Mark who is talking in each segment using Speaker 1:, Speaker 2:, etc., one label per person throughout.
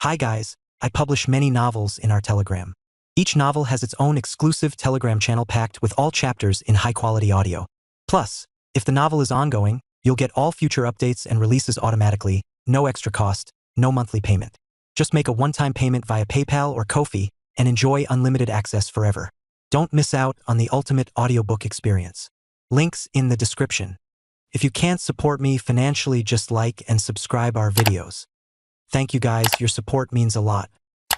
Speaker 1: Hi guys, I publish many novels in our Telegram. Each novel has its own exclusive Telegram channel packed with all chapters in high-quality audio. Plus, if the novel is ongoing, you'll get all future updates and releases automatically, no extra cost, no monthly payment. Just make a one-time payment via PayPal or Ko-fi and enjoy unlimited access forever. Don't miss out on the ultimate audiobook experience. Links in the description. If you can't support me financially, just like and subscribe our videos. Thank you guys, your support means a lot.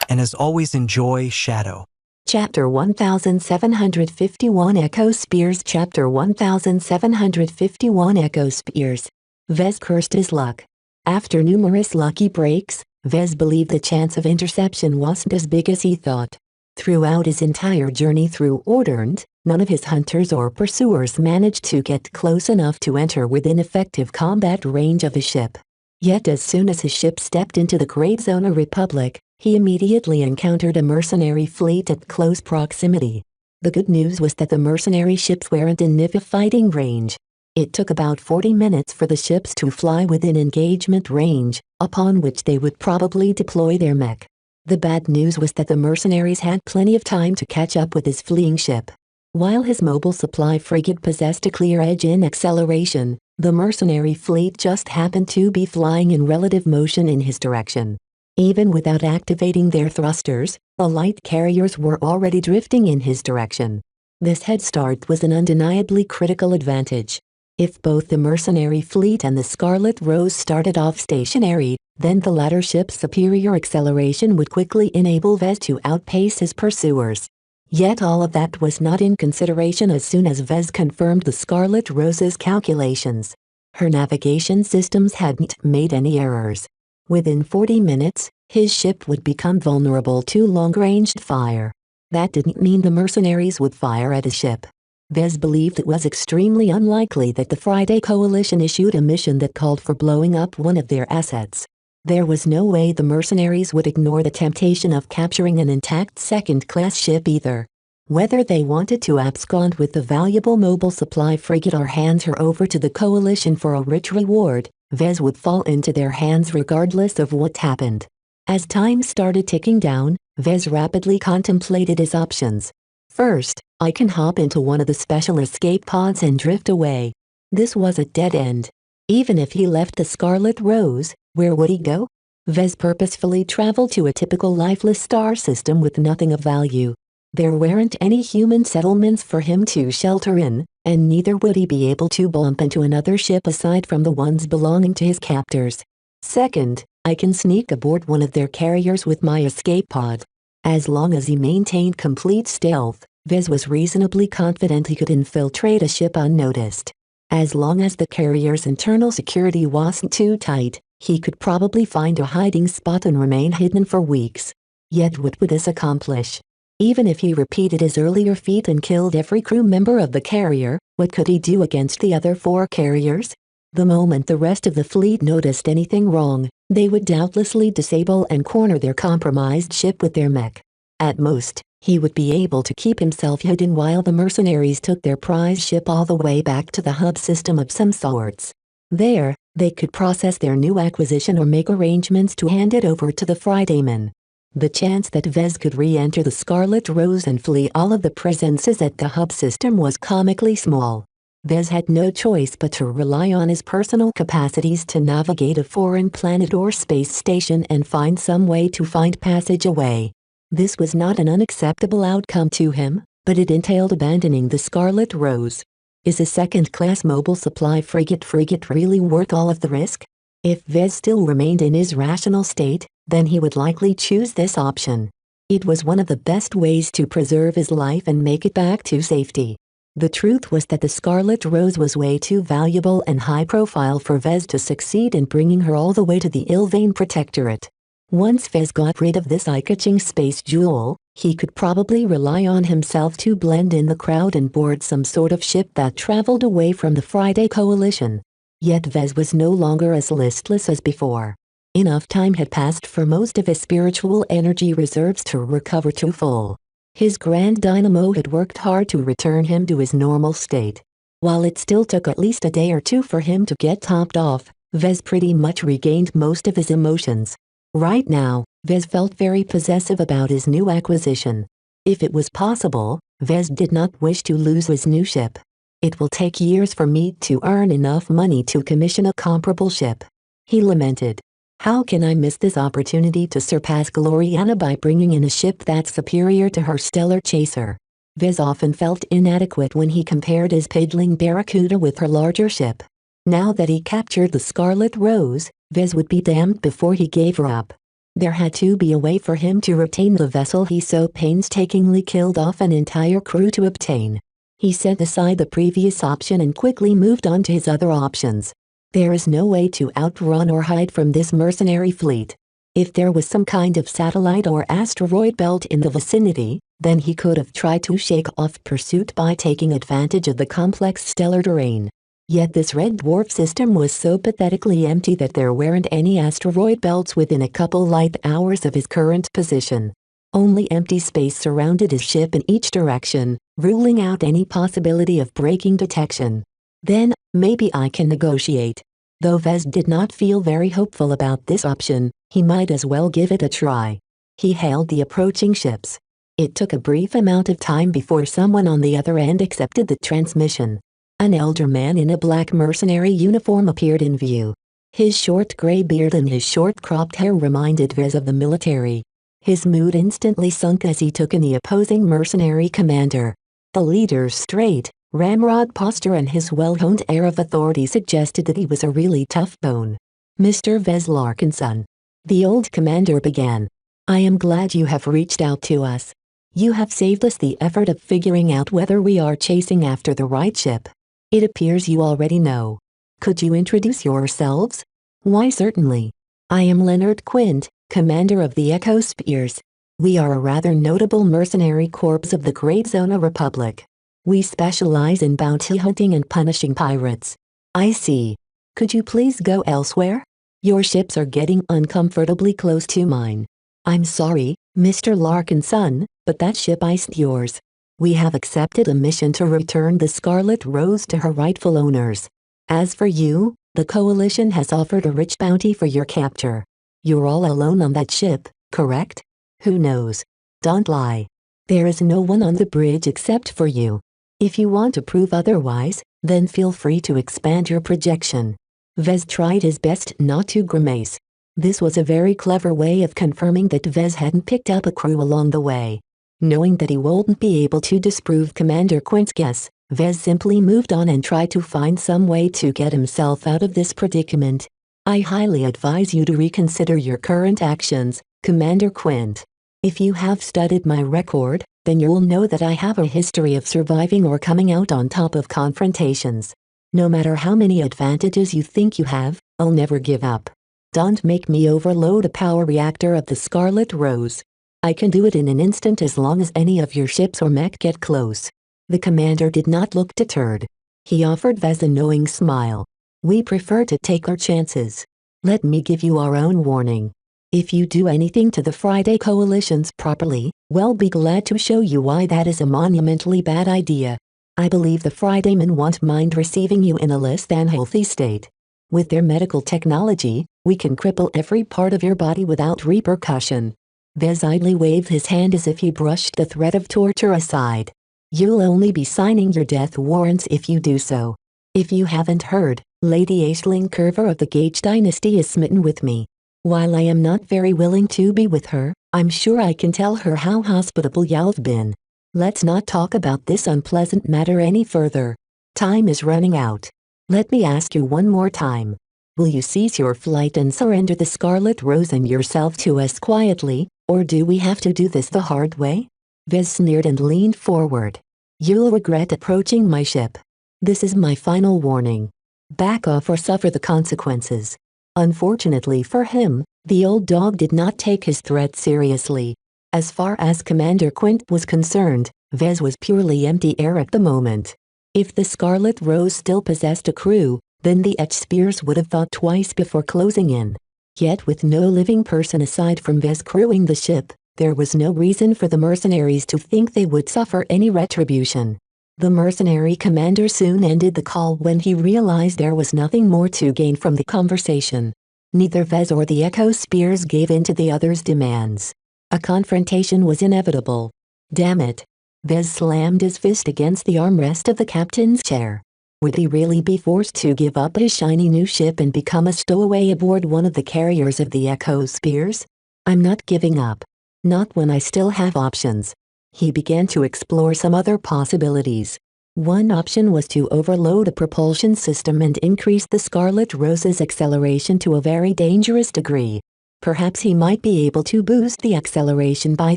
Speaker 1: And as always, enjoy Shadow.
Speaker 2: Chapter 1751 Echo Spears Chapter 1751 Echo Spears. Vez cursed his luck. After numerous lucky breaks, Vez believed the chance of interception wasn't as big as he thought. Throughout his entire journey through Ordernd, none of his hunters or pursuers managed to get close enough to enter within effective combat range of his ship. Yet as soon as his ship stepped into the Great Zona Republic, he immediately encountered a mercenary fleet at close proximity. The good news was that the mercenary ships weren't in Niva fighting range. It took about 40 minutes for the ships to fly within engagement range, upon which they would probably deploy their mech. The bad news was that the mercenaries had plenty of time to catch up with his fleeing ship. While his mobile supply frigate possessed a clear edge in acceleration, the mercenary fleet just happened to be flying in relative motion in his direction. Even without activating their thrusters, the light carriers were already drifting in his direction. This head start was an undeniably critical advantage. If both the mercenary fleet and the Scarlet Rose started off stationary, then the latter ship's superior acceleration would quickly enable Vez to outpace his pursuers. Yet all of that was not in consideration as soon as Vez confirmed the Scarlet Rose's calculations. Her navigation systems hadn't made any errors. Within 40 minutes, his ship would become vulnerable to long-ranged fire. That didn't mean the mercenaries would fire at his ship. Vez believed it was extremely unlikely that the Friday Coalition issued a mission that called for blowing up one of their assets. There was no way the mercenaries would ignore the temptation of capturing an intact second-class ship either. Whether they wanted to abscond with the valuable mobile supply frigate or hand her over to the Coalition for a rich reward, Vez would fall into their hands regardless of what happened. As time started ticking down, Vez rapidly contemplated his options. First, I can hop into one of the special escape pods and drift away. This was a dead end. Even if he left the Scarlet Rose, where would he go? Vez purposefully traveled to a typical lifeless star system with nothing of value. There weren't any human settlements for him to shelter in, and neither would he be able to bump into another ship aside from the ones belonging to his captors. Second, I can sneak aboard one of their carriers with my escape pod. As long as he maintained complete stealth, Vez was reasonably confident he could infiltrate a ship unnoticed. As long as the carrier's internal security wasn't too tight, he could probably find a hiding spot and remain hidden for weeks. Yet what would this accomplish? Even if he repeated his earlier feat and killed every crew member of the carrier, what could he do against the other 4 carriers? The moment the rest of the fleet noticed anything wrong, they would doubtlessly disable and corner their compromised ship with their mech. At most, he would be able to keep himself hidden while the mercenaries took their prize ship all the way back to the hub system of some sorts. There, they could process their new acquisition or make arrangements to hand it over to the Fridaymen. The chance that Vez could re-enter the Scarlet Rose and flee all of the presences at the hub system was comically small. Vez had no choice but to rely on his personal capacities to navigate a foreign planet or space station and find some way to find passage away. This was not an unacceptable outcome to him, but it entailed abandoning the Scarlet Rose. Is a second-class mobile supply frigate really worth all of the risk? If Vez still remained in his rational state, then he would likely choose this option. It was one of the best ways to preserve his life and make it back to safety. The truth was that the Scarlet Rose was way too valuable and high-profile for Vez to succeed in bringing her all the way to the Ilvain Protectorate. Once Vez got rid of this eye-catching space jewel, he could probably rely on himself to blend in the crowd and board some sort of ship that traveled away from the Friday Coalition. Yet Vez was no longer as listless as before. Enough time had passed for most of his spiritual energy reserves to recover to full. His grand dynamo had worked hard to return him to his normal state. While it still took at least a day or two for him to get topped off, Vez pretty much regained most of his emotions. Right now, Vez felt very possessive about his new acquisition. If it was possible, Vez did not wish to lose his new ship. It will take years for me to earn enough money to commission a comparable ship, he lamented. How can I miss this opportunity to surpass Gloriana by bringing in a ship that's superior to her stellar chaser? Vez often felt inadequate when he compared his piddling Barracuda with her larger ship. Now that he captured the Scarlet Rose, Vez would be damned before he gave her up. There had to be a way for him to retain the vessel he so painstakingly killed off an entire crew to obtain. He set aside the previous option and quickly moved on to his other options. There is no way to outrun or hide from this mercenary fleet. If there was some kind of satellite or asteroid belt in the vicinity, then he could have tried to shake off pursuit by taking advantage of the complex stellar terrain. Yet this red dwarf system was so pathetically empty that there weren't any asteroid belts within a couple light hours of his current position. Only empty space surrounded his ship in each direction, ruling out any possibility of breaking detection. Then, maybe I can negotiate. Though Vez did not feel very hopeful about this option, he might as well give it a try. He hailed the approaching ships. It took a brief amount of time before someone on the other end accepted the transmission. An elder man in a black mercenary uniform appeared in view. His short gray beard and his short cropped hair reminded Vez of the military. His mood instantly sunk as he took in the opposing mercenary commander. The leader's straight, ramrod posture and his well-honed air of authority suggested that he was a really tough bone. Mr. Vez Larkinson, the old commander began. I am glad you have reached out to us. You have saved us the effort of figuring out whether we are chasing after the right ship. It appears you already know. Could you introduce yourselves? Why certainly. I am Leonard Quint, commander of the Echo Spears. We are a rather notable mercenary corps of the Great Zona Republic. We specialize in bounty hunting and punishing pirates. I see. Could you please go elsewhere? Your ships are getting uncomfortably close to mine. I'm sorry, Mr. Larkinson, but that ship iced yours. We have accepted a mission to return the Scarlet Rose to her rightful owners. As for you, the Coalition has offered a rich bounty for your capture. You're all alone on that ship, correct? Who knows? Don't lie. There is no one on the bridge except for you. If you want to prove otherwise, then feel free to expand your projection. Vez tried his best not to grimace. This was a very clever way of confirming that Vez hadn't picked up a crew along the way. Knowing that he wouldn't be able to disprove Commander Quint's guess, Vez simply moved on and tried to find some way to get himself out of this predicament. I highly advise you to reconsider your current actions, Commander Quint. If you have studied my record, then you'll know that I have a history of surviving or coming out on top of confrontations. No matter how many advantages you think you have, I'll never give up. Don't make me overload a power reactor of the Scarlet Rose. I can do it in an instant as long as any of your ships or mech get close. The commander did not look deterred. He offered Vez a knowing smile. We prefer to take our chances. Let me give you our own warning. If you do anything to the Friday Coalition's properly, we'll be glad to show you why that is a monumentally bad idea. I believe the Fridaymen won't mind receiving you in a less than healthy state. With their medical technology, we can cripple every part of your body without repercussion. Vez idly waved his hand as if he brushed the threat of torture aside. You'll only be signing your death warrants if you do so. If you haven't heard, Lady Aisling Curver of the Gage dynasty is smitten with me. While I am not very willing to be with her, I'm sure I can tell her how hospitable y'all've been. Let's not talk about this unpleasant matter any further. Time is running out. Let me ask you one more time. Will you cease your flight and surrender the Scarlet Rose and yourself to us quietly, or do we have to do this the hard way? Vez sneered and leaned forward. You'll regret approaching my ship. This is my final warning. Back off or suffer the consequences. Unfortunately for him, the old dog did not take his threat seriously. As far as Commander Quint was concerned, Vez was purely empty air at the moment. If the Scarlet Rose still possessed a crew, then the Etch Spears would have thought twice before closing in. Yet with no living person aside from Vez crewing the ship, there was no reason for the mercenaries to think they would suffer any retribution. The mercenary commander soon ended the call when he realized there was nothing more to gain from the conversation. Neither Vez or the Echo Spears gave in to the other's demands. A confrontation was inevitable. Damn it. Vez slammed his fist against the armrest of the captain's chair. Would he really be forced to give up his shiny new ship and become a stowaway aboard one of the carriers of the Echo Spears? I'm not giving up. Not when I still have options. He began to explore some other possibilities. One option was to overload a propulsion system and increase the Scarlet Rose's acceleration to a very dangerous degree. Perhaps he might be able to boost the acceleration by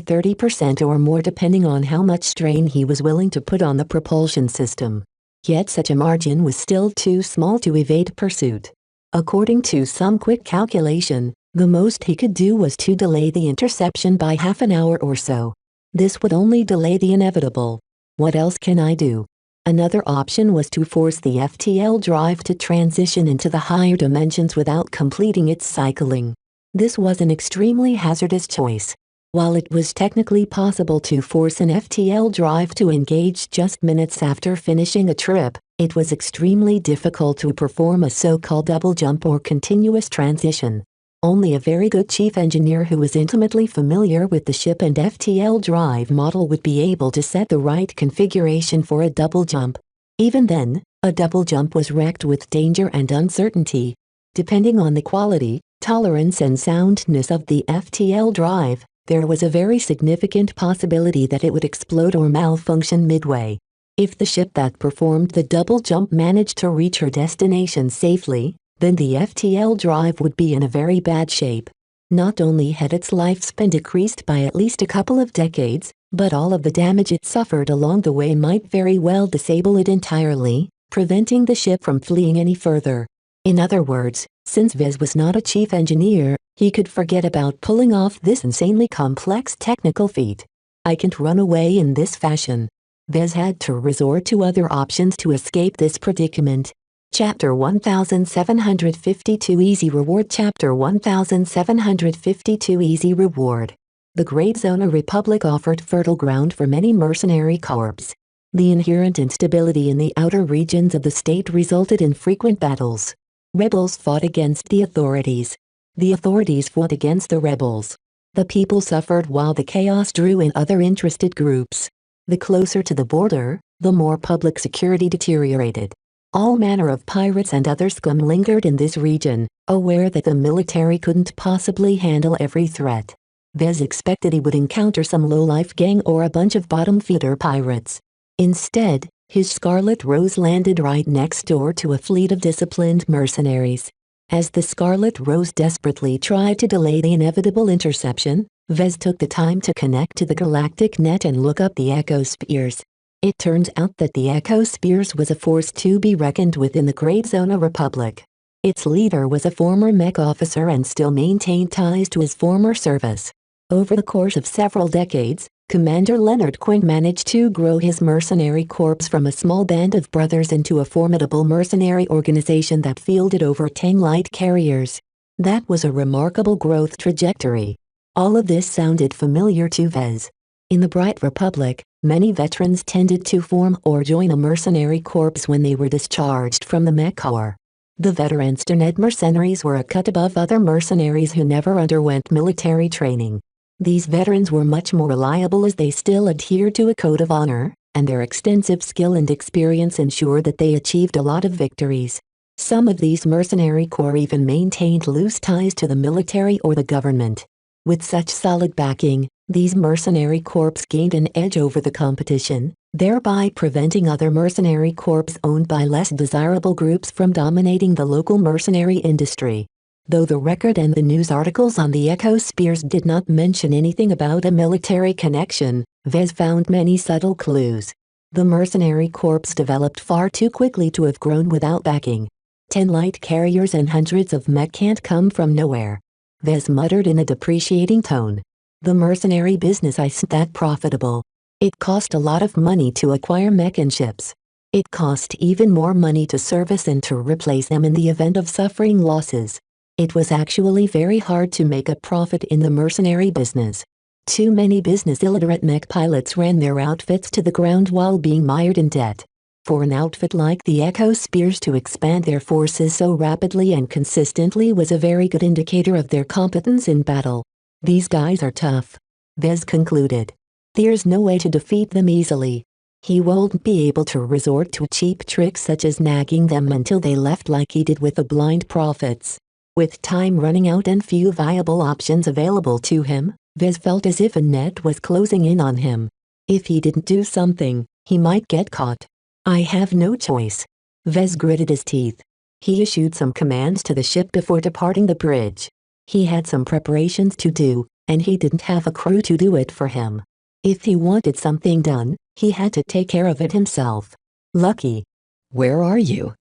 Speaker 2: 30% or more depending on how much strain he was willing to put on the propulsion system. Yet such a margin was still too small to evade pursuit. According to some quick calculation, the most he could do was to delay the interception by half an hour or so. This would only delay the inevitable. What else can I do? Another option was to force the FTL drive to transition into the higher dimensions without completing its cycling. This was an extremely hazardous choice. While it was technically possible to force an FTL drive to engage just minutes after finishing a trip, it was extremely difficult to perform a so-called double jump or continuous transition. Only a very good chief engineer who was intimately familiar with the ship and FTL drive model would be able to set the right configuration for a double jump. Even then, a double jump was wrecked with danger and uncertainty. Depending on the quality, tolerance and soundness of the FTL drive, there was a very significant possibility that it would explode or malfunction midway. If the ship that performed the double jump managed to reach her destination safely, then the FTL drive would be in a very bad shape. Not only had its lifespan decreased by at least a couple of decades, but all of the damage it suffered along the way might very well disable it entirely, preventing the ship from fleeing any further. In other words, since Vez was not a chief engineer, he could forget about pulling off this insanely complex technical feat. I can't run away in this fashion. Vez had to resort to other options to escape this predicament. Chapter 1752 Easy Reward Chapter 1752 Easy Reward. The Great Zona Republic offered fertile ground for many mercenary corps. The inherent instability in the outer regions of the state resulted in frequent battles. Rebels fought against the authorities. The authorities fought against the rebels. The people suffered while the chaos drew in other interested groups. The closer to the border, the more public security deteriorated. All manner of pirates and other scum lingered in this region, aware that the military couldn't possibly handle every threat. Vez expected he would encounter some low-life gang or a bunch of bottom-feeder pirates. Instead, his Scarlet Rose landed right next door to a fleet of disciplined mercenaries. As the Scarlet Rose desperately tried to delay the inevitable interception, Vez took the time to connect to the galactic net and look up the Echo Spears. It turns out that the Echo Spears was a force to be reckoned with in the Great Zona Republic. Its leader was a former mech officer and still maintained ties to his former service. Over the course of several decades, Commander Leonard Quinn managed to grow his mercenary corps from a small band of brothers into a formidable mercenary organization that fielded over 10 light carriers. That was a remarkable growth trajectory. All of this sounded familiar to Vez. In the Bright Republic, many veterans tended to form or join a mercenary corps when they were discharged from the Mech Corps. The veteran Sterned mercenaries were a cut above other mercenaries who never underwent military training. These veterans were much more reliable as they still adhered to a code of honor, and their extensive skill and experience ensured that they achieved a lot of victories. Some of these mercenary corps even maintained loose ties to the military or the government. With such solid backing, these mercenary corps gained an edge over the competition, thereby preventing other mercenary corps owned by less desirable groups from dominating the local mercenary industry. Though the record and the news articles on the Echo Spears did not mention anything about a military connection, Vez found many subtle clues. The mercenary corps developed far too quickly to have grown without backing. 10 light carriers and hundreds of mech can't come from nowhere. Vez muttered in a depreciating tone. The mercenary business isn't that profitable. It cost a lot of money to acquire mech and ships. It cost even more money to service and to replace them in the event of suffering losses. It was actually very hard to make a profit in the mercenary business. Too many business illiterate mech pilots ran their outfits to the ground while being mired in debt. For an outfit like the Echo Spears to expand their forces so rapidly and consistently was a very good indicator of their competence in battle. These guys are tough, Vez concluded. There's no way to defeat them easily. He won't be able to resort to cheap tricks such as nagging them until they left like he did with the blind prophets. With time running out and few viable options available to him, Vez felt as if a net was closing in on him. If he didn't do something, he might get caught. I have no choice. Vez gritted his teeth. He issued some commands to the ship before departing the bridge. He had some preparations to do, and he didn't have a crew to do it for him. If he wanted something done, he had to take care of it himself. Lucky. Where are you?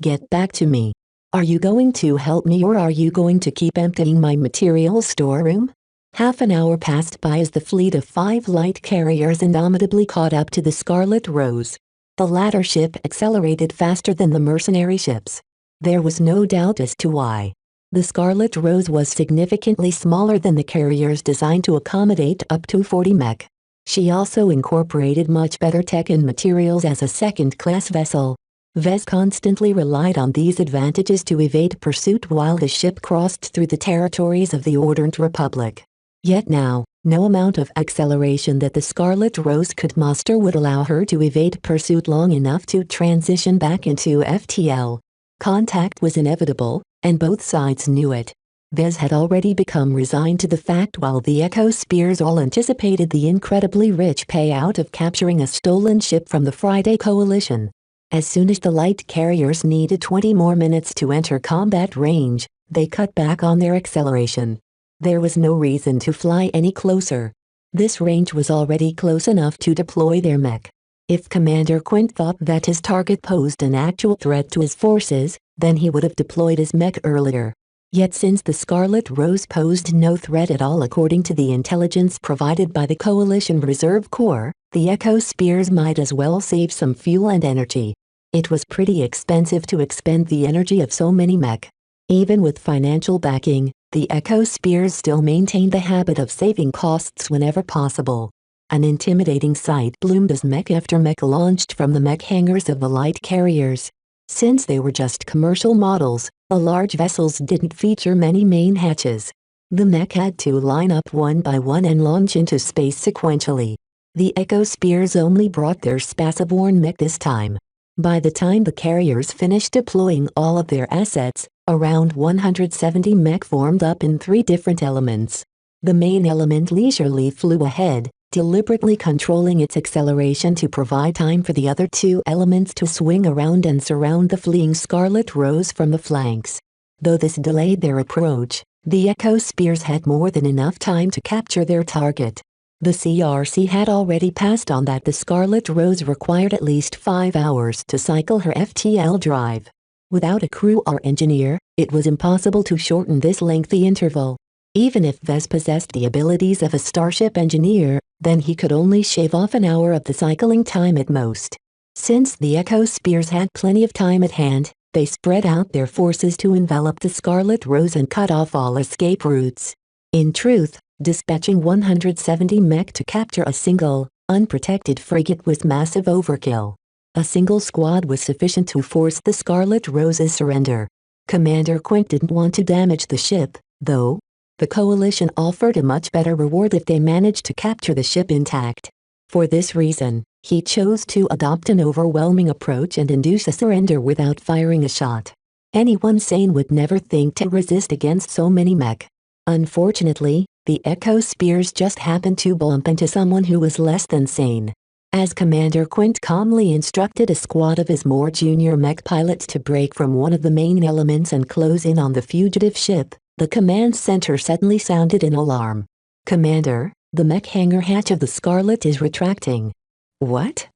Speaker 2: Get back to me. Are you going to help me or are you going to keep emptying my materials storeroom? Half an hour passed by as the fleet of 5 light carriers indomitably caught up to the Scarlet Rose. The latter ship accelerated faster than the mercenary ships. There was no doubt as to why. The Scarlet Rose was significantly smaller than the carriers designed to accommodate up to 40 mech. She also incorporated much better tech and materials as a second-class vessel. Vez constantly relied on these advantages to evade pursuit while the ship crossed through the territories of the Ordnance Republic. Yet now, no amount of acceleration that the Scarlet Rose could muster would allow her to evade pursuit long enough to transition back into FTL. Contact was inevitable, and both sides knew it. Vez had already become resigned to the fact while the Echo Spears all anticipated the incredibly rich payout of capturing a stolen ship from the Friday Coalition. As soon as the light carriers needed 20 more minutes to enter combat range, they cut back on their acceleration. There was no reason to fly any closer. This range was already close enough to deploy their mech. If Commander Quint thought that his target posed an actual threat to his forces, then he would have deployed his mech earlier. Yet since the Scarlet Rose posed no threat at all according to the intelligence provided by the Coalition Reserve Corps, the Echo Spears might as well save some fuel and energy. It was pretty expensive to expend the energy of so many mech. Even with financial backing, the Echo Spears still maintained the habit of saving costs whenever possible. An intimidating sight bloomed as mech after mech launched from the mech hangars of the light carriers. Since they were just commercial models, the large vessels didn't feature many main hatches. The mech had to line up one by one and launch into space sequentially. The Echo Spears only brought their spaceborne mech this time. By the time the carriers finished deploying all of their assets, around 170 mech formed up in 3 different elements. The main element leisurely flew ahead, deliberately controlling its acceleration to provide time for the other 2 elements to swing around and surround the fleeing Scarlet Rose from the flanks. Though this delayed their approach, the Echo Spears had more than enough time to capture their target. The CRC had already passed on that the Scarlet Rose required at least 5 hours to cycle her FTL drive. Without a crew or engineer, it was impossible to shorten this lengthy interval. Even if Vez possessed the abilities of a starship engineer, then he could only shave off an hour of the cycling time at most. Since the Echo Spears had plenty of time at hand, they spread out their forces to envelop the Scarlet Rose and cut off all escape routes. In truth, dispatching 170 mech to capture a single, unprotected frigate was massive overkill. A single squad was sufficient to force the Scarlet Rose's surrender. Commander Quint didn't want to damage the ship, though. The Coalition offered a much better reward if they managed to capture the ship intact. For this reason, he chose to adopt an overwhelming approach and induce a surrender without firing a shot. Anyone sane would never think to resist against so many mech. Unfortunately, the Echo Spears just happened to bump into someone who was less than sane. As Commander Quint calmly instructed a squad of his more junior mech pilots to break from one of the main elements and close in on the fugitive ship, the command center suddenly sounded an alarm. Commander, the mech hangar hatch of the Scarlet is retracting. What?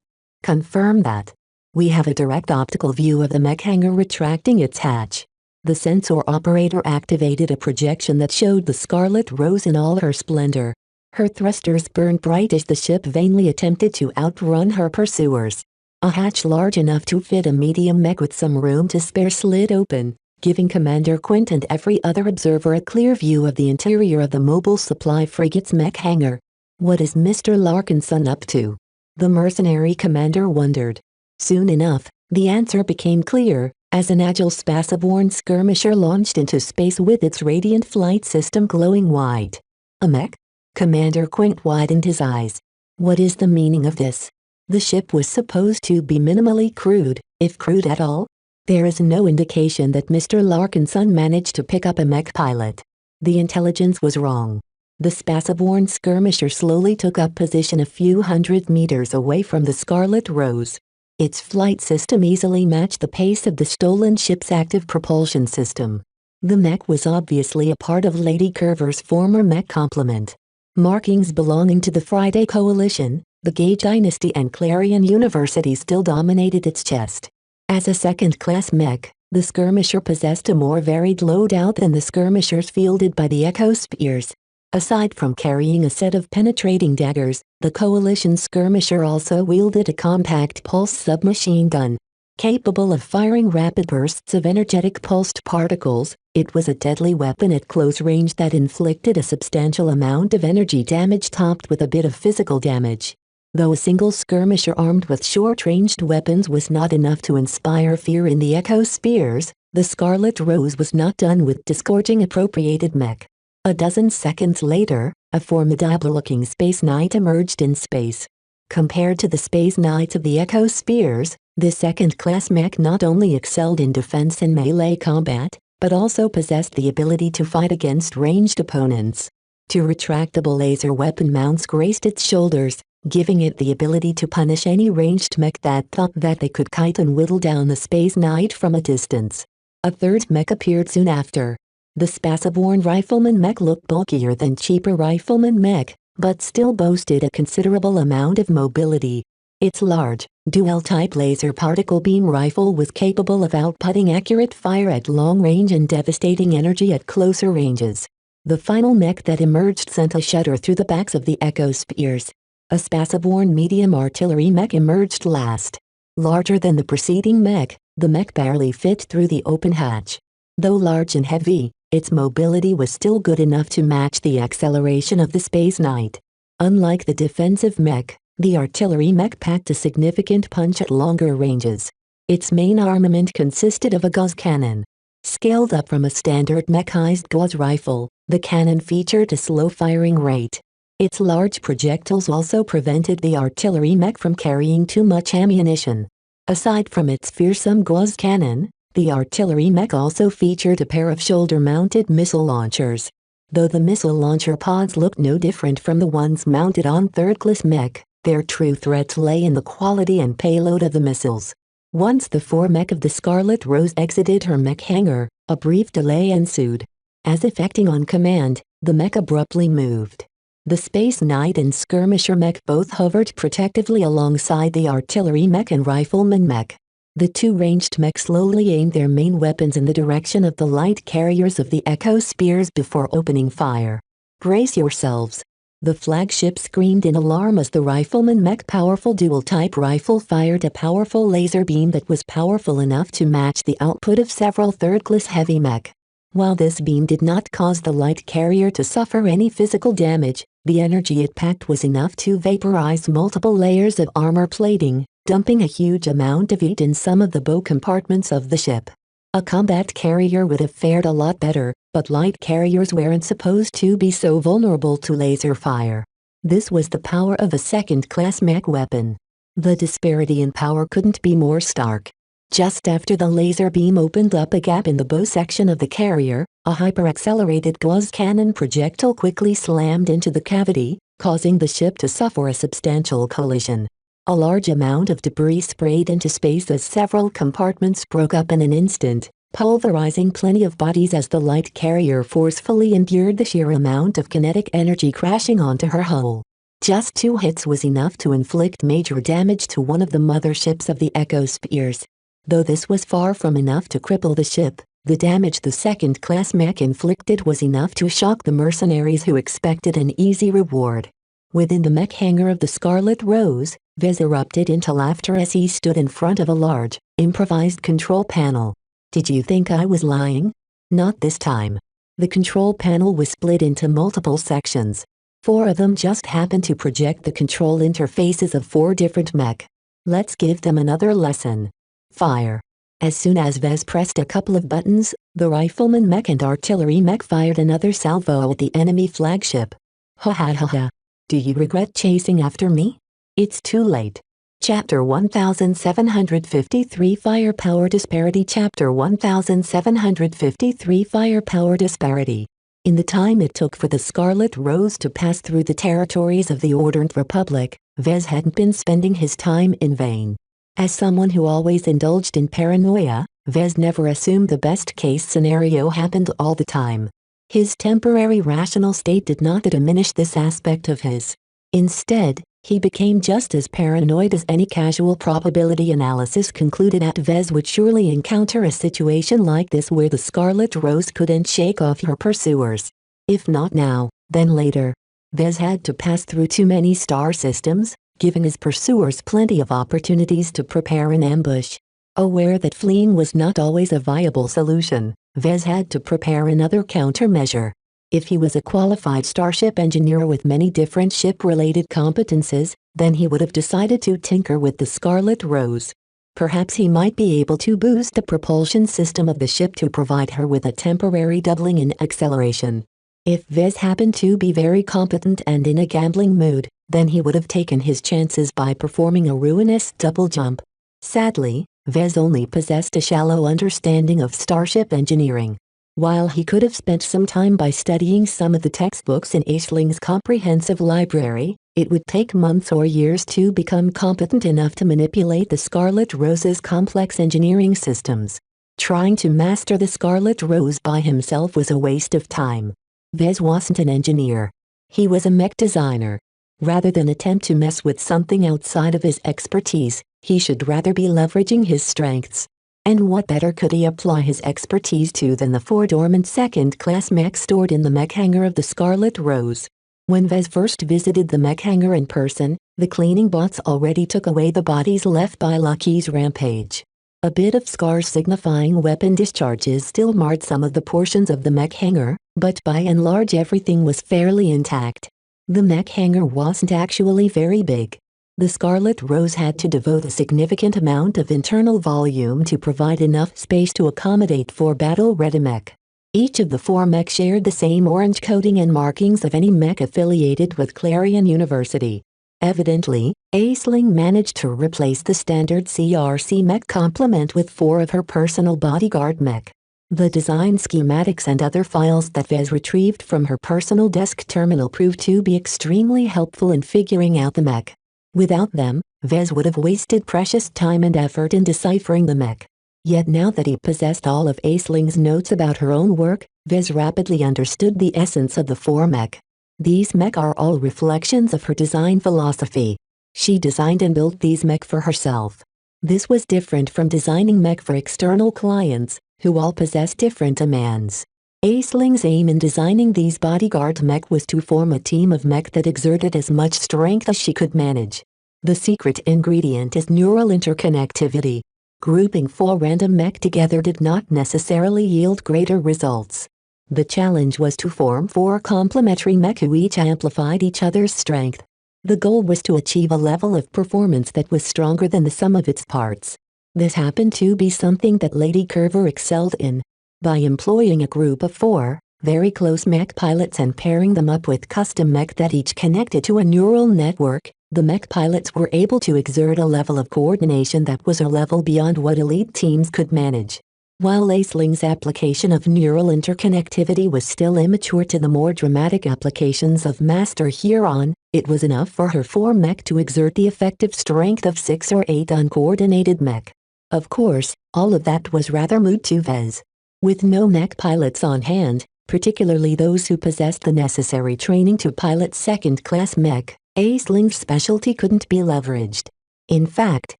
Speaker 2: Confirm that. We have a direct optical view of the mech hangar retracting its hatch. The sensor operator activated a projection that showed the Scarlet Rose in all her splendor. Her thrusters burned bright as the ship vainly attempted to outrun her pursuers. A hatch large enough to fit a medium mech with some room to spare slid open, giving Commander Quint and every other observer a clear view of the interior of the mobile supply frigate's mech hangar. What is Mr. Larkinson up to? The mercenary commander wondered. Soon enough, the answer became clear, as an agile spaceborne skirmisher launched into space with its radiant flight system glowing white. A mech? Commander Quint widened his eyes. What is the meaning of this? The ship was supposed to be minimally crewed, if crewed at all. There is no indication that Mr. Larkinson managed to pick up a mech pilot. The intelligence was wrong. The spaceborne skirmisher slowly took up position a few hundred meters away from the Scarlet Rose. Its flight system easily matched the pace of the stolen ship's active propulsion system. The mech was obviously a part of Lady Curver's former mech complement. Markings belonging to the Friday Coalition, the Gage Dynasty and Clarion University still dominated its chest. As a second-class mech, the skirmisher possessed a more varied loadout than the skirmishers fielded by the Echo Spears. Aside from carrying a set of penetrating daggers, the Coalition skirmisher also wielded a compact pulse submachine gun. Capable of firing rapid bursts of energetic pulsed particles, it was a deadly weapon at close range that inflicted a substantial amount of energy damage topped with a bit of physical damage. Though a single skirmisher armed with short-ranged weapons was not enough to inspire fear in the Echo Spears, the Scarlet Rose was not done with disgorging appropriated mech. A dozen seconds later, a formidable-looking Space Knight emerged in space. Compared to the Space Knights of the Echo Spears, the second-class mech not only excelled in defense and melee combat, but also possessed the ability to fight against ranged opponents. Two retractable laser weapon mounts graced its shoulders, giving it the ability to punish any ranged mech that thought that they could kite and whittle down the Space Knight from a distance. A third mech appeared soon after. The spaceborne rifleman mech looked bulkier than cheaper rifleman mech, but still boasted a considerable amount of mobility. Its large, dual-type laser particle beam rifle was capable of outputting accurate fire at long range and devastating energy at closer ranges. The final mech that emerged sent a shudder through the backs of the Echo Spears. A spaceborne medium artillery mech emerged last. Larger than the preceding mech, the mech barely fit through the open hatch. Though large and heavy, its mobility was still good enough to match the acceleration of the Space Knight. Unlike the defensive mech, the artillery mech packed a significant punch at longer ranges. Its main armament consisted of a Gauss cannon. Scaled up from a standard mechanized Gauss rifle, the cannon featured a slow firing rate. Its large projectiles also prevented the artillery mech from carrying too much ammunition. Aside from its fearsome Gauss cannon, the artillery mech also featured a pair of shoulder-mounted missile launchers. Though the missile launcher pods looked no different from the ones mounted on third-class mech, their true threats lay in the quality and payload of the missiles. Once the fore-mech of the Scarlet Rose exited her mech hangar, a brief delay ensued. As if acting on command, the mech abruptly moved. The Space Knight and Skirmisher mech both hovered protectively alongside the artillery mech and rifleman mech. The two ranged mechs slowly aimed their main weapons in the direction of the light carriers of the Echo Spears before opening fire. "Brace yourselves!" The flagship screamed in alarm as the rifleman mech powerful dual-type rifle fired a powerful laser beam that was powerful enough to match the output of several third-class heavy mech. While this beam did not cause the light carrier to suffer any physical damage, the energy it packed was enough to vaporize multiple layers of armor plating, dumping a huge amount of heat in some of the bow compartments of the ship. A combat carrier would have fared a lot better, but light carriers weren't supposed to be so vulnerable to laser fire. This was the power of a second-class mech weapon. The disparity in power couldn't be more stark. Just after the laser beam opened up a gap in the bow section of the carrier, a hyper-accelerated Gauss cannon projectile quickly slammed into the cavity, causing the ship to suffer a substantial collision. A large amount of debris sprayed into space as several compartments broke up in an instant, pulverizing plenty of bodies as the light carrier forcefully endured the sheer amount of kinetic energy crashing onto her hull. Just 2 hits was enough to inflict major damage to one of the motherships of the Echo Spears. Though this was far from enough to cripple the ship, the damage the second-class mech inflicted was enough to shock the mercenaries who expected an easy reward. Within the mech hangar of the Scarlet Rose, Vez erupted into laughter as he stood in front of a large, improvised control panel. "Did you think I was lying? Not this time." The control panel was split into multiple sections. 4 of them just happened to project the control interfaces of 4 different mech. Let's give them another lesson. Fire. As soon as Vez pressed a couple of buttons, the rifleman mech and artillery mech fired another salvo at the enemy flagship. Ha ha ha ha. Do you regret chasing after me? It's too late. Chapter 1753 Firepower Disparity Chapter 1753 Firepower Disparity. In the time it took for the Scarlet Rose to pass through the territories of the Ordered Republic, Vez hadn't been spending his time in vain. As someone who always indulged in paranoia, Vez never assumed the best-case scenario happened all the time. His temporary rational state did not diminish this aspect of his. Instead, he became just as paranoid as any casual probability analysis concluded that Vez would surely encounter a situation like this where the Scarlet Rose couldn't shake off her pursuers. If not now, then later. Vez had to pass through too many star systems, giving his pursuers plenty of opportunities to prepare an ambush. Aware that fleeing was not always a viable solution, Vez had to prepare another countermeasure. If he was a qualified starship engineer with many different ship-related competences, then he would have decided to tinker with the Scarlet Rose. Perhaps he might be able to boost the propulsion system of the ship to provide her with a temporary doubling in acceleration. If Vez happened to be very competent and in a gambling mood, then he would have taken his chances by performing a ruinous double jump. Sadly, Vez only possessed a shallow understanding of starship engineering. While he could have spent some time by studying some of the textbooks in Aisling's comprehensive library, it would take months or years to become competent enough to manipulate the Scarlet Rose's complex engineering systems. Trying to master the Scarlet Rose by himself was a waste of time. Vez wasn't an engineer. He was a mech designer. Rather than attempt to mess with something outside of his expertise, he should rather be leveraging his strengths. And what better could he apply his expertise to than the 4 dormant second-class mechs stored in the mech hangar of the Scarlet Rose? When Vez first visited the mech hangar in person, the cleaning bots already took away the bodies left by Lucky's rampage. A bit of scars signifying weapon discharges still marred some of the portions of the mech hangar, but by and large everything was fairly intact. The mech hangar wasn't actually very big. The Scarlet Rose had to devote a significant amount of internal volume to provide enough space to accommodate 4 battle-ready mech. Each of the 4 mech shared the same orange coating and markings of any mech affiliated with Clarion University. Evidently, Aisling managed to replace the standard CRC mech complement with 4 of her personal bodyguard mech. The design schematics and other files that Vez retrieved from her personal desk terminal proved to be extremely helpful in figuring out the mech. Without them, Vez would have wasted precious time and effort in deciphering the mech. Yet now that he possessed all of Aisling's notes about her own work, Vez rapidly understood the essence of the 4 mech. These mech are all reflections of her design philosophy. She designed and built these mech for herself. This was different from designing mech for external clients, who all possess different demands. Aisling's aim in designing these bodyguard mech was to form a team of mech that exerted as much strength as she could manage. The secret ingredient is neural interconnectivity. Grouping 4 random mech together did not necessarily yield greater results. The challenge was to form 4 complementary mech who each amplified each other's strength. The goal was to achieve a level of performance that was stronger than the sum of its parts. This happened to be something that Lady Curver excelled in. By employing a group of 4 very close mech pilots and pairing them up with custom mech that each connected to a neural network, the mech pilots were able to exert a level of coordination that was a level beyond what elite teams could manage. While Aisling's application of neural interconnectivity was still immature to the more dramatic applications of Master Huron, it was enough for her 4 mech to exert the effective strength of 6 or 8 uncoordinated mech. Of course, all of that was rather moot to Vez. With no mech pilots on hand, particularly those who possessed the necessary training to pilot second-class mech, Aisling's specialty couldn't be leveraged. In fact,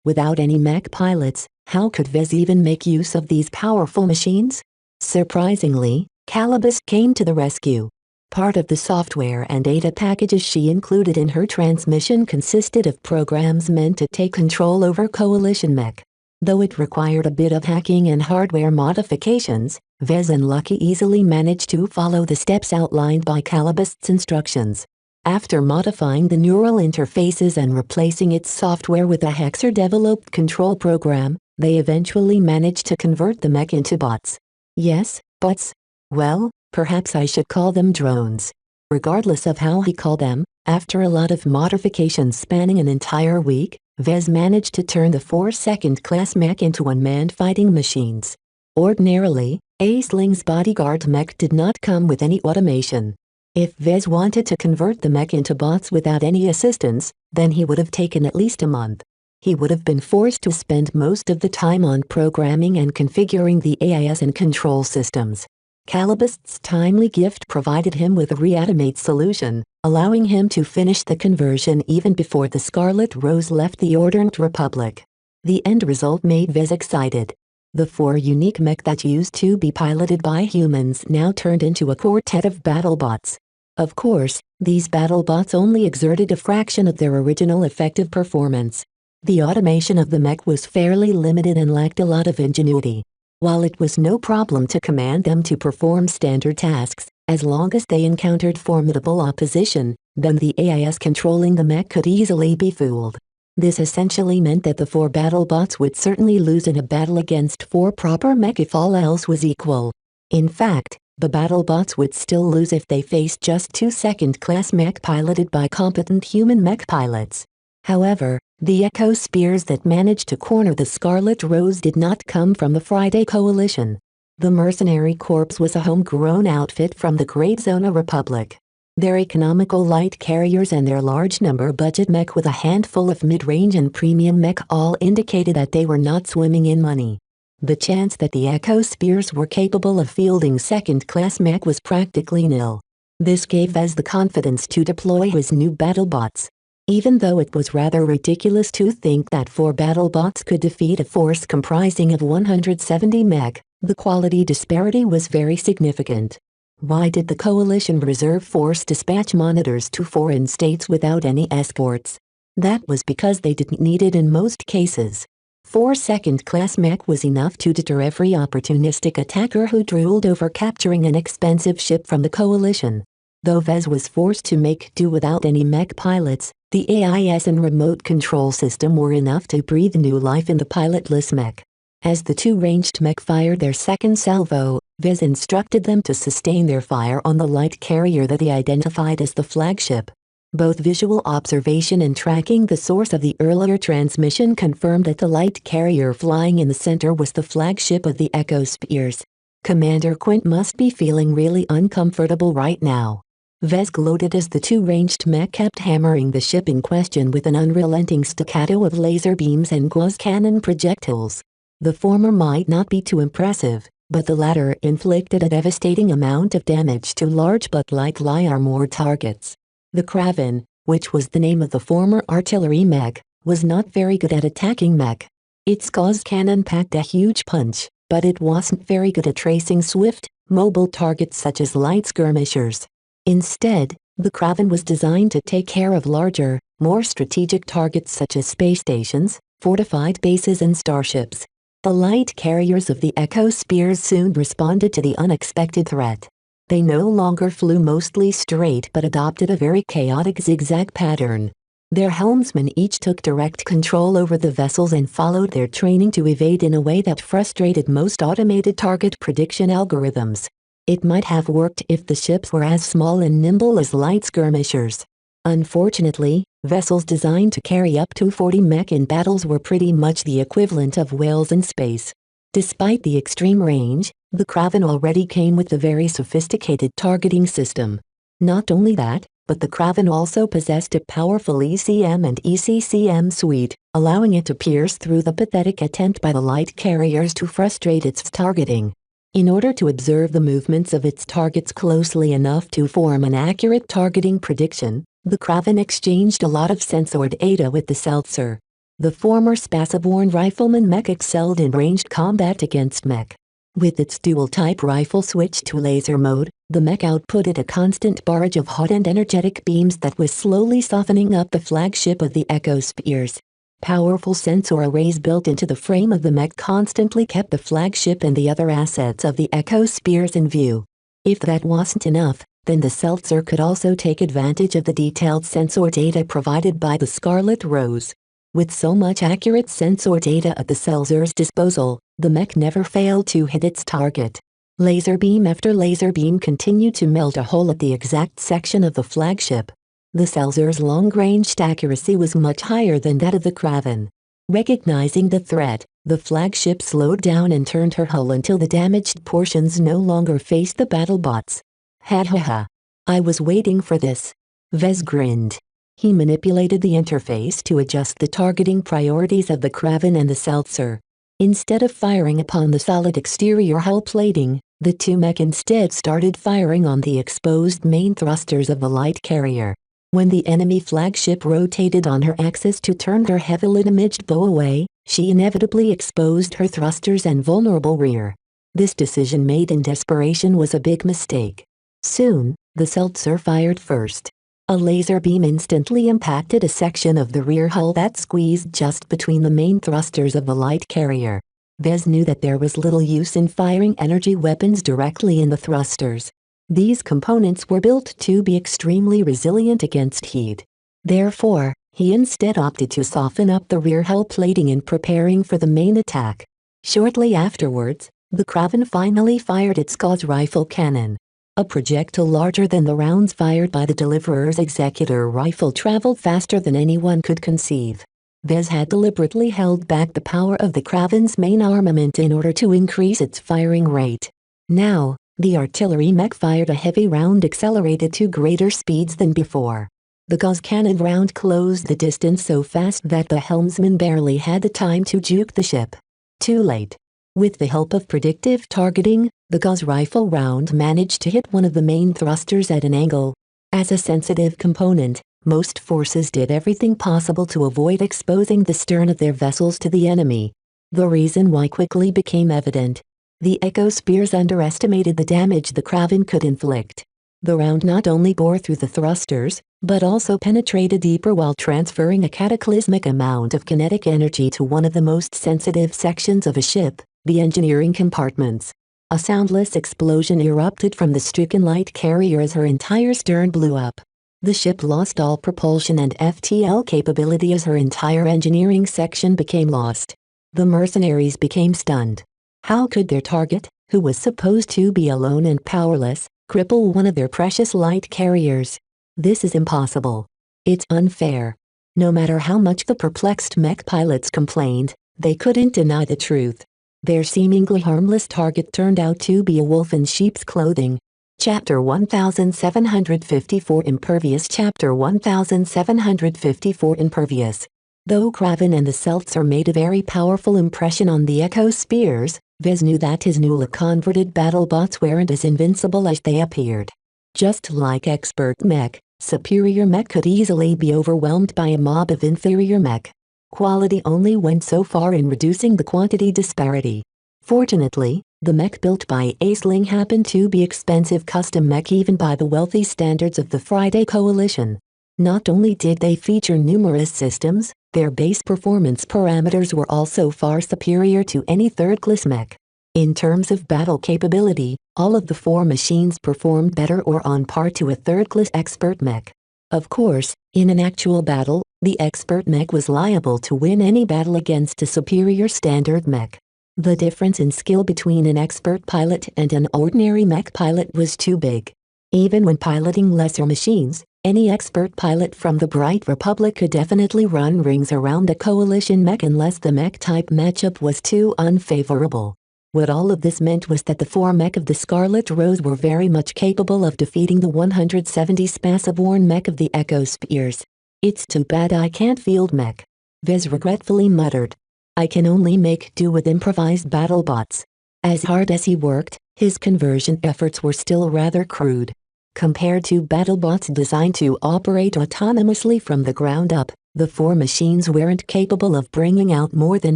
Speaker 2: without any mech pilots, how could Vez even make use of these powerful machines? Surprisingly, Calibus came to the rescue. Part of the software and data packages she included in her transmission consisted of programs meant to take control over Coalition mech. Though it required a bit of hacking and hardware modifications, Vez and Lucky easily managed to follow the steps outlined by Calibust's instructions. After modifying the neural interfaces and replacing its software with a Hexer-developed control program, they eventually managed to convert the mech into bots. Yes, bots. Well, perhaps I should call them drones. Regardless of how he called them, after a lot of modifications spanning an entire week, Vez managed to turn the 4 second-class mech into unmanned fighting machines. Ordinarily, Aceling's bodyguard mech did not come with any automation. If Vez wanted to convert the mech into bots without any assistance, then he would have taken at least a month. He would have been forced to spend most of the time on programming and configuring the AIS and control systems. Calibust's timely gift provided him with a reanimate solution, allowing him to finish the conversion even before the Scarlet Rose left the Ordned Republic. The end result made Vez excited. The 4 unique mech that used to be piloted by humans now turned into a quartet of battlebots. Of course, these battlebots only exerted a fraction of their original effective performance. The automation of the mech was fairly limited and lacked a lot of ingenuity. While it was no problem to command them to perform standard tasks, as long as they encountered formidable opposition, then the AIS controlling the mech could easily be fooled. This essentially meant that the 4 battlebots would certainly lose in a battle against 4 proper mech if all else was equal. In fact, the battlebots would still lose if they faced just 2 second-class mech piloted by competent human mech pilots. However, the Echo Spears that managed to corner the Scarlet Rose did not come from the Friday Coalition. The Mercenary Corps was a homegrown outfit from the Great Zona Republic. Their economical light carriers and their large number budget mech with a handful of mid-range and premium mech all indicated that they were not swimming in money. The chance that the Echo Spears were capable of fielding second-class mech was practically nil. This gave Vez the confidence to deploy his new battlebots. Even though it was rather ridiculous to think that 4 battlebots could defeat a force comprising of 170 mech, the quality disparity was very significant. Why did the Coalition Reserve Force dispatch monitors to foreign states without any escorts? That was because they didn't need it in most cases. 4 second-class mech was enough to deter every opportunistic attacker who drooled over capturing an expensive ship from the Coalition. Though Vez was forced to make do without any mech pilots, the AIS and remote control system were enough to breathe new life in the pilotless mech. As the 2 ranged mech fired their second salvo, Vez instructed them to sustain their fire on the light carrier that he identified as the flagship. Both visual observation and tracking the source of the earlier transmission confirmed that the light carrier flying in the center was the flagship of the Echo Spears. Commander Quint must be feeling really uncomfortable right now. Vez gloated as the 2 ranged mech kept hammering the ship in question with an unrelenting staccato of laser beams and gauze cannon projectiles. The former might not be too impressive, but the latter inflicted a devastating amount of damage to large but lightly armored targets. The Kraven, which was the name of the former artillery mech, was not very good at attacking mech. Its gauze cannon packed a huge punch, but it wasn't very good at tracing swift, mobile targets such as light skirmishers. Instead, the Kraven was designed to take care of larger, more strategic targets such as space stations, fortified bases and starships. The light carriers of the Echo Spears soon responded to the unexpected threat. They no longer flew mostly straight but adopted a very chaotic zigzag pattern. Their helmsmen each took direct control over the vessels and followed their training to evade in a way that frustrated most automated target prediction algorithms. It might have worked if the ships were as small and nimble as light skirmishers. Unfortunately, vessels designed to carry up to 40 mech in battles were pretty much the equivalent of whales in space. Despite the extreme range, the Kraven already came with a very sophisticated targeting system. Not only that, but the Kraven also possessed a powerful ECM and ECCM suite, allowing it to pierce through the pathetic attempt by the light carriers to frustrate its targeting. In order to observe the movements of its targets closely enough to form an accurate targeting prediction, the Kraven exchanged a lot of sensor data with the Seltzer. The former Spaceborne rifleman mech excelled in ranged combat against mech. With its dual-type rifle switched to laser mode, the mech outputted a constant barrage of hot and energetic beams that was slowly softening up the flagship of the Echo Spears. Powerful sensor arrays built into the frame of the mech constantly kept the flagship and the other assets of the Echo Spears in view. If that wasn't enough, then the Seltzer could also take advantage of the detailed sensor data provided by the Scarlet Rose. With so much accurate sensor data at the Seltzer's disposal, the mech never failed to hit its target. Laser beam after laser beam continued to melt a hole at the exact section of the flagship. The Seltzer's long-ranged accuracy was much higher than that of the Kraven. Recognizing the threat, the flagship slowed down and turned her hull until the damaged portions no longer faced the battlebots. Ha ha ha. I was waiting for this. Vez grinned. He manipulated the interface to adjust the targeting priorities of the Kraven and the Seltzer. Instead of firing upon the solid exterior hull plating, the two mech instead started firing on the exposed main thrusters of the light carrier. When the enemy flagship rotated on her axis to turn her heavily damaged bow away, she inevitably exposed her thrusters and vulnerable rear. This decision made in desperation was a big mistake. Soon, the Seltzer fired first. A laser beam instantly impacted a section of the rear hull that squeezed just between the main thrusters of the light carrier. Vez knew that there was little use in firing energy weapons directly in the thrusters. These components were built to be extremely resilient against heat. Therefore, he instead opted to soften up the rear hull plating in preparing for the main attack. Shortly afterwards, the Kraven finally fired its gauze rifle cannon. A projectile larger than the rounds fired by the Deliverer's executor rifle traveled faster than anyone could conceive. Vez had deliberately held back the power of the Kraven's main armament in order to increase its firing rate. Now, the artillery mech fired a heavy round accelerated to greater speeds than before. The gauze cannon round closed the distance so fast that the helmsman barely had the time to juke the ship. Too late. With the help of predictive targeting, the gauze rifle round managed to hit one of the main thrusters at an angle. As a sensitive component, most forces did everything possible to avoid exposing the stern of their vessels to the enemy. The reason why quickly became evident. The Echo Spears underestimated the damage the Kraven could inflict. The round not only bore through the thrusters, but also penetrated deeper while transferring a cataclysmic amount of kinetic energy to one of the most sensitive sections of a ship, the engineering compartments. A soundless explosion erupted from the stricken light carrier as her entire stern blew up. The ship lost all propulsion and FTL capability as her entire engineering section became lost. The mercenaries became stunned. How could their target, who was supposed to be alone and powerless, cripple one of their precious light carriers? This is impossible. It's unfair. No matter how much the perplexed mech pilots complained, they couldn't deny the truth. Their seemingly harmless target turned out to be a wolf in sheep's clothing. Chapter 1754 Impervious Chapter 1754 Impervious. Though Kraven and the Seltzer made a very powerful impression on the Echo Spears, Vez knew that his newly converted battlebots weren't as invincible as they appeared. Just like expert mech, superior mech could easily be overwhelmed by a mob of inferior mech. Quality only went so far in reducing the quantity disparity. Fortunately, the mech built by Aisling happened to be expensive custom mech even by the wealthy standards of the Friday Coalition. Not only did they feature numerous systems, their base performance parameters were also far superior to any third-class mech. In terms of battle capability, all of the four machines performed better or on par to a third-class expert mech. Of course, in an actual battle, the expert mech was liable to win any battle against a superior standard mech. The difference in skill between an expert pilot and an ordinary mech pilot was too big. Even when piloting lesser machines, any expert pilot from the Bright Republic could definitely run rings around a coalition mech unless the mech-type matchup was too unfavorable. What all of this meant was that the four mech of the Scarlet Rose were very much capable of defeating the 170 Spaceborne mech of the Echo Spears. It's too bad I can't field mech. Vez regretfully muttered. I can only make do with improvised battlebots. As hard as he worked, his conversion efforts were still rather crude. Compared to battlebots designed to operate autonomously from the ground up, the four machines weren't capable of bringing out more than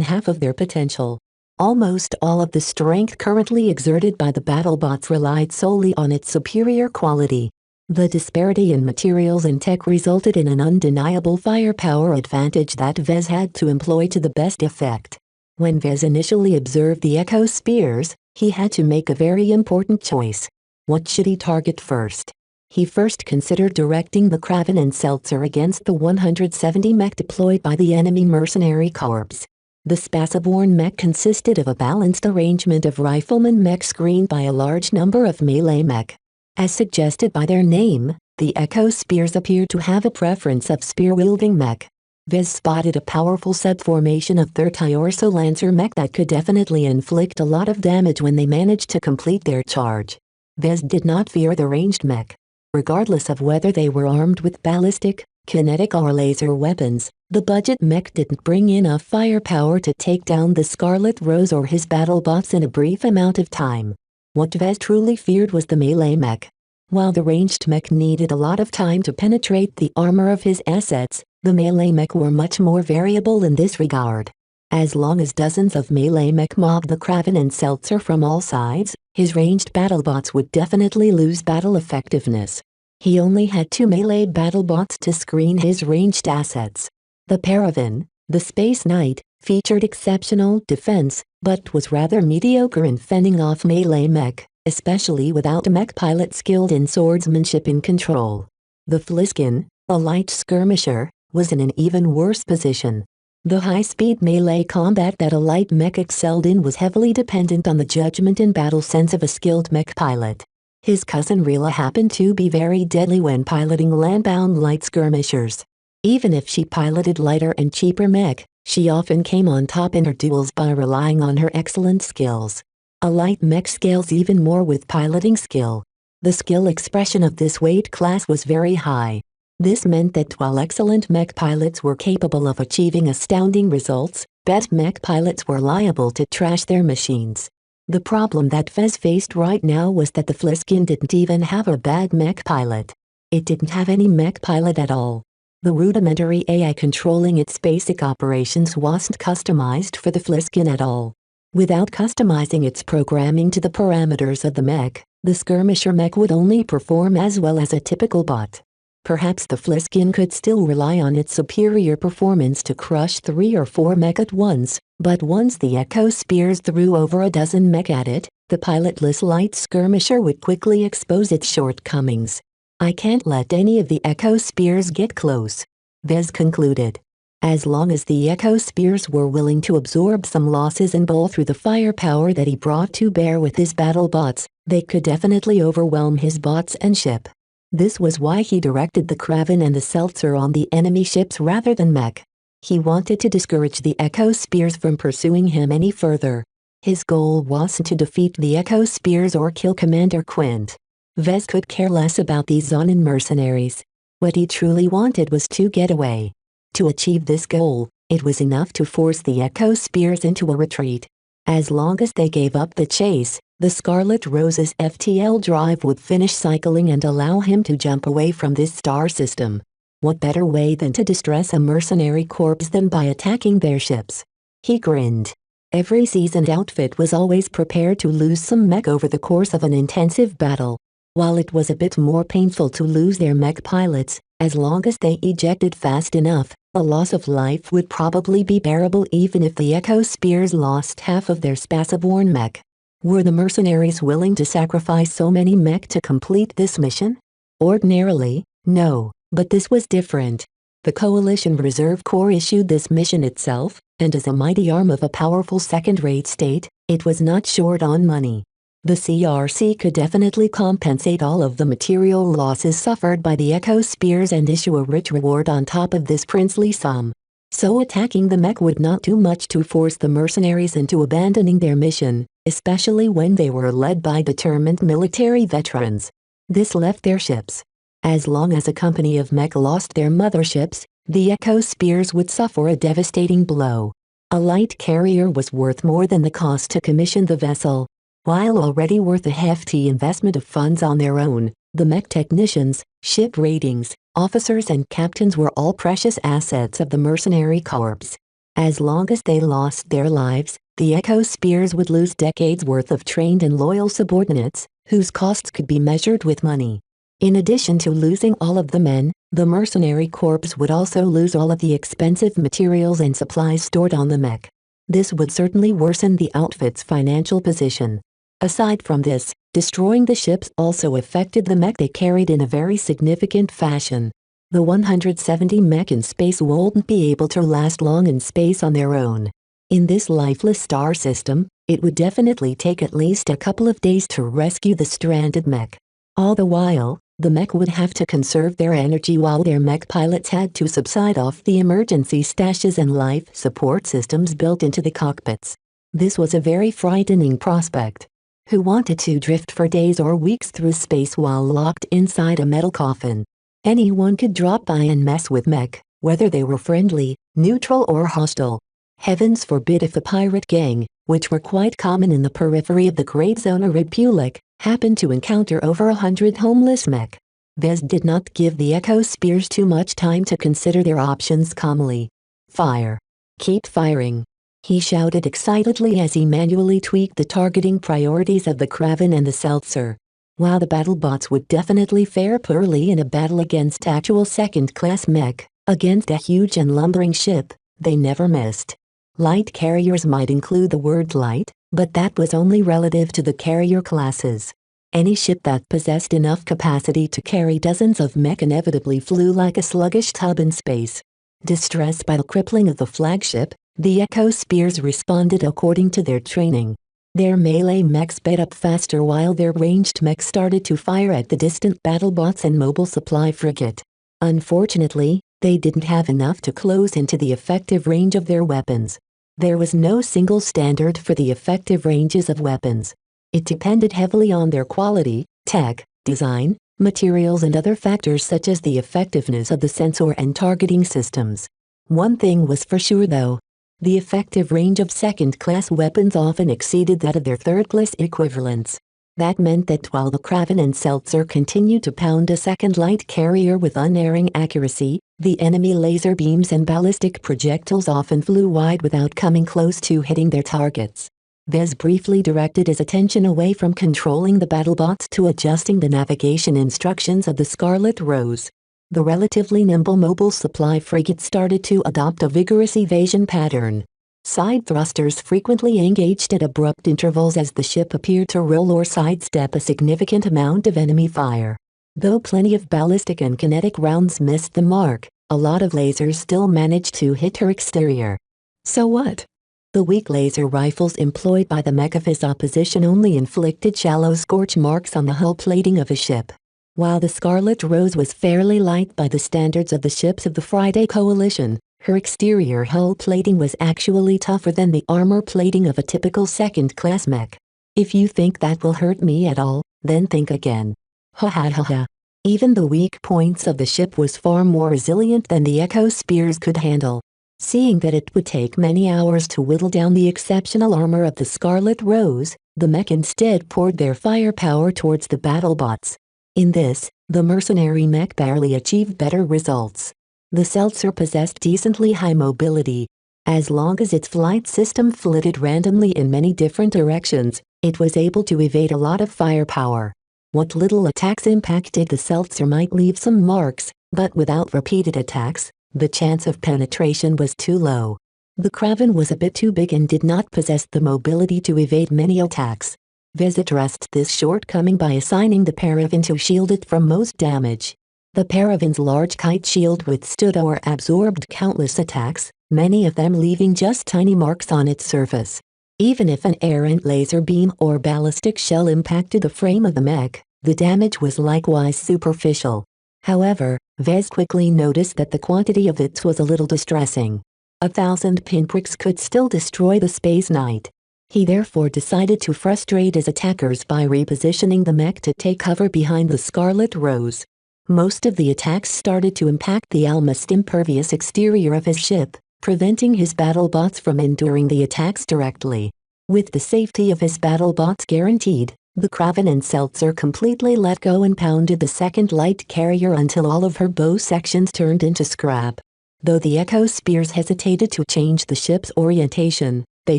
Speaker 2: half of their potential. Almost all of the strength currently exerted by the battlebots relied solely on its superior quality. The disparity in materials and tech resulted in an undeniable firepower advantage that Vez had to employ to the best effect. When Vez initially observed the Echo Spears, he had to make a very important choice. What should he target first? He first considered directing the Kraven and Seltzer against the 170 mech deployed by the enemy mercenary corps. The Spaceborne mech consisted of a balanced arrangement of rifleman mech screened by a large number of melee mech. As suggested by their name, the Echo Spears appeared to have a preference of spear-wielding mech. Vez spotted a powerful subformation of Thirty-Orso Lancer mech that could definitely inflict a lot of damage when they managed to complete their charge. Vez did not fear the ranged mech. Regardless of whether they were armed with ballistic, kinetic or laser weapons, the budget mech didn't bring enough firepower to take down the Scarlet Rose or his battle bots in a brief amount of time. What Vez truly feared was the melee mech. While the ranged mech needed a lot of time to penetrate the armor of his assets, the melee mech were much more variable in this regard. As long as dozens of melee mech mobbed the Kraven and Seltzer from all sides, his ranged battlebots would definitely lose battle effectiveness. He only had 2 melee battlebots to screen his ranged assets. The Paravan, the Space Knight, featured exceptional defense, but was rather mediocre in fending off melee mech, especially without a mech pilot skilled in swordsmanship and control. The Fliskin, a light skirmisher, was in an even worse position. The high-speed melee combat that a light mech excelled in was heavily dependent on the judgment and battle sense of a skilled mech pilot. His cousin Rila happened to be very deadly when piloting landbound light skirmishers. Even if she piloted lighter and cheaper mech, she often came on top in her duels by relying on her excellent skills. A light mech scales even more with piloting skill. The skill expression of this weight class was very high. This meant that while excellent mech pilots were capable of achieving astounding results, bad mech pilots were liable to trash their machines. The problem that Vez faced right now was that the Fliskin didn't even have a bad mech pilot. It didn't have any mech pilot at all. The rudimentary AI controlling its basic operations wasn't customized for the Fliskin at all. Without customizing its programming to the parameters of the mech, the skirmisher mech would only perform as well as a typical bot. Perhaps the Fliskin could still rely on its superior performance to crush 3 or 4 mech at once, but once the Echo Spears threw over a dozen mech at it, the pilotless light skirmisher would quickly expose its shortcomings. I can't let any of the Echo Spears get close, Vez concluded. As long as the Echo Spears were willing to absorb some losses and bowl through the firepower that he brought to bear with his battle bots, they could definitely overwhelm his bots and ship. This was why he directed the Kraven and the Seltzer on the enemy ships rather than mech. He wanted to discourage the Echo Spears from pursuing him any further. His goal wasn't to defeat the Echo Spears or kill Commander Quint. Vez could care less about these Zonin mercenaries. What he truly wanted was to get away. To achieve this goal, it was enough to force the Echo Spears into a retreat. As long as they gave up the chase, the Scarlet Rose's FTL drive would finish cycling and allow him to jump away from this star system. What better way than to distress a mercenary corps than by attacking their ships? He grinned. Every seasoned outfit was always prepared to lose some mech over the course of an intensive battle. While it was a bit more painful to lose their mech pilots, as long as they ejected fast enough, a loss of life would probably be bearable even if the Echo Spears lost half of their Spaceborne mech. Were the mercenaries willing to sacrifice so many mech to complete this mission? Ordinarily, no, but this was different. The Coalition Reserve Corps issued this mission itself, and as a mighty arm of a powerful second-rate state, it was not short on money. The CRC could definitely compensate all of the material losses suffered by the Echo Spears and issue a rich reward on top of this princely sum. So attacking the mech would not do much to force the mercenaries into abandoning their mission, especially when they were led by determined military veterans. This left their ships. As long as a company of mech lost their motherships, the Echo Spears would suffer a devastating blow. A light carrier was worth more than the cost to commission the vessel. While already worth a hefty investment of funds on their own, the mech technicians, ship ratings, officers and captains were all precious assets of the mercenary corps. As long as they lost their lives, the Echo Spears would lose decades worth of trained and loyal subordinates, whose costs could be measured with money. In addition to losing all of the men, the mercenary corps would also lose all of the expensive materials and supplies stored on the mech. This would certainly worsen the outfit's financial position. Aside from this, destroying the ships also affected the mech they carried in a very significant fashion. The 170 mech in space wouldn't be able to last long in space on their own. In this lifeless star system, it would definitely take at least a couple of days to rescue the stranded mech. All the while, the mech would have to conserve their energy while their mech pilots had to subside off the emergency stashes and life support systems built into the cockpits. This was a very frightening prospect. Who wanted to drift for days or weeks through space while locked inside a metal coffin? Anyone could drop by and mess with mech, whether they were friendly, neutral or hostile. Heavens forbid if a pirate gang, which were quite common in the periphery of the Great Zona Republic, happened to encounter over 100 homeless mech. Vez did not give the Echo Spears too much time to consider their options calmly. Fire. Keep firing. He shouted excitedly as he manually tweaked the targeting priorities of the Kraven and the Seltzer. While the battlebots would definitely fare poorly in a battle against actual second-class mech, against a huge and lumbering ship, they never missed. Light carriers might include the word light, but that was only relative to the carrier classes. Any ship that possessed enough capacity to carry dozens of mech inevitably flew like a sluggish tub in space. Distressed by the crippling of the flagship, the Echo Spears responded according to their training. Their melee mechs sped up faster while their ranged mechs started to fire at the distant battlebots and mobile supply frigate. Unfortunately, they didn't have enough to close into the effective range of their weapons. There was no single standard for the effective ranges of weapons. It depended heavily on their quality, tech, design, materials and other factors such as the effectiveness of the sensor and targeting systems. One thing was for sure though. The effective range of second-class weapons often exceeded that of their third-class equivalents. That meant that while the Kraven and Seltzer continued to pound a second light carrier with unerring accuracy, the enemy laser beams and ballistic projectiles often flew wide without coming close to hitting their targets. Vez briefly directed his attention away from controlling the battlebots to adjusting the navigation instructions of the Scarlet Rose. The relatively nimble mobile supply frigate started to adopt a vigorous evasion pattern. Side thrusters frequently engaged at abrupt intervals as the ship appeared to roll or sidestep a significant amount of enemy fire. Though plenty of ballistic and kinetic rounds missed the mark, a lot of lasers still managed to hit her exterior. So what? The weak laser rifles employed by the mech of his opposition only inflicted shallow scorch marks on the hull plating of a ship. While the Scarlet Rose was fairly light by the standards of the ships of the Friday Coalition, her exterior hull plating was actually tougher than the armor plating of a typical second-class mech. If you think that will hurt me at all, then think again. Ha ha ha ha. Even the weak points of the ship was far more resilient than the Echo Spears could handle. Seeing that it would take many hours to whittle down the exceptional armor of the Scarlet Rose, the mech instead poured their firepower towards the battlebots. In this, the mercenary mech barely achieved better results. The Seltzer possessed decently high mobility. As long as its flight system flitted randomly in many different directions, it was able to evade a lot of firepower. What little attacks impacted the Seltzer might leave some marks, but without repeated attacks, the chance of penetration was too low. The Kraven was a bit too big and did not possess the mobility to evade many attacks. Vez addressed this shortcoming by assigning the Paravan to shield it from most damage. The Paravan's large kite shield withstood or absorbed countless attacks, many of them leaving just tiny marks on its surface. Even if an errant laser beam or ballistic shell impacted the frame of the mech, the damage was likewise superficial. However, Vez quickly noticed that the quantity of it was a little distressing. 1,000 pinpricks could still destroy the Space Knight. He therefore decided to frustrate his attackers by repositioning the mech to take cover behind the Scarlet Rose. Most of the attacks started to impact the almost impervious exterior of his ship, preventing his battlebots from enduring the attacks directly. With the safety of his battlebots guaranteed, the Kraven and Seltzer completely let go and pounded the second light carrier until all of her bow sections turned into scrap. Though the Echo Spears hesitated to change the ship's orientation, they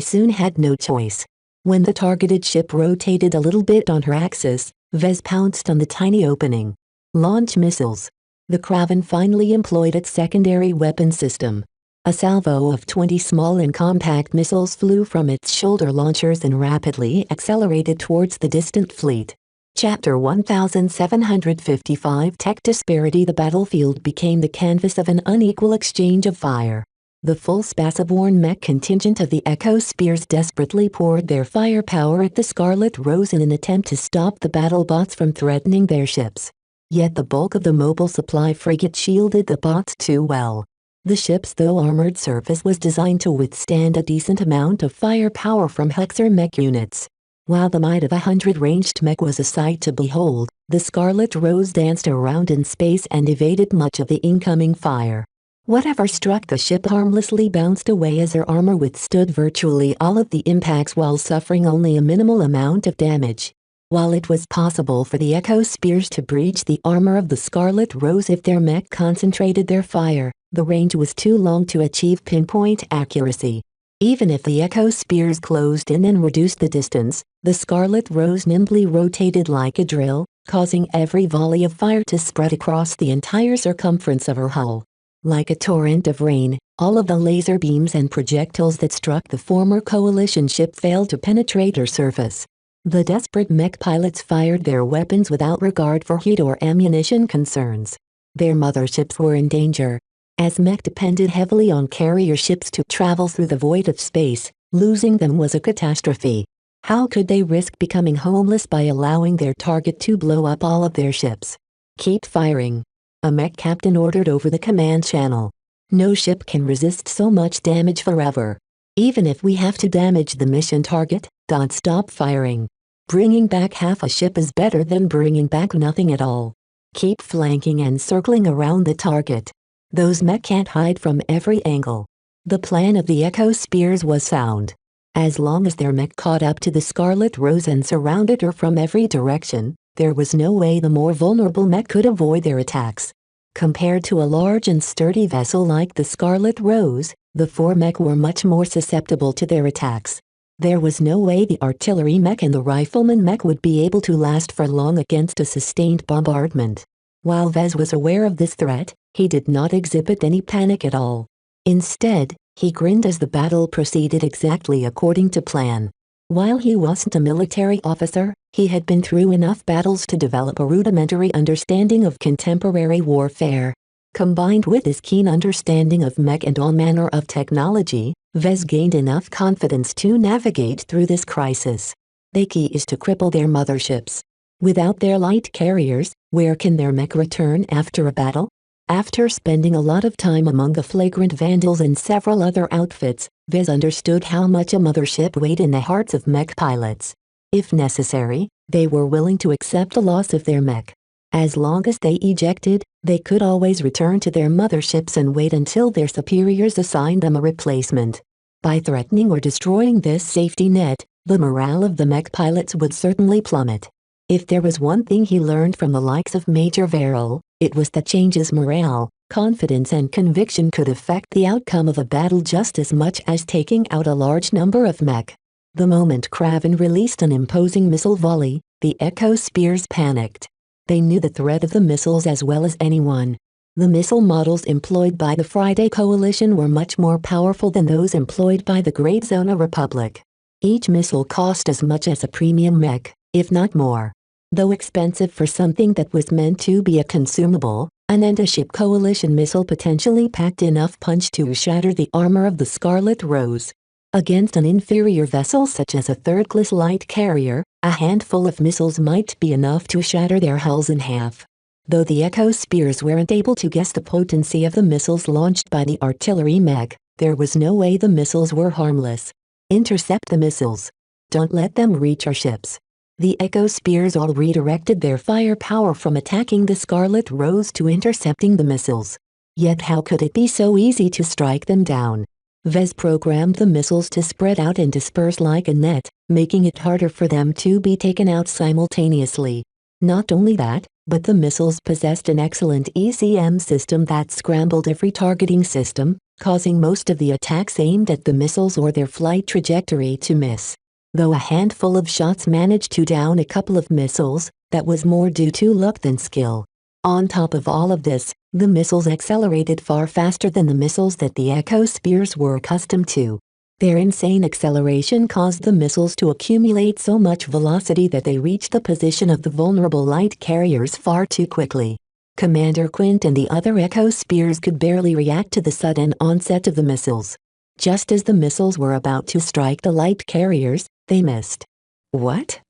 Speaker 2: soon had no choice. When the targeted ship rotated a little bit on her axis, Vez pounced on the tiny opening. Launch missiles. The Kraven finally employed its secondary weapon system. A salvo of 20 small and compact missiles flew from its shoulder launchers and rapidly accelerated towards the distant fleet. Chapter 1755 Tech Disparity. The battlefield became the canvas of an unequal exchange of fire. The full Spaceborne mech contingent of the Echo Spears desperately poured their firepower at the Scarlet Rose in an attempt to stop the battle bots from threatening their ships. Yet the bulk of the mobile supply frigate shielded the bots too well. The ship's though armored surface was designed to withstand a decent amount of firepower from Hexer mech units. While the might of 100 ranged mech was a sight to behold, the Scarlet Rose danced around in space and evaded much of the incoming fire. Whatever struck the ship harmlessly bounced away as her armor withstood virtually all of the impacts while suffering only a minimal amount of damage. While it was possible for the Echo Spears to breach the armor of the Scarlet Rose if their mech concentrated their fire, the range was too long to achieve pinpoint accuracy. Even if the Echo Spears closed in and reduced the distance, the Scarlet Rose nimbly rotated like a drill, causing every volley of fire to spread across the entire circumference of her hull. Like a torrent of rain, all of the laser beams and projectiles that struck the former Coalition ship failed to penetrate her surface. The desperate mech pilots fired their weapons without regard for heat or ammunition concerns. Their motherships were in danger. As mech depended heavily on carrier ships to travel through the void of space, losing them was a catastrophe. How could they risk becoming homeless by allowing their target to blow up all of their ships? Keep firing. A mech captain ordered over the command channel. No ship can resist so much damage forever. Even if we have to damage the mission target, don't stop firing. Bringing back half a ship is better than bringing back nothing at all. Keep flanking and circling around the target. Those mech can't hide from every angle. The plan of the Echo Spears was sound. As long as their mech caught up to the Scarlet Rose and surrounded her from every direction, there was no way the more vulnerable mech could avoid their attacks. Compared to a large and sturdy vessel like the Scarlet Rose, the four mech were much more susceptible to their attacks. There was no way the artillery mech and the rifleman mech would be able to last for long against a sustained bombardment. While Vez was aware of this threat, he did not exhibit any panic at all. Instead, he grinned as the battle proceeded exactly according to plan. While he wasn't a military officer, he had been through enough battles to develop a rudimentary understanding of contemporary warfare. Combined with his keen understanding of mech and all manner of technology, Vez gained enough confidence to navigate through this crisis. The key is to cripple their motherships. Without their light carriers, where can their mech return after a battle? After spending a lot of time among the flagrant vandals and several other outfits, Vez understood how much a mothership weighed in the hearts of mech pilots. If necessary, they were willing to accept the loss of their mech. As long as they ejected, they could always return to their motherships and wait until their superiors assigned them a replacement. By threatening or destroying this safety net, the morale of the mech pilots would certainly plummet. If there was one thing he learned from the likes of Major Verrill, it was that change's morale, confidence and conviction could affect the outcome of a battle just as much as taking out a large number of mech. The moment Kraven released an imposing missile volley, the Echo Spears panicked. They knew the threat of the missiles as well as anyone. The missile models employed by the Friday Coalition were much more powerful than those employed by the Great Zona Republic. Each missile cost as much as a premium mech, if not more. Though expensive for something that was meant to be a consumable, an end-ship Coalition missile potentially packed enough punch to shatter the armor of the Scarlet Rose. Against an inferior vessel such as a third-class light carrier, a handful of missiles might be enough to shatter their hulls in half. Though the Echo Spears weren't able to guess the potency of the missiles launched by the artillery mech, there was no way the missiles were harmless. Intercept the missiles. Don't let them reach our ships. The Echo Spears all redirected their firepower from attacking the Scarlet Rose to intercepting the missiles. Yet how could it be so easy to strike them down? Vez programmed the missiles to spread out and disperse like a net, making it harder for them to be taken out simultaneously. Not only that, but the missiles possessed an excellent ECM system that scrambled every targeting system, causing most of the attacks aimed at the missiles or their flight trajectory to miss. Though a handful of shots managed to down a couple of missiles, that was more due to luck than skill. On top of all of this, the missiles accelerated far faster than the missiles that the Echo Spears were accustomed to. Their insane acceleration caused the missiles to accumulate so much velocity that they reached the position of the vulnerable light carriers far too quickly. Commander Quint and the other Echo Spears could barely react to the sudden onset of the missiles. Just as the missiles were about to strike the light carriers, they missed. What?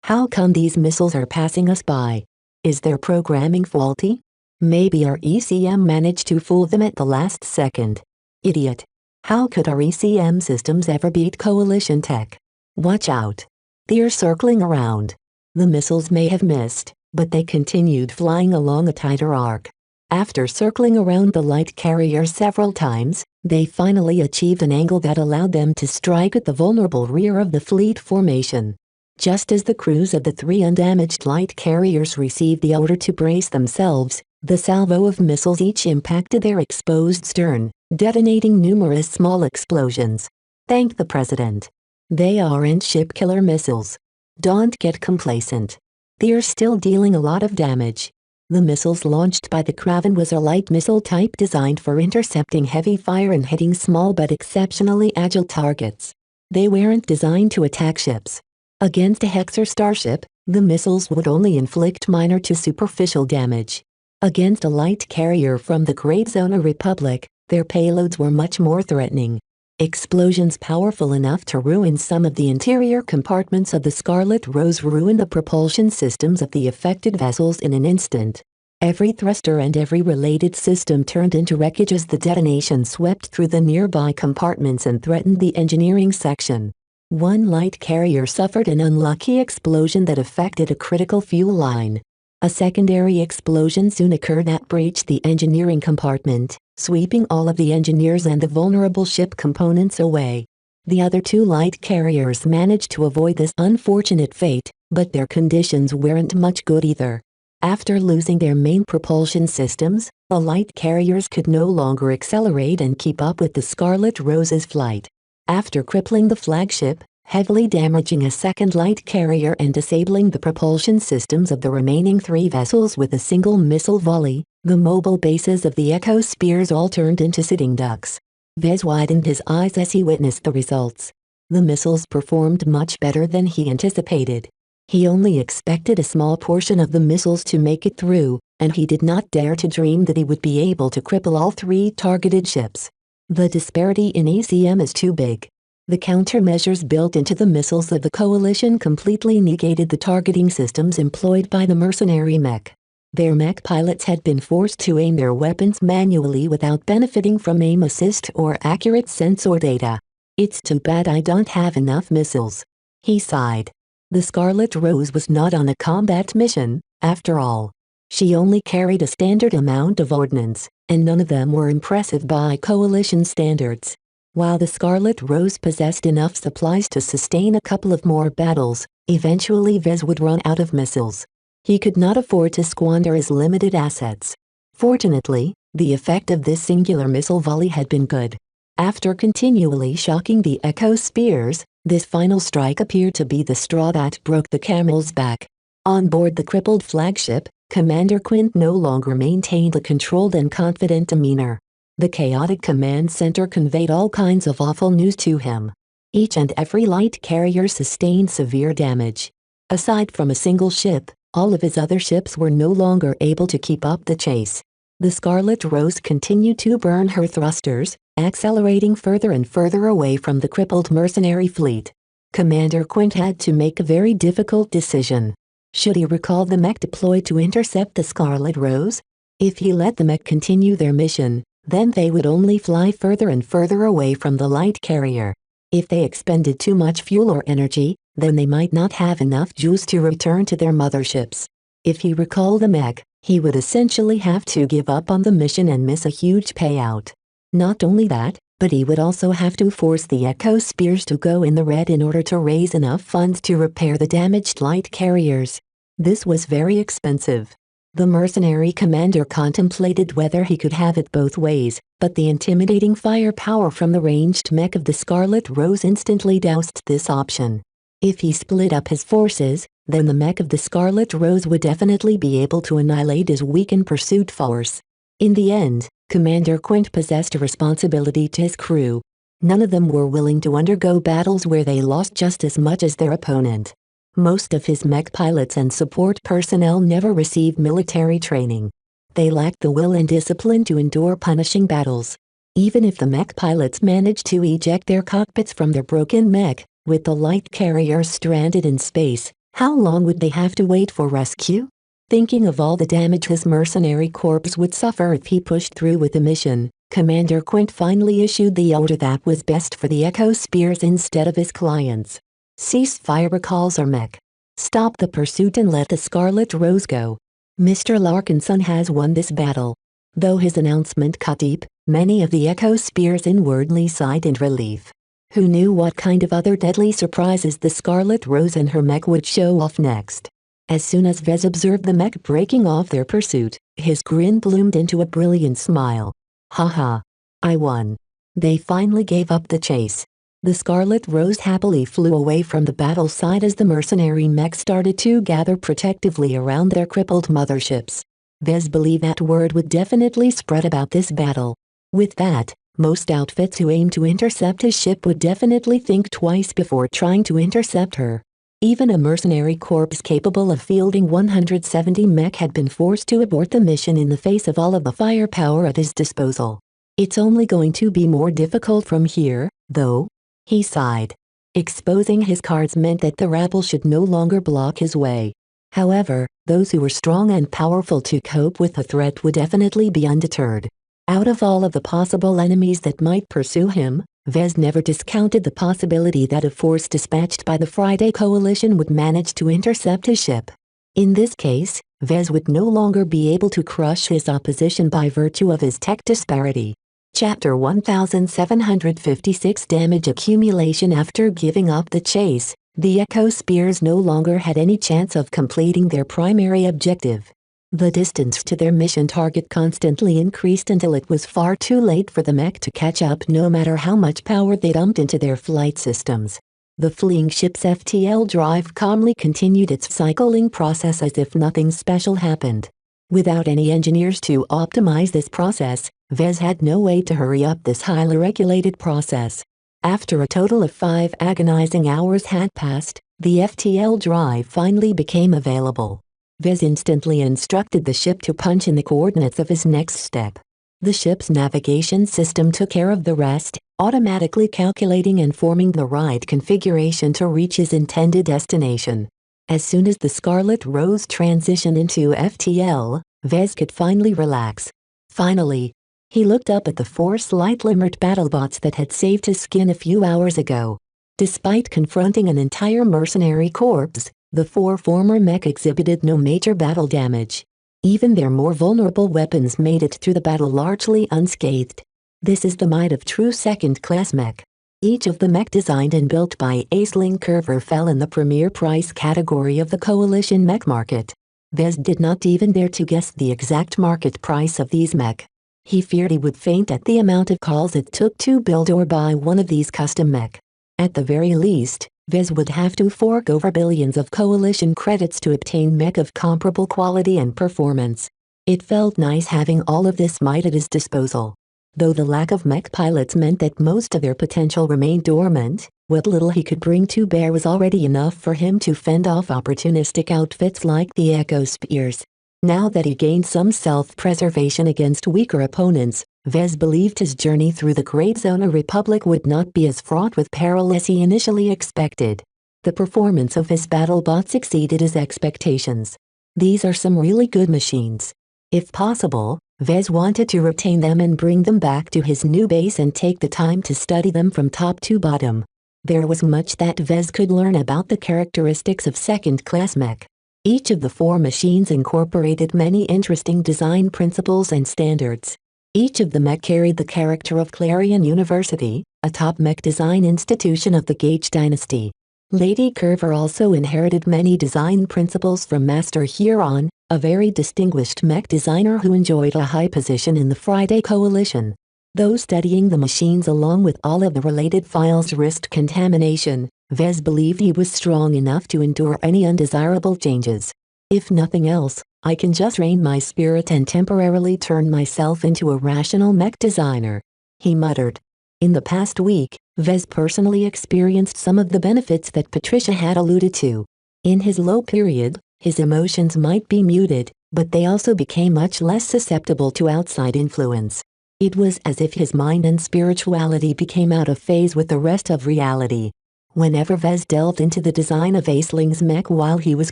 Speaker 2: How come these missiles are passing us by? Is their programming faulty? Maybe our ECM managed to fool them at the last second. Idiot. How could our ECM systems ever beat Coalition tech? Watch out. They're circling around. The missiles may have missed, but they continued flying along a tighter arc. After circling around the light carrier several times, they finally achieved an angle that allowed them to strike at the vulnerable rear of the fleet formation. Just as the crews of the 3 undamaged light carriers received the order to brace themselves, the salvo of missiles each impacted their exposed stern, detonating numerous small explosions. Thank the President. They aren't ship-killer missiles. Don't get complacent. They're still dealing a lot of damage. The missiles launched by the Kraven was a light missile type designed for intercepting heavy fire and hitting small but exceptionally agile targets. They weren't designed to attack ships. Against a Hexer starship, the missiles would only inflict minor to superficial damage. Against a light carrier from the Great Zona Republic, their payloads were much more threatening. Explosions powerful enough to ruin some of the interior compartments of the Scarlet Rose ruined the propulsion systems of the affected vessels in an instant. Every thruster and every related system turned into wreckage as the detonation swept through the nearby compartments and threatened the engineering section. One light carrier suffered an unlucky explosion that affected a critical fuel line. A secondary explosion soon occurred that breached the engineering compartment, sweeping all of the engineers and the vulnerable ship components away. The other 2 light carriers managed to avoid this unfortunate fate, but their conditions weren't much good either. After losing their main propulsion systems, the light carriers could no longer accelerate and keep up with the Scarlet Rose's flight. After crippling the flagship, heavily damaging a second light carrier and disabling the propulsion systems of the remaining 3 vessels with a single missile volley, the mobile bases of the Echo Spears all turned into sitting ducks. Vez widened his eyes as he witnessed the results. The missiles performed much better than he anticipated. He only expected a small portion of the missiles to make it through, and he did not dare to dream that he would be able to cripple all 3 targeted ships. The disparity in ECM is too big. The countermeasures built into the missiles of the Coalition completely negated the targeting systems employed by the mercenary mech. Their mech pilots had been forced to aim their weapons manually without benefiting from aim assist or accurate sensor data. It's too bad I don't have enough missiles. He sighed. The Scarlet Rose was not on a combat mission, after all. She only carried a standard amount of ordnance, and none of them were impressive by Coalition standards. While the Scarlet Rose possessed enough supplies to sustain a couple of more battles, eventually Vez would run out of missiles. He could not afford to squander his limited assets. Fortunately, the effect of this singular missile volley had been good. After continually shocking the Echo Spears, this final strike appeared to be the straw that broke the camel's back. On board the crippled flagship, Commander Quint no longer maintained a controlled and confident demeanor. The chaotic command center conveyed all kinds of awful news to him. Each and every light carrier sustained severe damage. Aside from a single ship, all of his other ships were no longer able to keep up the chase. The Scarlet Rose continued to burn her thrusters, accelerating further and further away from the crippled mercenary fleet. Commander Quint had to make a very difficult decision. Should he recall the mech deployed to intercept the Scarlet Rose? If he let the mech continue their mission, then they would only fly further and further away from the light carrier. If they expended too much fuel or energy, then they might not have enough juice to return to their motherships. If he recalled the mech, he would essentially have to give up on the mission and miss a huge payout. Not only that, but he would also have to force the Echo Spears to go in the red in order to raise enough funds to repair the damaged light carriers. This was very expensive. The mercenary commander contemplated whether he could have it both ways, but the intimidating firepower from the ranged mech of the Scarlet Rose instantly doused this option. If he split up his forces, then the mech of the Scarlet Rose would definitely be able to annihilate his weakened pursuit force. In the end, Commander Quint possessed a responsibility to his crew. None of them were willing to undergo battles where they lost just as much as their opponent. Most of his mech pilots and support personnel never received military training. They lacked the will and discipline to endure punishing battles. Even if the mech pilots managed to eject their cockpits from their broken mech, with the light carriers stranded in space, how long would they have to wait for rescue? Thinking of all the damage his mercenary corps would suffer if he pushed through with the mission, Commander Quint finally issued the order that was best for the Echo Spears instead of his clients. Cease fire recalls our mech. Stop the pursuit and let the Scarlet Rose go. Mr. Larkinson has won this battle. Though his announcement cut deep, many of the Echo Spears inwardly sighed in relief. Who knew what kind of other deadly surprises the Scarlet Rose and her mech would show off next? As soon as Vez observed the mech breaking off their pursuit, his grin bloomed into a brilliant smile. Haha. I won. They finally gave up the chase. The Scarlet Rose happily flew away from the battle site as the mercenary mech started to gather protectively around their crippled motherships. Vez believed that word would definitely spread about this battle. With that, most outfits who aimed to intercept his ship would definitely think twice before trying to intercept her. Even a mercenary corps capable of fielding 170 mech had been forced to abort the mission in the face of all of the firepower at his disposal. It's only going to be more difficult from here, though. He sighed. Exposing his cards meant that the rabble should no longer block his way. However, those who were strong and powerful to cope with the threat would definitely be undeterred. Out of all of the possible enemies that might pursue him, Vez never discounted the possibility that a force dispatched by the Friday Coalition would manage to intercept his ship. In this case, Vez would no longer be able to crush his opposition by virtue of his tech disparity. Chapter 1756 Damage Accumulation. After giving up the chase, the Echo Spears no longer had any chance of completing their primary objective. The distance to their mission target constantly increased until it was far too late for the mech to catch up no matter how much power they dumped into their flight systems. The fleeing ship's FTL drive calmly continued its cycling process as if nothing special happened. Without any engineers to optimize this process, Vez had no way to hurry up this highly regulated process. After a total of 5 agonizing hours had passed, the FTL drive finally became available. Vez instantly instructed the ship to punch in the coordinates of his next step. The ship's navigation system took care of the rest, automatically calculating and forming the right configuration to reach his intended destination. As soon as the Scarlet Rose transitioned into FTL, Vez could finally relax. Finally, he looked up at the 4 slight-limbered battlebots that had saved his skin a few hours ago. Despite confronting an entire mercenary corps, the 4 former mech exhibited no major battle damage. Even their more vulnerable weapons made it through the battle largely unscathed. This is the might of true second-class mech. Each of the mech designed and built by Aisling Curver fell in the premier price category of the Coalition mech market. Vez did not even dare to guess the exact market price of these mech. He feared he would faint at the amount of calls it took to build or buy one of these custom mech. At the very least, Vez would have to fork over billions of Coalition credits to obtain mech of comparable quality and performance. It felt nice having all of this might at his disposal. Though the lack of mech pilots meant that most of their potential remained dormant, what little he could bring to bear was already enough for him to fend off opportunistic outfits like the Echo Spears. Now that he gained some self-preservation against weaker opponents, Vez believed his journey through the Great Zona Republic would not be as fraught with peril as he initially expected. The performance of his battlebots exceeded his expectations. These are some really good machines. If possible, Vez wanted to retain them and bring them back to his new base and take the time to study them from top to bottom. There was much that Vez could learn about the characteristics of second-class mech. Each of the 4 machines incorporated many interesting design principles and standards. Each of the mech carried the character of Clarion University, a top mech design institution of the Gage dynasty. Lady Curver also inherited many design principles from Master Huron, a very distinguished mech designer who enjoyed a high position in the Friday Coalition. Though studying the machines along with all of the related files risked contamination, Vez believed he was strong enough to endure any undesirable changes. If nothing else, I can just train my spirit and temporarily turn myself into a rational mech designer, he muttered. In the past week, Vez personally experienced some of the benefits that Patricia had alluded to. In his low period, his emotions might be muted, but they also became much less susceptible to outside influence. It was as if his mind and spirituality became out of phase with the rest of reality. Whenever Vez delved into the design of Aisling's mech while he was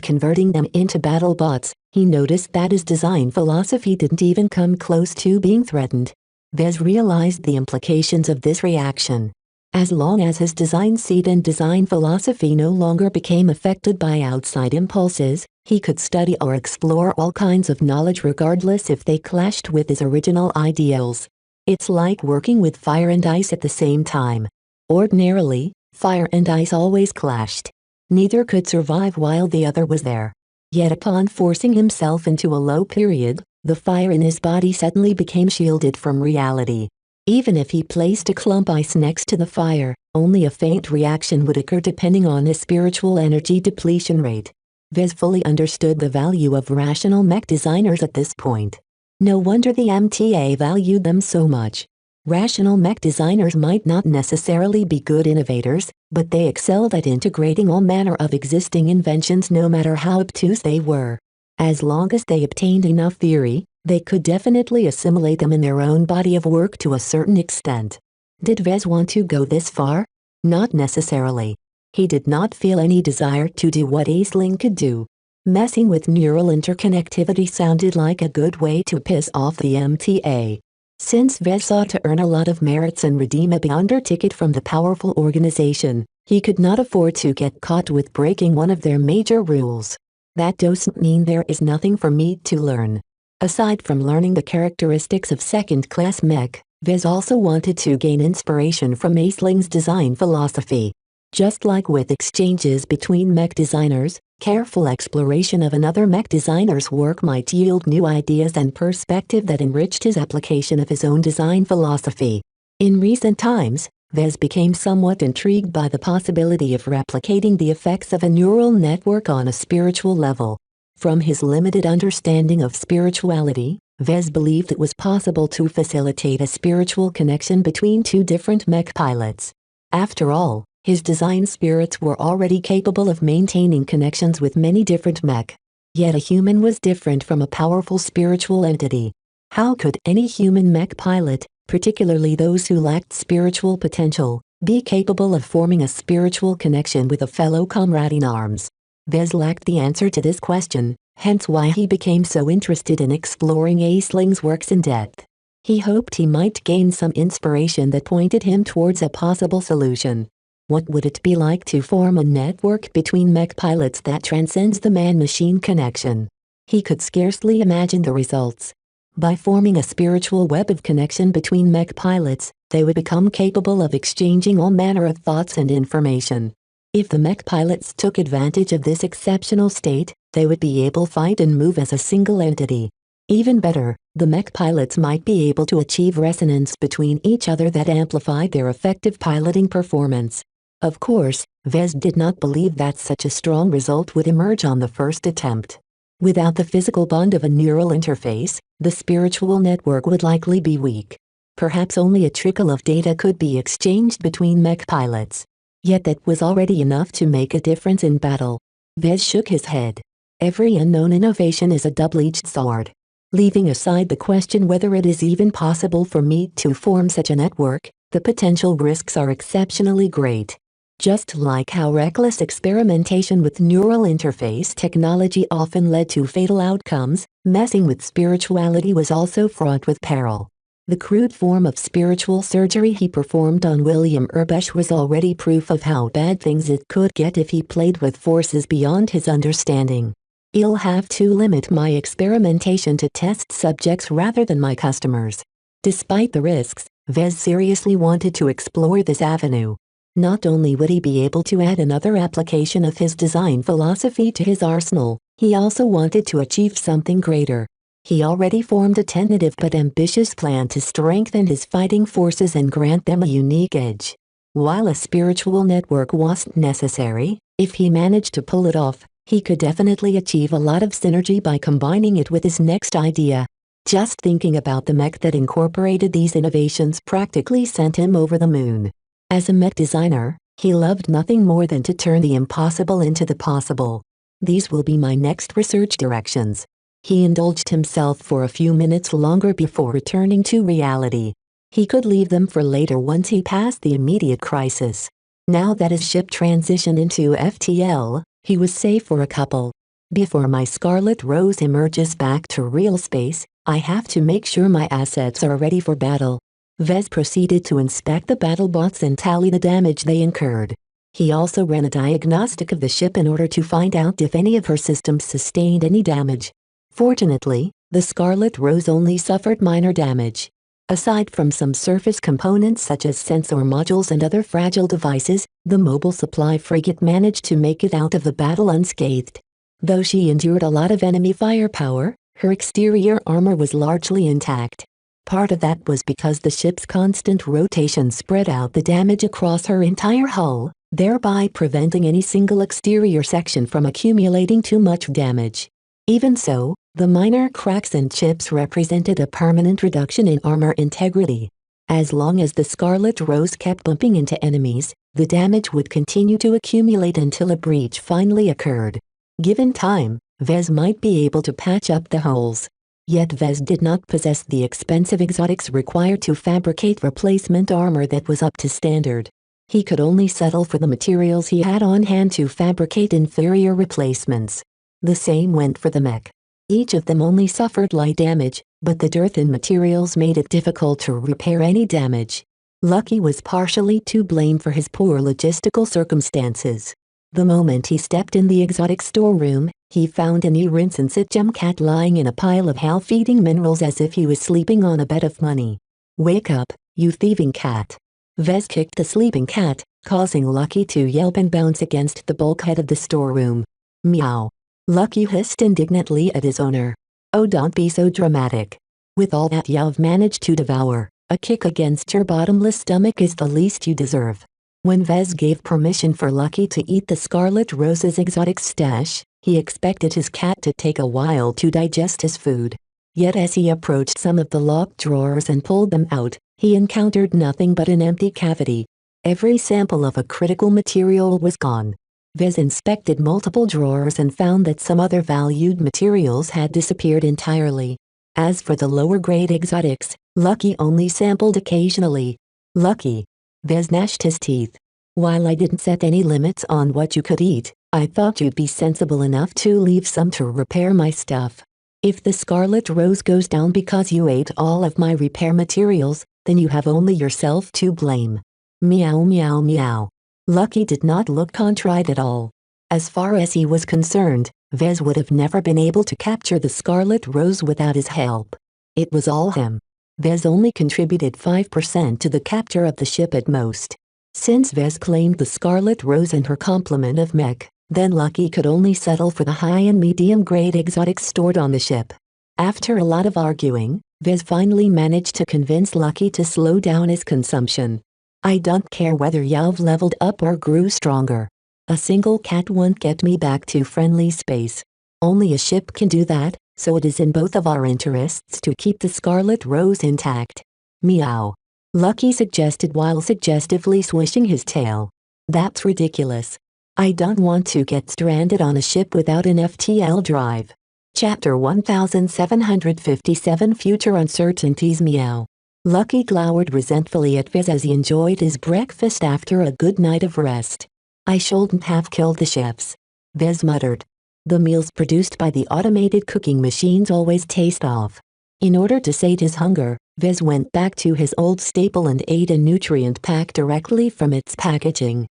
Speaker 2: converting them into battle bots, he noticed that his design philosophy didn't even come close to being threatened. Vez realized the implications of this reaction. As long as his design seed and design philosophy no longer became affected by outside impulses, he could study or explore all kinds of knowledge regardless if they clashed with his original ideals. It's like working with fire and ice at the same time. Ordinarily, fire and ice always clashed. Neither could survive while the other was there. Yet upon forcing himself into a low period, the fire in his body suddenly became shielded from reality. Even if he placed a clump ice next to the fire, only a faint reaction would occur depending on his spiritual energy depletion rate. Vez fully understood the value of rational mech designers at this point. No wonder the MTA valued them so much. Rational mech designers might not necessarily be good innovators, but they excelled at integrating all manner of existing inventions no matter how obtuse they were. As long as they obtained enough theory, they could definitely assimilate them in their own body of work to a certain extent. Did Vez want to go this far? Not necessarily. He did not feel any desire to do what Aisling could do. Messing with neural interconnectivity sounded like a good way to piss off the MTA. Since Vez sought to earn a lot of merits and redeem a beyonder ticket from the powerful organization, he could not afford to get caught with breaking one of their major rules. That doesn't mean there is nothing for me to learn. Aside from learning the characteristics of second-class mech, Vez also wanted to gain inspiration from Aisling's design philosophy. Just like with exchanges between mech designers, careful exploration of another mech designer's work might yield new ideas and perspective that enriched his application of his own design philosophy. In recent times, Vez became somewhat intrigued by the possibility of replicating the effects of a neural network on a spiritual level. From his limited understanding of spirituality, Vez believed it was possible to facilitate a spiritual connection between two different mech pilots. After all, his design spirits were already capable of maintaining connections with many different mech. Yet a human was different from a powerful spiritual entity. How could any human mech pilot, particularly those who lacked spiritual potential, be capable of forming a spiritual connection with a fellow comrade in arms? Vez lacked the answer to this question, hence why he became so interested in exploring Aisling's works in depth. He hoped he might gain some inspiration that pointed him towards a possible solution. What would it be like to form a network between mech pilots that transcends the man-machine connection? He could scarcely imagine the results. By forming a spiritual web of connection between mech pilots, they would become capable of exchanging all manner of thoughts and information. If the mech pilots took advantage of this exceptional state, they would be able to fight and move as a single entity. Even better, the mech pilots might be able to achieve resonance between each other that amplified their effective piloting performance. Of course, Vez did not believe that such a strong result would emerge on the first attempt. Without the physical bond of a neural interface, the spiritual network would likely be weak. Perhaps only a trickle of data could be exchanged between mech pilots. Yet that was already enough to make a difference in battle. Vez shook his head. Every unknown innovation is a double-edged sword. Leaving aside the question whether it is even possible for me to form such a network, the potential risks are exceptionally great. Just like how reckless experimentation with neural interface technology often led to fatal outcomes, messing with spirituality was also fraught with peril. The crude form of spiritual surgery he performed on William Urbush was already proof of how bad things it could get if he played with forces beyond his understanding. I'll have to limit my experimentation to test subjects rather than my customers. Despite the risks, Vez seriously wanted to explore this avenue. Not only would he be able to add another application of his design philosophy to his arsenal, he also wanted to achieve something greater. He already formed a tentative but ambitious plan to strengthen his fighting forces and grant them a unique edge. While a spiritual network wasn't necessary, if he managed to pull it off, he could definitely achieve a lot of synergy by combining it with his next idea. Just thinking about the mech that incorporated these innovations practically sent him over the moon. As a mech designer, he loved nothing more than to turn the impossible into the possible. These will be my next research directions. He indulged himself for a few minutes longer before returning to reality. He could leave them for later once he passed the immediate crisis. Now that his ship transitioned into FTL, he was safe for a couple. Before my Scarlet Rose emerges back to real space, I have to make sure my assets are ready for battle. Vez proceeded to inspect the battle bots and tally the damage they incurred. He also ran a diagnostic of the ship in order to find out if any of her systems sustained any damage. Fortunately, the Scarlet Rose only suffered minor damage. Aside from some surface components such as sensor modules and other fragile devices, the mobile supply frigate managed to make it out of the battle unscathed. Though she endured a lot of enemy firepower, her exterior armor was largely intact. Part of that was because the ship's constant rotation spread out the damage across her entire hull, thereby preventing any single exterior section from accumulating too much damage. Even so, the minor cracks and chips represented a permanent reduction in armor integrity. As long as the Scarlet Rose kept bumping into enemies, the damage would continue to accumulate until a breach finally occurred. Given time, Vez might be able to patch up the holes. Yet Vez did not possess the expensive exotics required to fabricate replacement armor that was up to standard. He could only settle for the materials he had on hand to fabricate inferior replacements. The same went for the mech. Each of them only suffered light damage, but the dearth in materials made it difficult to repair any damage. Lucky was partially to blame for his poor logistical circumstances. The moment he stepped in the exotic storeroom, he found an rinse and sit gem cat lying in a pile of hell-feeding minerals as if he was sleeping on a bed of money. "Wake up, you thieving cat." Vez kicked the sleeping cat, causing Lucky to yelp and bounce against the bulkhead of the storeroom. Meow. Lucky hissed indignantly at his owner. "Oh, don't be so dramatic. With all that you've managed to devour, a kick against your bottomless stomach is the least you deserve." When Vez gave permission for Lucky to eat the Scarlet Rose's exotic stash, he expected his cat to take a while to digest his food. Yet as he approached some of the locked drawers and pulled them out, he encountered nothing but an empty cavity. Every sample of a critical material was gone. Vez inspected multiple drawers and found that some other valued materials had disappeared entirely. As for the lower-grade exotics, Lucky only sampled occasionally. "Lucky." Vez gnashed his teeth. "While I didn't set any limits on what you could eat, I thought you'd be sensible enough to leave some to repair my stuff. If the Scarlet Rose goes down because you ate all of my repair materials, then you have only yourself to blame." Meow meow meow. Lucky did not look contrite at all. As far as he was concerned, Vez would have never been able to capture the Scarlet Rose without his help. It was all him. Vez only contributed 5% to the capture of the ship at most. Since Vez claimed the Scarlet Rose and her complement of mech, then Lucky could only settle for the high and medium-grade exotics stored on the ship. After a lot of arguing, Vez finally managed to convince Lucky to slow down his consumption. "I don't care whether you've leveled up or grew stronger. A single cat won't get me back to friendly space. Only a ship can do that, so it is in both of our interests to keep the Scarlet Rose intact." Meow. Lucky suggested while suggestively swishing his tail. "That's ridiculous. I don't want to get stranded on a ship without an FTL drive." Chapter 1757 Future Uncertainties. Meow. Lucky glowered resentfully at Vez as he enjoyed his breakfast after a good night of rest. "I shouldn't have killed the chefs," Vez muttered. "The meals produced by the automated cooking machines always taste off." In order to sate his hunger, Vez went back to his old staple and ate a nutrient pack directly from its packaging.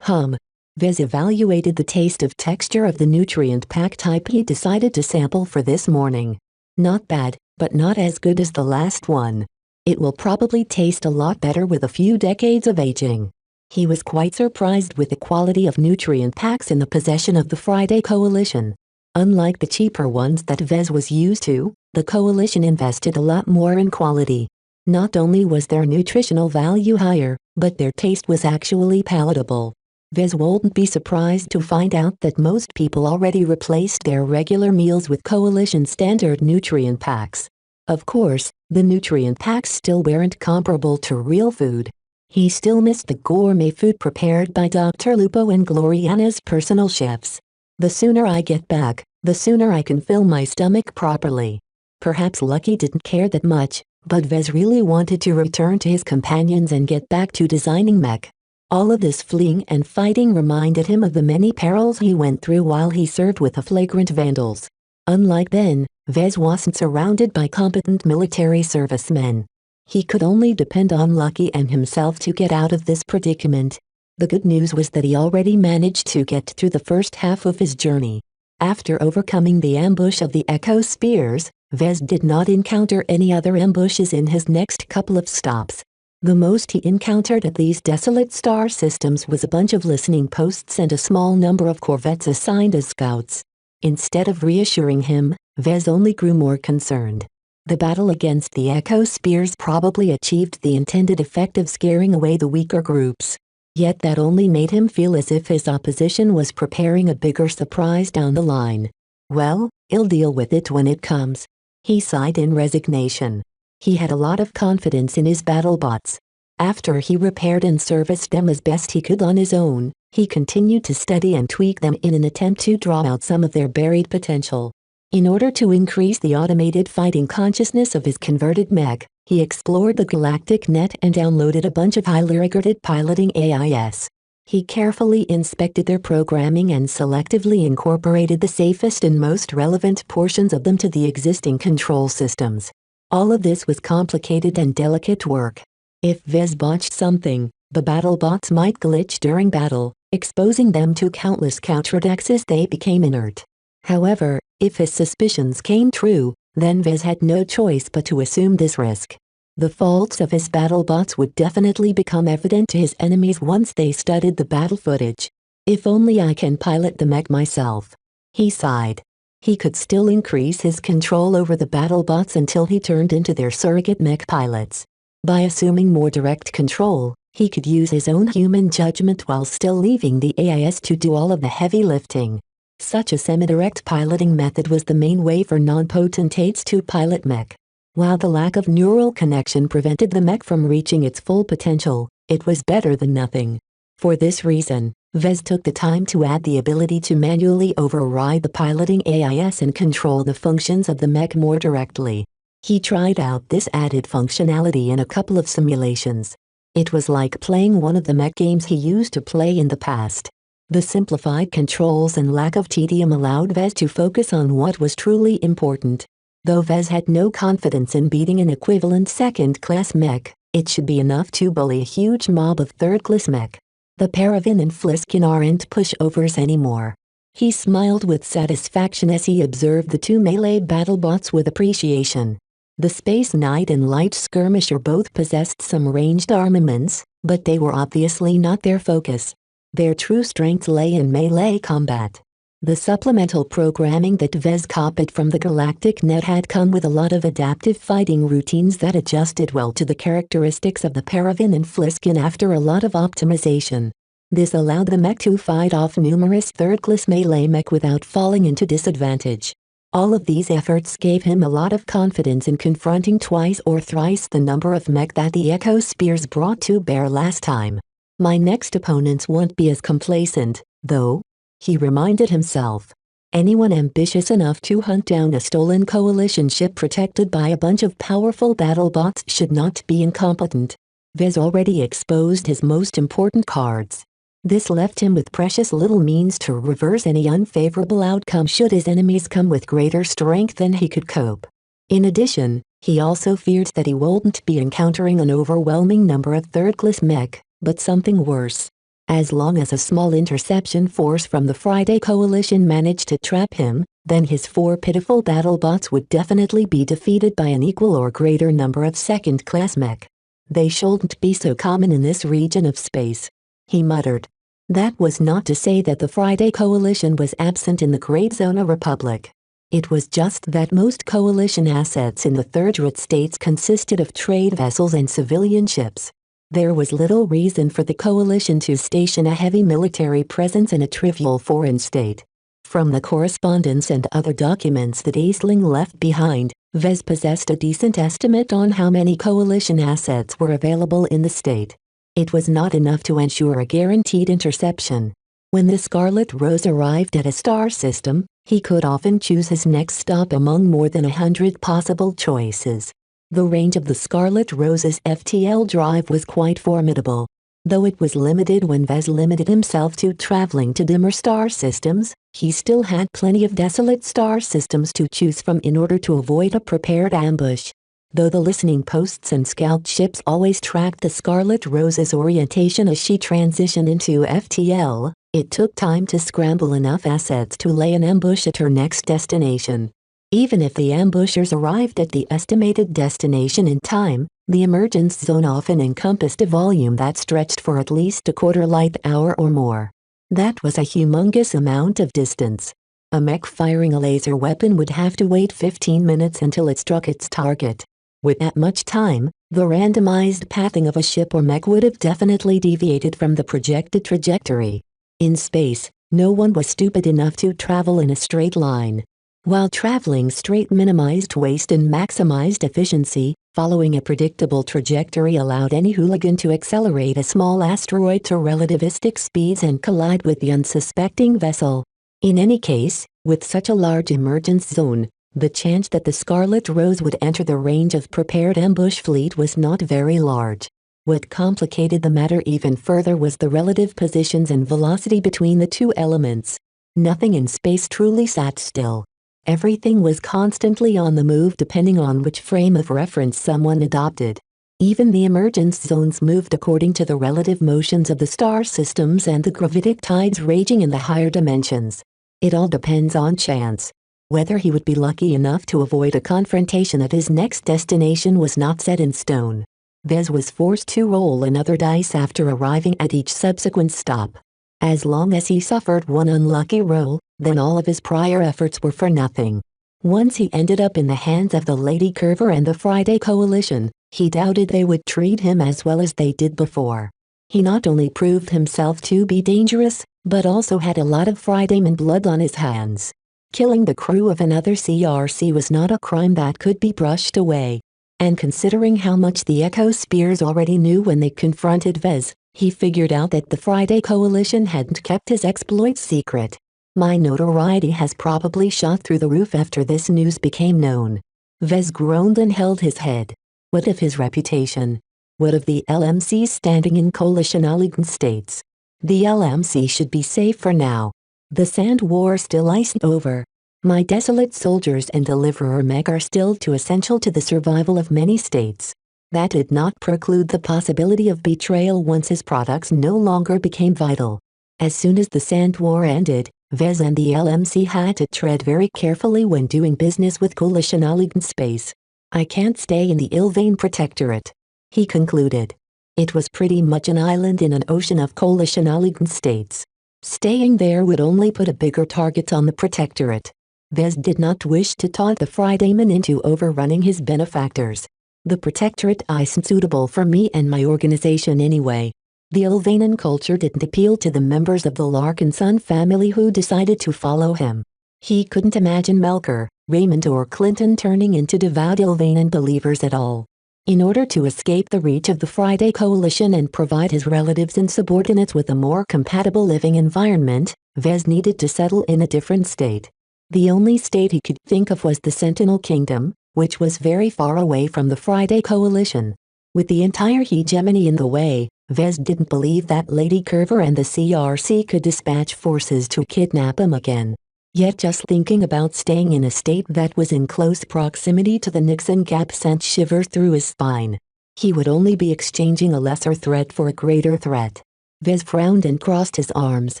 Speaker 2: Vez evaluated the taste of texture of the nutrient pack type he decided to sample for this morning. Not bad, but not as good as the last one. It will probably taste a lot better with a few decades of aging. He was quite surprised with the quality of nutrient packs in the possession of the Friday Coalition. Unlike the cheaper ones that Vez was used to, the Coalition invested a lot more in quality. Not only was their nutritional value higher, but their taste was actually palatable. Vez wouldn't be surprised to find out that most people already replaced their regular meals with Coalition standard nutrient packs. Of course, the nutrient packs still weren't comparable to real food. He still missed the gourmet food prepared by Dr. Lupo and Gloriana's personal chefs. The sooner I get back, the sooner I can fill my stomach properly. Perhaps Lucky didn't care that much, but Vez really wanted to return to his companions and get back to designing Mech. All of this fleeing and fighting reminded him of the many perils he went through while he served with the flagrant vandals. Unlike then, Vez wasn't surrounded by competent military servicemen. He could only depend on Lucky and himself to get out of this predicament. The good news was that he already managed to get through the first half of his journey. After overcoming the ambush of the Echo Spears, Vez did not encounter any other ambushes in his next couple of stops. The most he encountered at these desolate star systems was a bunch of listening posts and a small number of corvettes assigned as scouts. Instead of reassuring him, Vez only grew more concerned. The battle against the Echo Spears probably achieved the intended effect of scaring away the weaker groups. Yet that only made him feel as if his opposition was preparing a bigger surprise down the line. Well, I'll deal with it when it comes. He sighed in resignation. He had a lot of confidence in his battle bots. After he repaired and serviced them as best he could on his own, he continued to study and tweak them in an attempt to draw out some of their buried potential. In order to increase the automated fighting consciousness of his converted mech, he explored the galactic net and downloaded a bunch of highly regarded piloting AIs. He carefully inspected their programming and selectively incorporated the safest and most relevant portions of them to the existing control systems. All of this was complicated and delicate work. If Vez botched something, the battle bots might glitch during battle, exposing them to countless counterattacks as they became inert. However, if his suspicions came true, then Vez had no choice but to assume this risk. The faults of his battle bots would definitely become evident to his enemies once they studied the battle footage. If only I can pilot the mech myself. He sighed. He could still increase his control over the battle bots until he turned into their surrogate mech pilots. By assuming more direct control, he could use his own human judgment while still leaving the AIS to do all of the heavy lifting. Such a semi-direct piloting method was the main way for non-potentates to pilot mech. While the lack of neural connection prevented the mech from reaching its full potential, it was better than nothing. For this reason, Vez took the time to add the ability to manually override the piloting AIS and control the functions of the mech more directly. He tried out this added functionality in a couple of simulations. It was like playing one of the mech games he used to play in the past. The simplified controls and lack of tedium allowed Vez to focus on what was truly important. Though Vez had no confidence in beating an equivalent second-class mech, it should be enough to bully a huge mob of third-class mech. The Paravan and Fliskin aren't pushovers anymore. He smiled with satisfaction as he observed the two melee battlebots with appreciation. The Space Knight and Light Skirmisher both possessed some ranged armaments, but they were obviously not their focus. Their true strength lay in melee combat. The supplemental programming that Vez copied from the Galactic Net had come with a lot of adaptive fighting routines that adjusted well to the characteristics of the Paravan and Fliskin after a lot of optimization. This allowed the mech to fight off numerous third-class melee mech without falling into disadvantage. All of these efforts gave him a lot of confidence in confronting twice or thrice the number of mech that the Echo Spears brought to bear last time. My next opponents won't be as complacent, though, he reminded himself. Anyone ambitious enough to hunt down a stolen coalition ship protected by a bunch of powerful battlebots should not be incompetent. Vez already exposed his most important cards. This left him with precious little means to reverse any unfavorable outcome should his enemies come with greater strength than he could cope. In addition, he also feared that he wouldn't be encountering an overwhelming number of third-class mech, but something worse. As long as a small interception force from the Friday Coalition managed to trap him, then his 4 pitiful battlebots would definitely be defeated by an equal or greater number of second-class mech. They shouldn't be so common in this region of space, he muttered. That was not to say that the Friday Coalition was absent in the Great Zona Republic. It was just that most coalition assets in the third-rate states consisted of trade vessels and civilian ships. There was little reason for the coalition to station a heavy military presence in a trivial foreign state. From the correspondence and other documents that Aisling left behind, Vez possessed a decent estimate on how many coalition assets were available in the state. It was not enough to ensure a guaranteed interception. When the Scarlet Rose arrived at a star system, he could often choose his next stop among more than 100 possible choices. The range of the Scarlet Rose's FTL drive was quite formidable. Though it was limited when Vez limited himself to traveling to dimmer star systems, he still had plenty of desolate star systems to choose from in order to avoid a prepared ambush. Though the listening posts and scout ships always tracked the Scarlet Rose's orientation as she transitioned into FTL, it took time to scramble enough assets to lay an ambush at her next destination. Even if the ambushers arrived at the estimated destination in time, the emergence zone often encompassed a volume that stretched for at least a quarter light hour or more. That was a humongous amount of distance. A mech firing a laser weapon would have to wait 15 minutes until it struck its target. With that much time, the randomized pathing of a ship or mech would have definitely deviated from the projected trajectory. In space, no one was stupid enough to travel in a straight line. While traveling straight minimized waste and maximized efficiency, following a predictable trajectory allowed any hooligan to accelerate a small asteroid to relativistic speeds and collide with the unsuspecting vessel. In any case, with such a large emergence zone, the chance that the Scarlet Rose would enter the range of prepared ambush fleet was not very large. What complicated the matter even further was the relative positions and velocity between the two elements. Nothing in space truly sat still. Everything was constantly on the move depending on which frame of reference someone adopted. Even the emergence zones moved according to the relative motions of the star systems and the gravitic tides raging in the higher dimensions. It all depends on chance. Whether he would be lucky enough to avoid a confrontation at his next destination was not set in stone. Vez was forced to roll another dice after arriving at each subsequent stop. As long as he suffered one unlucky roll, then all of his prior efforts were for nothing. Once he ended up in the hands of the Lady Curver and the Friday Coalition, he doubted they would treat him as well as they did before. He not only proved himself to be dangerous, but also had a lot of Fridayman blood on his hands. Killing the crew of another CRC was not a crime that could be brushed away. And considering how much the Echo Spears already knew when they confronted Vez, he figured out that the Friday Coalition hadn't kept his exploits secret. My notoriety has probably shot through the roof after this news became known. Vez groaned and held his head. What of his reputation? What of the LMC's standing in coalition-aligned states? The LMC should be safe for now. The Sand War still isn't over. My desolate soldiers and deliverer mech are still too essential to the survival of many states. That did not preclude the possibility of betrayal once his products no longer became vital. As soon as the Sand War ended, Vez and the LMC had to tread very carefully when doing business with coalition-aligned space. I can't stay in the Ilvain Protectorate, he concluded. It was pretty much an island in an ocean of coalition-aligned states. Staying there would only put a bigger target on the Protectorate. Vez did not wish to taunt the Fridayman into overrunning his benefactors. The Protectorate isn't suitable for me and my organization anyway. The Ilvanian culture didn't appeal to the members of the Larkin Sun family who decided to follow him. He couldn't imagine Melker, Raymond or Clinton turning into devout Ilvanian believers at all. In order to escape the reach of the Friday Coalition and provide his relatives and subordinates with a more compatible living environment, Vez needed to settle in a different state. The only state he could think of was the Sentinel Kingdom, which was very far away from the Friday Coalition. With the entire hegemony in the way, Vez didn't believe that Lady Curver and the CRC could dispatch forces to kidnap him again. Yet just thinking about staying in a state that was in close proximity to the Nixon Gap sent shivers through his spine. He would only be exchanging a lesser threat for a greater threat. Vez frowned and crossed his arms.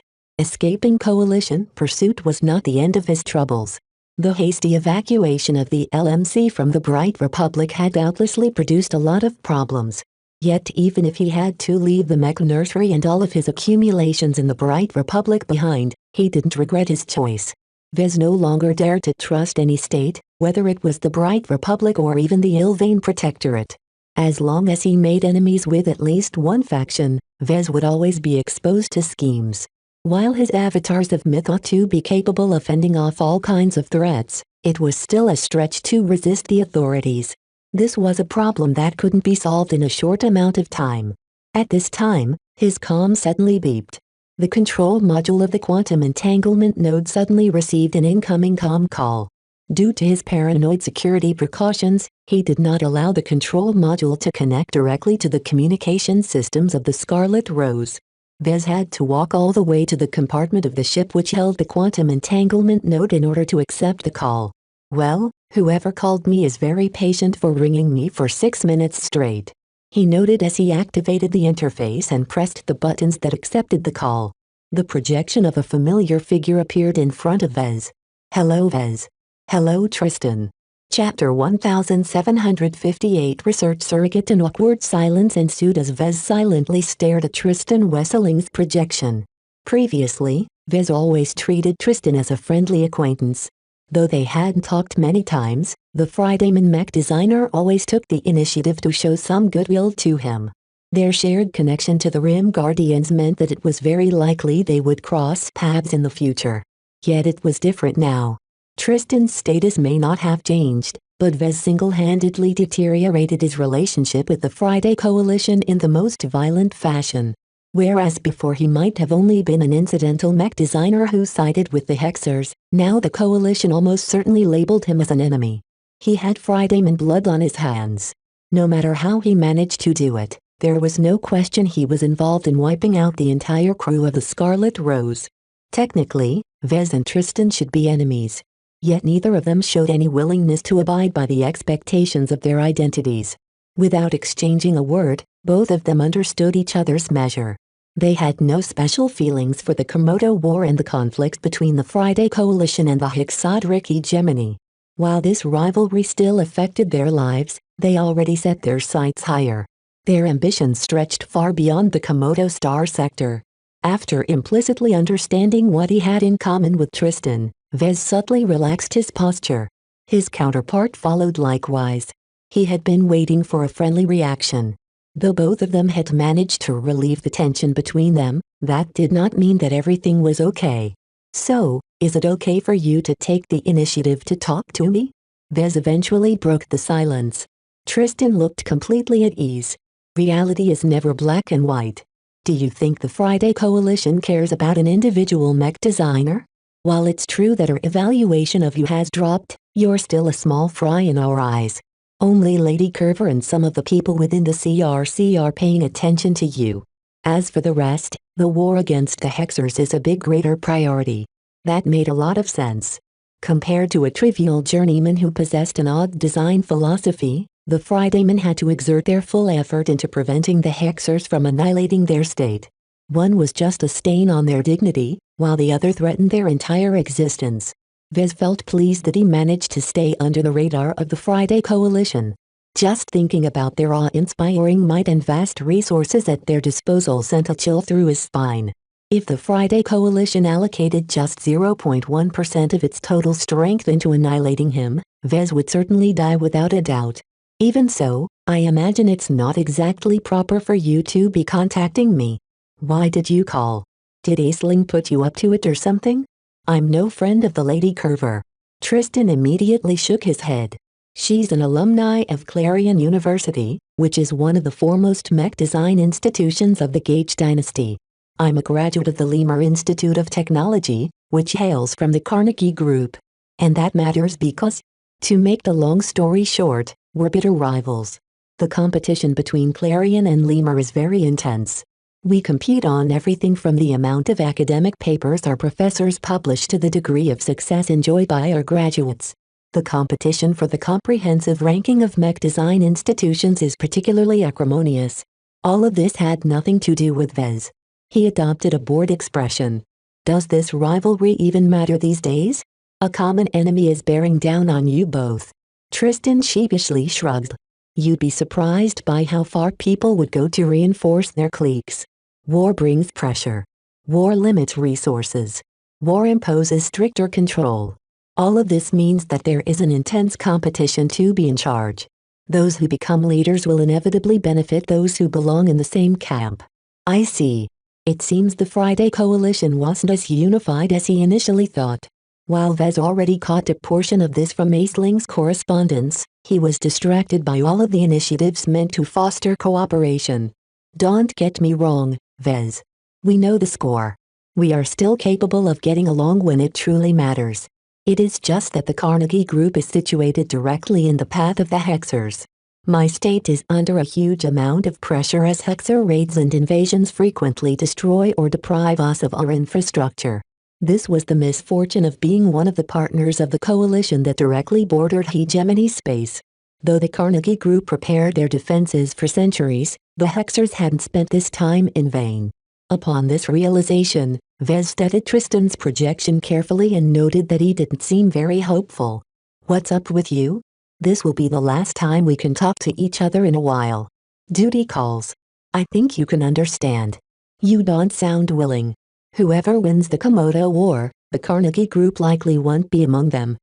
Speaker 2: Escaping coalition pursuit was not the end of his troubles. The hasty evacuation of the LMC from the Bright Republic had doubtlessly produced a lot of problems. Yet even if he had to leave the mech nursery and all of his accumulations in the Bright Republic behind, he didn't regret his choice. Vez no longer dared to trust any state, whether it was the Bright Republic or even the Ilvain Protectorate. As long as he made enemies with at least one faction, Vez would always be exposed to schemes. While his avatars of myth ought to be capable of fending off all kinds of threats, it was still a stretch to resist the authorities. This was a problem that couldn't be solved in a short amount of time. At this time, his comm suddenly beeped. The control module of the quantum entanglement node suddenly received an incoming comm call. Due to his paranoid security precautions, he did not allow the control module to connect directly to the communication systems of the Scarlet Rose. Vez had to walk all the way to the compartment of the ship which held the quantum entanglement node in order to accept the call. Well, whoever called me is very patient for ringing me for 6 minutes straight. He noted as he activated the interface and pressed the buttons that accepted the call. The projection of a familiar figure appeared in front of Vez. Hello Vez. Hello Tristan. Chapter 1758 Research Surrogate. An awkward silence ensued as Vez silently stared at Tristan Wesseling's projection. Previously, Vez always treated Tristan as a friendly acquaintance. Though they hadn't talked many times, the Fridayman mech designer always took the initiative to show some goodwill to him. Their shared connection to the Rim Guardians meant that it was very likely they would cross paths in the future. Yet it was different now. Tristan's status may not have changed, but Vez single-handedly deteriorated his relationship with the Friday Coalition in the most violent fashion. Whereas before he might have only been an incidental mech designer who sided with the Hexers, now the Coalition almost certainly labeled him as an enemy. He had Fridayman blood on his hands. No matter how he managed to do it, there was no question he was involved in wiping out the entire crew of the Scarlet Rose. Technically, Vez and Tristan should be enemies. Yet neither of them showed any willingness to abide by the expectations of their identities. Without exchanging a word, both of them understood each other's measure. They had no special feelings for the Komodo War and the conflicts between the Friday Coalition and the Hexadric Hegemony. While this rivalry still affected their lives, they already set their sights higher. Their ambitions stretched far beyond the Komodo Star sector. After implicitly understanding what he had in common with Tristan, Vez subtly relaxed his posture. His counterpart followed likewise. He had been waiting for a friendly reaction. Though both of them had managed to relieve the tension between them, that did not mean that everything was okay. So, is it okay for you to take the initiative to talk to me? Vez eventually broke the silence. Tristan looked completely at ease. Reality is never black and white. Do you think the Friday Coalition cares about an individual mech designer? While it's true that our evaluation of you has dropped, you're still a small fry in our eyes. Only Lady Curver and some of the people within the CRC are paying attention to you. As for the rest, the war against the Hexers is a big greater priority. That made a lot of sense. Compared to a trivial journeyman who possessed an odd design philosophy, the Fridaymen had to exert their full effort into preventing the Hexers from annihilating their state. One was just a stain on their dignity, while the other threatened their entire existence. Vez felt pleased that he managed to stay under the radar of the Friday Coalition. Just thinking about their awe-inspiring might and vast resources at their disposal sent a chill through his spine. If the Friday Coalition allocated just 0.1% of its total strength into annihilating him, Vez would certainly die without a doubt. Even so, I imagine it's not exactly proper for you to be contacting me. Why did you call? Did Aisling put you up to it or something? I'm no friend of the Lady Curver. Tristan immediately shook his head. She's an alumni of Clarion University, which is one of the foremost mech design institutions of the Gage dynasty. I'm a graduate of the Lemur Institute of Technology, which hails from the Carnegie Group. And that matters because, to make the long story short, we're bitter rivals. The competition between Clarion and Lemur is very intense. We compete on everything from the amount of academic papers our professors publish to the degree of success enjoyed by our graduates. The competition for the comprehensive ranking of mech design institutions is particularly acrimonious. All of this had nothing to do with Vez. He adopted a bored expression. Does this rivalry even matter these days? A common enemy is bearing down on you both. Tristan sheepishly shrugged. You'd be surprised by how far people would go to reinforce their cliques. War brings pressure. War limits resources. War imposes stricter control. All of this means that there is an intense competition to be in charge. Those who become leaders will inevitably benefit those who belong in the same camp. I see. It seems the Friday Coalition wasn't as unified as he initially thought. While Vez already caught a portion of this from Aisling's correspondence, he was distracted by all of the initiatives meant to foster cooperation. Don't get me wrong, Vez. We know the score. We are still capable of getting along when it truly matters. It is just that the Carnegie Group is situated directly in the path of the Hexers. My state is under a huge amount of pressure as Hexer raids and invasions frequently destroy or deprive us of our infrastructure. This was the misfortune of being one of the partners of the coalition that directly bordered hegemony space. Though the Carnegie Group prepared their defenses for centuries, the Hexers hadn't spent this time in vain. Upon this realization, Vez studied Tristan's projection carefully and noted that he didn't seem very hopeful. What's up with you? This will be the last time we can talk to each other in a while. Duty calls. I think you can understand. You don't sound willing. Whoever wins the Komodo War, the Carnegie Group likely won't be among them.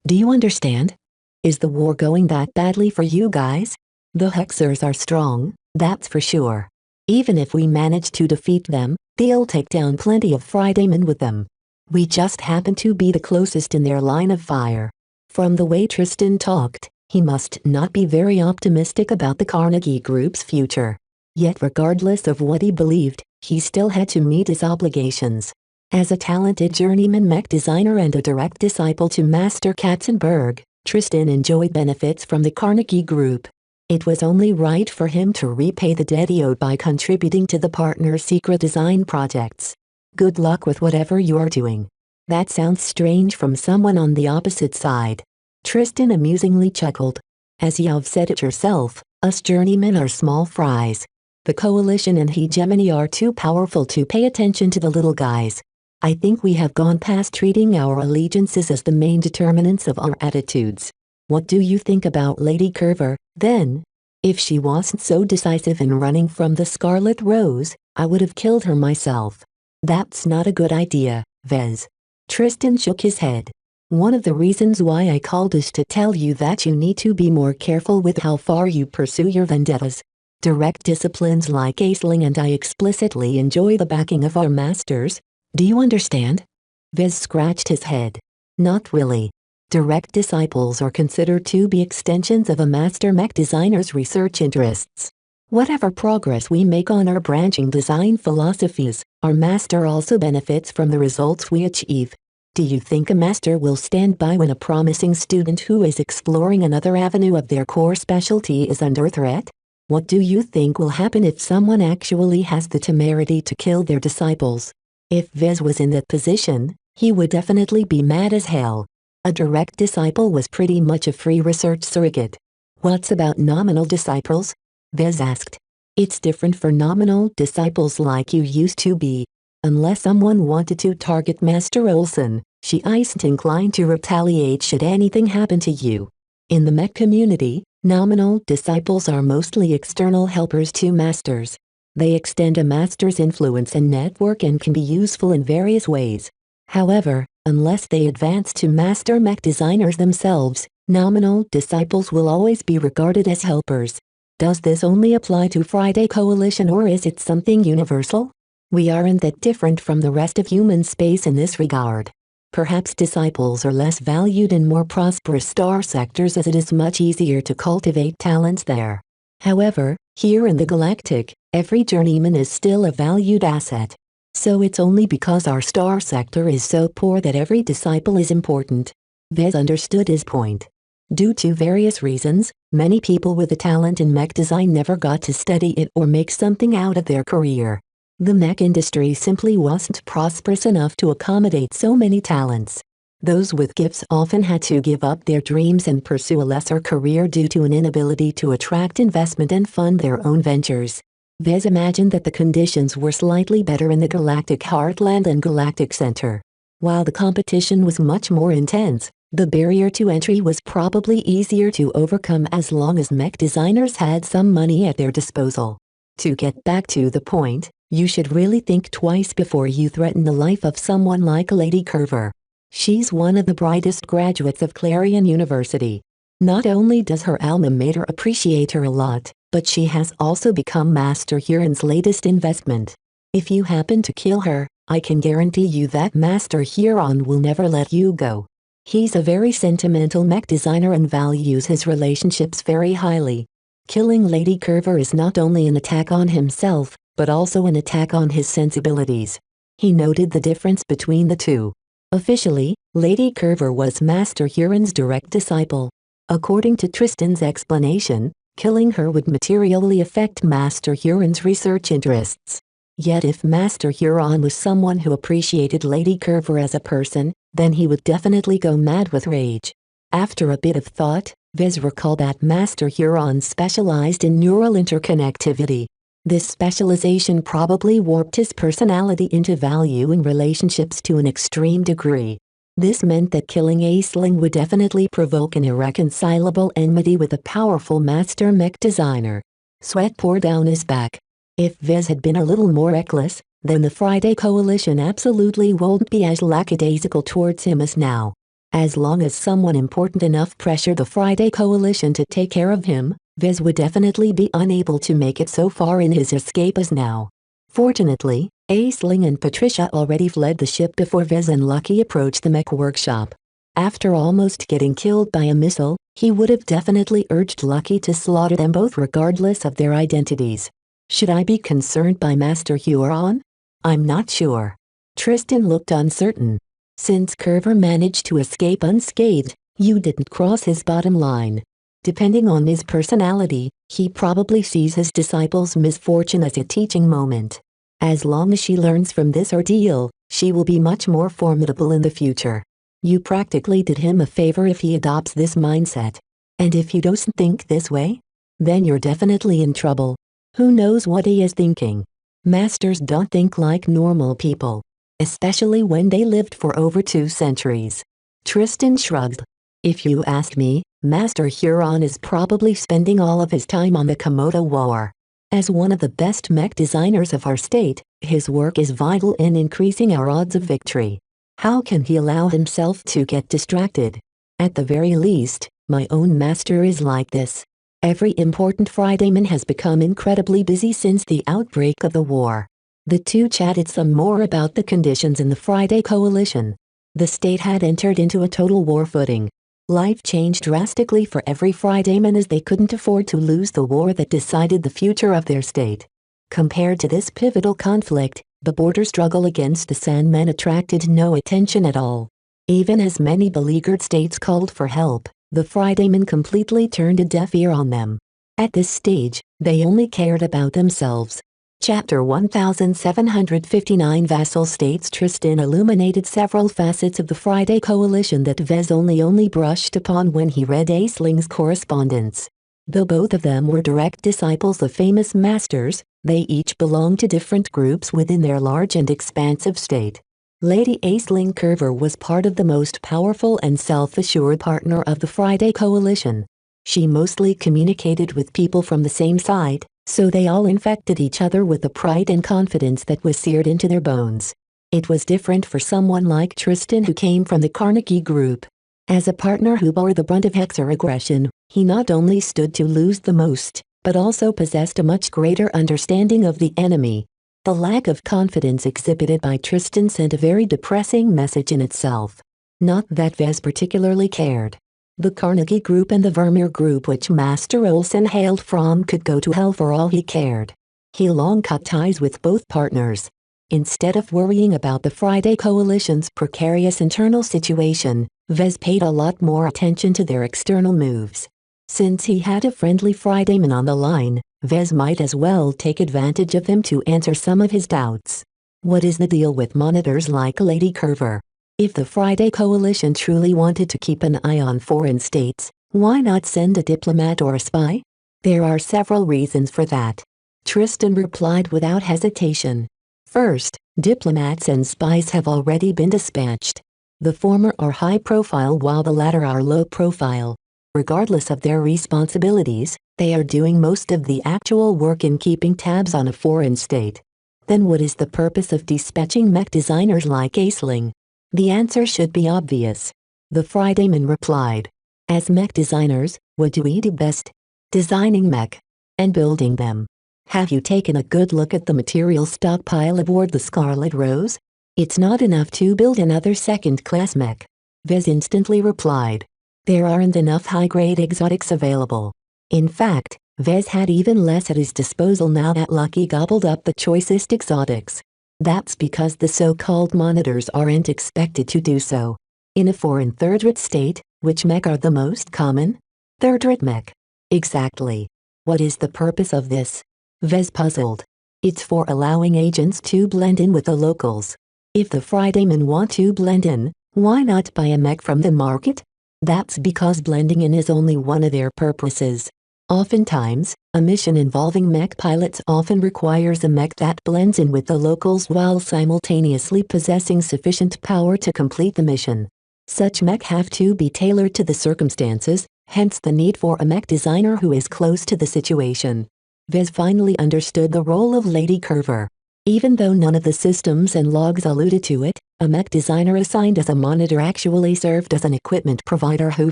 Speaker 2: Do you understand? Is the war going that badly for you guys? The Hexers are strong, that's for sure. Even if we manage to defeat them, they'll take down plenty of Fridaymen with them. We just happen to be the closest in their line of fire. From the way Tristan talked, he must not be very optimistic about the Carnegie Group's future. Yet regardless of what he believed, he still had to meet his obligations. As a talented journeyman mech designer and a direct disciple to Master Katzenberg, Tristan enjoyed benefits from the Carnegie Group. It was only right for him to repay the debt he owed by contributing to the partner's secret design projects. Good luck with whatever you're doing. That sounds strange from someone on the opposite side. Tristan amusingly chuckled. As you've said it yourself, us journeymen are small fries. The coalition and hegemony are too powerful to pay attention to the little guys. I think we have gone past treating our allegiances as the main determinants of our attitudes. What do you think about Lady Curver, then? If she wasn't so decisive in running from the Scarlet Rose, I would have killed her myself. That's not a good idea, Vez. Tristan shook his head. One of the reasons why I called is to tell you that you need to be more careful with how far you pursue your vendettas. Direct disciplines like Aisling and I explicitly enjoy the backing of our masters. Do you understand? Vez scratched his head. Not really. Direct disciples are considered to be extensions of a master mech designer's research interests. Whatever progress we make on our branching design philosophies, our master also benefits from the results we achieve. Do you think a master will stand by when a promising student who is exploring another avenue of their core specialty is under threat? What do you think will happen if someone actually has the temerity to kill their disciples? If Vez was in that position, he would definitely be mad as hell. A direct disciple was pretty much a free research surrogate. What's about nominal disciples? Vez asked. It's different for nominal disciples like you used to be. Unless someone wanted to target Master Olson, she isn't inclined to retaliate should anything happen to you. In the mech community, nominal disciples are mostly external helpers to masters. They extend a master's influence and network and can be useful in various ways. However, unless they advance to master mech designers themselves, nominal disciples will always be regarded as helpers. Does this only apply to Friday Coalition or is it something universal? We aren't that different from the rest of human space in this regard. Perhaps disciples are less valued in more prosperous star sectors as it is much easier to cultivate talents there. However, here in the Galactic, every journeyman is still a valued asset. So it's only because our star sector is so poor that every disciple is important. Vez understood his point. Due to various reasons, many people with a talent in mech design never got to study it or make something out of their career. The mech industry simply wasn't prosperous enough to accommodate so many talents. Those with gifts often had to give up their dreams and pursue a lesser career due to an inability to attract investment and fund their own ventures. Vez imagined that the conditions were slightly better in the Galactic Heartland and Galactic Center. While the competition was much more intense, the barrier to entry was probably easier to overcome as long as mech designers had some money at their disposal. To get back to the point, You should really think twice before you threaten the life of someone like Lady Curver. She's one of the brightest graduates of Clarion University. Not only does her alma mater appreciate her a lot, but she has also become Master Huron's latest investment. If you happen to kill her, I can guarantee you that Master Huron will never let you go. He's a very sentimental mech designer and values his relationships very highly. Killing Lady Curver is not only an attack on himself, but also an attack on his sensibilities. He noted the difference between the two. Officially, Lady Curver was Master Huron's direct disciple. According to Tristan's explanation, killing her would materially affect Master Huron's research interests. Yet if Master Huron was someone who appreciated Lady Curver as a person, then he would definitely go mad with rage. After a bit of thought, Vez recalled that Master Huron specialized in neural interconnectivity. This specialization probably warped his personality into valuing relationships to an extreme degree. This meant that killing Aisling would definitely provoke an irreconcilable enmity with a powerful master mech designer. Sweat poured down his back. If Vez had been a little more reckless, then the Friday Coalition absolutely won't be as lackadaisical towards him as now. As long as someone important enough pressured the Friday Coalition to take care of him, Vez would definitely be unable to make it so far in his escape as now. Fortunately, Aisling and Patricia already fled the ship before Vez and Lucky approached the mech workshop. After almost getting killed by a missile, he would have definitely urged Lucky to slaughter them both regardless of their identities. Should I be concerned by Master Huron? I'm not sure. Tristan looked uncertain. Since Curver managed to escape unscathed, you didn't cross his bottom line. Depending on his personality, he probably sees his disciple's misfortune as a teaching moment. As long as she learns from this ordeal, she will be much more formidable in the future. You practically did him a favor if he adopts this mindset. And if you don't think this way, then you're definitely in trouble. Who knows what he is thinking? Masters don't think like normal people, especially when they lived for over 2 centuries. Tristan shrugged. If you ask me, Master Huron is probably spending all of his time on the Komodo War. As one of the best mech designers of our state, his work is vital in increasing our odds of victory. How can he allow himself to get distracted? At the very least, my own master is like this. Every important Fridayman has become incredibly busy since the outbreak of the war. The two chatted some more about the conditions in the Friday Coalition. The state had entered into a total war footing. Life changed drastically for every Fridayman as they couldn't afford to lose the war that decided the future of their state. Compared to this pivotal conflict, the border struggle against the Sandmen attracted no attention at all. Even as many beleaguered states called for help, the Fridaymen completely turned a deaf ear on them. At this stage, they only cared about themselves. Chapter 1759 Vassal States. Tristan illuminated several facets of the Friday Coalition that Vez only brushed upon when he read Aisling's correspondence. Though both of them were direct disciples of famous masters, they each belonged to different groups within their large and expansive state. Lady Aisling Curver was part of the most powerful and self-assured partner of the Friday Coalition. She mostly communicated with people from the same side, so they all infected each other with the pride and confidence that was seared into their bones. It was different for someone like Tristan who came from the Carnegie Group. As a partner who bore the brunt of Hexer aggression, he not only stood to lose the most, but also possessed a much greater understanding of the enemy. The lack of confidence exhibited by Tristan sent a very depressing message in itself. Not that Vez particularly cared. The Carnegie Group and the Vermeer Group, which Master Olsen hailed from, could go to hell for all he cared. He long cut ties with both partners. Instead of worrying about the Friday Coalition's precarious internal situation, Vez paid a lot more attention to their external moves. Since he had a friendly Fridayman on the line, Vez might as well take advantage of him to answer some of his doubts. What is the deal with monitors like Lady Curver? If the Friday Coalition truly wanted to keep an eye on foreign states, why not send a diplomat or a spy? There are several reasons for that. Tristan replied without hesitation. First, diplomats and spies have already been dispatched. The former are high profile while the latter are low profile. Regardless of their responsibilities, they are doing most of the actual work in keeping tabs on a foreign state. Then what is the purpose of dispatching mech designers like Aisling? The answer should be obvious. The Fridayman replied. As mech designers, what do we do best? Designing mech. And building them. Have you taken a good look at the material stockpile aboard the Scarlet Rose? It's not enough to build another second-class mech. Vez instantly replied. There aren't enough high-grade exotics available. In fact, Vez had even less at his disposal now that Lucky gobbled up the choicest exotics. That's because the so-called monitors aren't expected to do so. In a foreign third-rate state, which mech are the most common? Third-rate mech. Exactly. What is the purpose of this? Vez puzzled. It's for allowing agents to blend in with the locals. If the Fridaymen want to blend in, why not buy a mech from the market? That's because blending in is only one of their purposes. Oftentimes, a mission involving mech pilots often requires a mech that blends in with the locals while simultaneously possessing sufficient power to complete the mission. Such mech have to be tailored to the circumstances, hence the need for a mech designer who is close to the situation. Vez finally understood the role of Lady Curver. Even though none of the systems and logs alluded to it, a mech designer assigned as a monitor actually served as an equipment provider who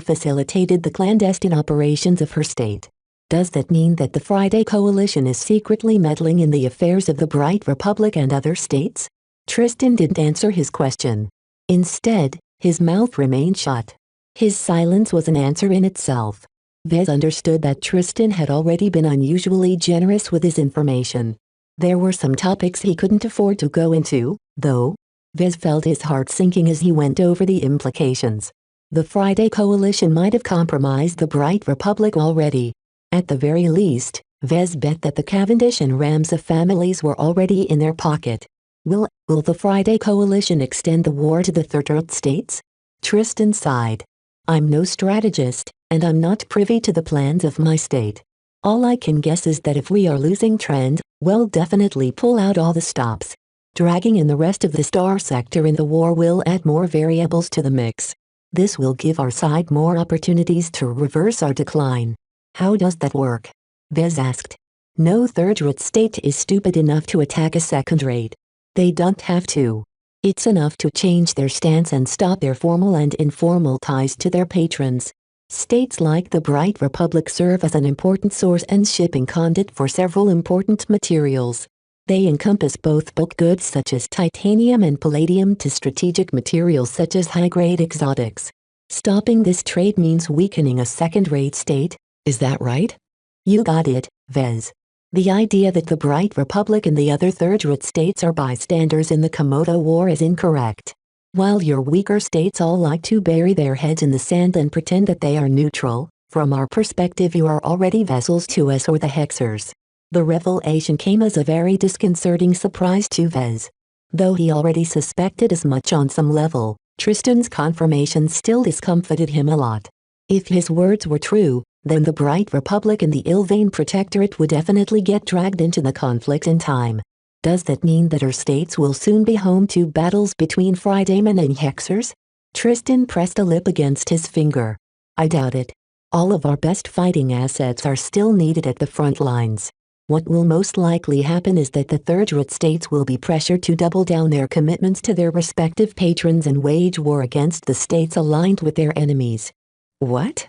Speaker 2: facilitated the clandestine operations of her state. Does that mean that the Friday Coalition is secretly meddling in the affairs of the Bright Republic and other states? Tristan didn't answer his question. Instead, his mouth remained shut. His silence was an answer in itself. Vez understood that Tristan had already been unusually generous with his information. There were some topics he couldn't afford to go into, though. Vez felt his heart sinking as he went over the implications. The Friday Coalition might have compromised the Bright Republic already. At the very least, Vez bet that the Cavendish and Ramsay families were already in their pocket. Will the Friday Coalition extend the war to the Third States? Tristan sighed. I'm no strategist, and I'm not privy to the plans of my state. All I can guess is that if we are losing trend, we'll definitely pull out all the stops. Dragging in the rest of the star sector in the war will add more variables to the mix. This will give our side more opportunities to reverse our decline. How does that work? Vez asked. No third-rate state is stupid enough to attack a second-rate. They don't have to. It's enough to change their stance and stop their formal and informal ties to their patrons. States like the Bright Republic serve as an important source and shipping conduit for several important materials. They encompass both bulk goods such as titanium and palladium to strategic materials such as high-grade exotics. Stopping this trade means weakening a second-rate state. Is that right? You got it, Vez. The idea that the Bright Republic and the other third-rate states are bystanders in the Komodo War is incorrect. While your weaker states all like to bury their heads in the sand and pretend that they are neutral, from our perspective you are already vassals to us or the Hexers. The revelation came as a very disconcerting surprise to Vez. Though he already suspected as much on some level, Tristan's confirmation still discomfited him a lot. If his words were true, then the Bright Republic and the Ilvain Protectorate would definitely get dragged into the conflict in time. Does that mean that our states will soon be home to battles between Fridaymen and Hexers? Tristan pressed a lip against his finger. I doubt it. All of our best fighting assets are still needed at the front lines. What will most likely happen is that the third-rate states will be pressured to double down their commitments to their respective patrons and wage war against the states aligned with their enemies. What?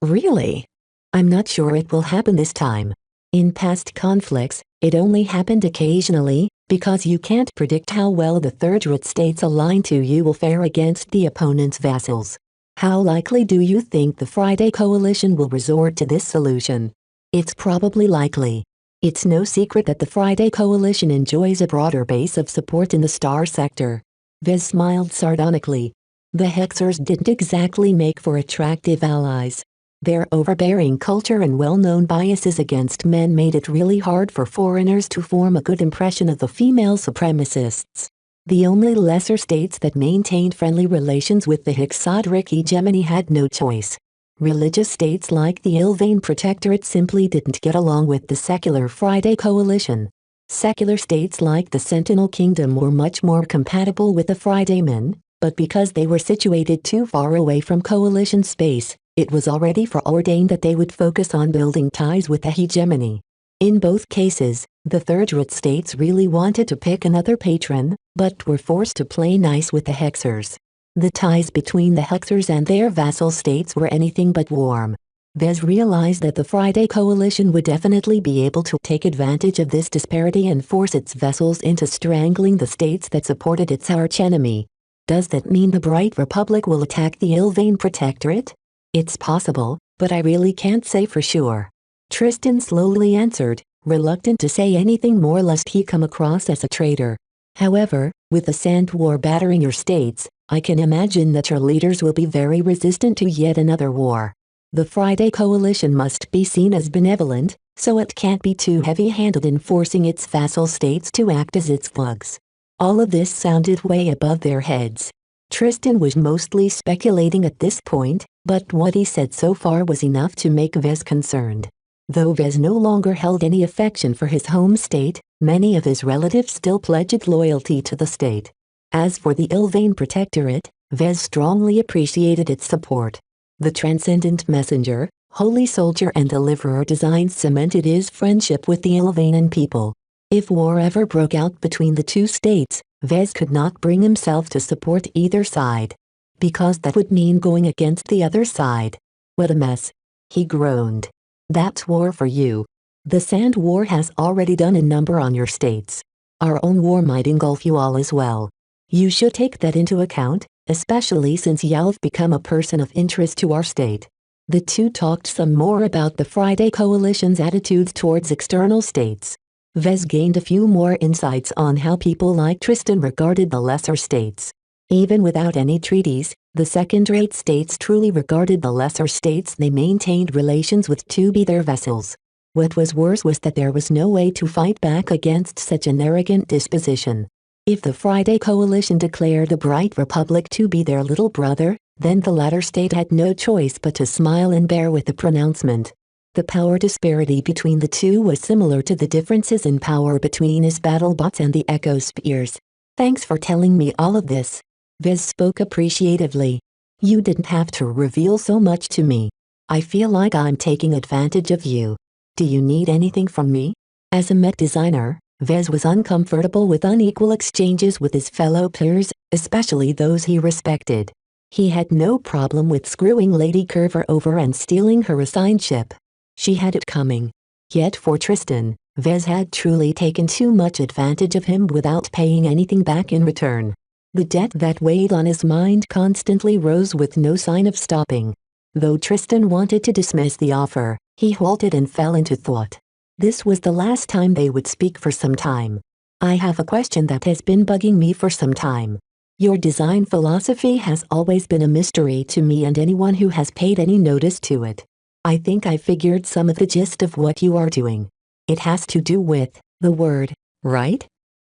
Speaker 2: Really? I'm not sure it will happen this time. In past conflicts, it only happened occasionally, because you can't predict how well the third-rate states aligned to you will fare against the opponent's vassals. How likely do you think the Friday Coalition will resort to this solution? It's probably likely. It's no secret that the Friday Coalition enjoys a broader base of support in the Star Sector. Vez smiled sardonically. The Hexers didn't exactly make for attractive allies. Their overbearing culture and well-known biases against men made it really hard for foreigners to form a good impression of the female supremacists. The only lesser states that maintained friendly relations with the Hexadric hegemony had no choice. Religious states like the Ilvain Protectorate simply didn't get along with the secular Friday Coalition. Secular states like the Sentinel Kingdom were much more compatible with the Fridaymen, but because they were situated too far away from Coalition space, it was already foreordained that they would focus on building ties with the hegemony. In both cases, the third-rate states really wanted to pick another patron, but were forced to play nice with the Hexers. The ties between the Hexers and their vassal states were anything but warm. Vez realized that the Friday Coalition would definitely be able to take advantage of this disparity and force its vassals into strangling the states that supported its archenemy. Does that mean the Bright Republic will attack the Ilvain Protectorate? It's possible, but I really can't say for sure. Tristan slowly answered, reluctant to say anything more lest he come across as a traitor. However, with the Sand War battering your states, I can imagine that your leaders will be very resistant to yet another war. The Friday Coalition must be seen as benevolent, so it can't be too heavy-handed in forcing its vassal states to act as its thugs. All of this sounded way above their heads. Tristan was mostly speculating at this point, but what he said so far was enough to make Vez concerned. Though Vez no longer held any affection for his home state, many of his relatives still pledged loyalty to the state. As for the Ilvain Protectorate, Vez strongly appreciated its support. The transcendent messenger, holy soldier and deliverer designs cemented his friendship with the Ilvanian people. If war ever broke out between the two states, Vez could not bring himself to support either side. Because that would mean going against the other side. What a mess. He groaned. That's war for you. The Sand War has already done a number on your states. Our own war might engulf you all as well. You should take that into account, especially since you've become a person of interest to our state. The two talked some more about the Friday Coalition's attitudes towards external states. Vez gained a few more insights on how people like Tristan regarded the lesser states. Even without any treaties, the second-rate states truly regarded the lesser states they maintained relations with to be their vassals. What was worse was that there was no way to fight back against such an arrogant disposition. If the Friday Coalition declared the Bright Republic to be their little brother, then the latter state had no choice but to smile and bear with the pronouncement. The power disparity between the two was similar to the differences in power between his battlebots and the Echo Spears. Thanks for telling me all of this. Vez spoke appreciatively. You didn't have to reveal so much to me. I feel like I'm taking advantage of you. Do you need anything from me? As a mech designer, Vez was uncomfortable with unequal exchanges with his fellow peers, especially those he respected. He had no problem with screwing Lady Curver over and stealing her assigned ship. She had it coming. Yet for Tristan, Vez had truly taken too much advantage of him without paying anything back in return. The debt that weighed on his mind constantly rose with no sign of stopping. Though Tristan wanted to dismiss the offer, he halted and fell into thought. This was the last time they would speak for some time. I have a question that has been bugging me for some time. Your design philosophy has always been a mystery to me and anyone who has paid any notice to it. I think I figured some of the gist of what you are doing. It has to do with the word, right?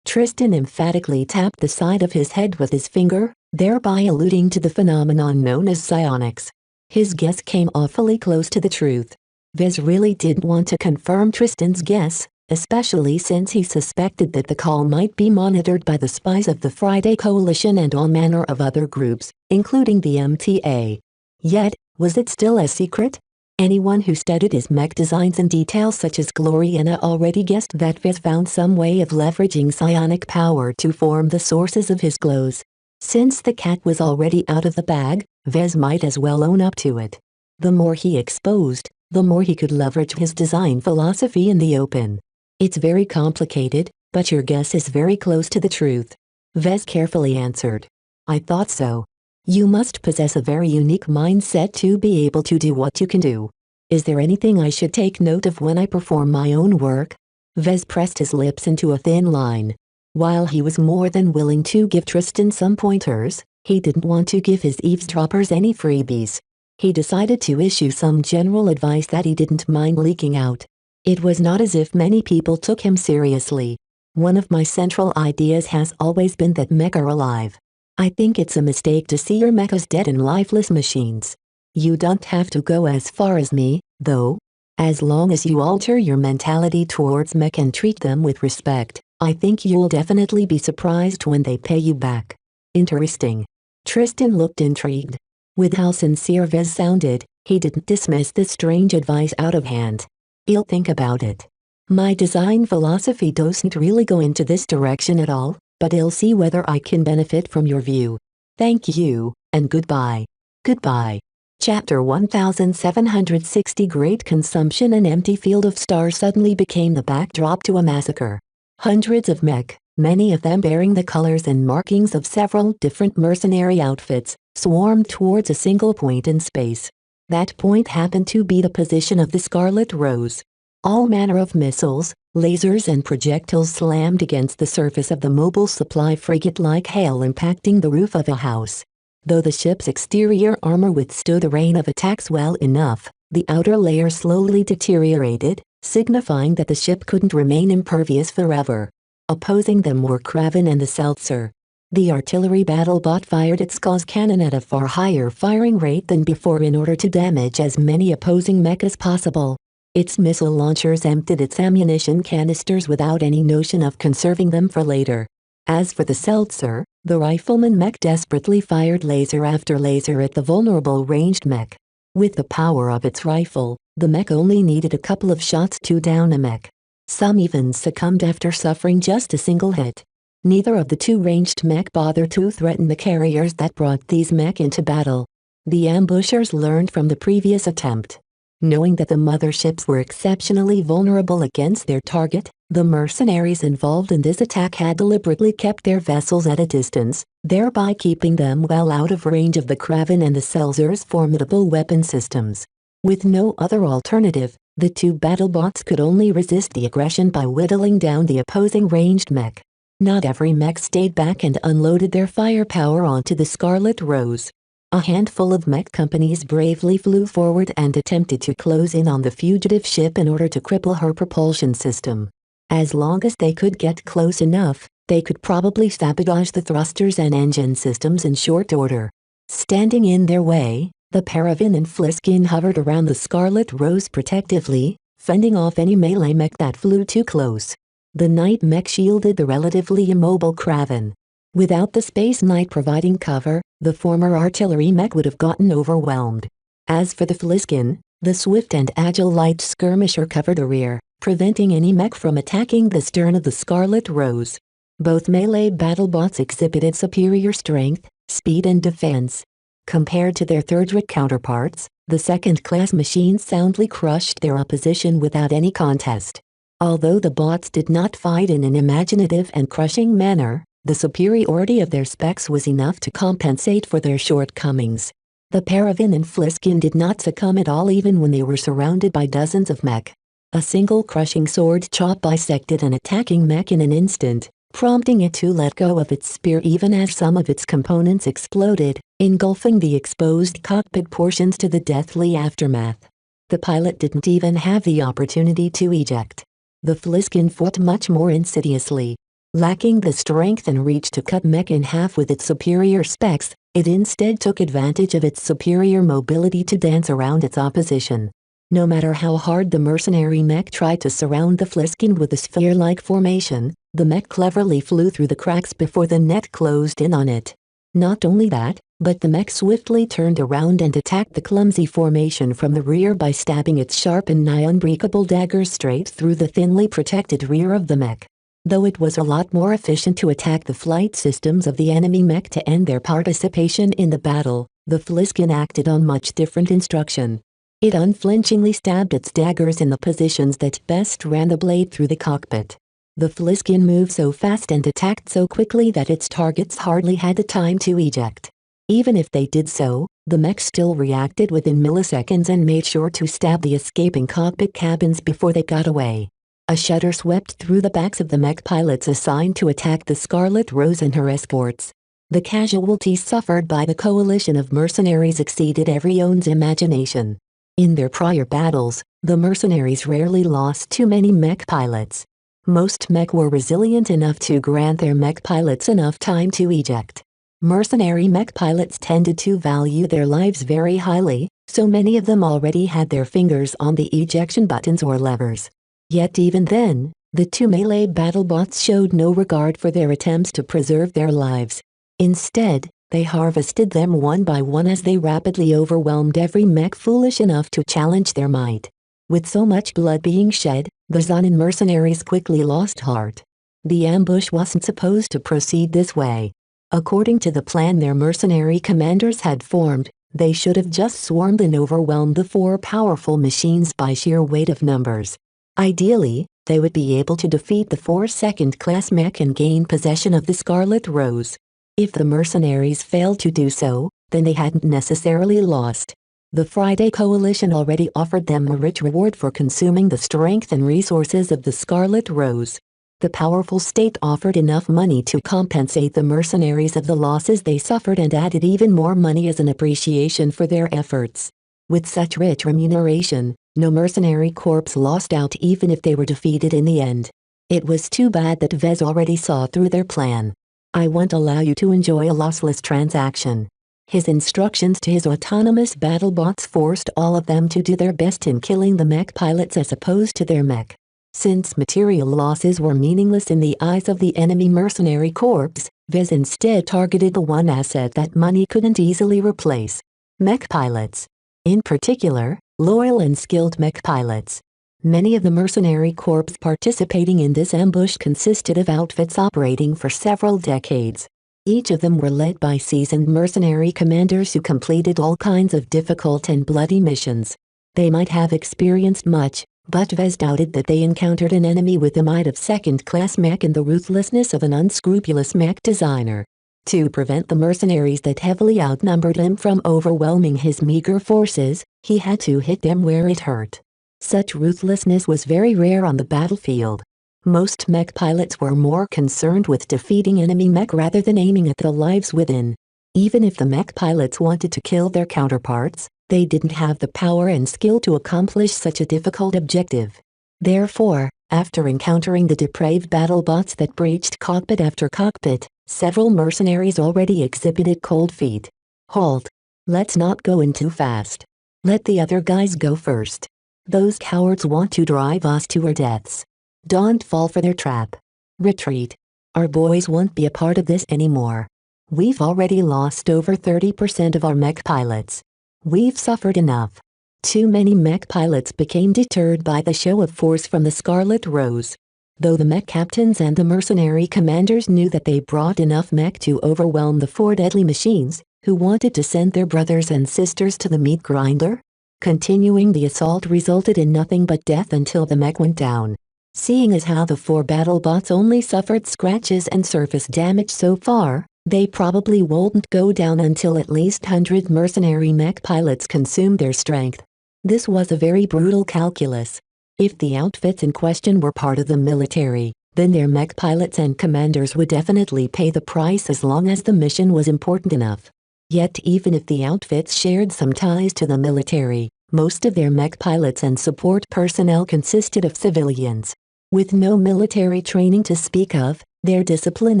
Speaker 2: Tristan emphatically tapped the side of his head with his finger, thereby alluding to the phenomenon known as psionics. His guess came awfully close to the truth. Vez really didn't want to confirm Tristan's guess, especially since he suspected that the call might be monitored by the spies of the Friday Coalition and all manner of other groups, including the MTA. Yet, was it still a secret? Anyone who studied his mech designs in detail such as Gloriana already guessed that Vez found some way of leveraging psionic power to form the sources of his glows. Since the cat was already out of the bag, Vez might as well own up to it. The more he exposed, the more he could leverage his design philosophy in the open. It's very complicated, but your guess is very close to the truth. Vez carefully answered. I thought so. You must possess a very unique mindset to be able to do what you can do. Is there anything I should take note of when I perform my own work? Vez pressed his lips into a thin line. While he was more than willing to give Tristan some pointers, he didn't want to give his eavesdroppers any freebies. He decided to issue some general advice that he didn't mind leaking out. It was not as if many people took him seriously. One of my central ideas has always been that mech are alive. I think it's a mistake to see your mechas dead and lifeless machines. You don't have to go as far as me, though. As long as you alter your mentality towards mech and treat them with respect, I think you'll definitely be surprised when they pay you back. Interesting. Tristan looked intrigued. With how sincere Vez sounded, he didn't dismiss this strange advice out of hand. He'll think about it. My design philosophy doesn't really go into this direction at all, but I'll see whether I can benefit from your view. Thank you, and goodbye. Goodbye. Chapter 1760 Great consumption. An empty field of stars suddenly became the backdrop to a massacre. Hundreds of mech, many of them bearing the colors and markings of several different mercenary outfits, swarmed towards a single point in space. That point happened to be the position of the Scarlet Rose. All manner of missiles, lasers and projectiles slammed against the surface of the mobile supply frigate like hail impacting the roof of a house. Though the ship's exterior armor withstood the rain of attacks well enough, the outer layer slowly deteriorated, signifying that the ship couldn't remain impervious forever. Opposing them were Kraven and the Seltzer. The artillery battle bot fired its gauze cannon at a far higher firing rate than before in order to damage as many opposing mech as possible. Its missile launchers emptied its ammunition canisters without any notion of conserving them for later. As for the Seltzer, the rifleman mech desperately fired laser after laser at the vulnerable ranged mech. With the power of its rifle, the mech only needed a couple of shots to down a mech. Some even succumbed after suffering just a single hit. Neither of the two ranged mech bothered to threaten the carriers that brought these mech into battle. The ambushers learned from the previous attempt. Knowing that the motherships were exceptionally vulnerable against their target, the mercenaries involved in this attack had deliberately kept their vessels at a distance, thereby keeping them well out of range of the Kraven and the Seltzer's formidable weapon systems. With no other alternative, the two battlebots could only resist the aggression by whittling down the opposing ranged mech. Not every mech stayed back and unloaded their firepower onto the Scarlet Rose. A handful of mech companies bravely flew forward and attempted to close in on the fugitive ship in order to cripple her propulsion system. As long as they could get close enough, they could probably sabotage the thrusters and engine systems in short order. Standing in their way, the Paravan and Fliskin hovered around the Scarlet Rose protectively, fending off any melee mech that flew too close. The Night mech shielded the relatively immobile Kraven. Without the Space Knight providing cover, the former artillery mech would have gotten overwhelmed. As for the Fliskin, the swift and agile light skirmisher covered the rear, preventing any mech from attacking the stern of the Scarlet Rose. Both melee battlebots exhibited superior strength, speed and defense. Compared to their third-rate counterparts, the second-class machines soundly crushed their opposition without any contest. Although the bots did not fight in an imaginative and crushing manner, the superiority of their specs was enough to compensate for their shortcomings. The Paravan and Fliskin did not succumb at all even when they were surrounded by dozens of mech. A single crushing sword chop bisected an attacking mech in an instant, prompting it to let go of its spear even as some of its components exploded, engulfing the exposed cockpit portions to the deathly aftermath. The pilot didn't even have the opportunity to eject. The Fliskin fought much more insidiously. Lacking the strength and reach to cut mech in half with its superior specs, it instead took advantage of its superior mobility to dance around its opposition. No matter how hard the mercenary mech tried to surround the Fliskin with a sphere-like formation, the mech cleverly flew through the cracks before the net closed in on it. Not only that, but the mech swiftly turned around and attacked the clumsy formation from the rear by stabbing its sharp and nigh unbreakable daggers straight through the thinly protected rear of the mech. Though it was a lot more efficient to attack the flight systems of the enemy mech to end their participation in the battle, the Fliskin acted on much different instruction. It unflinchingly stabbed its daggers in the positions that best ran the blade through the cockpit. The Fliskin moved so fast and attacked so quickly that its targets hardly had the time to eject. Even if they did so, the mech still reacted within milliseconds and made sure to stab the escaping cockpit cabins before they got away. A shudder swept through the backs of the mech pilots assigned to attack the Scarlet Rose and her escorts. The casualties suffered by the coalition of mercenaries exceeded everyone's imagination. In their prior battles, the mercenaries rarely lost too many mech pilots. Most mech were resilient enough to grant their mech pilots enough time to eject. Mercenary mech pilots tended to value their lives very highly, so many of them already had their fingers on the ejection buttons or levers. Yet even then, the two melee battlebots showed no regard for their attempts to preserve their lives. Instead, they harvested them one by one as they rapidly overwhelmed every mech foolish enough to challenge their might. With so much blood being shed, The Zonin mercenaries quickly lost heart. The ambush wasn't supposed to proceed this way. According to the plan their mercenary commanders had formed, they should have just swarmed and overwhelmed the 4 powerful machines by sheer weight of numbers. Ideally, they would be able to defeat the 4 second-class mech and gain possession of the Scarlet Rose. If the mercenaries failed to do so, then they hadn't necessarily lost. The Friday Coalition already offered them a rich reward for consuming the strength and resources of the Scarlet Rose. The powerful state offered enough money to compensate the mercenaries of the losses they suffered and added even more money as an appreciation for their efforts. With such rich remuneration, no mercenary corps lost out even if they were defeated in the end. It was too bad that Vez already saw through their plan. I won't allow you to enjoy a lossless transaction. His instructions to his autonomous battlebots forced all of them to do their best in killing the mech pilots as opposed to their mech. Since material losses were meaningless in the eyes of the enemy mercenary corps, Vez instead targeted the one asset that money couldn't easily replace: mech pilots. In particular, loyal and skilled mech pilots. Many of the mercenary corps participating in this ambush consisted of outfits operating for several decades. Each of them were led by seasoned mercenary commanders who completed all kinds of difficult and bloody missions. They might have experienced much, but Vez doubted that they encountered an enemy with the might of second-class mech and the ruthlessness of an unscrupulous mech designer. To prevent the mercenaries that heavily outnumbered him from overwhelming his meager forces, he had to hit them where it hurt. Such ruthlessness was very rare on the battlefield. Most mech pilots were more concerned with defeating enemy mech rather than aiming at the lives within. Even if the mech pilots wanted to kill their counterparts, they didn't have the power and skill to accomplish such a difficult objective. Therefore, after encountering the depraved battlebots that breached cockpit after cockpit, several mercenaries already exhibited cold feet. Halt! Let's not go in too fast. Let the other guys go first. Those cowards want to drive us to our deaths. Don't fall for their trap. Retreat. Our boys won't be a part of this anymore. We've already lost over 30% of our mech pilots. We've suffered enough. Too many mech pilots became deterred by the show of force from the Scarlet Rose. Though the mech captains and the mercenary commanders knew that they brought enough mech to overwhelm the 4 deadly machines, who wanted to send their brothers and sisters to the meat grinder? Continuing the assault resulted in nothing but death until the mech went down. Seeing as how the 4 battlebots only suffered scratches and surface damage so far, they probably won't go down until at least 100 mercenary mech pilots consumed their strength. This was a very brutal calculus. If the outfits in question were part of the military, then their mech pilots and commanders would definitely pay the price as long as the mission was important enough. Yet even if the outfits shared some ties to the military, most of their mech pilots and support personnel consisted of civilians. With no military training to speak of, their discipline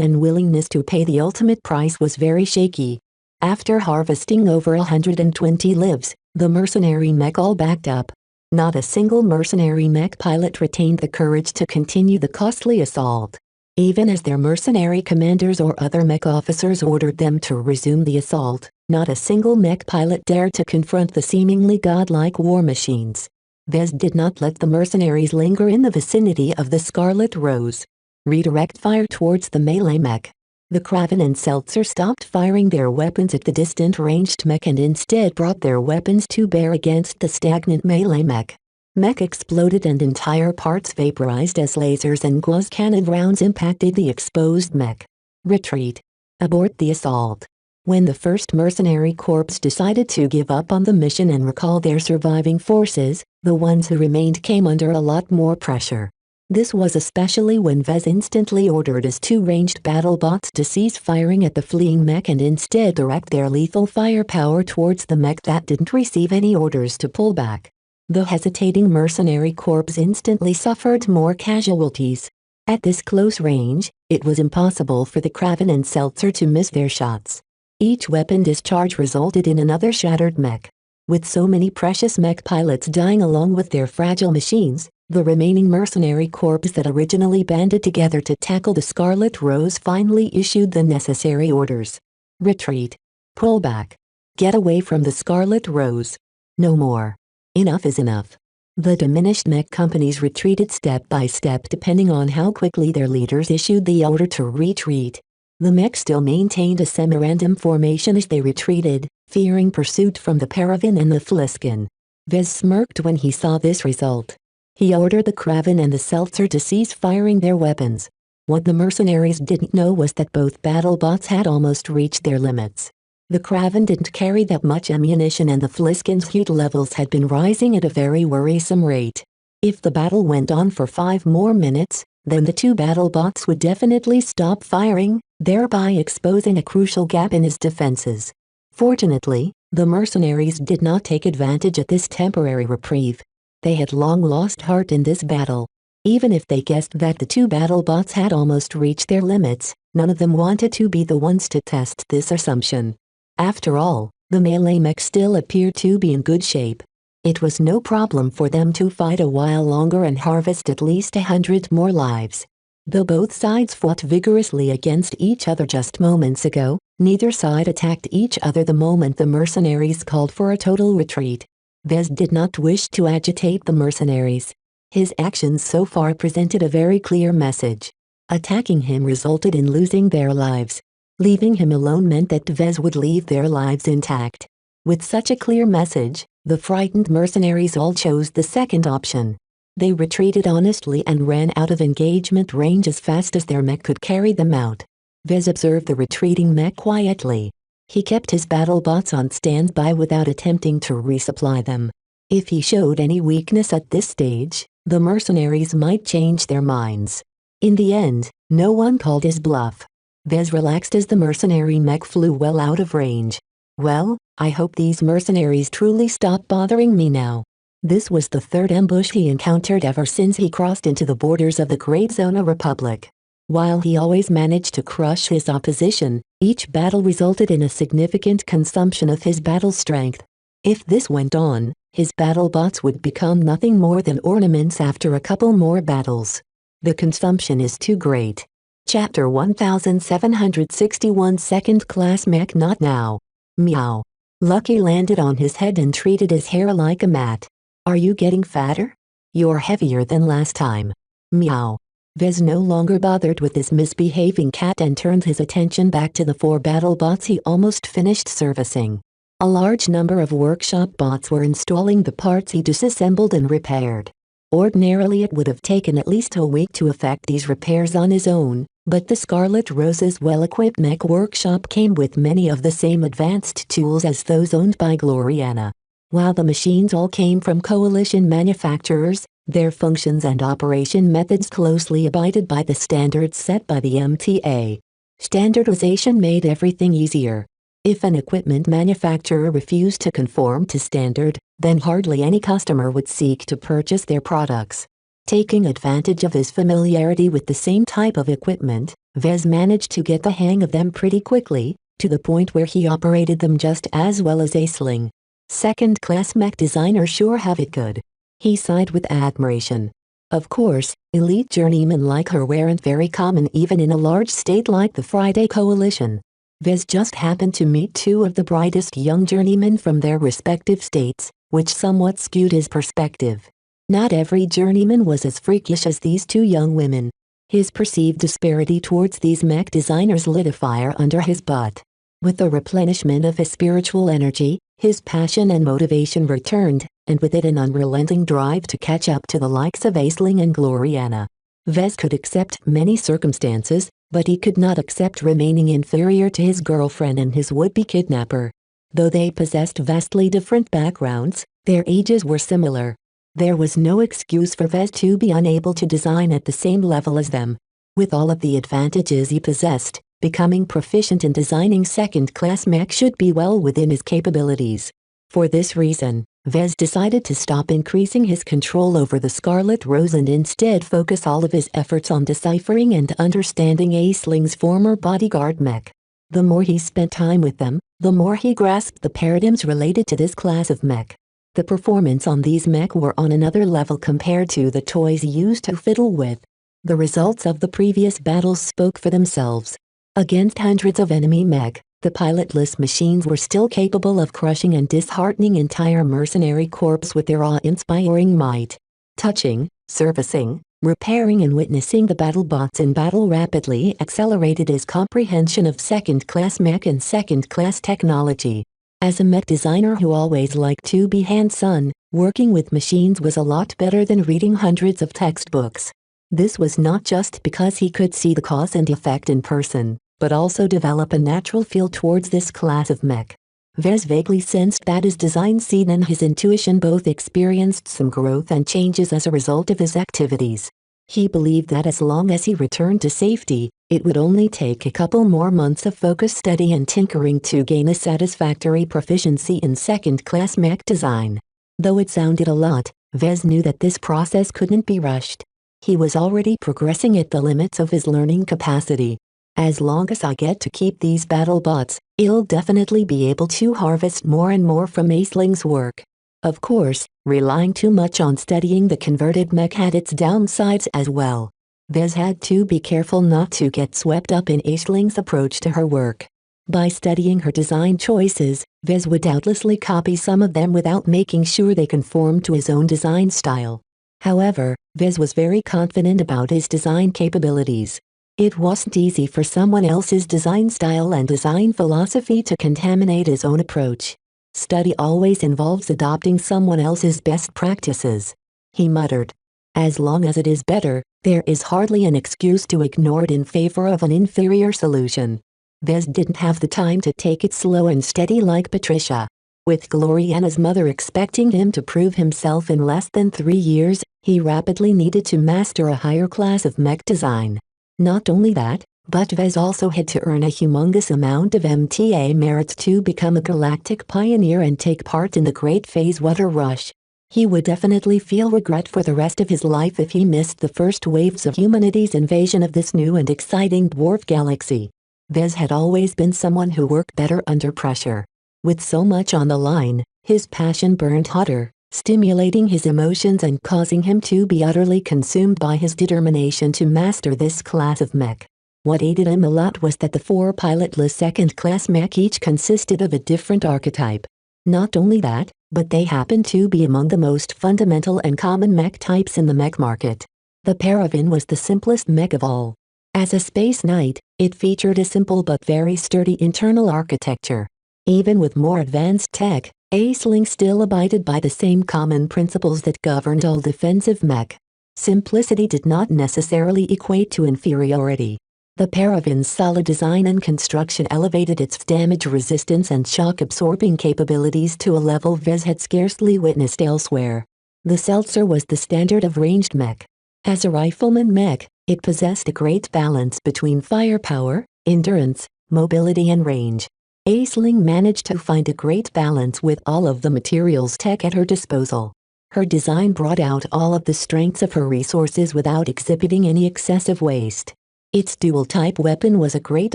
Speaker 2: and willingness to pay the ultimate price was very shaky. After harvesting over 120 lives, the mercenary mech all backed up. Not a single mercenary mech pilot retained the courage to continue the costly assault. Even as their mercenary commanders or other mech officers ordered them to resume the assault, not a single mech pilot dared to confront the seemingly godlike war machines. Vez did not let the mercenaries linger in the vicinity of the Scarlet Rose. Redirect fire towards the melee mech. The Kraven and Seltzer stopped firing their weapons at the distant ranged mech and instead brought their weapons to bear against the stagnant melee mech. Mech exploded and entire parts vaporized as lasers and gauze cannon rounds impacted the exposed mech. Retreat. Abort the assault. When the first mercenary corps decided to give up on the mission and recall their surviving forces, the ones who remained came under a lot more pressure. This was especially when Vez instantly ordered his 2 ranged battlebots to cease firing at the fleeing mech and instead direct their lethal firepower towards the mech that didn't receive any orders to pull back. The hesitating mercenary corps instantly suffered more casualties. At this close range, it was impossible for the Kraven and Seltzer to miss their shots. Each weapon discharge resulted in another shattered mech. With so many precious mech pilots dying along with their fragile machines, the remaining mercenary corps that originally banded together to tackle the Scarlet Rose finally issued the necessary orders. Retreat. Pull back. Get away from the Scarlet Rose. No more. Enough is enough. The diminished mech companies retreated step by step depending on how quickly their leaders issued the order to retreat. The mech still maintained a semi-random formation as they retreated, fearing pursuit from the Paravan and the Fliskin. Vez smirked when he saw this result. He ordered the Kraven and the Seltzer to cease firing their weapons. What the mercenaries didn't know was that both battle bots had almost reached their limits. The Kraven didn't carry that much ammunition and the Fliskin's heat levels had been rising at a very worrisome rate. If the battle went on for 5 more minutes, then the 2 battle bots would definitely stop firing, thereby exposing a crucial gap in his defenses. Fortunately, the mercenaries did not take advantage of this temporary reprieve. They had long lost heart in this battle. Even if they guessed that the 2 battle bots had almost reached their limits, none of them wanted to be the ones to test this assumption. After all, the melee mech still appeared to be in good shape. It was no problem for them to fight a while longer and harvest at least 100 more lives. Though both sides fought vigorously against each other just moments ago, neither side attacked each other the moment the mercenaries called for a total retreat. Vez did not wish to agitate the mercenaries. His actions so far presented a very clear message. Attacking him resulted in losing their lives. Leaving him alone meant that Vez would leave their lives intact. With such a clear message, the frightened mercenaries all chose the second option. They retreated honestly and ran out of engagement range as fast as their mech could carry them out. Vez observed the retreating mech quietly. He kept his battle bots on standby without attempting to resupply them. If he showed any weakness at this stage, the mercenaries might change their minds. In the end, no one called his bluff. Vez relaxed as the mercenary mech flew well out of range. Well, I hope these mercenaries truly stop bothering me now. This was the 3rd ambush he encountered ever since he crossed into the borders of the Great Zona Republic. While he always managed to crush his opposition, each battle resulted in a significant consumption of his battle strength. If this went on, his battle bots would become nothing more than ornaments after a couple more battles. The consumption is too great. Chapter 1761 Second Class Mech Not Now. Meow. Lucky landed on his head and treated his hair like a mat. Are you getting fatter? You're heavier than last time. Meow. Vez no longer bothered with this misbehaving cat and turned his attention back to the 4 battle bots he almost finished servicing. A large number of workshop bots were installing the parts he disassembled and repaired. Ordinarily it would have taken at least a week to effect these repairs on his own, but the Scarlet Rose's well-equipped mech workshop came with many of the same advanced tools as those owned by Gloriana. While the machines all came from coalition manufacturers, their functions and operation methods closely abided by the standards set by the MTA. Standardization made everything easier. If an equipment manufacturer refused to conform to standard, then hardly any customer would seek to purchase their products. Taking advantage of his familiarity with the same type of equipment, Vez managed to get the hang of them pretty quickly, to the point where he operated them just as well as Aisling. Second-class mech designers sure have it good. He sighed with admiration. Of course, elite journeymen like her weren't very common even in a large state like the Friday Coalition. Vez just happened to meet 2 of the brightest young journeymen from their respective states, which somewhat skewed his perspective. Not every journeyman was as freakish as these 2 young women. His perceived disparity towards these mech designers lit a fire under his butt. With the replenishment of his spiritual energy, his passion and motivation returned, and with it an unrelenting drive to catch up to the likes of Aisling and Gloriana. Vez could accept many circumstances, but he could not accept remaining inferior to his girlfriend and his would-be kidnapper. Though they possessed vastly different backgrounds, their ages were similar. There was no excuse for Vez to be unable to design at the same level as them. With all of the advantages he possessed, becoming proficient in designing second-class mech should be well within his capabilities. For this reason, Vez decided to stop increasing his control over the Scarlet Rose and instead focus all of his efforts on deciphering and understanding Aisling's former bodyguard mech. The more he spent time with them, the more he grasped the paradigms related to this class of mech. The performance on these mech were on another level compared to the toys he used to fiddle with. The results of the previous battles spoke for themselves. Against hundreds of enemy mech, The pilotless machines were still capable of crushing and disheartening entire mercenary corps with their awe-inspiring might. Touching, servicing, repairing and witnessing the BattleBots in battle rapidly accelerated his comprehension of second-class mech and second-class technology. As a mech designer who always liked to be hands-on, working with machines was a lot better than reading hundreds of textbooks. This was not just because he could see the cause and effect in person, but also develop a natural feel towards this class of mech. Vez vaguely sensed that his design scene and his intuition both experienced some growth and changes as a result of his activities. He believed that as long as he returned to safety, it would only take a couple more months of focused study and tinkering to gain a satisfactory proficiency in second-class mech design. Though it sounded a lot, Vez knew that this process couldn't be rushed. He was already progressing at the limits of his learning capacity. As long as I get to keep these BattleBots, I'll definitely be able to harvest more and more from Aisling's work. Of course, relying too much on studying the converted mech had its downsides as well. Vez had to be careful not to get swept up in Aisling's approach to her work. By studying her design choices, Vez would doubtlessly copy some of them without making sure they conformed to his own design style. However, Vez was very confident about his design capabilities. It wasn't easy for someone else's design style and design philosophy to contaminate his own approach. Study always involves adopting someone else's best practices. He muttered. As long as it is better, there is hardly an excuse to ignore it in favor of an inferior solution. Vez didn't have the time to take it slow and steady like Patricia. With Gloriana's mother expecting him to prove himself in less than 3 years, he rapidly needed to master a higher class of mech design. Not only that, but Vez also had to earn a humongous amount of MTA merits to become a galactic pioneer and take part in the Great Phase Water Rush. He would definitely feel regret for the rest of his life if he missed the first waves of humanity's invasion of this new and exciting dwarf galaxy. Vez had always been someone who worked better under pressure. With so much on the line, his passion burned hotter, stimulating his emotions and causing him to be utterly consumed by his determination to master this class of mech. What aided him a lot was that the 4 pilotless second-class mech each consisted of a different archetype. Not only that, but they happened to be among the most fundamental and common mech types in the mech market. The Paravan was the simplest mech of all. As a space knight, it featured a simple but very sturdy internal architecture. Even with more advanced tech, Aisling still abided by the same common principles that governed all defensive mech. Simplicity did not necessarily equate to inferiority. The Paravan's solid design and construction elevated its damage resistance and shock-absorbing capabilities to a level Vez had scarcely witnessed elsewhere. The Seltzer was the standard of ranged mech. As a rifleman mech, it possessed a great balance between firepower, endurance, mobility and range. Aisling managed to find a great balance with all of the materials tech at her disposal. Her design brought out all of the strengths of her resources without exhibiting any excessive waste. Its dual-type weapon was a great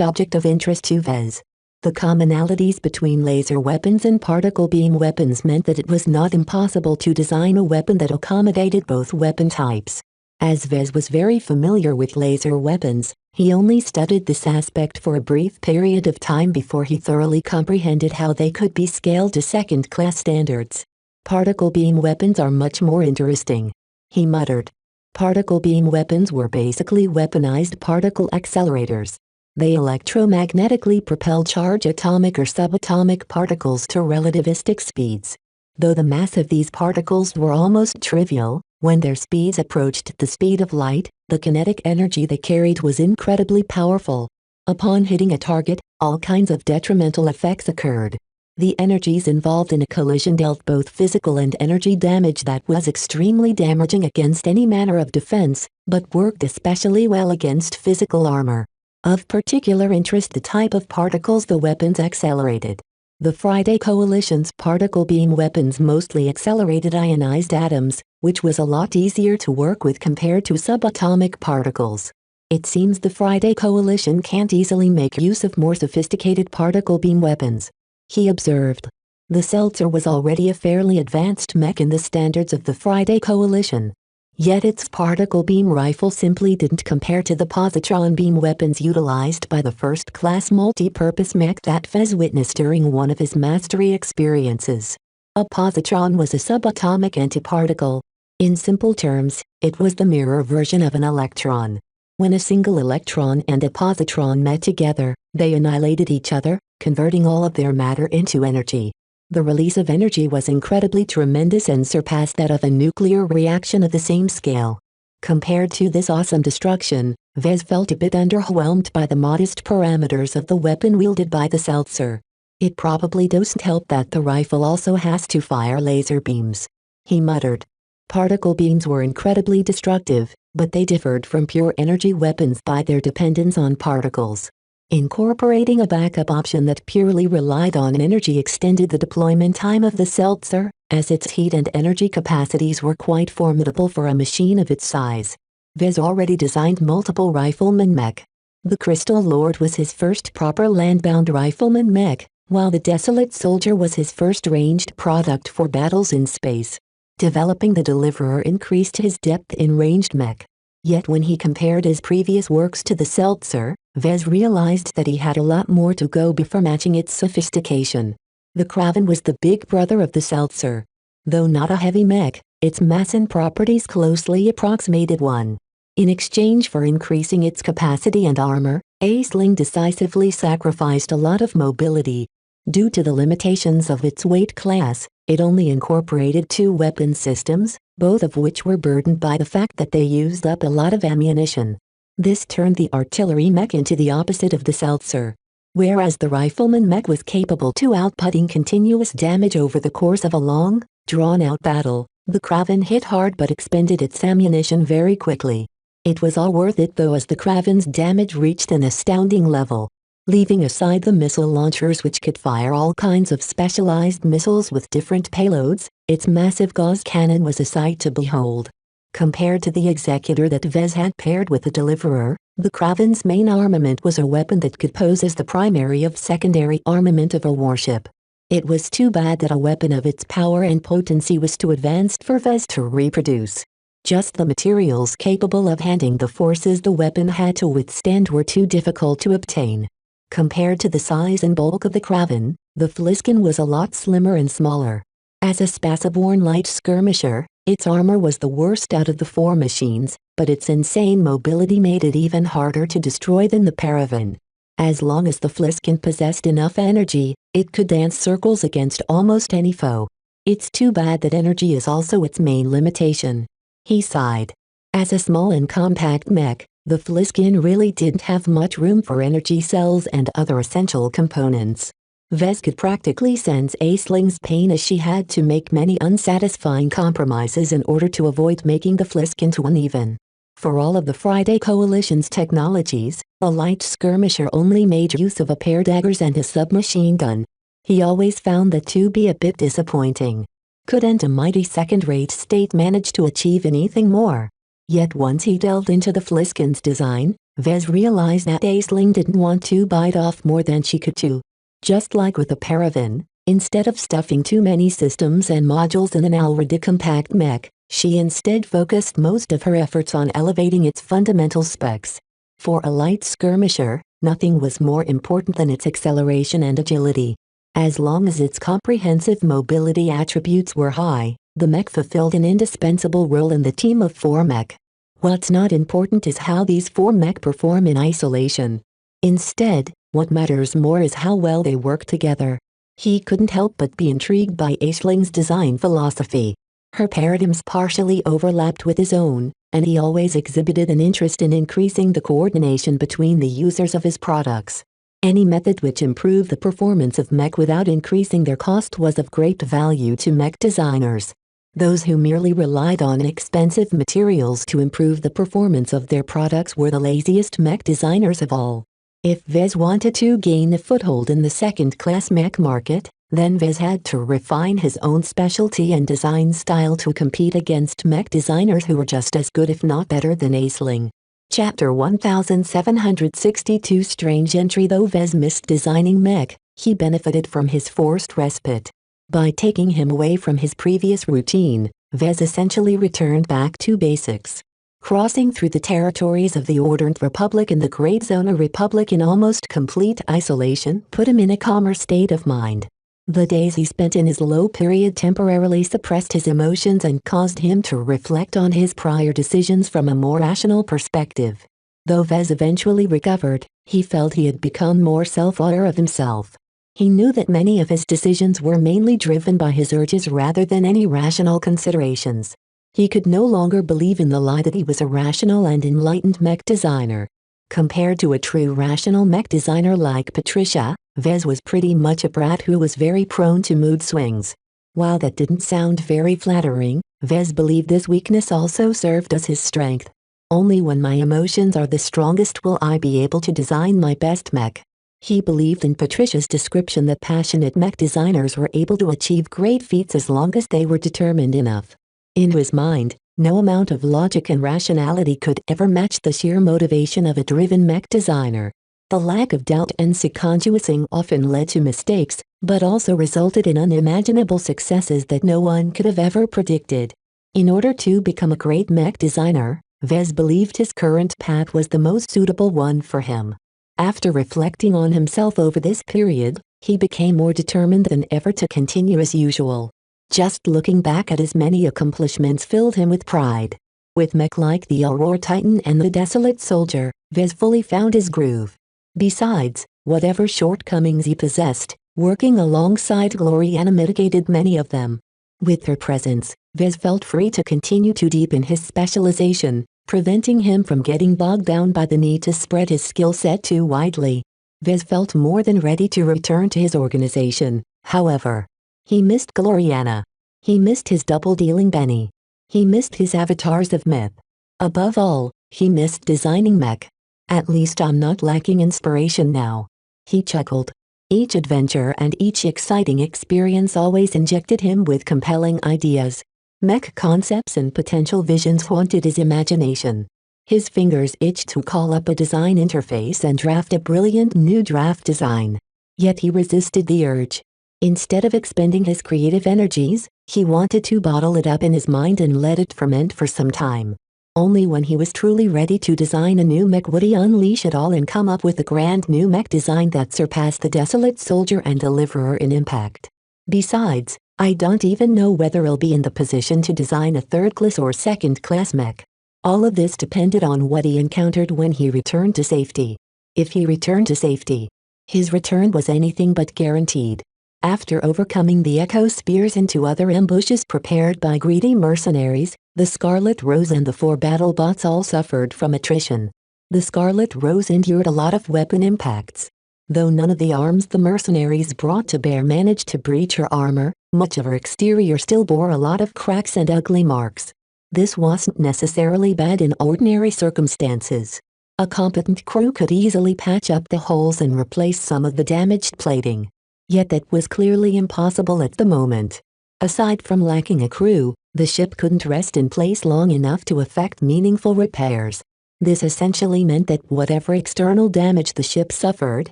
Speaker 2: object of interest to Vez. The commonalities between laser weapons and particle beam weapons meant that it was not impossible to design a weapon that accommodated both weapon types. As Vez was very familiar with laser weapons, he only studied this aspect for a brief period of time before he thoroughly comprehended how they could be scaled to second-class standards. Particle beam weapons are much more interesting, he muttered. Particle beam weapons were basically weaponized particle accelerators. They electromagnetically propel charged atomic or subatomic particles to relativistic speeds. Though the mass of these particles were almost trivial, when their speeds approached the speed of light, the kinetic energy they carried was incredibly powerful. Upon hitting a target, all kinds of detrimental effects occurred. The energies involved in a collision dealt both physical and energy damage that was extremely damaging against any manner of defense, but worked especially well against physical armor. Of particular interest the type of particles the weapons accelerated. The Friday Coalition's particle beam weapons mostly accelerated ionized atoms, which was a lot easier to work with compared to subatomic particles. It seems the Friday Coalition can't easily make use of more sophisticated particle beam weapons, he observed. The Seltzer was already a fairly advanced mech in the standards of the Friday Coalition. Yet its particle beam rifle simply didn't compare to the positron beam weapons utilized by the first-class multi-purpose mech that Vez witnessed during one of his mastery experiences. A positron was a subatomic antiparticle. In simple terms, it was the mirror version of an electron. When a single electron and a positron met together, they annihilated each other, converting all of their matter into energy. The release of energy was incredibly tremendous and surpassed that of a nuclear reaction of the same scale. Compared to this awesome destruction, Vez felt a bit underwhelmed by the modest parameters of the weapon wielded by the Seltzer. It probably doesn't help that the rifle also has to fire laser beams. He muttered. Particle beams were incredibly destructive, but they differed from pure energy weapons by their dependence on particles. Incorporating a backup option that purely relied on energy extended the deployment time of the Seltzer, as its heat and energy capacities were quite formidable for a machine of its size. Vez already designed multiple rifleman mech. The Crystal Lord was his first proper land-bound rifleman mech, while the Desolate Soldier was his first ranged product for battles in space. Developing the Deliverer increased his depth in ranged mech. Yet when he compared his previous works to the Seltzer, Vez realized that he had a lot more to go before matching its sophistication. The Kraven was the big brother of the Seltzer. Though not a heavy mech, its mass and properties closely approximated one. In exchange for increasing its capacity and armor, Aisling decisively sacrificed a lot of mobility. Due to the limitations of its weight class, it only incorporated 2 weapon systems, both of which were burdened by the fact that they used up a lot of ammunition. This turned the artillery mech into the opposite of the Seltzer. Whereas the rifleman mech was capable to outputting continuous damage over the course of a long, drawn-out battle, the Kraven hit hard but expended its ammunition very quickly. It was all worth it though, as the Kraven's damage reached an astounding level. Leaving aside the missile launchers which could fire all kinds of specialized missiles with different payloads, its massive gauze cannon was a sight to behold. Compared to the Executor that Vez had paired with the Deliverer, the Kraven's main armament was a weapon that could pose as the primary of secondary armament of a warship. It was too bad that a weapon of its power and potency was too advanced for Vez to reproduce. Just the materials capable of handling the forces the weapon had to withstand were too difficult to obtain. Compared to the size and bulk of the Kraven, the Fliskin was a lot slimmer and smaller. As a spaceborne light skirmisher, its armor was the worst out of the 4 machines, but its insane mobility made it even harder to destroy than the Paravan. As long as the Fliskin possessed enough energy, it could dance circles against almost any foe. It's too bad that energy is also its main limitation. He sighed. As a small and compact mech, the Fliskin really didn't have much room for energy cells and other essential components. Vez could practically sense Aisling's pain as she had to make many unsatisfying compromises in order to avoid making the Fliskin too uneven. For all of the Friday Coalition's technologies, a light skirmisher only made use of a pair of daggers and a submachine gun. He always found that to be a bit disappointing. Couldn't a mighty second-rate state manage to achieve anything more? Yet once he delved into the Fliskin's design, Vez realized that Aisling didn't want to bite off more than she could chew. Just like with the Paravan, instead of stuffing too many systems and modules in an already compact mech, she instead focused most of her efforts on elevating its fundamental specs. For a light skirmisher, nothing was more important than its acceleration and agility. As long as its comprehensive mobility attributes were high, the mech fulfilled an indispensable role in the team of 4 mech. What's not important is how these 4 mech perform in isolation. Instead, what matters more is how well they work together. He couldn't help but be intrigued by Aisling's design philosophy. Her paradigms partially overlapped with his own, and he always exhibited an interest in increasing the coordination between the users of his products. Any method which improved the performance of mech without increasing their cost was of great value to mech designers. Those who merely relied on expensive materials to improve the performance of their products were the laziest mech designers of all. If Vez wanted to gain a foothold in the second-class mech market, then Vez had to refine his own specialty and design style to compete against mech designers who were just as good if not better than Aisling. Chapter 1762 Strange entry. Though Vez missed designing mech, he benefited from his forced respite. By taking him away from his previous routine, Vez essentially returned back to basics. Crossing through the territories of the Ordnance Republic and the Great Zona Republic in almost complete isolation put him in a calmer state of mind. The days he spent in his low period temporarily suppressed his emotions and caused him to reflect on his prior decisions from a more rational perspective. Though Vez eventually recovered, he felt he had become more self-aware of himself. He knew that many of his decisions were mainly driven by his urges rather than any rational considerations. He could no longer believe in the lie that he was a rational and enlightened mech designer. Compared to a true rational mech designer like Patricia, Vez was pretty much a brat who was very prone to mood swings. While that didn't sound very flattering, Vez believed this weakness also served as his strength. Only when my emotions are the strongest will I be able to design my best mech. He believed in Patricia's description that passionate mech designers were able to achieve great feats as long as they were determined enough. In his mind, no amount of logic and rationality could ever match the sheer motivation of a driven mech designer. The lack of doubt and second-guessing often led to mistakes, but also resulted in unimaginable successes that no one could have ever predicted. In order to become a great mech designer, Vez believed his current path was the most suitable one for him. After reflecting on himself over this period, he became more determined than ever to continue as usual. Just looking back at his many accomplishments filled him with pride. With mech like the Aurora Titan and the Desolate Soldier, Vez fully found his groove. Besides, whatever shortcomings he possessed, working alongside Gloriana mitigated many of them. With her presence, Vez felt free to continue to deepen his specialization, preventing him from getting bogged down by the need to spread his skill set too widely. Vez felt more than ready to return to his organization, however. He missed Gloriana. He missed his double-dealing Benny. He missed his avatars of myth. Above all, he missed designing mech. At least I'm not lacking inspiration now. He chuckled. Each adventure and each exciting experience always injected him with compelling ideas. Mech concepts and potential visions haunted his imagination. His fingers itched to call up a design interface and draft a brilliant new draft design. Yet he resisted the urge. Instead of expending his creative energies, he wanted to bottle it up in his mind and let it ferment for some time. Only when he was truly ready to design a new mech would he unleash it all and come up with a grand new mech design that surpassed the Desolate Soldier and Deliverer in impact. Besides, I don't even know whether I'll be in the position to design a third-class or second-class mech. All of this depended on what he encountered when he returned to safety. If he returned to safety, his return was anything but guaranteed. After overcoming the Echo Spears and 2 other ambushes prepared by greedy mercenaries, the Scarlet Rose and the 4 battle bots all suffered from attrition. The Scarlet Rose endured a lot of weapon impacts. Though none of the arms the mercenaries brought to bear managed to breach her armor, much of her exterior still bore a lot of cracks and ugly marks. This wasn't necessarily bad in ordinary circumstances. A competent crew could easily patch up the holes and replace some of the damaged plating. Yet that was clearly impossible at the moment. Aside from lacking a crew, the ship couldn't rest in place long enough to effect meaningful repairs. This essentially meant that whatever external damage the ship suffered,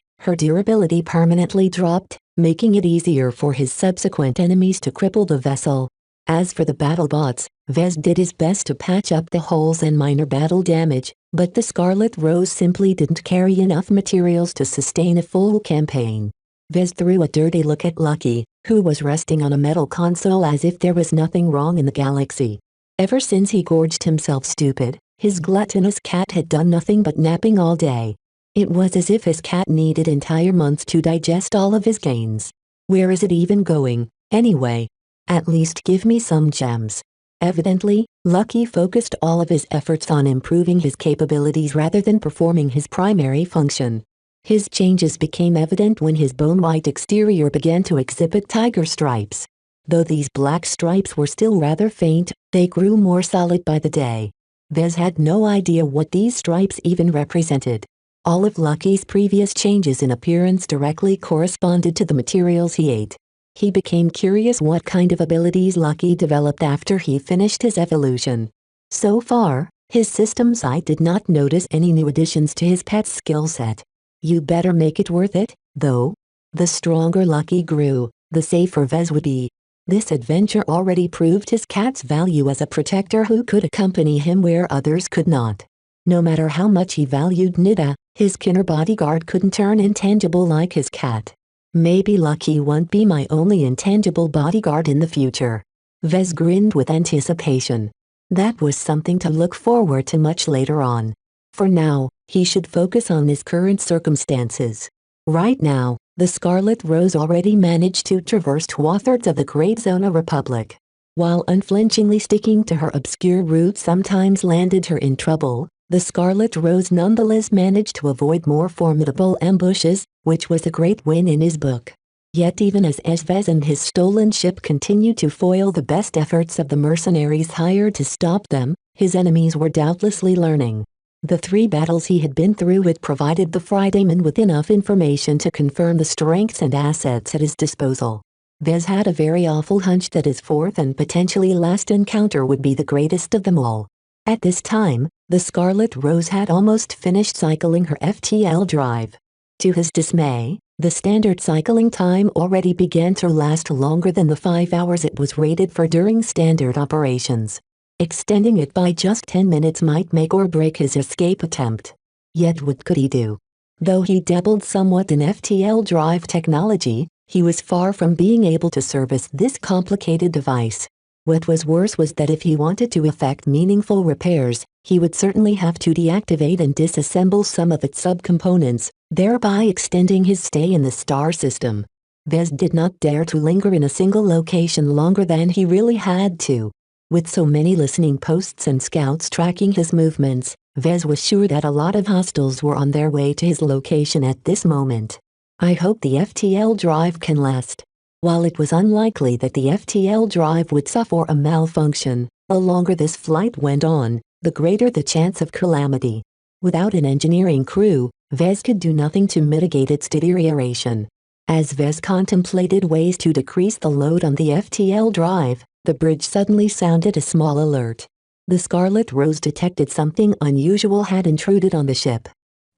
Speaker 2: her durability permanently dropped, making it easier for his subsequent enemies to cripple the vessel. As for the battle bots, Vez did his best to patch up the holes and minor battle damage, but the Scarlet Rose simply didn't carry enough materials to sustain a full campaign. Vez threw a dirty look at Lucky, who was resting on a metal console as if there was nothing wrong in the galaxy. Ever since he gorged himself stupid, his gluttonous cat had done nothing but napping all day. It was as if his cat needed entire months to digest all of his gains. Where is it even going, anyway? At least give me some gems. Evidently, Lucky focused all of his efforts on improving his capabilities rather than performing his primary function. His changes became evident when his bone-white exterior began to exhibit tiger stripes. Though these black stripes were still rather faint, they grew more solid by the day. Vez had no idea what these stripes even represented. All of Lucky's previous changes in appearance directly corresponded to the materials he ate. He became curious what kind of abilities Lucky developed after he finished his evolution. So far, his system site did not notice any new additions to his pet's skill set. You better make it worth it, though. The stronger Lucky grew, the safer Vez would be. This adventure already proved his cat's value as a protector who could accompany him where others could not. No matter how much he valued Nida, his killer bodyguard couldn't turn intangible like his cat. Maybe Lucky won't be my only intangible bodyguard in the future. Vez grinned with anticipation. That was something to look forward to much later on. For now, he should focus on his current circumstances. Right now, the Scarlet Rose already managed to traverse 2/3 of the Great Zona Republic. While unflinchingly sticking to her obscure route sometimes landed her in trouble, the Scarlet Rose nonetheless managed to avoid more formidable ambushes, which was a great win in his book. Yet even as Vez and his stolen ship continued to foil the best efforts of the mercenaries hired to stop them, his enemies were doubtlessly learning. The 3 battles he had been through had provided the Fridayman with enough information to confirm the strengths and assets at his disposal. Vez had a very awful hunch that his 4th and potentially last encounter would be the greatest of them all. At this time, the Scarlet Rose had almost finished cycling her FTL drive. To his dismay, the standard cycling time already began to last longer than the 5 hours it was rated for during standard operations. Extending it by just 10 minutes might make or break his escape attempt. Yet what could he do? Though he dabbled somewhat in FTL drive technology, he was far from being able to service this complicated device. What was worse was that if he wanted to effect meaningful repairs, he would certainly have to deactivate and disassemble some of its subcomponents, thereby extending his stay in the star system. Vez did not dare to linger in a single location longer than he really had to. With so many listening posts and scouts tracking his movements, Vez was sure that a lot of hostiles were on their way to his location at this moment. I hope the FTL drive can last. While it was unlikely that the FTL drive would suffer a malfunction, the longer this flight went on, the greater the chance of calamity. Without an engineering crew, Vez could do nothing to mitigate its deterioration. As Vez contemplated ways to decrease the load on the FTL drive, the bridge suddenly sounded a small alert. The Scarlet Rose detected something unusual had intruded on the ship.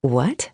Speaker 2: What?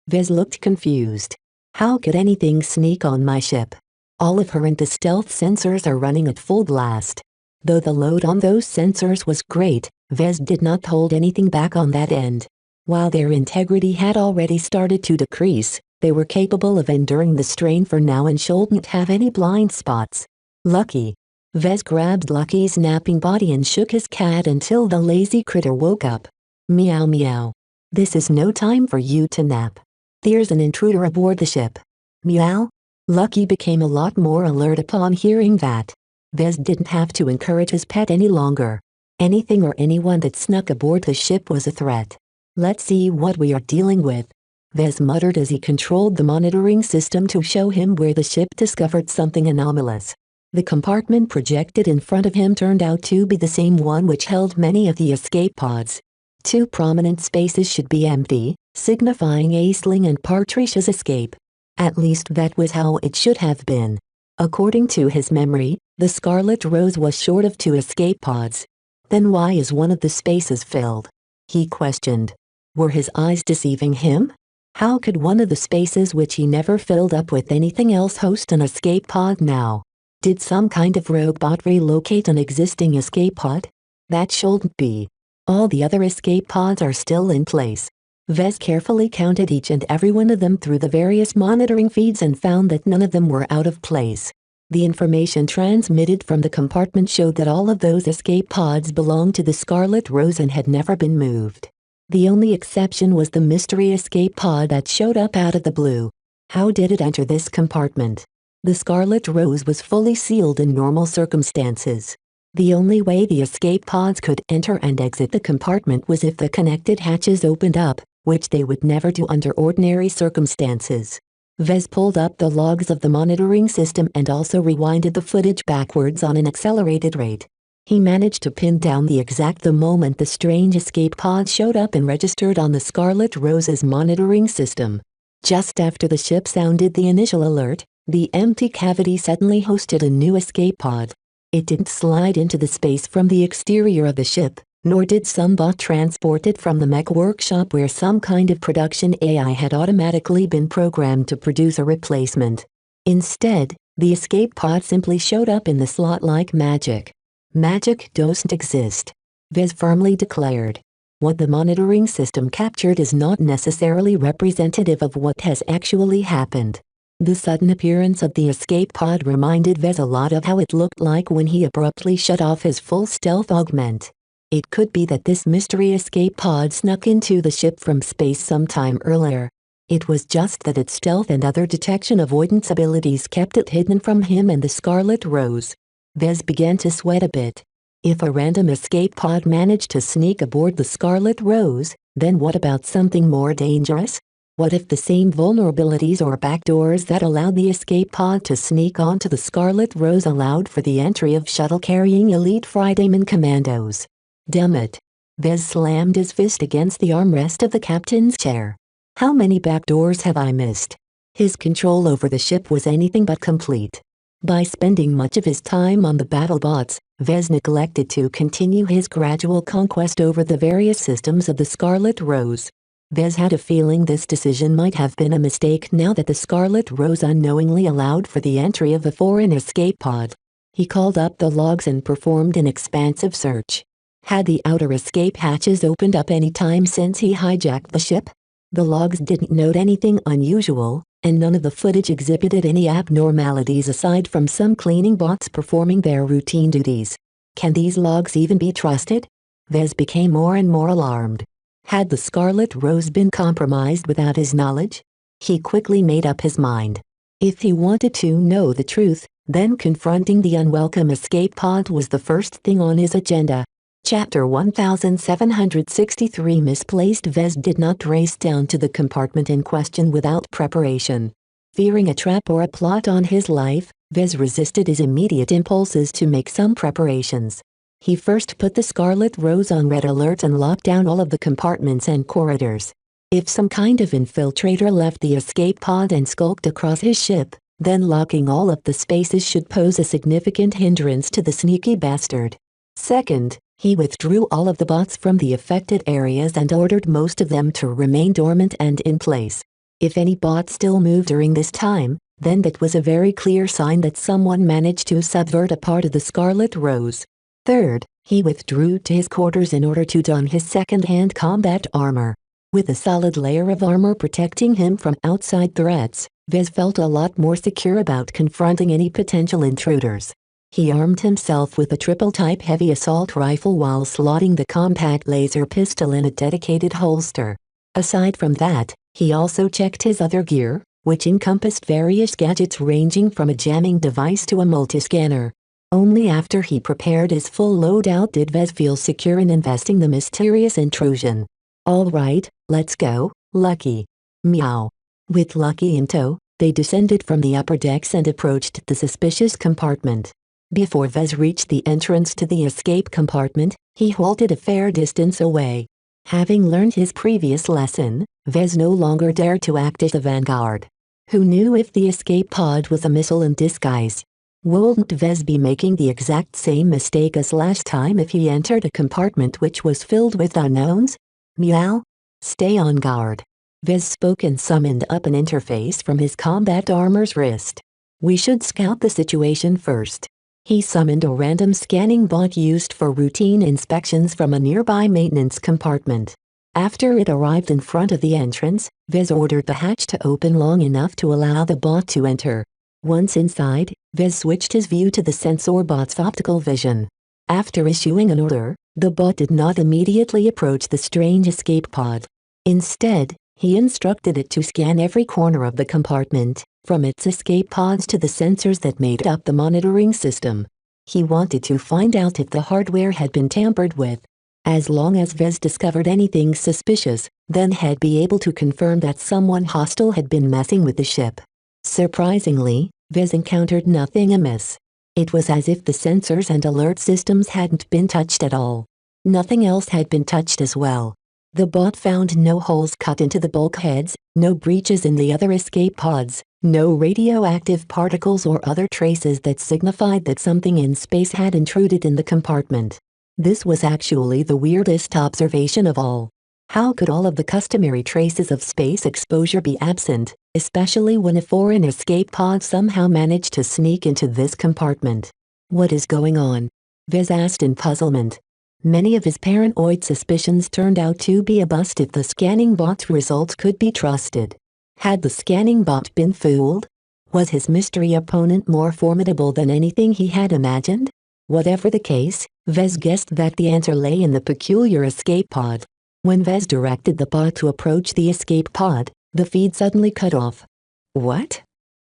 Speaker 2: Vez looked confused. How could anything sneak on my ship? All of her anti-stealth sensors are running at full blast. Though the load on those sensors was great, Vez did not hold anything back on that end. While their integrity had already started to decrease, they were capable of enduring the strain for now and shouldn't have any blind spots. Lucky. Vez grabbed Lucky's napping body and shook his cat until the lazy critter woke up. Meow meow. This is no time for you to nap. There's an intruder aboard the ship. Meow. Lucky became a lot more alert upon hearing that. Vez didn't have to encourage his pet any longer. Anything or anyone that snuck aboard the ship was a threat. Let's see what we are dealing with. Vez muttered as he controlled the monitoring system to show him where the ship discovered something anomalous. The compartment projected in front of him turned out to be the same one which held many of the escape pods. 2 prominent spaces should be empty, signifying Aisling and Patricia's escape. At least that was how it should have been. According to his memory, the Scarlet Rose was short of 2 escape pods. Then why is one of the spaces filled? He questioned. Were his eyes deceiving him? How could one of the spaces which he never filled up with anything else host an escape pod now? Did some kind of rogue bot relocate an existing escape pod? That shouldn't be. All the other escape pods are still in place. Vez carefully counted each and every one of them through the various monitoring feeds and found that none of them were out of place. The information transmitted from the compartment showed that all of those escape pods belonged to the Scarlet Rose and had never been moved. The only exception was the mystery escape pod that showed up out of the blue. How did it enter this compartment? The Scarlet Rose was fully sealed in normal circumstances. The only way the escape pods could enter and exit the compartment was if the connected hatches opened up, which they would never do under ordinary circumstances. Vez pulled up the logs of the monitoring system and also rewinded the footage backwards on an accelerated rate. He managed to pin down the exact moment the strange escape pod showed up and registered on the Scarlet Rose's monitoring system. Just after the ship sounded the initial alert, the empty cavity suddenly hosted a new escape pod. It didn't slide into the space from the exterior of the ship, nor did some bot transport it from the mech workshop where some kind of production AI had automatically been programmed to produce a replacement. Instead, The escape pod simply showed up in the slot like magic. Magic doesn't exist, Vez firmly declared. What the monitoring system captured is not necessarily representative of what has actually happened. The sudden appearance of the escape pod reminded Vez a lot of how it looked like when he abruptly shut off his full stealth augment. It could be that this mystery escape pod snuck into the ship from space sometime earlier. It was just that its stealth and other detection avoidance abilities kept it hidden from him and the Scarlet Rose. Vez began to sweat a bit. If a random escape pod managed to sneak aboard the Scarlet Rose, then what about something more dangerous? What if the same vulnerabilities or backdoors that allowed the escape pod to sneak onto the Scarlet Rose allowed for the entry of shuttle-carrying elite Fridayman commandos? Damn it. Vez slammed his fist against the armrest of the captain's chair. How many backdoors have I missed? His control over the ship was anything but complete. By spending much of his time on the BattleBots, Vez neglected to continue his gradual conquest over the various systems of the Scarlet Rose. Vez had a feeling this decision might have been a mistake now that the Scarlet Rose unknowingly allowed for the entry of a foreign escape pod. He called up the logs and performed an expansive search. Had the outer escape hatches opened up any time since he hijacked the ship? The logs didn't note anything unusual, and none of the footage exhibited any abnormalities aside from some cleaning bots performing their routine duties. Can these logs even be trusted? Vez became more and more alarmed. Had the Scarlet Rose been compromised without his knowledge? He quickly made up his mind. If he wanted to know the truth, then confronting the unwelcome escape pod was the first thing on his agenda. Chapter 1763 Misplaced. Vez did not race down to the compartment in question without preparation. Fearing a trap or a plot on his life, Vez resisted his immediate impulses to make some preparations. He first put the Scarlet Rose on red alert and locked down all of the compartments and corridors. If some kind of infiltrator left the escape pod and skulked across his ship, then locking all of the spaces should pose a significant hindrance to the sneaky bastard. Second, he withdrew all of the bots from the affected areas and ordered most of them to remain dormant and in place. If any bot still moved during this time, then that was a very clear sign that someone managed to subvert a part of the Scarlet Rose. Third, he withdrew to his quarters in order to don his second-hand combat armor. With a solid layer of armor protecting him from outside threats, Vez felt a lot more secure about confronting any potential intruders. He armed himself with a triple-type heavy assault rifle while slotting the compact laser pistol in a dedicated holster. Aside from that, he also checked his other gear, which encompassed various gadgets ranging from a jamming device to a multiscanner. Only after he prepared his full loadout did Vez feel secure in investing the mysterious intrusion. All right, let's go, Lucky. Meow. With Lucky in tow, they descended from the upper decks and approached the suspicious compartment. Before Vez reached the entrance to the escape compartment, he halted a fair distance away. Having learned his previous lesson, Vez no longer dared to act as the vanguard. Who knew if the escape pod was a missile in disguise? Wouldn't Vez be making the exact same mistake as last time if he entered a compartment which was filled with unknowns? Meow. Stay on guard. Vez spoke and summoned up an interface from his combat armor's wrist. We should scout the situation first. He summoned a random scanning bot used for routine inspections from a nearby maintenance compartment. After it arrived in front of the entrance, Vez ordered the hatch to open long enough to allow the bot to enter. Once inside, Vez switched his view to the sensor bot's optical vision. After issuing an order, the bot did not immediately approach the strange escape pod. Instead, he instructed it to scan every corner of the compartment, from its escape pods to the sensors that made up the monitoring system. He wanted to find out if the hardware had been tampered with. As long as Vez discovered anything suspicious, then he'd be able to confirm that someone hostile had been messing with the ship. Surprisingly, Vez encountered nothing amiss. It was as if the sensors and alert systems hadn't been touched at all. Nothing else had been touched as well. The bot found no holes cut into the bulkheads, no breaches in the other escape pods, no radioactive particles or other traces that signified that something in space had intruded in the compartment. This was actually the weirdest observation of all. How could all of the customary traces of space exposure be absent, especially when a foreign escape pod somehow managed to sneak into this compartment? What is going on? Vez asked in puzzlement. Many of his paranoid suspicions turned out to be a bust if the scanning bot's results could be trusted. Had the scanning bot been fooled? Was his mystery opponent more formidable than anything he had imagined? Whatever the case, Vez guessed that the answer lay in the peculiar escape pod. When Vez directed the bot to approach the escape pod, the feed suddenly cut off. What?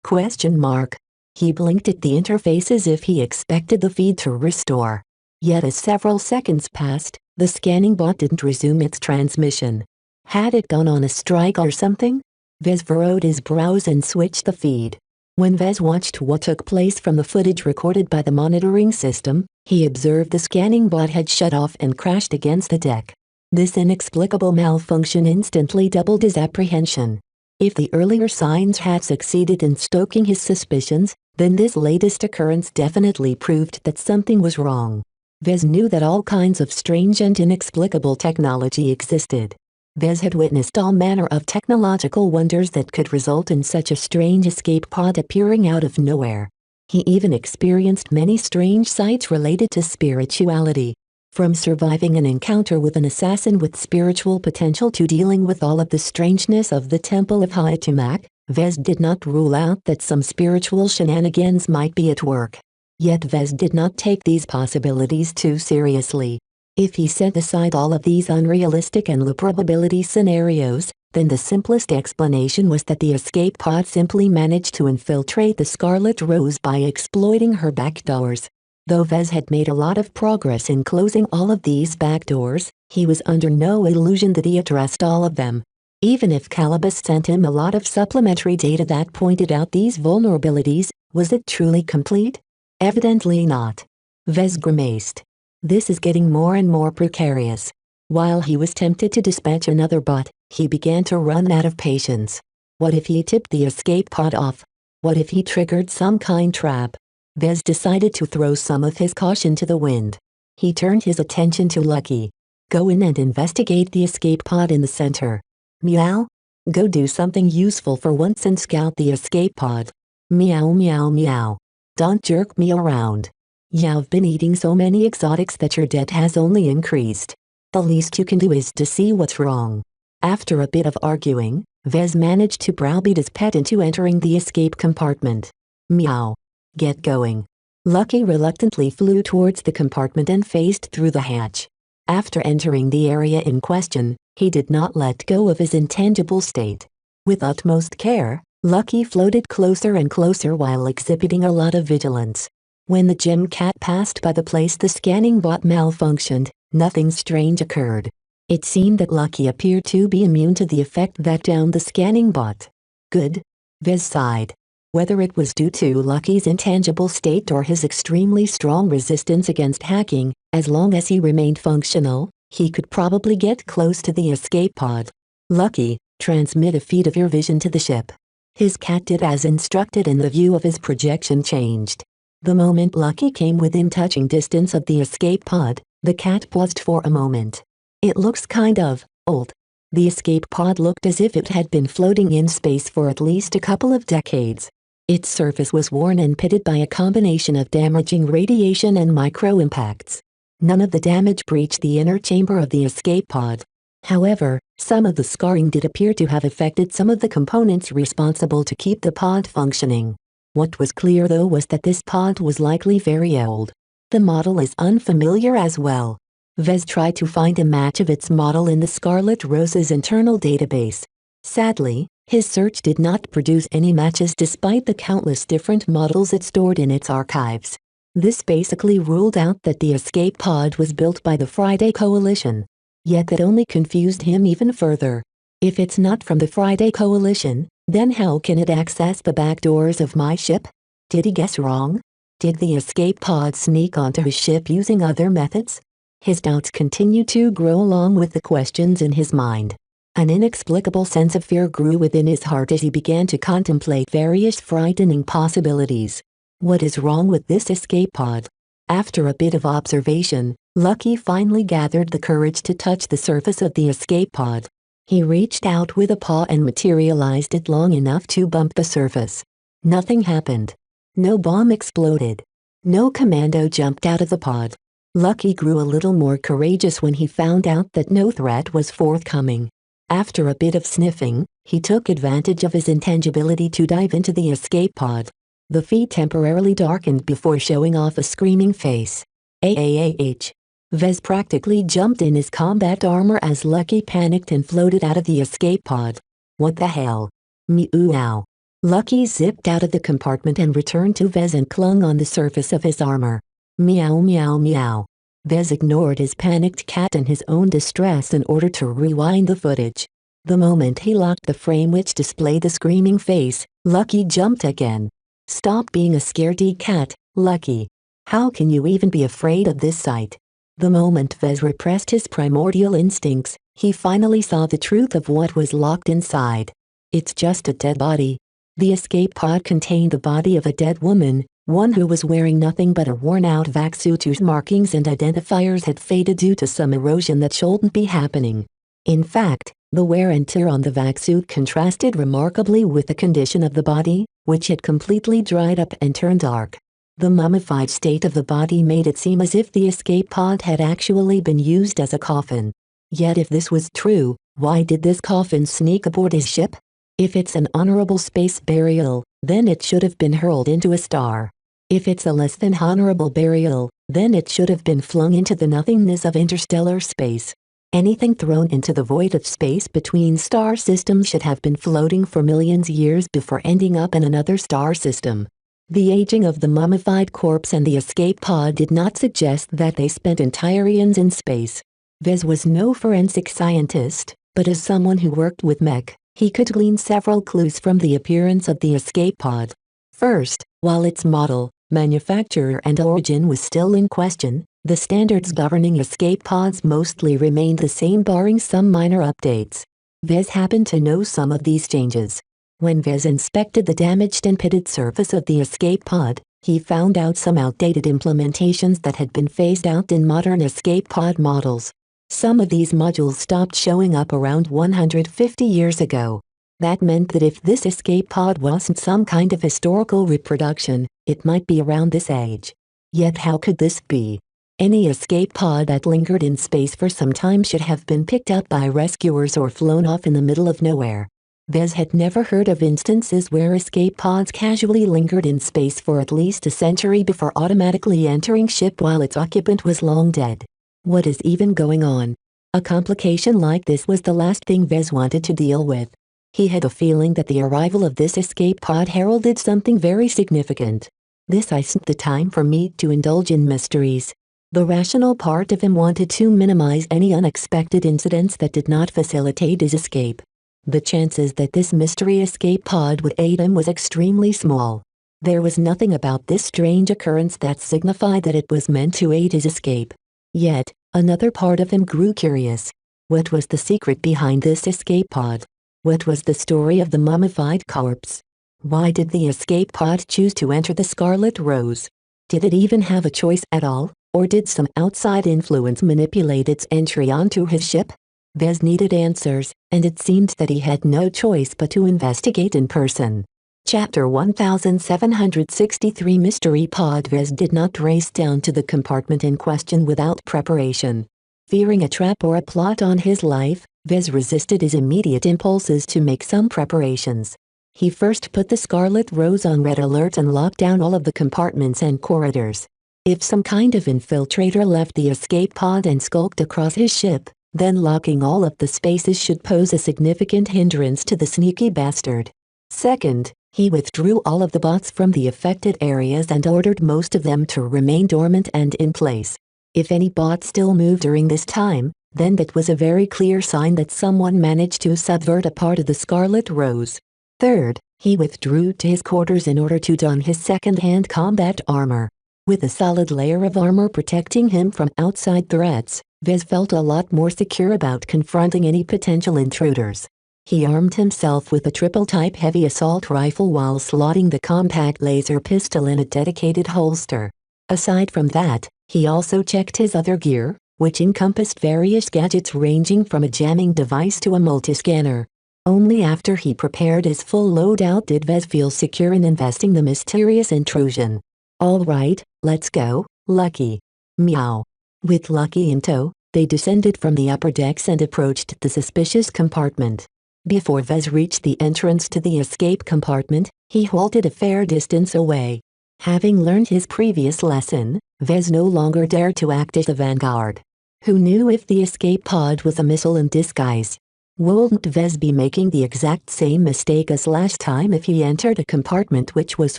Speaker 2: Question mark. He blinked at the interface as if he expected the feed to restore. Yet as several seconds passed, the scanning bot didn't resume its transmission. Had it gone on a strike or something? Vez furrowed his brows and switched the feed. When Vez watched what took place from the footage recorded by the monitoring system, he observed the scanning bot had shut off and crashed against the deck. This inexplicable malfunction instantly doubled his apprehension. If the earlier signs had succeeded in stoking his suspicions, then this latest occurrence definitely proved that something was wrong. Vez knew that all kinds of strange and inexplicable technology existed. Vez had witnessed all manner of technological wonders that could result in such a strange escape pod appearing out of nowhere. He even experienced many strange sights related to spirituality. From surviving an encounter with an assassin with spiritual potential to dealing with all of the strangeness of the Temple of Haitumak, Vez did not rule out that some spiritual shenanigans might be at work. Yet Vez did not take these possibilities too seriously. If he set aside all of these unrealistic and low probability scenarios, then the simplest explanation was that the escape pod simply managed to infiltrate the Scarlet Rose by exploiting her back doors. Though Vez had made a lot of progress in closing all of these back doors, he was under no illusion that he addressed all of them. Even if Calibus sent him a lot of supplementary data that pointed out these vulnerabilities, was it truly complete? Evidently not. Vez grimaced. This is getting more and more precarious. While he was tempted to dispatch another bot, he began to run out of patience. What if he tipped the escape pod off? What if he triggered some kind trap? Vez decided to throw some of his caution to the wind. He turned his attention to Lucky. Go in and investigate the escape pod in the center. Meow. Go do something useful for once and scout the escape pod. Meow meow meow. Don't jerk me around. You've been eating so many exotics that your debt has only increased. The least you can do is to see what's wrong. After a bit of arguing, Vez managed to browbeat his pet into entering the escape compartment. Meow. Get going. Lucky reluctantly flew towards the compartment and faced through the hatch. After entering the area in question, he did not let go of his intangible state. With utmost care, Lucky floated closer and closer while exhibiting a lot of vigilance. When the gym cat passed by the place the scanning bot malfunctioned, nothing strange occurred. It seemed that Lucky appeared to be immune to the effect that downed the scanning bot. Good. Vez sighed. Whether it was due to Lucky's intangible state or his extremely strong resistance against hacking, as long as he remained functional, he could probably get close to the escape pod. Lucky, transmit a feed of your vision to the ship. His cat did as instructed and the view of his projection changed. The moment Lucky came within touching distance of the escape pod, the cat paused for a moment. It looks kind of old. The escape pod looked as if it had been floating in space for at least a couple of decades. Its surface was worn and pitted by a combination of damaging radiation and micro-impacts. None of the damage breached the inner chamber of the escape pod. However, some of the scarring did appear to have affected some of the components responsible to keep the pod functioning. What was clear though was that this pod was likely very old. The model is unfamiliar as well. Vez tried to find a match of its model in the Scarlet Rose's internal database. Sadly, his search did not produce any matches despite the countless different models it stored in its archives. This basically ruled out that the escape pod was built by the Friday Coalition. Yet that only confused him even further. If it's not from the Friday Coalition, then how can it access the back doors of my ship? Did he guess wrong? Did the escape pod sneak onto his ship using other methods? His doubts continued to grow along with the questions in his mind. An inexplicable sense of fear grew within his heart as he began to contemplate various frightening possibilities. What is wrong with this escape pod? After a bit of observation, Lucky finally gathered the courage to touch the surface of the escape pod. He reached out with a paw and materialized it long enough to bump the surface. Nothing happened. No bomb exploded. No commando jumped out of the pod. Lucky grew a little more courageous when he found out that no threat was forthcoming. After a bit of sniffing, he took advantage of his intangibility to dive into the escape pod. The feed temporarily darkened before showing off a screaming face. AAAH. Vez practically jumped in his combat armor as Lucky panicked and floated out of the escape pod. What the hell? Meow. Lucky zipped out of the compartment and returned to Vez and clung on the surface of his armor. Meow meow meow. Vez ignored his panicked cat and his own distress in order to rewind the footage. The moment he locked the frame which displayed the screaming face, Lucky jumped again. Stop being a scaredy cat, Lucky. How can you even be afraid of this sight? The moment Vez repressed his primordial instincts, he finally saw the truth of what was locked inside. It's just a dead body. The escape pod contained the body of a dead woman, one who was wearing nothing but a worn-out vac suit whose markings and identifiers had faded due to some erosion that shouldn't be happening. In fact, the wear and tear on the vac suit contrasted remarkably with the condition of the body, which had completely dried up and turned dark. The mummified state of the body made it seem as if the escape pod had actually been used as a coffin. Yet if this was true, why did this coffin sneak aboard his ship? If it's an honorable space burial, then it should have been hurled into a star. If it's a less than honorable burial, then it should have been flung into the nothingness of interstellar space. Anything thrown into the void of space between star systems should have been floating for millions of years before ending up in another star system. The aging of the mummified corpse and the escape pod did not suggest that they spent entire eons in space. Vez was no forensic scientist, but as someone who worked with mech, he could glean several clues from the appearance of the escape pod. First, while its model, manufacturer and origin was still in question, the standards governing escape pods mostly remained the same barring some minor updates. Vez happened to know some of these changes. When Vez inspected the damaged and pitted surface of the escape pod, he found out some outdated implementations that had been phased out in modern escape pod models. Some of these modules stopped showing up around 150 years ago. That meant that if this escape pod wasn't some kind of historical reproduction, it might be around this age. Yet how could this be? Any escape pod that lingered in space for some time should have been picked up by rescuers or flown off in the middle of nowhere. Vez had never heard of instances where escape pods casually lingered in space for at least a century before automatically entering ship while its occupant was long dead. What is even going on? A complication like this was the last thing Vez wanted to deal with. He had a feeling that the arrival of this escape pod heralded something very significant. This isn't the time for me to indulge in mysteries. The rational part of him wanted to minimize any unexpected incidents that did not facilitate his escape. The chances that this mystery escape pod would aid him was extremely small. There was nothing about this strange occurrence that signified that it was meant to aid his escape. Yet, another part of him grew curious. What was the secret behind this escape pod? What was the story of the mummified corpse? Why did the escape pod choose to enter the Scarlet Rose? Did it even have a choice at all, or did some outside influence manipulate its entry onto his ship? Vez needed answers, and it seemed that he had no choice but to investigate in person. Chapter 1763 Mystery Pod. Vez did not race down to the compartment in question without preparation. Fearing a trap or a plot on his life, Vez resisted his immediate impulses to make some preparations. He first put the Scarlet Rose on red alert and locked down all of the compartments and corridors. If some kind of infiltrator left the escape pod and skulked across his ship, then locking all of the spaces should pose a significant hindrance to the sneaky bastard. Second, he withdrew all of the bots from the affected areas and ordered most of them to remain dormant and in place. If any bot still moved during this time, then that was a very clear sign that someone managed to subvert a part of the Scarlet Rose. Third, he withdrew to his quarters in order to don his second-hand combat armor. With a solid layer of armor protecting him from outside threats, Vez felt a lot more secure about confronting any potential intruders. He armed himself with a triple-type heavy assault rifle while slotting the compact laser pistol in a dedicated holster. Aside from that, He also checked his other gear, which encompassed various gadgets ranging from a jamming device to a multiscanner. Only after he prepared his full loadout did Vez feel secure in investing the mysterious intrusion. "All right, let's go, Lucky." Meow. With Lucky in tow, they descended from the upper decks and approached the suspicious compartment. Before Vez reached the entrance to the escape compartment, he halted a fair distance away. Having learned his previous lesson, Vez no longer dared to act as the vanguard. Who knew if the escape pod was a missile in disguise? Wouldn't Vez be making the exact same mistake as last time if he entered a compartment which was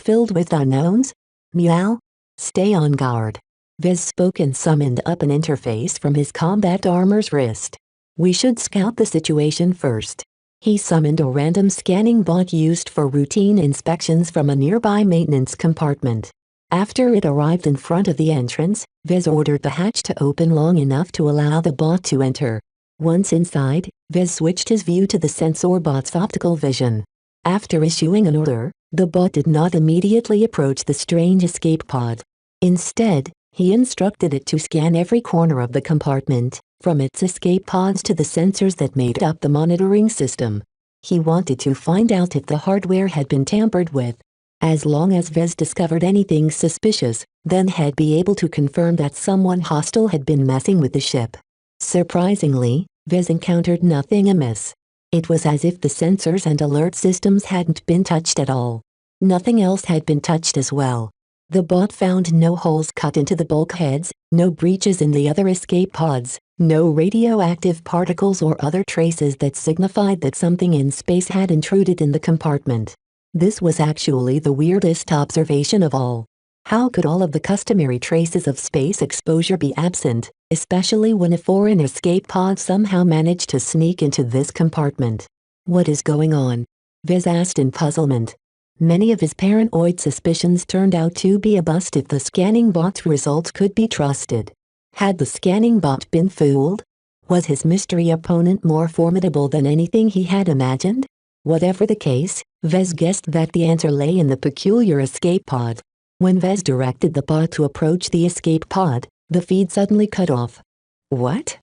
Speaker 2: filled with unknowns? Meow. Stay on guard. Vez spoke and summoned up an interface from his combat armor's wrist. We should scout the situation first. He summoned a random scanning bot used for routine inspections from a nearby maintenance compartment. After it arrived in front of the entrance, Vez ordered the hatch to open long enough to allow the bot to enter. Once inside, Vez switched his view to the sensor bot's optical vision. After issuing an order, the bot did not immediately approach the strange escape pod. Instead, he instructed it to scan every corner of the compartment, from its escape pods to the sensors that made up the monitoring system. He wanted to find out if the hardware had been tampered with. As long as Vez discovered anything suspicious, then he'd be able to confirm that someone hostile had been messing with the ship. Surprisingly, Vez encountered nothing amiss. It was as if the sensors and alert systems hadn't been touched at all. Nothing else had been touched as well. The bot found no holes cut into the bulkheads, no breaches in the other escape pods, no radioactive particles or other traces that signified that something in space had intruded in the compartment. This was actually the weirdest observation of all. How could all of the customary traces of space exposure be absent, especially when a foreign escape pod somehow managed to sneak into this compartment? What is going on? Vez asked in puzzlement. Many of his paranoid suspicions turned out to be a bust if the scanning bot's results could be trusted. Had the scanning bot been fooled? Was his mystery opponent more formidable than anything he had imagined? Whatever the case, Vez guessed that the answer lay in the peculiar escape pod. When Vez directed the bot to approach the escape pod, the feed suddenly cut off. What?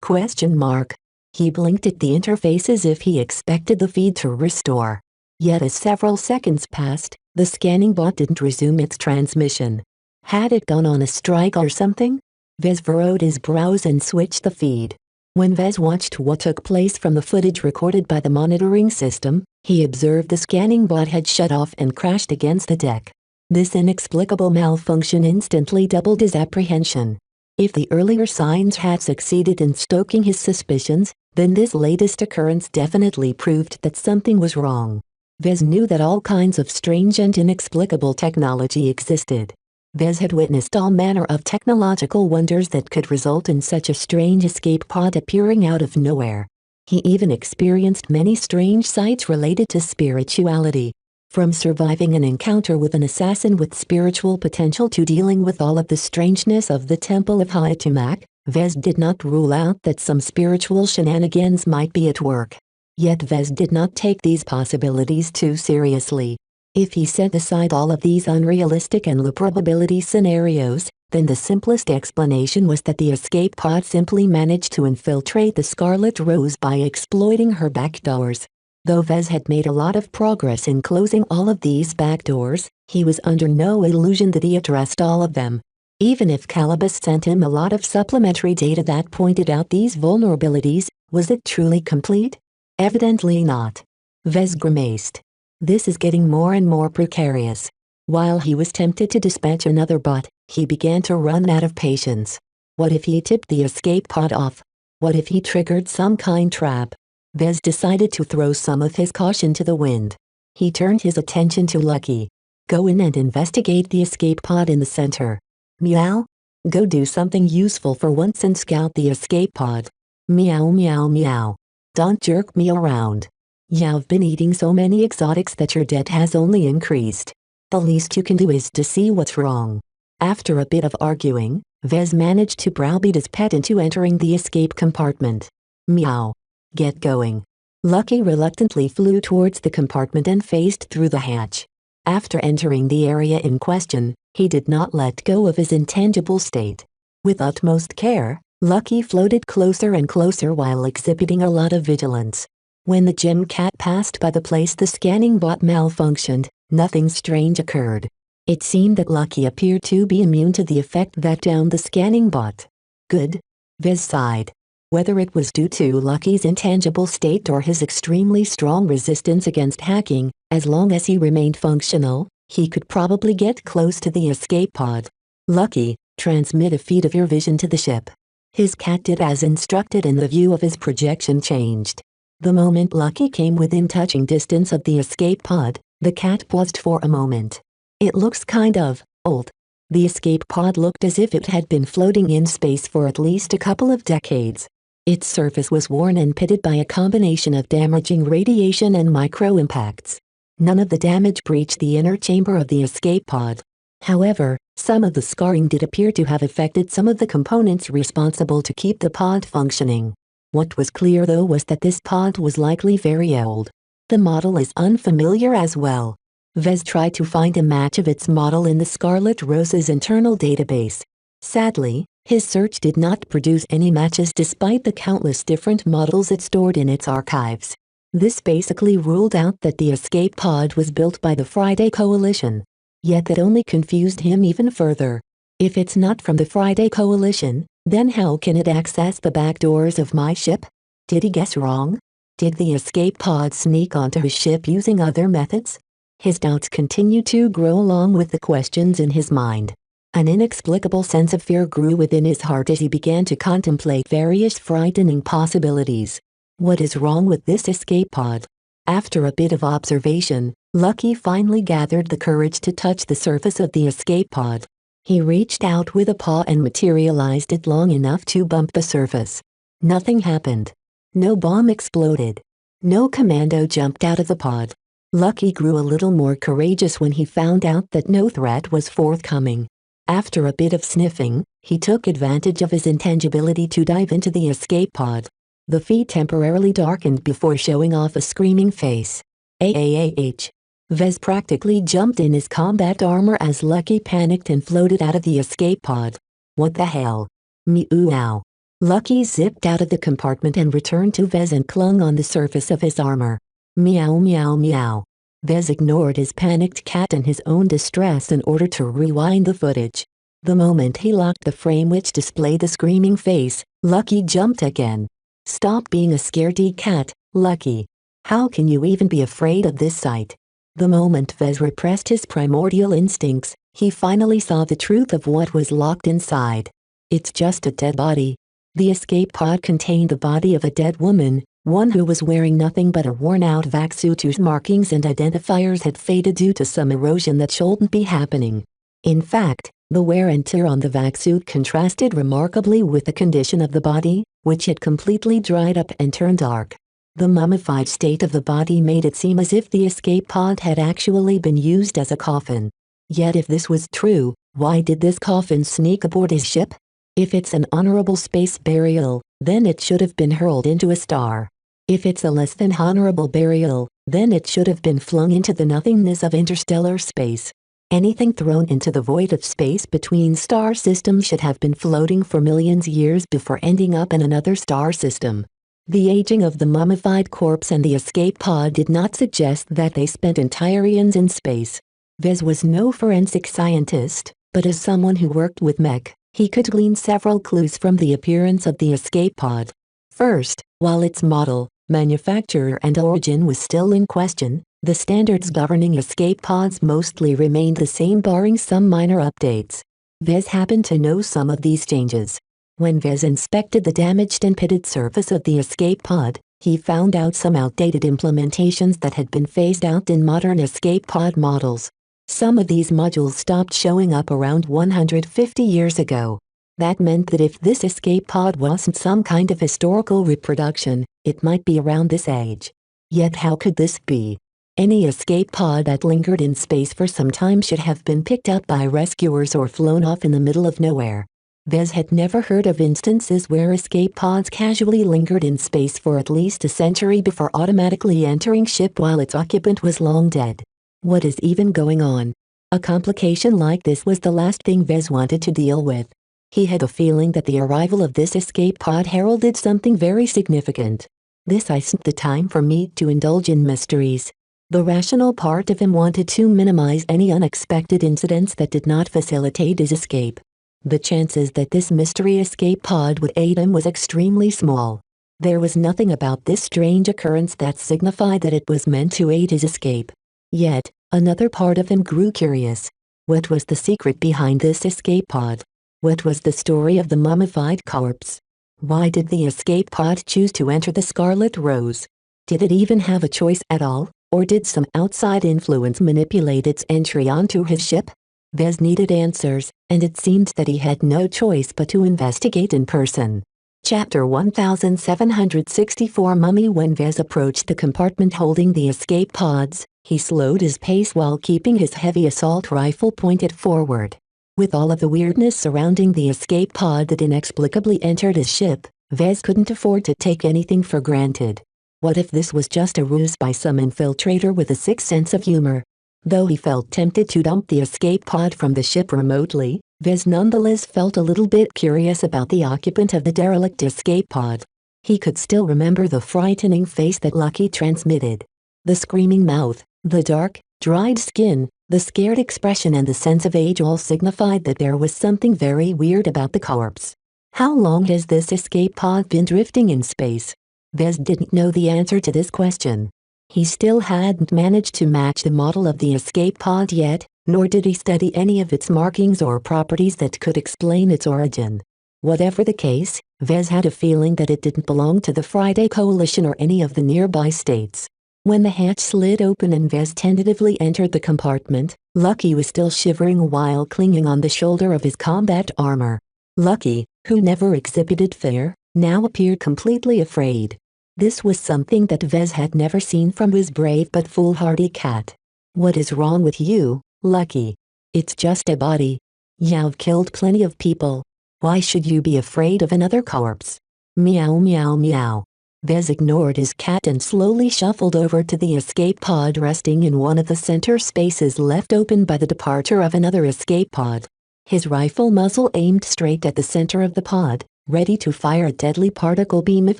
Speaker 2: Question mark. He blinked at the interface as if he expected the feed to restore. Yet as several seconds passed, the scanning bot didn't resume its transmission. Had it gone on a strike or something? Vez furrowed his brows and switched the feed. When Vez watched what took place from the footage recorded by the monitoring system, he observed the scanning bot had shut off and crashed against the deck. This inexplicable malfunction instantly doubled his apprehension. If the earlier signs had succeeded in stoking his suspicions, then this latest occurrence definitely proved that something was wrong. Vez knew that all kinds of strange and inexplicable technology existed. Vez had witnessed all manner of technological wonders that could result in such a strange escape pod appearing out of nowhere. He even experienced many strange sights related to spirituality. From surviving an encounter with an assassin with spiritual potential to dealing with all of the strangeness of the Temple of Haitumak, Vez did not rule out that some spiritual shenanigans might be at work. Yet Vez did not take these possibilities too seriously. If he set aside all of these unrealistic and low probability scenarios, then the simplest explanation was that the escape pod simply managed to infiltrate the Scarlet Rose by exploiting her back doors. Though Vez had made a lot of progress in closing all of these back doors, he was under no illusion that he addressed all of them. Even if Calibus sent him a lot of supplementary data that pointed out these vulnerabilities, was it truly complete? Evidently not. Vez grimaced. This is getting more and more precarious. While he was tempted to dispatch another bot, he began to run out of patience. What if he tipped the escape pod off? What if he triggered some kind trap? Vez decided to throw some of his caution to the wind. He turned his attention to Lucky. Go in and investigate the escape pod in the center. Meow. Go do something useful for once and scout the escape pod. Meow meow meow. Don't jerk me around. You've been eating so many exotics that your debt has only increased. The least you can do is to see what's wrong. After a bit of arguing, Vez managed to browbeat his pet into entering the escape compartment. Meow. Get going. Lucky reluctantly flew towards the compartment and phased through the hatch. After entering the area in question, he did not let go of his intangible state. With utmost care, Lucky floated closer and closer while exhibiting a lot of vigilance. When the gym cat passed by the place the scanning bot malfunctioned, nothing strange occurred. It seemed that Lucky appeared to be immune to the effect that downed the scanning bot. Good. Vez sighed. Whether it was due to Lucky's intangible state or his extremely strong resistance against hacking, as long as he remained functional, he could probably get close to the escape pod. Lucky, transmit a feed of your vision to the ship. His cat did as instructed and the view of his projection changed. The moment Lucky came within touching distance of the escape pod, the cat paused for a moment. It looks kind of old. The escape pod looked as if it had been floating in space for at least a couple of decades. Its surface was worn and pitted by a combination of damaging radiation and micro-impacts. None of the damage breached the inner chamber of the escape pod. However, some of the scarring did appear to have affected some of the components responsible to keep the pod functioning. What was clear though was that this pod was likely very old. The model is unfamiliar as well. Vez tried to find a match of its model in the Scarlet Rose's internal database. Sadly, his search did not produce any matches despite the countless different models it stored in its archives. This basically ruled out that the escape pod was built by the Friday Coalition. Yet that only confused him even further. If it's not from the Friday Coalition, then how can it access the back doors of my ship? Did he guess wrong? Did the escape pod sneak onto his ship using other methods? His doubts continued to grow along with the questions in his mind. An inexplicable sense of fear grew within his heart as he began to contemplate various frightening possibilities. What is wrong with this escape pod? After a bit of observation, Lucky finally gathered the courage to touch the surface of the escape pod. He reached out with a paw and materialized it long enough to bump the surface. Nothing happened. No bomb exploded. No commando jumped out of the pod. Lucky grew a little more courageous when he found out that no threat was forthcoming. After a bit of sniffing, he took advantage of his intangibility to dive into the escape pod. The feed temporarily darkened before showing off a screaming face. AAAH. Vez practically jumped in his combat armor as Lucky panicked and floated out of the escape pod. What the hell? Meow. Lucky zipped out of the compartment and returned to Vez and clung on the surface of his armor. Meow meow meow. Vez ignored his panicked cat and his own distress in order to rewind the footage. The moment he locked the frame which displayed the screaming face, Lucky jumped again. Stop being a scaredy cat, Lucky. How can you even be afraid of this sight? The moment Vez repressed his primordial instincts, he finally saw the truth of what was locked inside. It's just a dead body. The escape pod contained the body of a dead woman, one who was wearing nothing but a worn-out vac suit whose markings and identifiers had faded due to some erosion that shouldn't be happening. In fact, the wear and tear on the vac suit contrasted remarkably with the condition of the body, which had completely dried up and turned dark. The mummified state of the body made it seem as if the escape pod had actually been used as a coffin. Yet if this was true, why did this coffin sneak aboard his ship? If it's an honorable space burial, then it should have been hurled into a star. If it's a less than honorable burial, then it should have been flung into the nothingness of interstellar space. Anything thrown into the void of space between star systems should have been floating for millions of years before ending up in another star system. The aging of the mummified corpse and the escape pod did not suggest that they spent entire eons in space. Vez was no forensic scientist, but as someone who worked with Mech, he could glean several clues from the appearance of the escape pod. First, while its model, manufacturer and origin was still in question, the standards governing escape pods mostly remained the same barring some minor updates. Vez happened to know some of these changes. When Vez inspected the damaged and pitted surface of the escape pod, he found out some outdated implementations that had been phased out in modern escape pod models. Some of these modules stopped showing up around 150 years ago. That meant that if this escape pod wasn't some kind of historical reproduction, it might be around this age. Yet how could this be? Any escape pod that lingered in space for some time should have been picked up by rescuers or flown off in the middle of nowhere. Vez had never heard of instances where escape pods casually lingered in space for at least a century before automatically entering ship while its occupant was long dead. What is even going on? A complication like this was the last thing Vez wanted to deal with. He had a feeling that the arrival of this escape pod heralded something very significant. This isn't the time for me to indulge in mysteries. The rational part of him wanted to minimize any unexpected incidents that did not facilitate his escape. The chances that this mystery escape pod would aid him was extremely small. There was nothing about this strange occurrence that signified that it was meant to aid his escape. Yet, another part of him grew curious. What was the secret behind this escape pod? What was the story of the mummified corpse? Why did the escape pod choose to enter the Scarlet Rose? Did it even have a choice at all, or did some outside influence manipulate its entry onto his ship? Vez needed answers, and it seemed that he had no choice but to investigate in person. Chapter 1764 Mummy. When Vez approached the compartment holding the escape pods, he slowed his pace while keeping his heavy assault rifle pointed forward. With all of the weirdness surrounding the escape pod that inexplicably entered his ship, Vez couldn't afford to take anything for granted. What if this was just a ruse by some infiltrator with a sick sense of humor? Though he felt tempted to dump the escape pod from the ship remotely, Vez nonetheless felt a little bit curious about the occupant of the derelict escape pod. He could still remember the frightening face that Lucky transmitted. The screaming mouth, the dark, dried skin, the scared expression and the sense of age all signified that there was something very weird about the corpse. How long has this escape pod been drifting in space? Vez didn't know the answer to this question. He still hadn't managed to match the model of the escape pod yet, nor did he study any of its markings or properties that could explain its origin. Whatever the case, Vez had a feeling that it didn't belong to the Friday Coalition or any of the nearby states. When the hatch slid open and Vez tentatively entered the compartment, Lucky was still shivering while clinging on the shoulder of his combat armor. Lucky, who never exhibited fear, now appeared completely afraid. This was something that Vez had never seen from his brave but foolhardy cat. "What is wrong with you, Lucky? It's just a body. You've killed plenty of people. Why should you be afraid of another corpse?" Meow meow meow. Vez ignored his cat and slowly shuffled over to the escape pod resting in one of the center spaces left open by the departure of another escape pod. His rifle muzzle aimed straight at the center of the pod, ready to fire a deadly particle beam if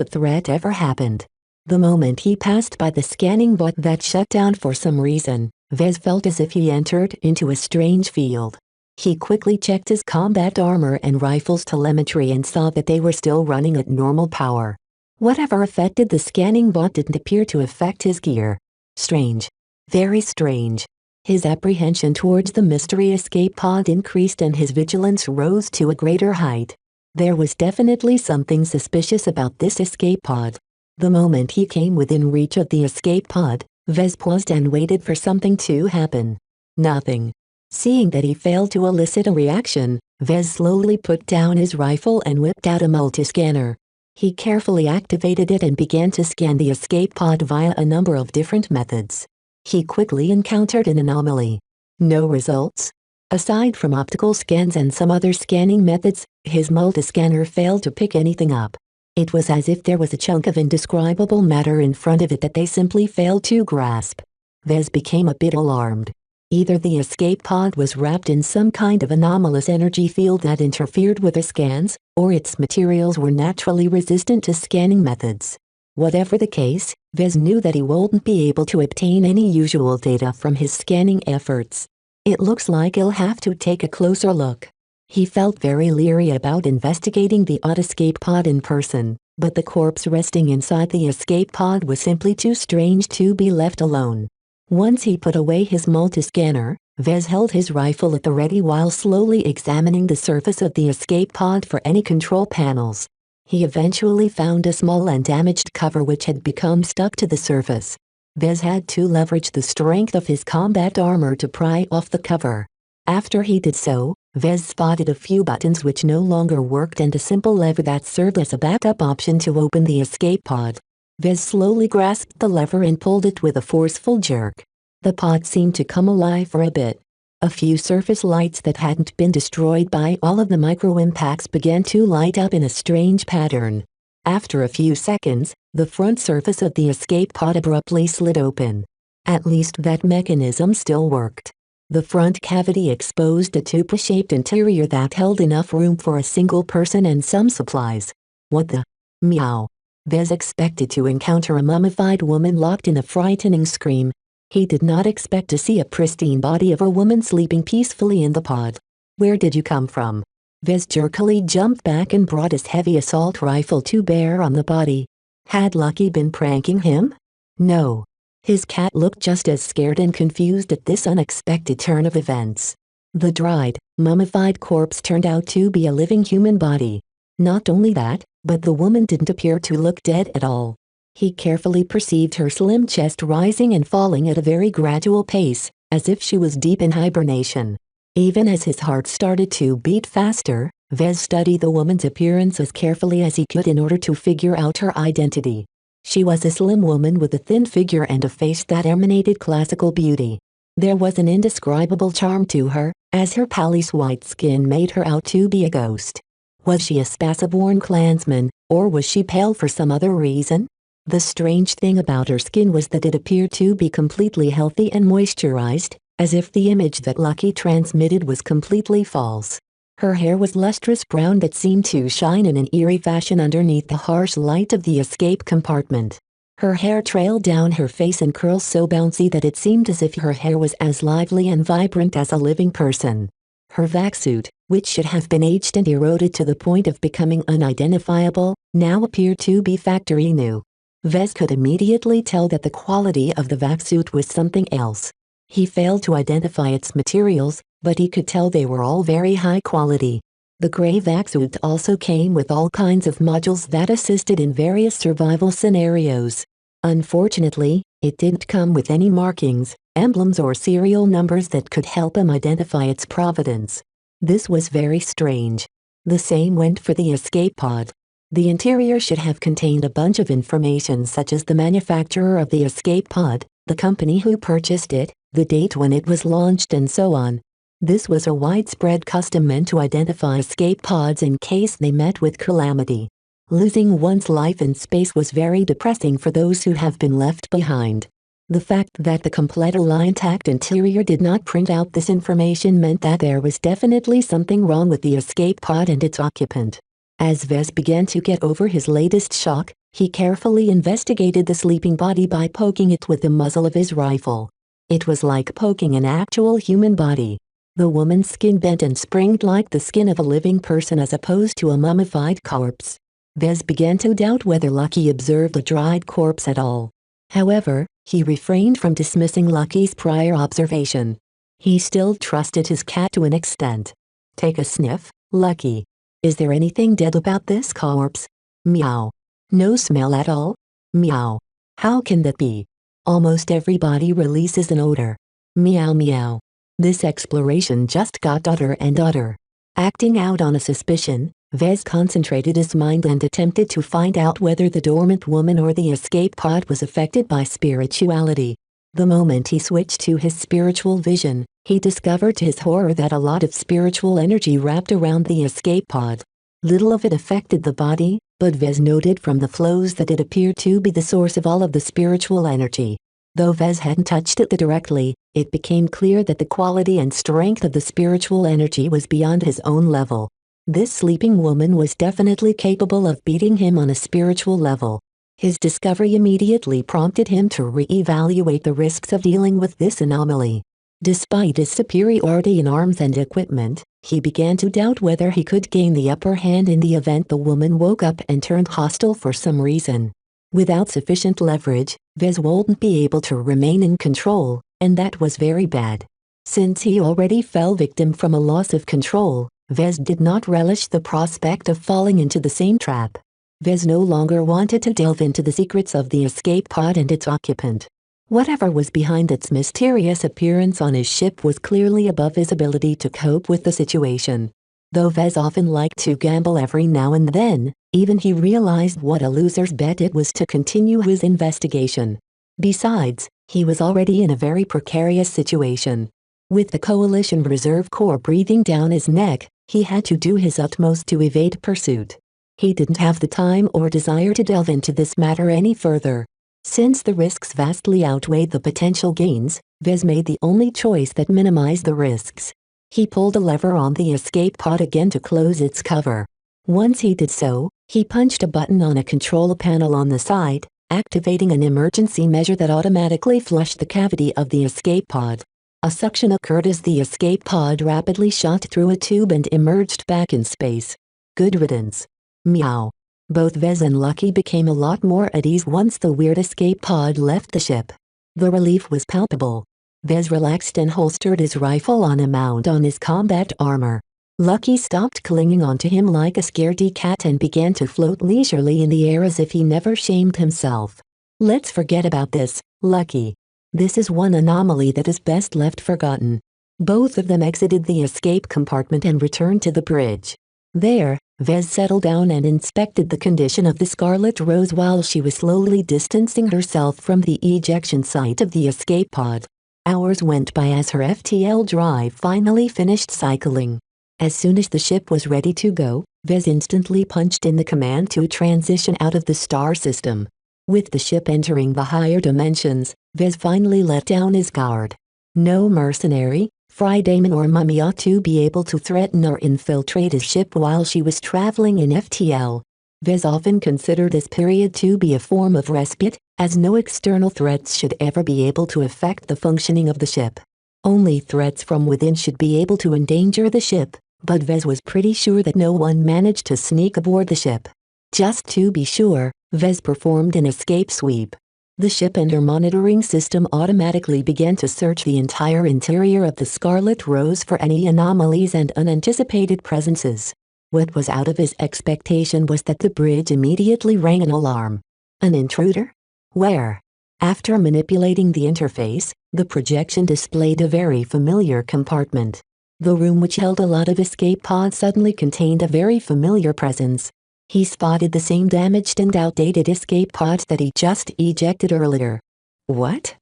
Speaker 2: a threat ever happened. The moment he passed by the scanning bot that shut down for some reason, Vez felt as if he entered into a strange field. He quickly checked his combat armor and rifle's telemetry and saw that they were still running at normal power. Whatever affected the scanning bot didn't appear to affect his gear. Strange. Very strange. His apprehension towards the mystery escape pod increased and his vigilance rose to a greater height. There was definitely something suspicious about this escape pod. The moment he came within reach of the escape pod, Vez paused and waited for something to happen. Nothing. Seeing that he failed to elicit a reaction, Vez slowly put down his rifle and whipped out a multiscanner. He carefully activated it and began to scan the escape pod via a number of different methods. He quickly encountered an anomaly. No results. Aside from optical scans and some other scanning methods, his multiscanner failed to pick anything up. It was as if there was a chunk of indescribable matter in front of it that they simply failed to grasp. Vez became a bit alarmed. Either the escape pod was wrapped in some kind of anomalous energy field that interfered with the scans, or its materials were naturally resistant to scanning methods. Whatever the case, Vez knew that he wouldn't be able to obtain any usual data from his scanning efforts. It looks like he'll have to take a closer look. He felt very leery about investigating the odd escape pod in person, but the corpse resting inside the escape pod was simply too strange to be left alone. Once he put away his multiscanner, Vez held his rifle at the ready while slowly examining the surface of the escape pod for any control panels. He eventually found a small and damaged cover which had become stuck to the surface. Vez had to leverage the strength of his combat armor to pry off the cover. After he did so, Vez spotted a few buttons which no longer worked and a simple lever that served as a backup option to open the escape pod. Vez slowly grasped the lever and pulled it with a forceful jerk. The pod seemed to come alive for a bit. A few surface lights that hadn't been destroyed by all of the micro-impacts began to light up in a strange pattern. After a few seconds, the front surface of the escape pod abruptly slid open. At least that mechanism still worked. The front cavity exposed a tube-shaped interior that held enough room for a single person and some supplies. What the? Meow. Vez expected to encounter a mummified woman locked in a frightening scream. He did not expect to see a pristine body of a woman sleeping peacefully in the pod. Where did you come from? Vez jerkily jumped back and brought his heavy assault rifle to bear on the body. Had Lucky been pranking him? No. His cat looked just as scared and confused at this unexpected turn of events. The dried, mummified corpse turned out to be a living human body. Not only that, but the woman didn't appear to look dead at all. He carefully perceived her slim chest rising and falling at a very gradual pace, as if she was deep in hibernation. Even as his heart started to beat faster, Vez studied the woman's appearance as carefully as he could in order to figure out her identity. She was a slim woman with a thin figure and a face that emanated classical beauty. There was an indescribable charm to her, as her pallid white skin made her out to be a ghost. Was she a Spaceborn clansman, or was she pale for some other reason? The strange thing about her skin was that it appeared to be completely healthy and moisturized, as if the image that Lucky transmitted was completely false. Her hair was lustrous brown that seemed to shine in an eerie fashion underneath the harsh light of the escape compartment. Her hair trailed down her face in curls so bouncy that it seemed as if her hair was as lively and vibrant as a living person. Her vac suit, which should have been aged and eroded to the point of becoming unidentifiable, now appeared to be factory new. Vez could immediately tell that the quality of the vac suit was something else. He failed to identify its materials, but he could tell they were all very high quality. The gray vac suit also came with all kinds of modules that assisted in various survival scenarios. Unfortunately, it didn't come with any markings, emblems or serial numbers that could help him identify its provenance. This was very strange. The same went for the escape pod. The interior should have contained a bunch of information such as the manufacturer of the escape pod, the company who purchased it, the date when it was launched and so on. This was a widespread custom meant to identify escape pods in case they met with calamity. Losing one's life in space was very depressing for those who have been left behind. The fact that the completely intact interior did not print out this information meant that there was definitely something wrong with the escape pod and its occupant. As Vez began to get over his latest shock, he carefully investigated the sleeping body by poking it with the muzzle of his rifle. It was like poking an actual human body. The woman's skin bent and springed like the skin of a living person as opposed to a mummified corpse. Vez began to doubt whether Lucky observed a dried corpse at all. However, he refrained from dismissing Lucky's prior observation. He still trusted his cat to an extent. Take a sniff, Lucky. Is there anything dead about this corpse? Meow. No smell at all? Meow. How can that be? Almost every body releases an odor. Meow meow. This exploration just got odder and odder. Acting out on a suspicion, Vez concentrated his mind and attempted to find out whether the dormant woman or the escape pod was affected by spirituality. The moment he switched to his spiritual vision, he discovered to his horror that a lot of spiritual energy wrapped around the escape pod. Little of it affected the body, but Vez noted from the flows that it appeared to be the source of all of the spiritual energy. Though Vez hadn't touched it directly, it became clear that the quality and strength of the spiritual energy was beyond his own level. This sleeping woman was definitely capable of beating him on a spiritual level. His discovery immediately prompted him to re-evaluate the risks of dealing with this anomaly. Despite his superiority in arms and equipment, he began to doubt whether he could gain the upper hand in the event the woman woke up and turned hostile for some reason. Without sufficient leverage, Vez wouldn't be able to remain in control, and that was very bad. Since he already fell victim from a loss of control, Vez did not relish the prospect of falling into the same trap. Vez no longer wanted to delve into the secrets of the escape pod and its occupant. Whatever was behind its mysterious appearance on his ship was clearly above his ability to cope with the situation. Though Vez often liked to gamble every now and then, even he realized what a loser's bet it was to continue his investigation. Besides, he was already in a very precarious situation. With the Coalition Reserve Corps breathing down his neck, he had to do his utmost to evade pursuit. He didn't have the time or desire to delve into this matter any further. Since the risks vastly outweighed the potential gains, Vez made the only choice that minimized the risks. He pulled a lever on the escape pod again to close its cover. Once he did so, he punched a button on a control panel on the side, activating an emergency measure that automatically flushed the cavity of the escape pod. A suction occurred as the escape pod rapidly shot through a tube and emerged back in space. Good riddance. Meow. Both Vez and Lucky became a lot more at ease once the weird escape pod left the ship. The relief was palpable. Vez relaxed and holstered his rifle on a mount on his combat armor. Lucky stopped clinging onto him like a scaredy cat and began to float leisurely in the air as if he never shamed himself. Let's forget about this, Lucky. This is one anomaly that is best left forgotten. Both of them exited the escape compartment and returned to the bridge. There, Vez settled down and inspected the condition of the Scarlet Rose while she was slowly distancing herself from the ejection site of the escape pod. Hours went by as her FTL drive finally finished cycling. As soon as the ship was ready to go, Vez instantly punched in the command to transition out of the star system. With the ship entering the higher dimensions, Vez finally let down his guard. No mercenary, Fry-Daemon or mummy ought to be able to threaten or infiltrate his ship while she was traveling in FTL. Vez often considered this period to be a form of respite, as no external threats should ever be able to affect the functioning of the ship. Only threats from within should be able to endanger the ship, but Vez was pretty sure that no one managed to sneak aboard the ship. Just to be sure, Vez performed an escape sweep. The ship and her monitoring system automatically began to search the entire interior of the Scarlet Rose for any anomalies and unanticipated presences. What was out of his expectation was that the bridge immediately rang an alarm. An intruder? Where? After manipulating the interface, the projection displayed a very familiar compartment. The room which held a lot of escape pods suddenly contained a very familiar presence. He spotted the same damaged and outdated escape pods that he just ejected earlier. What?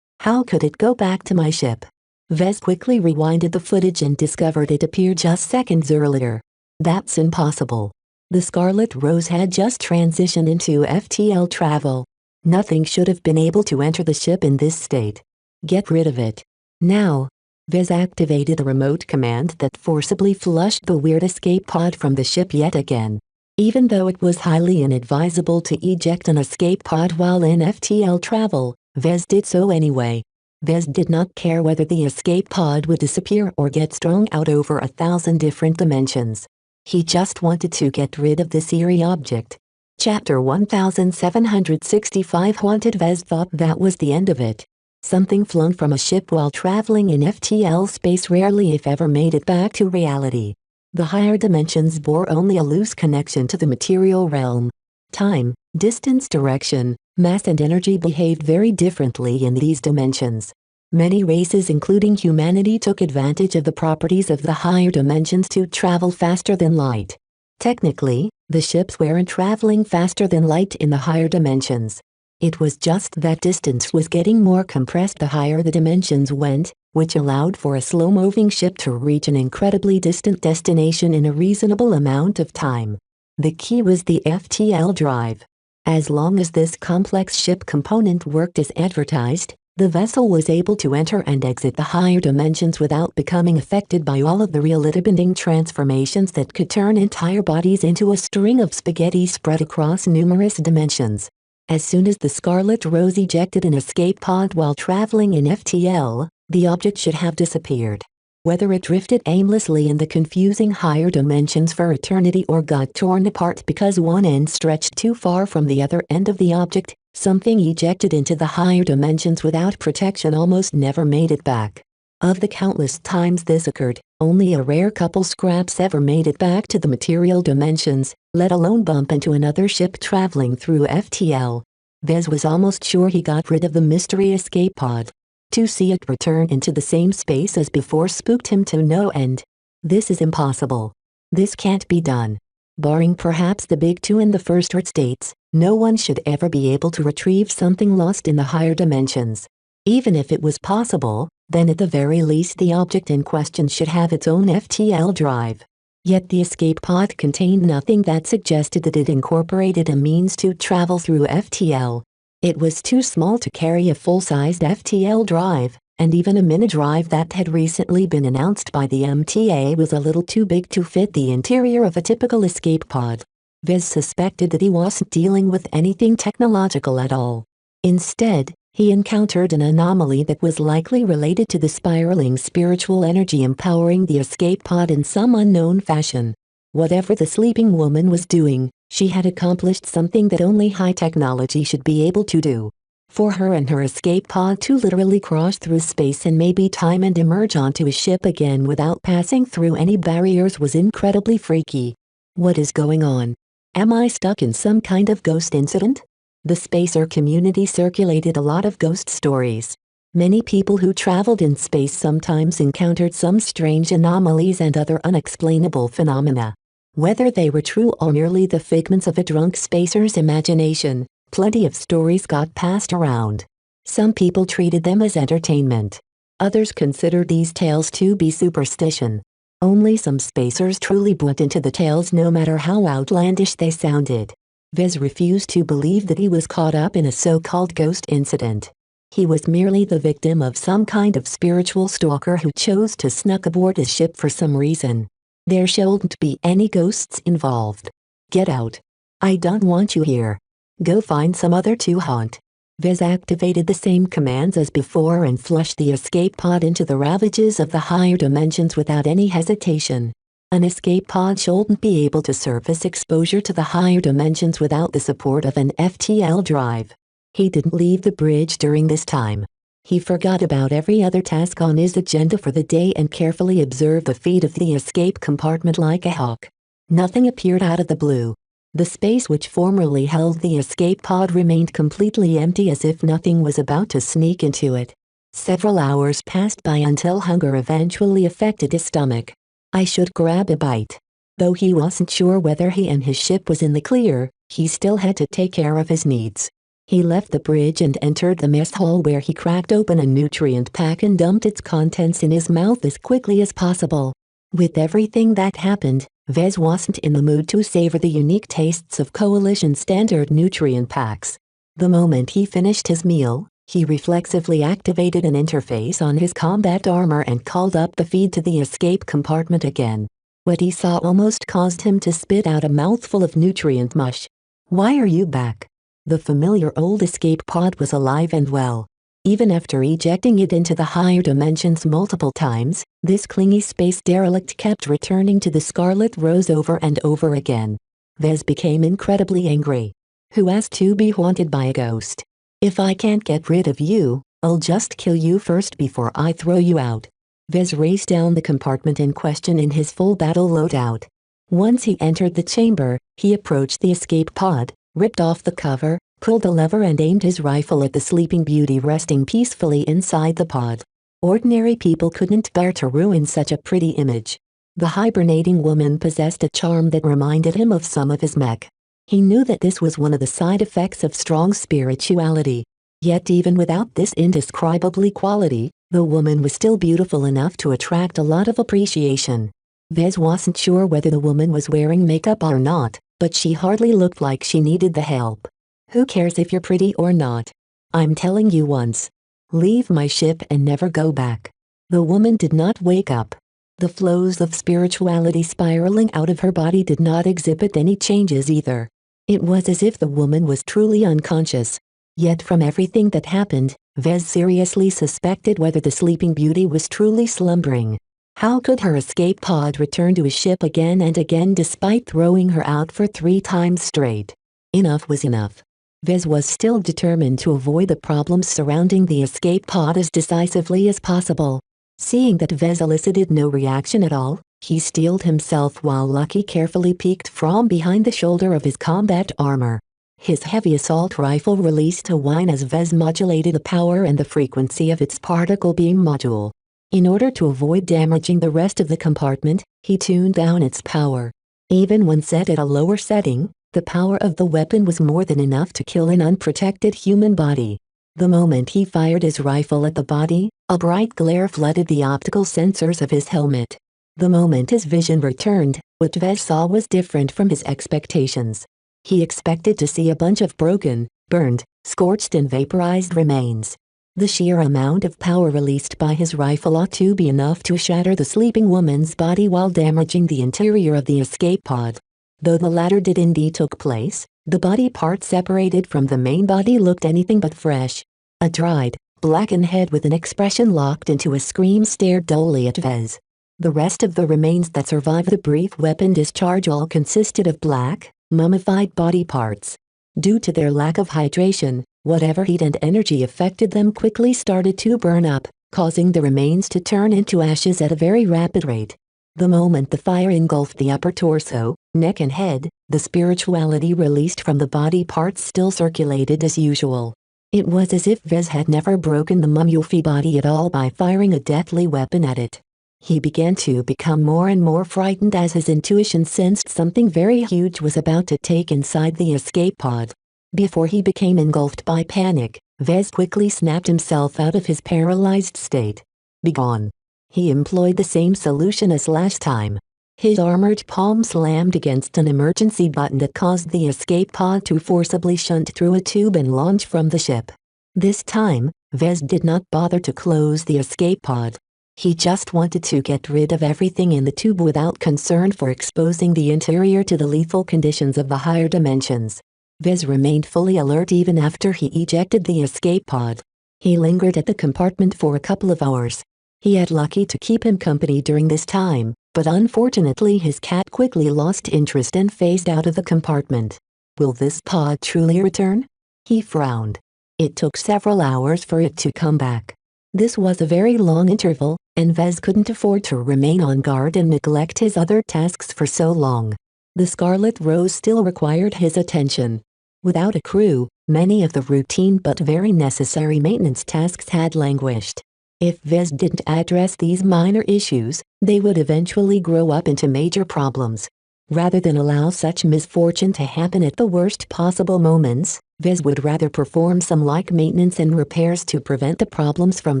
Speaker 2: How could it go back to my ship? Vez quickly rewinded the footage and discovered it appeared just seconds earlier. That's impossible. The Scarlet Rose had just transitioned into FTL travel. Nothing should have been able to enter the ship in this state. Get rid of it. Now. Vez activated a remote command that forcibly flushed the weird escape pod from the ship yet again. Even though it was highly inadvisable to eject an escape pod while in FTL travel, Vez did so anyway. Vez did not care whether the escape pod would disappear or get strung out over 1,000 different dimensions. He just wanted to get rid of this eerie object. Chapter 1765 Haunted. Vez thought that was the end of it. Something flung from a ship while traveling in FTL space rarely if ever made it back to reality. The higher dimensions bore only a loose connection to the material realm. Time, distance, direction, mass and energy behaved very differently in these dimensions. Many races including humanity took advantage of the properties of the higher dimensions to travel faster than light. Technically, the ships weren't traveling faster than light in the higher dimensions. It was just that distance was getting more compressed the higher the dimensions went, which allowed for a slow-moving ship to reach an incredibly distant destination in a reasonable amount of time. The key was the FTL drive. As long as this complex ship component worked as advertised, the vessel was able to enter and exit the higher dimensions without becoming affected by all of the reality-bending transformations that could turn entire bodies into a string of spaghetti spread across numerous dimensions. As soon as the Scarlet Rose ejected an escape pod while traveling in FTL, the object should have disappeared. Whether it drifted aimlessly in the confusing higher dimensions for eternity or got torn apart because one end stretched too far from the other end of the object, something ejected into the higher dimensions without protection almost never made it back. Of the countless times this occurred, only a rare couple scraps ever made it back to the material dimensions, let alone bump into another ship traveling through FTL. Vez was almost sure he got rid of the mystery escape pod. To see it return into the same space as before spooked him to no end. This is impossible. This can't be done. Barring perhaps the big two in the first Earth states, no one should ever be able to retrieve something lost in the higher dimensions. Even if it was possible, then at the very least the object in question should have its own FTL drive. Yet the escape pod contained nothing that suggested that it incorporated a means to travel through FTL. It was too small to carry a full-sized FTL drive, and even a mini drive that had recently been announced by the MTA was a little too big to fit the interior of a typical escape pod. Vez suspected that he wasn't dealing with anything technological at all. Instead, he encountered an anomaly that was likely related to the spiraling spiritual energy empowering the escape pod in some unknown fashion. Whatever the sleeping woman was doing, she had accomplished something that only high technology should be able to do. For her and her escape pod to literally cross through space and maybe time and emerge onto a ship again without passing through any barriers was incredibly freaky. What is going on? Am I stuck in some kind of ghost incident? The spacer community circulated a lot of ghost stories. Many people who traveled in space sometimes encountered some strange anomalies and other unexplainable phenomena. Whether they were true or merely the figments of a drunk spacer's imagination, plenty of stories got passed around. Some people treated them as entertainment. Others considered these tales to be superstition. Only some spacers truly bought into the tales no matter how outlandish they sounded. Vez refused to believe that he was caught up in a so-called ghost incident. He was merely the victim of some kind of spiritual stalker who chose to sneak aboard his ship for some reason. There shouldn't be any ghosts involved. Get out. I don't want you here. Go find some other to haunt. Vez activated the same commands as before and flushed the escape pod into the ravages of the higher dimensions without any hesitation. An escape pod shouldn't be able to surface exposure to the higher dimensions without the support of an FTL drive. He didn't leave the bridge during this time. He forgot about every other task on his agenda for the day and carefully observed the feed of the escape compartment like a hawk. Nothing appeared out of the blue. The space which formerly held the escape pod remained completely empty as if nothing was about to sneak into it. Several hours passed by until hunger eventually affected his stomach. I should grab a bite. Though he wasn't sure whether he and his ship was in the clear, he still had to take care of his needs. He left the bridge and entered the mess hall where he cracked open a nutrient pack and dumped its contents in his mouth as quickly as possible. With everything that happened, Vez wasn't in the mood to savor the unique tastes of Coalition standard nutrient packs. The moment he finished his meal, he reflexively activated an interface on his combat armor and called up the feed to the escape compartment again. What he saw almost caused him to spit out a mouthful of nutrient mush. Why are you back? The familiar old escape pod was alive and well. Even after ejecting it into the higher dimensions multiple times, this clingy space derelict kept returning to the Scarlet Rose over and over again. Vez became incredibly angry. Who asked to be haunted by a ghost? If I can't get rid of you, I'll just kill you first before I throw you out. Vez raced down the compartment in question in his full battle loadout. Once he entered the chamber, he approached the escape pod, ripped off the cover, pulled the lever and aimed his rifle at the sleeping beauty resting peacefully inside the pod. Ordinary people couldn't bear to ruin such a pretty image. The hibernating woman possessed a charm that reminded him of some of his mech. He knew that this was one of the side effects of strong spirituality. Yet even without this indescribably quality, the woman was still beautiful enough to attract a lot of appreciation. Vez wasn't sure whether the woman was wearing makeup or not, but she hardly looked like she needed the help. Who cares if you're pretty or not? I'm telling you once. Leave my ship and never go back. The woman did not wake up. The flows of spirituality spiraling out of her body did not exhibit any changes either. It was as if the woman was truly unconscious. Yet from everything that happened, Vez seriously suspected whether the sleeping beauty was truly slumbering. How could her escape pod return to his ship again and again despite throwing her out for 3 times straight? Enough was enough. Vez was still determined to avoid the problems surrounding the escape pod as decisively as possible. Seeing that Vez elicited no reaction at all, he steeled himself while Lucky carefully peeked from behind the shoulder of his combat armor. His heavy assault rifle released a whine as Vez modulated the power and the frequency of its particle beam module. In order to avoid damaging the rest of the compartment, he tuned down its power. Even when set at a lower setting, the power of the weapon was more than enough to kill an unprotected human body. The moment he fired his rifle at the body, a bright glare flooded the optical sensors of his helmet. The moment his vision returned, what Vez saw was different from his expectations. He expected to see a bunch of broken, burned, scorched and vaporized remains. The sheer amount of power released by his rifle ought to be enough to shatter the sleeping woman's body while damaging the interior of the escape pod. Though the latter did indeed took place, the body part separated from the main body looked anything but fresh. A dried, blackened head with an expression locked into a scream stared dully at Vez. The rest of the remains that survived the brief weapon discharge all consisted of black, mummified body parts. Due to their lack of hydration, whatever heat and energy affected them quickly started to burn up, causing the remains to turn into ashes at a very rapid rate. The moment the fire engulfed the upper torso, neck and head, the spirituality released from the body parts still circulated as usual. It was as if Vez had never broken the mummified body at all by firing a deathly weapon at it. He began to become more and more frightened as his intuition sensed something very huge was about to take inside the escape pod. Before he became engulfed by panic, Vez quickly snapped himself out of his paralyzed state. Begone. He employed the same solution as last time. His armored palm slammed against an emergency button that caused the escape pod to forcibly shunt through a tube and launch from the ship. This time, Vez did not bother to close the escape pod. He just wanted to get rid of everything in the tube without concern for exposing the interior to the lethal conditions of the higher dimensions. Vez remained fully alert even after he ejected the escape pod. He lingered at the compartment for a couple of hours. He had lucky to keep him company during this time, but unfortunately his cat quickly lost interest and phased out of the compartment. Will this pod truly return? He frowned. It took several hours for it to come back. This was a very long interval, and Vez couldn't afford to remain on guard and neglect his other tasks for so long. The Scarlet Rose still required his attention. Without a crew, many of the routine but very necessary maintenance tasks had languished. If Vez didn't address these minor issues, they would eventually grow up into major problems. Rather than allow such misfortune to happen at the worst possible moments, Vez would rather perform some light maintenance and repairs to prevent the problems from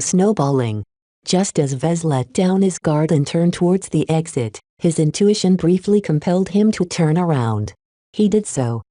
Speaker 2: snowballing. Just as Vez let down his guard and turned towards the exit, his intuition briefly compelled him to turn around. He did so.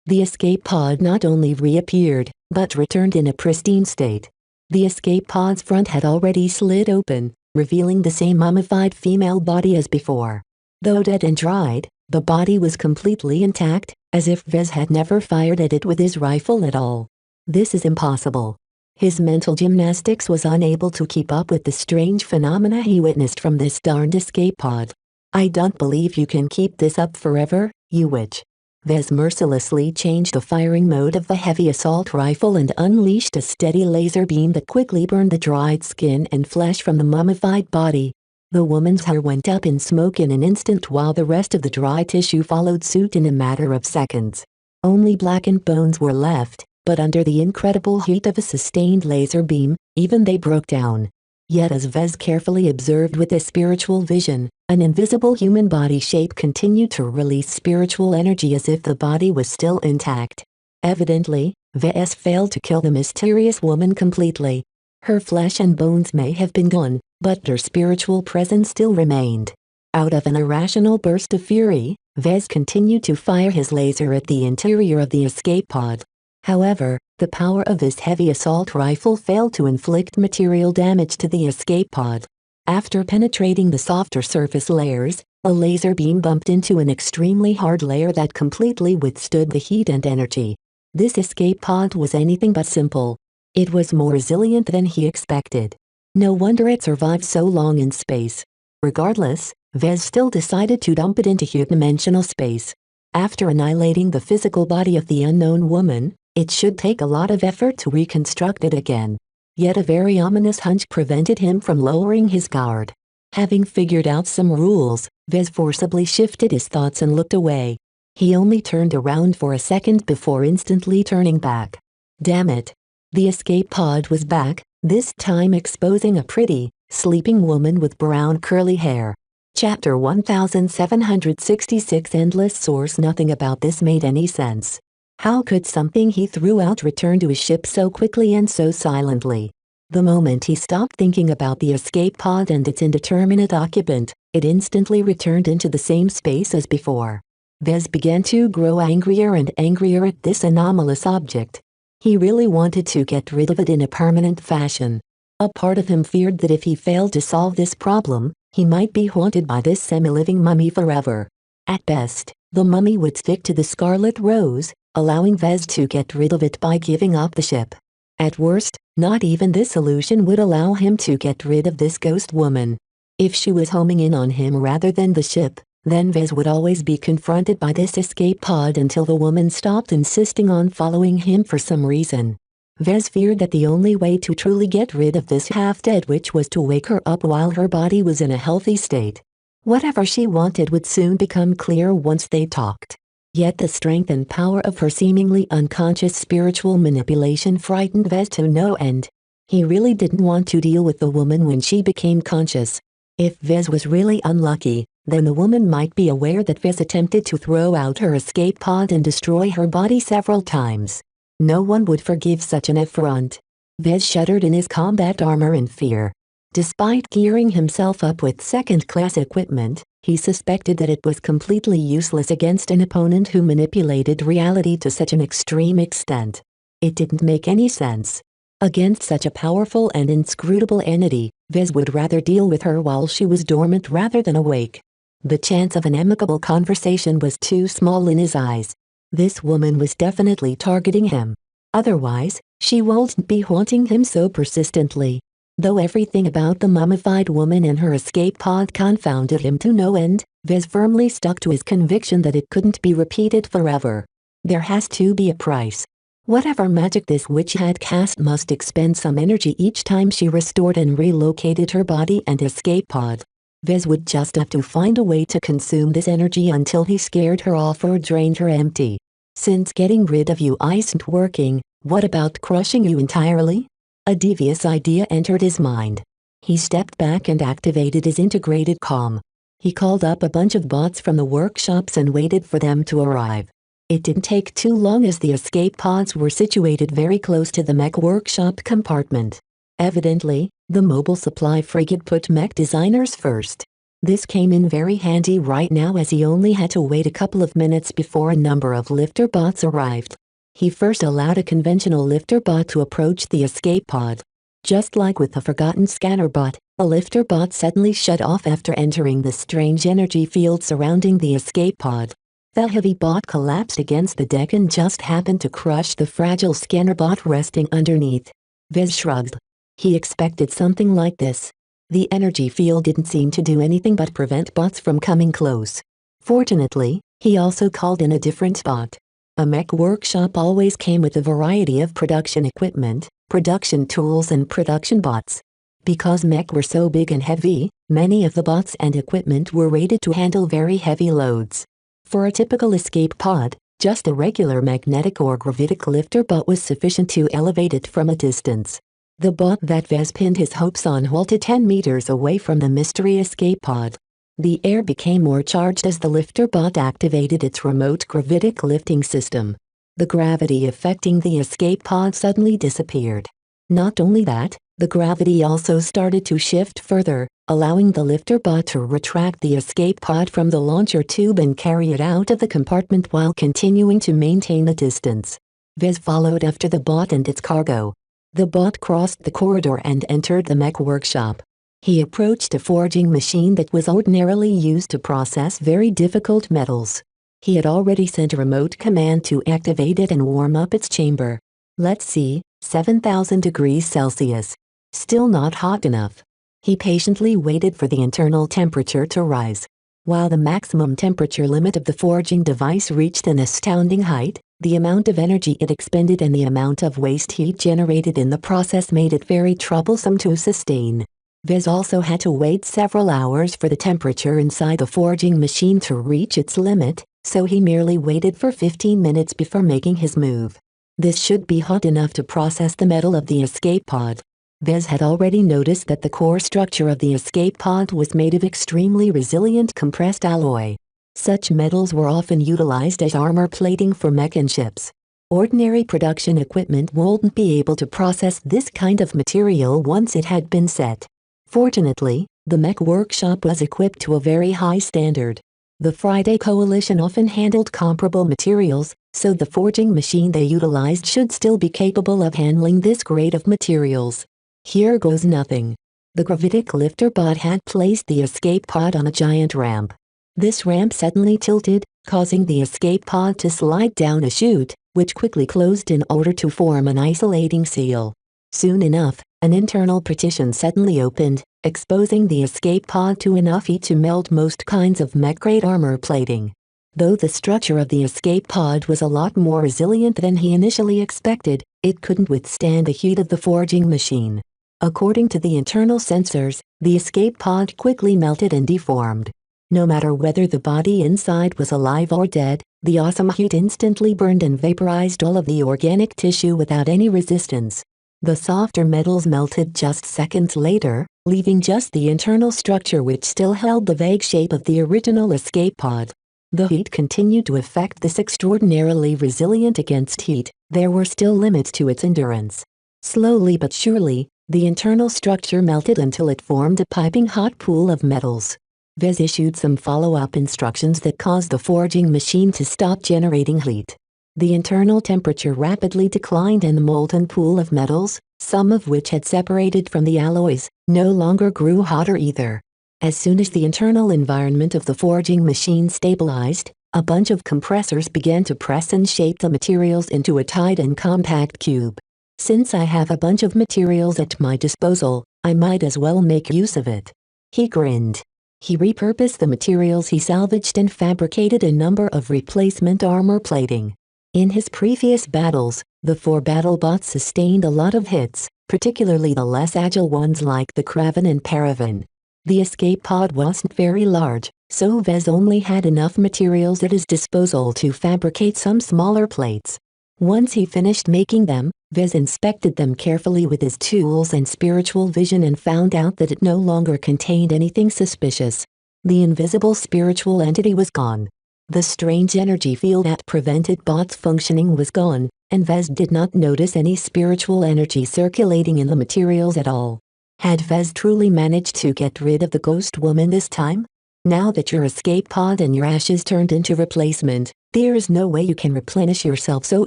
Speaker 2: The escape pod not only reappeared, but returned in a pristine state. The escape pod's front had already slid open, revealing the same mummified female body as before. Though dead and dried, the body was completely intact, as if Vez had never fired at it with his rifle at all. This is impossible. His mental gymnastics was unable to keep up with the strange phenomena he witnessed from this darned escape pod. I don't believe you can keep this up forever, you witch. Vez mercilessly changed the firing mode of the heavy assault rifle and unleashed a steady laser beam that quickly burned the dried skin and flesh from the mummified body. The woman's hair went up in smoke in an instant while the rest of the dry tissue followed suit in a matter of seconds. Only blackened bones were left, but under the incredible heat of a sustained laser beam, even they broke down. Yet as Vez carefully observed with his spiritual vision, an invisible human body shape continued to release spiritual energy as if the body was still intact. Evidently, Vez failed to kill the mysterious woman completely. Her flesh and bones may have been gone, but her spiritual presence still remained. Out of an irrational burst of fury, Vez continued to fire his laser at the interior of the escape pod. However, the power of his heavy assault rifle failed to inflict material damage to the escape pod. After penetrating the softer surface layers, a laser beam bumped into an extremely hard layer that completely withstood the heat and energy. This escape pod was anything but simple. It was more resilient than he expected. No wonder it survived so long in space. Regardless, Vez still decided to dump it into two-dimensional space. After annihilating the physical body of the unknown woman, it should take a lot of effort to reconstruct it again. Yet a very ominous hunch prevented him from lowering his guard. Having figured out some rules, Vez forcibly shifted his thoughts and looked away. He only turned around for a second before instantly turning back. Damn it. The escape pod was back, this time exposing a pretty, sleeping woman with brown curly hair. Chapter 1766 Endless Source. Nothing about this made any sense. How could something he threw out return to his ship so quickly and so silently? The moment he stopped thinking about the escape pod and its indeterminate occupant, it instantly returned into the same space as before. Vez began to grow angrier and angrier at this anomalous object. He really wanted to get rid of it in a permanent fashion. A part of him feared that if he failed to solve this problem, he might be haunted by this semi-living mummy forever. At best, the mummy would stick to the Scarlet Rose, allowing Vez to get rid of it by giving up the ship. At worst, not even this solution would allow him to get rid of this ghost woman. If she was homing in on him rather than the ship, then Vez would always be confronted by this escape pod until the woman stopped insisting on following him for some reason. Vez feared that the only way to truly get rid of this half-dead witch was to wake her up while her body was in a healthy state. Whatever she wanted would soon become clear once they talked. Yet the strength and power of her seemingly unconscious spiritual manipulation frightened Vez to no end. He really didn't want to deal with the woman when she became conscious. If Vez was really unlucky, then the woman might be aware that Vez attempted to throw out her escape pod and destroy her body several times. No one would forgive such an affront. Vez shuddered in his combat armor in fear. Despite gearing himself up with second-class equipment, he suspected that it was completely useless against an opponent who manipulated reality to such an extreme extent. It didn't make any sense. Against such a powerful and inscrutable entity, Vez would rather deal with her while she was dormant rather than awake. The chance of an amicable conversation was too small in his eyes. This woman was definitely targeting him. Otherwise, she wouldn't be haunting him so persistently. Though everything about the mummified woman and her escape pod confounded him to no end, Vez firmly stuck to his conviction that it couldn't be repeated forever. There has to be a price. Whatever magic this witch had cast must expend some energy each time she restored and relocated her body and escape pod. Vez would just have to find a way to consume this energy until he scared her off or drained her empty. Since getting rid of you isn't working, what about crushing you entirely? A devious idea entered his mind. He stepped back and activated his integrated comm. He called up a bunch of bots from the workshops and waited for them to arrive. It didn't take too long as the escape pods were situated very close to the mech workshop compartment. Evidently, the mobile supply frigate put mech designers first. This came in very handy right now as he only had to wait a couple of minutes before a number of lifter bots arrived. He first allowed a conventional lifter bot to approach the escape pod. Just like with the forgotten scanner bot, a lifter bot suddenly shut off after entering the strange energy field surrounding the escape pod. The heavy bot collapsed against the deck and just happened to crush the fragile scanner bot resting underneath. Vez shrugged. He expected something like this. The energy field didn't seem to do anything but prevent bots from coming close. Fortunately, he also called in a different bot. A mech workshop always came with a variety of production equipment, production tools and production bots. Because mech were so big and heavy, many of the bots and equipment were rated to handle very heavy loads. For a typical escape pod, just a regular magnetic or gravitic lifter bot was sufficient to elevate it from a distance. The bot that Vez pinned his hopes on halted 10 meters away from the mystery escape pod. The air became more charged as the lifter bot activated its remote gravitic lifting system. The gravity affecting the escape pod suddenly disappeared. Not only that, the gravity also started to shift further, allowing the lifter bot to retract the escape pod from the launcher tube and carry it out of the compartment while continuing to maintain the distance. Vez followed after the bot and its cargo. The bot crossed the corridor and entered the mech workshop. He approached a forging machine that was ordinarily used to process very difficult metals. He had already sent a remote command to activate it and warm up its chamber. Let's see, 7,000 degrees Celsius. Still not hot enough. He patiently waited for the internal temperature to rise. While the maximum temperature limit of the forging device reached an astounding height, the amount of energy it expended and the amount of waste heat generated in the process made it very troublesome to sustain. Vez also had to wait several hours for the temperature inside the forging machine to reach its limit, so he merely waited for 15 minutes before making his move. This should be hot enough to process the metal of the escape pod. Vez had already noticed that the core structure of the escape pod was made of extremely resilient compressed alloy. Such metals were often utilized as armor plating for mech and ships. Ordinary production equipment wouldn't be able to process this kind of material once it had been set. Fortunately, the mech workshop was equipped to a very high standard. The Friday Coalition often handled comparable materials, so the forging machine they utilized should still be capable of handling this grade of materials. Here goes nothing. The gravitic lifter bot had placed the escape pod on a giant ramp. This ramp suddenly tilted, causing the escape pod to slide down a chute, which quickly closed in order to form an isolating seal. Soon enough, an internal partition suddenly opened, exposing the escape pod to enough heat to melt most kinds of mech-grade armor plating. Though the structure of the escape pod was a lot more resilient than he initially expected, it couldn't withstand the heat of the forging machine. According to the internal sensors, the escape pod quickly melted and deformed. No matter whether the body inside was alive or dead, the awesome heat instantly burned and vaporized all of the organic tissue without any resistance. The softer metals melted just seconds later, leaving just the internal structure which still held the vague shape of the original escape pod. The heat continued to affect this extraordinarily resilient against heat. There were still limits to its endurance. Slowly but surely, the internal structure melted until it formed a piping hot pool of metals. Vez issued some follow-up instructions that caused the forging machine to stop generating heat. The internal temperature rapidly declined and the molten pool of metals, some of which had separated from the alloys, no longer grew hotter either. As soon as the internal environment of the forging machine stabilized, a bunch of compressors began to press and shape the materials into a tight and compact cube. Since I have a bunch of materials at my disposal, I might as well make use of it. He grinned. He repurposed the materials he salvaged and fabricated a number of replacement armor plating. In his previous battles, the 4 battle bots sustained a lot of hits, particularly the less agile ones like the Kraven and Paravan. The escape pod wasn't very large, so Vez only had enough materials at his disposal to fabricate some smaller plates. Once he finished making them, Vez inspected them carefully with his tools and spiritual vision and found out that it no longer contained anything suspicious. The invisible spiritual entity was gone. The strange energy field that prevented bots functioning was gone, and Vez did not notice any spiritual energy circulating in the materials at all. Had Vez truly managed to get rid of the ghost woman this time? Now that your escape pod and your ashes turned into replacement, there is no way you can replenish yourself so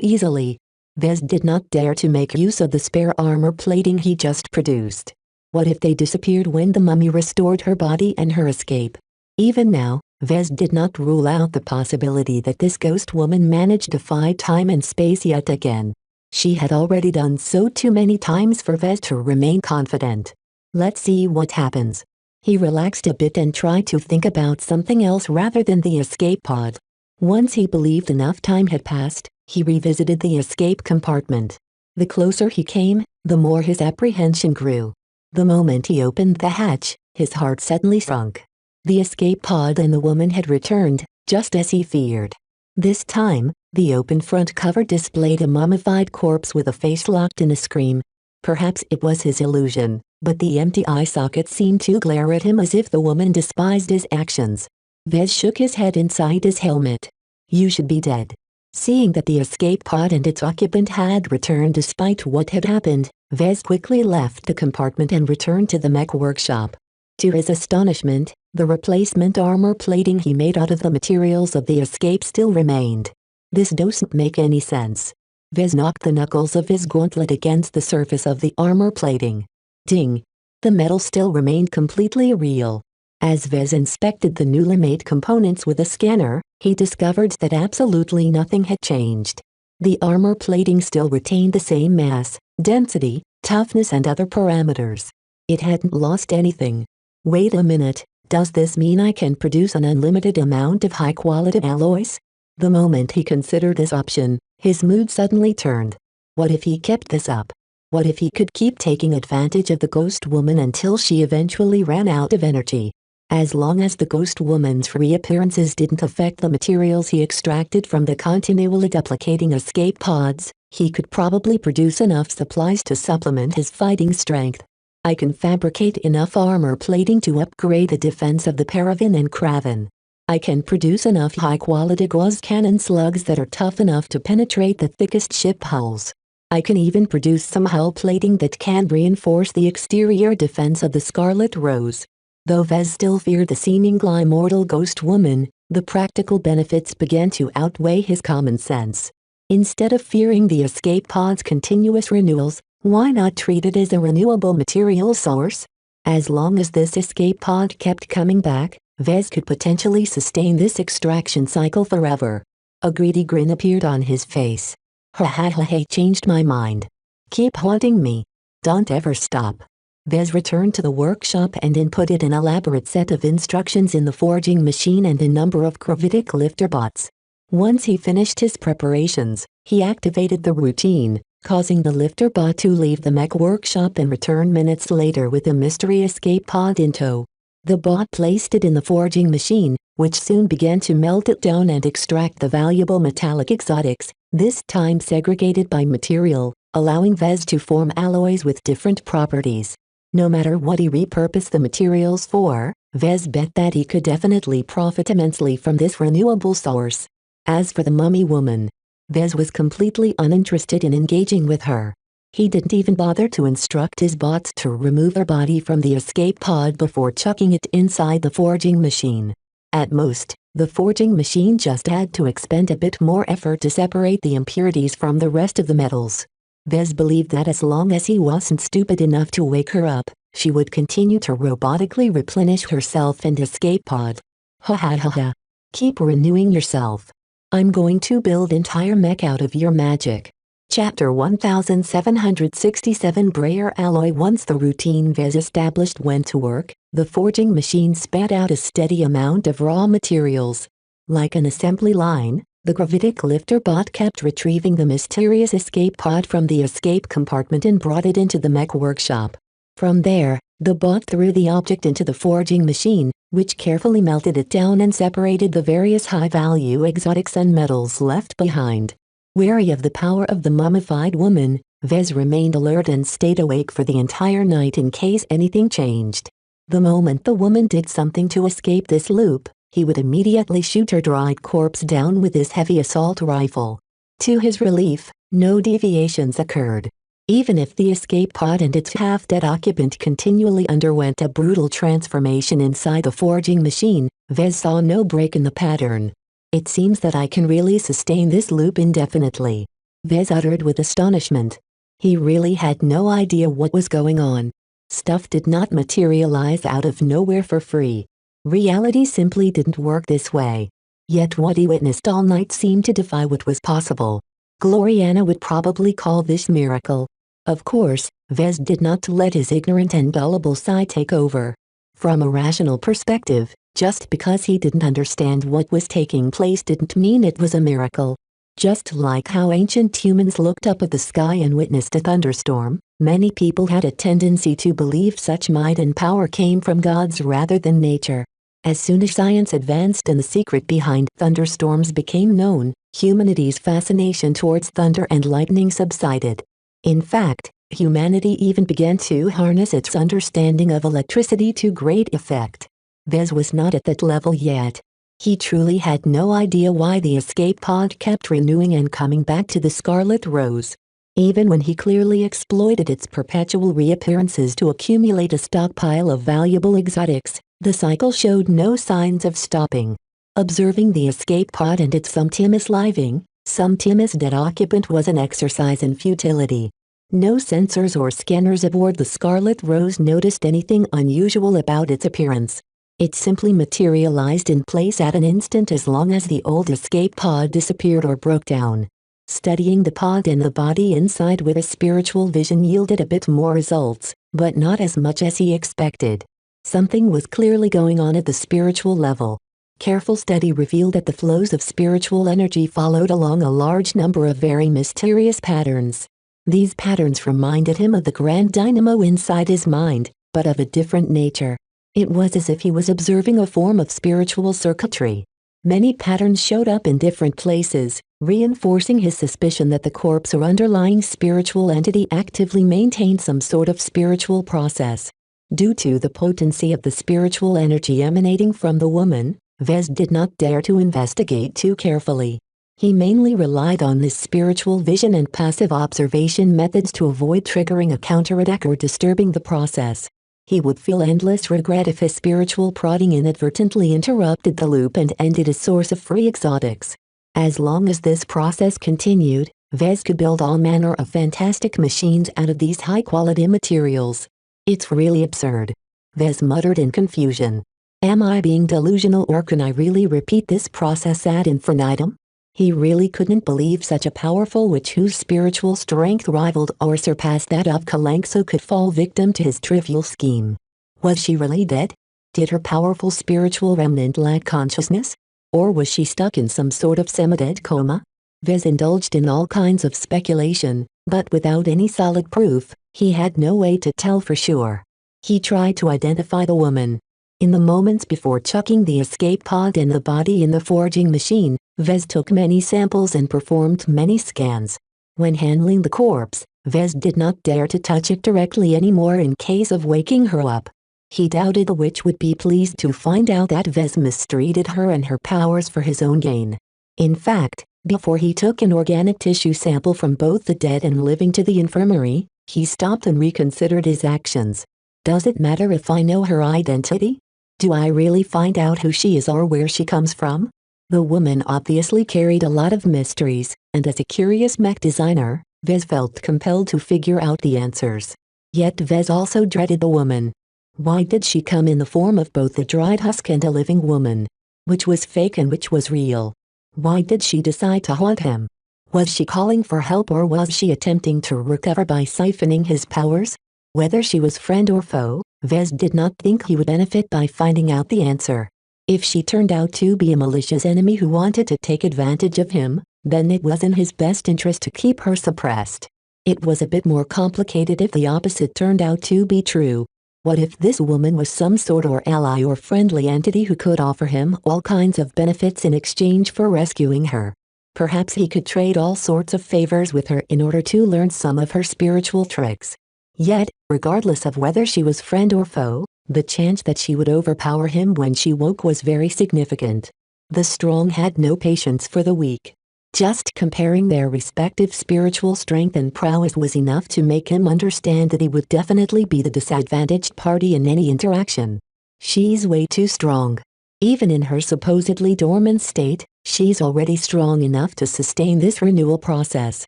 Speaker 2: easily. Vez did not dare to make use of the spare armor plating he just produced. What if they disappeared when the mummy restored her body and her escape? Even now, Vez did not rule out the possibility that this ghost woman managed to defy time and space yet again. She had already done so too many times for Vez to remain confident. Let's see what happens. He relaxed a bit and tried to think about something else rather than the escape pod. Once he believed enough time had passed, he revisited the escape compartment. The closer he came, the more his apprehension grew. The moment he opened the hatch, his heart suddenly shrunk. The escape pod and the woman had returned, just as he feared. This time, the open front cover displayed a mummified corpse with a face locked in a scream. Perhaps it was his illusion, but the empty eye sockets seemed to glare at him as if the woman despised his actions. Vez shook his head inside his helmet. You should be dead. Seeing that the escape pod and its occupant had returned despite what had happened, Vez quickly left the compartment and returned to the mech workshop. To his astonishment, the replacement armor plating he made out of the materials of the escape still remained. This doesn't make any sense. Vez knocked the knuckles of his gauntlet against the surface of the armor plating. Ding! The metal still remained completely real. As Vez inspected the newly made components with a scanner, he discovered that absolutely nothing had changed. The armor plating still retained the same mass, density, toughness and other parameters. It hadn't lost anything. Wait a minute, does this mean I can produce an unlimited amount of high-quality alloys? The moment he considered this option, his mood suddenly turned. What if he kept this up? What if he could keep taking advantage of the ghost woman until she eventually ran out of energy? As long as the ghost woman's reappearances didn't affect the materials he extracted from the continually duplicating escape pods, he could probably produce enough supplies to supplement his fighting strength. I can fabricate enough armor plating to upgrade the defense of the Paravan and Kraven. I can produce enough high-quality gauze cannon slugs that are tough enough to penetrate the thickest ship hulls. I can even produce some hull plating that can reinforce the exterior defense of the Scarlet Rose. Though Vez still feared the seemingly immortal ghost woman, The practical benefits began to outweigh his common sense. Instead of fearing the escape pod's continuous renewals, why not treat it as a renewable material source? As long as this escape pod kept coming back, Vez could potentially sustain this extraction cycle forever. A greedy grin appeared on his face. Ha ha ha ha, changed my mind. Keep haunting me. Don't ever stop. Vez returned to the workshop and inputted an elaborate set of instructions in the forging machine and a number of gravitic lifter bots. Once he finished his preparations, he activated the routine, causing the lifter bot to leave the mech workshop and return minutes later with a mystery escape pod in tow. The bot placed it in the forging machine, which soon began to melt it down and extract the valuable metallic exotics, this time segregated by material, allowing Vez to form alloys with different properties. No matter what he repurposed the materials for, Vez bet that he could definitely profit immensely from this renewable source. As for the mummy woman, Vez was completely uninterested in engaging with her. He didn't even bother to instruct his bots to remove her body from the escape pod before chucking it inside the forging machine. At most, the forging machine just had to expend a bit more effort to separate the impurities from the rest of the metals. Vez believed that as long as he wasn't stupid enough to wake her up, she would continue to robotically replenish herself and escape pod. Ha ha ha ha. Keep renewing yourself. I'm going to build entire mech out of your magic. Chapter 1767 Brayer Alloy. Once the routine Vez established went to work, the forging machine spat out a steady amount of raw materials. Like an assembly line, the gravitic lifter bot kept retrieving the mysterious escape pod from the escape compartment and brought it into the mech workshop. From there, the bot threw the object into the forging machine, which carefully melted it down and separated the various high-value exotics and metals left behind. Wary of the power of the mummified woman, Vez remained alert and stayed awake for the entire night in case anything changed. The moment the woman did something to escape this loop, he would immediately shoot her dried corpse down with his heavy assault rifle. To his relief, no deviations occurred. Even if the escape pod and its half-dead occupant continually underwent a brutal transformation inside the forging machine, Vez saw no break in the pattern. It seems that I can really sustain this loop indefinitely, Vez uttered with astonishment. He really had no idea what was going on. Stuff did not materialize out of nowhere for free. Reality simply didn't work this way. Yet what he witnessed all night seemed to defy what was possible. Gloriana would probably call this miracle. Of course, Vez did not let his ignorant and gullible side take over. From a rational perspective, just because he didn't understand what was taking place didn't mean it was a miracle. Just like how ancient humans looked up at the sky and witnessed a thunderstorm, many people had a tendency to believe such might and power came from gods rather than nature. As soon as science advanced and the secret behind thunderstorms became known, humanity's fascination towards thunder and lightning subsided. In fact, humanity even began to harness its understanding of electricity to great effect. Vez was not at that level yet. He truly had no idea why the escape pod kept renewing and coming back to the Scarlet Rose. Even when he clearly exploited its perpetual reappearances to accumulate a stockpile of valuable exotics, the cycle showed no signs of stopping. Observing the escape pod and its sometimes living, sometimes dead occupant was an exercise in futility. No sensors or scanners aboard the Scarlet Rose noticed anything unusual about its appearance. It simply materialized in place at an instant as long as the old escape pod disappeared or broke down. Studying the pod and the body inside with a spiritual vision yielded a bit more results, but not as much as he expected. Something was clearly going on at the spiritual level. Careful study revealed that the flows of spiritual energy followed along a large number of very mysterious patterns. These patterns reminded him of the grand dynamo inside his mind, but of a different nature. It was as if he was observing a form of spiritual circuitry. Many patterns showed up in different places, reinforcing his suspicion that the corpse or underlying spiritual entity actively maintained some sort of spiritual process. Due to the potency of the spiritual energy emanating from the woman, Vez did not dare to investigate too carefully. He mainly relied on his spiritual vision and passive observation methods to avoid triggering a counterattack or disturbing the process. He would feel endless regret if his spiritual prodding inadvertently interrupted the loop and ended his source of free exotics. As long as this process continued, Vez could build all manner of fantastic machines out of these high-quality materials. It's really absurd. Vez muttered in confusion. Am I being delusional, or can I really repeat this process ad infinitum? He really couldn't believe such a powerful witch whose spiritual strength rivaled or surpassed that of Kalanxo could fall victim to his trivial scheme. Was she really dead? Did her powerful spiritual remnant lack consciousness? Or was she stuck in some sort of semi-dead coma? Vez indulged in all kinds of speculation, but without any solid proof, he had no way to tell for sure. He tried to identify the woman. In the moments before chucking the escape pod and the body in the forging machine, Vez took many samples and performed many scans. When handling the corpse, Vez did not dare to touch it directly anymore in case of waking her up. He doubted the witch would be pleased to find out that Vez mistreated her and her powers for his own gain. In fact, before he took an organic tissue sample from both the dead and living to the infirmary, he stopped and reconsidered his actions. Does it matter if I know her identity? Do I really find out who she is or where she comes from? The woman obviously carried a lot of mysteries, and as a curious mech designer, Vez felt compelled to figure out the answers. Yet Vez also dreaded the woman. Why did she come in the form of both a dried husk and a living woman? Which was fake and which was real? Why did she decide to haunt him? Was she calling for help, or was she attempting to recover by siphoning his powers? Whether she was friend or foe, Vez did not think he would benefit by finding out the answer. If she turned out to be a malicious enemy who wanted to take advantage of him, then it was in his best interest to keep her suppressed. It was a bit more complicated if the opposite turned out to be true. What if this woman was some sort of ally or friendly entity who could offer him all kinds of benefits in exchange for rescuing her? Perhaps he could trade all sorts of favors with her in order to learn some of her spiritual tricks. Yet, regardless of whether she was friend or foe, the chance that she would overpower him when she woke was very significant. The strong had no patience for the weak. Just comparing their respective spiritual strength and prowess was enough to make him understand that he would definitely be the disadvantaged party in any interaction. She's way too strong. Even in her supposedly dormant state, she's already strong enough to sustain this renewal process.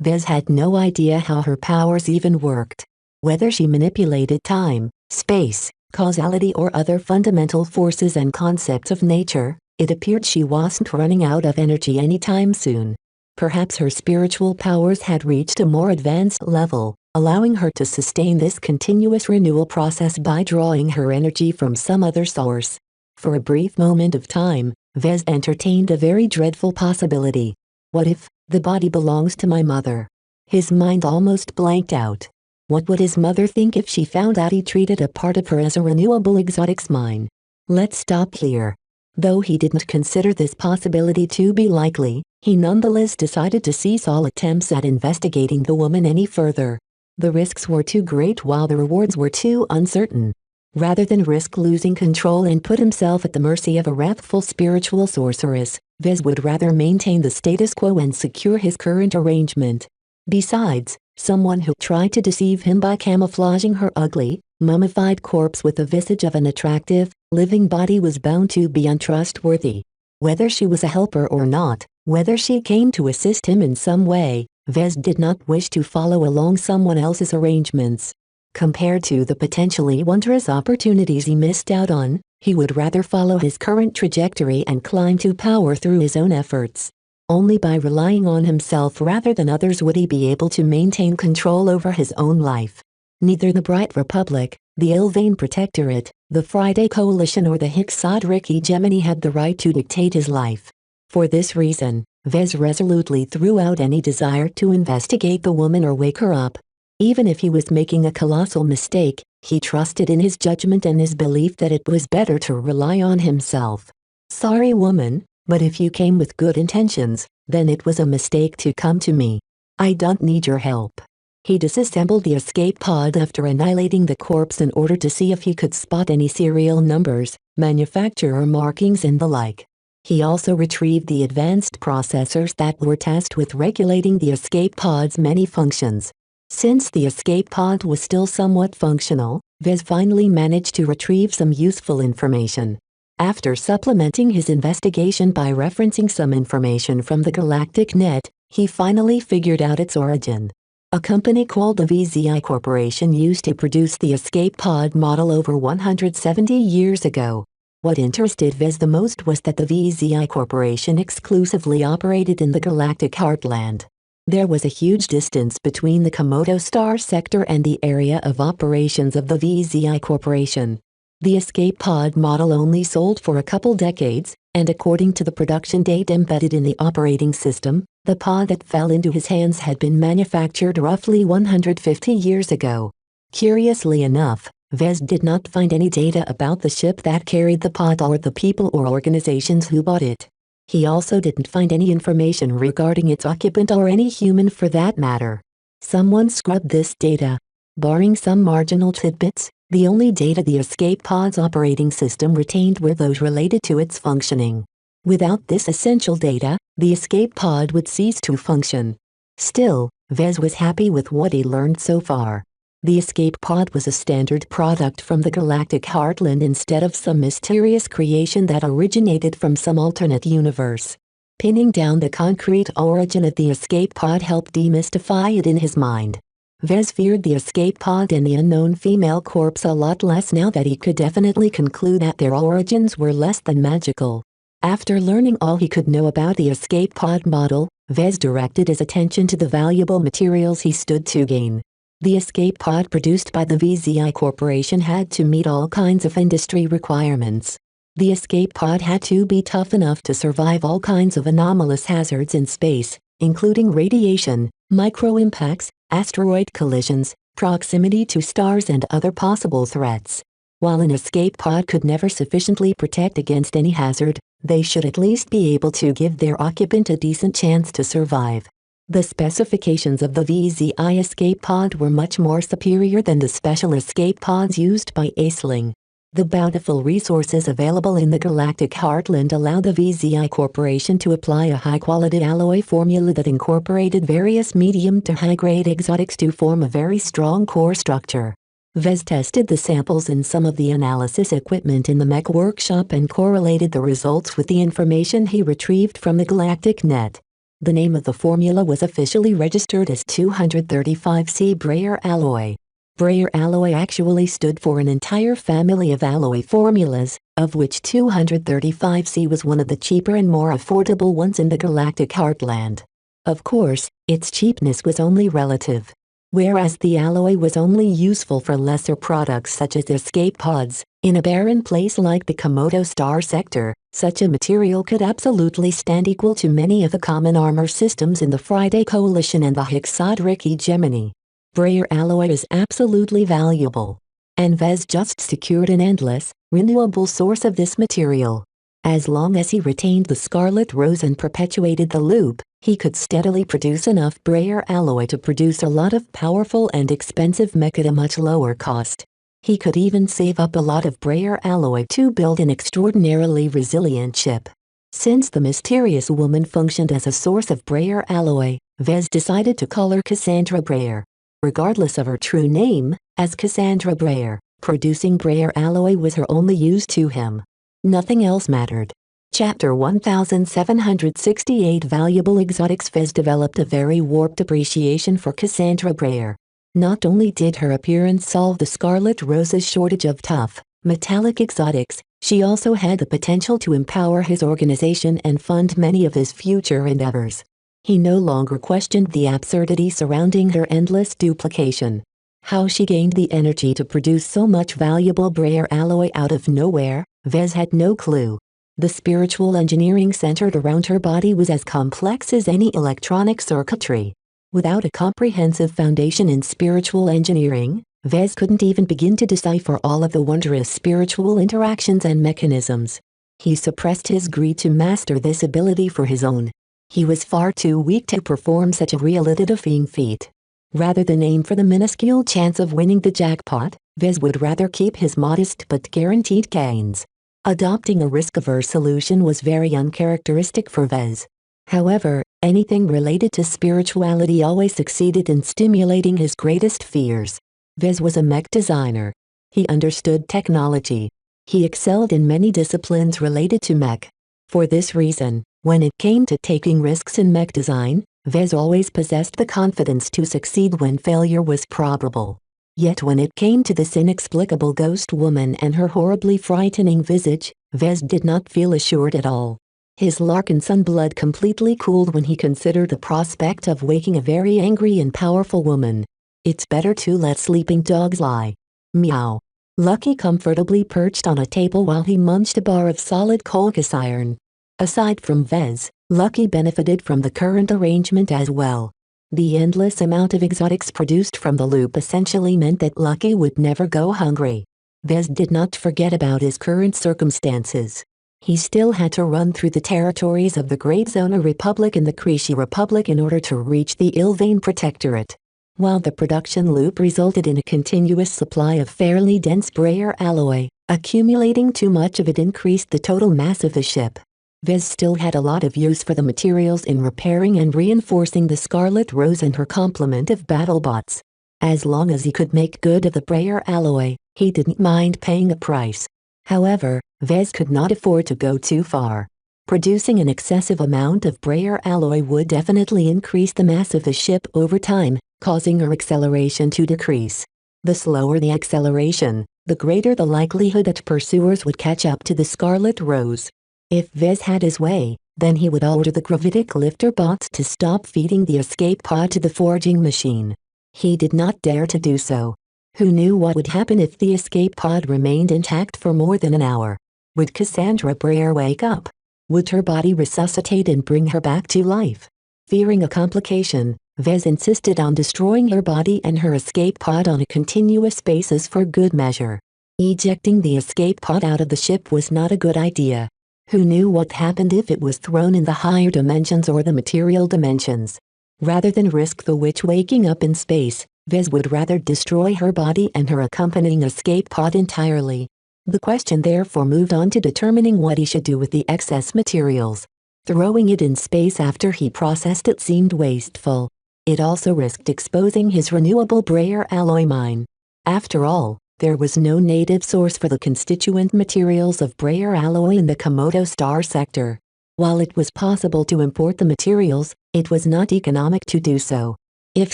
Speaker 2: Vez had no idea how her powers even worked. Whether she manipulated time, space, causality, or other fundamental forces and concepts of nature, it appeared she wasn't running out of energy anytime soon. Perhaps her spiritual powers had reached a more advanced level, allowing her to sustain this continuous renewal process by drawing her energy from some other source. For a brief moment of time, Vez entertained a very dreadful possibility. What if the body belongs to my mother? His mind almost blanked out. What would his mother think if she found out he treated a part of her as a renewable exotics mine? Let's stop here. Though he didn't consider this possibility to be likely, he nonetheless decided to cease all attempts at investigating the woman any further. The risks were too great while the rewards were too uncertain. Rather than risk losing control and put himself at the mercy of a wrathful spiritual sorceress, Vez would rather maintain the status quo and secure his current arrangement. Besides, someone who tried to deceive him by camouflaging her ugly, mummified corpse with the visage of an attractive, living body was bound to be untrustworthy. Whether she was a helper or not, whether she came to assist him in some way, Vez did not wish to follow along someone else's arrangements. Compared to the potentially wondrous opportunities he missed out on, he would rather follow his current trajectory and climb to power through his own efforts. Only by relying on himself rather than others would he be able to maintain control over his own life. Neither the Bright Republic, the Ilvain Protectorate, the Friday Coalition, or the Hixodric Hegemony had the right to dictate his life. For this reason, Vez resolutely threw out any desire to investigate the woman or wake her up. Even if he was making a colossal mistake, he trusted in his judgment and his belief that it was better to rely on himself. Sorry, woman, but if you came with good intentions, then it was a mistake to come to me. I don't need your help. He disassembled the escape pod after annihilating the corpse in order to see if he could spot any serial numbers, manufacturer markings, and the like. He also retrieved the advanced processors that were tasked with regulating the escape pod's many functions. Since the escape pod was still somewhat functional, Vez finally managed to retrieve some useful information. After supplementing his investigation by referencing some information from the galactic net, he finally figured out its origin. A company called the VZI Corporation used to produce the escape pod model over 170 years ago. What interested Vez the most was that the VZI Corporation exclusively operated in the galactic heartland. There was a huge distance between the Komodo star sector and the area of operations of the VZI Corporation. The escape pod model only sold for a couple decades, and according to the production date embedded in the operating system, the pod that fell into his hands had been manufactured roughly 150 years ago. Curiously enough, Vez did not find any data about the ship that carried the pod or the people or organizations who bought it. He also didn't find any information regarding its occupant or any human for that matter. Someone scrubbed this data. Barring some marginal tidbits, the only data the escape pod's operating system retained were those related to its functioning. Without this essential data, the escape pod would cease to function. Still, Vez was happy with what he learned so far. The escape pod was a standard product from the galactic heartland instead of some mysterious creation that originated from some alternate universe. Pinning down the concrete origin of the escape pod helped demystify it in his mind. Vez feared the escape pod and the unknown female corpse a lot less now that he could definitely conclude that their origins were less than magical. After learning all he could know about the escape pod model, Vez directed his attention to the valuable materials he stood to gain. The escape pod produced by the VZI Corporation had to meet all kinds of industry requirements. The escape pod had to be tough enough to survive all kinds of anomalous hazards in space, including radiation, micro-impacts, asteroid collisions, proximity to stars and other possible threats. While an escape pod could never sufficiently protect against any hazard, they should at least be able to give their occupant a decent chance to survive. The specifications of the VZI escape pod were much more superior than the special escape pods used by Aisling. The bountiful resources available in the galactic heartland allowed the VZI Corporation to apply a high-quality alloy formula that incorporated various medium to high-grade exotics to form a very strong core structure. Vez tested the samples in some of the analysis equipment in the mech workshop and correlated the results with the information he retrieved from the galactic net. The name of the formula was officially registered as 235C Breyer alloy. Breyer alloy actually stood for an entire family of alloy formulas, of which 235C was one of the cheaper and more affordable ones in the galactic heartland. Of course, its cheapness was only relative. Whereas the alloy was only useful for lesser products such as escape pods, in a barren place like the Komodo star sector, such a material could absolutely stand equal to many of the common armor systems in the Friday Coalition and the Hexadric hegemony. Breyer alloy is absolutely valuable. And Vez just secured an endless, renewable source of this material. As long as he retained the Scarlet Rose and perpetuated the loop, he could steadily produce enough Breyer alloy to produce a lot of powerful and expensive mech at a much lower cost. He could even save up a lot of Breyer alloy to build an extraordinarily resilient ship. Since the mysterious woman functioned as a source of Breyer alloy, Vez decided to call her Cassandra Breyer. Regardless of her true name, as Cassandra Breyer, producing Breyer alloy was her only use to him. Nothing else mattered. Chapter 1768 Valuable Exotics. Vez developed a very warped appreciation for Cassandra Breyer. Not only did her appearance solve the Scarlet Rose's shortage of tough, metallic exotics, she also had the potential to empower his organization and fund many of his future endeavors. He no longer questioned the absurdity surrounding her endless duplication. How she gained the energy to produce so much valuable Breyer alloy out of nowhere, Vez had no clue. The spiritual engineering centered around her body was as complex as any electronic circuitry. Without a comprehensive foundation in spiritual engineering, Vez couldn't even begin to decipher all of the wondrous spiritual interactions and mechanisms. He suppressed his greed to master this ability for his own. He was far too weak to perform such a reality-defying feat. Rather than aim for the minuscule chance of winning the jackpot, Vez would rather keep his modest but guaranteed gains. Adopting a risk-averse solution was very uncharacteristic for Vez. However, anything related to spirituality always succeeded in stimulating his greatest fears. Vez was a mech designer. He understood technology. He excelled in many disciplines related to mech. For this reason, when it came to taking risks in mech design, Vez always possessed the confidence to succeed when failure was probable. Yet when it came to this inexplicable ghost woman and her horribly frightening visage, Vez did not feel assured at all. His Larkinson blood completely cooled when he considered the prospect of waking a very angry and powerful woman. It's better to let sleeping dogs lie. Meow. Lucky comfortably perched on a table while he munched a bar of solid caucus iron. Aside from Vez, Lucky benefited from the current arrangement as well. The endless amount of exotics produced from the loop essentially meant that Lucky would never go hungry. Vez did not forget about his current circumstances. He still had to run through the territories of the Great Zona Republic and the Krishi Republic in order to reach the Ilvain Protectorate. While the production loop resulted in a continuous supply of fairly dense Brayer alloy, accumulating too much of it increased the total mass of the ship. Vez still had a lot of use for the materials in repairing and reinforcing the Scarlet Rose and her complement of battlebots. As long as he could make good of the Brayer alloy, he didn't mind paying a price. However, Vez could not afford to go too far. Producing an excessive amount of Brayer alloy would definitely increase the mass of the ship over time, causing her acceleration to decrease. The slower the acceleration, the greater the likelihood that pursuers would catch up to the Scarlet Rose. If Vez had his way, then he would order the gravitic lifter bots to stop feeding the escape pod to the forging machine. He did not dare to do so. Who knew what would happen if the escape pod remained intact for more than an hour? Would Cassandra Brayer wake up? Would her body resuscitate and bring her back to life? Fearing a complication, Vez insisted on destroying her body and her escape pod on a continuous basis for good measure. Ejecting the escape pod out of the ship was not a good idea. Who knew what happened if it was thrown in the higher dimensions or the material dimensions? Rather than risk the witch waking up in space, Vez would rather destroy her body and her accompanying escape pod entirely. The question therefore moved on to determining what he should do with the excess materials. Throwing it in space after he processed it seemed wasteful. It also risked exposing his renewable Brayer alloy mine. After all, there was no native source for the constituent materials of Brayer alloy in the Komodo Star sector. While it was possible to import the materials, it was not economic to do so. If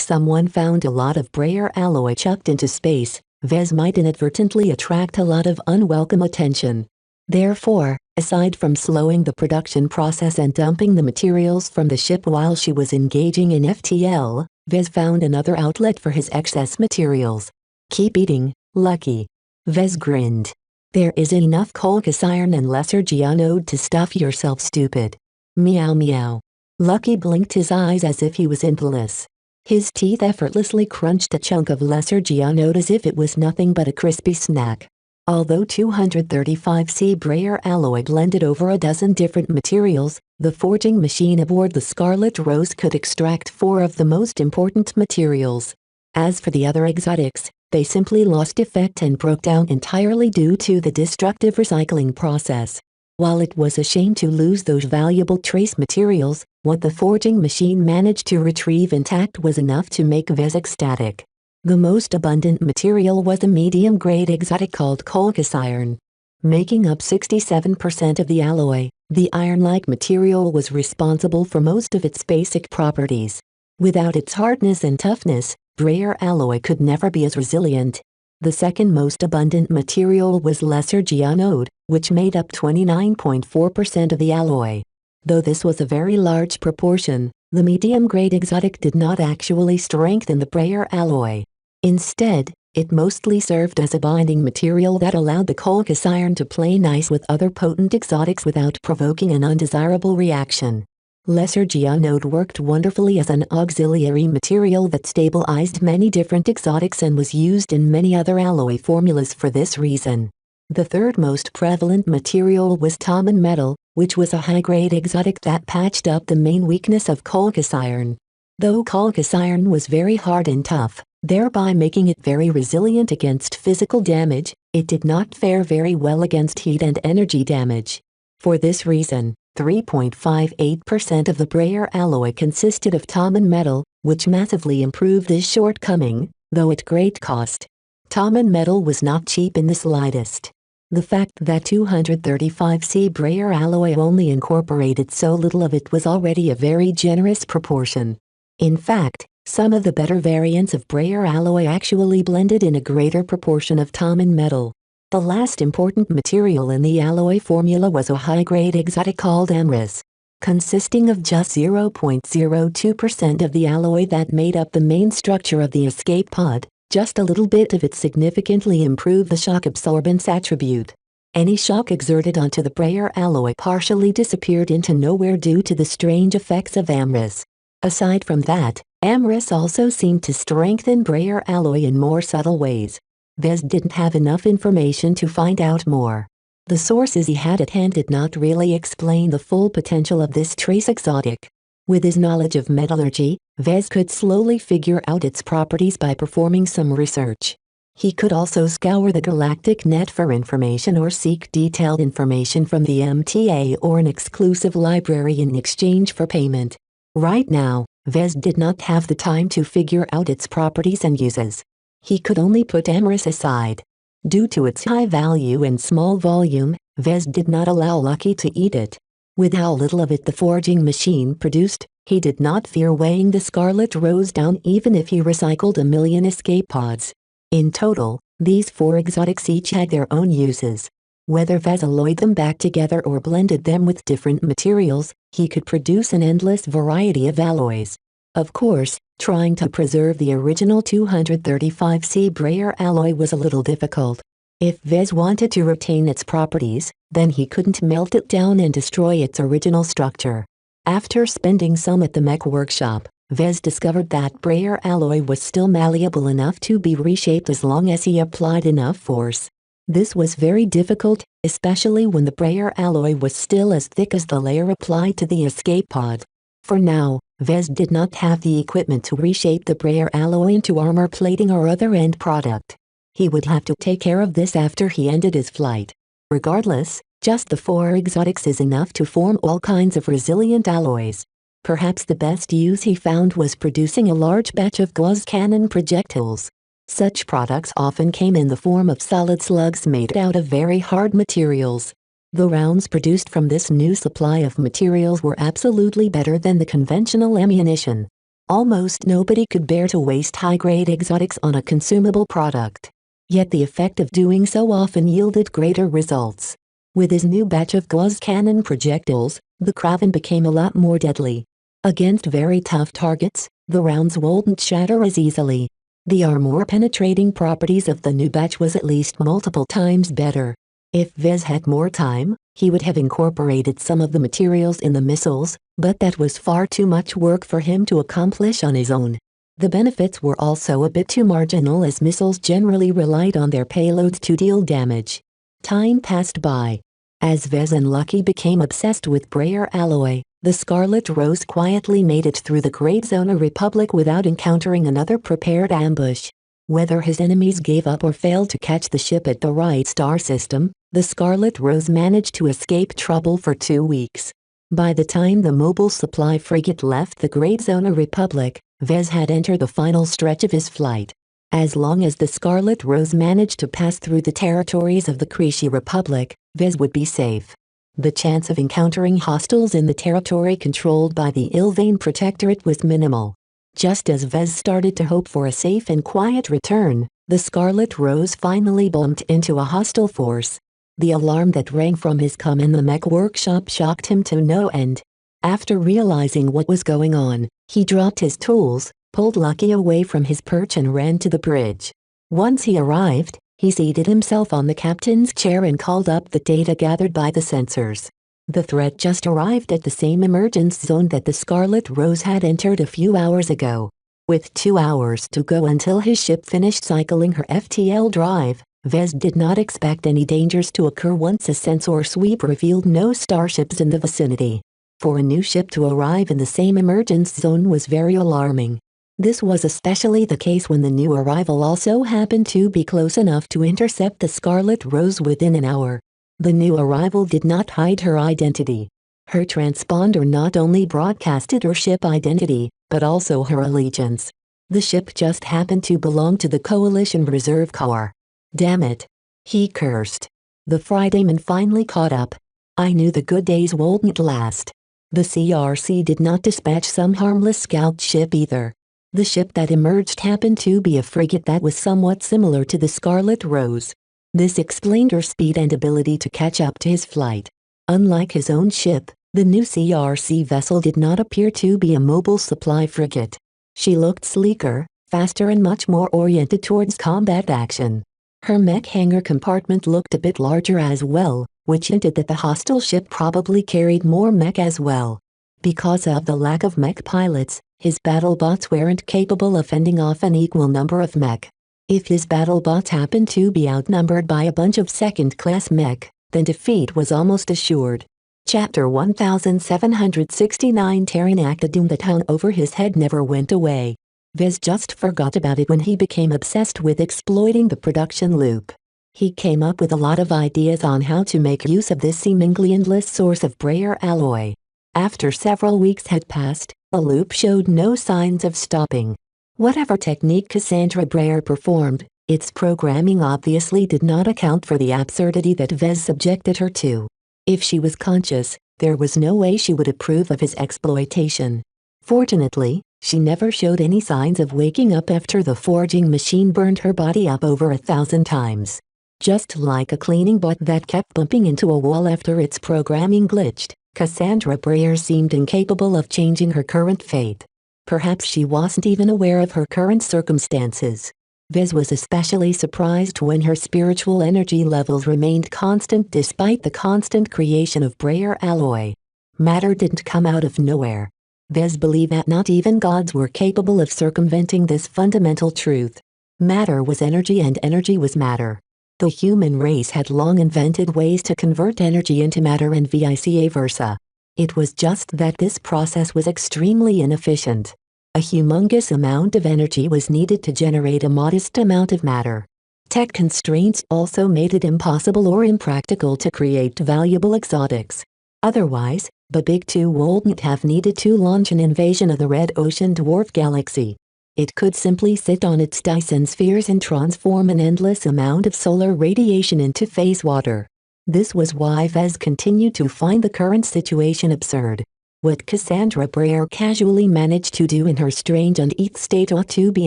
Speaker 2: someone found a lot of Brayer alloy chucked into space, Vez might inadvertently attract a lot of unwelcome attention. Therefore, aside from slowing the production process and dumping the materials from the ship while she was engaging in FTL, Vez found another outlet for his excess materials. Keep eating, Lucky. Vez grinned. There is enough caucus iron and lesser geonode to stuff yourself, stupid. Meow meow. Lucky blinked his eyes as if he was in bliss. His teeth effortlessly crunched a chunk of lesser geonode as if it was nothing but a crispy snack. Although 235C Brayer alloy blended over a dozen different materials, the forging machine aboard the Scarlet Rose could extract 4 of the most important materials. As for the other exotics, they simply lost effect and broke down entirely due to the destructive recycling process. While it was a shame to lose those valuable trace materials, what the forging machine managed to retrieve intact was enough to make Vez ecstatic. The most abundant material was a medium-grade exotic called caucus iron. Making up 67% of the alloy, the iron-like material was responsible for most of its basic properties. Without its hardness and toughness, Brayer alloy could never be as resilient. The second most abundant material was lesser geonode, which made up 29.4% of the alloy. Though this was a very large proportion, the medium-grade exotic did not actually strengthen the Brayer alloy. Instead, it mostly served as a binding material that allowed the caucus iron to play nice with other potent exotics without provoking an undesirable reaction. Lesser geonode worked wonderfully as an auxiliary material that stabilized many different exotics and was used in many other alloy formulas for this reason. The third most prevalent material was Taman metal, which was a high-grade exotic that patched up the main weakness of caucus iron. Though caucus iron was very hard and tough, thereby making it very resilient against physical damage, it did not fare very well against heat and energy damage. For this reason, 3.58% of the Brayer alloy consisted of Taman metal, which massively improved this shortcoming, though at great cost. Common metal was not cheap in the slightest. The fact that 235C Brayer alloy only incorporated so little of it was already a very generous proportion. In fact, some of the better variants of Brayer alloy actually blended in a greater proportion of common metal. The last important material in the alloy formula was a high-grade exotic called amyris, consisting of just 0.02% of the alloy that made up the main structure of the escape pod. Just a little bit of it significantly improved the shock absorbance attribute. Any shock exerted onto the Brayer alloy partially disappeared into nowhere due to the strange effects of amyris. Aside from that, amyris also seemed to strengthen Brayer alloy in more subtle ways. Vez didn't have enough information to find out more. The sources he had at hand did not really explain the full potential of this trace exotic. With his knowledge of metallurgy, Vez could slowly figure out its properties by performing some research. He could also scour the galactic net for information or seek detailed information from the MTA or an exclusive library in exchange for payment. Right now, Vez did not have the time to figure out its properties and uses. He could only put amyris aside. Due to its high value and small volume, Vez did not allow Lucky to eat it. With how little of it the forging machine produced, he did not fear weighing the Scarlet Rose down even if he recycled 1,000,000 escape pods. In total, these 4 exotics each had their own uses. Whether Vez alloyed them back together or blended them with different materials, he could produce an endless variety of alloys. Of course, trying to preserve the original 235C Brayer alloy was a little difficult. If Vez wanted to retain its properties, then he couldn't melt it down and destroy its original structure. After spending some at the mech workshop, Vez discovered that Brayer alloy was still malleable enough to be reshaped as long as he applied enough force. This was very difficult, especially when the Brayer alloy was still as thick as the layer applied to the escape pod. For now, Vez did not have the equipment to reshape the Brayer alloy into armor plating or other end product. He would have to take care of this after he ended his flight. Regardless, just the 4 exotics is enough to form all kinds of resilient alloys. Perhaps the best use he found was producing a large batch of Gauss cannon projectiles. Such products often came in the form of solid slugs made out of very hard materials. The rounds produced from this new supply of materials were absolutely better than the conventional ammunition. Almost nobody could bear to waste high-grade exotics on a consumable product. Yet the effect of doing so often yielded greater results. With his new batch of Gauss cannon projectiles, the Kraven became a lot more deadly. Against very tough targets, the rounds wouldn't shatter as easily. The armor-penetrating properties of the new batch was at least multiple times better. If Vez had more time, he would have incorporated some of the materials in the missiles, but that was far too much work for him to accomplish on his own. The benefits were also a bit too marginal as missiles generally relied on their payloads to deal damage. Time passed by. As Vez and Lucky became obsessed with Brayer alloy, the Scarlet Rose quietly made it through the Great Zona Republic without encountering another prepared ambush. Whether his enemies gave up or failed to catch the ship at the right star system, the Scarlet Rose managed to escape trouble for 2 weeks. By the time the mobile supply frigate left the Great Zona Republic, Vez had entered the final stretch of his flight. As long as the Scarlet Rose managed to pass through the territories of the Creshi Republic, Vez would be safe. The chance of encountering hostiles in the territory controlled by the Ilvain Protectorate was minimal. Just as Vez started to hope for a safe and quiet return, the Scarlet Rose finally bumped into a hostile force. The alarm that rang from his comm in the mech workshop shocked him to no end. After realizing what was going on, he dropped his tools, pulled Lucky away from his perch and ran to the bridge. Once he arrived, he seated himself on the captain's chair and called up the data gathered by the sensors. The threat just arrived at the same emergence zone that the Scarlet Rose had entered a few hours ago. With 2 hours to go until his ship finished cycling her FTL drive, Vez did not expect any dangers to occur once a sensor sweep revealed no starships in the vicinity. For a new ship to arrive in the same emergence zone was very alarming. This was especially the case when the new arrival also happened to be close enough to intercept the Scarlet Rose within an hour. The new arrival did not hide her identity. Her transponder not only broadcasted her ship identity, but also her allegiance. The ship just happened to belong to the Coalition Reserve Corps. Damn it. He cursed. The Fridayman finally caught up. I knew the good days wouldn't last. The CRC did not dispatch some harmless scout ship either. The ship that emerged happened to be a frigate that was somewhat similar to the Scarlet Rose. This explained her speed and ability to catch up to his flight. Unlike his own ship, the new CRC vessel did not appear to be a mobile supply frigate. She looked sleeker, faster and much more oriented towards combat action. Her mech hangar compartment looked a bit larger as well, which hinted that the hostile ship probably carried more mech as well. Because of the lack of mech pilots, his battle bots weren't capable of fending off an equal number of mech. If his battle bots happened to be outnumbered by a bunch of second-class mech, then defeat was almost assured. Chapter 1769 Taranak. The doom that hung over his head never went away. Vez just forgot about it when he became obsessed with exploiting the production loop. He came up with a lot of ideas on how to make use of this seemingly endless source of Breyer alloy. After several weeks had passed, the loop showed no signs of stopping. Whatever technique Cassandra Breyer performed, its programming obviously did not account for the absurdity that Vez subjected her to. If she was conscious, there was no way she would approve of his exploitation. Fortunately, she never showed any signs of waking up after the forging machine burned her body up over 1,000 times. Just like a cleaning bot that kept bumping into a wall after its programming glitched, Cassandra Breyer seemed incapable of changing her current fate. Perhaps she wasn't even aware of her current circumstances. Vez was especially surprised when her spiritual energy levels remained constant despite the constant creation of Breyer alloy. Matter didn't come out of nowhere. Vez believed that not even gods were capable of circumventing this fundamental truth. Matter was energy and energy was matter. The human race had long invented ways to convert energy into matter and vice versa. It was just that this process was extremely inefficient. A humongous amount of energy was needed to generate a modest amount of matter. Tech constraints also made it impossible or impractical to create valuable exotics. Otherwise, the Big Two wouldn't have needed to launch an invasion of the red ocean dwarf galaxy. It could simply sit on its Dyson spheres and transform an endless amount of solar radiation into phase water. This was why Vez continued to find the current situation absurd. What Cassandra Breyer casually managed to do in her strange and nth state ought to be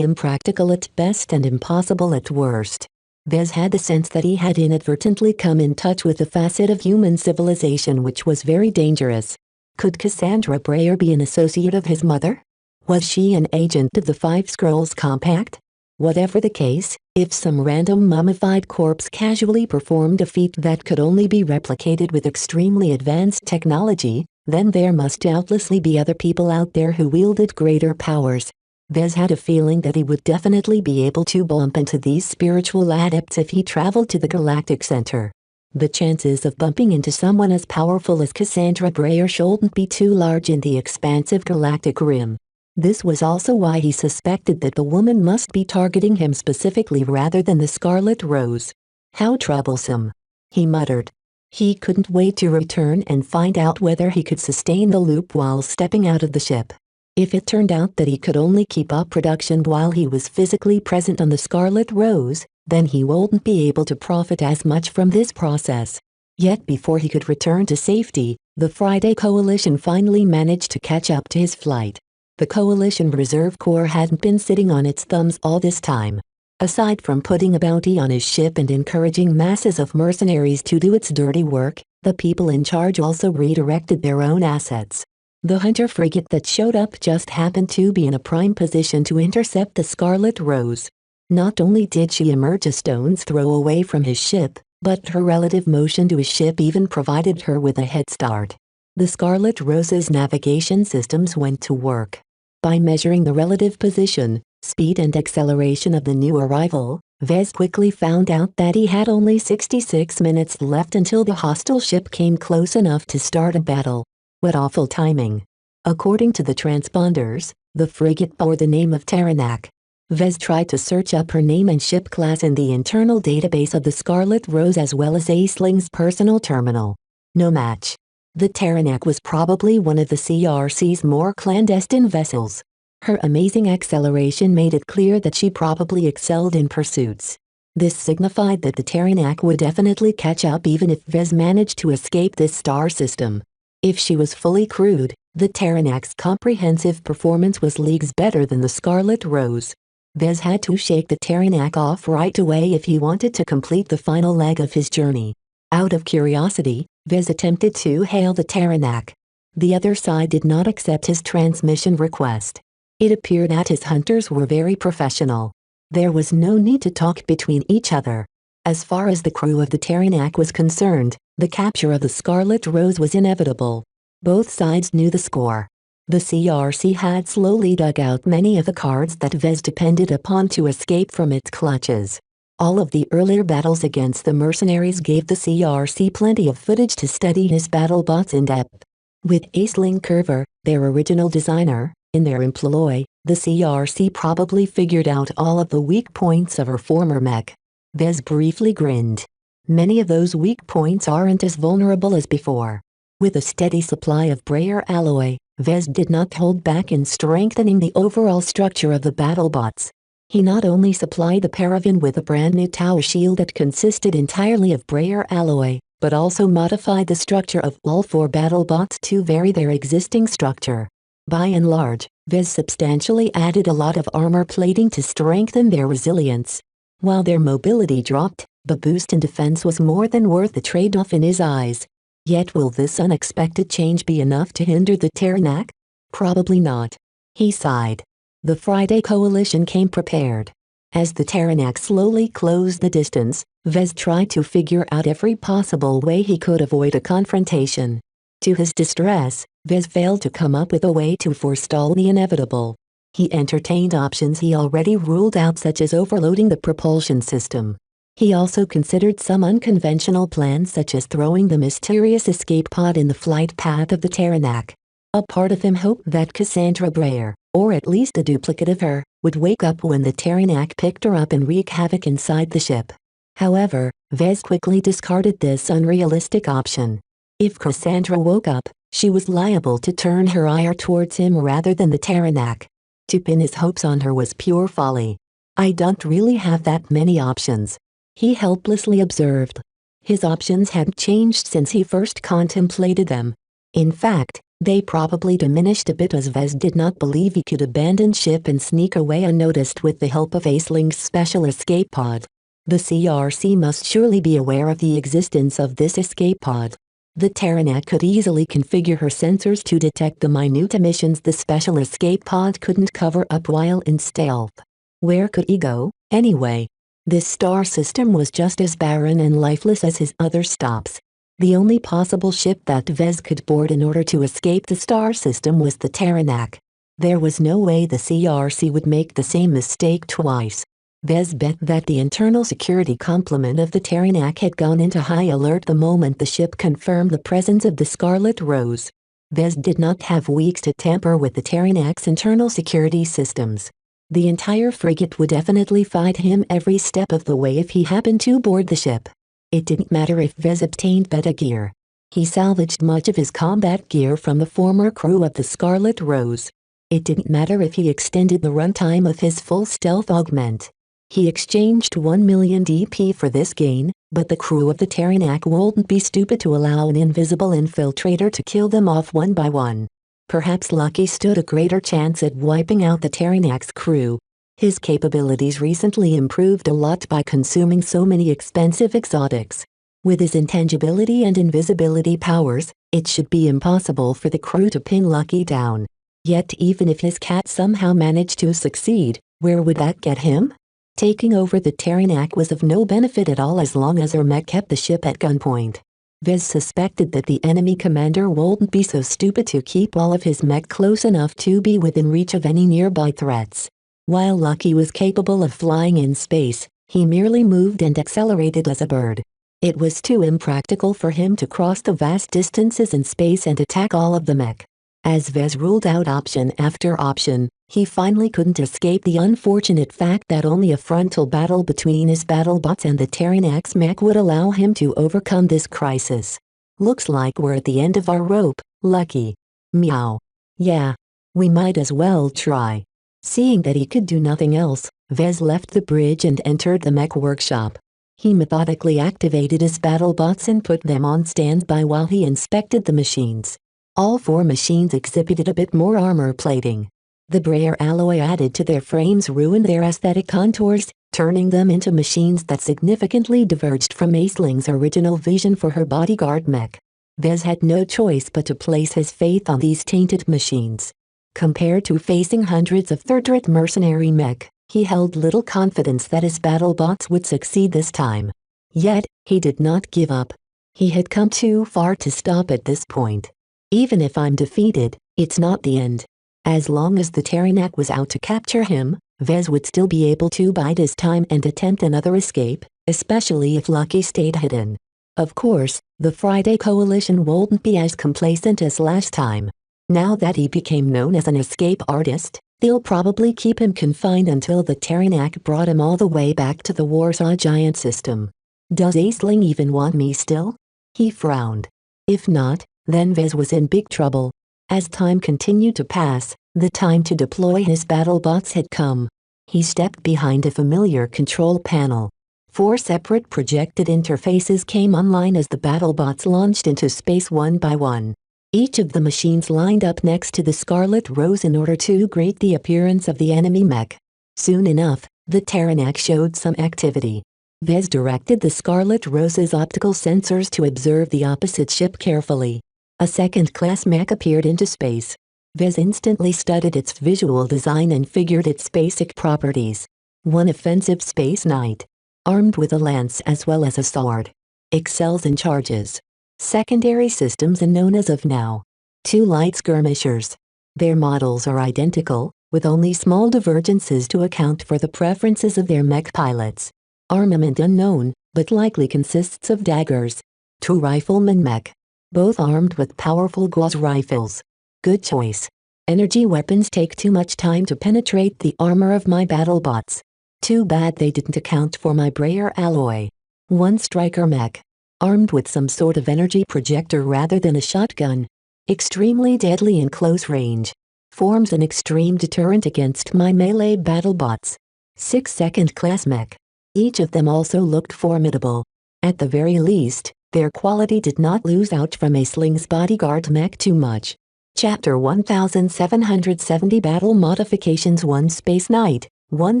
Speaker 2: impractical at best and impossible at worst. Vez had the sense that he had inadvertently come in touch with a facet of human civilization which was very dangerous. Could Cassandra Breyer be an associate of his mother? Was she an agent of the Five Scrolls Compact? Whatever the case, if some random mummified corpse casually performed a feat that could only be replicated with extremely advanced technology, then there must doubtlessly be other people out there who wielded greater powers. Vez had a feeling that he would definitely be able to bump into these spiritual adepts if he traveled to the Galactic Center. The chances of bumping into someone as powerful as Cassandra Breyer shouldn't be too large in the expansive galactic rim. This was also why he suspected that the woman must be targeting him specifically rather than the Scarlet Rose. How troublesome. He muttered. He couldn't wait to return and find out whether he could sustain the loop while stepping out of the ship. If it turned out that he could only keep up production while he was physically present on the Scarlet Rose, then he wouldn't be able to profit as much from this process. Yet before he could return to safety, the Friday Coalition finally managed to catch up to his flight. The Coalition Reserve Corps hadn't been sitting on its thumbs all this time. Aside from putting a bounty on his ship and encouraging masses of mercenaries to do its dirty work, the people in charge also redirected their own assets. The hunter frigate that showed up just happened to be in a prime position to intercept the Scarlet Rose. Not only did she emerge a stone's throw away from his ship, but her relative motion to his ship even provided her with a head start. The Scarlet Rose's navigation systems went to work. By measuring the relative position, speed and acceleration of the new arrival, Vez quickly found out that he had only 66 minutes left until the hostile ship came close enough to start a battle. What awful timing. According to the transponders, the frigate bore the name of Taranak. Vez tried to search up her name and ship class in the internal database of the Scarlet Rose as well as Aisling's personal terminal. No match. The Taranak was probably one of the CRC's more clandestine vessels. Her amazing acceleration made it clear that she probably excelled in pursuits. This signified that the Terranak would definitely catch up even if Vez managed to escape this star system. If she was fully crewed, the Terranak's comprehensive performance was leagues better than the Scarlet Rose. Vez had to shake the Terranak off right away if he wanted to complete the final leg of his journey. Out of curiosity, Vez attempted to hail the Terranak. The other side did not accept his transmission request. It appeared that his hunters were very professional. There was no need to talk between each other. As far as the crew of the Terranak was concerned, the capture of the Scarlet Rose was inevitable. Both sides knew the score. The CRC had slowly dug out many of the cards that Vez depended upon to escape from its clutches. All of the earlier battles against the mercenaries gave the CRC plenty of footage to study his battle bots in depth. With Aisling Curver, their original designer, in their employ, the CRC probably figured out all of the weak points of her former mech. Vez briefly grinned. Many of those weak points aren't as vulnerable as before. With a steady supply of Brayer alloy, Vez did not hold back in strengthening the overall structure of the battlebots. He not only supplied the Paravan with a brand new tower shield that consisted entirely of Brayer alloy, but also modified the structure of all 4 battlebots to vary their existing structure. By and large, Vez substantially added a lot of armor plating to strengthen their resilience. While their mobility dropped, the boost in defense was more than worth the trade-off in his eyes. Yet will this unexpected change be enough to hinder the Terranak? Probably not. He sighed. The Friday Coalition came prepared. As the Terranak slowly closed the distance, Vez tried to figure out every possible way he could avoid a confrontation. To his distress, Vez failed to come up with a way to forestall the inevitable. He entertained options he already ruled out, such as overloading the propulsion system. He also considered some unconventional plans, such as throwing the mysterious escape pod in the flight path of the Terranak. A part of him hoped that Cassandra Brayer, or at least a duplicate of her, would wake up when the Terranak picked her up and wreak havoc inside the ship. However, Vez quickly discarded this unrealistic option. If Cassandra woke up, she was liable to turn her ire towards him rather than the Terranak. To pin his hopes on her was pure folly. "I don't really have that many options," he helplessly observed. His options had changed since he first contemplated them. In fact, they probably diminished a bit, as Vez did not believe he could abandon ship and sneak away unnoticed with the help of Aisling's special escape pod. The CRC must surely be aware of the existence of this escape pod. The Terranak could easily configure her sensors to detect the minute emissions the special escape pod couldn't cover up while in stealth. Where could he go, anyway? This star system was just as barren and lifeless as his other stops. The only possible ship that Vez could board in order to escape the star system was the Terranak. There was no way the CRC would make the same mistake twice. Vez bet that the internal security complement of the Terranak had gone into high alert the moment the ship confirmed the presence of the Scarlet Rose. Vez did not have weeks to tamper with the Terranak's internal security systems. The entire frigate would definitely fight him every step of the way if he happened to board the ship. It didn't matter if Vez obtained beta gear. He salvaged much of his combat gear from the former crew of the Scarlet Rose. It didn't matter if he extended the runtime of his full stealth augment. He exchanged 1 million DP for this gain, but the crew of the Terranak wouldn't be stupid to allow an invisible infiltrator to kill them off one by one. Perhaps Lucky stood a greater chance at wiping out the Terranak's crew. His capabilities recently improved a lot by consuming so many expensive exotics. With his intangibility and invisibility powers, it should be impossible for the crew to pin Lucky down. Yet even if his cat somehow managed to succeed, where would that get him? Taking over the Terranak was of no benefit at all as long as her mech kept the ship at gunpoint. Vez suspected that the enemy commander wouldn't be so stupid to keep all of his mech close enough to be within reach of any nearby threats. While Lucky was capable of flying in space, he merely moved and accelerated as a bird. It was too impractical for him to cross the vast distances in space and attack all of the mech. As Vez ruled out option after option, he finally couldn't escape the unfortunate fact that only a frontal battle between his battlebots and the Terranak's mech would allow him to overcome this crisis. "Looks like we're at the end of our rope, Lucky." "Meow. Yeah. We might as well try." Seeing that he could do nothing else, Vez left the bridge and entered the mech workshop. He methodically activated his BattleBots and put them on standby while he inspected the machines. All 4 machines exhibited a bit more armor plating. The Brayer alloy added to their frames ruined their aesthetic contours, turning them into machines that significantly diverged from Aisling's original vision for her bodyguard mech. Vez had no choice but to place his faith on these tainted machines. Compared to facing hundreds of third-rate mercenary mech, he held little confidence that his BattleBots would succeed this time. Yet, he did not give up. He had come too far to stop at this point. Even if I'm defeated, it's not the end. As long as the Terranak was out to capture him, Vez would still be able to bide his time and attempt another escape, especially if Lucky stayed hidden. Of course, the Friday Coalition wouldn't be as complacent as last time. Now that he became known as an escape artist, they'll probably keep him confined until the Terranak brought him all the way back to the Warsaw Giant system. Does Aisling even want me still? He frowned. If not, then Vez was in big trouble. As time continued to pass, the time to deploy his BattleBots had come. He stepped behind a familiar control panel. 4 separate projected interfaces came online as the BattleBots launched into space one by one. Each of the machines lined up next to the Scarlet Rose in order to greet the appearance of the enemy mech. Soon enough, the Terranak showed some activity. Vez directed the Scarlet Rose's optical sensors to observe the opposite ship carefully. A second-class mech appeared into space. Vez instantly studied its visual design and figured its basic properties. 1 offensive space knight. Armed with a lance as well as a sword. Excels in charges. Secondary systems and known as of now. 2 light skirmishers. Their models are identical, with only small divergences to account for the preferences of their mech pilots. Armament unknown, but likely consists of daggers. 2 riflemen mech. Both armed with powerful Gauss rifles. Good choice. Energy weapons take too much time to penetrate the armor of my BattleBots. Too bad they didn't account for my Brayer alloy. 1 striker mech. Armed with some sort of energy projector rather than a shotgun. Extremely deadly in close range. Forms an extreme deterrent against my melee BattleBots. 6 second-class mech. Each of them also looked formidable. At the very least, their quality did not lose out from Aisling's bodyguard mech too much. Chapter 1770 Battle Modifications 1 Space Knight, 1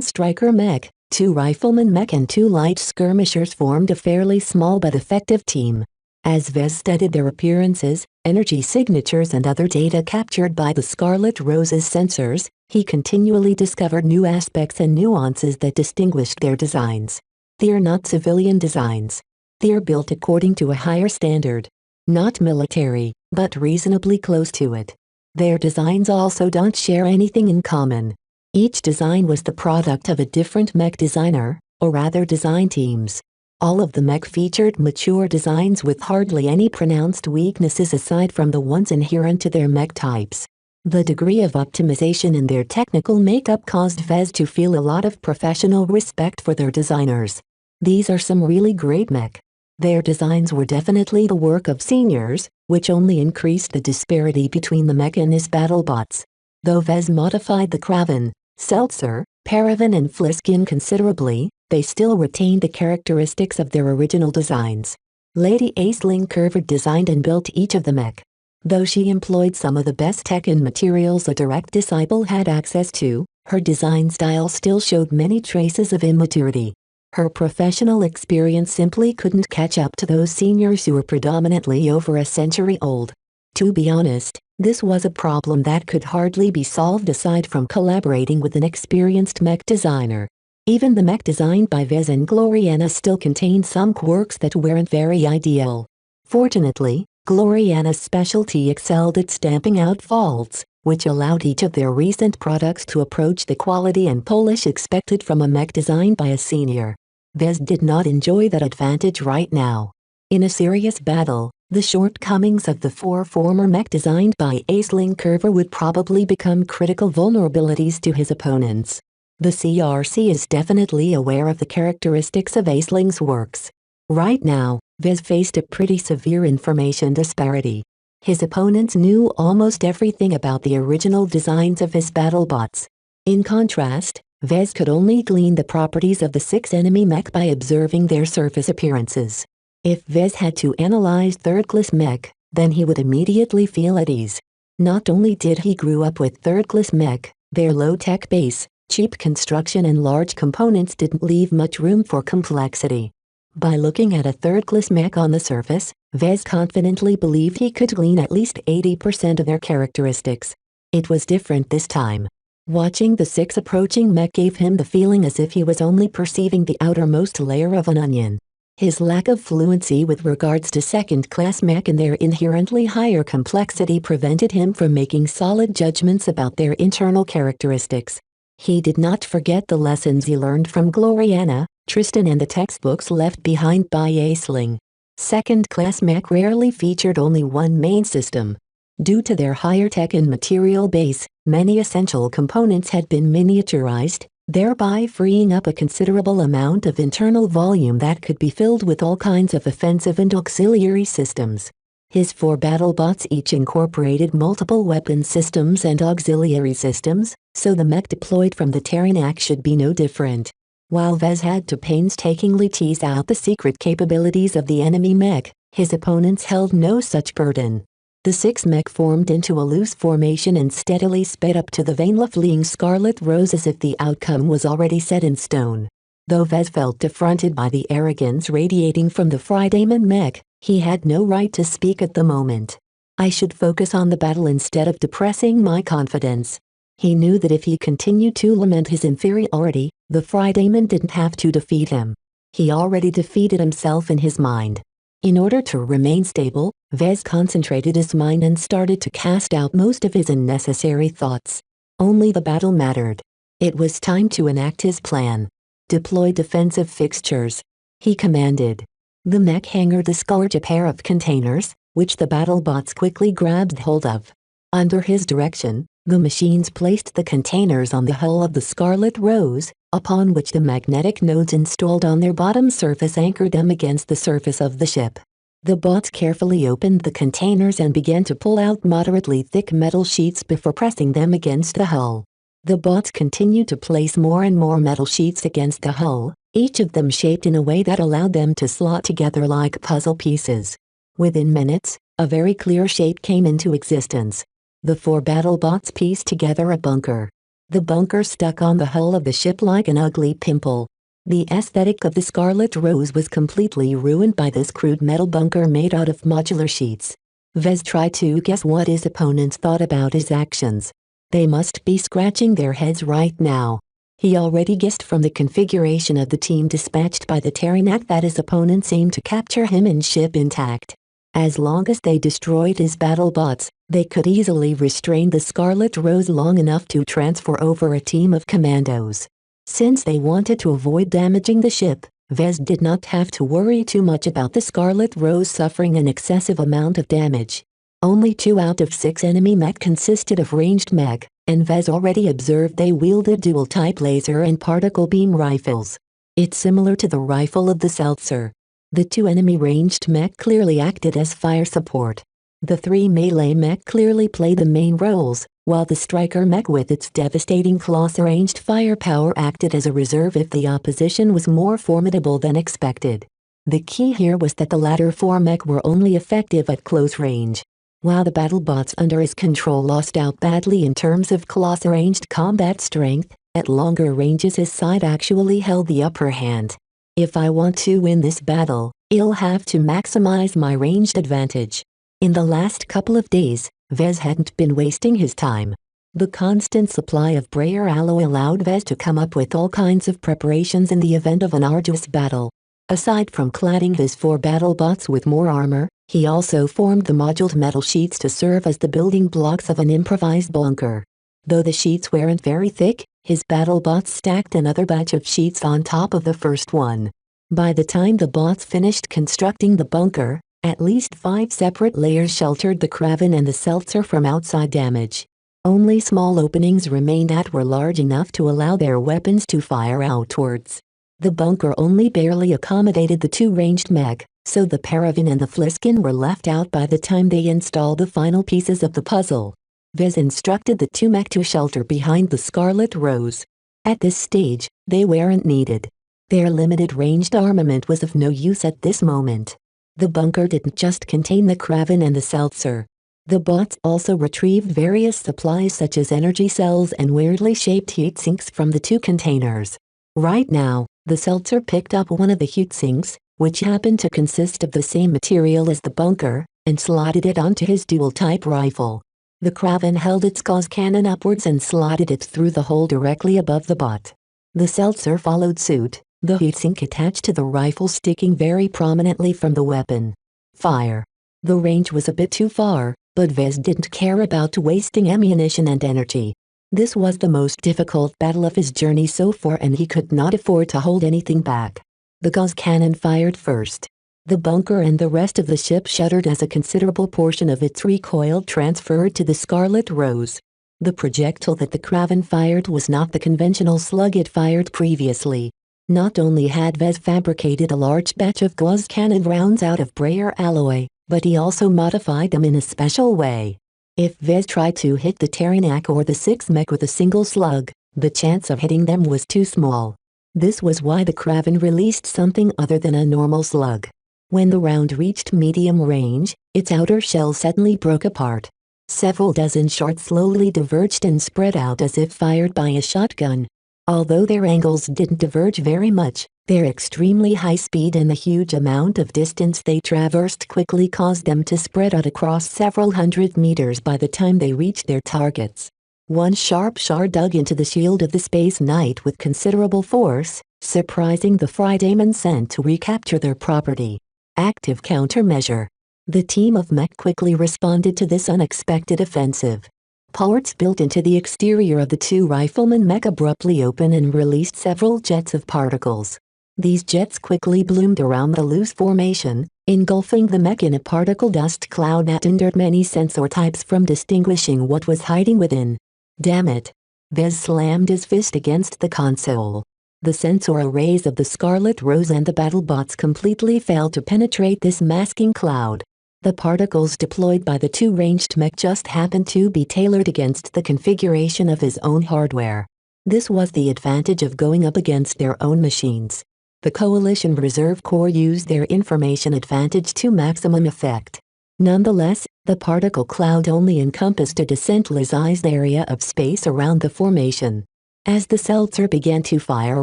Speaker 2: Striker Mech, 2 Rifleman Mech and 2 Light Skirmishers formed a fairly small but effective team. As Vez studied their appearances, energy signatures and other data captured by the Scarlet Rose's sensors, he continually discovered new aspects and nuances that distinguished their designs. They're not civilian designs. They're built according to a higher standard. Not military, but reasonably close to it. Their designs also don't share anything in common. Each design was the product of a different mech designer, or rather design teams. All of the mech featured mature designs with hardly any pronounced weaknesses aside from the ones inherent to their mech types. The degree of optimization in their technical makeup caused Vez to feel a lot of professional respect for their designers. These are some really great mech. Their designs were definitely the work of seniors, which only increased the disparity between the mech and his BattleBots. Though Vez modified the Kraven, Seltzer, Paravan and Fliskin considerably, they still retained the characteristics of their original designs. Lady Aisling Curver designed and built each of the mech. Though she employed some of the best tech and materials a direct disciple had access to, her design style still showed many traces of immaturity. Her professional experience simply couldn't catch up to those seniors who were predominantly over a century old. To be honest, this was a problem that could hardly be solved aside from collaborating with an experienced mech designer. Even the mech designed by Vez and Gloriana still contained some quirks that weren't very ideal. Fortunately, Gloriana's specialty excelled at stamping out faults, which allowed each of their recent products to approach the quality and polish expected from a mech designed by a senior. Vez did not enjoy that advantage right now. In a serious battle, the shortcomings of the 4 former mech designed by Aisling Curver would probably become critical vulnerabilities to his opponents. The CRC is definitely aware of the characteristics of Aisling's works. Right now, Vez faced a pretty severe information disparity. His opponents knew almost everything about the original designs of his BattleBots. In contrast, Vez could only glean the properties of the 6 enemy mech by observing their surface appearances. If Vez had to analyze third-class mech, then he would immediately feel at ease. Not only did he grow up with third-class mech, their low-tech base, cheap construction and large components didn't leave much room for complexity. By looking at a third-class mech on the surface, Vez confidently believed he could glean at least 80% of their characteristics. It was different this time. Watching the 6 approaching mech gave him the feeling as if he was only perceiving the outermost layer of an onion. His lack of fluency with regards to second-class mech and their inherently higher complexity prevented him from making solid judgments about their internal characteristics. He did not forget the lessons he learned from Gloriana, Tristan and the textbooks left behind by Aisling. Second-class mech rarely featured only one main system. Due to their higher tech and material base, many essential components had been miniaturized, thereby freeing up a considerable amount of internal volume that could be filled with all kinds of offensive and auxiliary systems. His 4 battle bots each incorporated multiple weapon systems and auxiliary systems, so the mech deployed from the Terranak should be no different. While Vez had to painstakingly tease out the secret capabilities of the enemy mech, his opponents held no such burden. The 6 mech formed into a loose formation and steadily sped up to the vainly fleeing Scarlet Rose as if the outcome was already set in stone. Though Vez felt affronted by the arrogance radiating from the Fridayman mech, he had no right to speak at the moment. I should focus on the battle instead of depressing my confidence. He knew that if he continued to lament his inferiority, the Fridayman didn't have to defeat him. He already defeated himself in his mind. In order to remain stable, Vez concentrated his mind and started to cast out most of his unnecessary thoughts. Only the battle mattered. It was time to enact his plan. Deploy defensive fixtures, he commanded. The mech hangar disgorged a pair of containers, which the battle bots quickly grabbed hold of. Under his direction, the machines placed the containers on the hull of the Scarlet Rose, upon which the magnetic nodes installed on their bottom surface anchored them against the surface of the ship. The bots carefully opened the containers and began to pull out moderately thick metal sheets before pressing them against the hull. The bots continued to place more and more metal sheets against the hull, each of them shaped in a way that allowed them to slot together like puzzle pieces. Within minutes, a very clear shape came into existence. The 4 battle bots pieced together a bunker. The bunker stuck on the hull of the ship like an ugly pimple. The aesthetic of the Scarlet Rose was completely ruined by this crude metal bunker made out of modular sheets. Vez tried to guess what his opponents thought about his actions. They must be scratching their heads right now. He already guessed from the configuration of the team dispatched by the Terranak that his opponents aimed to capture him and ship intact. As long as they destroyed his battle bots, they could easily restrain the Scarlet Rose long enough to transfer over a team of commandos. Since they wanted to avoid damaging the ship, Vez did not have to worry too much about the Scarlet Rose suffering an excessive amount of damage. Only 2 out of 6 enemy mech consisted of ranged mech, and Vez already observed they wielded dual-type laser and particle beam rifles. It's similar to the rifle of the Seltzer. The 2 enemy ranged mech clearly acted as fire support. The 3 melee mech clearly played the main roles, while the striker mech with its devastating close-ranged firepower acted as a reserve if the opposition was more formidable than expected. The key here was that the latter 4 mech were only effective at close range. While the battle bots under his control lost out badly in terms of close-ranged combat strength, at longer ranges his side actually held the upper hand. If I want to win this battle, I'll have to maximize my ranged advantage. In the last couple of days, Vez hadn't been wasting his time. The constant supply of Brayer alloy allowed Vez to come up with all kinds of preparations in the event of an arduous battle. Aside from cladding his 4 battle bots with more armor, he also formed the moduled metal sheets to serve as the building blocks of an improvised bunker. Though the sheets weren't very thick, his battle bots stacked another batch of sheets on top of the first one. By the time the bots finished constructing the bunker, at least 5 separate layers sheltered the Kraven and the Seltzer from outside damage. Only small openings remained that were large enough to allow their weapons to fire outwards. The bunker only barely accommodated the 2 ranged mech, so the Paravan and the Fliskin were left out by the time they installed the final pieces of the puzzle. Vez instructed the two mech to shelter behind the Scarlet Rose. At this stage, they weren't needed. Their limited-ranged armament was of no use at this moment. The bunker didn't just contain the Kraven and the Seltzer. The bots also retrieved various supplies such as energy cells and weirdly shaped heat sinks from the two containers. Right now, the Seltzer picked up one of the heat sinks, which happened to consist of the same material as the bunker, and slotted it onto his dual-type rifle. The Kraven held its gauze cannon upwards and slotted it through the hole directly above the bot. The Seltzer followed suit, the heatsink attached to the rifle sticking very prominently from the weapon. Fire. The range was a bit too far, but Vez didn't care about wasting ammunition and energy. This was the most difficult battle of his journey so far and he could not afford to hold anything back. The gauze cannon fired first. The bunker and the rest of the ship shuddered as a considerable portion of its recoil transferred to the Scarlet Rose. The projectile that the Kraven fired was not the conventional slug it fired previously. Not only had Vez fabricated a large batch of gauze cannon rounds out of brayer alloy, but he also modified them in a special way. If Vez tried to hit the Terranak or the 6 mech with a single slug, the chance of hitting them was too small. This was why the Kraven released something other than a normal slug. When the round reached medium range, its outer shell suddenly broke apart. Several dozen shards slowly diverged and spread out as if fired by a shotgun. Although their angles didn't diverge very much, their extremely high speed and the huge amount of distance they traversed quickly caused them to spread out across several hundred meters by the time they reached their targets. One sharp shard dug into the shield of the Space Knight with considerable force, surprising the Friedman sent to recapture their property. Active countermeasure. The team of mech quickly responded to this unexpected offensive. Ports built into the exterior of the two riflemen mech abruptly opened and released several jets of particles. These jets quickly bloomed around the loose formation, engulfing the mech in a particle dust cloud that hindered many sensor types from distinguishing what was hiding within. Damn it! Vez slammed his fist against the console. The sensor arrays of the Scarlet Rose and the BattleBots completely failed to penetrate this masking cloud. The particles deployed by the two ranged mech just happened to be tailored against the configuration of his own hardware. This was the advantage of going up against their own machines. The Coalition Reserve Corps used their information advantage to maximum effect. Nonetheless, the particle cloud only encompassed a decentralized area of space around the formation. As the Seltzer began to fire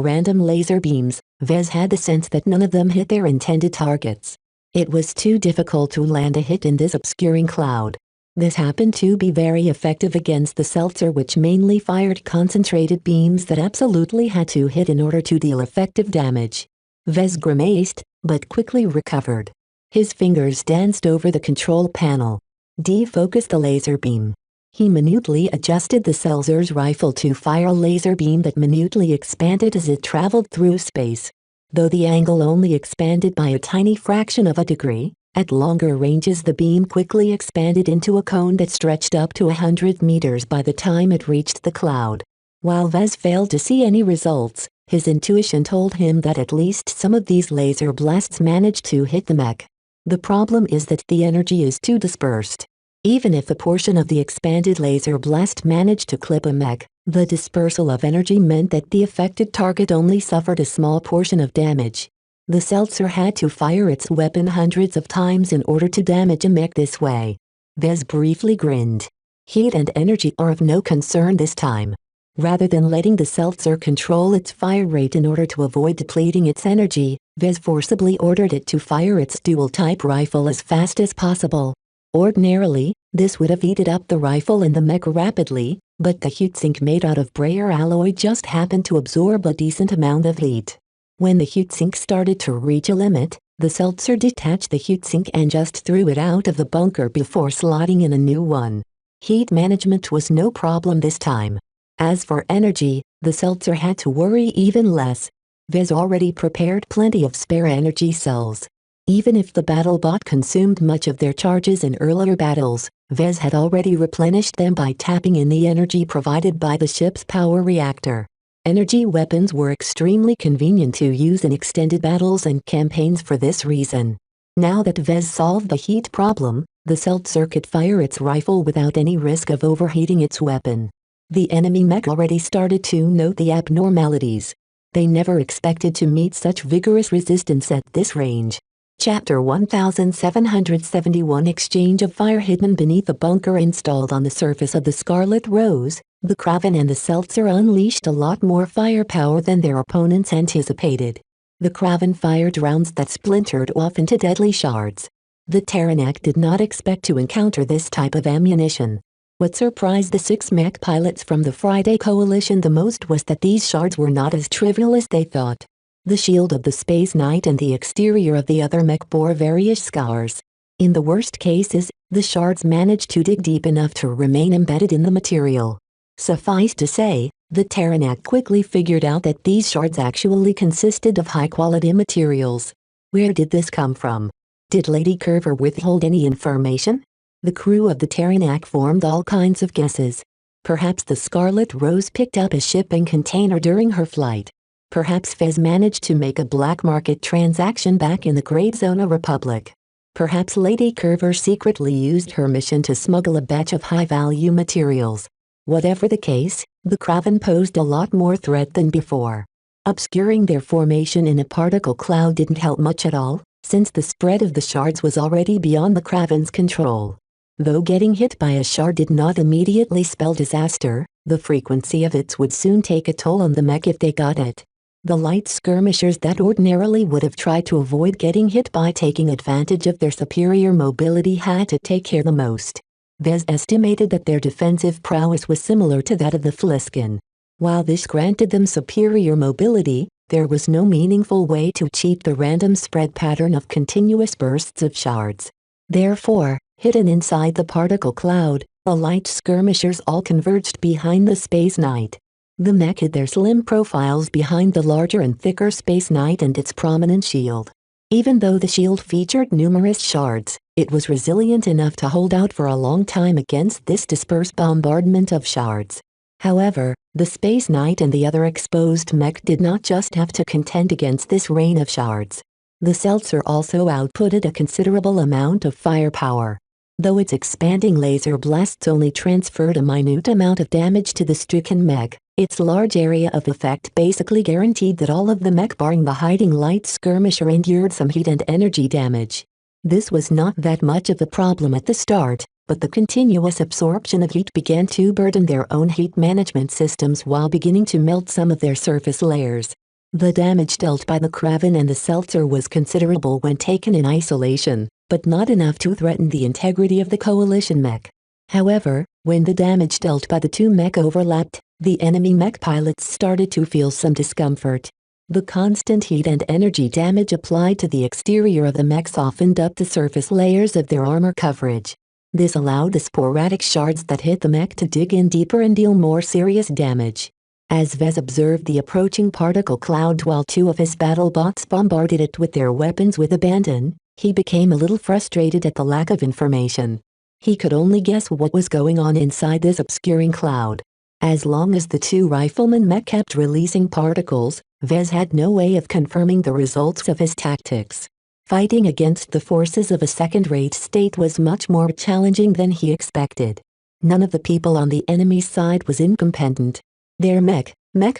Speaker 2: random laser beams, Vez had the sense that none of them hit their intended targets. It was too difficult to land a hit in this obscuring cloud. This happened to be very effective against the Seltzer, which mainly fired concentrated beams that absolutely had to hit in order to deal effective damage. Vez grimaced, but quickly recovered. His fingers danced over the control panel. Defocused the laser beam. He minutely adjusted the Seltzer's rifle to fire a laser beam that minutely expanded as it traveled through space. Though the angle only expanded by a tiny fraction of a degree, at longer ranges the beam quickly expanded into a cone that stretched up to 100 meters by the time it reached the cloud. While Vez failed to see any results, his intuition told him that at least some of these laser blasts managed to hit the mech. The problem is that the energy is too dispersed. Even if a portion of the expanded laser blast managed to clip a mech, the dispersal of energy meant that the affected target only suffered a small portion of damage. The Seltzer had to fire its weapon hundreds of times in order to damage a mech this way. Vez briefly grinned. Heat and energy are of no concern this time. Rather than letting the Seltzer control its fire rate in order to avoid depleting its energy, Vez forcibly ordered it to fire its dual-type rifle as fast as possible. Ordinarily, this would have heated up the rifle and the mech rapidly, but the heatsink made out of brayer alloy just happened to absorb a decent amount of heat. When the heatsink started to reach a limit, the Seltzer detached the heatsink and just threw it out of the bunker before slotting in a new one. Heat management was no problem this time. As for energy, the Seltzer had to worry even less. Vez already prepared plenty of spare energy cells. Even if the BattleBot consumed much of their charges in earlier battles, Vez had already replenished them by tapping in the energy provided by the ship's power reactor. Energy weapons were extremely convenient to use in extended battles and campaigns for this reason. Now that Vez solved the heat problem, The Seltzer could fire its rifle without any risk of overheating its weapon. The enemy mech already started to note the abnormalities. They never expected to meet such vigorous resistance at this range. Chapter 1771 Exchange of Fire. Hidden beneath a bunker installed on the surface of the Scarlet Rose, the Kraven and the Seltzer unleashed a lot more firepower than their opponents anticipated. The Kraven fired rounds that splintered off into deadly shards. The Terranak did not expect to encounter this type of ammunition. What surprised the 6 mech pilots from the Friday Coalition the most was that these shards were not as trivial as they thought. The shield of the Space Knight and the exterior of the other mech bore various scars. In the worst cases, the shards managed to dig deep enough to remain embedded in the material. Suffice to say, the Terranak quickly figured out that these shards actually consisted of high-quality materials. Where did this come from? Did Lady Curver withhold any information? The crew of the Terranak formed all kinds of guesses. Perhaps the Scarlet Rose picked up a shipping container during her flight. Perhaps Fez managed to make a black market transaction back in the Great Zona Republic. Perhaps Lady Curver secretly used her mission to smuggle a batch of high-value materials. Whatever the case, the Kraven posed a lot more threat than before. Obscuring their formation in a particle cloud didn't help much at all, since the spread of the shards was already beyond the Kraven's control. Though getting hit by a shard did not immediately spell disaster, the frequency of it would soon take a toll on the mech if they got it. The light skirmishers that ordinarily would have tried to avoid getting hit by taking advantage of their superior mobility had to take care the most. Vez estimated that their defensive prowess was similar to that of the Fliskin. While this granted them superior mobility, there was no meaningful way to cheat the random spread pattern of continuous bursts of shards. Therefore, hidden inside the particle cloud, the light skirmishers all converged behind the Space Knight. The mech hid their slim profiles behind the larger and thicker Space Knight and its prominent shield. Even though the shield featured numerous shards, it was resilient enough to hold out for a long time against this dispersed bombardment of shards. However, the Space Knight and the other exposed mech did not just have to contend against this rain of shards. The Seltzer also outputted a considerable amount of firepower. Though its expanding laser blasts only transferred a minute amount of damage to the stricken mech, its large area of effect basically guaranteed that all of the mech barring the hiding light skirmisher endured some heat and energy damage. This was not that much of a problem at the start, but the continuous absorption of heat began to burden their own heat management systems while beginning to melt some of their surface layers. The damage dealt by the Kraven and the Seltzer was considerable when taken in isolation, but not enough to threaten the integrity of the Coalition mech. However, when the damage dealt by the 2 mech overlapped, the enemy mech pilots started to feel some discomfort. The constant heat and energy damage applied to the exterior of the mech softened up the surface layers of their armor coverage. This allowed the sporadic shards that hit the mech to dig in deeper and deal more serious damage. As Vez observed the approaching particle cloud while 2 of his battle bots bombarded it with their weapons with abandon, he became a little frustrated at the lack of information. He could only guess what was going on inside this obscuring cloud. As long as the 2 riflemen mech kept releasing particles, Vez had no way of confirming the results of his tactics. Fighting against the forces of a second-rate state was much more challenging than he expected. None of the people on the enemy's side was incompetent. Their mech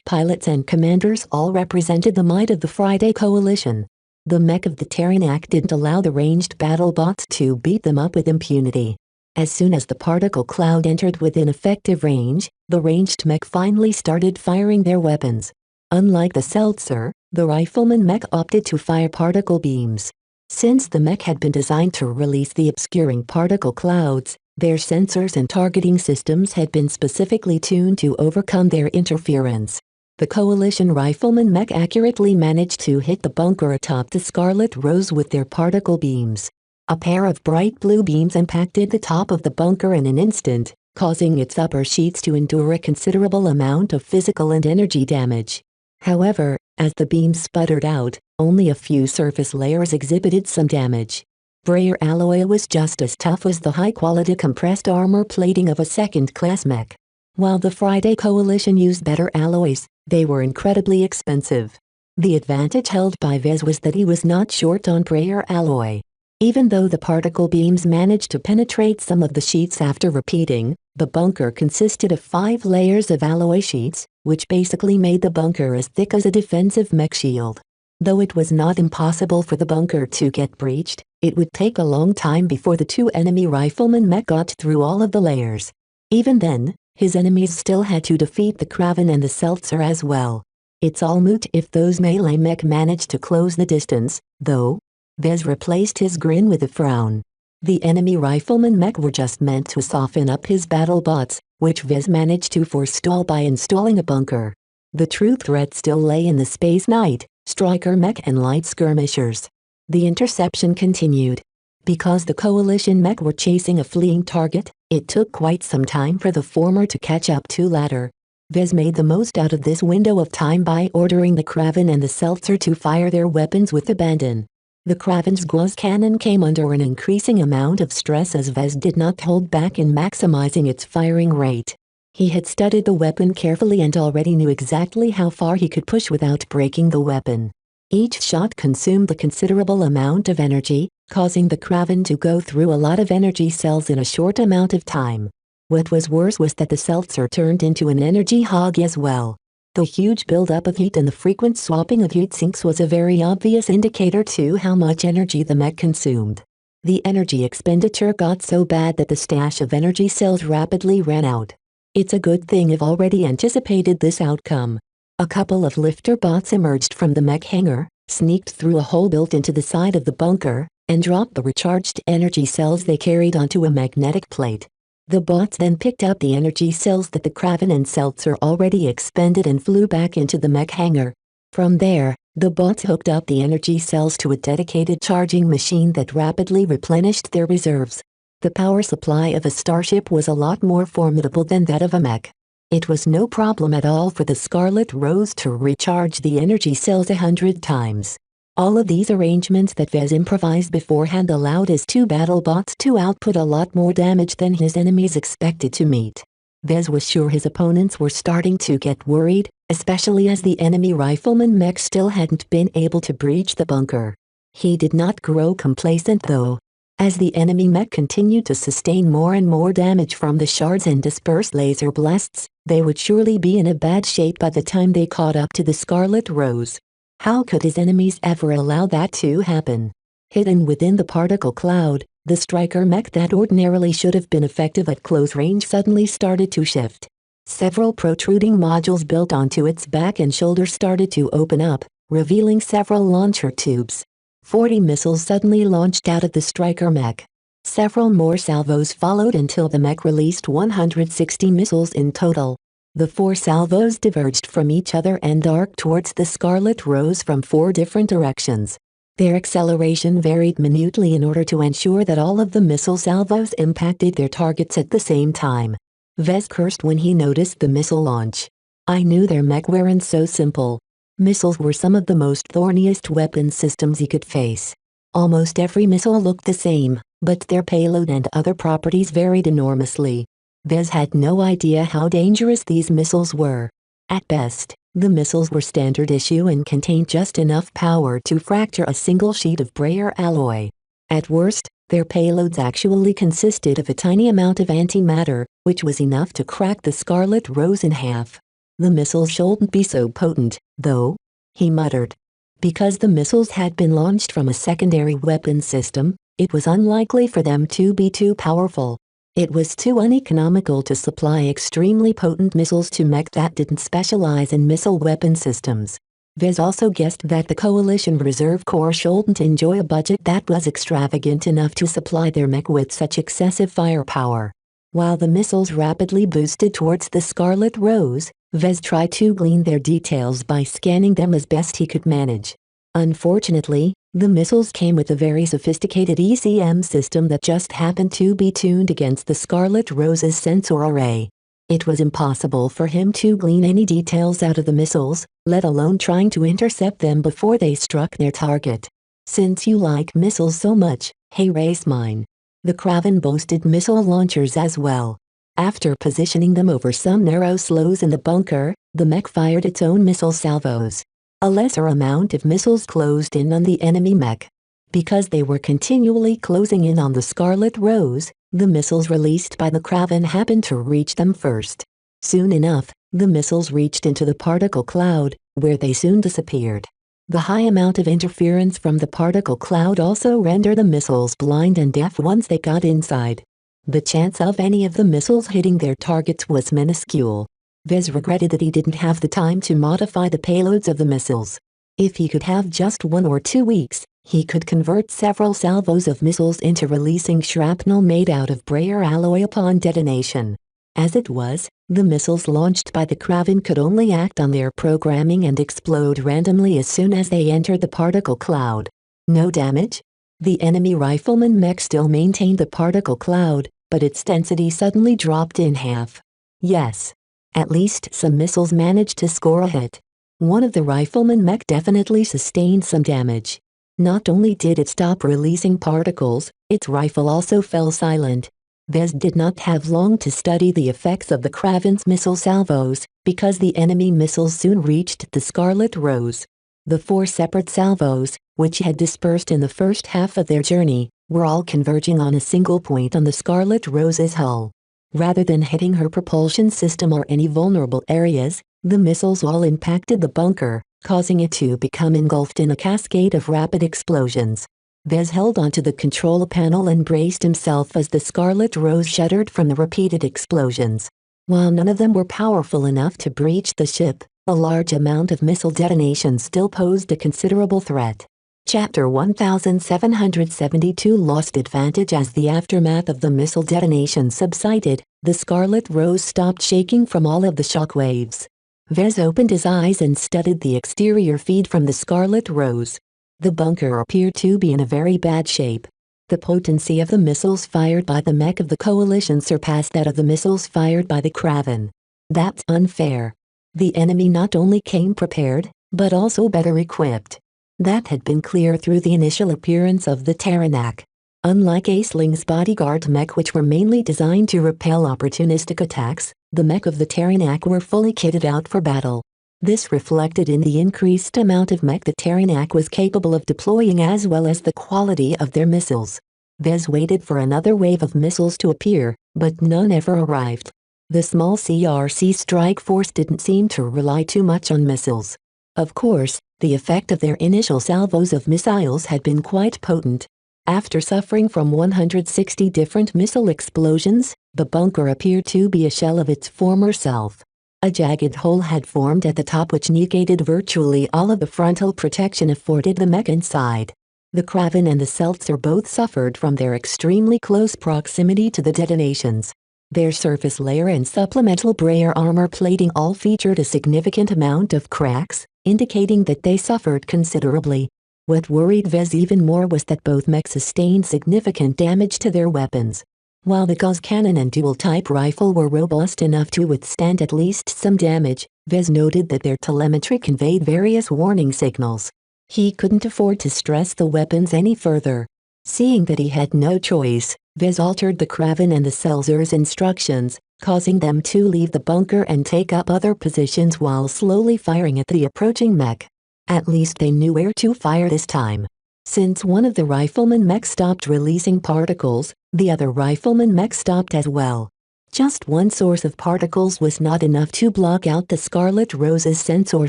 Speaker 2: pilots and commanders all represented the might of the Friday Coalition. The mech of the Terranak didn't allow the ranged battle bots to beat them up with impunity. As soon as the particle cloud entered within effective range, the ranged mech finally started firing their weapons. Unlike the Seltzer, the rifleman mech opted to fire particle beams. Since the mech had been designed to release the obscuring particle clouds, their sensors and targeting systems had been specifically tuned to overcome their interference. The Coalition rifleman mech accurately managed to hit the bunker atop the Scarlet Rose with their particle beams. A pair of bright blue beams impacted the top of the bunker in an instant, causing its upper sheets to endure a considerable amount of physical and energy damage. However, as the beams sputtered out, only a few surface layers exhibited some damage. Brayer alloy was just as tough as the high-quality compressed armor plating of a second-class mech. While the Friday Coalition used better alloys, they were incredibly expensive. The advantage held by Vez was that he was not short on Brayer alloy. Even though the particle beams managed to penetrate some of the sheets after repeating, the bunker consisted of 5 layers of alloy sheets, which basically made the bunker as thick as a defensive mech shield. Though it was not impossible for the bunker to get breached, it would take a long time before the 2 enemy riflemen mech got through all of the layers. Even then, his enemies still had to defeat the Kraven and the Seltzer as well. It's all moot if those melee mech managed to close the distance, though. Vez replaced his grin with a frown. The enemy rifleman mech were just meant to soften up his battle bots, which Vez managed to forestall by installing a bunker. The true threat still lay in the Space Knight, Striker mech and light skirmishers. The interception continued. Because the coalition mech were chasing a fleeing target, it took quite some time for the former to catch up to latter. Vez made the most out of this window of time by ordering the Kraven and the Seltzer to fire their weapons with abandon. The Kraven's Gauss cannon came under an increasing amount of stress as Vez did not hold back in maximizing its firing rate. He had studied the weapon carefully and already knew exactly how far he could push without breaking the weapon. Each shot consumed a considerable amount of energy, causing the Kraven to go through a lot of energy cells in a short amount of time. What was worse was that the Seltzer turned into an energy hog as well. The huge buildup of heat and the frequent swapping of heat sinks was a very obvious indicator to how much energy the mech consumed. The energy expenditure got so bad that the stash of energy cells rapidly ran out. It's a good thing I've already anticipated this outcome. A couple of lifter bots emerged from the mech hangar, sneaked through a hole built into the side of the bunker, and dropped the recharged energy cells they carried onto a magnetic plate. The bots then picked up the energy cells that the Kraven and Seltzer already expended and flew back into the mech hangar. From there, the bots hooked up the energy cells to a dedicated charging machine that rapidly replenished their reserves. The power supply of a starship was a lot more formidable than that of a mech. It was no problem at all for the Scarlet Rose to recharge the energy cells 100 times. All of these arrangements that Vez improvised beforehand allowed his 2 battle bots to output a lot more damage than his enemies expected to meet. Vez was sure his opponents were starting to get worried, especially as the enemy rifleman mech still hadn't been able to breach the bunker. He did not grow complacent though. As the enemy mech continued to sustain more and more damage from the shards and dispersed laser blasts, they would surely be in a bad shape by the time they caught up to the Scarlet Rose. How could his enemies ever allow that to happen? Hidden within the particle cloud, the Striker mech that ordinarily should have been effective at close range suddenly started to shift. Several protruding modules built onto its back and shoulders started to open up, revealing several launcher tubes. 40 missiles suddenly launched out of the Striker mech. Several more salvos followed until the mech released 160 missiles in total. The 4 salvos diverged from each other and arced towards the Scarlet Rose from 4 different directions. Their acceleration varied minutely in order to ensure that all of the missile salvos impacted their targets at the same time. Vez cursed when he noticed the missile launch. I knew their mech weren't so simple. Missiles were some of the most thorniest weapon systems he could face. Almost every missile looked the same, but their payload and other properties varied enormously. Vez had no idea how dangerous these missiles were. At best, the missiles were standard issue and contained just enough power to fracture a single sheet of Brayer alloy. At worst, their payloads actually consisted of a tiny amount of antimatter, which was enough to crack the Scarlet Rose in half. The missiles shouldn't be so potent, though, he muttered. Because the missiles had been launched from a secondary weapon system, it was unlikely for them to be too powerful. It was too uneconomical to supply extremely potent missiles to mech that didn't specialize in missile weapon systems. Vez also guessed that the Coalition Reserve Corps shouldn't enjoy a budget that was extravagant enough to supply their mech with such excessive firepower. While the missiles rapidly boosted towards the Scarlet Rose, Vez tried to glean their details by scanning them as best he could manage. Unfortunately, the missiles came with a very sophisticated ECM system that just happened to be tuned against the Scarlet Rose's sensor array. It was impossible for him to glean any details out of the missiles, let alone trying to intercept them before they struck their target. Since you like missiles so much, hey, race mine. The Kraven boasted missile launchers as well. After positioning them over some narrow slows in the bunker, the mech fired its own missile salvos. A lesser amount of missiles closed in on the enemy mech. Because they were continually closing in on the Scarlet Rose, the missiles released by the Kraven happened to reach them first. Soon enough, the missiles reached into the particle cloud, where they soon disappeared. The high amount of interference from the particle cloud also rendered the missiles blind and deaf once they got inside. The chance of any of the missiles hitting their targets was minuscule. Vez regretted that he didn't have the time to modify the payloads of the missiles. If he could have just 1 or 2 weeks, he could convert several salvos of missiles into releasing shrapnel made out of brayer alloy upon detonation. As it was, the missiles launched by the Kraven could only act on their programming and explode randomly as soon as they entered the particle cloud. No damage? The enemy rifleman mech still maintained the particle cloud, but its density suddenly dropped in half. Yes. At least some missiles managed to score a hit. One of the rifleman mech definitely sustained some damage. Not only did it stop releasing particles, its rifle also fell silent. Vez did not have long to study the effects of the Kraven's missile salvos, because the enemy missiles soon reached the Scarlet Rose. The 4 separate salvos, which had dispersed in the first half of their journey, were all converging on a single point on the Scarlet Rose's hull. Rather than hitting her propulsion system or any vulnerable areas, the missiles all impacted the bunker, causing it to become engulfed in a cascade of rapid explosions. Vez held onto the control panel and braced himself as the Scarlet Rose shuddered from the repeated explosions. While none of them were powerful enough to breach the ship, a large amount of missile detonations still posed a considerable threat. Chapter 1772 lost advantage. As the aftermath of the missile detonation subsided, the Scarlet Rose stopped shaking from all of the shock waves. Vez opened his eyes and studied the exterior feed from the Scarlet Rose. The bunker appeared to be in a very bad shape. The potency of the missiles fired by the mech of the Coalition surpassed that of the missiles fired by the Kraven. That's unfair. The enemy not only came prepared, but also better equipped. That had been clear through the initial appearance of the Taranak. Unlike Aceling's bodyguard mech, which were mainly designed to repel opportunistic attacks, the mech of the Taranak were fully kitted out for battle. This reflected in the increased amount of mech the Taranak was capable of deploying as well as the quality of their missiles. Vez waited for another wave of missiles to appear, but none ever arrived. The small CRC strike force didn't seem to rely too much on missiles. Of course, the effect of their initial salvos of missiles had been quite potent. After suffering from 160 different missile explosions, the bunker appeared to be a shell of its former self. A jagged hole had formed at the top which negated virtually all of the frontal protection afforded the mech inside. The Kraven and the Seltzer both suffered from their extremely close proximity to the detonations. Their surface layer and supplemental brayer armor plating all featured a significant amount of cracks, indicating that they suffered considerably. What worried Vez even more was that both mechs sustained significant damage to their weapons. While the Gauss cannon and dual-type rifle were robust enough to withstand at least some damage, Vez noted that their telemetry conveyed various warning signals. He couldn't afford to stress the weapons any further. Seeing that he had no choice, Vez altered the Kraven and the Seltzer's instructions, causing them to leave the bunker and take up other positions while slowly firing at the approaching mech. At least they knew where to fire this time. Since one of the rifleman mechs stopped releasing particles, the other rifleman mech stopped as well. Just one source of particles was not enough to block out the Scarlet Rose's sensor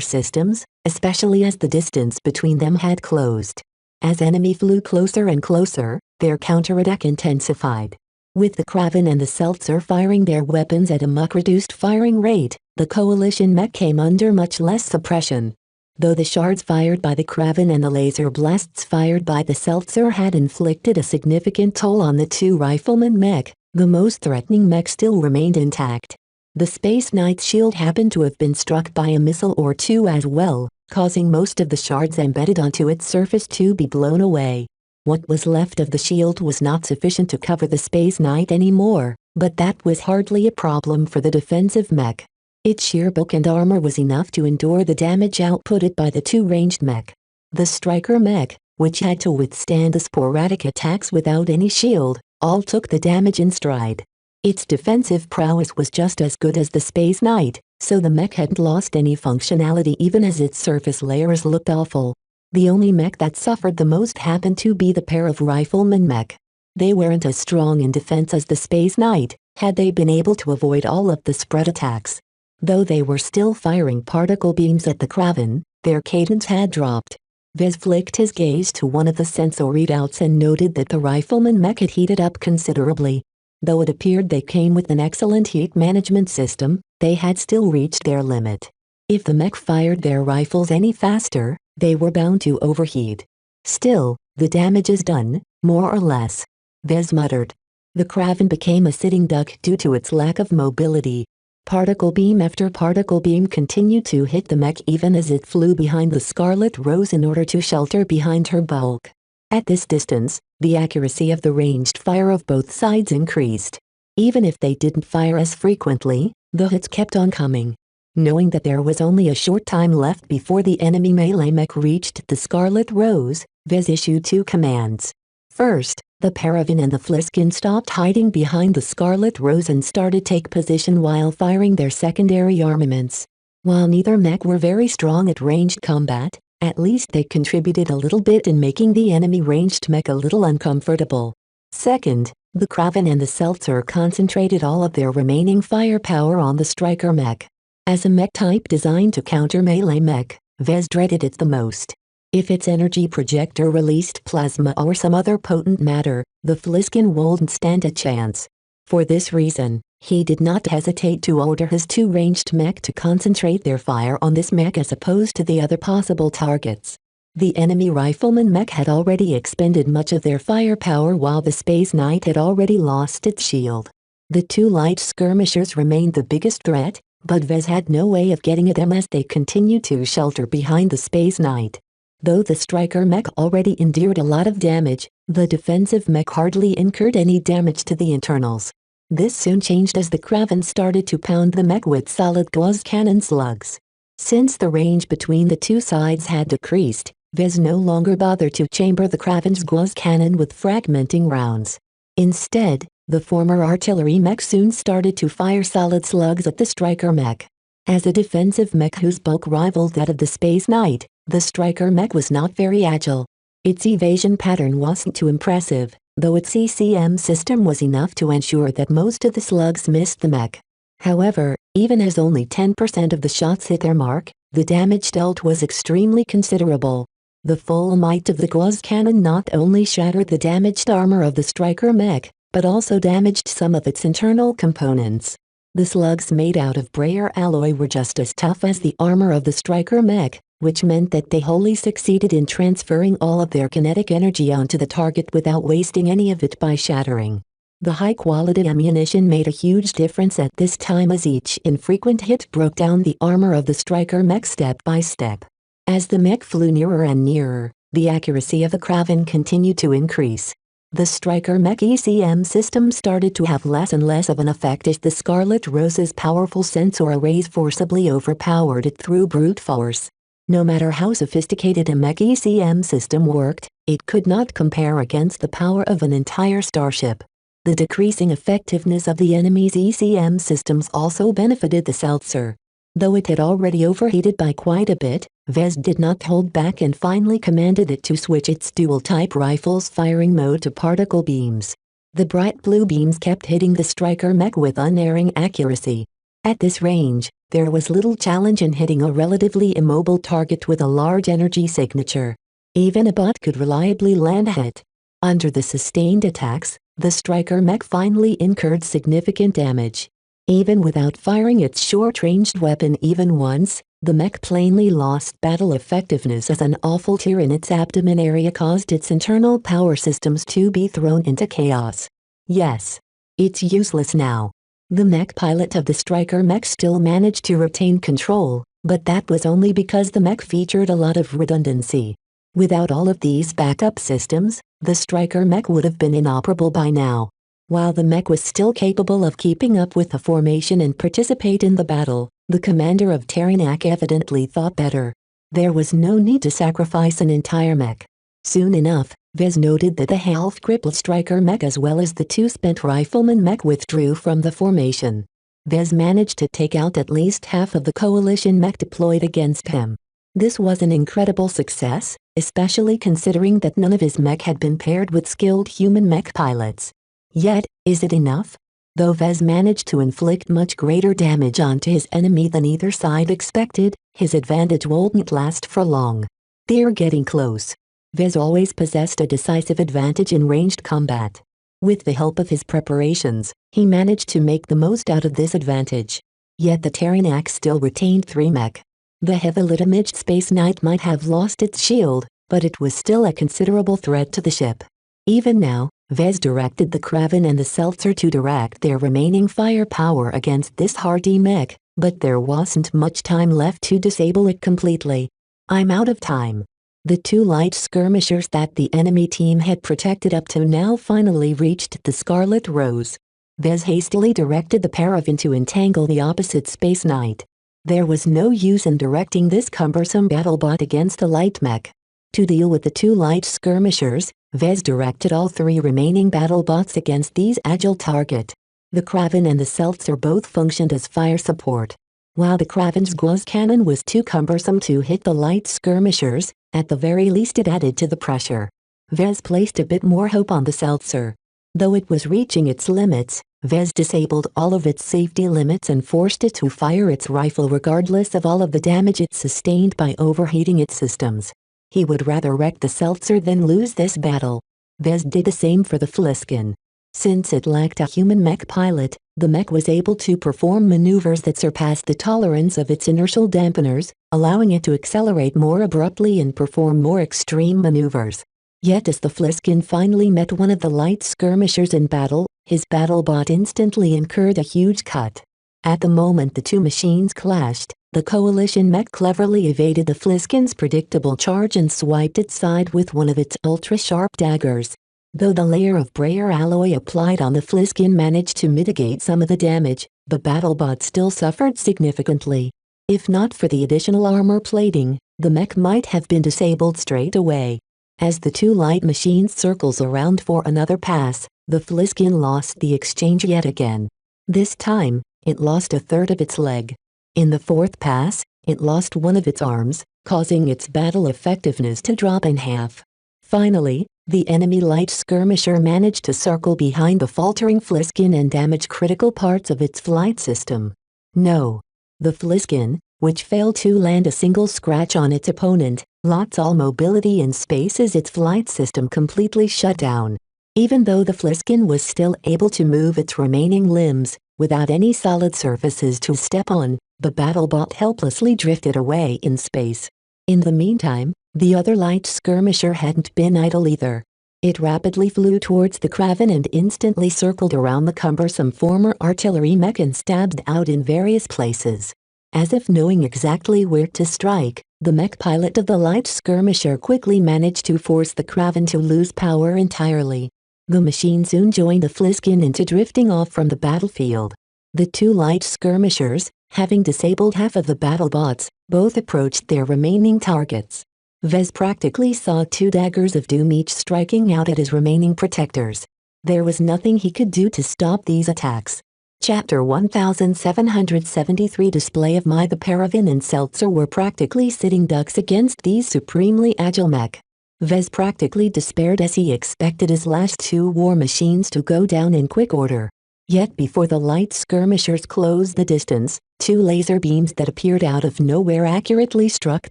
Speaker 2: systems, especially as the distance between them had closed. As enemy flew closer and closer, their counterattack intensified. With the Kraven and the Seltzer firing their weapons at a much-reduced firing rate, the Coalition mech came under much less suppression. Though the shards fired by the Kraven and the laser blasts fired by the Seltzer had inflicted a significant toll on the 2 rifleman mech, the most threatening mech still remained intact. The Space Knight's shield happened to have been struck by a missile or 2 as well, causing most of the shards embedded onto its surface to be blown away. What was left of the shield was not sufficient to cover the Space Knight anymore, but that was hardly a problem for the defensive mech. Its sheer bulk and armor was enough to endure the damage outputted by the 2 ranged mech. The Striker mech, which had to withstand the sporadic attacks without any shield, all took the damage in stride. Its defensive prowess was just as good as the Space Knight, so the mech hadn't lost any functionality even as its surface layers looked awful. The only mech that suffered the most happened to be the pair of riflemen mech. They weren't as strong in defense as the Space Knight, had they been able to avoid all of the spread attacks. Though they were still firing particle beams at the Kraven, their cadence had dropped. Vez flicked his gaze to one of the sensor readouts and noted that the rifleman mech had heated up considerably. Though it appeared they came with an excellent heat management system, they had still reached their limit. If the mech fired their rifles any faster, they were bound to overheat. Still, the damage is done, more or less. Vez muttered. The Kraven became a sitting duck due to its lack of mobility. Particle beam after particle beam continued to hit the mech even as it flew behind the Scarlet Rose in order to shelter behind her bulk. At this distance, the accuracy of the ranged fire of both sides increased. Even if they didn't fire as frequently, the hits kept on coming. Knowing that there was only a short time left before the enemy melee mech reached the Scarlet Rose, Vez issued 2 commands. First, the Paravan and the Fliskin stopped hiding behind the Scarlet Rose and started take position while firing their secondary armaments. While neither mech were very strong at ranged combat, at least they contributed a little bit in making the enemy ranged mech a little uncomfortable. Second, the Kraven and the Seltzer concentrated all of their remaining firepower on the Striker mech. As a mech type designed to counter melee mech, Vez dreaded it the most. If its energy projector released plasma or some other potent matter, the Fliskin wouldn't stand a chance. For this reason, he did not hesitate to order his 2 ranged mech to concentrate their fire on this mech as opposed to the other possible targets. The enemy rifleman mech had already expended much of their firepower while the Space Knight had already lost its shield. The 2 light skirmishers remained the biggest threat, but Vez had no way of getting at them as they continued to shelter behind the Space Knight. Though the Striker mech already endured a lot of damage, the defensive mech hardly incurred any damage to the internals. This soon changed as the Kraven started to pound the mech with solid gauze cannon slugs. Since the range between the 2 sides had decreased, Vez no longer bothered to chamber the Kraven's gauze cannon with fragmenting rounds. Instead, the former artillery mech soon started to fire solid slugs at the Striker mech. As a defensive mech whose bulk rivaled that of the Space Knight, the Striker mech was not very agile. Its evasion pattern wasn't too impressive, though its ECM system was enough to ensure that most of the slugs missed the mech. However, even as only 10% of the shots hit their mark, the damage dealt was extremely considerable. The full might of the gauze cannon not only shattered the damaged armor of the Striker mech, but also damaged some of its internal components. The slugs made out of brayer alloy were just as tough as the armor of the Striker mech, which meant that they wholly succeeded in transferring all of their kinetic energy onto the target without wasting any of it by shattering. The high-quality ammunition made a huge difference at this time as each infrequent hit broke down the armor of the Striker mech step by step. As the mech flew nearer and nearer, the accuracy of the Kraven continued to increase. The Striker mech ECM system started to have less and less of an effect as the Scarlet Rose's powerful sensor arrays forcibly overpowered it through brute force. No matter how sophisticated a mech ECM system worked, it could not compare against the power of an entire starship. The decreasing effectiveness of the enemy's ECM systems also benefited the Seltzer. Though it had already overheated by quite a bit, Vez did not hold back and finally commanded it to switch its dual-type rifle's firing mode to particle beams. The bright blue beams kept hitting the Striker mech with unerring accuracy. At this range, there was little challenge in hitting a relatively immobile target with a large energy signature. Even a bot could reliably land a hit. Under the sustained attacks, the Striker mech finally incurred significant damage. Even without firing its short-ranged weapon even once, the mech plainly lost battle effectiveness as an awful tear in its abdomen area caused its internal power systems to be thrown into chaos. Yes. It's useless now. The mech pilot of the Striker mech still managed to retain control, but that was only because the mech featured a lot of redundancy. Without all of these backup systems, the Striker mech would have been inoperable by now. While the mech was still capable of keeping up with the formation and participate in the battle, the commander of Terranak evidently thought better. There was no need to sacrifice an entire mech. Soon enough, Vez noted that the half-crippled Striker mech as well as the 2 spent rifleman mech withdrew from the formation. Vez managed to take out at least half of the coalition mech deployed against him. This was an incredible success, especially considering that none of his mech had been paired with skilled human mech pilots. Yet, is it enough? Though Vez managed to inflict much greater damage onto his enemy than either side expected, his advantage wouldn't last for long. They're getting close. Vez always possessed a decisive advantage in ranged combat. With the help of his preparations, he managed to make the most out of this advantage. Yet the Terranax still retained 3 mech. The heavily damaged Space Knight might have lost its shield, but it was still a considerable threat to the ship. Even now, Vez directed the Kraven and the Seltzer to direct their remaining firepower against this hardy mech, but there wasn't much time left to disable it completely. I'm out of time. The 2 light skirmishers that the enemy team had protected up to now finally reached the Scarlet Rose. Vez hastily directed the Paravan to entangle the opposite Space Knight. There was no use in directing this cumbersome battlebot against a light mech. To deal with the 2 light skirmishers, Vez directed all 3 remaining battlebots against these agile target. The Kraven and the Seltzer both functioned as fire support. While the Kraven's Gauss cannon was too cumbersome to hit the light skirmishers, at the very least it added to the pressure. Vez placed a bit more hope on the Seltzer. Though it was reaching its limits, Vez disabled all of its safety limits and forced it to fire its rifle regardless of all of the damage it sustained by overheating its systems. He would rather wreck the Seltzer than lose this battle. Vez did the same for the Fliskin. Since it lacked a human mech pilot, the mech was able to perform maneuvers that surpassed the tolerance of its inertial dampeners, allowing it to accelerate more abruptly and perform more extreme maneuvers. Yet as the Fliskin finally met one of the light skirmishers in battle, his battlebot instantly incurred a huge cut. At the moment the 2 machines clashed, the Coalition mech cleverly evaded the Fliskin's predictable charge and swiped its side with one of its ultra-sharp daggers. Though the layer of brayer alloy applied on the Fliskin managed to mitigate some of the damage, the battlebot still suffered significantly. If not for the additional armor plating, the mech might have been disabled straight away. As the 2 light machines circles around for another pass, the Fliskin lost the exchange yet again. This time, it lost a third of its leg. In the 4th pass, it lost one of its arms, causing its battle effectiveness to drop in half. Finally, the enemy light skirmisher managed to circle behind the faltering Fliskin and damage critical parts of its flight system. No. The Fliskin, which failed to land a single scratch on its opponent, lost all mobility in space as its flight system completely shut down. Even though the Fliskin was still able to move its remaining limbs, without any solid surfaces to step on, the battlebot helplessly drifted away in space. In the meantime, the other light skirmisher hadn't been idle either. It rapidly flew towards the Kraven and instantly circled around the cumbersome former artillery mech and stabbed out in various places. As if knowing exactly where to strike, the mech pilot of the light skirmisher quickly managed to force the Kraven to lose power entirely. The machine soon joined the Fliskin into drifting off from the battlefield. The 2 light skirmishers, having disabled half of the battlebots, both approached their remaining targets. Vez practically saw 2 daggers of doom each striking out at his remaining protectors. There was nothing he could do to stop these attacks. Chapter 1773 Display of My The Paravan and Seltzer were practically sitting ducks against these supremely agile mech. Vez practically despaired as he expected his last 2 war machines to go down in quick order. Yet before the light skirmishers closed the distance, 2 laser beams that appeared out of nowhere accurately struck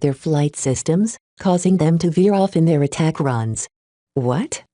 Speaker 2: their flight systems, causing them to veer off in their attack runs. What?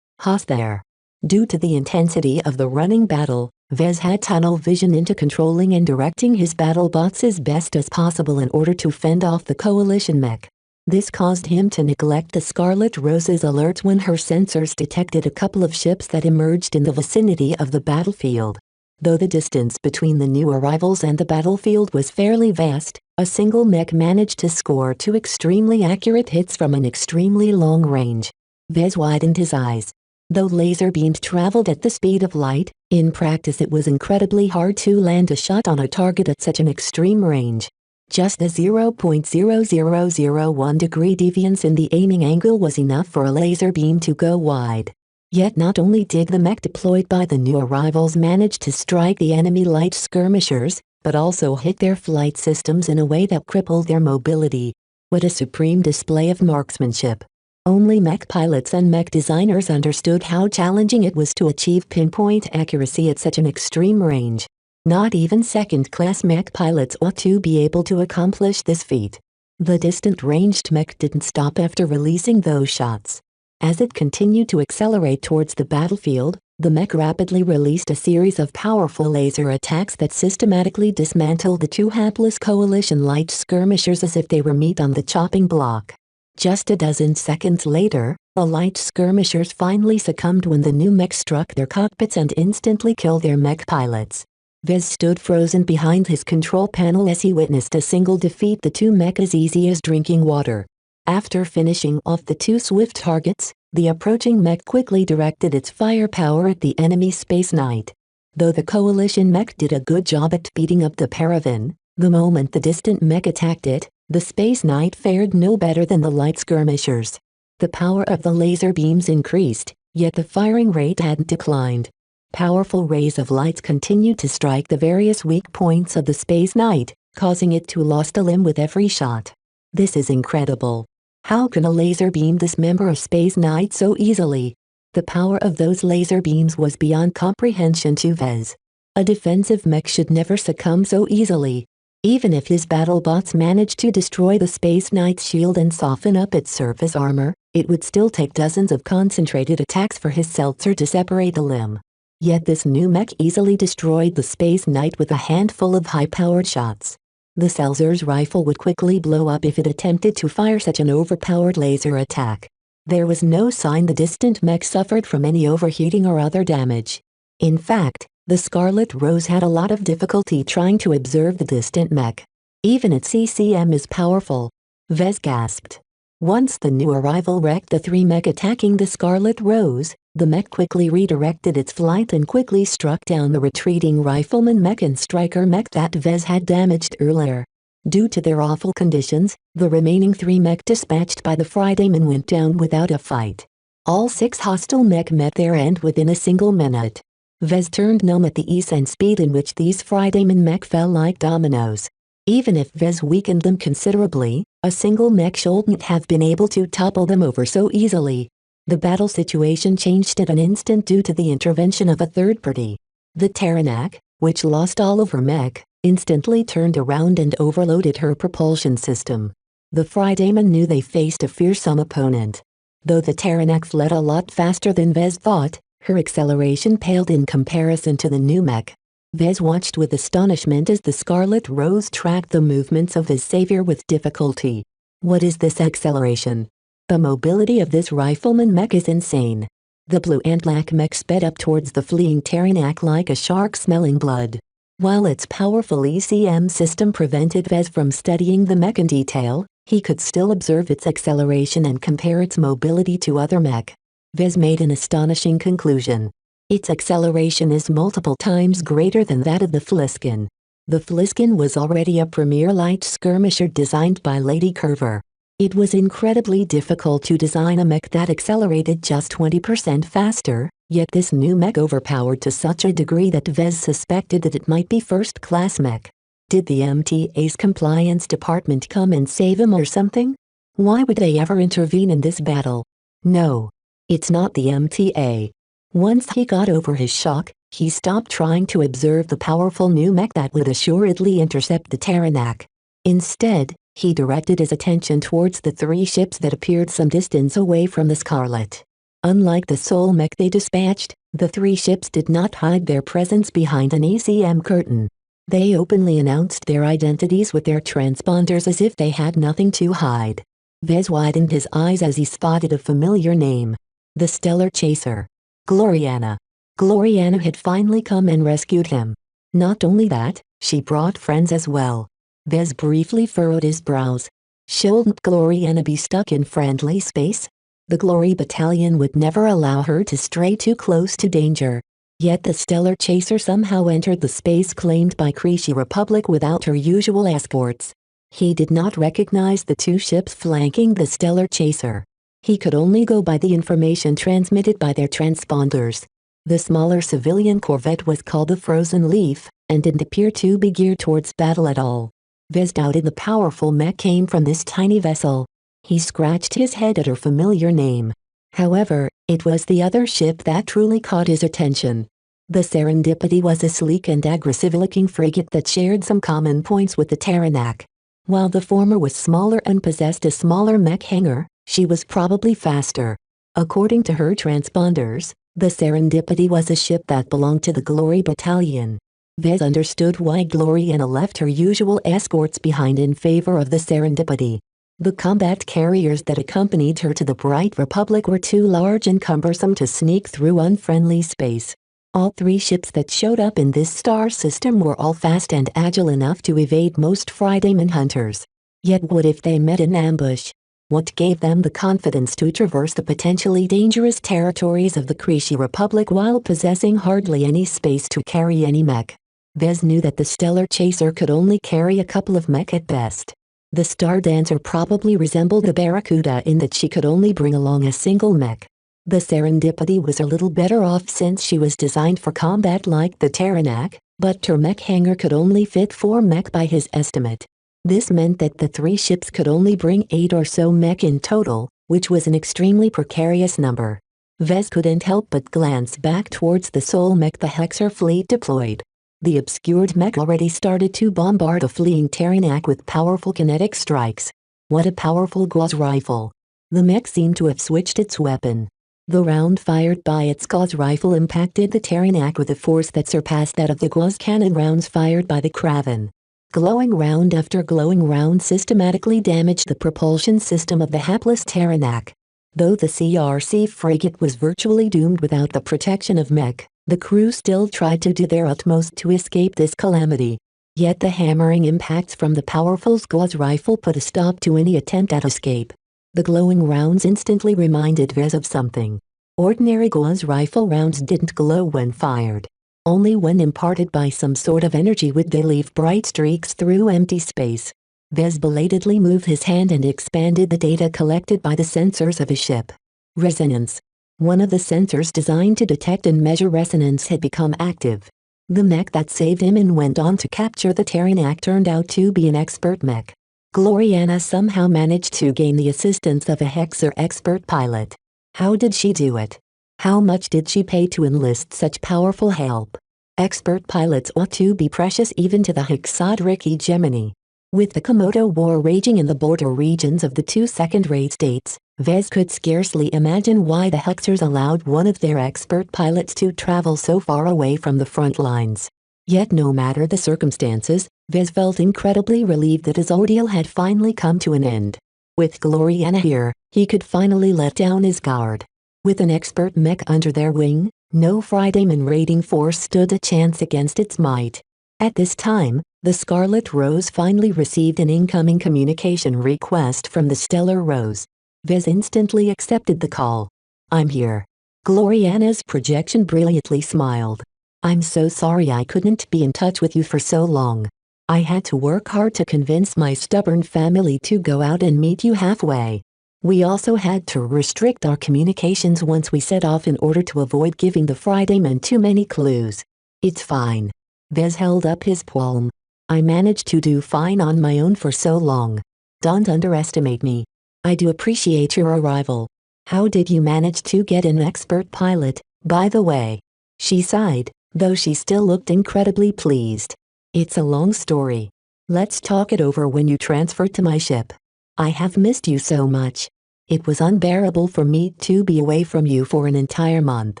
Speaker 2: Hoss there. Due to the intensity of the running battle, Vez had tunnel vision into controlling and directing his battlebots as best as possible in order to fend off the Coalition mech. This caused him to neglect the Scarlet Rose's alerts when her sensors detected a couple of ships that emerged in the vicinity of the battlefield. Though the distance between the new arrivals and the battlefield was fairly vast, a single mech managed to score 2 extremely accurate hits from an extremely long range. Vez widened his eyes. Though laser beams traveled at the speed of light, in practice it was incredibly hard to land a shot on a target at such an extreme range. Just a 0.0001 degree deviance in the aiming angle was enough for a laser beam to go wide. Yet not only did the mech deployed by the new arrivals manage to strike the enemy light skirmishers, but also hit their flight systems in a way that crippled their mobility. What a supreme display of marksmanship! Only mech pilots and mech designers understood how challenging it was to achieve pinpoint accuracy at such an extreme range. Not even second-class mech pilots ought to be able to accomplish this feat. The distant-ranged mech didn't stop after releasing those shots. As it continued to accelerate towards the battlefield, the mech rapidly released a series of powerful laser attacks that systematically dismantled the two hapless coalition light skirmishers as if they were meat on the chopping block. Just a dozen seconds later, the light skirmishers finally succumbed when the new mech struck their cockpits and instantly killed their mech pilots. Vez stood frozen behind his control panel as he witnessed a single defeat the two mech as easy as drinking water. After finishing off the two swift targets, the approaching mech quickly directed its firepower at the enemy Space Knight. Though the coalition mech did a good job at beating up the Paravan, the moment the distant mech attacked it, the Space Knight fared no better than the light skirmishers. The power of the laser beams increased, yet the firing rate hadn't declined. Powerful rays of lights continued to strike the various weak points of the Space Knight, causing it to lose a limb with every shot. This is incredible. How can a laser beam dismember a Space Knight so easily? The power of those laser beams was beyond comprehension to Vez. A defensive mech should never succumb so easily. Even if his battle bots managed to destroy the Space Knight's shield and soften up its surface armor, it would still take dozens of concentrated attacks for his seltzer to separate the limb. Yet this new mech easily destroyed the Space Knight with a handful of high-powered shots. The Seltzer's rifle would quickly blow up if it attempted to fire such an overpowered laser attack. There was no sign the distant mech suffered from any overheating or other damage. In fact, the Scarlet Rose had a lot of difficulty trying to observe the distant mech. Even its CCM is powerful. Vez gasped. Once the new arrival wrecked the three mech attacking the Scarlet Rose, the mech quickly redirected its flight and quickly struck down the retreating rifleman mech and striker mech that Vez had damaged earlier. Due to their awful conditions, the remaining three mech dispatched by the Fridayman went down without a fight. All 6 hostile mech met their end within a single minute. Vez turned numb at the ease and speed in which these Fridayman mech fell like dominoes. Even if Vez weakened them considerably, a single mech shouldn't have been able to topple them over so easily. The battle situation changed at an instant due to the intervention of a third party. The Taranak, which lost all of her mech, instantly turned around and overloaded her propulsion system. The Fridayman knew they faced a fearsome opponent. Though the Taranak fled a lot faster than Vez thought, her acceleration paled in comparison to the new mech. Vez watched with astonishment as the Scarlet Rose tracked the movements of his savior with difficulty. What is this acceleration? The mobility of this rifleman mech is insane. The blue and black mech sped up towards the fleeing Taranak like a shark smelling blood. While its powerful ECM system prevented Vez from studying the mech in detail, he could still observe its acceleration and compare its mobility to other mech. Vez made an astonishing conclusion. Its acceleration is multiple times greater than that of the Fliskin. The Fliskin was already a premier light skirmisher designed by Lady Curver. It was incredibly difficult to design a mech that accelerated just 20% faster, yet this new mech overpowered to such a degree that Vez suspected that it might be first-class mech. Did the MTA's compliance department come and save him or something? Why would they ever intervene in this battle? No. It's not the MTA. Once he got over his shock, he stopped trying to observe the powerful new mech that would assuredly intercept the Taranak. Instead, he directed his attention towards the 3 ships that appeared some distance away from the Scarlet. Unlike the Soul mech they dispatched, the 3 ships did not hide their presence behind an ECM curtain. They openly announced their identities with their transponders as if they had nothing to hide. Vez widened his eyes as he spotted a familiar name. The Stellar Chaser. Gloriana. Gloriana had finally come and rescued him. Not only that, she brought friends as well. Vez briefly furrowed his brows. Shouldn't Gloriana be stuck in friendly space? The Glory Battalion would never allow her to stray too close to danger. Yet the Stellar Chaser somehow entered the space claimed by Creasy Republic without her usual escorts. He did not recognize the 2 ships flanking the Stellar Chaser. He could only go by the information transmitted by their transponders. The smaller civilian corvette was called the Frozen Leaf, and didn't appear to be geared towards battle at all. Vez doubted the powerful mech came from this tiny vessel. He scratched his head at her familiar name. However, it was the other ship that truly caught his attention. The Serendipity was a sleek and aggressive-looking frigate that shared some common points with the Taranak. While the former was smaller and possessed a smaller mech hangar, she was probably faster. According to her transponders, the Serendipity was a ship that belonged to the Glory Battalion. Vez understood why Gloriana left her usual escorts behind in favor of the Serendipity. The combat carriers that accompanied her to the Bright Republic were too large and cumbersome to sneak through unfriendly space. All three ships that showed up in this star system were all fast and agile enough to evade most Fridayman hunters. Yet what if they met in ambush? What gave them the confidence to traverse the potentially dangerous territories of the Creasy Republic while possessing hardly any space to carry any mech? Vez knew that the Stellar Chaser could only carry a couple of mech at best. The Star Dancer probably resembled the Barracuda in that she could only bring along a single mech. The Serendipity was a little better off since she was designed for combat like the Taranak, but her mech hangar could only fit 4 mech by his estimate. This meant that the 3 ships could only bring 8 or so mech in total, which was an extremely precarious number. Vez couldn't help but glance back towards the sole mech the Hexer fleet deployed. The obscured mech already started to bombard a fleeing Taranak with powerful kinetic strikes. What a powerful Gauss rifle! The mech seemed to have switched its weapon. The round fired by its Gauss rifle impacted the Taranak with a force that surpassed that of the Gauss cannon rounds fired by the Kraven. Glowing round after glowing round systematically damaged the propulsion system of the hapless Taranak. Though the CRC frigate was virtually doomed without the protection of mech, the crew still tried to do their utmost to escape this calamity. Yet the hammering impacts from the powerful Gauss rifle put a stop to any attempt at escape. The glowing rounds instantly reminded Vez of something. Ordinary Gauss rifle rounds didn't glow when fired. Only when imparted by some sort of energy would they leave bright streaks through empty space. Vez belatedly moved his hand and expanded the data collected by the sensors of his ship. Resonance. One of the sensors designed to detect and measure resonance had become active. The mech that saved him and went on to capture the Taranak turned out to be an expert mech. Gloriana somehow managed to gain the assistance of a Hexer expert pilot. How did she do it? How much did she pay to enlist such powerful help? Expert pilots ought to be precious even to the Hexodric hegemony. With the Komodo War raging in the border regions of the 2 second-rate states, Vez could scarcely imagine why the Hexers allowed one of their expert pilots to travel so far away from the front lines. Yet no matter the circumstances, Vez felt incredibly relieved that his ordeal had finally come to an end. With Gloriana here, he could finally let down his guard. With an expert mech under their wing, no Fridayman raiding force stood a chance against its might. At this time, the Scarlet Rose finally received an incoming communication request from the Stellar Rose. Vez instantly accepted the call. "I'm here." Gloriana's projection brilliantly smiled. "I'm so sorry I couldn't be in touch with you for so long. I had to work hard to convince my stubborn family to go out and meet you halfway. We also had to restrict our communications once we set off in order to avoid giving the Fridaymen too many clues." "It's fine." Vez held up his palm. "I managed to do fine on my own for so long. Don't underestimate me. I do appreciate your arrival. How did you manage to get an expert pilot, by the way?" She sighed, though she still looked incredibly pleased. "It's a long story. Let's talk it over when you transfer to my ship. I have missed you so much. It was unbearable for me to be away from you for an entire month."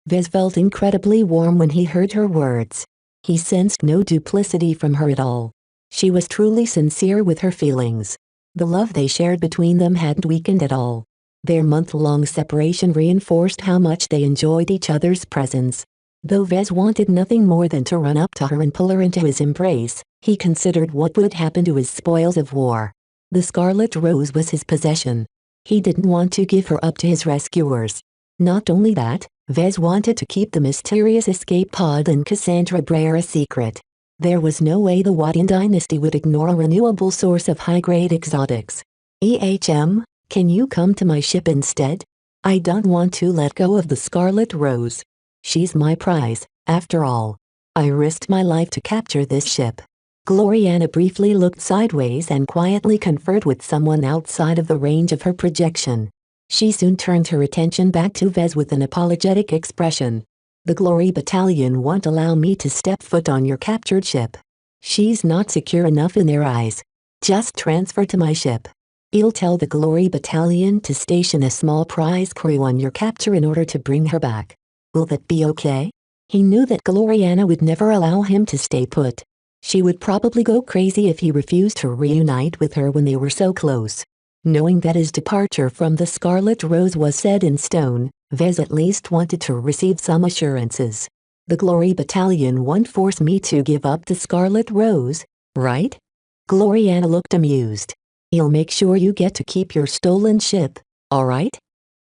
Speaker 2: Vez felt incredibly warm when he heard her words. He sensed no duplicity from her at all. She was truly sincere with her feelings. The love they shared between them hadn't weakened at all. Their month-long separation reinforced how much they enjoyed each other's presence. Though Vez wanted nothing more than to run up to her and pull her into his embrace, he considered what would happen to his spoils of war. The Scarlet Rose was his possession. He didn't want to give her up to his rescuers. Not only that, Vez wanted to keep the mysterious escape pod and Cassandra Breyer a secret. There was no way the Wadian dynasty would ignore a renewable source of high-grade exotics. Can you come to my ship instead? I don't want to let go of the Scarlet Rose. She's my prize, after all. I risked my life to capture this ship. Gloriana briefly looked sideways and quietly conferred with someone outside of the range of her projection. She soon turned her attention back to Vez with an apologetic expression. "The Glory Battalion won't allow me to step foot on your captured ship. She's not secure enough in their eyes. Just transfer to my ship. I'll tell the Glory Battalion to station a small prize crew on your capture in order to bring her back. Will that be okay?" He knew that Gloriana would never allow him to stay put. She would probably go crazy if he refused to reunite with her when they were so close. Knowing that his departure from the Scarlet Rose was set in stone, Vez at least wanted to receive some assurances. "The Glory Battalion won't force me to give up the Scarlet Rose, right?" Gloriana looked amused. "I'll make sure you get to keep your stolen ship, alright?"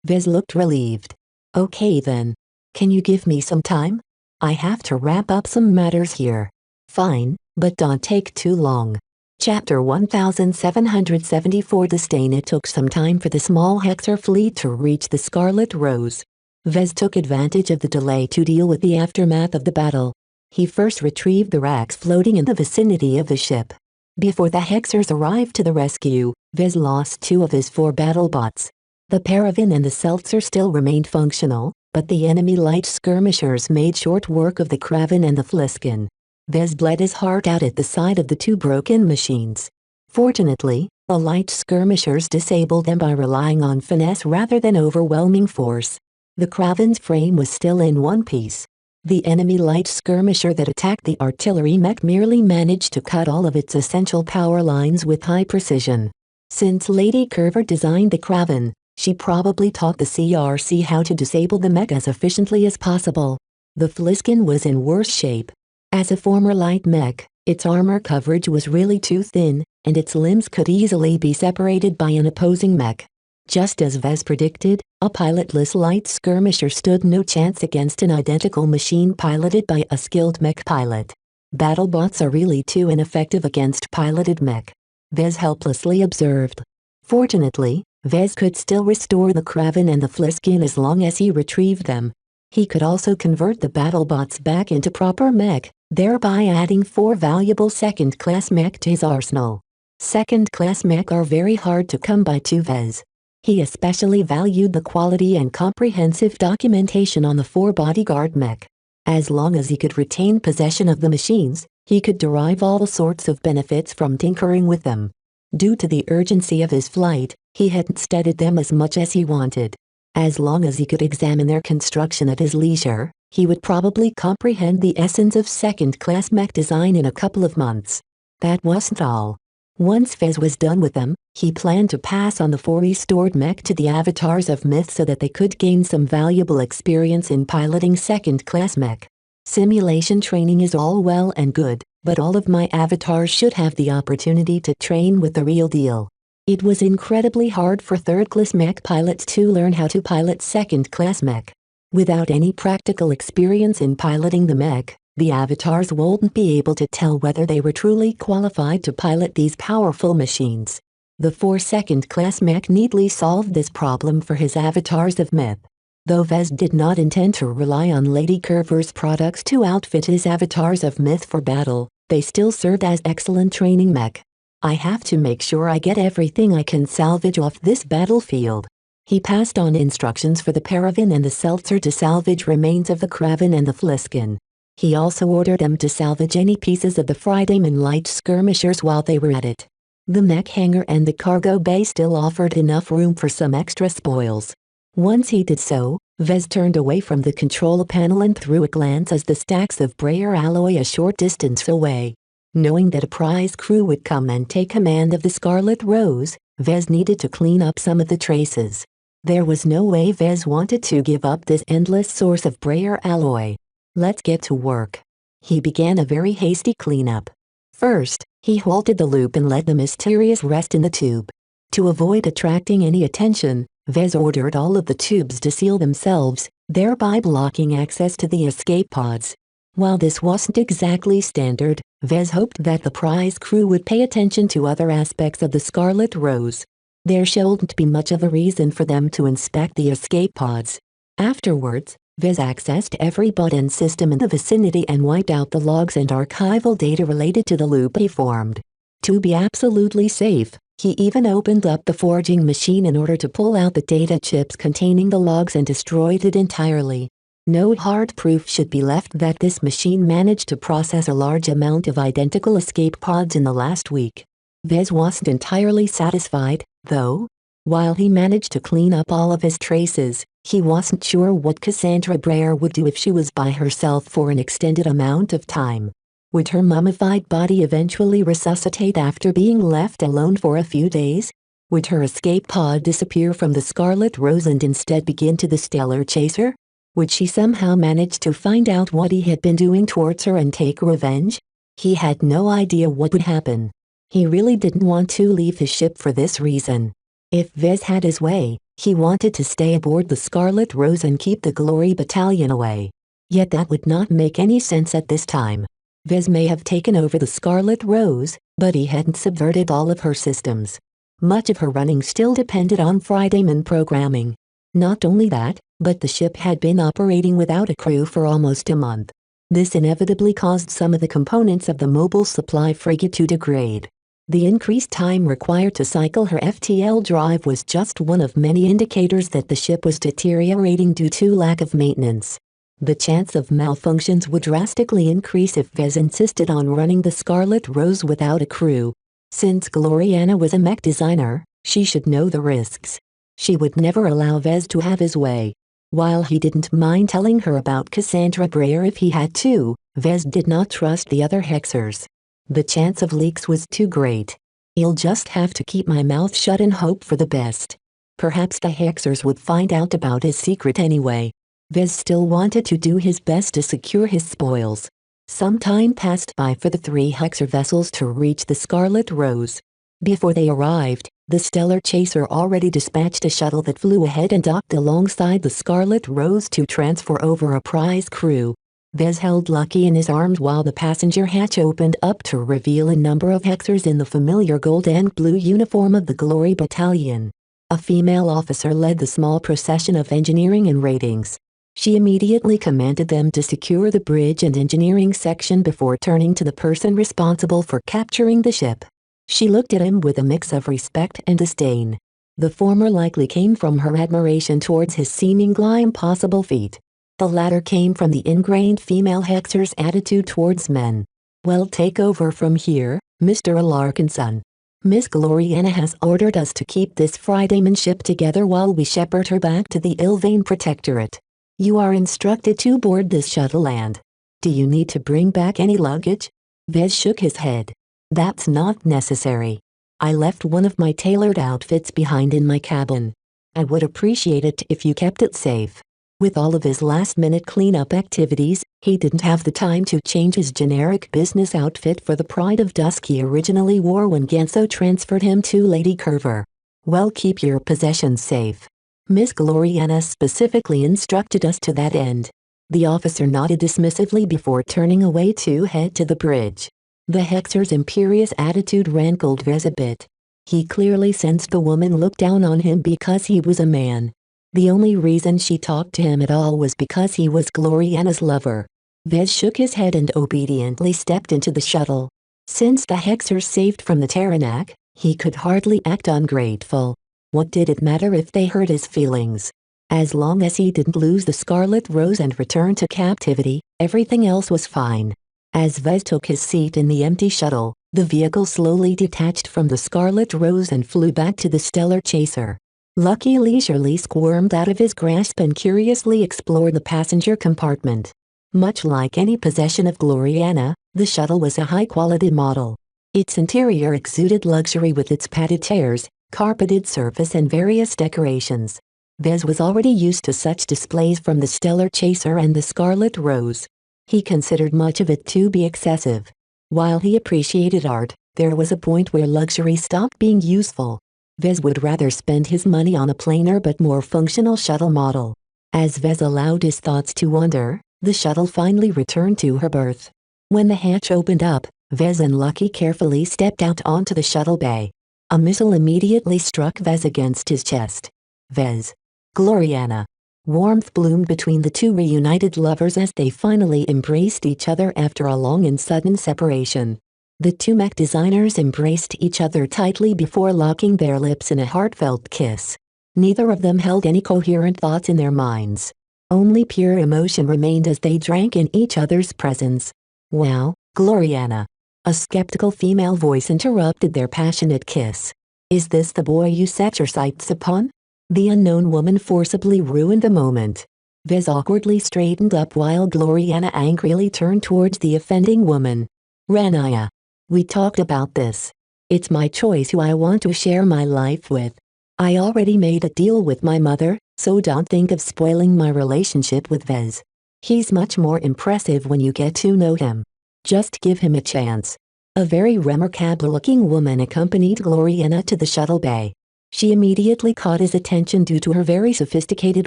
Speaker 2: Vez looked relieved. "Okay then. Can you give me some time? I have to wrap up some matters here." "Fine, but don't take too long." Chapter 1774 Disdain. It took some time for the small Hexer fleet to reach the Scarlet Rose. Vez took advantage of the delay to deal with the aftermath of the battle. He first retrieved the racks floating in the vicinity of the ship. Before the Hexers arrived to the rescue, Vez lost 2 of his 4 battle bots. The Paravan and the Seltzer still remained functional, but the enemy light skirmishers made short work of the Kraven and the Fliskin. Vez bled his heart out at the sight of the 2 broken machines. Fortunately, the light skirmishers disabled them by relying on finesse rather than overwhelming force. The Kraven's frame was still in one piece. The enemy light skirmisher that attacked the artillery mech merely managed to cut all of its essential power lines with high precision. Since Lady Curver designed the Kraven, she probably taught the CRC how to disable the mech as efficiently as possible. The Fliskin was in worse shape. As a former light mech, its armor coverage was really too thin, and its limbs could easily be separated by an opposing mech. Just as Vez predicted, a pilotless light skirmisher stood no chance against an identical machine piloted by a skilled mech pilot. Battlebots are really too ineffective against piloted mech, Vez helplessly observed. Fortunately, Vez could still restore the Kraven and the Fliskin as long as he retrieved them. He could also convert the battlebots back into proper mech, thereby adding 4 valuable second-class mech to his arsenal. Second-class mech are very hard to come by to Vez. He especially valued the quality and comprehensive documentation on the 4 bodyguard mech. As long as he could retain possession of the machines, he could derive all sorts of benefits from tinkering with them. Due to the urgency of his flight, he hadn't studied them as much as he wanted. As long as he could examine their construction at his leisure, he would probably comprehend the essence of second-class mech design in a couple of months. That wasn't all. Once Vez was done with them, he planned to pass on the 4 restored mech to the avatars of myth so that they could gain some valuable experience in piloting second-class mech. Simulation training is all well and good, but all of my avatars should have the opportunity to train with the real deal. It was incredibly hard for third-class mech pilots to learn how to pilot second-class mech. Without any practical experience in piloting the mech, the avatars wouldn't be able to tell whether they were truly qualified to pilot these powerful machines. The 4 second-class mech neatly solved this problem for his avatars of myth. Though Vez did not intend to rely on Lady Curver's products to outfit his avatars of myth for battle, they still served as excellent training mech. "I have to make sure I get everything I can salvage off this battlefield." He passed on instructions for the Paravan and the Seltzer to salvage remains of the Kraven and the Fliskin. He also ordered them to salvage any pieces of the Fridayman light skirmishers while they were at it. The mech hangar and the cargo bay still offered enough room for some extra spoils. Once he did so, Vez turned away from the control panel and threw a glance at the stacks of Brayer alloy a short distance away. Knowing that a prize crew would come and take command of the Scarlet Rose, Vez needed to clean up some of the traces. There was no way Vez wanted to give up this endless source of Brayer alloy. "Let's get to work." He began a very hasty cleanup. First, he halted the loop and let the mysterious rest in the tube. To avoid attracting any attention, Vez ordered all of the tubes to seal themselves, thereby blocking access to the escape pods. While this wasn't exactly standard, Vez hoped that the prize crew would pay attention to other aspects of the Scarlet Rose. There shouldn't be much of a reason for them to inspect the escape pods. Afterwards, Vez accessed every button system in the vicinity and wiped out the logs and archival data related to the loop he formed. To be absolutely safe, he even opened up the forging machine in order to pull out the data chips containing the logs and destroyed it entirely. No hard proof should be left that this machine managed to process a large amount of identical escape pods in the last week. Vez wasn't entirely satisfied, though. While he managed to clean up all of his traces, he wasn't sure what Cassandra Breyer would do if she was by herself for an extended amount of time. Would her mummified body eventually resuscitate after being left alone for a few days? Would her escape pod disappear from the Scarlet Rose and instead begin to the Stellar Chaser? Would she somehow manage to find out what he had been doing towards her and take revenge? He had no idea what would happen. He really didn't want to leave his ship for this reason. If Vez had his way, he wanted to stay aboard the Scarlet Rose and keep the Glory Battalion away. Yet that would not make any sense at this time. Vez may have taken over the Scarlet Rose, but he hadn't subverted all of her systems. Much of her running still depended on Fridayman programming. Not only that, but the ship had been operating without a crew for almost a month. This inevitably caused some of the components of the mobile supply frigate to degrade. The increased time required to cycle her FTL drive was just one of many indicators that the ship was deteriorating due to lack of maintenance. The chance of malfunctions would drastically increase if Vez insisted on running the Scarlet Rose without a crew. Since Gloriana was a mech designer, she should know the risks. She would never allow Vez to have his way. While he didn't mind telling her about Cassandra Breyer if he had to, Vez did not trust the other Hexers. The chance of leaks was too great. I'll just have to keep my mouth shut and hope for the best. Perhaps the Hexers would find out about his secret anyway. Vez still wanted to do his best to secure his spoils. Some time passed by for the 3 Hexer vessels to reach the Scarlet Rose. Before they arrived, the Stellar Chaser already dispatched a shuttle that flew ahead and docked alongside the Scarlet Rose to transfer over a prize crew. Vez held Lucky in his arms while the passenger hatch opened up to reveal a number of Hexers in the familiar gold and blue uniform of the Glory Battalion. A female officer led the small procession of engineering and ratings. She immediately commanded them to secure the bridge and engineering section before turning to the person responsible for capturing the ship. She looked at him with a mix of respect and disdain. The former likely came from her admiration towards his seemingly impossible feat. The latter came from the ingrained female Hexer's attitude towards men. "Well, take over from here, Mr. Alarkinson. Miss Gloriana has ordered us to keep this Fridayman ship together while we shepherd her back to the Ilvain Protectorate. You are instructed to board this shuttle and... Do you need to bring back any luggage?" Vez shook his head. "That's not necessary. I left one of my tailored outfits behind in my cabin. I would appreciate it if you kept it safe." With all of his last-minute cleanup activities, he didn't have the time to change his generic business outfit for the Pride of Dusk he originally wore when Genso transferred him to Lady Curver. "Well, keep your possessions safe. Miss Gloriana specifically instructed us to that end." The officer nodded dismissively before turning away to head to the bridge. The Hexer's imperious attitude rankled Vez a bit. He clearly sensed the woman looked down on him because he was a man. The only reason she talked to him at all was because he was Gloriana's lover. Vez shook his head and obediently stepped into the shuttle. Since the Hexer saved from the Taranak, he could hardly act ungrateful. What did it matter if they hurt his feelings? As long as he didn't lose the Scarlet Rose and return to captivity, everything else was fine. As Vez took his seat in the empty shuttle, the vehicle slowly detached from the Scarlet Rose and flew back to the Stellar Chaser. Lucky leisurely squirmed out of his grasp and curiously explored the passenger compartment. Much like any possession of Gloriana, the shuttle was a high-quality model. Its interior exuded luxury with its padded chairs, carpeted surface and various decorations. Vez was already used to such displays from the Stellar Chaser and the Scarlet Rose. He considered much of it to be excessive. While he appreciated art, there was a point where luxury stopped being useful. Vez would rather spend his money on a plainer but more functional shuttle model. As Vez allowed his thoughts to wander, the shuttle finally returned to her berth. When the hatch opened up, Vez and Lucky carefully stepped out onto the shuttle bay. A missile immediately struck Vez against his chest. "Vez. Gloriana. Warmth bloomed between the two reunited lovers as they finally embraced each other after a long and sudden separation. The two mech designers embraced each other tightly before locking their lips in a heartfelt kiss. Neither of them held any coherent thoughts in their minds. Only pure emotion remained as they drank in each other's presence. "Wow, Gloriana," a skeptical female voice interrupted their passionate kiss. "Is this the boy you set your sights upon?" The unknown woman forcibly ruined the moment. Vez awkwardly straightened up while Gloriana angrily turned towards the offending woman. "Ranaya, we talked about this. It's my choice who I want to share my life with. I already made a deal with my mother, so don't think of spoiling my relationship with Vez. He's much more impressive when you get to know him. Just give him a chance." A very remarkable-looking woman accompanied Gloriana to the shuttle bay. She immediately caught his attention due to her very sophisticated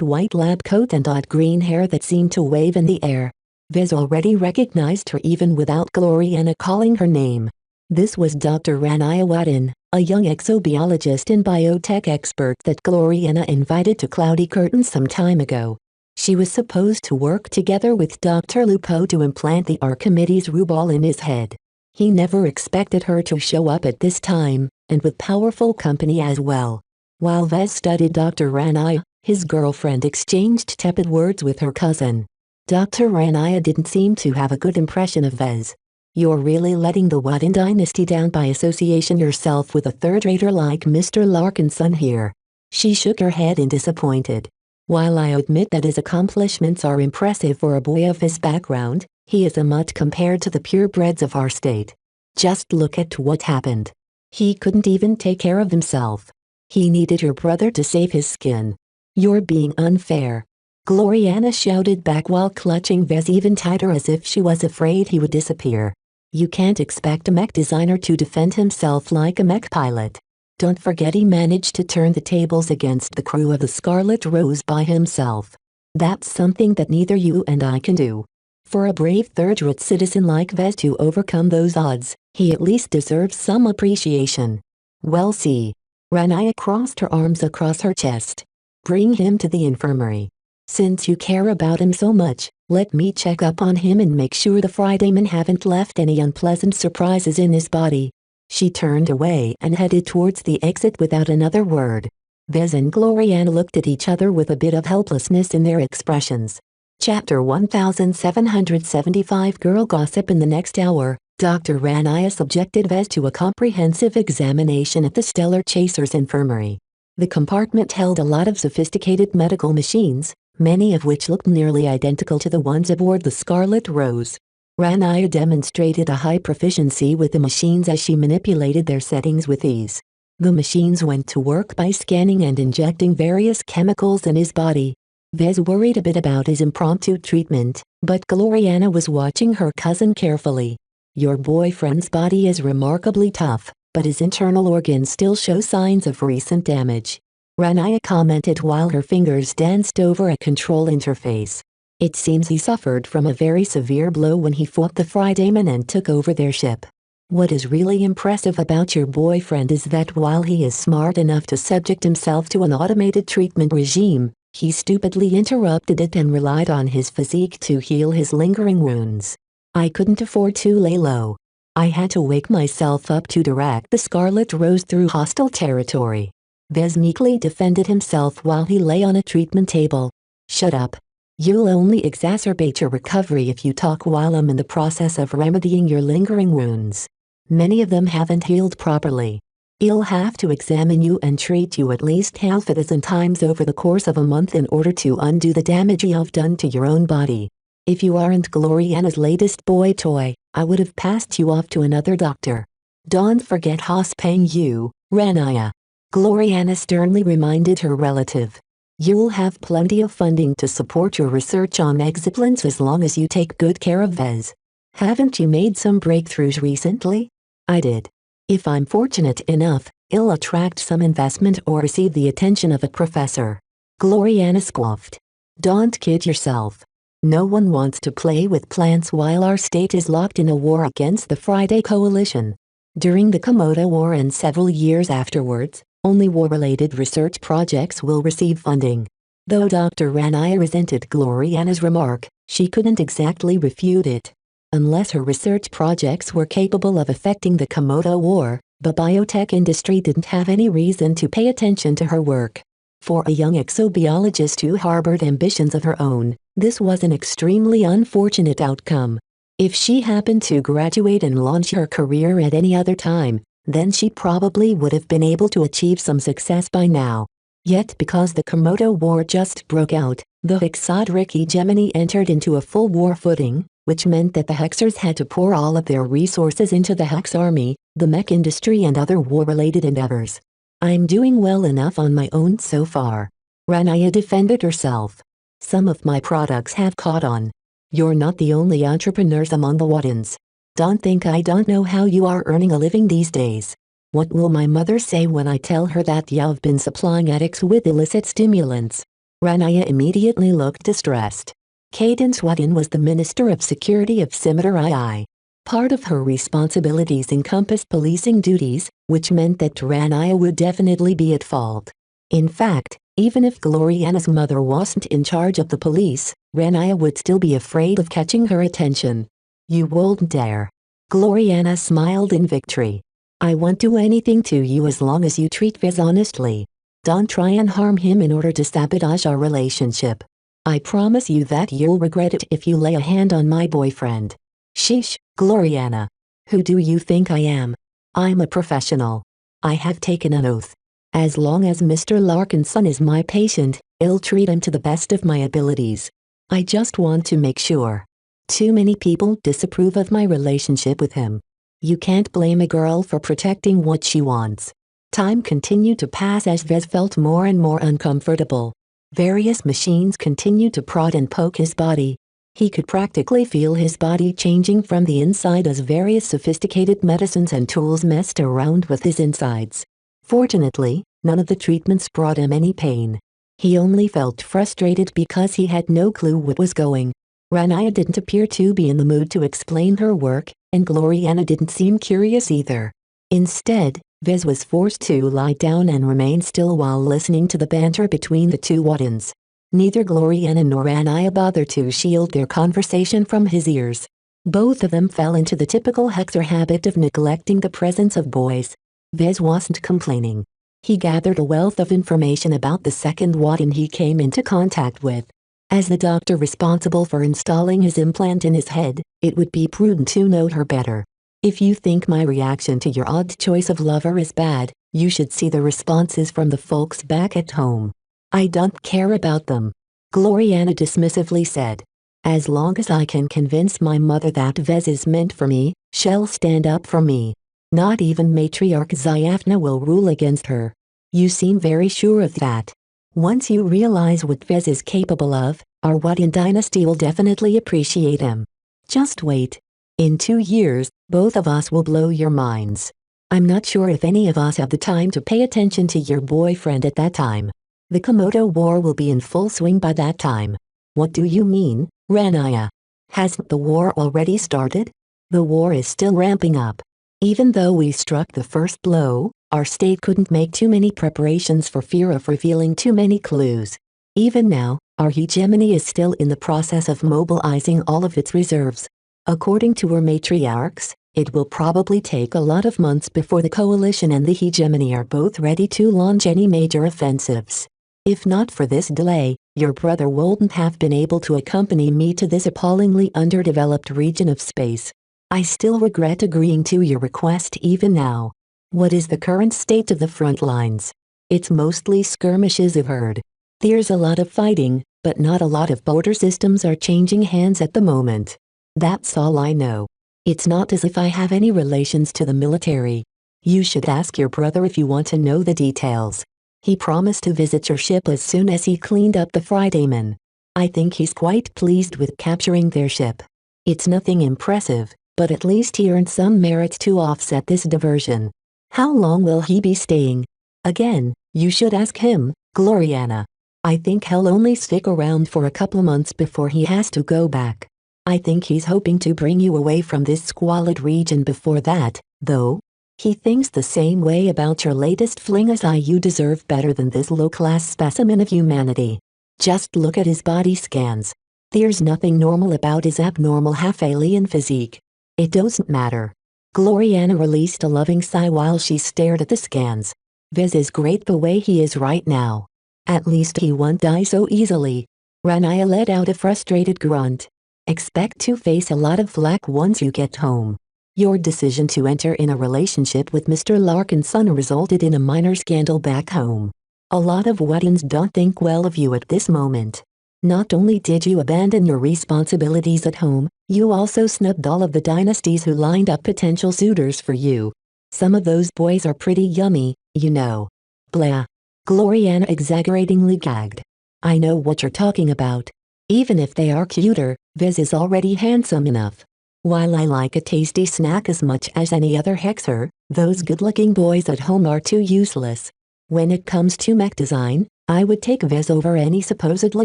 Speaker 2: white lab coat and odd green hair that seemed to wave in the air. Vez already recognized her even without Gloriana calling her name. This was Dr. Ranaya Wadin, a young exobiologist and biotech expert that Gloriana invited to Cloudy Curtain some time ago. She was supposed to work together with Dr. Lupo to implant the Archimedes rubal in his head. He never expected her to show up at this time, and with powerful company as well. While Vez studied Dr. Ranaya, his girlfriend exchanged tepid words with her cousin. Dr. Ranaya didn't seem to have a good impression of Vez. "You're really letting the Wadin dynasty down by association yourself with a third-rater like Mr. Larkinson here." She shook her head in disappointed. "While I admit that his accomplishments are impressive for a boy of his background, he is a mutt compared to the purebreds of our state. Just look at what happened. He couldn't even take care of himself. He needed your brother to save his skin. You're being unfair." Gloriana shouted back while clutching Vez even tighter as if she was afraid he would disappear. "You can't expect a mech designer to defend himself like a mech pilot. Don't forget he managed to turn the tables against the crew of the Scarlet Rose by himself. That's something that neither you and I can do. For a brave third-rate citizen like Vez to overcome those odds, he at least deserves some appreciation." "Well, see." Ranaya crossed her arms across her chest. "Bring him to the infirmary. Since you care about him so much, let me check up on him and make sure the Fridaymen haven't left any unpleasant surprises in his body." She turned away and headed towards the exit without another word. Vez and Gloriana looked at each other with a bit of helplessness in their expressions. Chapter 1775 Girl Gossip. In the next hour, Dr. Ranaya subjected Vez to a comprehensive examination at the Stellar Chasers Infirmary. The compartment held a lot of sophisticated medical machines, many of which looked nearly identical to the ones aboard the Scarlet Rose. Ranaya demonstrated a high proficiency with the machines as she manipulated their settings with ease. The machines went to work by scanning and injecting various chemicals in his body. Vez worried a bit about his impromptu treatment, but Gloriana was watching her cousin carefully. "Your boyfriend's body is remarkably tough, but his internal organs still show signs of recent damage," Ranaya commented while her fingers danced over a control interface. "It seems he suffered from a very severe blow when he fought the Fridaymen and took over their ship. What is really impressive about your boyfriend is that while he is smart enough to subject himself to an automated treatment regime, he stupidly interrupted it and relied on his physique to heal his lingering wounds. I couldn't afford to lay low. I had to wake myself up to direct the Scarlet Rose through hostile territory." Vez meekly defended himself while he lay on a treatment table. "Shut up. You'll only exacerbate your recovery if you talk while I'm in the process of remedying your lingering wounds. Many of them haven't healed properly. I'll have to examine you and treat you at least half a dozen times over the course of a month in order to undo the damage you've done to your own body. If you aren't Gloriana's latest boy toy, I would have passed you off to another doctor. Don't forget Haas paying you, Ranaya," Gloriana sternly reminded her relative. "You'll have plenty of funding to support your research on exoplants as long as you take good care of Vez. Haven't you made some breakthroughs recently?" "I did. If I'm fortunate enough, it'll attract some investment or receive the attention of a professor," Gloriana scoffed. "Don't kid yourself. No one wants to play with plants while our state is locked in a war against the Friday Coalition. During the Komodo War and several years afterwards, only war-related research projects will receive funding. Though Dr. Ranaya resented Gloriana's remark, she couldn't exactly refute it. Unless her research projects were capable of affecting the Komodo War, the biotech industry didn't have any reason to pay attention to her work. For a young exobiologist who harbored ambitions of her own, this was an extremely unfortunate outcome. If she happened to graduate and launch her career at any other time, then she probably would have been able to achieve some success by now. Yet because the Komodo War just broke out, the Hexadric hegemony entered into a full war footing, which meant that the Hexers had to pour all of their resources into the Hex army, the mech industry and other war-related endeavors. I'm doing well enough on my own so far. Ranaya defended herself. Some of my products have caught on. You're not the only entrepreneurs among the Waddens. Don't think I don't know how you are earning a living these days. What will my mother say when I tell her that you've been supplying addicts with illicit stimulants? Ranaya immediately looked distressed. Cadence Wadden was the Minister of Security of Scimitar II. Part of her responsibilities encompassed policing duties, which meant that Ranaya would definitely be at fault. In fact, even if Gloriana's mother wasn't in charge of the police, Ranaya would still be afraid of catching her attention. You won't dare. Gloriana smiled in victory. I won't do anything to you as long as you treat Vez honestly. Don't try and harm him in order to sabotage our relationship. I promise you that you'll regret it if you lay a hand on my boyfriend. Sheesh, Gloriana. Who do you think I am? I'm a professional. I have taken an oath. As long as Mr. Larkinson is my patient, I'll treat him to the best of my abilities. I just want to make sure. Too many people disapprove of my relationship with him. You can't blame a girl for protecting what she wants. Time continued to pass as Vez felt more and more uncomfortable. Various machines continued to prod and poke his body. He could practically feel his body changing from the inside as various sophisticated medicines and tools messed around with his insides. Fortunately, none of the treatments brought him any pain. He only felt frustrated because he had no clue what was going. Ranaya didn't appear to be in the mood to explain her work, and Gloriana didn't seem curious either. Instead, Vez was forced to lie down and remain still while listening to the banter between the two Waddens. Neither Gloriana nor Ranaya bothered to shield their conversation from his ears. Both of them fell into the typical Hexer habit of neglecting the presence of boys. Vez wasn't complaining. He gathered a wealth of information about the second Wadden he came into contact with. As the doctor responsible for installing his implant in his head, it would be prudent to know her better. If you think my reaction to your odd choice of lover is bad, you should see the responses from the folks back at home. I don't care about them. Gloriana dismissively said. As long as I can convince my mother that Vez is meant for me, she'll stand up for me. Not even Matriarch Zyafna will rule against her. You seem very sure of that. Once you realize what Vez is capable of, our Wadden dynasty will definitely appreciate him. Just wait. In 2 years, both of us will blow your minds. I'm not sure if any of us have the time to pay attention to your boyfriend at that time. The Komodo War will be in full swing by that time. What do you mean, Ranaya? Hasn't the war already started? The war is still ramping up. Even though we struck the first blow, our state couldn't make too many preparations for fear of revealing too many clues. Even now, our hegemony is still in the process of mobilizing all of its reserves. According to our matriarchs, it will probably take a lot of months before the coalition and the hegemony are both ready to launch any major offensives. If not for this delay, your brother wouldn't have been able to accompany me to this appallingly underdeveloped region of space. I still regret agreeing to your request even now. What is the current state of the front lines? It's mostly skirmishes I've heard. There's a lot of fighting, but not a lot of border systems are changing hands at the moment. That's all I know. It's not as if I have any relations to the military. You should ask your brother if you want to know the details. He promised to visit your ship as soon as he cleaned up the Fridaymen. I think he's quite pleased with capturing their ship. It's nothing impressive, but at least he earned some merits to offset this diversion. How long will he be staying? Again, you should ask him, Gloriana. I think he'll only stick around for a couple months before he has to go back. I think he's hoping to bring you away from this squalid region before that, though. He thinks the same way about your latest fling as you deserve better than this low-class specimen of humanity. Just look at his body scans. There's nothing normal about his abnormal half-alien physique. It doesn't matter. Gloriana released a loving sigh while she stared at the scans. Vez is great the way he is right now. At least he won't die so easily. Ranaya let out a frustrated grunt. Expect to face a lot of flack once you get home. Your decision to enter in a relationship with Mr. Larkinson resulted in a minor scandal back home. A lot of Waddins don't think well of you at this moment. Not only did you abandon your responsibilities at home, you also snubbed all of the dynasties who lined up potential suitors for you. Some of those boys are pretty yummy, you know. Blah. Gloriana exaggeratingly gagged. I know what you're talking about. Even if they are cuter, Vez is already handsome enough. While I like a tasty snack as much as any other hexer, those good-looking boys at home are too useless. When it comes to mech design, I would take Vez over any supposedly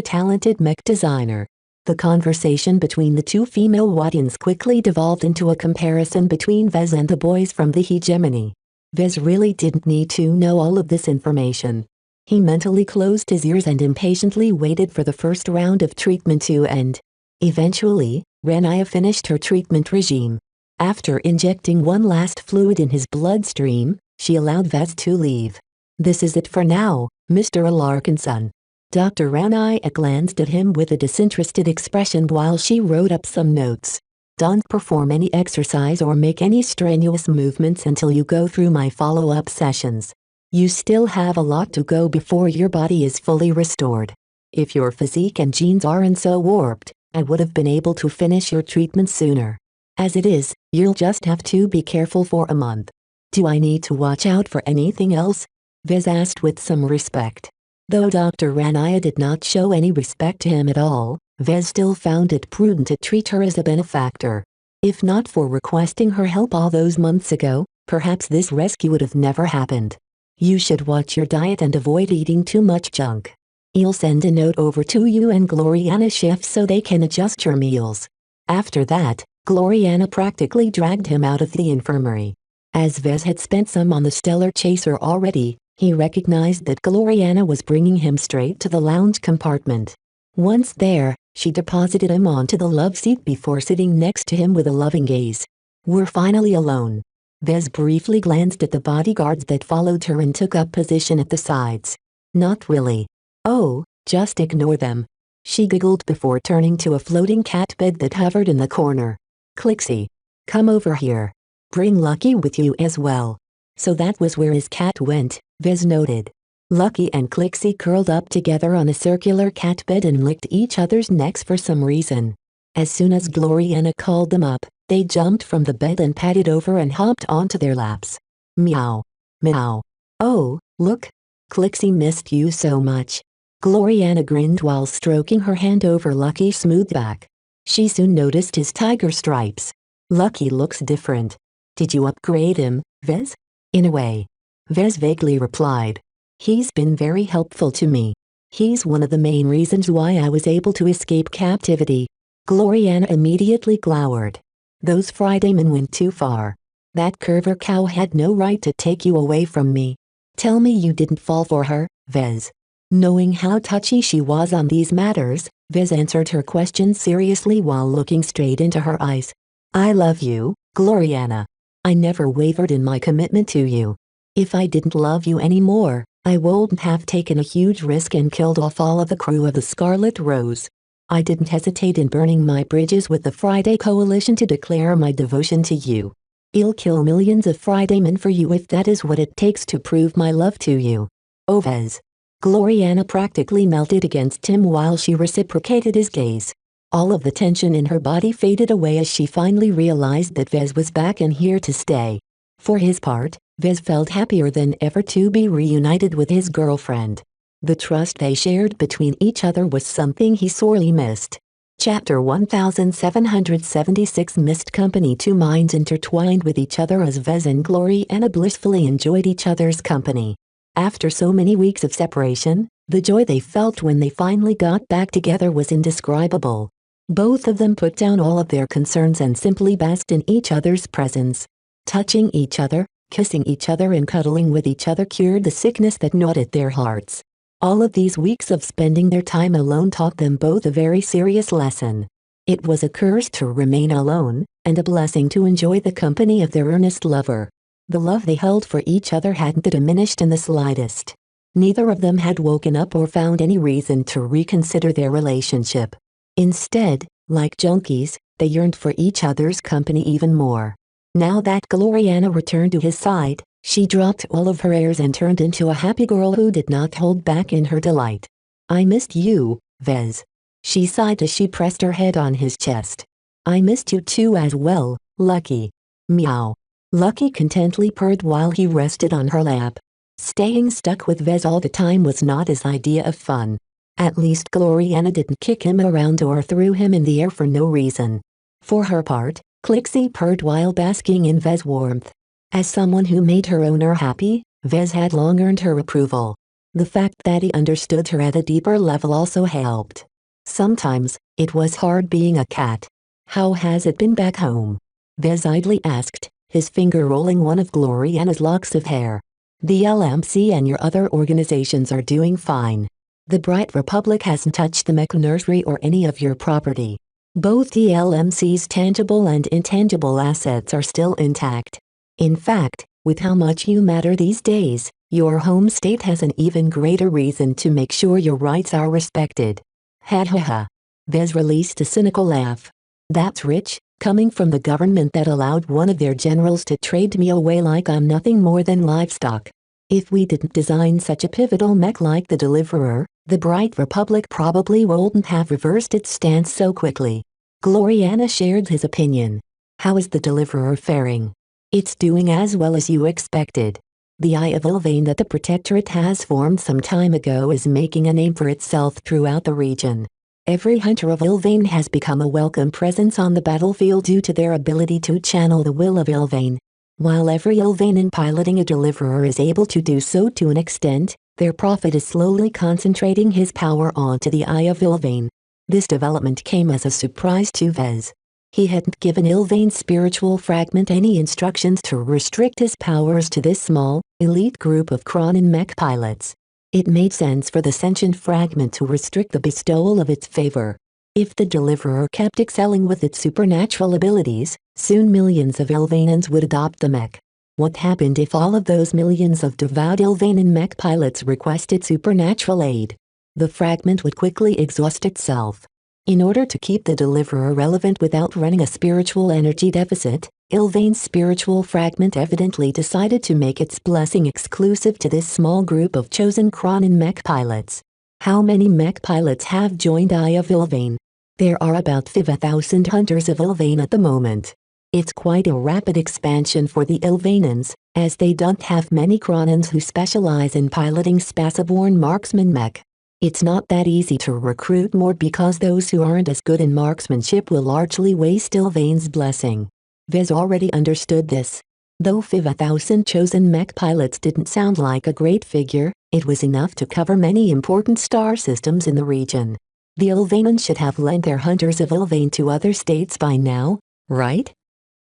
Speaker 2: talented mech designer. The conversation between the two female Waddins quickly devolved into a comparison between Vez and the boys from the hegemony. Vez really didn't need to know all of this information. He mentally closed his ears and impatiently waited for the first round of treatment to end. Eventually, Ranaya finished her treatment regime. After injecting one last fluid in his bloodstream, she allowed Vez to leave. This is it for now, Mr. Larkinson. Dr. Ranaya glanced at him with a disinterested expression while she wrote up some notes. Don't perform any exercise or make any strenuous movements until you go through my follow-up sessions. You still have a lot to go before your body is fully restored. If your physique and genes aren't so warped, I would have been able to finish your treatment sooner. As it is, you'll just have to be careful for a month. Do I need to watch out for anything else? Vez asked with some respect. Though Dr. Ranaya did not show any respect to him at all, Vez still found it prudent to treat her as a benefactor. If not for requesting her help all those months ago, perhaps this rescue would have never happened. You should watch your diet and avoid eating too much junk. I'll send a note over to you and Gloriana's chef so they can adjust your meals. After that, Gloriana practically dragged him out of the infirmary. As Vez had spent some on the Stellar Chaser already, he recognized that Gloriana was bringing him straight to the lounge compartment. Once there, she deposited him onto the love seat before sitting next to him with a loving gaze. We're finally alone. Vez briefly glanced at the bodyguards that followed her and took up position at the sides. Not really. Oh, just ignore them. She giggled before turning to a floating cat bed that hovered in the corner. Clixie. Come over here. Bring Lucky with you as well. So that was where his cat went, Vez noted. Lucky and Clixie curled up together on a circular cat bed and licked each other's necks for some reason. As soon as Gloriana called them up, they jumped from the bed and padded over and hopped onto their laps. Meow. Meow. Oh, look. Clixie missed you so much. Gloriana grinned while stroking her hand over Lucky's smooth back. She soon noticed his tiger stripes. Lucky looks different. Did you upgrade him, Vez? In a way. Vez vaguely replied. He's been very helpful to me. He's one of the main reasons why I was able to escape captivity. Gloriana immediately glowered. Those Fridaymen went too far. That Curver cow had no right to take you away from me. Tell me you didn't fall for her, Vez. Knowing how touchy she was on these matters, Vez answered her question seriously while looking straight into her eyes. I love you, Gloriana. I never wavered in my commitment to you. If I didn't love you anymore, I wouldn't have taken a huge risk and killed off all of the crew of the Scarlet Rose. I didn't hesitate in burning my bridges with the Friday Coalition to declare my devotion to you. I'll kill millions of Fridaymen for you if that is what it takes to prove my love to you. Oh Vez. Gloriana practically melted against him while she reciprocated his gaze. All of the tension in her body faded away as she finally realized that Vez was back and here to stay. For his part, Vez felt happier than ever to be reunited with his girlfriend. The trust they shared between each other was something he sorely missed. Chapter 1776 Mist Company. Two minds intertwined with each other as Vez and Gloriana blissfully enjoyed each other's company. After so many weeks of separation, the joy they felt when they finally got back together was indescribable. Both of them put down all of their concerns and simply basked in each other's presence. Touching each other, kissing each other and cuddling with each other cured the sickness that gnawed at their hearts. All of these weeks of spending their time alone taught them both a very serious lesson. It was a curse to remain alone, and a blessing to enjoy the company of their earnest lover. The love they held for each other hadn't diminished in the slightest. Neither of them had woken up or found any reason to reconsider their relationship. Instead, like junkies, they yearned for each other's company even more. Now that Gloriana returned to his side, she dropped all of her airs and turned into a happy girl who did not hold back in her delight. "I missed you, Vez," she sighed as she pressed her head on his chest. "I missed you too as well, Lucky." Meow. Lucky contentedly purred while he rested on her lap. Staying stuck with Vez all the time was not his idea of fun. At least Gloriana didn't kick him around or threw him in the air for no reason. For her part, Clixie purred while basking in Vez's warmth. As someone who made her owner happy, Vez had long earned her approval. The fact that he understood her at a deeper level also helped. Sometimes, it was hard being a cat. "How has it been back home?" Vez idly asked, his finger rolling one of Gloriana's locks of hair. "The LMC and your other organizations are doing fine. The Bright Republic hasn't touched the Mech Nursery or any of your property. Both the LMC's tangible and intangible assets are still intact. In fact, with how much you matter these days, your home state has an even greater reason to make sure your rights are respected." Ha ha ha. Vez released a cynical laugh. "That's rich, coming from the government that allowed one of their generals to trade me away like I'm nothing more than livestock. If we didn't design such a pivotal mech like the Deliverer, the Bright Republic probably wouldn't have reversed its stance so quickly." Gloriana shared his opinion. "How is the Deliverer faring?" "It's doing as well as you expected. The Eye of Ilvain that the Protectorate has formed some time ago is making a name for itself throughout the region. Every hunter of Ilvain has become a welcome presence on the battlefield due to their ability to channel the will of Ilvain. While every Ilvainan piloting a Deliverer is able to do so to an extent, their prophet is slowly concentrating his power onto the Eye of Ilvain." This development came as a surprise to Vez. He hadn't given Ilvain's spiritual fragment any instructions to restrict his powers to this small, elite group of Kronan mech pilots. It made sense for the sentient fragment to restrict the bestowal of its favor. If the Deliverer kept excelling with its supernatural abilities, soon millions of Ilvainans would adopt the mech. What happened if all of those millions of devout Ilvainan mech pilots requested supernatural aid? The fragment would quickly exhaust itself. In order to keep the Deliverer relevant without running a spiritual energy deficit, Ilvain's spiritual fragment evidently decided to make its blessing exclusive to this small group of chosen Kronan mech pilots. How many mech pilots have joined Eye of Ilvain? There are about 5,000 hunters of Ilvain at the moment. It's quite a rapid expansion for the Ilvainans, as they don't have many Kronans who specialize in piloting Spaceborn marksman mech. It's not that easy to recruit more because those who aren't as good in marksmanship will largely waste Ilvain's blessing. Vez already understood this. Though 5,000 chosen mech pilots didn't sound like a great figure, it was enough to cover many important star systems in the region. The Ilvainans should have lent their hunters of Ilvain to other states by now, right?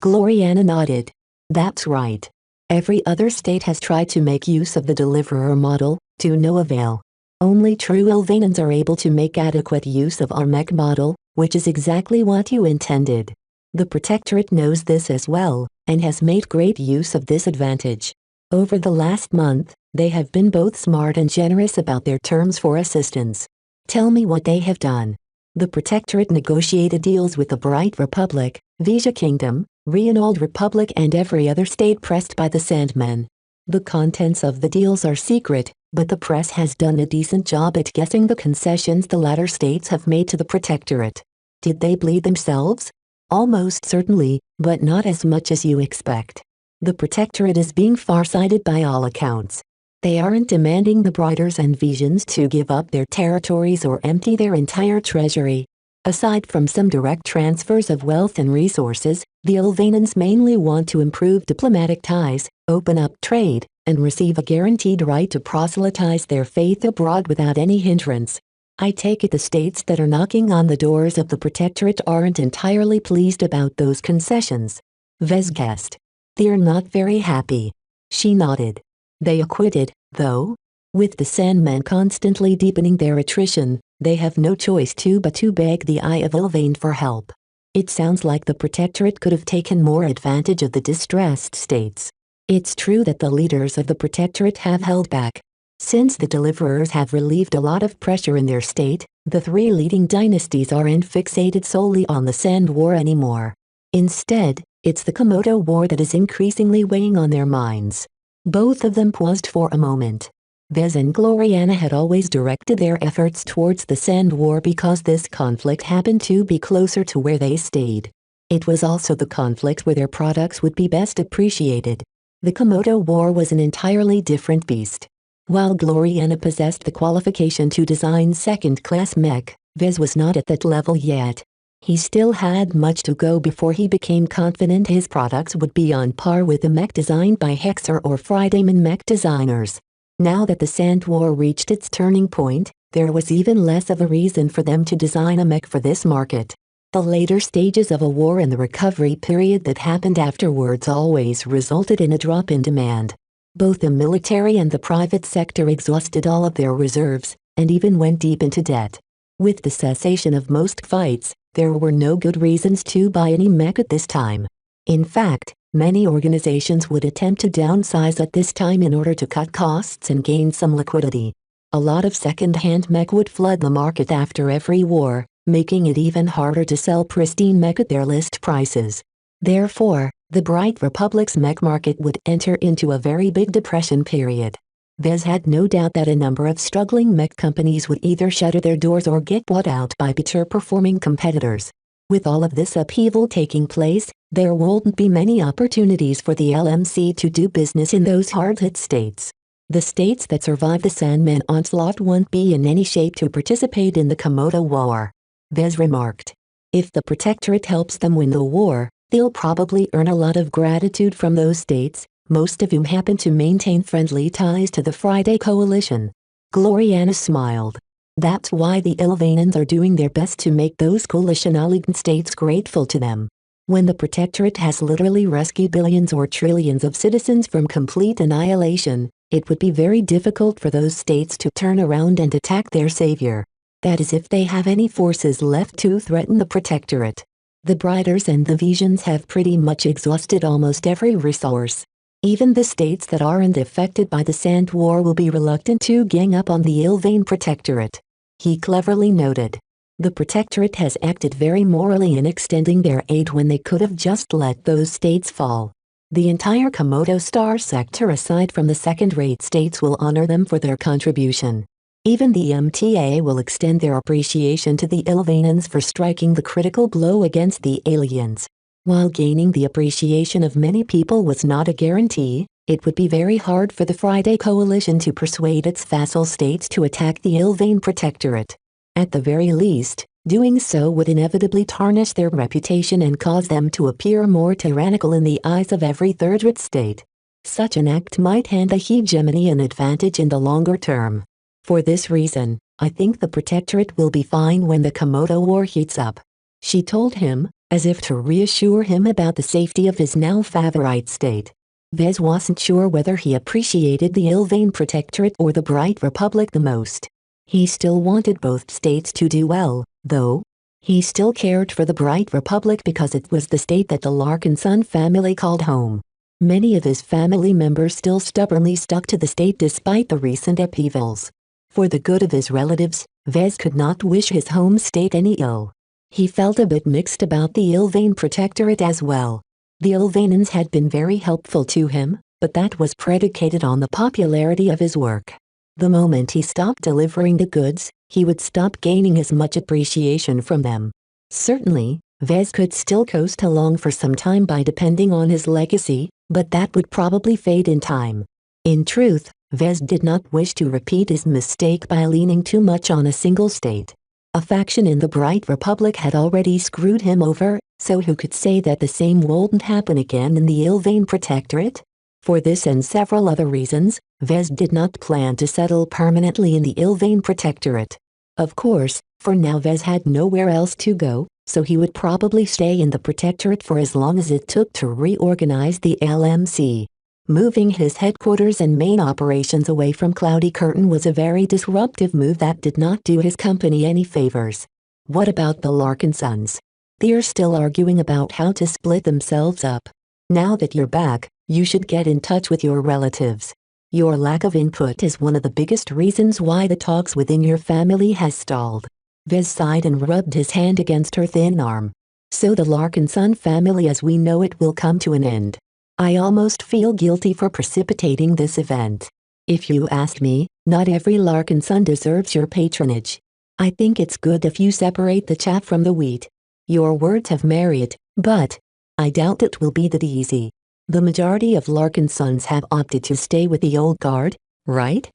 Speaker 2: Gloriana nodded. That's right. Every other state has tried to make use of the Deliverer model, to no avail. Only true Ilvainans are able to make adequate use of our mech model, which is exactly what you intended. The Protectorate knows this as well, and has made great use of this advantage. Over the last month, they have been both smart and generous about their terms for assistance. Tell me what they have done. The Protectorate negotiated deals with the Bright Republic, Vija Kingdom, Reynald Republic and every other state pressed by the Sandmen. The contents of the deals are secret, but the press has done a decent job at guessing the concessions the latter states have made to the Protectorate. Did they bleed themselves? Almost certainly, but not as much as you expect. The Protectorate is being farsighted by all accounts. They aren't demanding the Brighters and Visions to give up their territories or empty their entire treasury. Aside from some direct transfers of wealth and resources, the Ilvainans mainly want to improve diplomatic ties, open up trade, and receive a guaranteed right to proselytize their faith abroad without any hindrance. I take it the states that are knocking on the doors of the Protectorate aren't entirely pleased about those concessions. Vez guessed. They're not very happy. She nodded. They acquitted, though? With the Sandmen constantly deepening their attrition, they have no choice but to beg the Eye of Ilvain for help. It sounds like the Protectorate could have taken more advantage of the distressed states. It's true that the leaders of the Protectorate have held back. Since the Deliverers have relieved a lot of pressure in their state, the three leading dynasties aren't fixated solely on the Sand War anymore. Instead, it's the Komodo War that is increasingly weighing on their minds. Both of them paused for a moment. Vez and Gloriana had always directed their efforts towards the Sand War because this conflict happened to be closer to where they stayed. It was also the conflict where their products would be best appreciated. The Komodo War was an entirely different beast. While Gloriana possessed the qualification to design second-class mech, Vez was not at that level yet. He still had much to go before he became confident his products would be on par with the mech designed by Hexer or Fridayman mech designers. Now that the Sand War reached its turning point, there was even less of a reason for them to design a mech for this market. The later stages of a war and the recovery period that happened afterwards always resulted in a drop in demand. Both the military and the private sector exhausted all of their reserves, and even went deep into debt. With the cessation of most fights, there were no good reasons to buy any mech at this time. In fact, many organizations would attempt to downsize at this time in order to cut costs and gain some liquidity. A lot of second-hand mech would flood the market after every war, making it even harder to sell pristine mech at their list prices. Therefore, the Bright Republic's mech market would enter into a very big depression period. Vez had no doubt that a number of struggling mech companies would either shutter their doors or get bought out by better-performing competitors. With all of this upheaval taking place, there won't be many opportunities for the LMC to do business in those hard-hit states. The states that survive the Sandman onslaught won't be in any shape to participate in the Komodo War. Vez remarked. If the Protectorate helps them win the war, they'll probably earn a lot of gratitude from those states, most of whom happen to maintain friendly ties to the Friday Coalition. Gloriana smiled. That's why the Ilvanans are doing their best to make those coalition-allied states grateful to them. When the Protectorate has literally rescued billions or trillions of citizens from complete annihilation, it would be very difficult for those states to turn around and attack their savior. That is if they have any forces left to threaten the Protectorate. The Briders and the Visions have pretty much exhausted almost every resource. Even the states that aren't affected by the Sand War will be reluctant to gang up on the Ilvain Protectorate. He cleverly noted. The Protectorate has acted very morally in extending their aid when they could have just let those states fall. The entire Komodo Star sector aside from the second-rate states will honor them for their contribution. Even the MTA will extend their appreciation to the Ilvanans for striking the critical blow against the aliens. While gaining the appreciation of many people was not a guarantee, it would be very hard for the Friday Coalition to persuade its vassal states to attack the Ilvain Protectorate. At the very least, doing so would inevitably tarnish their reputation and cause them to appear more tyrannical in the eyes of every third-rate state. Such an act might hand the hegemony an advantage in the longer term. For this reason, I think the Protectorate will be fine when the Komodo War heats up. She told him, as if to reassure him about the safety of his now favorite state. Vez wasn't sure whether he appreciated the Ilvain Protectorate or the Bright Republic the most. He still wanted both states to do well, though. He still cared for the Bright Republic because it was the state that the Larkinson family called home. Many of his family members still stubbornly stuck to the state despite the recent upheavals. For the good of his relatives, Vez could not wish his home state any ill. He felt a bit mixed about the Ilvain Protectorate as well. The Ilvanans had been very helpful to him, but that was predicated on the popularity of his work. The moment he stopped delivering the goods, he would stop gaining as much appreciation from them. Certainly, Vez could still coast along for some time by depending on his legacy, but that would probably fade in time. In truth, Vez did not wish to repeat his mistake by leaning too much on a single state. A faction in the Bright Republic had already screwed him over, so who could say that the same won't happen again in the Ilvain Protectorate? For this and several other reasons, Vez did not plan to settle permanently in the Ilvain Protectorate. Of course, for now Vez had nowhere else to go, so he would probably stay in the Protectorate for as long as it took to reorganize the LMC. Moving his headquarters and main operations away from Cloudy Curtain was a very disruptive move that did not do his company any favors. What about the Larkin sons? They're still arguing about how to split themselves up. Now that you're back, you should get in touch with your relatives. Your lack of input is one of the biggest reasons why the talks within your family has stalled. Vez sighed and rubbed his hand against her thin arm. So the Larkinson family as we know it will come to an end. I almost feel guilty for precipitating this event. If you ask me, not every Larkinson deserves your patronage. I think it's good if you separate the chaff from the wheat. Your words have merit, but I doubt it will be that easy. The majority of Larkinsons have opted to stay with the old guard, right?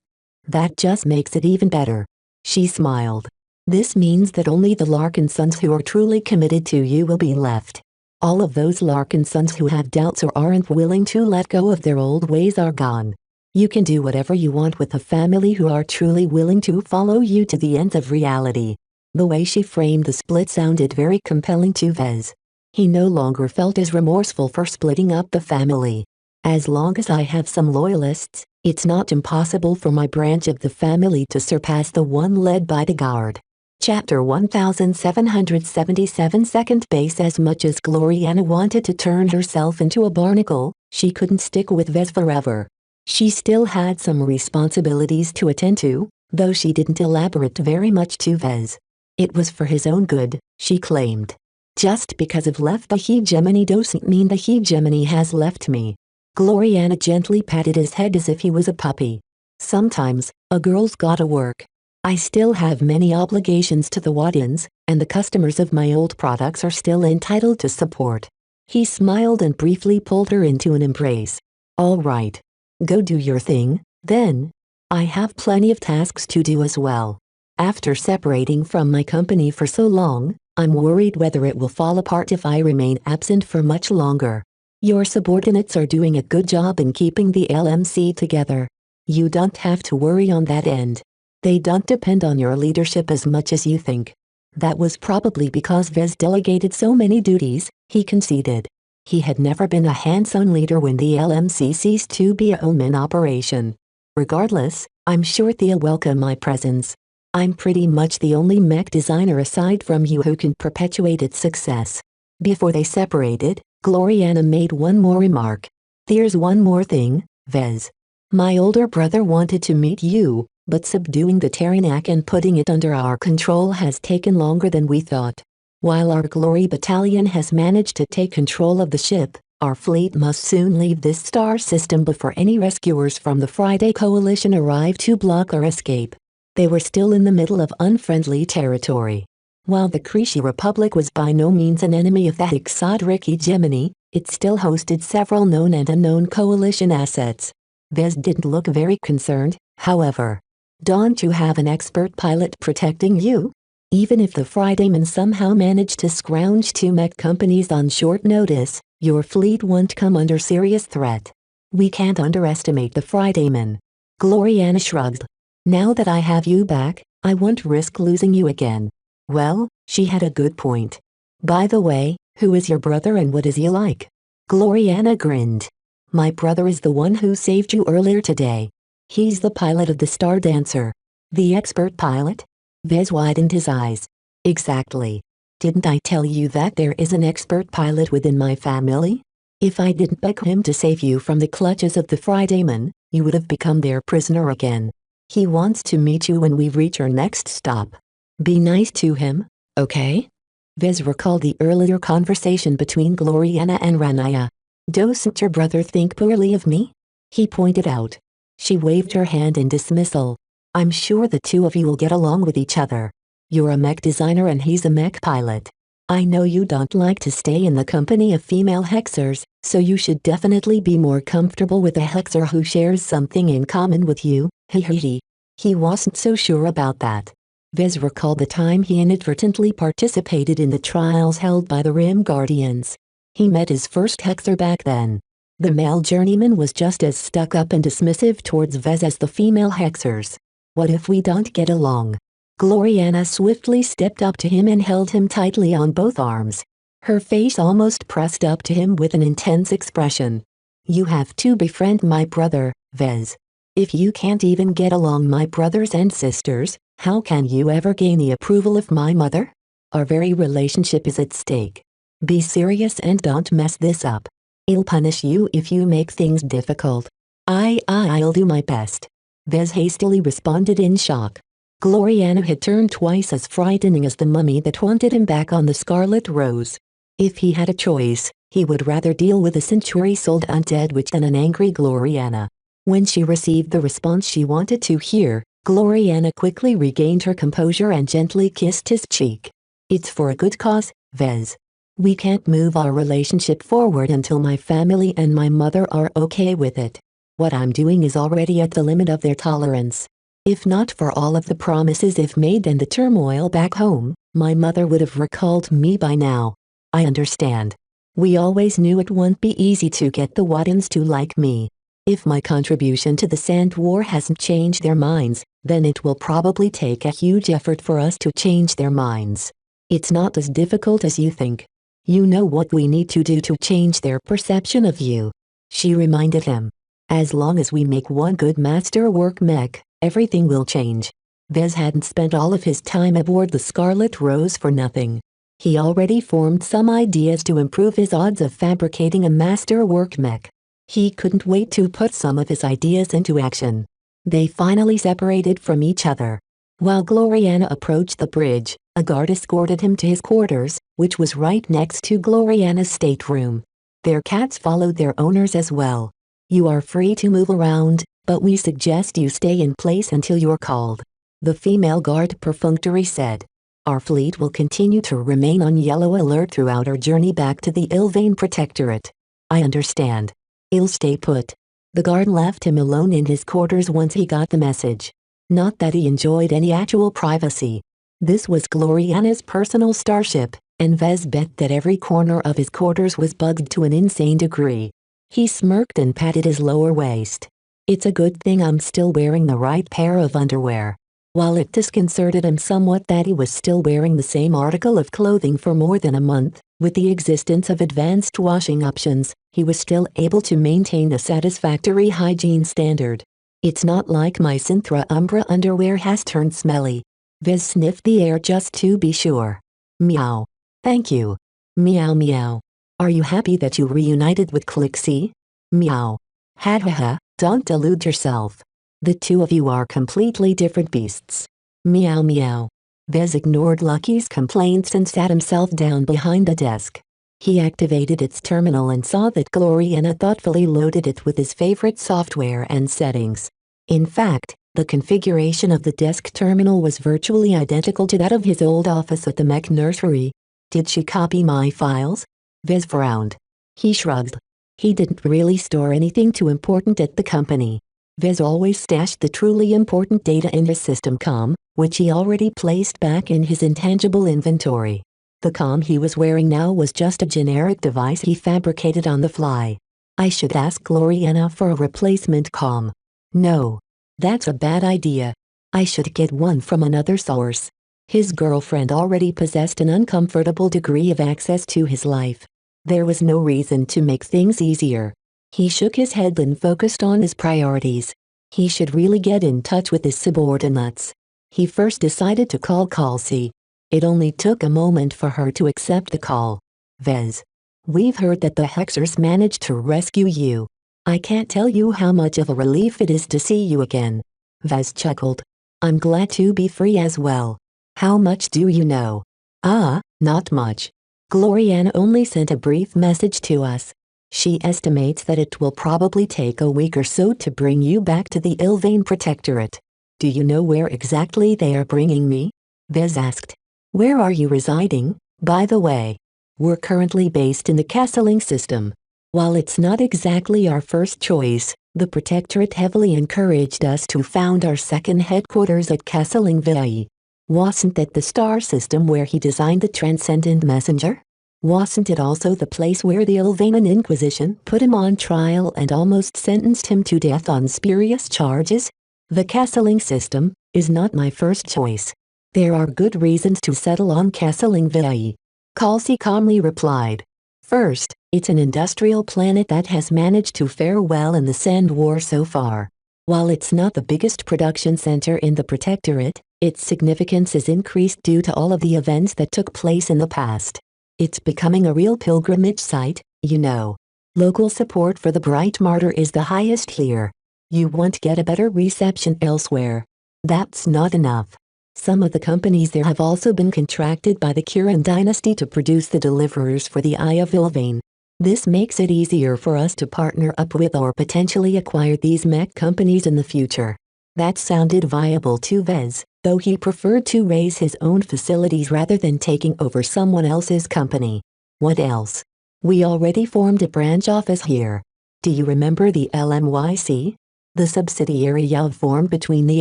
Speaker 2: That just makes it even better. She smiled. This means that only the Larkinsons who are truly committed to you will be left. All of those Larkinsons who have doubts or aren't willing to let go of their old ways are gone. You can do whatever you want with a family who are truly willing to follow you to the ends of reality. The way she framed the split sounded very compelling to Vez. He no longer felt as remorseful for splitting up the family. As long as I have some loyalists, it's not impossible for my branch of the family to surpass the one led by the guard. Chapter 1777 Second base. As much as Gloriana wanted to turn herself into a barnacle, she couldn't stick with Vez forever. She still had some responsibilities to attend to, though she didn't elaborate very much to Vez. It was for his own good, she claimed. Just because I've left the hegemony doesn't mean the hegemony has left me. Gloriana gently patted his head as if he was a puppy. Sometimes, a girl's gotta work. I still have many obligations to the audience, and the customers of my old products are still entitled to support. He smiled and briefly pulled her into an embrace. All right. Go do your thing, then. I have plenty of tasks to do as well. After separating from my company for so long, I'm worried whether it will fall apart if I remain absent for much longer. Your subordinates are doing a good job in keeping the LMC together. You don't have to worry on that end. They don't depend on your leadership as much as you think. That was probably because Vez delegated so many duties, he conceded. He had never been a hands-on leader when the LMC ceased to be a one-man operation. Regardless, I'm sure they'll welcome my presence. I'm pretty much the only mech designer aside from you who can perpetuate its success. Before they separated, Gloriana made one more remark. There's one more thing, Vez. My older brother wanted to meet you, but subduing the Terranak and putting it under our control has taken longer than we thought. While our Glory Battalion has managed to take control of the ship, our fleet must soon leave this star system before any rescuers from the Friday Coalition arrive to block our escape. They were still in the middle of unfriendly territory. While the Creshi Republic was by no means an enemy of the exotic hegemony, it still hosted several known and unknown coalition assets. Vez didn't look very concerned, however. Don't you have an expert pilot protecting you? Even if the Fridaymen somehow managed to scrounge two mech companies on short notice, your fleet won't come under serious threat. We can't underestimate the Fridaymen. Gloriana shrugged. Now that I have you back, I won't risk losing you again. Well, she had a good point. By the way, who is your brother and what is he like? Gloriana grinned. My brother is the one who saved you earlier today. He's the pilot of the Star Dancer. The expert pilot? Vez widened his eyes. Exactly. Didn't I tell you that there is an expert pilot within my family? If I didn't beg him to save you from the clutches of the Fridaymen, you would have become their prisoner again. He wants to meet you when we reach our next stop. Be nice to him, okay? Vez recalled the earlier conversation between Gloriana and Ranaya. Doesn't your brother think poorly of me? He pointed out. She waved her hand in dismissal. I'm sure the two of you will get along with each other. You're a mech designer and he's a mech pilot. I know you don't like to stay in the company of female hexers, so you should definitely be more comfortable with a hexer who shares something in common with you. He wasn't so sure about that. Vez recalled the time he inadvertently participated in the trials held by the Rim Guardians. He met his first hexer back then. The male journeyman was just as stuck up and dismissive towards Vez as the female hexers. What if we don't get along? Gloriana swiftly stepped up to him and held him tightly on both arms. Her face almost pressed up to him with an intense expression. You have to befriend my brother, Vez. If you can't even get along my brothers and sisters, how can you ever gain the approval of my mother? Our very relationship is at stake. Be serious and don't mess this up. I'll punish you if you make things difficult. I'll do my best. Vez hastily responded in shock. Gloriana had turned twice as frightening as the mummy that haunted him back on the Scarlet Rose. If he had a choice, he would rather deal with a century-old undead witch than an angry Gloriana. When she received the response she wanted to hear, Gloriana quickly regained her composure and gently kissed his cheek. It's for a good cause, Vez. We can't move our relationship forward until my family and my mother are okay with it. What I'm doing is already at the limit of their tolerance. If not for all of the promises I've made and the turmoil back home, my mother would have recalled me by now. I understand. We always knew it wouldn't be easy to get the Waddens to like me. If my contribution to the Sand War hasn't changed their minds, then it will probably take a huge effort for us to change their minds. It's not as difficult as you think. You know what we need to do to change their perception of you. She reminded him. As long as we make one good masterwork mech, everything will change. Vez hadn't spent all of his time aboard the Scarlet Rose for nothing. He already formed some ideas to improve his odds of fabricating a masterwork mech. He couldn't wait to put some of his ideas into action. They finally separated from each other. While Gloriana approached the bridge, a guard escorted him to his quarters, which was right next to Gloriana's stateroom. Their cats followed their owners as well. You are free to move around, but we suggest you stay in place until you're called. The female guard perfunctory said. Our fleet will continue to remain on yellow alert throughout our journey back to the Ilvain Protectorate. I understand. I'll stay put. The guard left him alone in his quarters once he got the message. Not that he enjoyed any actual privacy. This was Gloriana's personal starship, and Vez bet that every corner of his quarters was bugged to an insane degree. He smirked and patted his lower waist. It's a good thing I'm still wearing the right pair of underwear. While it disconcerted him somewhat that he was still wearing the same article of clothing for more than a month, with the existence of advanced washing options, he was still able to maintain a satisfactory hygiene standard. It's not like my Synthra Umbra underwear has turned smelly. Vez sniffed the air just to be sure. Meow. Thank you. Meow meow. Are you happy that you reunited with Clixie? Meow. Ha ha ha, don't delude yourself. The two of you are completely different beasts. Meow meow. Vez ignored Lucky's complaints and sat himself down behind a desk. He activated its terminal and saw that Gloriana thoughtfully loaded it with his favorite software and settings. In fact, the configuration of the desk terminal was virtually identical to that of his old office at the Mech Nursery. Did she copy my files? Vez frowned. He shrugged. He didn't really store anything too important at the company. Vez always stashed the truly important data in his system com, which he already placed back in his intangible inventory. The com he was wearing now was just a generic device he fabricated on the fly. I should ask Gloriana for a replacement com. No. That's a bad idea. I should get one from another source. His girlfriend already possessed an uncomfortable degree of access to his life. There was no reason to make things easier. He shook his head and focused on his priorities. He should really get in touch with his subordinates. He first decided to call Kelsey. It only took a moment for her to accept the call. Vez. We've heard that the Hexers managed to rescue you. I can't tell you how much of a relief it is to see you again. Vez chuckled. I'm glad to be free as well. How much do you know? Not much. Gloriana only sent a brief message to us. She estimates that it will probably take a week or so to bring you back to the Ilvain Protectorate. Do you know where exactly they are bringing me? Vez asked. Where are you residing, by the way? We're currently based in the Castling system. While it's not exactly our first choice, the Protectorate heavily encouraged us to found our second headquarters at Castling Ville. Wasn't that the star system where he designed the Transcendent Messenger? Wasn't it also the place where the Ilvanan Inquisition put him on trial and almost sentenced him to death on spurious charges? The Castling system is not my first choice. There are good reasons to settle on Castling Ville. Kelsey calmly replied. First, It's an industrial planet that has managed to fare well in the Sand War so far. While it's not the biggest production center in the Protectorate, its significance is increased due to all of the events that took place in the past. It's becoming a real pilgrimage site, you know. Local support for the Bright Martyr is the highest here. You won't get a better reception elsewhere. That's not enough. Some of the companies there have also been contracted by the Kirin dynasty to produce the deliverers for the Eye of Ilvain. This makes it easier for us to partner up with or potentially acquire these mech companies in the future. That sounded viable to Vez, though he preferred to raise his own facilities rather than taking over someone else's company. What else? We already formed a branch office here. Do you remember the LMYC? The subsidiary you've formed between the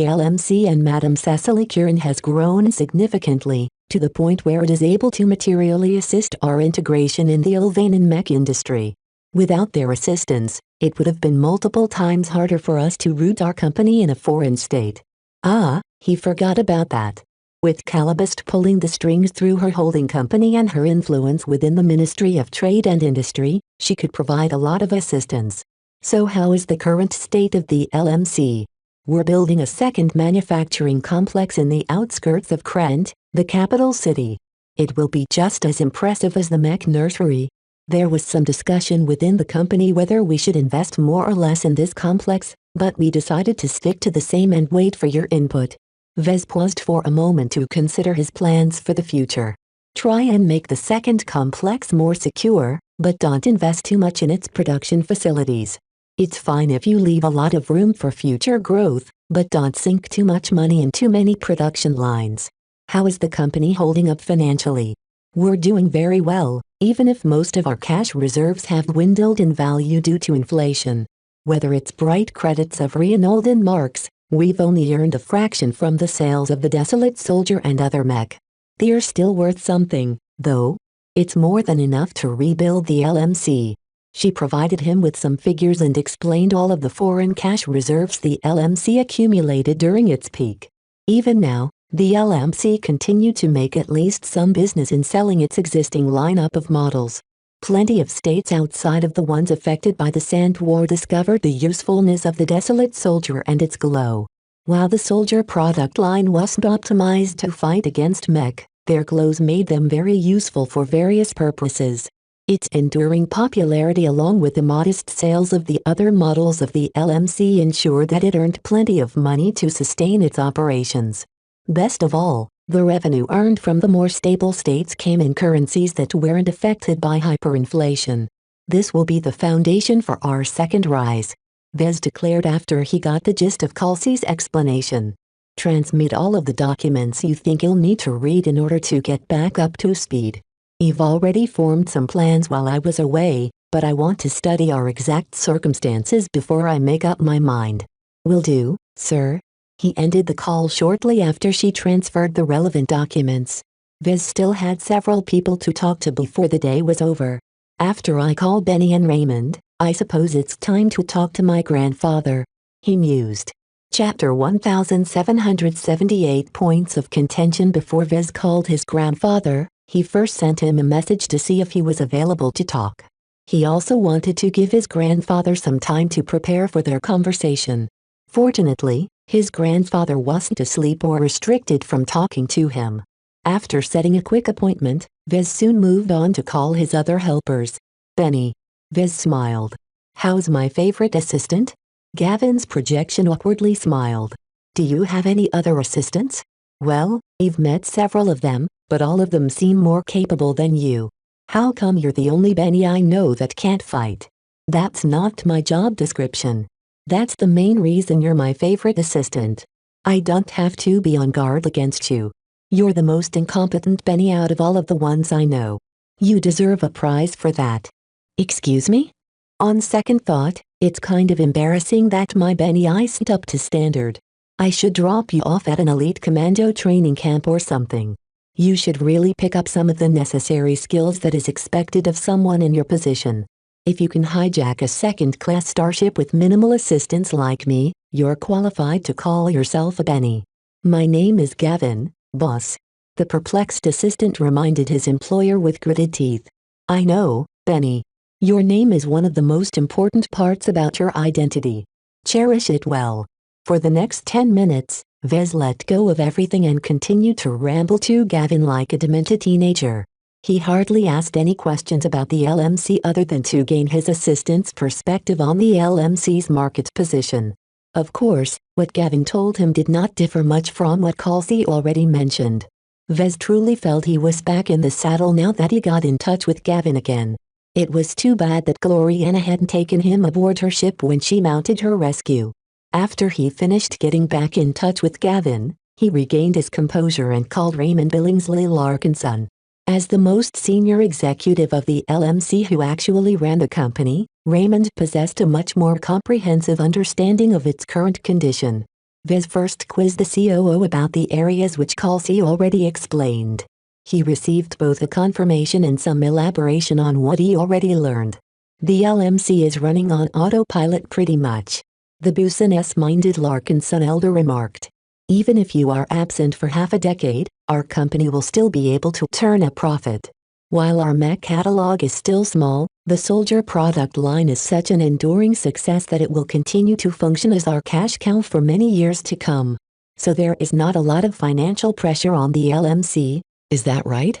Speaker 2: LMC and Madame Cecily Kirin has grown significantly, to the point where it is able to materially assist our integration in the Ilvanan mech industry. Without their assistance, it would have been multiple times harder for us to root our company in a foreign state. Ah, he forgot about that. With Calabast pulling the strings through her holding company and her influence within the Ministry of Trade and Industry, she could provide a lot of assistance. So how is the current state of the LMC? We're building a second manufacturing complex in the outskirts of Krent, the capital city. It will be just as impressive as the mech nursery. There was some discussion within the company whether we should invest more or less in this complex, but we decided to stick to the same and wait for your input. Vez paused for a moment to consider his plans for the future. Try and make the second complex more secure, but don't invest too much in its production facilities. It's fine if you leave a lot of room for future growth, but don't sink too much money in too many production lines. How is the company holding up financially? We're doing very well, even if most of our cash reserves have dwindled in value due to inflation. Whether it's bright credits of Reinaldan marks, we've only earned a fraction from the sales of the Desolate Soldier and other mech. They're still worth something, though. It's more than enough to rebuild the LMC. She provided him with some figures and explained all of the foreign cash reserves the LMC accumulated during its peak. Even now, the LMC continued to make at least some business in selling its existing lineup of models. Plenty of states outside of the ones affected by the Sand War discovered the usefulness of the Desolate Soldier and its glow. While the Soldier product line wasn't optimized to fight against mech, their glows made them very useful for various purposes. Its enduring popularity along with the modest sales of the other models of the LMC ensured that it earned plenty of money to sustain its operations. Best of all, the revenue earned from the more stable states came in currencies that weren't affected by hyperinflation. This will be the foundation for our second rise, Vez declared after he got the gist of Kelsey's explanation. Transmit all of the documents you think you'll need to read in order to get back up to speed. I've already formed some plans while I was away, but I want to study our exact circumstances before I make up my mind. Will do, sir. He ended the call shortly after she transferred the relevant documents. Vez still had several people to talk to before the day was over. After I call Benny and Raymond, I suppose it's time to talk to my grandfather, he mused. Chapter 1778 Points of Contention. Before Vez called his grandfather, he first sent him a message to see if he was available to talk. He also wanted to give his grandfather some time to prepare for their conversation. Fortunately, his grandfather wasn't asleep or restricted from talking to him. After setting a quick appointment, Vez soon moved on to call his other helpers. Benny. Vez smiled. How's my favorite assistant? Gavin's projection awkwardly smiled. Do you have any other assistants? Well, I've met several of them, but all of them seem more capable than you. How come you're the only Benny I know that can't fight? That's not my job description. That's the main reason you're my favorite assistant. I don't have to be on guard against you. You're the most incompetent Benny out of all of the ones I know. You deserve a prize for that. Excuse me? On second thought, it's kind of embarrassing that my Benny isn't up to standard. I should drop you off at an elite commando training camp or something. You should really pick up some of the necessary skills that is expected of someone in your position. If you can hijack a second-class starship with minimal assistance like me, you're qualified to call yourself a Benny. My name is Gavin, boss. The perplexed assistant reminded his employer with gritted teeth. I know, Benny. Your name is one of the most important parts about your identity. Cherish it well. For the next 10 minutes, Vez let go of everything and continued to ramble to Gavin like a demented teenager. He hardly asked any questions about the LMC other than to gain his assistant's perspective on the LMC's market position. Of course, what Gavin told him did not differ much from what Kelsey already mentioned. Vez truly felt he was back in the saddle now that he got in touch with Gavin again. It was too bad that Gloriana hadn't taken him aboard her ship when she mounted her rescue. After he finished getting back in touch with Gavin, he regained his composure and called Raymond Billingsley Larkinson. As the most senior executive of the LMC who actually ran the company, Raymond possessed a much more comprehensive understanding of its current condition. Vez first quizzed the COO about the areas which Kelsey already explained. He received both a confirmation and some elaboration on what he already learned. The LMC is running on autopilot pretty much. The business-minded Larkinson elder remarked. Even if you are absent for half a decade, our company will still be able to turn a profit. While our Mech catalog is still small, the Soldier product line is such an enduring success that it will continue to function as our cash cow for many years to come. So there is not a lot of financial pressure on the LMC, is that right?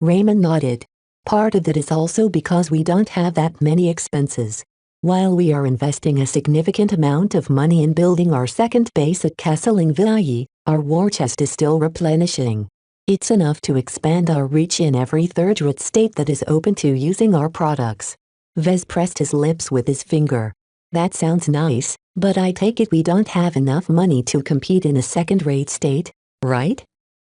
Speaker 2: Raymond nodded. Part of that is also because we don't have that many expenses. While we are investing a significant amount of money in building our second base at Castlingville, our war chest is still replenishing. It's enough to expand our reach in every third-rate state that is open to using our products. Vez pressed his lips with his finger. That sounds nice, but I take it we don't have enough money to compete in a second-rate state, right?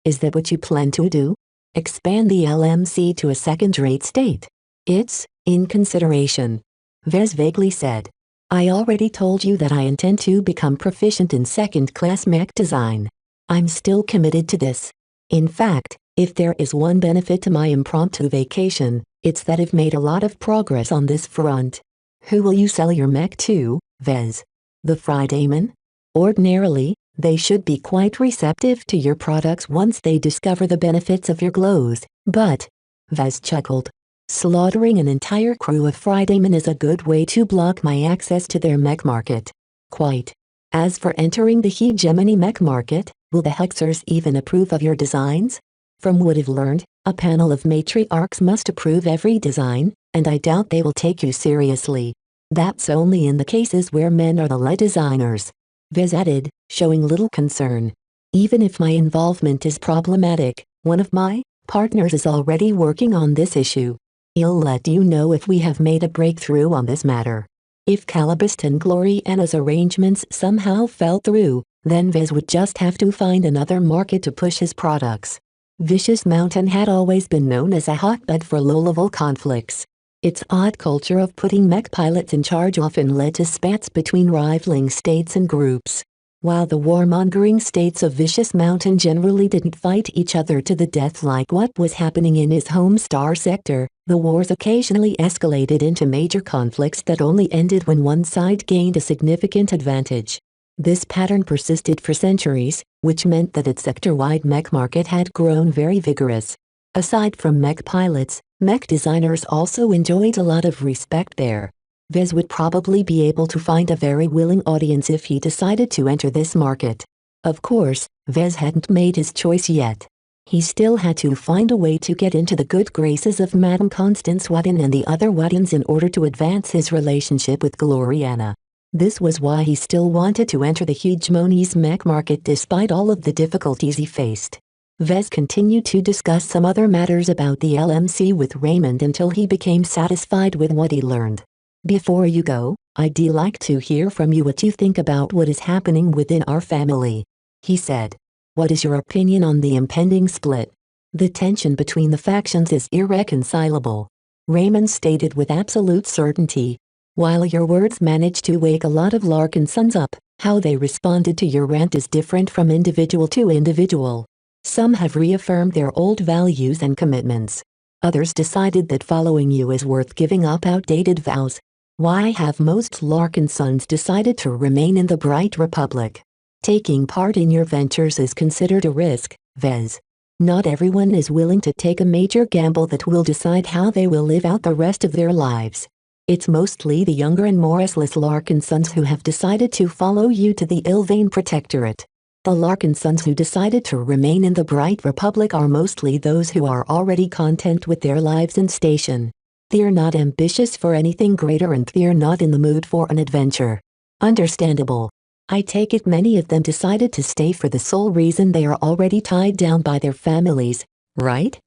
Speaker 2: Is that what you plan to do? Expand the LMC to a second-rate state? It's in consideration. Vez vaguely said. I already told you that I intend to become proficient in second-class mech design. I'm still committed to this. In fact, if there is one benefit to my impromptu vacation, it's that I've made a lot of progress on this front. Who will you sell your mech to, Vez? The Fridaymen? Ordinarily, they should be quite receptive to your products once they discover the benefits of your glows, but... Vez chuckled. Slaughtering an entire crew of Fridaymen is a good way to block my access to their mech market. Quite. As for entering the hegemony mech market, will the Hexers even approve of your designs? From what I've learned, a panel of matriarchs must approve every design, and I doubt they will take you seriously. That's only in the cases where men are the lead designers. Vez added, showing little concern. Even if my involvement is problematic, one of my partners is already working on this issue. He'll let you know if we have made a breakthrough on this matter. If Calibust and Gloriana's arrangements somehow fell through, then Vez would just have to find another market to push his products. Vicious Mountain had always been known as a hotbed for low-level conflicts. Its odd culture of putting mech pilots in charge often led to spats between rivaling states and groups. While the warmongering states of Vicious Mountain generally didn't fight each other to the death like what was happening in his home star sector, the wars occasionally escalated into major conflicts that only ended when one side gained a significant advantage. This pattern persisted for centuries, which meant that its sector-wide mech market had grown very vigorous. Aside from mech pilots, mech designers also enjoyed a lot of respect there. Vez would probably be able to find a very willing audience if he decided to enter this market. Of course, Vez hadn't made his choice yet. He still had to find a way to get into the good graces of Madame Constance Wadden and the other Waddens in order to advance his relationship with Gloriana. This was why he still wanted to enter the hegemony's mech market despite all of the difficulties he faced. Vez continued to discuss some other matters about the LMC with Raymond until he became satisfied with what he learned. Before you go, I'd like to hear from you what you think about what is happening within our family, he said. What is your opinion on the impending split? The tension between the factions is irreconcilable, Raymond stated with absolute certainty. While your words managed to wake a lot of Larkinsons up, how they responded to your rant is different from individual to individual. Some have reaffirmed their old values and commitments. Others decided that following you is worth giving up outdated vows. Why have most Larkinsons decided to remain in the Bright Republic? Taking part in your ventures is considered a risk, Vez. Not everyone is willing to take a major gamble that will decide how they will live out the rest of their lives. It's mostly the younger and more restless Larkin sons who have decided to follow you to the Ilvain Protectorate. The Larkin sons who decided to remain in the Bright Republic are mostly those who are already content with their lives and station. They're not ambitious for anything greater and they're not in the mood for an adventure. Understandable. I take it many of them decided to stay for the sole reason they are already tied down by their families, right?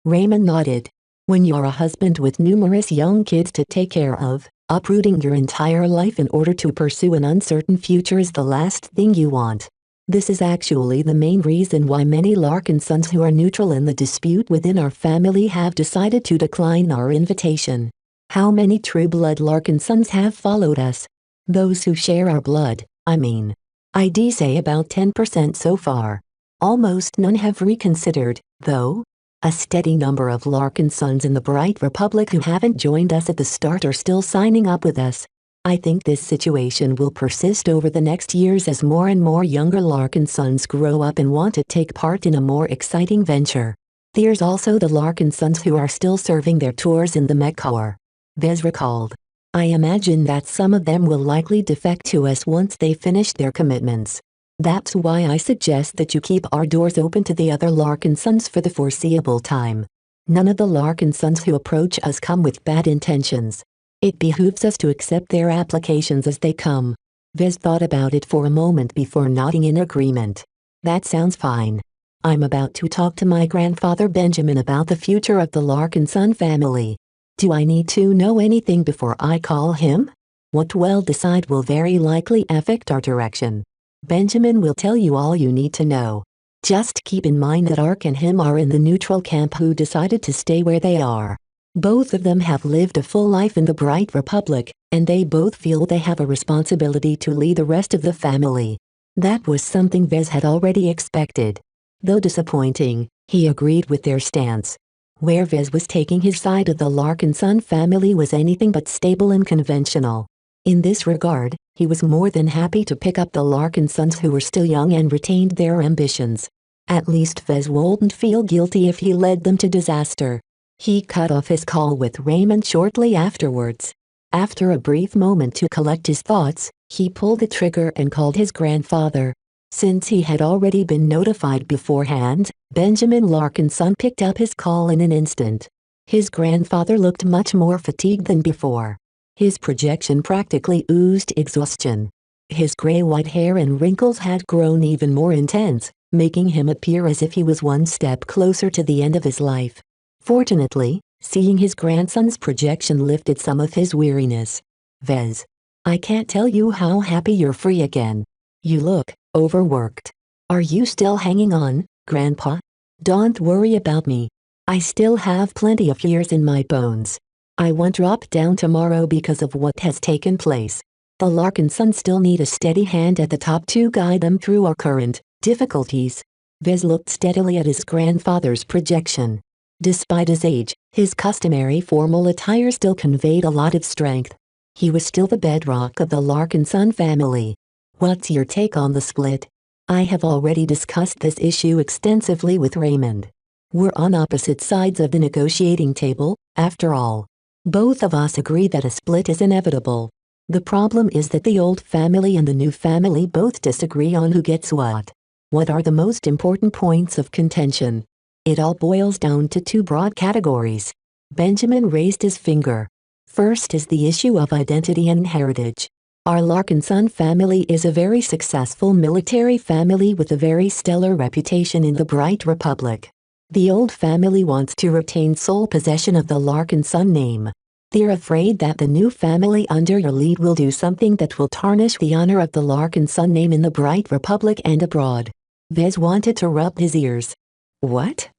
Speaker 2: Raymond nodded. When you're a husband with numerous young kids to take care of, uprooting your entire life in order to pursue an uncertain future is the last thing you want. This is actually the main reason why many Larkin sons who are neutral in the dispute within our family have decided to decline our invitation. How many true-blood Larkin sons have followed us? Those who share our blood, I mean. I'd say about 10% so far. Almost none have reconsidered, though. A steady number of Larkin sons in the Bright Republic who haven't joined us at the start are still signing up with us. I think this situation will persist over the next years as more and more younger Larkin sons grow up and want to take part in a more exciting venture. There's also the Larkin sons who are still serving their tours in the Mech Corps. Vez recalled. I imagine that some of them will likely defect to us once they finish their commitments. That's why I suggest that you keep our doors open to the other Larkin sons for the foreseeable time. None of the Larkin sons who approach us come with bad intentions. It behooves us to accept their applications as they come. Vez thought about it for a moment before nodding in agreement. That sounds fine. I'm about to talk to my grandfather Benjamin about the future of the Larkin son family. Do I need to know anything before I call him? What we'll decide will very likely affect our direction. Benjamin will tell you all you need to know. Just keep in mind that Ark and him are in the neutral camp who decided to stay where they are. Both of them have lived a full life in the Bright Republic, and they both feel they have a responsibility to lead the rest of the family. That was something Vez had already expected. Though disappointing, he agreed with their stance. Where Vez was taking his side of the Larkin son family was anything but stable and conventional. In this regard, he was more than happy to pick up the Larkin sons who were still young and retained their ambitions. At least Vez wouldn't feel guilty if he led them to disaster. He cut off his call with Raymond shortly afterwards. After a brief moment to collect his thoughts, he pulled the trigger and called his grandfather. Since he had already been notified beforehand, Benjamin Larkin's son picked up his call in an instant. His grandfather looked much more fatigued than before. His projection practically oozed exhaustion. His gray-white hair and wrinkles had grown even more intense, making him appear as if he was one step closer to the end of his life. Fortunately, seeing his grandson's projection lifted some of his weariness. Vez. I can't tell you how happy you're free again. You look overworked. Are you still hanging on, Grandpa? Don't worry about me. I still have plenty of years in my bones. I won't drop down tomorrow because of what has taken place. The Larkin sons still need a steady hand at the top to guide them through our current difficulties. Vez looked steadily at his grandfather's projection. Despite his age, his customary formal attire still conveyed a lot of strength. He was still the bedrock of the Larkin son family. What's your take on the split? I have already discussed this issue extensively with Raymond. We're on opposite sides of the negotiating table, after all. Both of us agree that a split is inevitable. The problem is that the old family and the new family both disagree on who gets what. What are the most important points of contention? It all boils down to two broad categories. Benjamin raised his finger. First is the issue of identity and heritage. Our Larkin son family is a very successful military family with a very stellar reputation in the Bright Republic. The old family wants to retain sole possession of the Larkin son name. They're afraid that the new family under your lead will do something that will tarnish the honor of the Larkin son name in the Bright Republic and abroad. Vez wanted to rub his ears. What?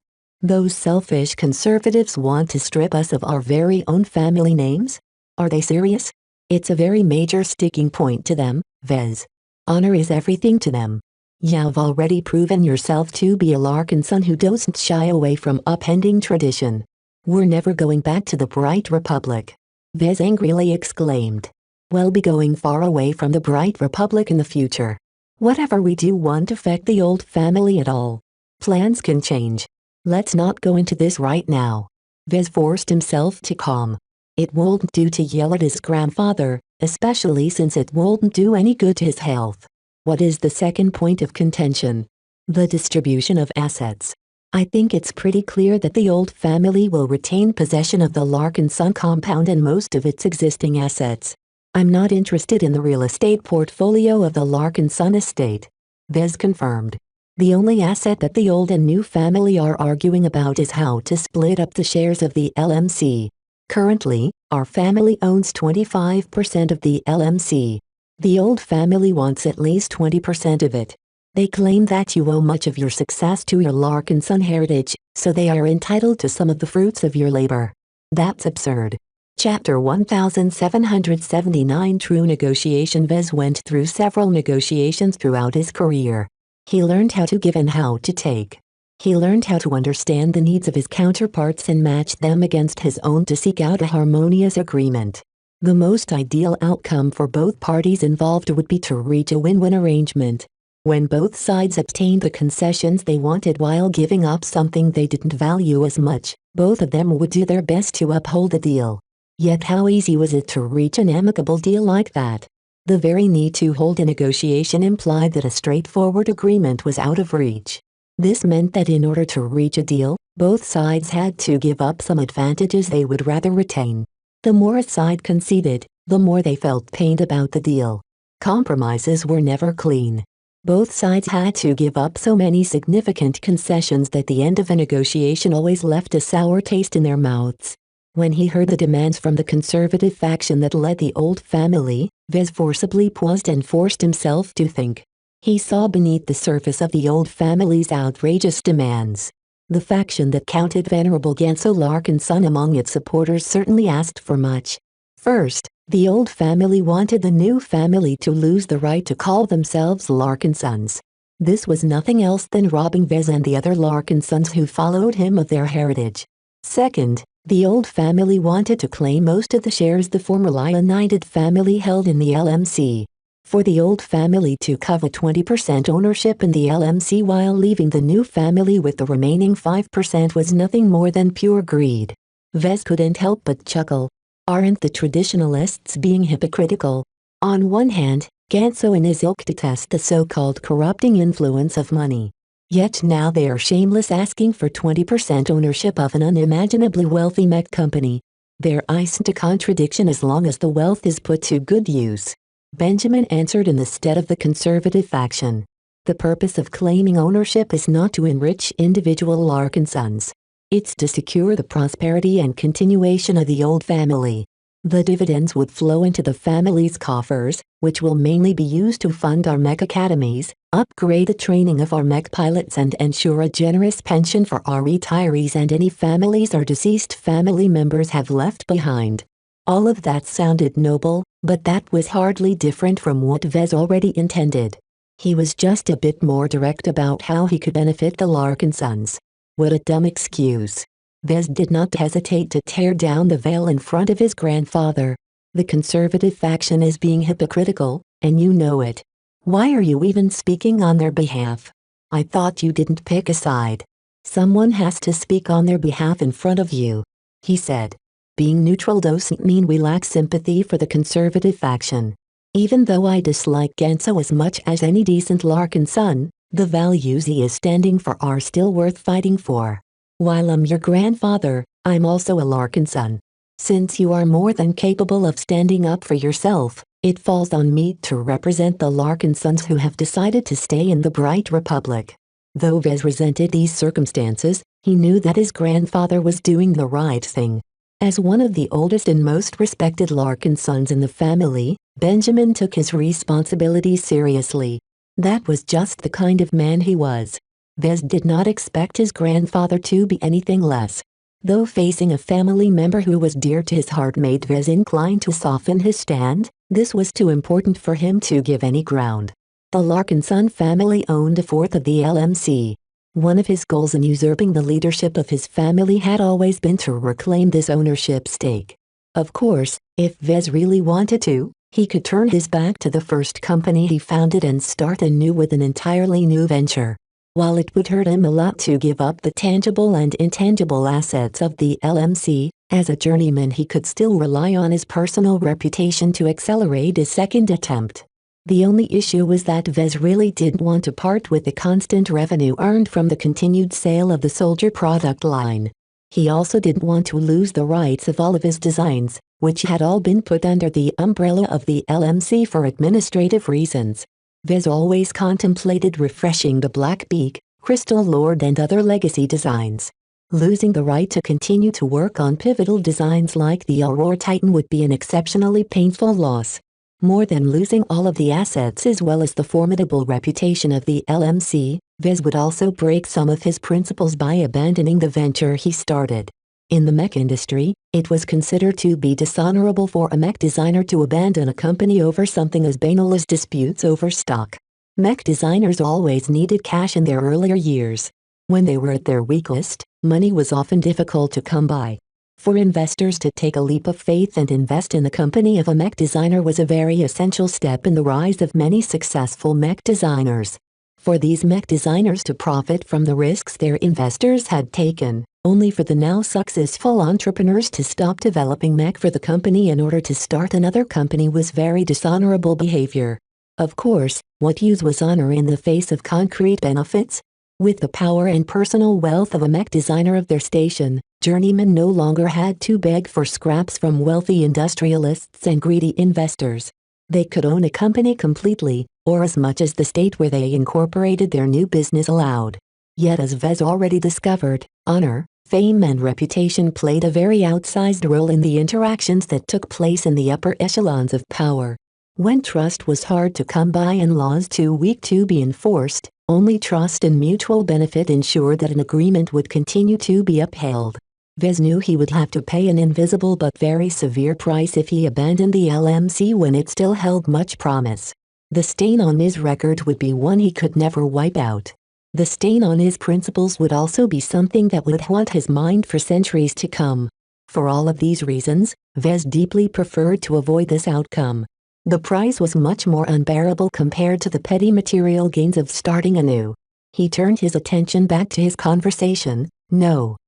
Speaker 2: Those selfish conservatives want to strip us of our very own family names? Are they serious? It's a very major sticking point to them, Vez. Honor is everything to them. You've already proven yourself to be a Larkin son who doesn't shy away from upending tradition. We're never going back to the Bright Republic. Vez angrily exclaimed. We'll be going far away from the Bright Republic in the future. Whatever we do won't affect the old family at all. Plans can change. Let's not go into this right now. Vez forced himself to calm. It won't do to yell at his grandfather, especially since it won't do any good to his health. What is the second point of contention? The distribution of assets. I think it's pretty clear that the old family will retain possession of the Larkin Son compound and most of its existing assets. I'm not interested in the real estate portfolio of the Larkin Son estate. Vez confirmed. The only asset that the old and new family are arguing about is how to split up the shares of the LMC. Currently, our family owns 25% of the LMC. The old family wants at least 20% of it. They claim that you owe much of your success to your Larkin Son heritage, so they are entitled to some of the fruits of your labor. That's absurd. Chapter 1779 True Negotiation. Vez went through several negotiations throughout his career. He learned how to give and how to take. He learned how to understand the needs of his counterparts and match them against his own to seek out a harmonious agreement. The most ideal outcome for both parties involved would be to reach a win-win arrangement. When both sides obtained the concessions they wanted while giving up something they didn't value as much, both of them would do their best to uphold the deal. Yet how easy was it to reach an amicable deal like that? The very need to hold a negotiation implied that a straightforward agreement was out of reach. This meant that in order to reach a deal, both sides had to give up some advantages they would rather retain. The more a side conceded, the more they felt pained about the deal. Compromises were never clean. Both sides had to give up so many significant concessions that the end of a negotiation always left a sour taste in their mouths. When he heard the demands from the conservative faction that led the old family, Vez forcibly paused and forced himself to think. He saw beneath the surface of the old family's outrageous demands. The faction that counted Venerable Genso Larkin Son among its supporters certainly asked for much. First, the old family wanted the new family to lose the right to call themselves Larkin Sons. This was nothing else than robbing Vez and the other Larkin Sons who followed him of their heritage. Second, the old family wanted to claim most of the shares the former Leonited family held in the LMC. For the old family to covet 20% ownership in the LMC while leaving the new family with the remaining 5% was nothing more than pure greed. Vez couldn't help but chuckle. Aren't the traditionalists being hypocritical? On one hand, Genso and his ilk detest the so-called corrupting influence of money. Yet now they are shameless asking for 20% ownership of an unimaginably wealthy mech company. There isn't a contradiction as long as the wealth is put to good use. Benjamin answered in the stead of the conservative faction. The purpose of claiming ownership is not to enrich individual Larkin Sons. It's to secure the prosperity and continuation of the old family. The dividends would flow into the family's coffers, which will mainly be used to fund our mech academies, upgrade the training of our mech pilots and ensure a generous pension for our retirees and any families our deceased family members have left behind. All of that sounded noble, but that was hardly different from what Vez already intended. He was just a bit more direct about how he could benefit the Larkin Sons. What a dumb excuse. Vez did not hesitate to tear down the veil in front of his grandfather. The conservative faction is being hypocritical, and you know it. Why are you even speaking on their behalf? I thought you didn't pick a side. Someone has to speak on their behalf in front of you, he said. Being neutral doesn't mean we lack sympathy for the conservative faction. Even though I dislike Genso as much as any decent Larkin Son, the values he is standing for are still worth fighting for. While I'm your grandfather, I'm also a Larkin Son. Since you are more than capable of standing up for yourself, it falls on me to represent the Larkin Sons who have decided to stay in the Bright Republic. Though Vez resented these circumstances, he knew that his grandfather was doing the right thing. As one of the oldest and most respected Larkin Sons in the family, Benjamin took his responsibilities seriously. That was just the kind of man he was. Vez did not expect his grandfather to be anything less. Though facing a family member who was dear to his heart made Vez inclined to soften his stand, this was too important for him to give any ground. The Larkin Son family owned a fourth of the LMC. One of his goals in usurping the leadership of his family had always been to reclaim this ownership stake. Of course, if Vez really wanted to, he could turn his back to the first company he founded and start anew with an entirely new venture. While it would hurt him a lot to give up the tangible and intangible assets of the LMC, as a journeyman he could still rely on his personal reputation to accelerate his second attempt. The only issue was that Vez really didn't want to part with the constant revenue earned from the continued sale of the Soldier product line. He also didn't want to lose the rights of all of his designs, which had all been put under the umbrella of the LMC for administrative reasons. Vez always contemplated refreshing the Black Beak, Crystal Lord and other legacy designs. Losing the right to continue to work on pivotal designs like the Aurora Titan would be an exceptionally painful loss. More than losing all of the assets as well as the formidable reputation of the LMC, Vez would also break some of his principles by abandoning the venture he started. In the mech industry, it was considered to be dishonorable for a mech designer to abandon a company over something as banal as disputes over stock. Mech designers always needed cash in their earlier years. When they were at their weakest, money was often difficult to come by. For investors to take a leap of faith and invest in the company of a mech designer was a very essential step in the rise of many successful mech designers. For these mech designers to profit from the risks their investors had taken, only for the now successful entrepreneurs to stop developing mech for the company in order to start another company was very dishonorable behavior. Of course, what use was honor in the face of concrete benefits? With the power and personal wealth of a mech designer of their station, journeymen no longer had to beg for scraps from wealthy industrialists and greedy investors. They could own a company completely, or as much as the state where they incorporated their new business allowed. Yet as Vez already discovered, honor, fame and reputation played a very outsized role in the interactions that took place in the upper echelons of power. When trust was hard to come by and laws too weak to be enforced, only trust and mutual benefit ensured that an agreement would continue to be upheld. Vez knew he would have to pay an invisible but very severe price if he abandoned the LMC when it still held much promise. The stain on his record would be one he could never wipe out. The stain on his principles would also be something that would haunt his mind for centuries to come. For all of these reasons, Vez deeply preferred to avoid this outcome. The price was much more unbearable compared to the petty material gains of starting anew. He turned his attention back to his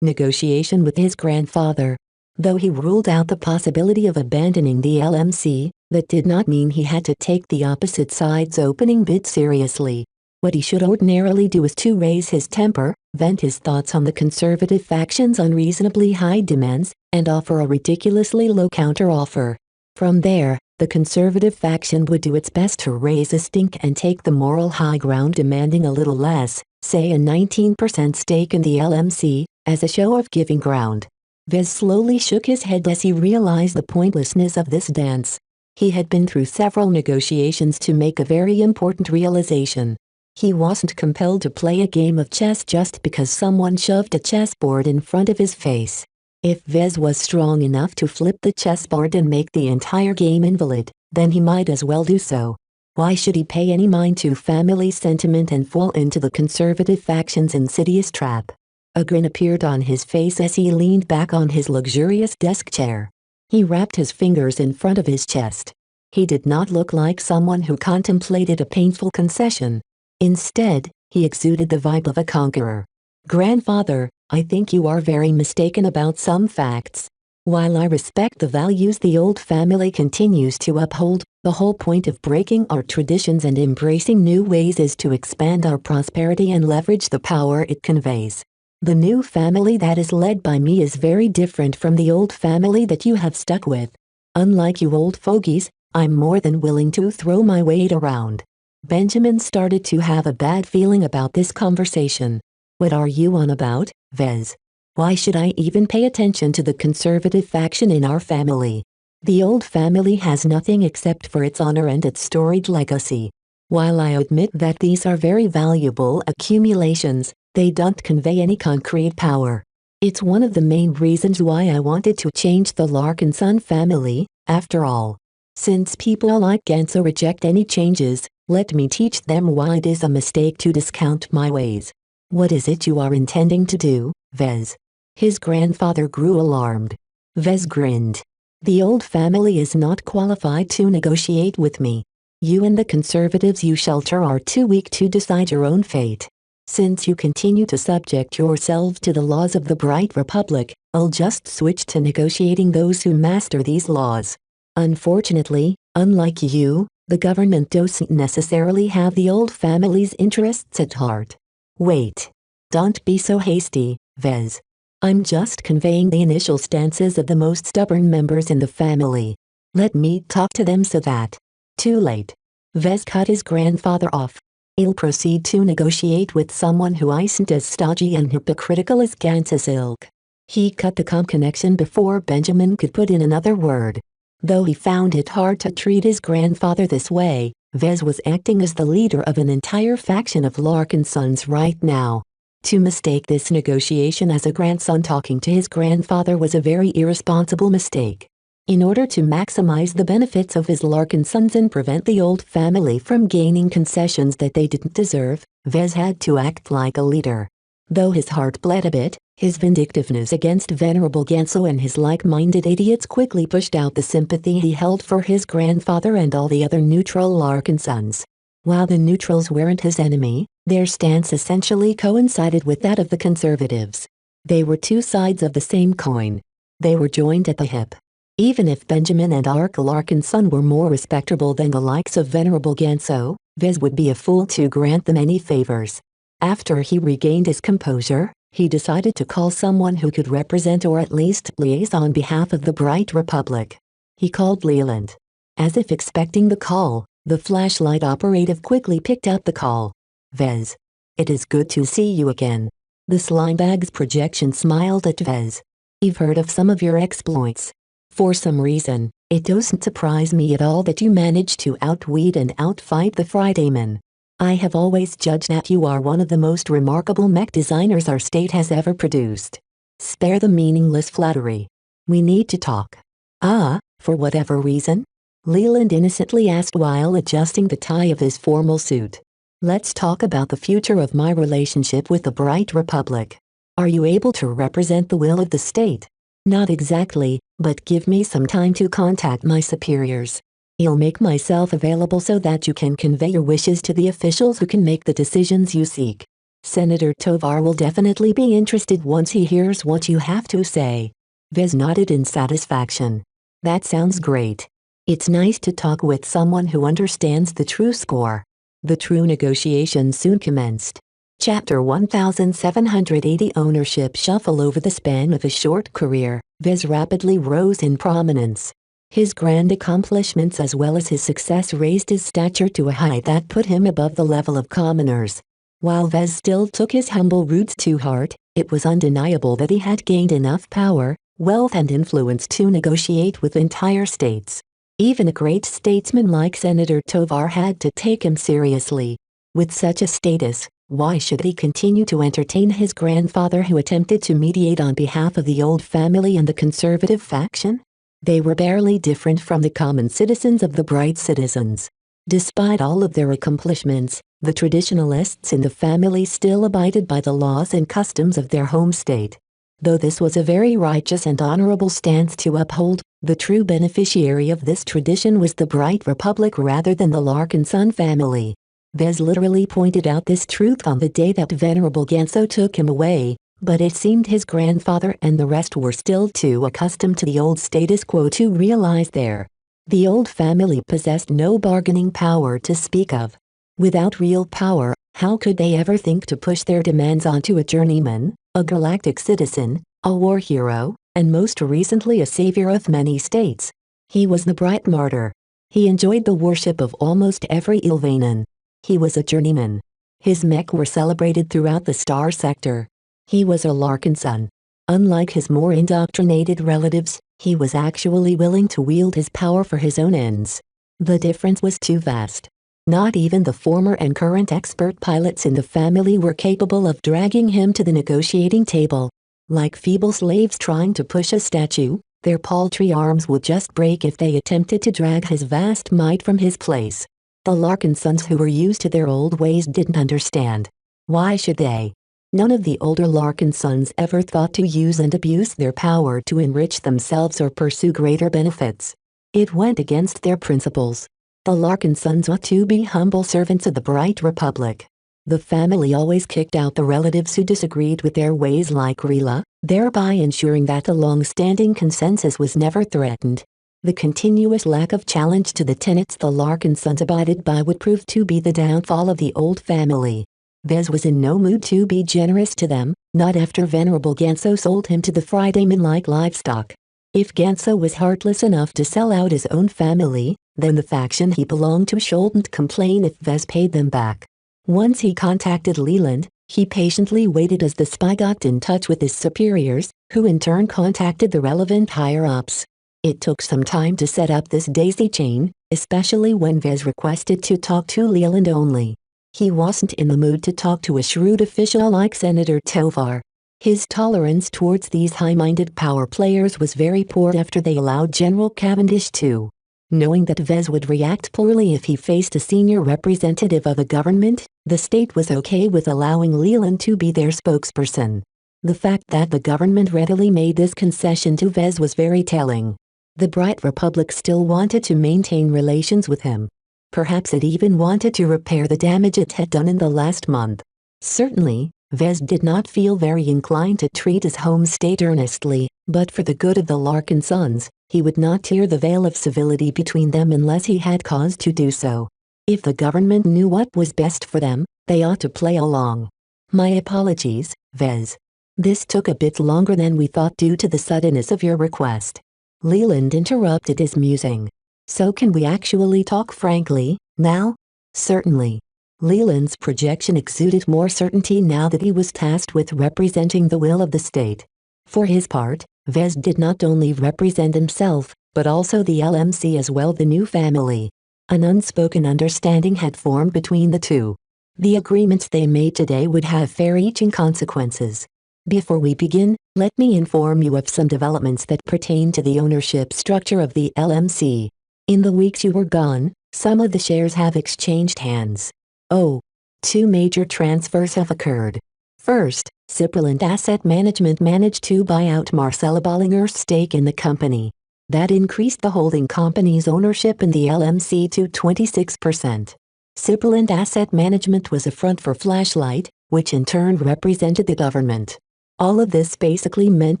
Speaker 2: negotiation with his grandfather. Though he ruled out the possibility of abandoning the LMC, that did not mean he had to take the opposite side's opening bid seriously. What he should ordinarily do is to raise his temper, vent his thoughts on the conservative faction's unreasonably high demands, and offer a ridiculously low counter-offer. From there, the conservative faction would do its best to raise a stink and take the moral high ground, demanding a little less, say a 19% stake in the LMC, as a show of giving ground. Vez slowly shook his head as he realized the pointlessness of this dance. He had been through several negotiations to make a very important realization. He wasn't compelled to play a game of chess just because someone shoved a chessboard in front of his face. If Vez was strong enough to flip the chessboard and make the entire game invalid, then he might as well do so. Why should he pay any mind to family sentiment and fall into the conservative faction's insidious trap? A grin appeared on his face as he leaned back on his luxurious desk chair. He wrapped his fingers in front of his chest. He did not look like someone who contemplated a painful concession. Instead, he exuded the vibe of a conqueror. "Grandfather, I think you are very mistaken about some facts. While I respect the values the old family continues to uphold, the whole point of breaking our traditions and embracing new ways is to expand our prosperity and leverage the power it conveys. The new family that is led by me is very different from the old family that you have stuck with. Unlike you old fogies, I'm more than willing to throw my weight around." Benjamin started to have a bad feeling about this conversation. "What are you on about, Vez? Why should I even pay attention to the conservative faction in our family? The old family has nothing except for its honor and its storied legacy. While I admit that these are very valuable accumulations, they don't convey any concrete power. It's one of the main reasons why I wanted to change the Larkin Son family, after all. Since people like Genso reject any changes, let me teach them why it is a mistake to discount my ways." "What is it you are intending to do, Vez?" His grandfather grew alarmed. Vez grinned. "The old family is not qualified to negotiate with me. You and the conservatives you shelter are too weak to decide your own fate. Since you continue to subject yourselves to the laws of the Bright Republic, I'll just switch to negotiating those who master these laws. Unfortunately, unlike you, the government doesn't necessarily have the old family's interests at heart. Wait. Don't be so hasty, Vez. I'm just conveying the initial stances of the most stubborn members in the family. Let me talk to them so that. Too late. Vez cut his grandfather off. I'll proceed to negotiate with someone who isn't as stodgy and hypocritical as Gans's ilk. He cut the connection before Benjamin could put in another word. Though he found it hard to treat his grandfather this way, Vez was acting as the leader of an entire faction of Larkin sons right now. To mistake this negotiation as a grandson talking to his grandfather was a very irresponsible mistake. In order to maximize the benefits of his Larkin sons and prevent the old family from gaining concessions that they didn't deserve, Vez had to act like a leader. Though his heart bled a bit, his vindictiveness against Venerable Ganso and his like-minded idiots quickly pushed out the sympathy he held for his grandfather and all the other neutral Larkin sons. While the neutrals weren't his enemy, their stance essentially coincided with that of the conservatives. They were two sides of the same coin. They were joined at the hip. Even if Benjamin and Ark Larkin's son were more respectable than the likes of Venerable Ganso, Vez would be a fool to grant them any favors. After he regained his composure, he decided to call someone who could represent or at least liaise on behalf of the Bright Republic. He called Leland. As if expecting the call, the flashlight operative quickly picked up the call. Vez. It is good to see you again. The Slimebag's projection smiled at Vez. I've heard of some of your exploits. For some reason, it doesn't surprise me at all that you managed to outweed and outfight the Fridaymen. I have always judged that you are one of the most remarkable mech designers our state has ever produced. Spare the meaningless flattery. We need to talk. For whatever reason? Leland innocently asked while adjusting the tie of his formal suit. Let's talk about the future of my relationship with the Bright Republic. Are you able to represent the will of the state? Not exactly, but give me some time to contact my superiors. I'll make myself available so that you can convey your wishes to the officials who can make the decisions you seek. Senator Tovar will definitely be interested once he hears what you have to say. Vez nodded in satisfaction. That sounds great. It's nice to talk with someone who understands the true score. The true negotiations soon commenced. Chapter 1780 Ownership Shuffle. Over the span of a short career, Vez rapidly rose in prominence. His grand accomplishments as well as his success raised his stature to a height that put him above the level of commoners. While Vez still took his humble roots to heart, it was undeniable that he had gained enough power, wealth and influence to negotiate with entire states. Even a great statesman like Senator Tovar had to take him seriously. With such a status, why should he continue to entertain his grandfather who attempted to mediate on behalf of the old family and the conservative faction? They were barely different from the common citizens of the Bright citizens. Despite all of their accomplishments, the traditionalists in the family still abided by the laws and customs of their home state. Though this was a very righteous and honorable stance to uphold, the true beneficiary of this tradition was the Bright Republic rather than the Larkin son family. Vez literally pointed out this truth on the day that Venerable Ganso took him away, but it seemed his grandfather and the rest were still too accustomed to the old status quo to realize the old family possessed no bargaining power to speak of. Without real power, how could they ever think to push their demands onto a journeyman, a galactic citizen, a war hero, and most recently a savior of many states? He was the Bright Martyr. He enjoyed the worship of almost every Ilvanan. He was a journeyman. His mech were celebrated throughout the Star Sector. He was a Larkin son. Unlike his more indoctrinated relatives, he was actually willing to wield his power for his own ends. The difference was too vast. Not even the former and current expert pilots in the family were capable of dragging him to the negotiating table. Like feeble slaves trying to push a statue, their paltry arms would just break if they attempted to drag his vast might from his place. The Larkin sons who were used to their old ways didn't understand. Why should they? None of the older Larkin sons ever thought to use and abuse their power to enrich themselves or pursue greater benefits. It went against their principles. The Larkin sons ought to be humble servants of the Bright Republic. The family always kicked out the relatives who disagreed with their ways like Rila, thereby ensuring that the long-standing consensus was never threatened. The continuous lack of challenge to the tenets the Larkin sons abided by would prove to be the downfall of the old family. Vez was in no mood to be generous to them, not after Venerable Ganso sold him to the Fridaymen like livestock. If Ganso was heartless enough to sell out his own family, then the faction he belonged to shouldn't complain if Vez paid them back. Once he contacted Leland, he patiently waited as the spy got in touch with his superiors, who in turn contacted the relevant higher-ups. It took some time to set up this daisy chain, especially when Vez requested to talk to Leland only. He wasn't in the mood to talk to a shrewd official like Senator Tovar. His tolerance towards these high-minded power players was very poor after they allowed General Cavendish to. Knowing that Vez would react poorly if he faced a senior representative of the government, the state was okay with allowing Leland to be their spokesperson. The fact that the government readily made this concession to Vez was very telling. The Bright Republic still wanted to maintain relations with him. Perhaps it even wanted to repair the damage it had done in the last month. Certainly, Vez did not feel very inclined to treat his home state earnestly, but for the good of the Larkin sons, he would not tear the veil of civility between them unless he had cause to do so. If the government knew what was best for them, they ought to play along. My apologies, Vez. This took a bit longer than we thought due to the suddenness of your request. Leland interrupted his musing. So can we actually talk frankly, now? Certainly. Leland's projection exuded more certainty now that he was tasked with representing the will of the state. For his part, Vez did not only represent himself, but also the LMC as well, the new family. An unspoken understanding had formed between the two. The agreements they made today would have far-reaching consequences. Before we begin, let me inform you of some developments that pertain to the ownership structure of the LMC. In the weeks you were gone, some of the shares have exchanged hands. Oh, two major transfers have occurred. First, Cipriland Asset Management managed to buy out Marcella Bollinger's stake in the company. That increased the holding company's ownership in the LMC to 26%. Cipriland Asset Management was a front for Flashlight, which in turn represented the government. All of this basically meant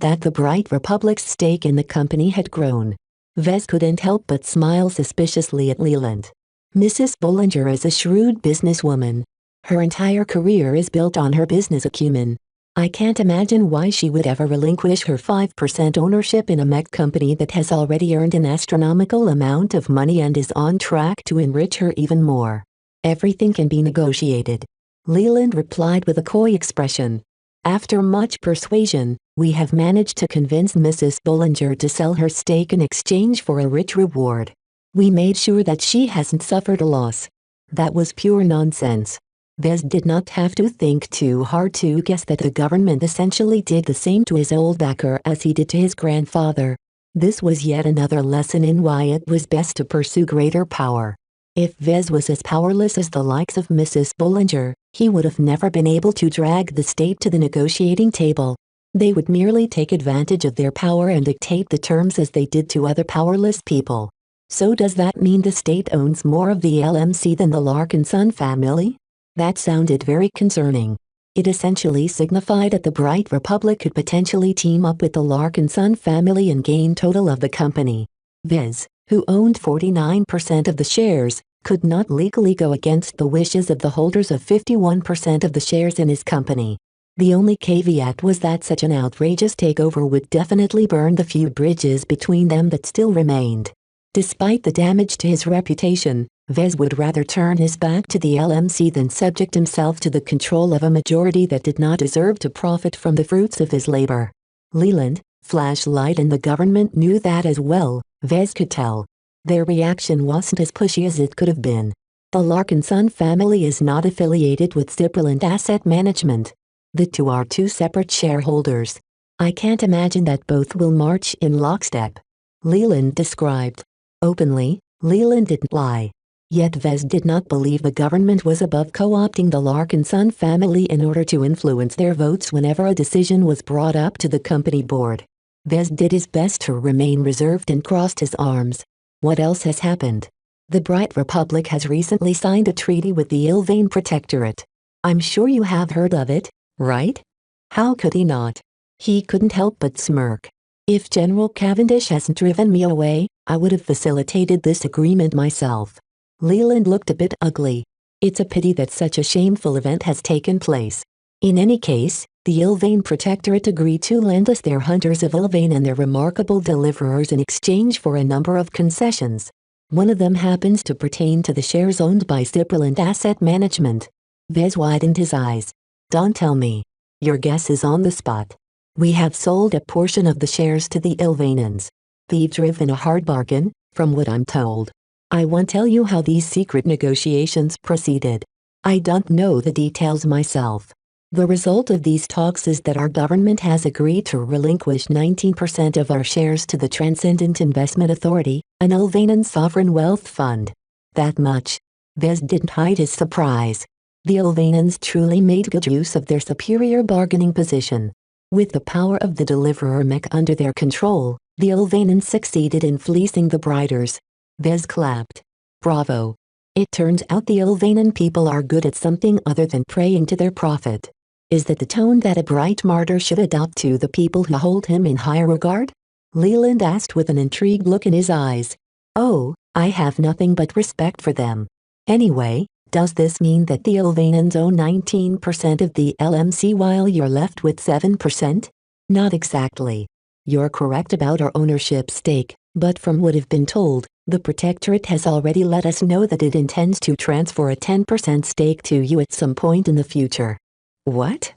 Speaker 2: that the Bright Republic's stake in the company had grown. Vez couldn't help but smile suspiciously at Leland. Mrs. Bollinger is a shrewd businesswoman. Her entire career is built on her business acumen. I can't imagine why she would ever relinquish her 5% ownership in a mech company that has already earned an astronomical amount of money and is on track to enrich her even more. Everything can be negotiated. Leland replied with a coy expression. After much persuasion, we have managed to convince Mrs. Bollinger to sell her stake in exchange for a rich reward. We made sure that she hasn't suffered a loss. That was pure nonsense. Vez did not have to think too hard to guess that the government essentially did the same to his old backer as he did to his grandfather. This was yet another lesson in why it was best to pursue greater power. If Vez was as powerless as the likes of Mrs. Bollinger, he would have never been able to drag the state to the negotiating table. They would merely take advantage of their power and dictate the terms as they did to other powerless people. So does that mean the state owns more of the LMC than the Larkin son family? That sounded very concerning. It essentially signified that the Bright Republic could potentially team up with the Larkin son family and gain total of the company. Vez, who owned 49% of the shares, could not legally go against the wishes of the holders of 51% of the shares in his company. The only caveat was that such an outrageous takeover would definitely burn the few bridges between them that still remained. Despite the damage to his reputation, Vez would rather turn his back to the LMC than subject himself to the control of a majority that did not deserve to profit from the fruits of his labor. Leland, Flashlight and the government knew that as well, Vez could tell. Their reaction wasn't as pushy as it could have been. The Larkin son family is not affiliated with Cipriland Asset Management. The two are two separate shareholders. I can't imagine that both will march in lockstep. Leland described. Openly, Leland didn't lie. Yet Vez did not believe the government was above co-opting the Larkin son family in order to influence their votes whenever a decision was brought up to the company board. Vez did his best to remain reserved and crossed his arms. What else has happened? The Bright Republic has recently signed a treaty with the Ilvain Protectorate. I'm sure you have heard of it, right? How could he not? He couldn't help but smirk. If General Cavendish hasn't driven me away, I would have facilitated this agreement myself. Leland looked a bit ugly. It's a pity that such a shameful event has taken place. In any case, the Ilvain Protectorate agreed to lend us their Hunters of Ilvain and their remarkable deliverers in exchange for a number of concessions. One of them happens to pertain to the shares owned by Sibilant Asset Management. Vez widened his eyes. Don't tell me. Your guess is on the spot. We have sold a portion of the shares to the Ilvainans. We've driven a hard bargain, from what I'm told. I won't tell you how these secret negotiations proceeded. I don't know the details myself. The result of these talks is that our government has agreed to relinquish 19% of our shares to the Transcendent Investment Authority, an Ilvainan sovereign wealth fund. That much. Vez didn't hide his surprise. The Ilvainans truly made good use of their superior bargaining position. With the power of the Deliverer Mech under their control, the Ilvainans succeeded in fleecing the Briders. Vez clapped. Bravo. It turns out the Ilvainan people are good at something other than praying to their prophet. Is that the tone that a bright martyr should adopt to the people who hold him in high regard? Leland asked with an intrigued look in his eyes. Oh, I have nothing but respect for them. Anyway, does this mean that the Ilvainans own 19% of the LMC while you're left with 7%? Not exactly. You're correct about our ownership stake, but from what I've been told, the Protectorate has already let us know that it intends to transfer a 10% stake to you at some point in the future. What?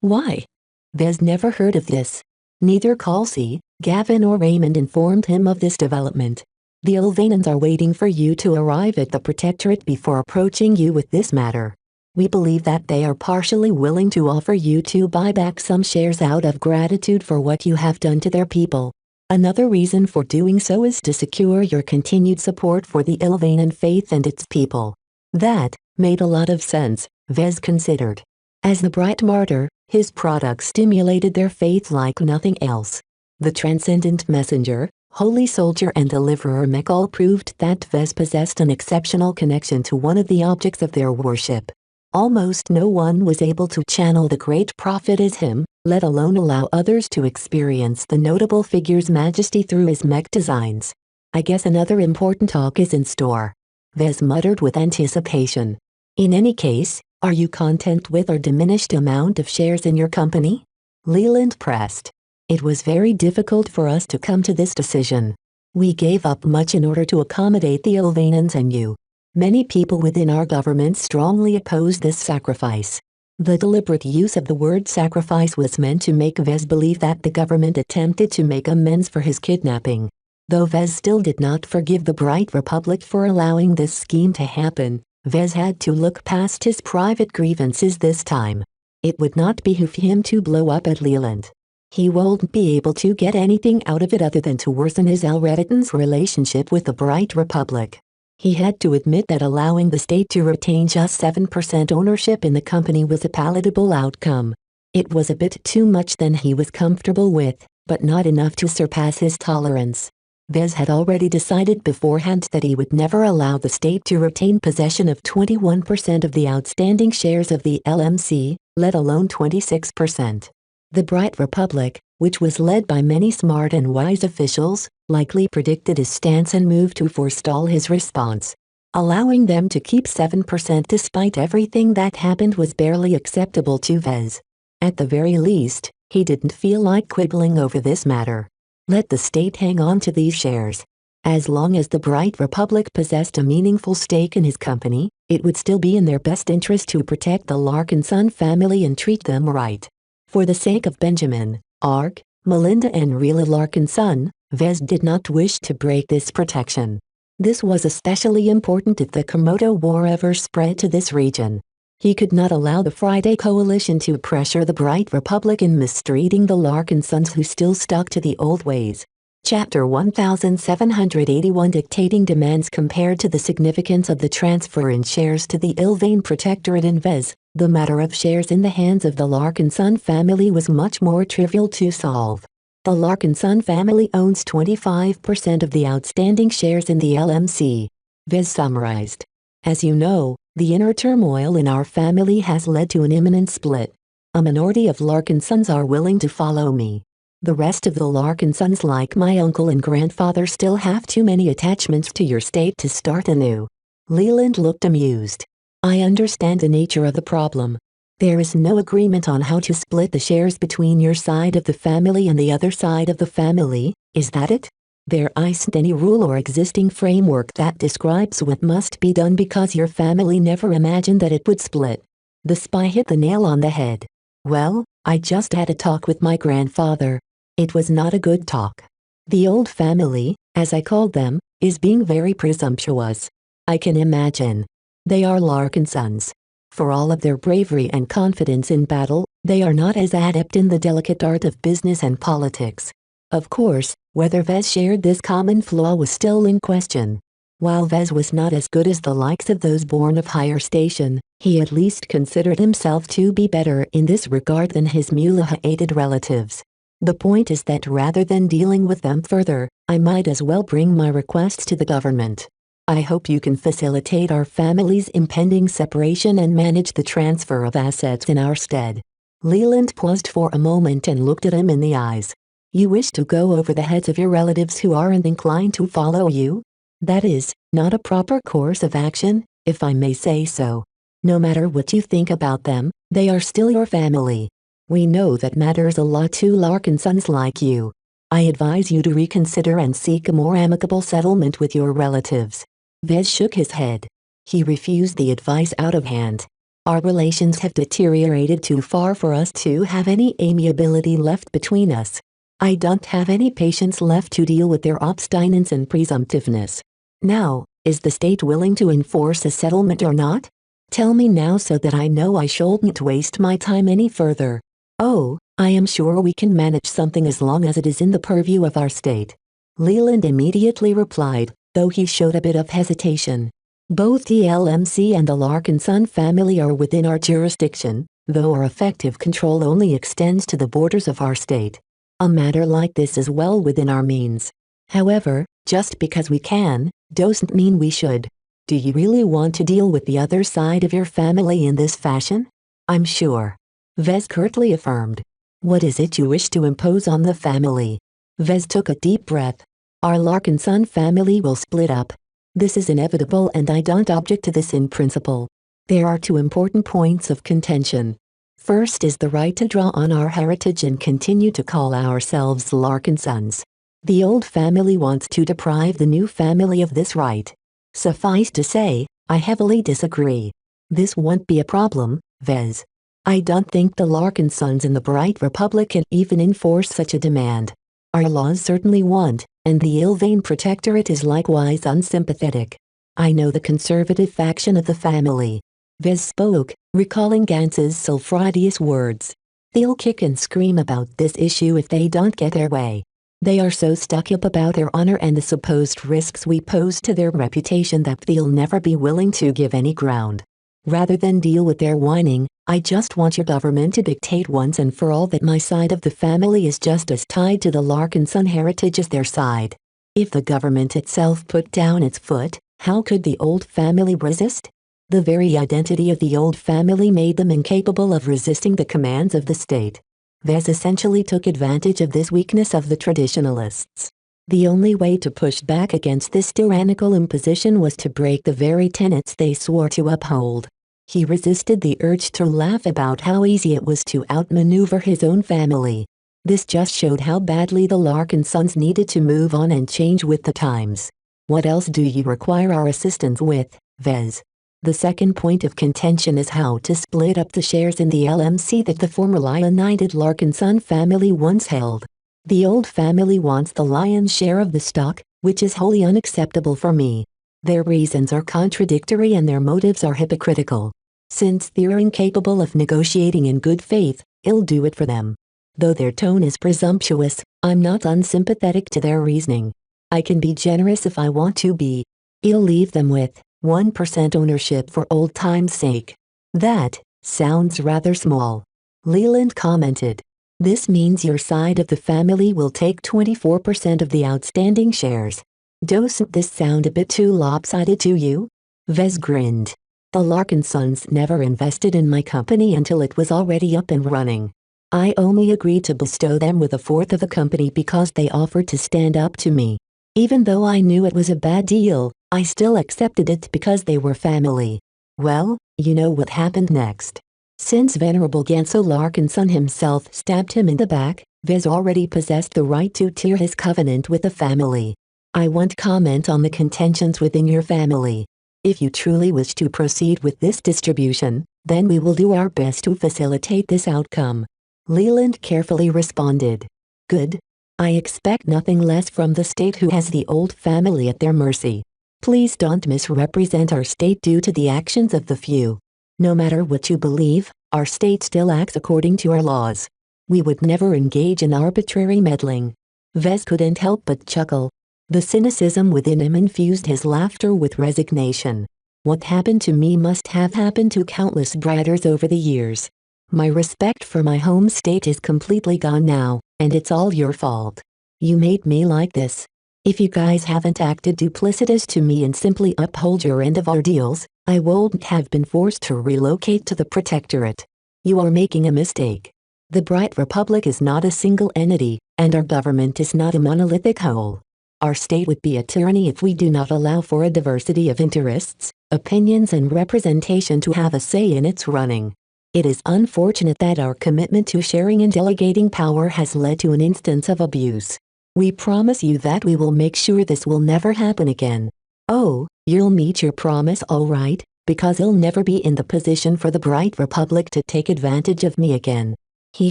Speaker 2: Why? Vez never heard of this. Neither Calcy, Gavin or Raymond informed him of this development. The Ilvainans are waiting for you to arrive at the Protectorate before approaching you with this matter. We believe that they are partially willing to offer you to buy back some shares out of gratitude for what you have done to their people. Another reason for doing so is to secure your continued support for the Ilvainan faith and its people. That made a lot of sense, Vez considered. As the bright martyr, his products stimulated their faith like nothing else. The Transcendent Messenger, Holy Soldier and Deliverer Mech all proved that Vez possessed an exceptional connection to one of the objects of their worship. Almost no one was able to channel the great prophet as him, let alone allow others to experience the notable figure's majesty through his mech designs. I guess another important talk is in store. Vez muttered with anticipation. In any case, are you content with our diminished amount of shares in your company? Leland pressed. It was very difficult for us to come to this decision. We gave up much in order to accommodate the Ilvainans and you. Many people within our government strongly oppose this sacrifice. The deliberate use of the word sacrifice was meant to make Vez believe that the government attempted to make amends for his kidnapping. Though Vez still did not forgive the Bright Republic for allowing this scheme to happen, Vez had to look past his private grievances this time. It would not behoove him to blow up at Leland. He won't be able to get anything out of it other than to worsen his Elreditan's relationship with the Bright Republic. He had to admit that allowing the state to retain just 7% ownership in the company was a palatable outcome. It was a bit too much than he was comfortable with, but not enough to surpass his tolerance. Vez had already decided beforehand that he would never allow the state to retain possession of 21% of the outstanding shares of the LMC, let alone 26%. The Bright Republic, which was led by many smart and wise officials, likely predicted his stance and moved to forestall his response. Allowing them to keep 7% despite everything that happened was barely acceptable to Vez. At the very least, he didn't feel like quibbling over this matter. Let the state hang on to these shares. As long as the Bright Republic possessed a meaningful stake in his company, it would still be in their best interest to protect the Larkinson family and treat them right. For the sake of Benjamin, Ark, Melinda and Rila Larkinson, Vez did not wish to break this protection. This was especially important if the Komodo War ever spread to this region. He could not allow the Friday Coalition to pressure the Bright Republic in mistreating the Larkinsons who still stuck to the old ways. Chapter 1781 Dictating Demands Compared to the significance of the transfer in shares to the Ilvain Protectorate in Vez, the matter of shares in the hands of the Larkinson family was much more trivial to solve. The Larkinson family owns 25% of the outstanding shares in the LMC. Vez summarized. As you know, The inner turmoil in our family has led to an imminent split. A minority of Larkin sons are willing to follow me. The rest of the Larkin sons, like my uncle and grandfather, still have too many attachments to your state to start anew. Leland looked amused. I understand the nature of the problem. There is no agreement on how to split the shares between your side of the family and the other side of the family, is that it? There isn't any rule or existing framework that describes what must be done because your family never imagined that it would split. The spy hit the nail on the head. Well, I just had a talk with my grandfather. It was not a good talk. The old family, as I called them, is being very presumptuous. I can imagine. They are Larkin sons. For all of their bravery and confidence in battle, they are not as adept in the delicate art of business and politics. Of course, whether Vez shared this common flaw was still in question. While Vez was not as good as the likes of those born of higher station, he at least considered himself to be better in this regard than his Mulaha-aided relatives. The point is that rather than dealing with them further, I might as well bring my requests to the government. I hope you can facilitate our family's impending separation and manage the transfer of assets in our stead. Leland paused for a moment and looked at him in the eyes. You wish to go over the heads of your relatives who aren't inclined to follow you? That is, not a proper course of action, if I may say so. No matter what you think about them, they are still your family. We know that matters a lot to Larkin sons like you. I advise you to reconsider and seek a more amicable settlement with your relatives. Vez shook his head. He refused the advice out of hand. Our relations have deteriorated too far for us to have any amiability left between us. I don't have any patience left to deal with their obstinance and presumptiveness. Now, is the state willing to enforce a settlement or not? Tell me now so that I know I shouldn't waste my time any further. Oh, I am sure we can manage something as long as it is in the purview of our state. Leland immediately replied, though he showed a bit of hesitation. Both the LMC and the Larkin son family are within our jurisdiction, though our effective control only extends to the borders of our state. A matter like this is well within our means. However, just because we can, doesn't mean we should. Do you really want to deal with the other side of your family in this fashion? I'm sure. Vez curtly affirmed. What is it you wish to impose on the family? Vez took a deep breath. Our Larkin son family will split up. This is inevitable and I don't object to this in principle. There are two important points of contention. First is the right to draw on our heritage and continue to call ourselves Larkin sons. The old family wants to deprive the new family of this right. Suffice to say, I heavily disagree. This won't be a problem, Vez. I don't think the Larkin sons in the Bright Republic can even enforce such a demand. Our laws certainly won't, and the Ilvain Protectorate is likewise unsympathetic. I know the conservative faction of the family. Vez spoke, recalling Gantz's sulfurious words. They'll kick and scream about this issue if they don't get their way. They are so stuck up about their honor and the supposed risks we pose to their reputation that they'll never be willing to give any ground. Rather than deal with their whining, I just want your government to dictate once and for all that my side of the family is just as tied to the Larkin son heritage as their side. If the government itself put down its foot, how could the old family resist? The very identity of the old family made them incapable of resisting the commands of the state. Vez essentially took advantage of this weakness of the traditionalists. The only way to push back against this tyrannical imposition was to break the very tenets they swore to uphold. He resisted the urge to laugh about how easy it was to outmaneuver his own family. This just showed how badly the Larkin sons needed to move on and change with the times. What else do you require our assistance with, Vez? The second point of contention is how to split up the shares in the LMC that the former Lion-Knighted Larkin son family once held. The old family wants the lion's share of the stock, which is wholly unacceptable for me. Their reasons are contradictory and their motives are hypocritical. Since they're incapable of negotiating in good faith, I'll do it for them. Though their tone is presumptuous, I'm not unsympathetic to their reasoning. I can be generous if I want to be. I'll leave them with 1% ownership for old time's sake. That sounds rather small. Leland commented. This means your side of the family will take 24% of the outstanding shares. Doesn't this sound a bit too lopsided to you? Vez grinned. The Larkin Sons never invested in my company until it was already up and running. I only agreed to bestow them with a fourth of the company because they offered to stand up to me. Even though I knew it was a bad deal, I still accepted it because they were family. Well, you know what happened next. Since Venerable Gansel Larkinson himself stabbed him in the back, Vez already possessed the right to tear his covenant with the family. I won't comment on the contentions within your family. If you truly wish to proceed with this distribution, then we will do our best to facilitate this outcome. Leland carefully responded. Good. I expect nothing less from the state who has the old family at their mercy. Please don't misrepresent our state due to the actions of the few. No matter what you believe, our state still acts according to our laws. We would never engage in arbitrary meddling. Vez couldn't help but chuckle. The cynicism within him infused his laughter with resignation. What happened to me must have happened to countless brothers over the years. My respect for my home state is completely gone now, and it's all your fault. You made me like this. If you guys haven't acted duplicitous to me and simply uphold your end of our deals, I wouldn't have been forced to relocate to the Protectorate. You are making a mistake. The Bright Republic is not a single entity, and our government is not a monolithic whole. Our state would be a tyranny if we do not allow for a diversity of interests, opinions and representation to have a say in its running. It is unfortunate that our commitment to sharing and delegating power has led to an instance of abuse. We promise you that we will make sure this will never happen again. Oh, you'll meet your promise all right, because I'll never be in the position for the Bright Republic to take advantage of me again. He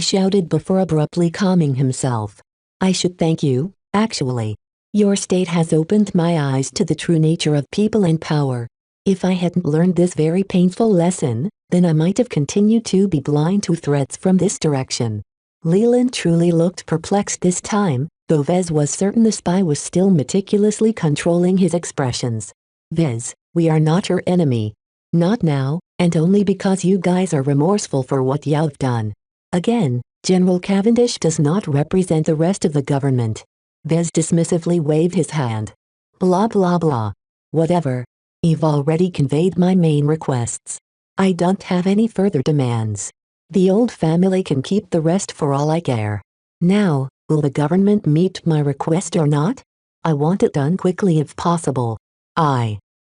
Speaker 2: shouted before abruptly calming himself. I should thank you, actually. Your state has opened my eyes to the true nature of people and power. If I hadn't learned this very painful lesson, then I might have continued to be blind to threats from this direction. Leland truly looked perplexed this time, though Vez was certain the spy was still meticulously controlling his expressions. Vez, we are not your enemy. Not now, and only because you guys are remorseful for what you've done. Again, General Cavendish does not represent the rest of the government. Vez dismissively waved his hand. Blah blah blah. Whatever. You've already conveyed my main requests. I don't have any further demands. The old family can keep the rest for all I care. Now, will the government meet my request or not? I want it done quickly if possible.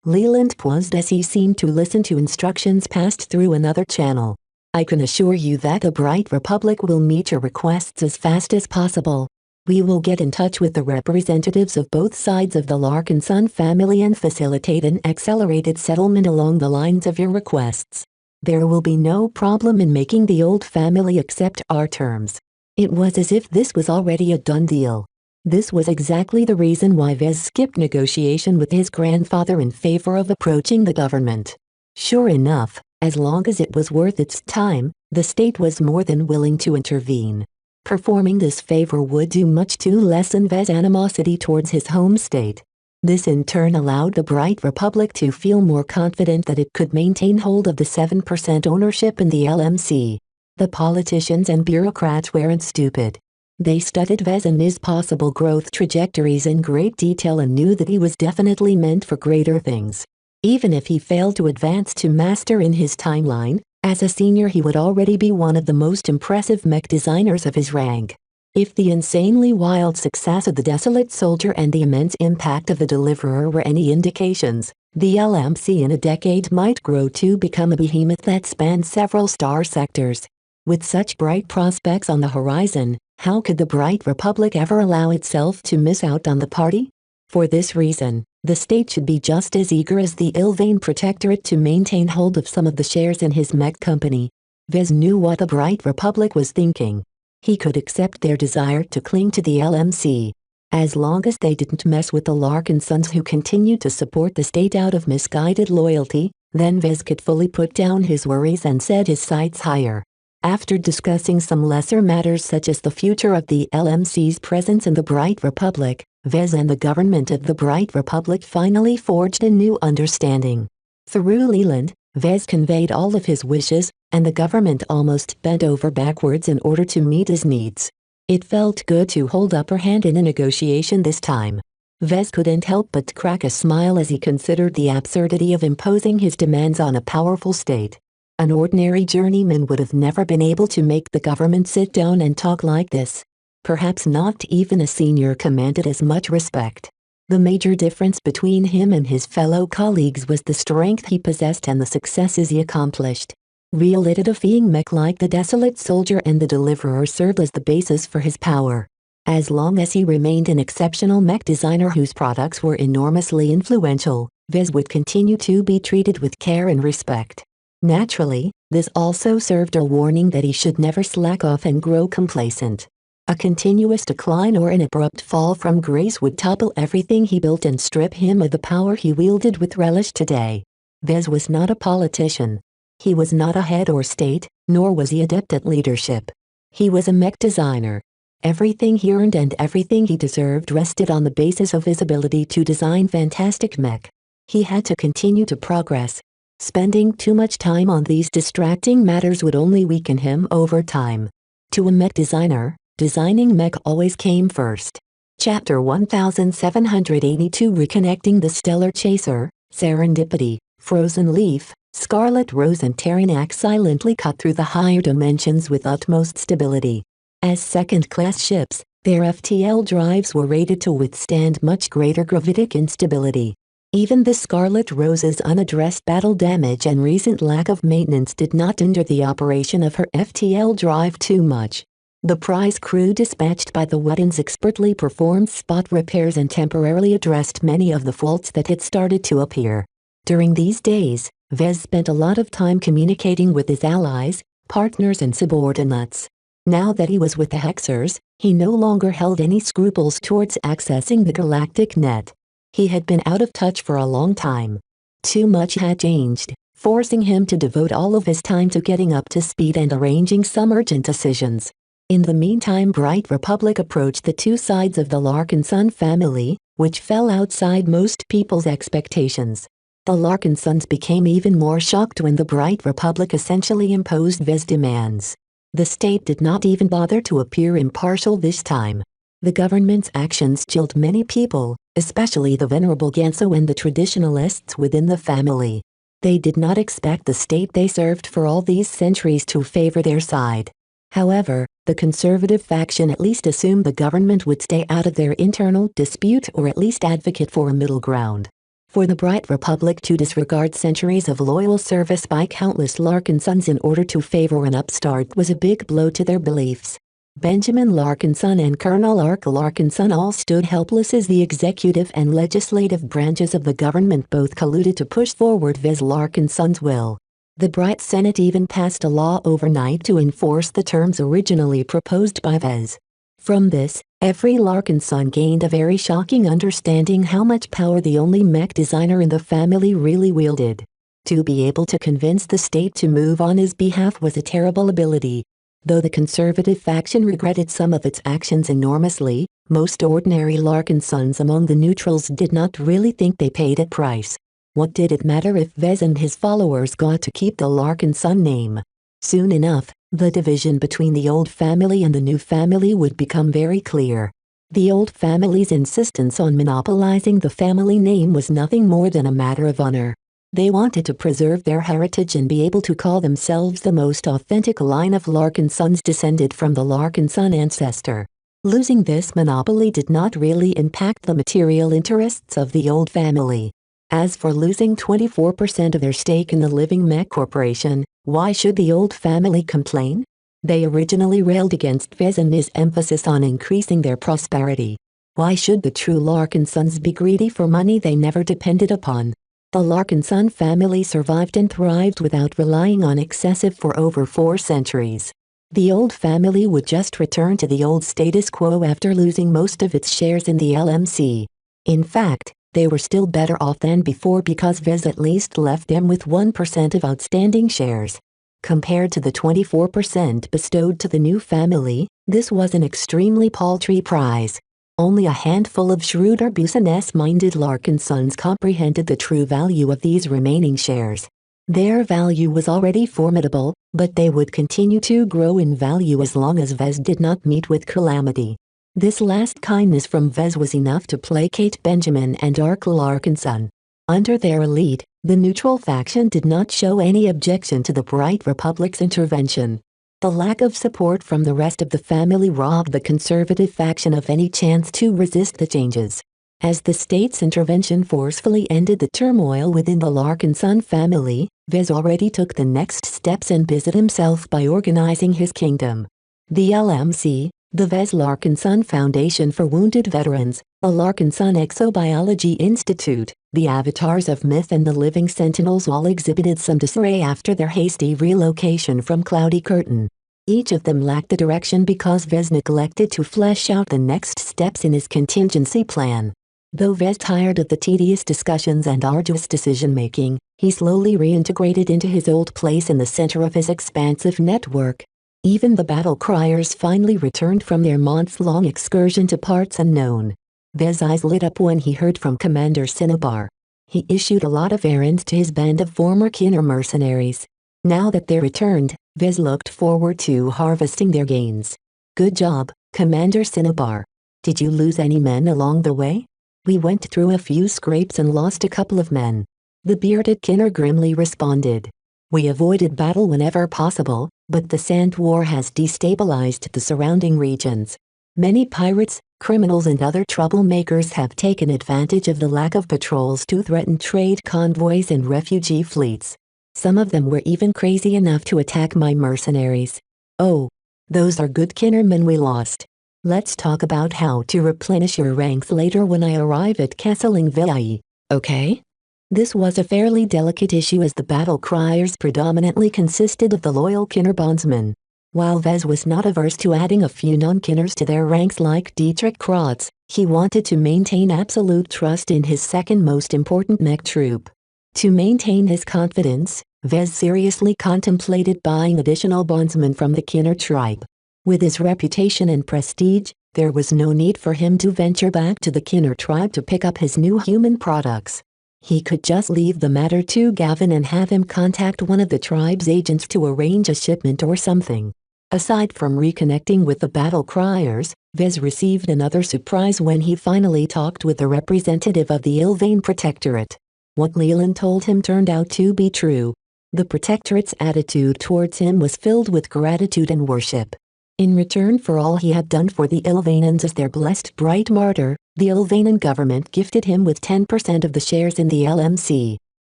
Speaker 2: Leland paused as he seemed to listen to instructions passed through another channel. I can assure you that the Bright Republic will meet your requests as fast as possible. We will get in touch with the representatives of both sides of the Larkinson family and facilitate an accelerated settlement along the lines of your requests. There will be no problem in making the old family accept our terms. It was as if this was already a done deal. This was exactly the reason why Vez skipped negotiation with his grandfather in favor of approaching the government. Sure enough, as long as it was worth its time, the state was more than willing to intervene. Performing this favor would do much to lessen Vez's animosity towards his home state. This in turn allowed the Bright Republic to feel more confident that it could maintain hold of the 7% ownership in the LMC. The politicians and bureaucrats weren't stupid. They studied Vez and his possible growth trajectories in great detail and knew that he was definitely meant for greater things. Even if he failed to advance to master in his timeline, as a senior he would already be one of the most impressive mech designers of his rank. If the insanely wild success of the Desolate Soldier and the immense impact of the Deliverer were any indications, the LMC in a decade might grow to become a behemoth that spans several star sectors. With such bright prospects on the horizon, how could the Bright Republic ever allow itself to miss out on the party? For this reason, the state should be just as eager as the Ilvain Protectorate to maintain hold of some of the shares in his mech company. Vez knew what the Bright Republic was thinking. He could accept their desire to cling to the LMC. As long as they didn't mess with the Larkinsons who continued to support the state out of misguided loyalty, then Vez could fully put down his worries and set his sights higher. After discussing some lesser matters such as the future of the LMC's presence in the Bright Republic, Vez and the government of the Bright Republic finally forged a new understanding. Through Leland, Vez conveyed all of his wishes, and the government almost bent over backwards in order to meet his needs. It felt good to hold upper hand in a negotiation this time. Vez couldn't help but crack a smile as he considered the absurdity of imposing his demands on a powerful state. An ordinary journeyman would have never been able to make the government sit down and talk like this. Perhaps not even a senior commanded as much respect. The major difference between him and his fellow colleagues was the strength he possessed and the successes he accomplished. Reality-defying Mech like the desolate soldier and the deliverer served as the basis for his power. As long as he remained an exceptional mech designer whose products were enormously influential, Vez would continue to be treated with care and respect. Naturally, this also served a warning that he should never slack off and grow complacent. A continuous decline or an abrupt fall from grace would topple everything he built and strip him of the power he wielded with relish today. Vez was not a politician. He was not a head or state, nor was he adept at leadership. He was a mech designer. Everything he earned and everything he deserved rested on the basis of his ability to design fantastic mech. He had to continue to progress. Spending too much time on these distracting matters would only weaken him over time. To a mech designer, designing mech always came first. Chapter 1782 Reconnecting the Stellar Chaser, Serendipity, Frozen Leaf, Scarlet Rose and Terranax silently cut through the higher dimensions with utmost stability. As second-class ships, their FTL drives were rated to withstand much greater gravitic instability. Even the Scarlet Rose's unaddressed battle damage and recent lack of maintenance did not hinder the operation of her FTL drive too much. The prize crew dispatched by the Weddens expertly performed spot repairs and temporarily addressed many of the faults that had started to appear. During these days, Vez spent a lot of time communicating with his allies, partners and subordinates. Now that he was with the Hexers, he no longer held any scruples towards accessing the galactic net. He had been out of touch for a long time. Too much had changed, forcing him to devote all of his time to getting up to speed and arranging some urgent decisions. In the meantime, Bright Republic approached the two sides of the Larkinson family, which fell outside most people's expectations. The Larkinsons became even more shocked when the Bright Republic essentially imposed Vez demands. The state did not even bother to appear impartial this time. The government's actions chilled many people, especially the venerable Ganso and the traditionalists within the family. They did not expect the state they served for all these centuries to favor their side. However, the conservative faction at least assumed the government would stay out of their internal dispute or at least advocate for a middle ground. For the Bright Republic to disregard centuries of loyal service by countless Larkinsons in order to favor an upstart was a big blow to their beliefs. Benjamin Larkinson and Colonel Ark Larkinson all stood helpless as the executive and legislative branches of the government both colluded to push forward Vez Larkinson's will. The Bright Senate even passed a law overnight to enforce the terms originally proposed by Vez. From this, every Larkinson gained a very shocking understanding how much power the only mech designer in the family really wielded. To be able to convince the state to move on his behalf was a terrible ability. Though the conservative faction regretted some of its actions enormously, most ordinary Larkinsons among the neutrals did not really think they paid a price. What did it matter if Vez and his followers got to keep the Larkinson name? Soon enough, the division between the old family and the new family would become very clear. The old family's insistence on monopolizing the family name was nothing more than a matter of honor. They wanted to preserve their heritage and be able to call themselves the most authentic line of Larkinsons descended from the Larkinson ancestor. Losing this monopoly did not really impact the material interests of the old family. As for losing 24% of their stake in the Living Mech Corporation, why should the old family complain? They originally railed against Vez and his emphasis on increasing their prosperity. Why should the true Larkinsons be greedy for money they never depended upon? The Larkinson family survived and thrived without relying on excessive for over 4 centuries. The old family would just return to the old status quo after losing most of its shares in the LMC. In fact, they were still better off than before because Vez at least left them with 1% of outstanding shares. Compared to the 24% bestowed to the new family, this was an extremely paltry prize. Only a handful of shrewder business-minded Larkinsons comprehended the true value of these remaining shares. Their value was already formidable, but they would continue to grow in value as long as Vez did not meet with calamity. This last kindness from Vez was enough to placate Benjamin and Ark Larkinson. Under their lead, the neutral faction did not show any objection to the Bright Republic's intervention. The lack of support from the rest of the family robbed the conservative faction of any chance to resist the changes. As the state's intervention forcefully ended the turmoil within the Larkinson family, Vez already took the next steps and busied himself by organizing his kingdom. The LMC, the Vez Larkinson Foundation for Wounded Veterans, a Larkinson Exobiology Institute, the Avatars of Myth and the Living Sentinels all exhibited some disarray after their hasty relocation from Cloudy Curtain. Each of them lacked the direction because Vez neglected to flesh out the next steps in his contingency plan. Though Vez tired of the tedious discussions and arduous decision-making, he slowly reintegrated into his old place in the center of his expansive network. Even the battle criers finally returned from their months-long excursion to parts unknown. Vez's eyes lit up when he heard from Commander Cinnabar. He issued a lot of errands to his band of former Kinner mercenaries. Now that they returned, Vez looked forward to harvesting their gains. "Good job, Commander Cinnabar. Did you lose any men along the way?" "We went through a few scrapes and lost a couple of men," the bearded Kinner grimly responded. "We avoided battle whenever possible, but the Sand War has destabilized the surrounding regions. Many pirates, criminals and other troublemakers have taken advantage of the lack of patrols to threaten trade convoys and refugee fleets. Some of them were even crazy enough to attack my mercenaries. Oh, those are good Kinnermen we lost. Let's talk about how to replenish your ranks later when I arrive at Castle Ingvei, okay?" This was a fairly delicate issue as the battle criers predominantly consisted of the loyal Kinner bondsmen. While Vez was not averse to adding a few non-Kinners to their ranks like Dietrich Krotz, he wanted to maintain absolute trust in his second most important mech troop. To maintain his confidence, Vez seriously contemplated buying additional bondsmen from the Kinner tribe. With his reputation and prestige, there was no need for him to venture back to the Kinner tribe to pick up his new human products. He could just leave the matter to Gavin and have him contact one of the tribe's agents to arrange a shipment or something. Aside from reconnecting with the battle criers, Vez received another surprise when he finally talked with the representative of the Ilvain Protectorate. What Leland told him turned out to be true. The Protectorate's attitude towards him was filled with gratitude and worship. In return for all he had done for the Ilvainans as their blessed bright martyr, the Ilvainan government gifted him with 10% of the shares in the LMC.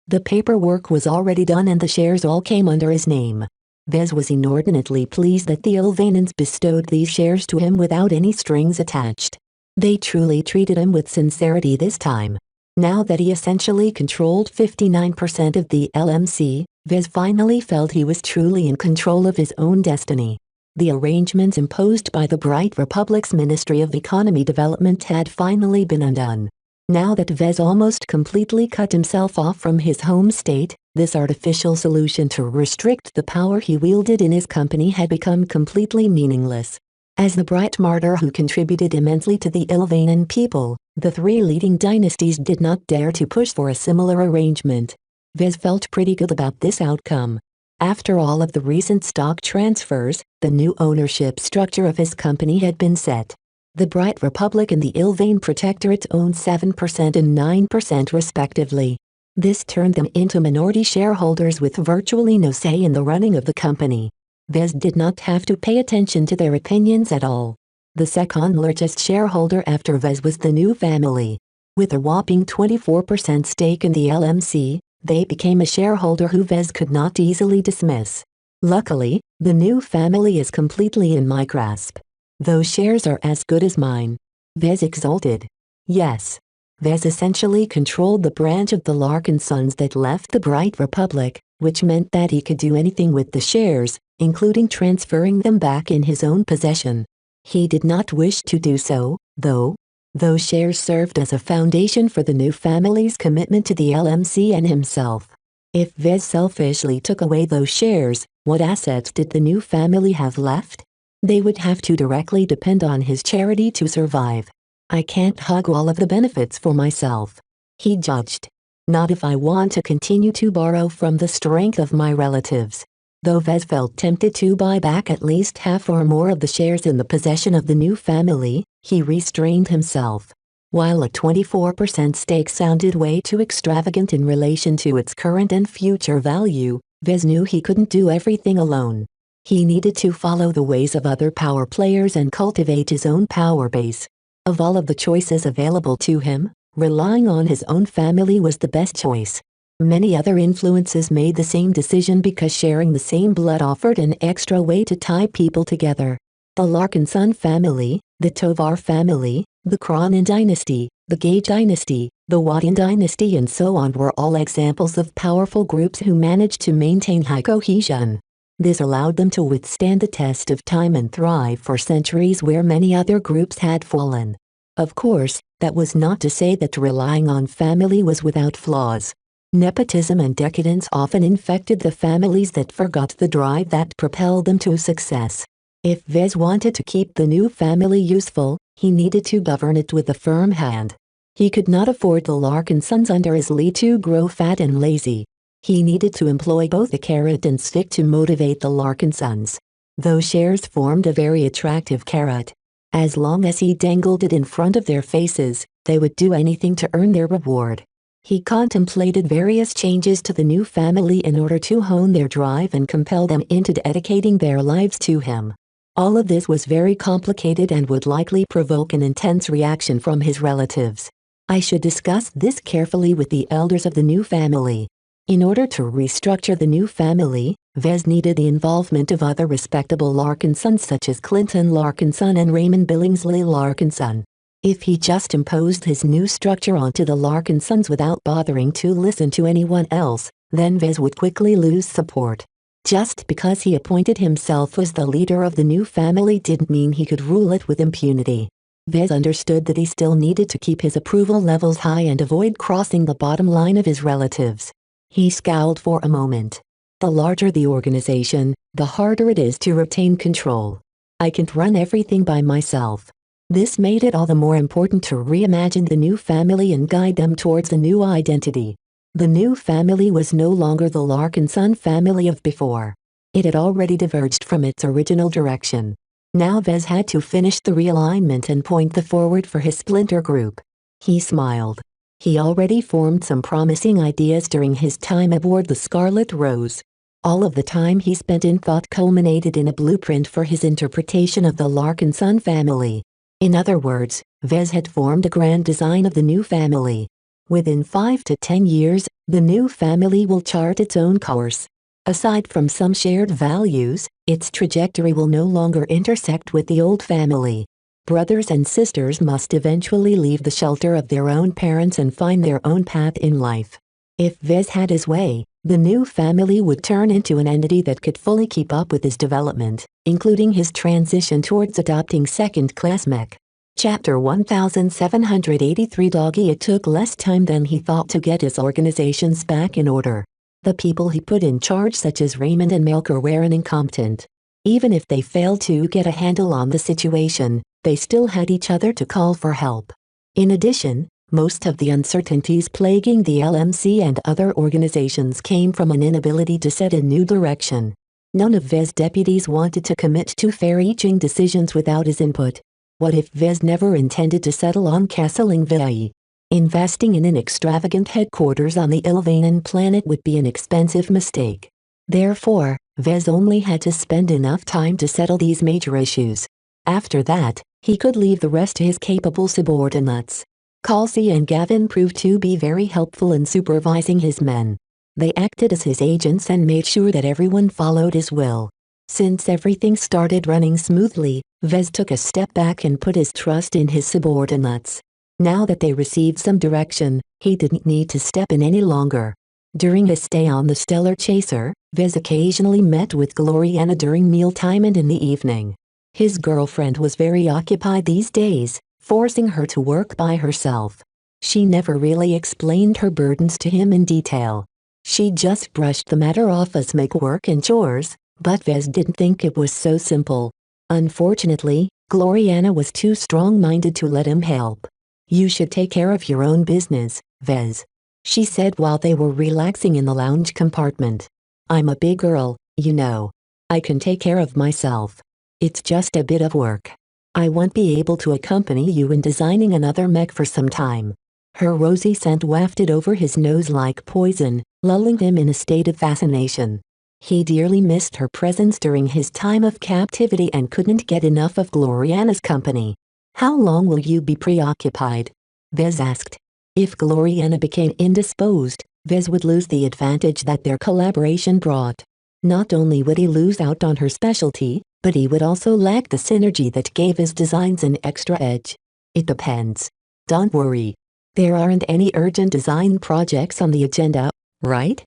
Speaker 2: The paperwork was already done and the shares all came under his name. Vez was inordinately pleased that the Ilvainans bestowed these shares to him without any strings attached. They truly treated him with sincerity this time. Now that he essentially controlled 59% of the LMC, Vez finally felt he was truly in control of his own destiny. The arrangements imposed by the Bright Republic's Ministry of Economy Development had finally been undone. Now that Vez almost completely cut himself off from his home state, this artificial solution to restrict the power he wielded in his company had become completely meaningless. As the bright martyr who contributed immensely to the Ilvainan people, the three leading dynasties did not dare to push for a similar arrangement. Vez felt pretty good about this outcome. After all of the recent stock transfers, the new ownership structure of his company had been set. The Bright Republic and the Ilvain Protectorate owned 7% and 9% respectively. This turned them into minority shareholders with virtually no say in the running of the company. Vez did not have to pay attention to their opinions at all. The second largest shareholder after Vez was the new family. With a whopping 24% stake in the LMC, they became a shareholder who Vez could not easily dismiss. Luckily, the new family is completely in my grasp. Those shares are as good as mine. Vez exulted. Yes. Vez essentially controlled the branch of the Larkinsons that left the Bright Republic, which meant that he could do anything with the shares, including transferring them back in his own possession. He did not wish to do so, though. Those shares served as a foundation for the new family's commitment to the LMC and himself. If Vez selfishly took away those shares, what assets did the new family have left? They would have to directly depend on his charity to survive. I can't hog all of the benefits for myself, he judged. Not if I want to continue to borrow from the strength of my relatives. Though Vez felt tempted to buy back at least half or more of the shares in the possession of the new family, he restrained himself. While a 24% stake sounded way too extravagant in relation to its current and future value, Vez knew he couldn't do everything alone. He needed to follow the ways of other power players and cultivate his own power base. Of all of the choices available to him, relying on his own family was the best choice. Many other influences made the same decision because sharing the same blood offered an extra way to tie people together. The Larkinson family, the Tovar family, the Cronin dynasty, the Gage dynasty, the Wadian dynasty and so on were all examples of powerful groups who managed to maintain high cohesion. This allowed them to withstand the test of time and thrive for centuries where many other groups had fallen. Of course, that was not to say that relying on family was without flaws. Nepotism and decadence often infected the families that forgot the drive that propelled them to success. If Vez wanted to keep the new family useful, he needed to govern it with a firm hand. He could not afford the Larkinsons under his lead to grow fat and lazy. He needed to employ both a carrot and stick to motivate the Larkinsons. Those shares formed a very attractive carrot. As long as he dangled it in front of their faces, they would do anything to earn their reward. He contemplated various changes to the new family in order to hone their drive and compel them into dedicating their lives to him. All of this was very complicated and would likely provoke an intense reaction from his relatives. I should discuss this carefully with the elders of the new family. In order to restructure the new family, Vez needed the involvement of other respectable Larkinsons such as Clinton Larkinson and Raymond Billingsley Larkinson. If he just imposed his new structure onto the Larkinsons without bothering to listen to anyone else, then Vez would quickly lose support. Just because he appointed himself as the leader of the new family didn't mean he could rule it with impunity. Vez understood that he still needed to keep his approval levels high and avoid crossing the bottom line of his relatives. He scowled for a moment. The larger the organization, the harder it is to retain control. I can't run everything by myself. This made it all the more important to reimagine the new family and guide them towards a new identity. The new family was no longer the Larkinson family of before. It had already diverged from its original direction. Now Vez had to finish the realignment and point the forward for his splinter group. He smiled. He already formed some promising ideas during his time aboard the Scarlet Rose. All of the time he spent in thought culminated in a blueprint for his interpretation of the Larkinson family. In other words, Vez had formed a grand design of the new family. Within 5 to 10 years, the new family will chart its own course. Aside from some shared values, its trajectory will no longer intersect with the old family. Brothers and sisters must eventually leave the shelter of their own parents and find their own path in life. If Vez had his way, the new family would turn into an entity that could fully keep up with his development, including his transition towards adopting second-class mech. Chapter 1783 Doggy. It took less time than he thought to get his organizations back in order. The people he put in charge such as Raymond and Melker were incompetent. Even if they failed to get a handle on the situation, they still had each other to call for help. In addition, most of the uncertainties plaguing the LMC and other organizations came from an inability to set a new direction. None of Vez's deputies wanted to commit to far-reaching decisions without his input. What if Vez never intended to settle on Castling Vai? Investing in an extravagant headquarters on the Ilvanan planet would be an expensive mistake. Therefore, Vez only had to spend enough time to settle these major issues. After that, he could leave the rest to his capable subordinates. Calcy and Gavin proved to be very helpful in supervising his men. They acted as his agents and made sure that everyone followed his will. Since everything started running smoothly, Vez took a step back and put his trust in his subordinates. Now that they received some direction, he didn't need to step in any longer. During his stay on the Stellar Chaser, Vez occasionally met with Gloriana during mealtime and in the evening. His girlfriend was very occupied these days, forcing her to work by herself. She never really explained her burdens to him in detail. She just brushed the matter off as make work and chores, but Vez didn't think it was so simple. Unfortunately, Gloriana was too strong-minded to let him help. "You should take care of your own business, Vez," she said while they were relaxing in the lounge compartment. "I'm a big girl, You know, I can take care of myself. It's just a bit of work. I won't be able to accompany you in designing another mech for some time." Her rosy scent wafted over his nose like poison, lulling him in a state of fascination. He dearly missed her presence during his time of captivity and couldn't get enough of Gloriana's company. "How long will you be preoccupied?" Vez asked. If Gloriana became indisposed, Vez would lose the advantage that their collaboration brought. Not only would he lose out on her specialty, but he would also lack the synergy that gave his designs an extra edge. "It depends. Don't worry. There aren't any urgent design projects on the agenda, right?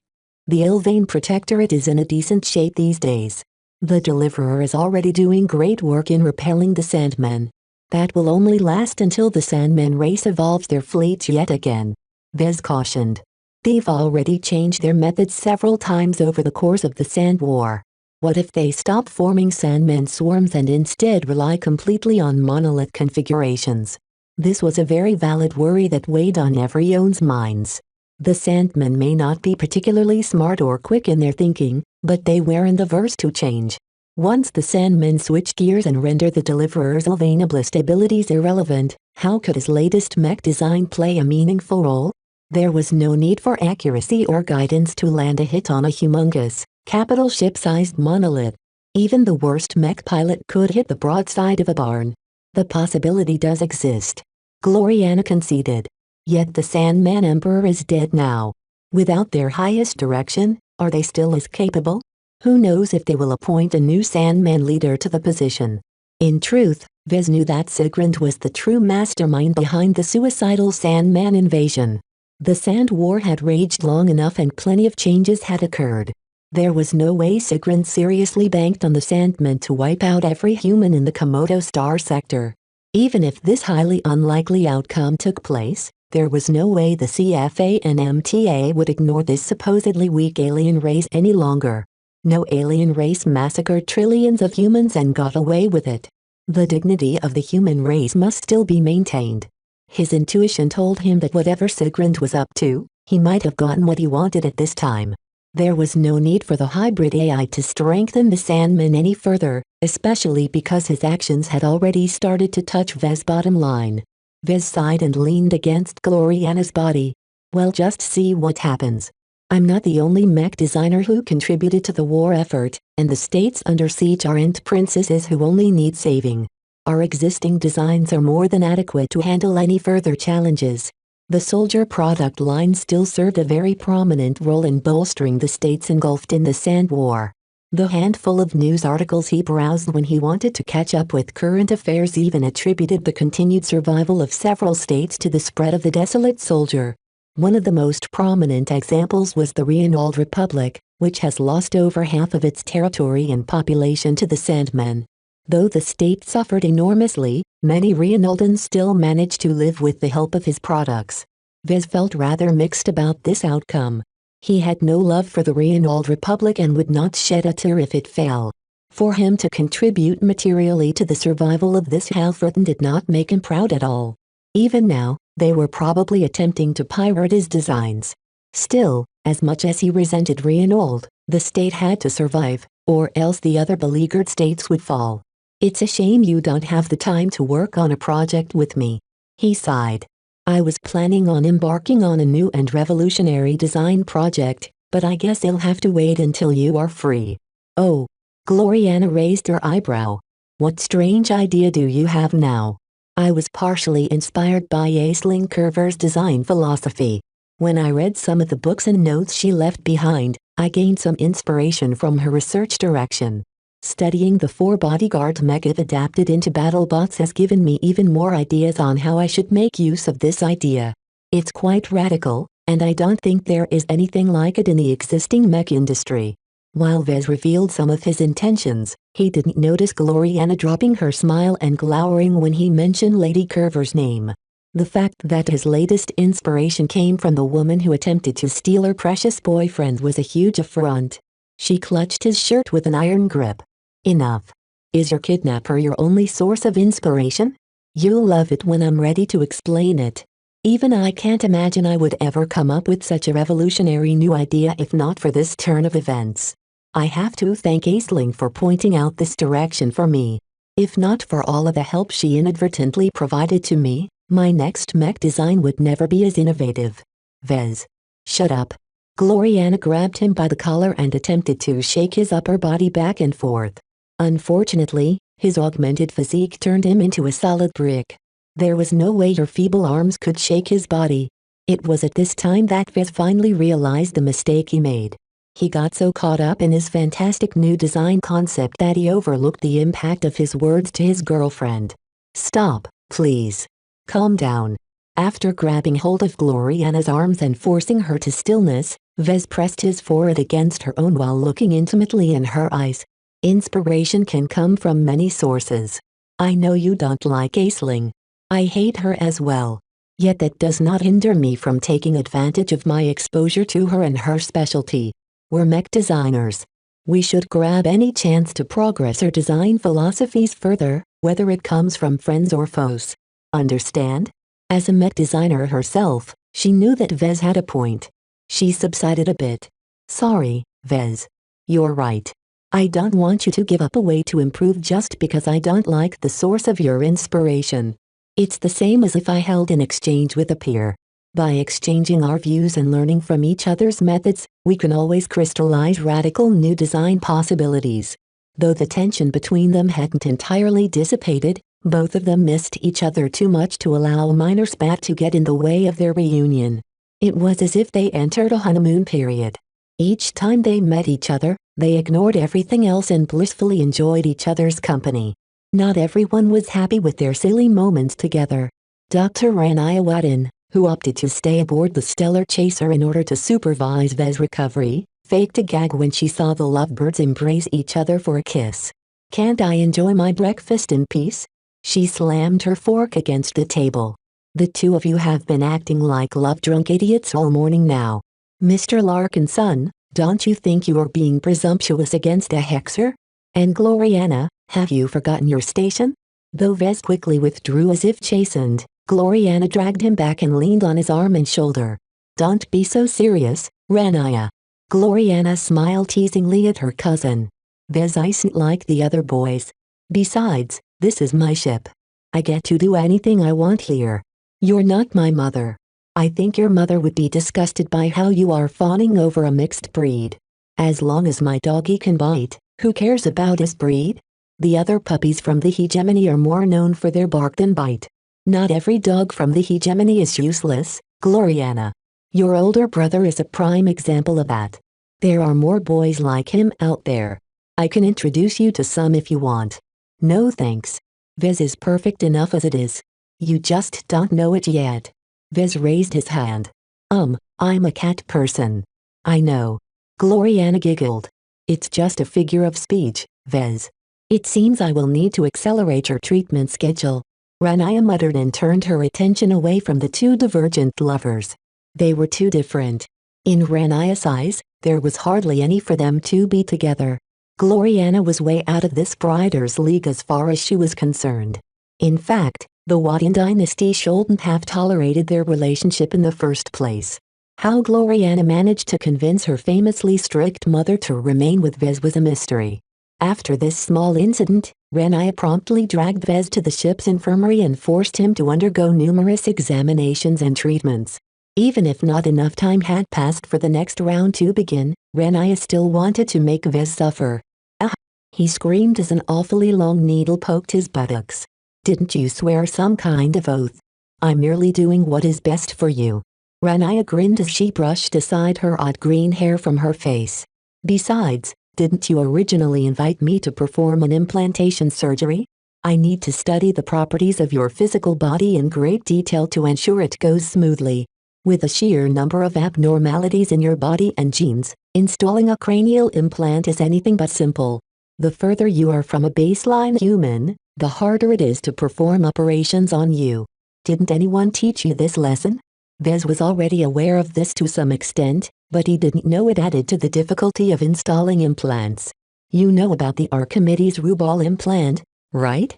Speaker 2: The Ilvain Protectorate is in a decent shape these days. The Deliverer is already doing great work in repelling the Sandmen. That will only last until the Sandmen race evolves their fleets yet again," Vez cautioned. "They've already changed their methods several times over the course of the Sand War. What if they stop forming Sandmen swarms and instead rely completely on monolith configurations?" This was a very valid worry that weighed on everyone's minds. The Sandmen may not be particularly smart or quick in their thinking, but they weren't averse to change. Once the Sandmen switch gears and render the Deliverer's Ilvainablest abilities irrelevant, how could his latest mech design play a meaningful role? There was no need for accuracy or guidance to land a hit on a humongous, capital ship-sized monolith. Even the worst mech pilot could hit the broadside of a barn. "The possibility does exist," Gloriana conceded. "Yet the Sandman Emperor is dead now. Without their highest direction, are they still as capable? Who knows if they will appoint a new Sandman leader to the position." In truth, Vez knew that Sigrund was the true mastermind behind the suicidal Sandman invasion. The Sand War had raged long enough and plenty of changes had occurred. There was no way Sigrund seriously banked on the Sandmen to wipe out every human in the Komodo Star sector. Even if this highly unlikely outcome took place, there was no way the CFA and MTA would ignore this supposedly weak alien race any longer. No alien race massacred trillions of humans and got away with it. The dignity of the human race must still be maintained. His intuition told him that whatever Sigrund was up to, he might have gotten what he wanted at this time. There was no need for the hybrid AI to strengthen the Sandman any further, especially because his actions had already started to touch Vez's bottom line. Vez sighed and leaned against Gloriana's body. "Well, just see what happens. I'm not the only mech designer who contributed to the war effort, and the states under siege aren't princesses who only need saving. Our existing designs are more than adequate to handle any further challenges." The soldier product line still served a very prominent role in bolstering the states engulfed in the Sand War. The handful of news articles he browsed when he wanted to catch up with current affairs even attributed the continued survival of several states to the spread of the desolate soldier. One of the most prominent examples was the Reinald Republic, which has lost over half of its territory and population to the Sandmen. Though the state suffered enormously, many Reinaldans still managed to live with the help of his products. Vez felt rather mixed about this outcome. He had no love for the Reinald Republic and would not shed a tear if it fell. For him to contribute materially to the survival of this Halfroten did not make him proud at all. Even now, they were probably attempting to pirate his designs. Still, as much as he resented Reinald, the state had to survive, or else the other beleaguered states would fall. "It's a shame you don't have the time to work on a project with me," he sighed. "I was planning on embarking on a new and revolutionary design project, but I guess I'll have to wait until you are free." "Oh." Gloriana raised her eyebrow. "What strange idea do you have now?" "I was partially inspired by Aisling Curver's design philosophy. When I read some of the books and notes she left behind, I gained some inspiration from her research direction. Studying the 4 bodyguard mech adapted into BattleBots has given me even more ideas on how I should make use of this idea. It's quite radical, and I don't think there is anything like it in the existing mech industry." While Vez revealed some of his intentions, he didn't notice Gloriana dropping her smile and glowering when he mentioned Lady Curver's name. The fact that his latest inspiration came from the woman who attempted to steal her precious boyfriend was a huge affront. She clutched his shirt with an iron grip. "Enough. Is your kidnapper your only source of inspiration? You'll love it when I'm ready to explain it. Even I can't imagine I would ever come up with such a revolutionary new idea if not for this turn of events." I have to thank Aisling for pointing out this direction for me. If not for all of the help she inadvertently provided to me, my next mech design would never be as innovative. Vez. Shut up. Gloriana grabbed him by the collar and attempted to shake his upper body back and forth. Unfortunately, his augmented physique turned him into a solid brick. There was no way her feeble arms could shake his body. It was at this time that Vez finally realized the mistake he made. He got so caught up in his fantastic new design concept that he overlooked the impact of his words to his girlfriend. Stop, please. Calm down. After grabbing hold of Gloriana's arms and forcing her to stillness, Vez pressed his forehead against her own while looking intimately in her eyes. Inspiration can come from many sources. I know you don't like Aisling. I hate her as well. Yet that does not hinder me from taking advantage of my exposure to her and her specialty. We're mech designers. We should grab any chance to progress our design philosophies further, whether it comes from friends or foes. Understand? As a mech designer herself, she knew that Vez had a point. She subsided a bit. Sorry, Vez. You're right. I don't want you to give up a way to improve just because I don't like the source of your inspiration. It's the same as if I held an exchange with a peer. By exchanging our views and learning from each other's methods, we can always crystallize radical new design possibilities. Though the tension between them hadn't entirely dissipated, both of them missed each other too much to allow a minor spat to get in the way of their reunion. It was as if they entered a honeymoon period. Each time they met each other, they ignored everything else and blissfully enjoyed each other's company. Not everyone was happy with their silly moments together. Dr. Ranaya Wadin, who opted to stay aboard the Stellar Chaser in order to supervise Vez's recovery, faked a gag when she saw the lovebirds embrace each other for a kiss. Can't I enjoy my breakfast in peace? She slammed her fork against the table. The two of you have been acting like love-drunk idiots all morning now. Mr. Larkinson, don't you think you are being presumptuous against a hexer? And Gloriana, have you forgotten your station? Though Vez quickly withdrew as if chastened, Gloriana dragged him back and leaned on his arm and shoulder. Don't be so serious, Ranaya. Gloriana smiled teasingly at her cousin. Vez isn't like the other boys. Besides, this is my ship. I get to do anything I want here. You're not my mother. I think your mother would be disgusted by how you are fawning over a mixed breed. As long as my doggy can bite, who cares about his breed? The other puppies from the hegemony are more known for their bark than bite. Not every dog from the hegemony is useless, Gloriana. Your older brother is a prime example of that. There are more boys like him out there. I can introduce you to some if you want. No thanks. Vez is perfect enough as it is. You just don't know it yet. Vez raised his hand. I'm a cat person. I know. Gloriana giggled. It's just a figure of speech, Vez. It seems I will need to accelerate your treatment schedule. Ranaya muttered and turned her attention away from the two divergent lovers. They were too different. In Ranaya's eyes, there was hardly any for them to be together. Gloriana was way out of this brider's league as far as she was concerned. In fact, the Wadin dynasty shouldn't have tolerated their relationship in the first place. How Gloriana managed to convince her famously strict mother to remain with Vez was a mystery. After this small incident, Ranaya promptly dragged Vez to the ship's infirmary and forced him to undergo numerous examinations and treatments. Even if not enough time had passed for the next round to begin, Ranaya still wanted to make Vez suffer. Ah! He screamed as an awfully long needle poked his buttocks. Didn't you swear some kind of oath? I'm merely doing what is best for you. Ranaya grinned as she brushed aside her odd green hair from her face. Besides, didn't you originally invite me to perform an implantation surgery? I need to study the properties of your physical body in great detail to ensure it goes smoothly. With a sheer number of abnormalities in your body and genes, installing a cranial implant is anything but simple. The further you are from a baseline human, the harder it is to perform operations on you. Didn't anyone teach you this lesson? Vez was already aware of this to some extent, but he didn't know it added to the difficulty of installing implants. You know about the Archimedes Rubal implant, right?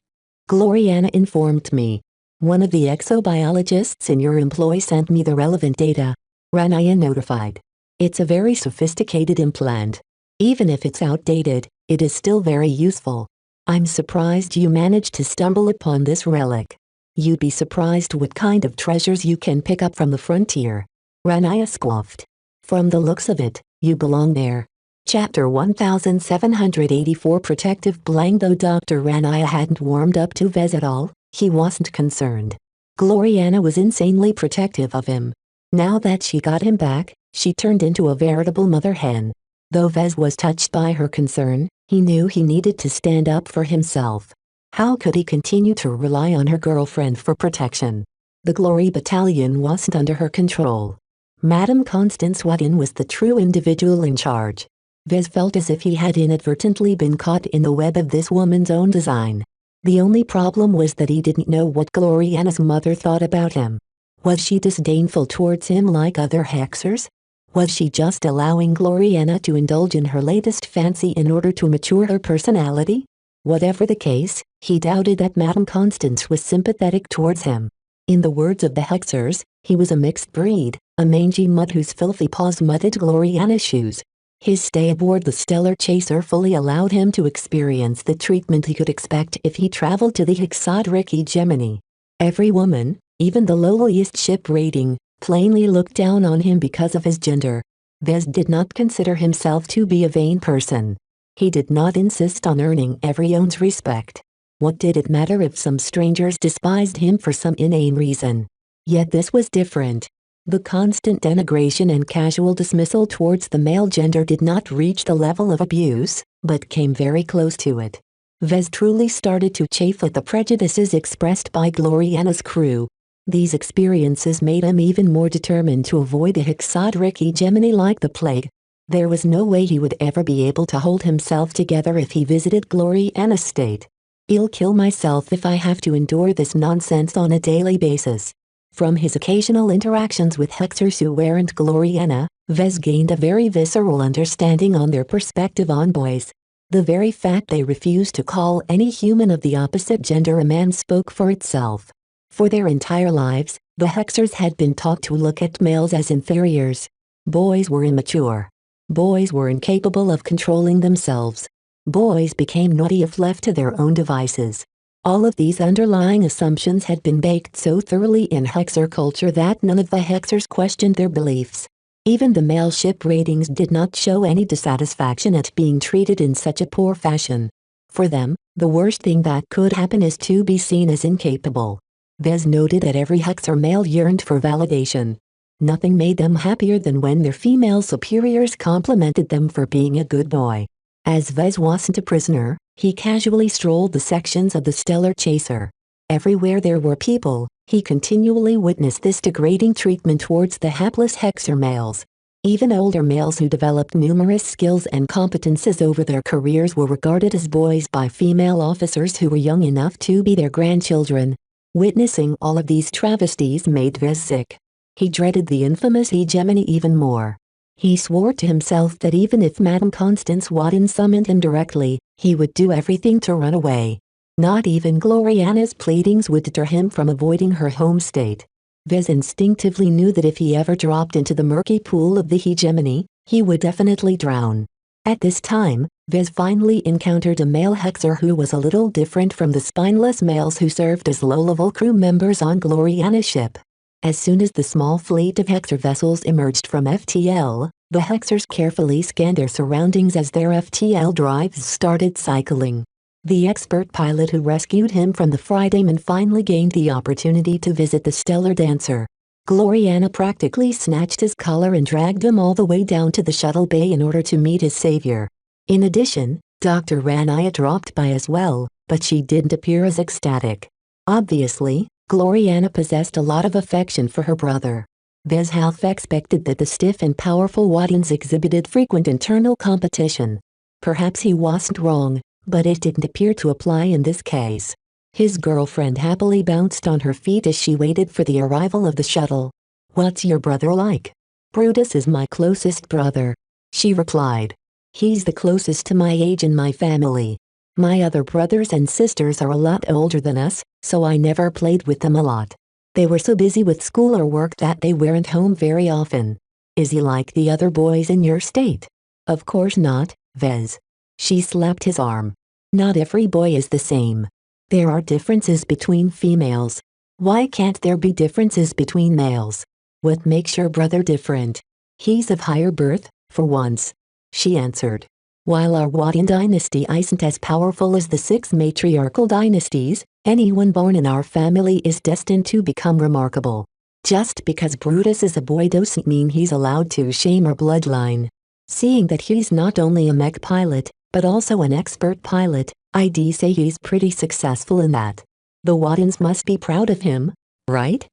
Speaker 2: Gloriana informed me. One of the exobiologists in your employ sent me the relevant data. Ranaya notified. It's a very sophisticated implant. Even if it's outdated, it is still very useful. I'm surprised you managed to stumble upon this relic. You'd be surprised what kind of treasures you can pick up from the frontier. Ranaya scoffed. From the looks of it, you belong there. Chapter 1784 Protective Blank. Though Dr. Ranaya hadn't warmed up to Vez at all, he wasn't concerned. Gloriana was insanely protective of him. Now that she got him back, she turned into a veritable mother hen. Though Vez was touched by her concern, he knew he needed to stand up for himself. How could he continue to rely on her girlfriend for protection? The Glory Battalion wasn't under her control. Madame Constance Wadden was the true individual in charge. Vez felt as if he had inadvertently been caught in the web of this woman's own design. The only problem was that he didn't know what Gloriana's mother thought about him. Was she disdainful towards him like other hexers? Was she just allowing Gloriana to indulge in her latest fancy in order to mature her personality? Whatever the case, he doubted that Madame Constance was sympathetic towards him. In the words of the hexers, he was a mixed breed, a mangy mutt whose filthy paws mudded Gloriana's shoes. His stay aboard the Stellar Chaser fully allowed him to experience the treatment he could expect if he traveled to the Hexadric hegemony. Every woman, even the lowliest ship rating, plainly looked down on him because of his gender. Vez did not consider himself to be a vain person. He did not insist on earning everyone's respect. What did it matter if some strangers despised him for some inane reason? Yet this was different. The constant denigration and casual dismissal towards the male gender did not reach the level of abuse, but came very close to it. Vez truly started to chafe at the prejudices expressed by Gloriana's crew. These experiences made him even more determined to avoid the Hexadric hegemony like the plague. There was no way he would ever be able to hold himself together if he visited Gloriana's state. I'll kill myself if I have to endure this nonsense on a daily basis. From his occasional interactions with hexers who weren't Gloriana, Vez gained a very visceral understanding on their perspective on boys. The very fact they refused to call any human of the opposite gender a man spoke for itself. For their entire lives, the hexers had been taught to look at males as inferiors. Boys were immature. Boys were incapable of controlling themselves. Boys became naughty if left to their own devices. All of these underlying assumptions had been baked so thoroughly in hexer culture that none of the hexers questioned their beliefs. Even the male ship ratings did not show any dissatisfaction at being treated in such a poor fashion. For them, the worst thing that could happen is to be seen as incapable. Vez noted that every hexer male yearned for validation. Nothing made them happier than when their female superiors complimented them for being a good boy. As Vez wasn't a prisoner, he casually strolled the sections of the Stellar Chaser. Everywhere there were people, he continually witnessed this degrading treatment towards the hapless hexer males. Even older males who developed numerous skills and competences over their careers were regarded as boys by female officers who were young enough to be their grandchildren. Witnessing all of these travesties made Vez sick. He dreaded the infamous hegemony even more. He swore to himself that even if Madame Constance Wadden summoned him directly, he would do everything to run away. Not even Gloriana's pleadings would deter him from avoiding her home state. Vez instinctively knew that if he ever dropped into the murky pool of the hegemony, he would definitely drown. At this time, Vez finally encountered a male hexer who was a little different from the spineless males who served as low-level crew members on Gloriana's ship. As soon as the small fleet of hexer vessels emerged from FTL, the hexers carefully scanned their surroundings as their FTL drives started cycling. The expert pilot who rescued him from the Fridayman finally gained the opportunity to visit the Stellar Dancer. Gloriana practically snatched his collar and dragged him all the way down to the shuttle bay in order to meet his savior. In addition, Dr. Ranaya dropped by as well, but she didn't appear as ecstatic. Obviously, Gloriana possessed a lot of affection for her brother. Vez half expected that the stiff and powerful Waddens exhibited frequent internal competition. Perhaps he wasn't wrong, but it didn't appear to apply in this case. His girlfriend happily bounced on her feet as she waited for the arrival of the shuttle. "What's your brother like?" "Brutus is my closest brother," she replied. "He's the closest to my age in my family. My other brothers and sisters are a lot older than us, so I never played with them a lot. They were so busy with school or work that they weren't home very often." "Is he like the other boys in your state?" "Of course not, Vez. She slapped his arm. Not every boy is the same. There are differences between females. Why can't there be differences between males? What makes your brother different? He's of higher birth, for once. She answered. While our Wadian dynasty isn't as powerful as the 6 matriarchal dynasties, anyone born in our family is destined to become remarkable. Just because Brutus is a boy doesn't mean he's allowed to shame our bloodline. Seeing that he's not only a mech pilot, but also an expert pilot, I'd say he's pretty successful in that. The Wadians must be proud of him, right?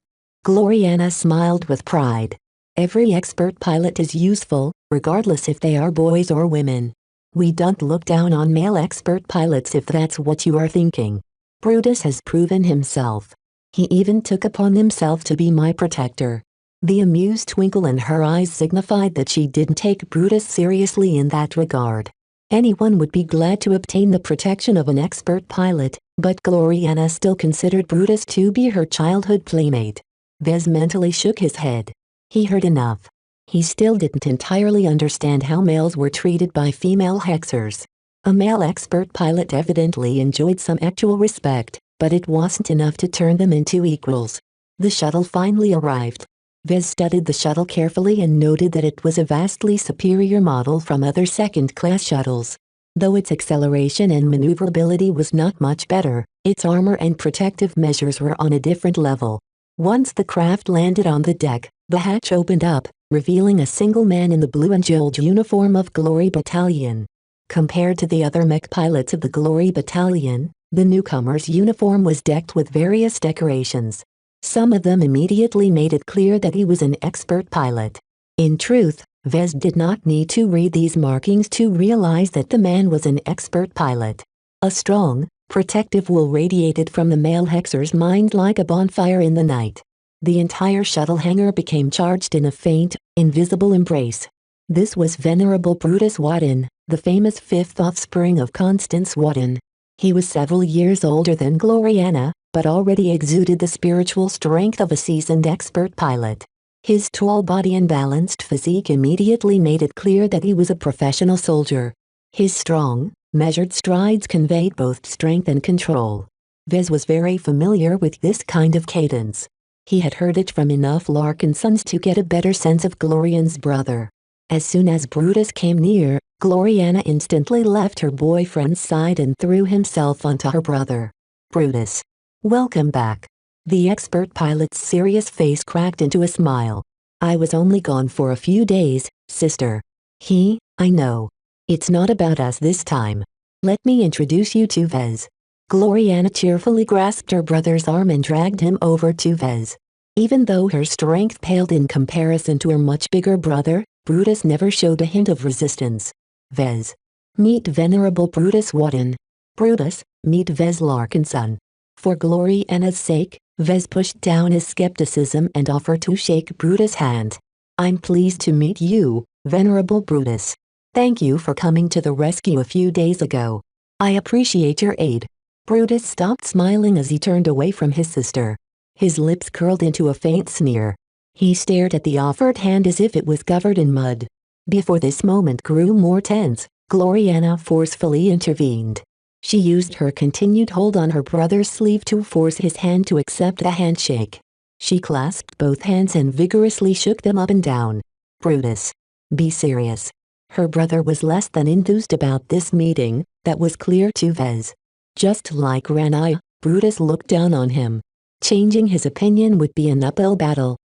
Speaker 2: Gloriana smiled with pride. Every expert pilot is useful, regardless if they are boys or women. We don't look down on male expert pilots if that's what you are thinking. Brutus has proven himself. He even took upon himself to be my protector. The amused twinkle in her eyes signified that she didn't take Brutus seriously in that regard. Anyone would be glad to obtain the protection of an expert pilot, but Gloriana still considered Brutus to be her childhood playmate. Vez mentally shook his head. He heard enough. He still didn't entirely understand how males were treated by female hexers. A male expert pilot evidently enjoyed some actual respect, but it wasn't enough to turn them into equals. The shuttle finally arrived. Vez studied the shuttle carefully and noted that it was a vastly superior model from other second-class shuttles. Though its acceleration and maneuverability was not much better, its armor and protective measures were on a different level. Once the craft landed on the deck, the hatch opened up, revealing a single man in the blue and gold uniform of Glory Battalion. Compared to the other mech pilots of the Glory Battalion, the newcomer's uniform was decked with various decorations. Some of them immediately made it clear that he was an expert pilot. In truth, Vez did not need to read these markings to realize that the man was an expert pilot. A strong, protective wool radiated from the male hexer's mind like a bonfire in the night. The entire shuttle hangar became charged in a faint, invisible embrace. This was Venerable Brutus Wadian, the famous 5th offspring of Constance Wadian. He was several years older than Gloriana, but already exuded the spiritual strength of a seasoned expert pilot. His tall body and balanced physique immediately made it clear that he was a professional soldier. His strong, measured strides conveyed both strength and control. Vez was very familiar with this kind of cadence. He had heard it from enough Larkinsons to get a better sense of Glorian's brother. As soon as Brutus came near, Gloriana instantly left her boyfriend's side and threw himself onto her brother. Brutus. Welcome back. The expert pilot's serious face cracked into a smile. I was only gone for a few days, sister. I know. It's not about us this time. Let me introduce you to Vez. Gloriana cheerfully grasped her brother's arm and dragged him over to Vez. Even though her strength paled in comparison to her much bigger brother, Brutus never showed a hint of resistance. Vez. Meet Venerable Brutus Wadian. Brutus, meet Vez Larkinson. For Gloriana's sake, Vez pushed down his skepticism and offered to shake Brutus' hand. I'm pleased to meet you, Venerable Brutus. Thank you for coming to the rescue a few days ago. I appreciate your aid. Brutus stopped smiling as he turned away from his sister. His lips curled into a faint sneer. He stared at the offered hand as if it was covered in mud. Before this moment grew more tense, Gloriana forcefully intervened. She used her continued hold on her brother's sleeve to force his hand to accept the handshake. She clasped both hands and vigorously shook them up and down. Brutus. Be serious. Her brother was less than enthused about this meeting, that was clear to Vez. Just like Ranaya, Brutus looked down on him. Changing his opinion would be an uphill battle.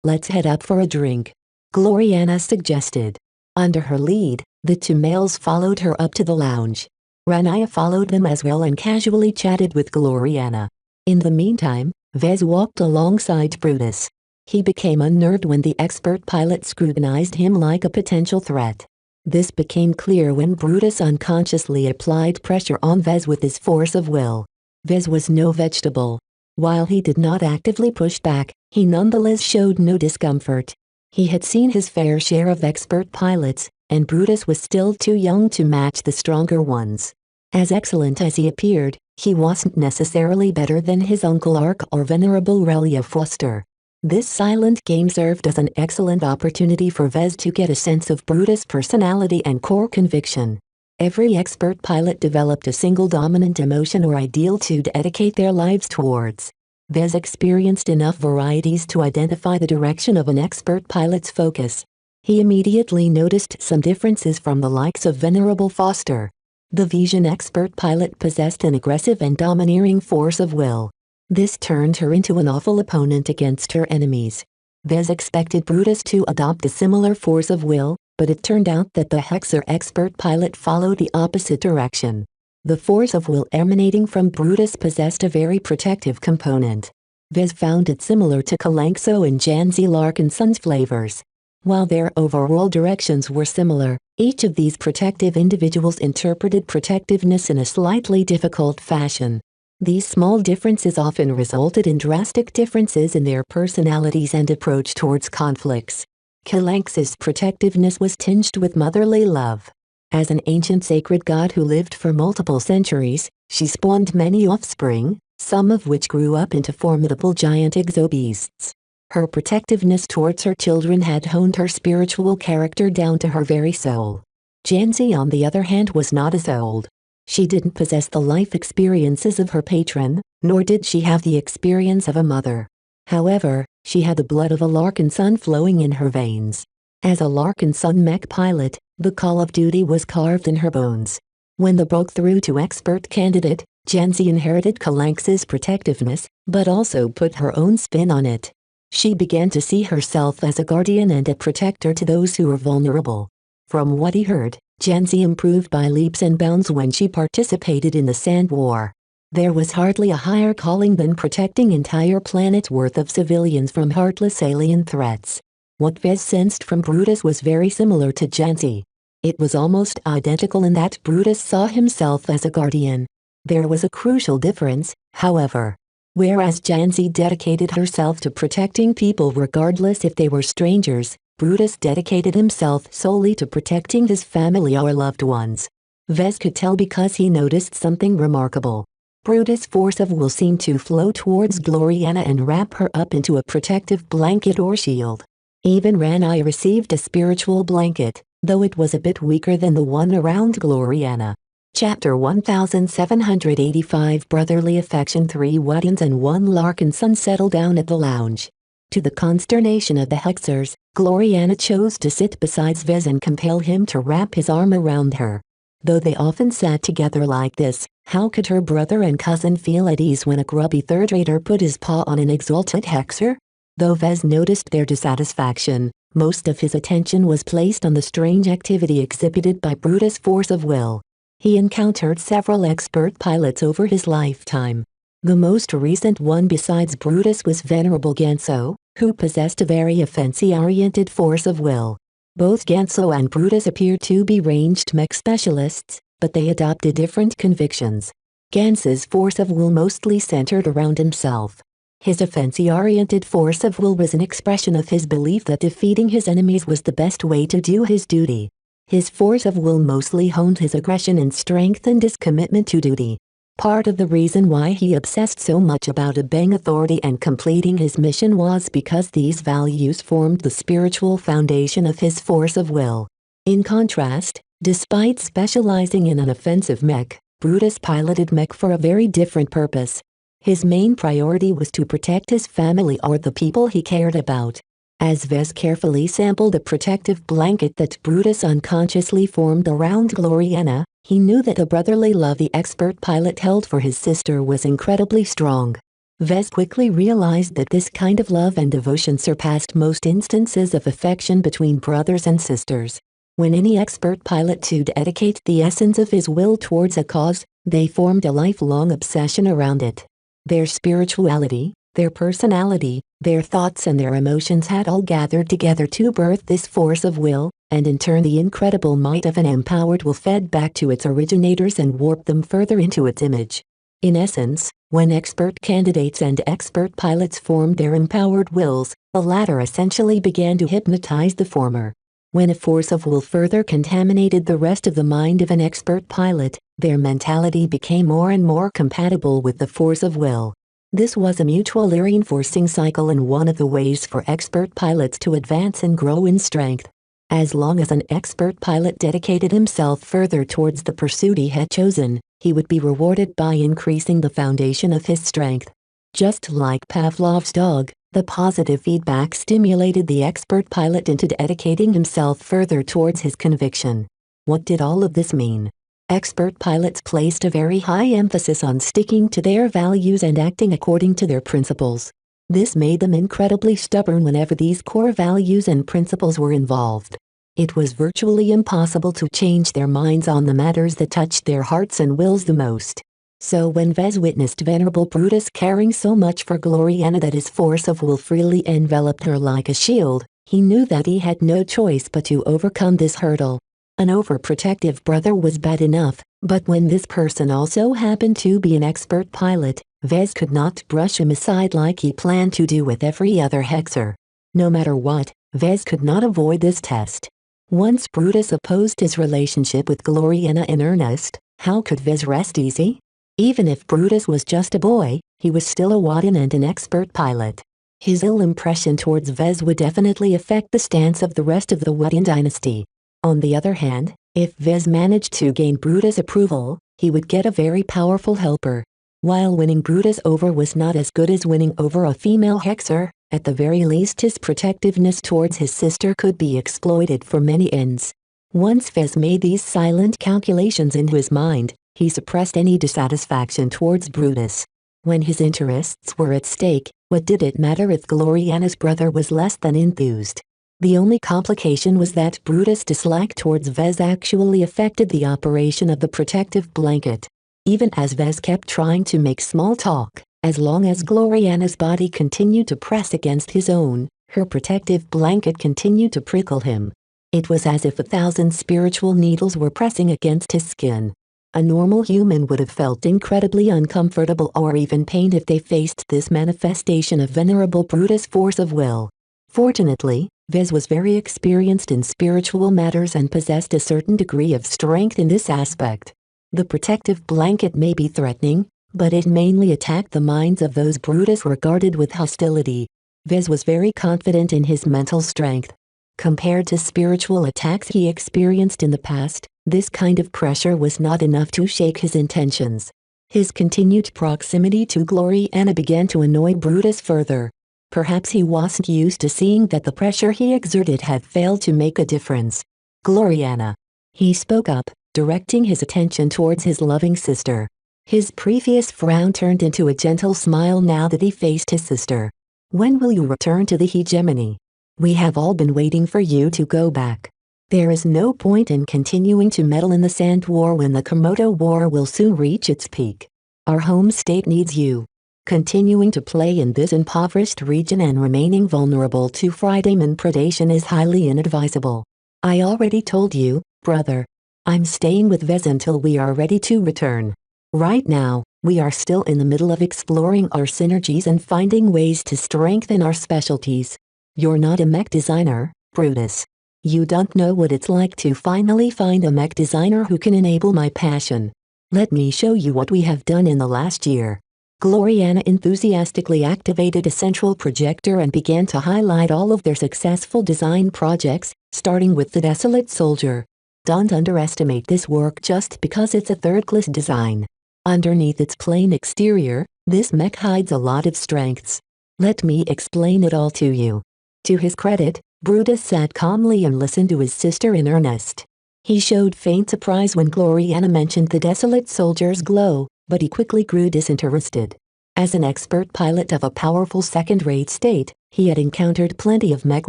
Speaker 2: Let's head up for a drink. Gloriana suggested. Under her lead, the two males followed her up to the lounge. Ranaya followed them as well and casually chatted with Gloriana. In the meantime, Vez walked alongside Brutus. He became unnerved when the expert pilot scrutinized him like a potential threat. This became clear when Brutus unconsciously applied pressure on Vez with his force of will. Vez was no vegetable. While he did not actively push back, he nonetheless showed no discomfort. He had seen his fair share of expert pilots, and Brutus was still too young to match the stronger ones. As excellent as he appeared, he wasn't necessarily better than his Uncle Ark or Venerable Relia Foster. This silent game served as an excellent opportunity for Vez to get a sense of Brutus' personality and core conviction. Every expert pilot developed a single dominant emotion or ideal to dedicate their lives towards. Vez experienced enough varieties to identify the direction of an expert pilot's focus. He immediately noticed some differences from the likes of Venerable Foster. The Vision expert pilot possessed an aggressive and domineering force of will. This turned her into an awful opponent against her enemies. Vez expected Brutus to adopt a similar force of will, but it turned out that the Hexer expert pilot followed the opposite direction. The force of will emanating from Brutus possessed a very protective component. Vez found it similar to Kalanxo and Janzi Larkinson's flavors. While their overall directions were similar, each of these protective individuals interpreted protectiveness in a slightly difficult fashion. These small differences often resulted in drastic differences in their personalities and approach towards conflicts. Kalanx's protectiveness was tinged with motherly love. As an ancient sacred god who lived for multiple centuries, she spawned many offspring, some of which grew up into formidable giant exobeasts. Her protectiveness towards her children had honed her spiritual character down to her very soul. Janzi, on the other hand, was not as old. She didn't possess the life experiences of her patron, nor did she have the experience of a mother. However, she had the blood of a Larkinson flowing in her veins. As a Larkinson mech pilot, the call of duty was carved in her bones. When the broke through to expert candidate, Janzi inherited Kalanx's protectiveness, but also put her own spin on it. She began to see herself as a guardian and a protector to those who were vulnerable. From what he heard, Janzi improved by leaps and bounds when she participated in the Sand War. There was hardly a higher calling than protecting entire planets worth of civilians from heartless alien threats. What Vez sensed from Brutus was very similar to Janzi. It was almost identical in that Brutus saw himself as a guardian. There was a crucial difference, however. Whereas Janzi dedicated herself to protecting people regardless if they were strangers, Brutus dedicated himself solely to protecting his family or loved ones. Vez could tell because he noticed something remarkable. Brutus' force of will seemed to flow towards Gloriana and wrap her up into a protective blanket or shield. Even Ranai received a spiritual blanket, though it was a bit weaker than the one around Gloriana. Chapter 1785 Brotherly Affection 3 Waddians and 1 Larkinson settled down at the lounge. To the consternation of the Hexers, Gloriana chose to sit beside Vez and compel him to wrap his arm around her. Though they often sat together like this, how could her brother and cousin feel at ease when a grubby third-rater put his paw on an exalted Hexer? Though Vez noticed their dissatisfaction, most of his attention was placed on the strange activity exhibited by Brutus' force of will. He encountered several expert pilots over his lifetime. The most recent one besides Brutus was Venerable Ganso, who possessed a very offensive-oriented force of will. Both Ganso and Brutus appeared to be ranged mech specialists, but they adopted different convictions. Ganso's force of will mostly centered around himself. His offensive-oriented force of will was an expression of his belief that defeating his enemies was the best way to do his duty. His force of will mostly honed his aggression and strengthened his commitment to duty. Part of the reason why he obsessed so much about obeying authority and completing his mission was because these values formed the spiritual foundation of his force of will. In contrast, despite specializing in an offensive mech, Brutus piloted mech for a very different purpose. His main priority was to protect his family or the people he cared about. As Vez carefully sampled the protective blanket that Brutus unconsciously formed around Gloriana, he knew that the brotherly love the expert pilot held for his sister was incredibly strong. Vez quickly realized that this kind of love and devotion surpassed most instances of affection between brothers and sisters. When any expert pilot to dedicate the essence of his will towards a cause, they formed a lifelong obsession around it. Their spirituality, their personality, their thoughts and their emotions had all gathered together to birth this force of will, and in turn the incredible might of an empowered will fed back to its originators and warped them further into its image. In essence, when expert candidates and expert pilots formed their empowered wills, the latter essentially began to hypnotize the former. When a force of will further contaminated the rest of the mind of an expert pilot, their mentality became more and more compatible with the force of will. This was a mutually reinforcing cycle and one of the ways for expert pilots to advance and grow in strength. As long as an expert pilot dedicated himself further towards the pursuit he had chosen, he would be rewarded by increasing the foundation of his strength. Just like Pavlov's dog, the positive feedback stimulated the expert pilot into dedicating himself further towards his conviction. What did all of this mean? Expert pilots placed a very high emphasis on sticking to their values and acting according to their principles. This made them incredibly stubborn whenever these core values and principles were involved. It was virtually impossible to change their minds on the matters that touched their hearts and wills the most. So when Vez witnessed Venerable Brutus caring so much for Gloriana that his force of will freely enveloped her like a shield, he knew that he had no choice but to overcome this hurdle. An overprotective brother was bad enough, but when this person also happened to be an expert pilot, Vez could not brush him aside like he planned to do with every other hexer. No matter what, Vez could not avoid this test. Once Brutus opposed his relationship with Gloriana in earnest, how could Vez rest easy? Even if Brutus was just a boy, he was still a Wadden and an expert pilot. His ill impression towards Vez would definitely affect the stance of the rest of the Wadden dynasty. On the other hand, if Vez managed to gain Brutus' approval, he would get a very powerful helper. While winning Brutus over was not as good as winning over a female hexer, at the very least his protectiveness towards his sister could be exploited for many ends. Once Vez made these silent calculations in his mind, he suppressed any dissatisfaction towards Brutus. When his interests were at stake, what did it matter if Gloriana's brother was less than enthused? The only complication was that Brutus' dislike towards Vez actually affected the operation of the protective blanket. Even as Vez kept trying to make small talk, as long as Gloriana's body continued to press against his own, her protective blanket continued to prickle him. It was as if 1,000 spiritual needles were pressing against his skin. A normal human would have felt incredibly uncomfortable or even pained if they faced this manifestation of Venerable Brutus' force of will. Fortunately, Vez was very experienced in spiritual matters and possessed a certain degree of strength in this aspect. The protective blanket may be threatening, but it mainly attacked the minds of those Brutus regarded with hostility. Vez was very confident in his mental strength. Compared to spiritual attacks he experienced in the past, this kind of pressure was not enough to shake his intentions. His continued proximity to Gloriana began to annoy Brutus further. Perhaps he wasn't used to seeing that the pressure he exerted had failed to make a difference. Gloriana. He spoke up, directing his attention towards his loving sister. His previous frown turned into a gentle smile now that he faced his sister. When will you return to the hegemony? We have all been waiting for you to go back. There is no point in continuing to meddle in the Sand War when the Komodo War will soon reach its peak. Our home state needs you. Continuing to play in this impoverished region and remaining vulnerable to Friedman predation is highly inadvisable. I already told you, brother. I'm staying with Vez until we are ready to return. Right now, we are still in the middle of exploring our synergies and finding ways to strengthen our specialties. You're not a mech designer, Brutus. You don't know what it's like to finally find a mech designer who can enable my passion. Let me show you what we have done in the last year. Gloriana enthusiastically activated a central projector and began to highlight all of their successful design projects, starting with the Desolate Soldier. Don't underestimate this work just because it's a third-class design. Underneath its plain exterior, this mech hides a lot of strengths. Let me explain it all to you. To his credit, Brutus sat calmly and listened to his sister in earnest. He showed faint surprise when Gloriana mentioned the Desolate Soldier's glow, but he quickly grew disinterested. As an expert pilot of a powerful second-rate state, he had encountered plenty of mech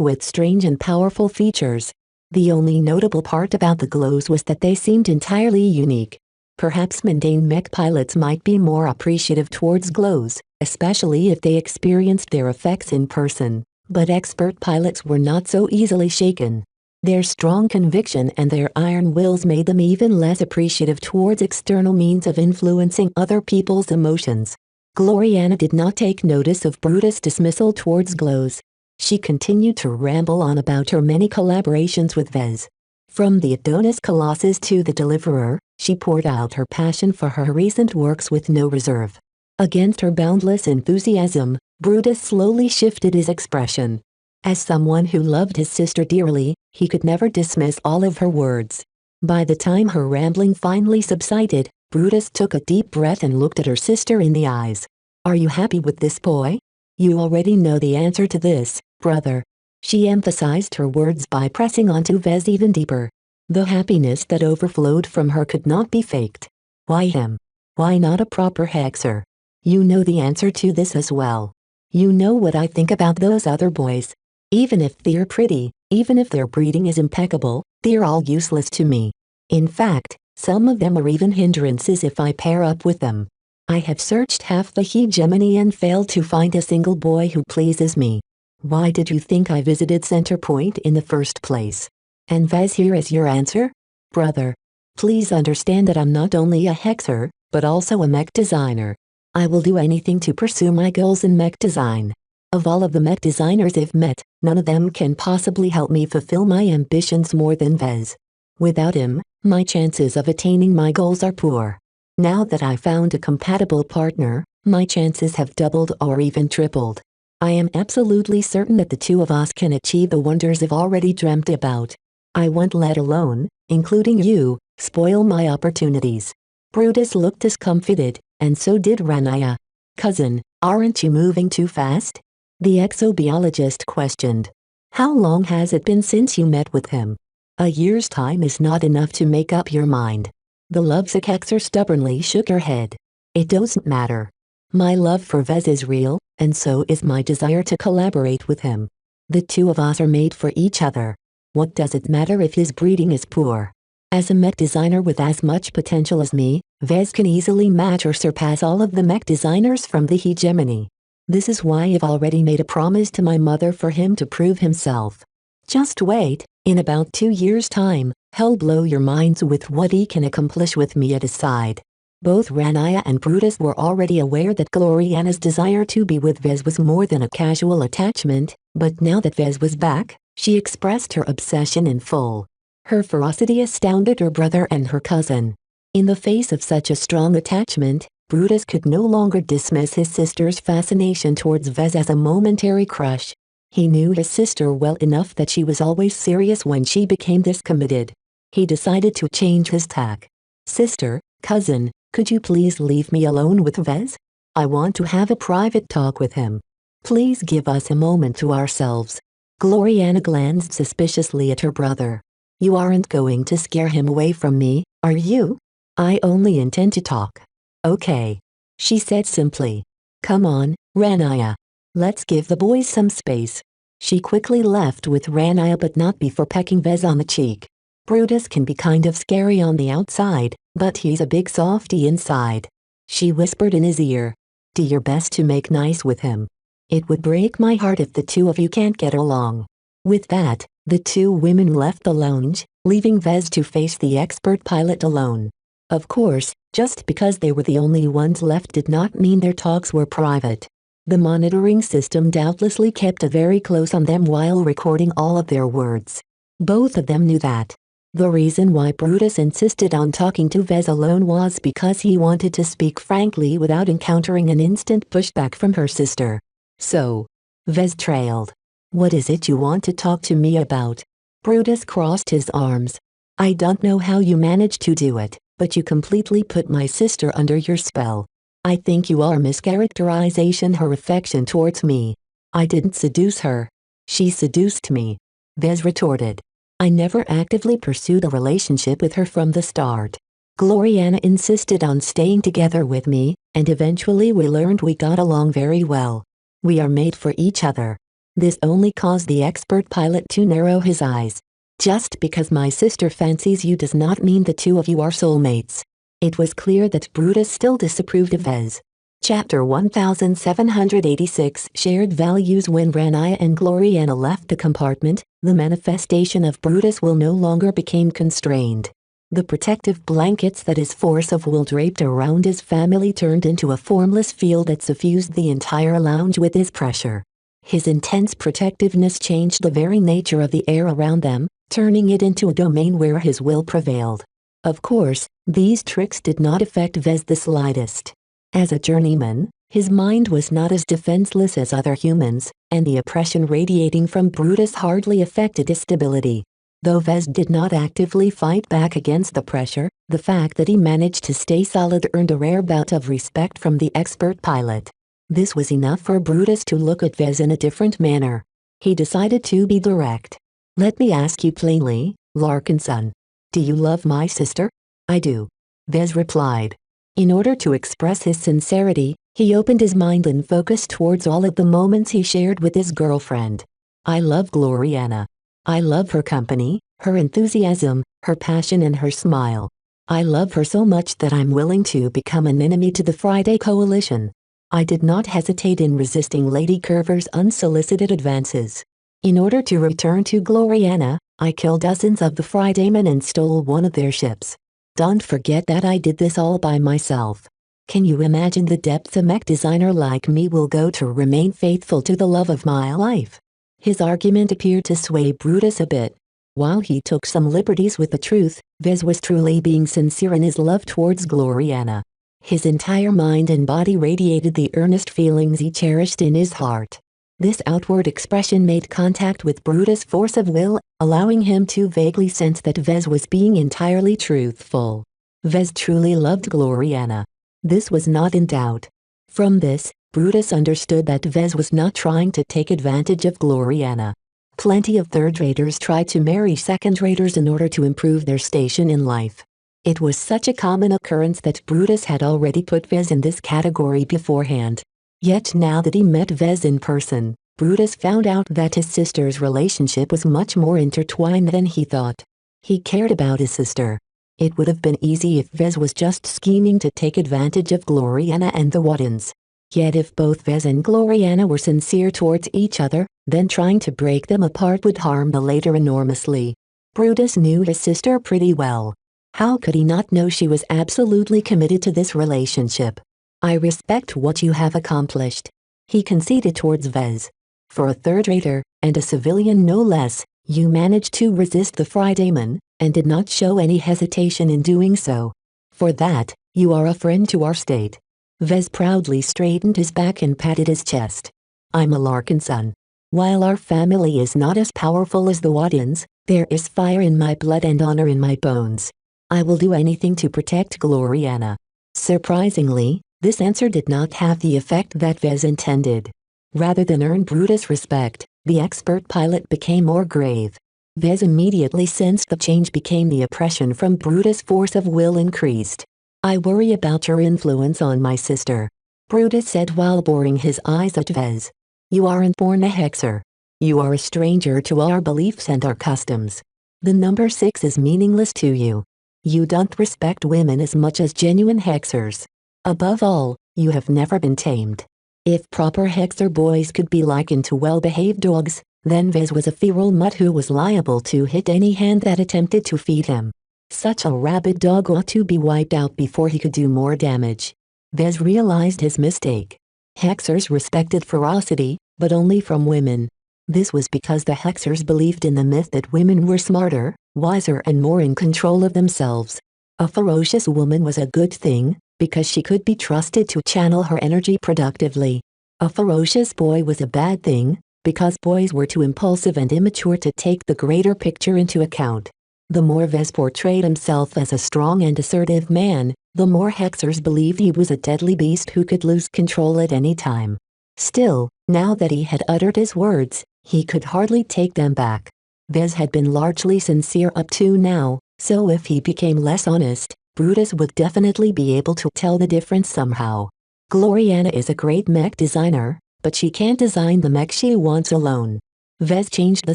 Speaker 2: with strange and powerful features. The only notable part about the glows was that they seemed entirely unique. Perhaps mundane mech pilots might be more appreciative towards glows, especially if they experienced their effects in person, but expert pilots were not so easily shaken. Their strong conviction and their iron wills made them even less appreciative towards external means of influencing other people's emotions. Gloriana did not take notice of Brutus' dismissal towards glows. She continued to ramble on about her many collaborations with Vez. From the Adonis Colossus to the Deliverer, she poured out her passion for her recent works with no reserve. Against her boundless enthusiasm, Brutus slowly shifted his expression. As someone who loved his sister dearly, he could never dismiss all of her words. By the time her rambling finally subsided, Brutus took a deep breath and looked at her sister in the eyes. "Are you happy with this boy? You already know the answer to this, brother." She emphasized her words by pressing onto Vez even deeper. The happiness that overflowed from her could not be faked. "Why him? Why not a proper hexer? You know the answer to this as well. You know what I think about those other boys. Even if they're pretty, even if their breeding is impeccable, they're all useless to me. In fact, some of them are even hindrances if I pair up with them. I have searched half the hegemony and failed to find a single boy who pleases me. Why did you think I visited Center Point in the first place? And Vez, here is your answer? Brother, please understand that I'm not only a hexer, but also a mech designer. I will do anything to pursue my goals in mech design. Of all of the mech designers I've met, none of them can possibly help me fulfill my ambitions more than Vez. Without him, my chances of attaining my goals are poor. Now that I found a compatible partner, my chances have doubled or even tripled. I am absolutely certain that the two of us can achieve the wonders I've already dreamt about. I won't let alone, including you, spoil my opportunities." Brutus looked discomfited, and so did Ranaya. "Cousin, aren't you moving too fast?" the exobiologist questioned. "How long has it been since you met with him? A year's time is not enough to make up your mind." The lovesick hexer stubbornly shook her head. "It doesn't matter. My love for Vez is real, and so is my desire to collaborate with him. The two of us are made for each other. What does it matter if his breeding is poor? As a mech designer with as much potential as me, Vez can easily match or surpass all of the mech designers from the hegemony. This is why I've already made a promise to my mother for him to prove himself. Just wait, in about 2 years' time, he'll blow your minds with what he can accomplish with me at his side." Both Ranaya and Brutus were already aware that Gloriana's desire to be with Vez was more than a casual attachment, but now that Vez was back, she expressed her obsession in full. Her ferocity astounded her brother and her cousin. In the face of such a strong attachment, Brutus could no longer dismiss his sister's fascination towards Vez as a momentary crush. He knew his sister well enough that she was always serious when she became this committed. He decided to change his tack. "Sister, cousin, could you please leave me alone with Vez? I want to have a private talk with him. Please give us a moment to ourselves." Gloriana glanced suspiciously at her brother. "You aren't going to scare him away from me, are you?" "I only intend to talk." "Okay," she said simply. "Come on, Ranaya. Let's give the boys some space." She quickly left with Ranaya, but not before pecking Vez on the cheek. Brutus can be kind of scary on the outside, but he's a big softy inside. She whispered in his ear, "Do your best to make nice with him. It would break my heart if the two of you can't get along." With that, the two women left the lounge, leaving Vez to face the expert pilot alone. Of course, just because they were the only ones left did not mean their talks were private. The monitoring system doubtlessly kept a very close on them while recording all of their words. Both of them knew that. The reason why Brutus insisted on talking to Vez alone was because he wanted to speak frankly without encountering an instant pushback from her sister. So, Vez trailed. "What is it you want to talk to me about?" Brutus crossed his arms. "I don't know how you managed to do it, but you completely put my sister under your spell. I think you are mischaracterizing her affection towards me. I didn't seduce her. She seduced me," Vez retorted. "I never actively pursued a relationship with her from the start. Gloriana insisted on staying together with me, and eventually we learned we got along very well. We are made for each other." This only caused the expert pilot to narrow his eyes. "Just because my sister fancies you does not mean the two of you are soulmates." It was clear that Brutus still disapproved of Vez. Chapter 1786 Shared Values. When Ranaya and Gloriana left the compartment, the manifestation of Brutus' will no longer became constrained. The protective blankets that his force of will draped around his family turned into a formless field that suffused the entire lounge with his pressure. His intense protectiveness changed the very nature of the air around them, turning it into a domain where his will prevailed. Of course, these tricks did not affect Vez the slightest. As a journeyman, his mind was not as defenseless as other humans, and the oppression radiating from Brutus hardly affected his stability. Though Vez did not actively fight back against the pressure, the fact that he managed to stay solid earned a rare bout of respect from the expert pilot. This was enough for Brutus to look at Vez in a different manner. He decided to be direct. "Let me ask you plainly, Larkinson. Do you love my sister?" "I do," Vez replied. In order to express his sincerity, he opened his mind and focused towards all of the moments he shared with his girlfriend. "I love Gloriana. I love her company, her enthusiasm, her passion and her smile. I love her so much that I'm willing to become an enemy to the Friday Coalition." I did not hesitate in resisting Lady Curver's unsolicited advances. In order to return to Gloriana, I killed dozens of the Fridaymen and stole one of their ships. Don't forget that I did this all by myself. Can you imagine the depths a mech designer like me will go to remain faithful to the love of my life? His argument appeared to sway Brutus a bit. While he took some liberties with the truth, Vez was truly being sincere in his love towards Gloriana. His entire mind and body radiated the earnest feelings he cherished in his heart. This outward expression made contact with Brutus' force of will, allowing him to vaguely sense that Vez was being entirely truthful. Vez truly loved Gloriana. This was not in doubt. From this, Brutus understood that Vez was not trying to take advantage of Gloriana. Plenty of third-raters try to marry second-raters in order to improve their station in life. It was such a common occurrence that Brutus had already put Vez in this category beforehand. Yet now that he met Vez in person, Brutus found out that his sister's relationship was much more intertwined than he thought. He cared about his sister. It would have been easy if Vez was just scheming to take advantage of Gloriana and the Waddens. Yet if both Vez and Gloriana were sincere towards each other, then trying to break them apart would harm the latter enormously. Brutus knew his sister pretty well. How could he not know she was absolutely committed to this relationship? "I respect what you have accomplished," he conceded towards Vez. "For a third-rater, and a civilian no less, you managed to resist the Fridaymen, and did not show any hesitation in doing so. For that, you are a friend to our state." Vez proudly straightened his back and patted his chest. "I'm a Larkinson. While our family is not as powerful as the Waddens, there is fire in my blood and honor in my bones. I will do anything to protect Gloriana." Surprisingly, this answer did not have the effect that Vez intended. Rather than earn Brutus' respect, the expert pilot became more grave. Vez immediately sensed the change became the oppression from Brutus' force of will increased. "I worry about your influence on my sister," Brutus said while boring his eyes at Vez. "You aren't born a hexer. You are a stranger to our beliefs and our customs. The number 6 is meaningless to you. You don't respect women as much as genuine hexers. Above all, you have never been tamed. If proper hexer boys could be likened to well-behaved dogs, then Vez was a feral mutt who was liable to hit any hand that attempted to feed him. Such a rabid dog ought to be wiped out before he could do more damage." Vez realized his mistake. Hexers respected ferocity, but only from women. This was because the hexers believed in the myth that women were smarter, wiser and more in control of themselves. A ferocious woman was a good thing, because she could be trusted to channel her energy productively. A ferocious boy was a bad thing, because boys were too impulsive and immature to take the greater picture into account. The more Vez portrayed himself as a strong and assertive man, the more hexers believed he was a deadly beast who could lose control at any time. Still, now that he had uttered his words, he could hardly take them back. Vez had been largely sincere up to now, so if he became less honest, Brutus would definitely be able to tell the difference somehow. Gloriana is a great mech designer, but she can't design the mech she wants alone. Vez changed the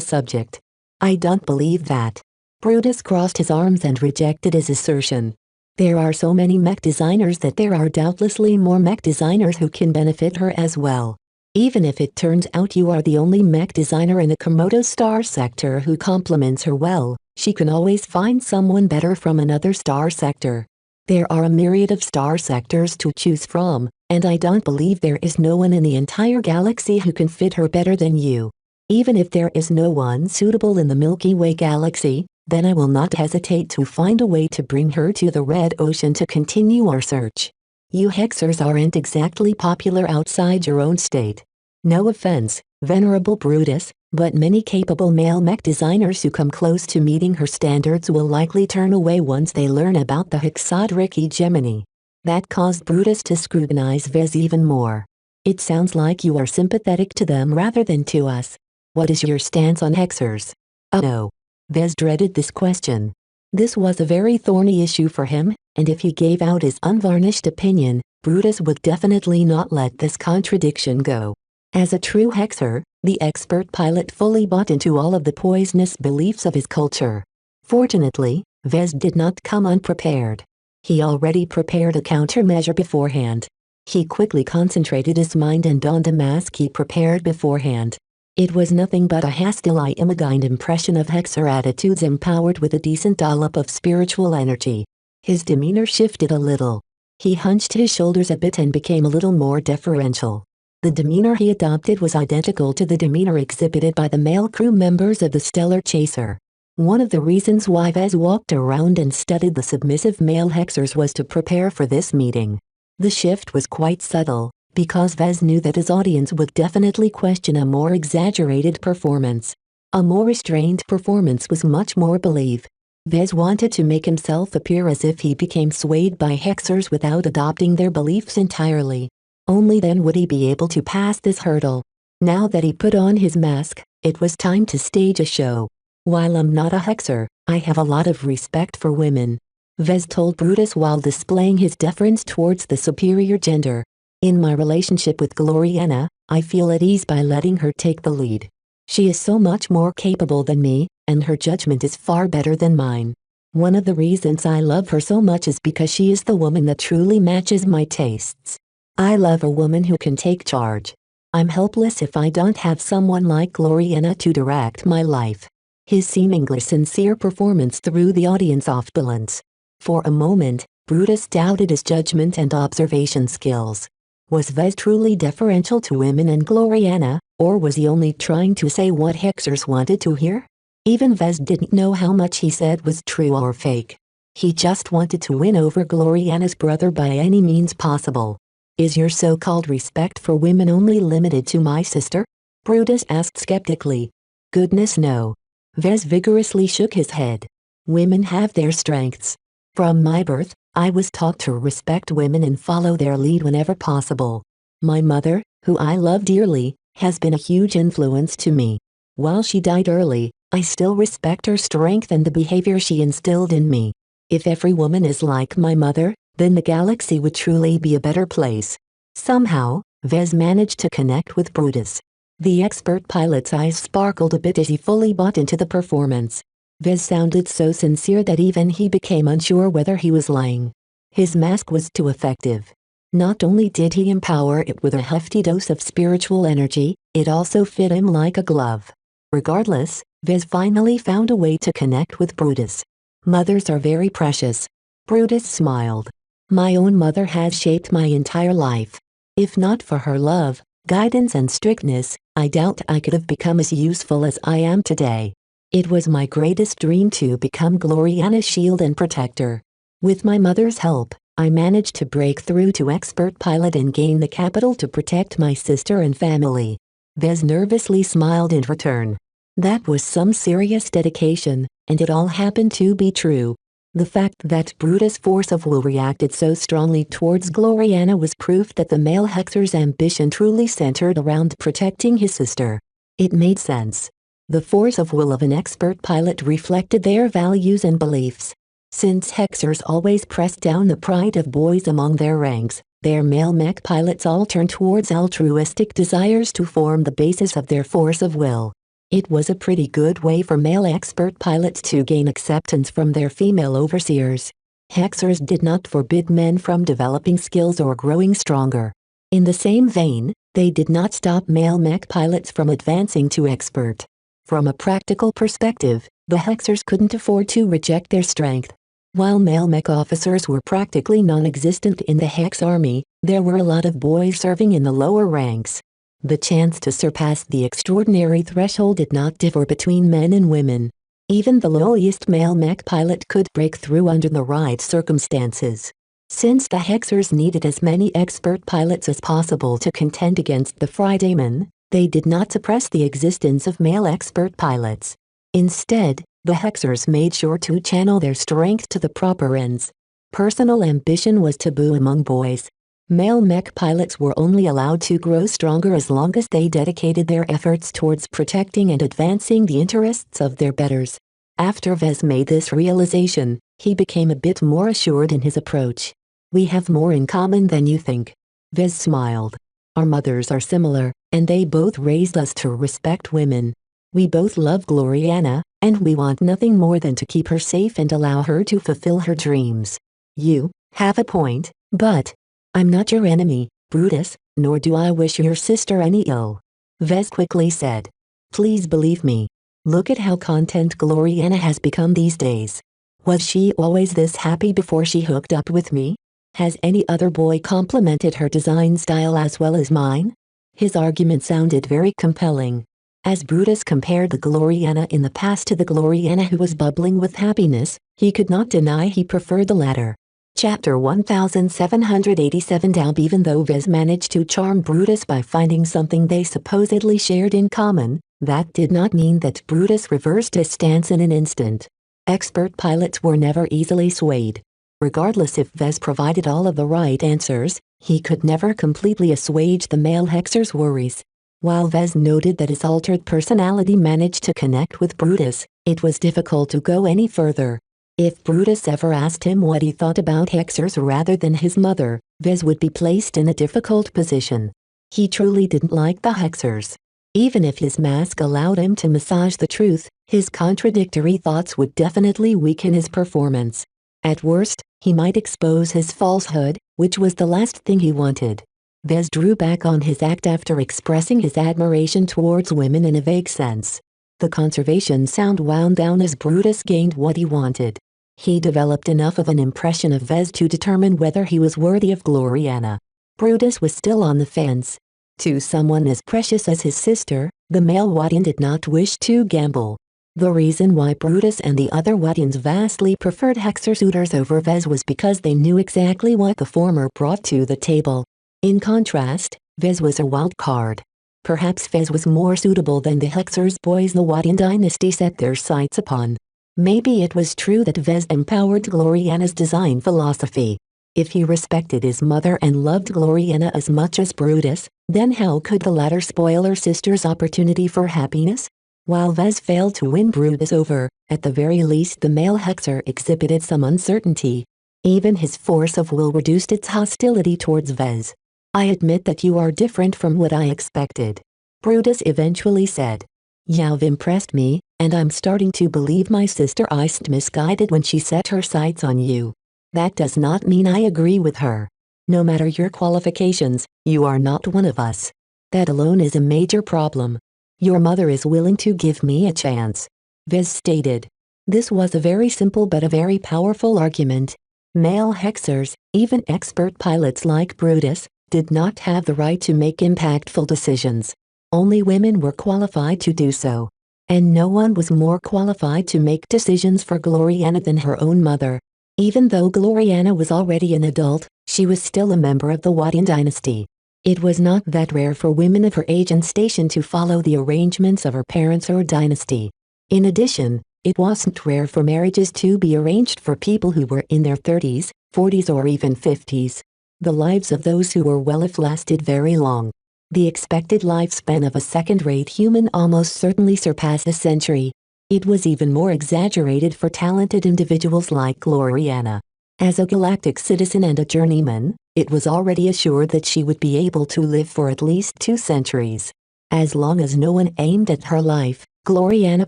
Speaker 2: subject. "I don't believe that." Brutus crossed his arms and rejected his assertion. "There are so many mech designers that there are doubtlessly more mech designers who can benefit her as well. Even if it turns out you are the only mech designer in the Komodo star sector who complements her well, she can always find someone better from another star sector. There are a myriad of star sectors to choose from, and I don't believe there is no one in the entire galaxy who can fit her better than you. Even if there is no one suitable in the Milky Way galaxy, then I will not hesitate to find a way to bring her to the Red Ocean to continue our search." You Hexers aren't exactly popular outside your own state. No offense, Venerable Brutus, but many capable male mech designers who come close to meeting her standards will likely turn away once they learn about the Hexodric hegemony. That caused Brutus to scrutinize Vez even more. It sounds like you are sympathetic to them rather than to us. What is your stance on Hexers? Oh no. Vez dreaded this question. This was a very thorny issue for him, and if he gave out his unvarnished opinion, Brutus would definitely not let this contradiction go. As a true Hexer, the expert pilot fully bought into all of the poisonous beliefs of his culture. Fortunately, Vez did not come unprepared. He already prepared a countermeasure beforehand. He quickly concentrated his mind and donned a mask he prepared beforehand. It was nothing but a hastily imagined impression of Hexer attitudes empowered with a decent dollop of spiritual energy. His demeanor shifted a little. He hunched his shoulders a bit and became a little more deferential. The demeanor he adopted was identical to the demeanor exhibited by the male crew members of the Stellar Chaser. One of the reasons why Vez walked around and studied the submissive male Hexers was to prepare for this meeting. The shift was quite subtle, because Vez knew that his audience would definitely question a more exaggerated performance. A more restrained performance was much more believe. Vez wanted to make himself appear as if he became swayed by Hexers without adopting their beliefs entirely. Only then would he be able to pass this hurdle. Now that he put on his mask, it was time to stage a show. While I'm not a Hexer, I have a lot of respect for women. Vez told Brutus while displaying his deference towards the superior gender. In my relationship with Gloriana, I feel at ease by letting her take the lead. She is so much more capable than me, and her judgment is far better than mine. One of the reasons I love her so much is because she is the woman that truly matches my tastes. I love a woman who can take charge. I'm helpless if I don't have someone like Gloriana to direct my life. His seemingly sincere performance threw the audience off balance. For a moment, Brutus doubted his judgment and observation skills. Was Vez truly deferential to women and Gloriana, or was he only trying to say what Hexers wanted to hear? Even Vez didn't know how much he said was true or fake. He just wanted to win over Gloriana's brother by any means possible. Is your so-called respect for women only limited to my sister? Brutus asked skeptically. Goodness no. Vez vigorously shook his head. Women have their strengths. From my birth, I was taught to respect women and follow their lead whenever possible. My mother, who I love dearly, has been a huge influence to me. While she died early, I still respect her strength and the behavior she instilled in me. If every woman is like my mother, then the galaxy would truly be a better place. Somehow, Vez managed to connect with Brutus. The expert pilot's eyes sparkled a bit as he fully bought into the performance. Vez sounded so sincere that even he became unsure whether he was lying. His mask was too effective. Not only did he empower it with a hefty dose of spiritual energy, it also fit him like a glove. Regardless, Vez finally found a way to connect with Brutus. Mothers are very precious. Brutus smiled. My own mother has shaped my entire life. If not for her love, guidance and strictness, I doubt I could have become as useful as I am today. It was my greatest dream to become Gloriana's shield and protector. With my mother's help, I managed to break through to expert pilot and gain the capital to protect my sister and family. Vez nervously smiled in return. That was some serious dedication, and it all happened to be true. The fact that Brutus' force of will reacted so strongly towards Gloriana was proof that the male Hexer's ambition truly centered around protecting his sister. It made sense. The force of will of an expert pilot reflected their values and beliefs. Since Hexers always pressed down the pride of boys among their ranks, their male mech pilots all turned towards altruistic desires to form the basis of their force of will. It was a pretty good way for male expert pilots to gain acceptance from their female overseers. Hexers did not forbid men from developing skills or growing stronger. In the same vein, they did not stop male mech pilots from advancing to expert. From a practical perspective, the Hexers couldn't afford to reject their strength. While male mech officers were practically non-existent in the Hex army, there were a lot of boys serving in the lower ranks. The chance to surpass the extraordinary threshold did not differ between men and women. Even the lowliest male mech pilot could break through under the right circumstances. Since the Hexers needed as many expert pilots as possible to contend against the Friedaymen, they did not suppress the existence of male expert pilots. Instead, the Hexers made sure to channel their strength to the proper ends. Personal ambition was taboo among boys. Male mech pilots were only allowed to grow stronger as long as they dedicated their efforts towards protecting and advancing the interests of their betters. After Vez made this realization, he became a bit more assured in his approach. "We have more in common than you think." Vez smiled. "Our mothers are similar, and they both raised us to respect women. We both love Gloriana, and we want nothing more than to keep her safe and allow her to fulfill her dreams." "You have a point, but I'm not your enemy, Brutus, nor do I wish your sister any ill," Vez quickly said. "Please believe me. Look at how content Gloriana has become these days. Was she always this happy before she hooked up with me? Has any other boy complimented her design style as well as mine?" His argument sounded very compelling. As Brutus compared the Gloriana in the past to the Gloriana who was bubbling with happiness, he could not deny he preferred the latter. Chapter 1787 Dalb. Even though Vez managed to charm Brutus by finding something they supposedly shared in common, that did not mean that Brutus reversed his stance in an instant. Expert pilots were never easily swayed. Regardless if Vez provided all of the right answers, he could never completely assuage the male Hexer's worries. While Vez noted that his altered personality managed to connect with Brutus, it was difficult to go any further. If Brutus ever asked him what he thought about Hexers rather than his mother, Vez would be placed in a difficult position. He truly didn't like the Hexers. Even if his mask allowed him to massage the truth, his contradictory thoughts would definitely weaken his performance. At worst, he might expose his falsehood, which was the last thing he wanted. Vez drew back on his act after expressing his admiration towards women in a vague sense. The conservation sound wound down as Brutus gained what he wanted. He developed enough of an impression of Vez to determine whether he was worthy of Gloriana. Brutus was still on the fence. To someone as precious as his sister, the male Wadian did not wish to gamble. The reason why Brutus and the other Wadians vastly preferred Hexer suitors over Vez was because they knew exactly what the former brought to the table. In contrast, Vez was a wild card. Perhaps Vez was more suitable than the Hexers boys the Wadian dynasty set their sights upon. Maybe it was true that Vez empowered Gloriana's design philosophy. If he respected his mother and loved Gloriana as much as Brutus, then how could the latter spoil her sister's opportunity for happiness? While Vez failed to win Brutus over, at the very least the male Hexer exhibited some uncertainty. Even his force of will reduced its hostility towards Vez. "I admit that you are different from what I expected," Brutus eventually said. "You've impressed me, and I'm starting to believe my sister isn't misguided when she set her sights on you. That does not mean I agree with her. No matter your qualifications, you are not one of us. That alone is a major problem. Your mother is willing to give me a chance," Vez stated. This was a very simple but a very powerful argument. Male Hexers, even expert pilots like Brutus, did not have the right to make impactful decisions. Only women were qualified to do so. And no one was more qualified to make decisions for Gloriana than her own mother. Even though Gloriana was already an adult, she was still a member of the Wadian dynasty. It was not that rare for women of her age and station to follow the arrangements of her parents or dynasty. In addition, it wasn't rare for marriages to be arranged for people who were in their 30s, 40s or even 50s. The lives of those who were well-off lasted very long. The expected lifespan of a second-rate human almost certainly surpassed a century. It was even more exaggerated for talented individuals like Gloriana. As a galactic citizen and a journeyman, it was already assured that she would be able to live for at least 2 centuries. As long as no one aimed at her life, Gloriana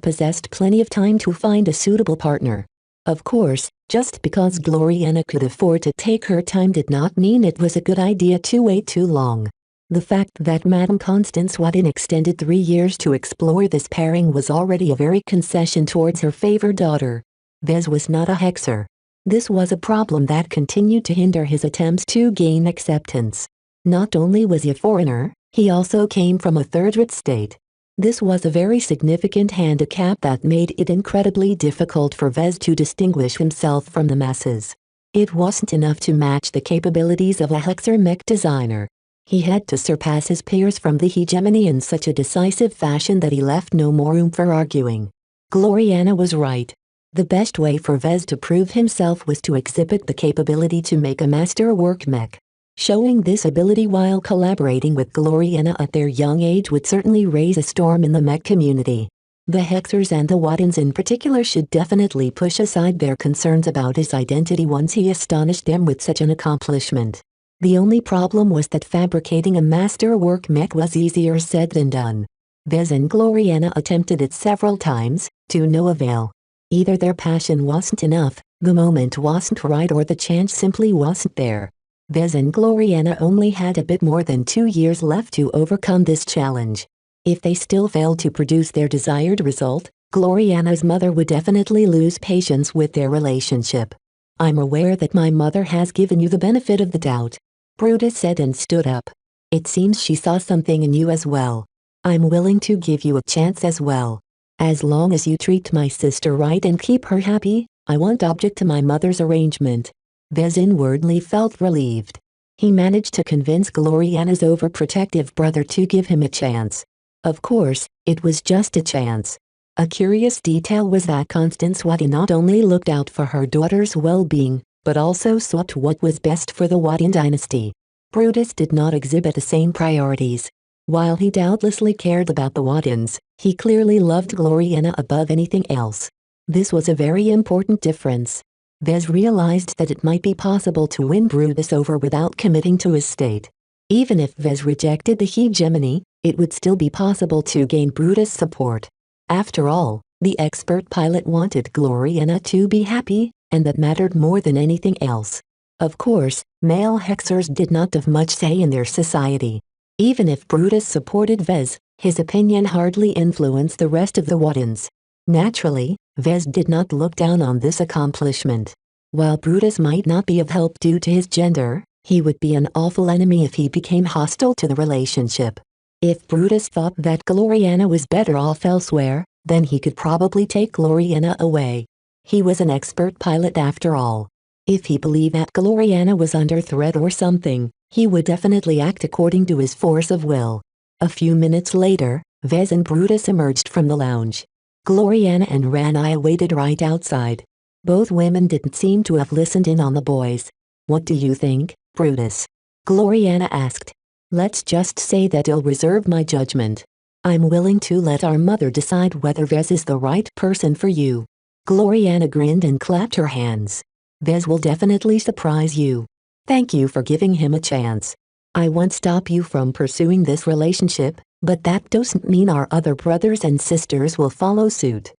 Speaker 2: possessed plenty of time to find a suitable partner. Of course, just because Gloriana could afford to take her time did not mean it was a good idea to wait too long. The fact that Madame Constance Wadin extended 3 years to explore this pairing was already a very concession towards her favored daughter. Vez was not a Hexer. This was a problem that continued to hinder his attempts to gain acceptance. Not only was he a foreigner, he also came from a third-rate state. This was a very significant handicap that made it incredibly difficult for Vez to distinguish himself from the masses. It wasn't enough to match the capabilities of a Hexer mech designer. He had to surpass his peers from the hegemony in such a decisive fashion that he left no more room for arguing. Gloriana was right. The best way for Vez to prove himself was to exhibit the capability to make a masterwork mech. Showing this ability while collaborating with Gloriana at their young age would certainly raise a storm in the mech community. The Hexers and the Waddens in particular should definitely push aside their concerns about his identity once he astonished them with such an accomplishment. The only problem was that fabricating a masterwork mech was easier said than done. Vez and Gloriana attempted it several times, to no avail. Either their passion wasn't enough, the moment wasn't right, or the chance simply wasn't there. Vez and Gloriana only had a bit more than 2 years left to overcome this challenge. If they still failed to produce their desired result, Gloriana's mother would definitely lose patience with their relationship. "I'm aware that my mother has given you the benefit of the doubt," Brutus said and stood up. "It seems she saw something in you as well. I'm willing to give you a chance as well. As long as you treat my sister right and keep her happy, I won't object to my mother's arrangement." Vez inwardly felt relieved. He managed to convince Gloriana's overprotective brother to give him a chance. Of course, it was just a chance. A curious detail was that Constance Wadden not only looked out for her daughter's well-being, but also sought what was best for the Wadden dynasty. Brutus did not exhibit the same priorities. While he doubtlessly cared about the Waddens, he clearly loved Gloriana above anything else. This was a very important difference. Vez realized that it might be possible to win Brutus over without committing to his state. Even if Vez rejected the hegemony, it would still be possible to gain Brutus' support. After all, the expert pilot wanted Gloriana to be happy, and that mattered more than anything else. Of course, male Hexers did not have much say in their society. Even if Brutus supported Vez, his opinion hardly influenced the rest of the Waddens. Naturally, Vez did not look down on this accomplishment. While Brutus might not be of help due to his gender, he would be an awful enemy if he became hostile to the relationship. If Brutus thought that Gloriana was better off elsewhere, then he could probably take Gloriana away. He was an expert pilot after all. If he believed that Gloriana was under threat or something, he would definitely act according to his force of will. A few minutes later, Vez and Brutus emerged from the lounge. Gloriana and Rania waited right outside. Both women didn't seem to have listened in on the boys. "What do you think, Brutus?" Gloriana asked. "Let's just say that I'll reserve my judgment. I'm willing to let our mother decide whether Vez is the right person for you." Gloriana grinned and clapped her hands. "Vez will definitely surprise you. Thank you for giving him a chance. I won't stop you from pursuing this relationship, but that doesn't mean our other brothers and sisters will follow suit.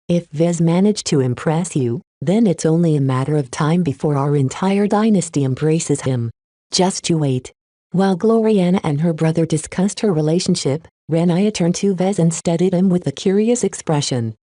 Speaker 2: If Vez managed to impress you, then it's only a matter of time before our entire dynasty embraces him. Just you wait." While Gloriana and her brother discussed her relationship, Rania turned to Vez and studied him with a curious expression.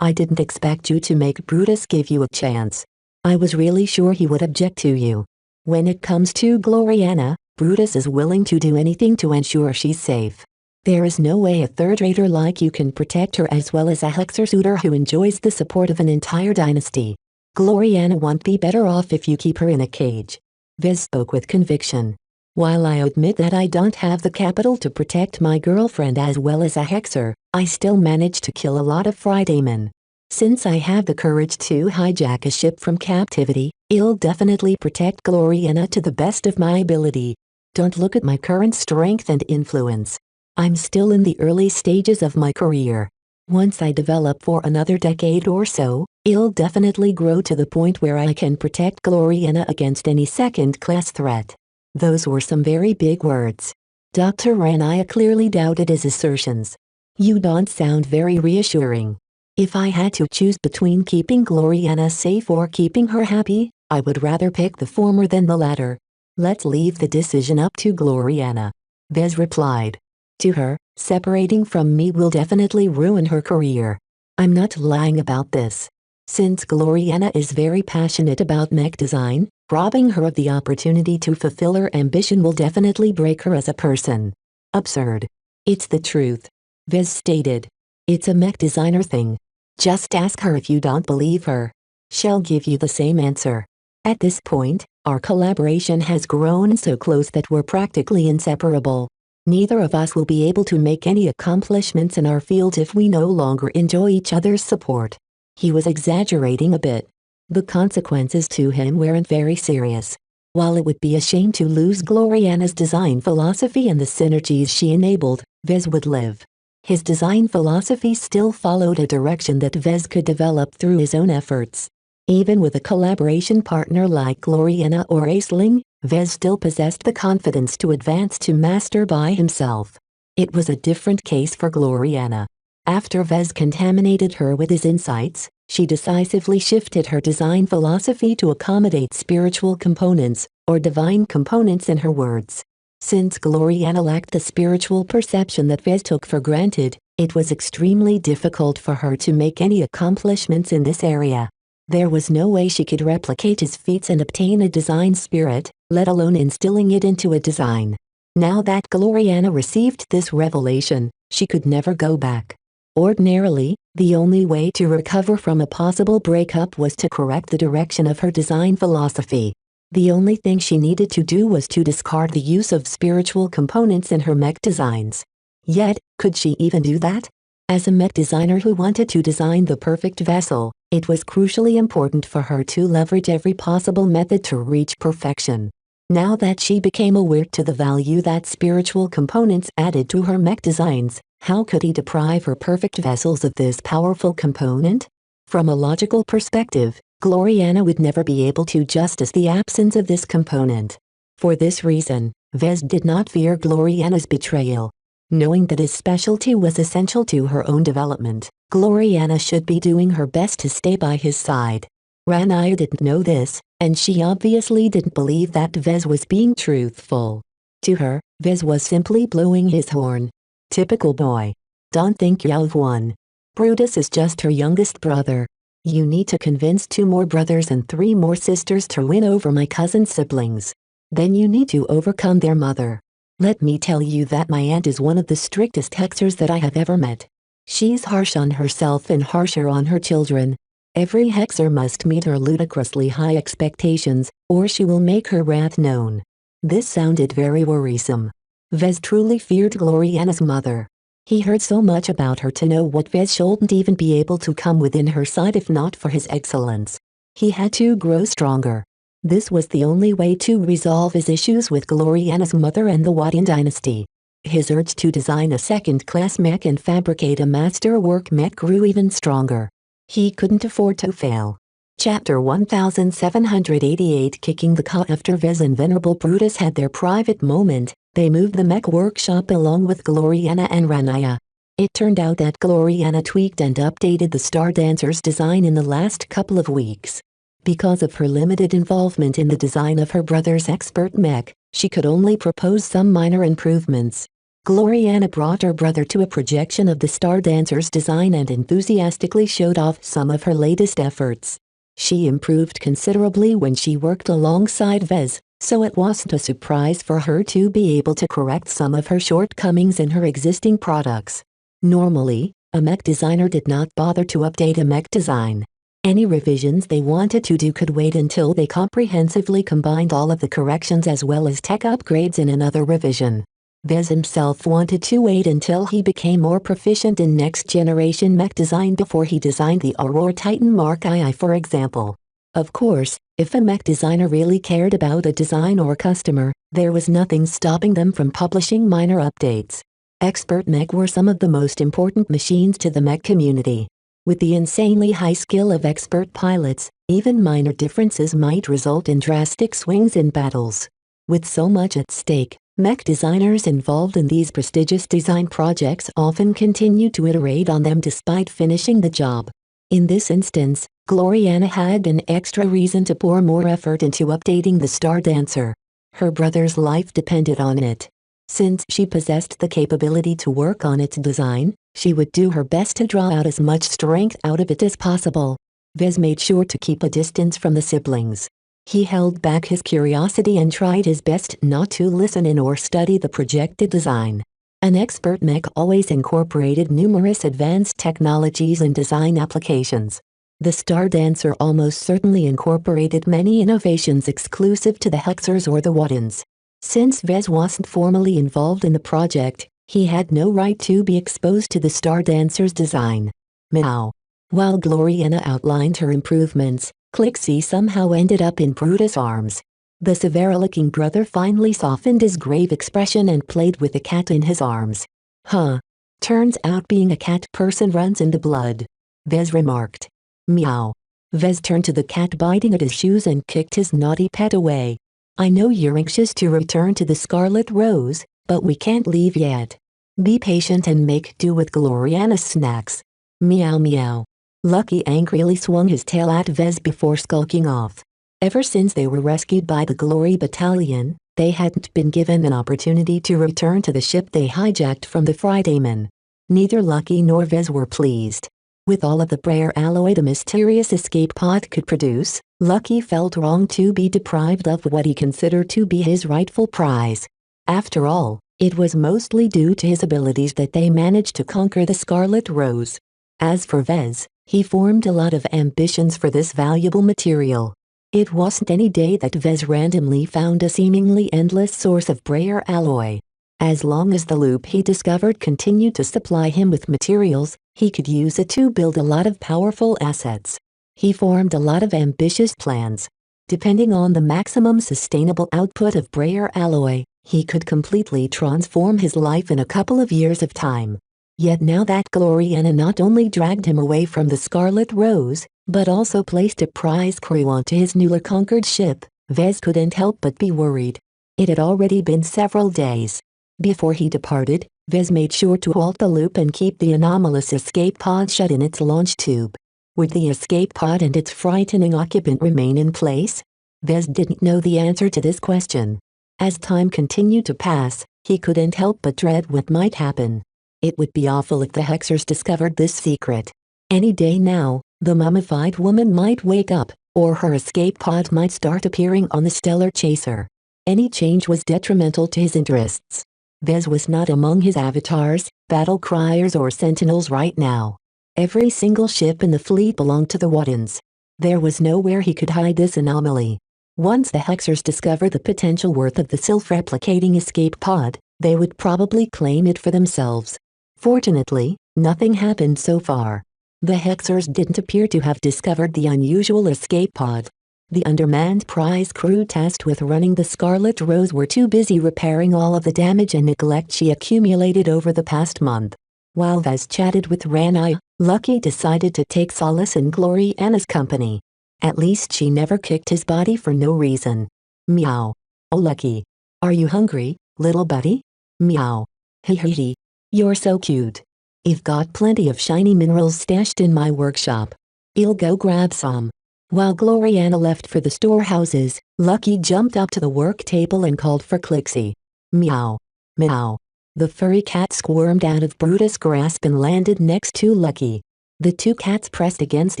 Speaker 2: I didn't expect you to make Brutus give you a chance. I was really sure he would object to you. When it comes to Gloriana, Brutus is willing to do anything to ensure she's safe. There is no way a third-rater like you can protect her as well as a Hexer suitor who enjoys the support of an entire dynasty. Gloriana won't be better off if you keep her in a cage. Vez spoke with conviction. "While I admit that I don't have the capital to protect my girlfriend as well as a Hexer, I still manage to kill a lot of Fridaymen. Since I have the courage to hijack a ship from captivity, I'll definitely protect Gloriana to the best of my ability. Don't look at my current strength and influence. I'm still in the early stages of my career. Once I develop for another decade or so, I'll definitely grow to the point where I can protect Gloriana against any second-class threat." Those were some very big words. Dr. Rania clearly doubted his assertions. "You don't sound very reassuring. If I had to choose between keeping Gloriana safe or keeping her happy, I would rather pick the former than the latter. Let's leave the decision up to Gloriana," Vez replied. "To her, separating from me will definitely ruin her career. I'm not lying about this. Since Gloriana is very passionate about mech design, robbing her of the opportunity to fulfill her ambition will definitely break her as a person." "Absurd." "It's the truth," Vez stated. "It's a mech designer thing. Just ask her if you don't believe her." Shall give you the same answer. At this point, our collaboration has grown so close that we're practically inseparable. Neither of us will be able to make any accomplishments in our field if we no longer enjoy each other's support. He was exaggerating a bit. The consequences to him weren't very serious. While it would be a shame to lose Gloriana's design philosophy and the synergies she enabled, Vez would live. His design philosophy still followed a direction that Vez could develop through his own efforts. Even with a collaboration partner like Gloriana or Aisling, Vez still possessed the confidence to advance to master by himself. It was a different case for Gloriana. After Vez contaminated her with his insights, she decisively shifted her design philosophy to accommodate spiritual components, or divine components in her words. Since Gloriana lacked the spiritual perception that Vez took for granted, it was extremely difficult for her to make any accomplishments in this area. There was no way she could replicate his feats and obtain a design spirit, let alone instilling it into a design. Now that Gloriana received this revelation, she could never go back. Ordinarily, the only way to recover from a possible breakup was to correct the direction of her design philosophy. The only thing she needed to do was to discard the use of spiritual components in her mech designs. Yet, could she even do that? As a mech designer who wanted to design the perfect vessel, it was crucially important for her to leverage every possible method to reach perfection. Now that she became aware to the value that spiritual components added to her mech designs, how could he deprive her perfect vessels of this powerful component? From a logical perspective, Gloriana would never be able to justice the absence of this component. For this reason, Vez did not fear Gloriana's betrayal. Knowing that his specialty was essential to her own development, Gloriana should be doing her best to stay by his side. Ranaya didn't know this, and she obviously didn't believe that Vez was being truthful. To her, Vez was simply blowing his horn. Typical boy. Don't think you've won. Brutus is just her youngest brother. You need to convince 2 more brothers and 3 more sisters to win over my cousin's siblings. Then you need to overcome their mother. Let me tell you that my aunt is one of the strictest hexers that I have ever met. She's harsh on herself and harsher on her children. Every hexer must meet her ludicrously high expectations, or she will make her wrath known. This sounded very worrisome. Vez truly feared Gloriana's mother. He heard so much about her to know what Vez shouldn't even be able to come within her sight if not for his excellence. He had to grow stronger. This was the only way to resolve his issues with Gloriana's mother and the Wadian dynasty. His urge to design a second-class mech and fabricate a masterwork mech grew even stronger. He couldn't afford to fail. Chapter 1788. Kicking the car. After Vez and Venerable Brutus had their private moment, they moved the mech workshop along with Gloriana and Ranaya. It turned out that Gloriana tweaked and updated the Star Dancer's design in the last couple of weeks. Because of her limited involvement in the design of her brother's expert mech, she could only propose some minor improvements. Gloriana brought her brother to a projection of the Star Dancer's design and enthusiastically showed off some of her latest efforts. She improved considerably when she worked alongside Vez, so it wasn't a surprise for her to be able to correct some of her shortcomings in her existing products. Normally, a mech designer did not bother to update a mech design. Any revisions they wanted to do could wait until they comprehensively combined all of the corrections as well as tech upgrades in another revision. Vez himself wanted to wait until he became more proficient in next-generation mech design before he designed the Aurora Titan Mark II, for example. Of course, if a mech designer really cared about a design or customer, there was nothing stopping them from publishing minor updates. Expert mech were some of the most important machines to the mech community. With the insanely high skill of expert pilots, even minor differences might result in drastic swings in battles. With so much at stake, mech designers involved in these prestigious design projects often continue to iterate on them despite finishing the job. In this instance, Gloriana had an extra reason to pour more effort into updating the Star Dancer. Her brother's life depended on it. Since she possessed the capability to work on its design, she would do her best to draw out as much strength out of it as possible. Vez made sure to keep a distance from the siblings. He held back his curiosity and tried his best not to listen in or study the projected design. An expert mech always incorporated numerous advanced technologies and design applications. The Star Dancer almost certainly incorporated many innovations exclusive to the Hexers or the Waddens. Since Vez wasn't formally involved in the project, he had no right to be exposed to the Star Dancer's design. Meow. While Gloriana outlined her improvements, Clixie somehow ended up in Brutus' arms. The severe-looking brother finally softened his grave expression and played with the cat in his arms. Huh. Turns out being a cat person runs in the blood, Vez remarked. Meow. Vez turned to the cat biting at his shoes and kicked his naughty pet away. I know you're anxious to return to the Scarlet Rose, but we can't leave yet. Be patient and make do with Gloriana's snacks. Meow meow. Lucky angrily swung his tail at Vez before skulking off. Ever since they were rescued by the Glory Battalion, they hadn't been given an opportunity to return to the ship they hijacked from the Fridaymen. Neither Lucky nor Vez were pleased. With all of the rare alloy the mysterious escape pod could produce, Lucky felt wrong to be deprived of what he considered to be his rightful prize. After all, it was mostly due to his abilities that they managed to conquer the Scarlet Rose. As for Vez, he formed a lot of ambitions for this valuable material. It wasn't any day that Vez randomly found a seemingly endless source of rare alloy. As long as the loop he discovered continued to supply him with materials, he could use it to build a lot of powerful assets. He formed a lot of ambitious plans. Depending on the maximum sustainable output of rare alloy, he could completely transform his life in a couple of years of time. Yet now that Gloriana not only dragged him away from the Scarlet Rose, but also placed a prize crew onto his newly conquered ship, Vez couldn't help but be worried. It had already been several days. Before he departed, Vez made sure to halt the loop and keep the anomalous escape pod shut in its launch tube. Would the escape pod and its frightening occupant remain in place? Vez didn't know the answer to this question. As time continued to pass, he couldn't help but dread what might happen. It would be awful if the Hexers discovered this secret. Any day now, the mummified woman might wake up, or her escape pod might start appearing on the Stellar Chaser. Any change was detrimental to his interests. Vez was not among his avatars, battle criers or sentinels right now. Every single ship in the fleet belonged to the Waddens. There was nowhere he could hide this anomaly. Once the Hexers discovered the potential worth of the self-replicating escape pod, they would probably claim it for themselves. Fortunately, nothing happened so far. The Hexers didn't appear to have discovered the unusual escape pod. The undermanned prize crew tasked with running the Scarlet Rose were too busy repairing all of the damage and neglect she accumulated over the past month. While Vez chatted with Ranai, Lucky decided to take solace in Gloriana's company. At least she never kicked his body for no reason. Meow. Oh Lucky. Are you hungry, little buddy? Meow. Hee hee hee. You're so cute. I've got plenty of shiny minerals stashed in my workshop. I'll go grab some. While Gloriana left for the storehouses, Lucky jumped up to the work table and called for Clixie. Meow. Meow. The furry cat squirmed out of Brutus' grasp and landed next to Lucky. The two cats pressed against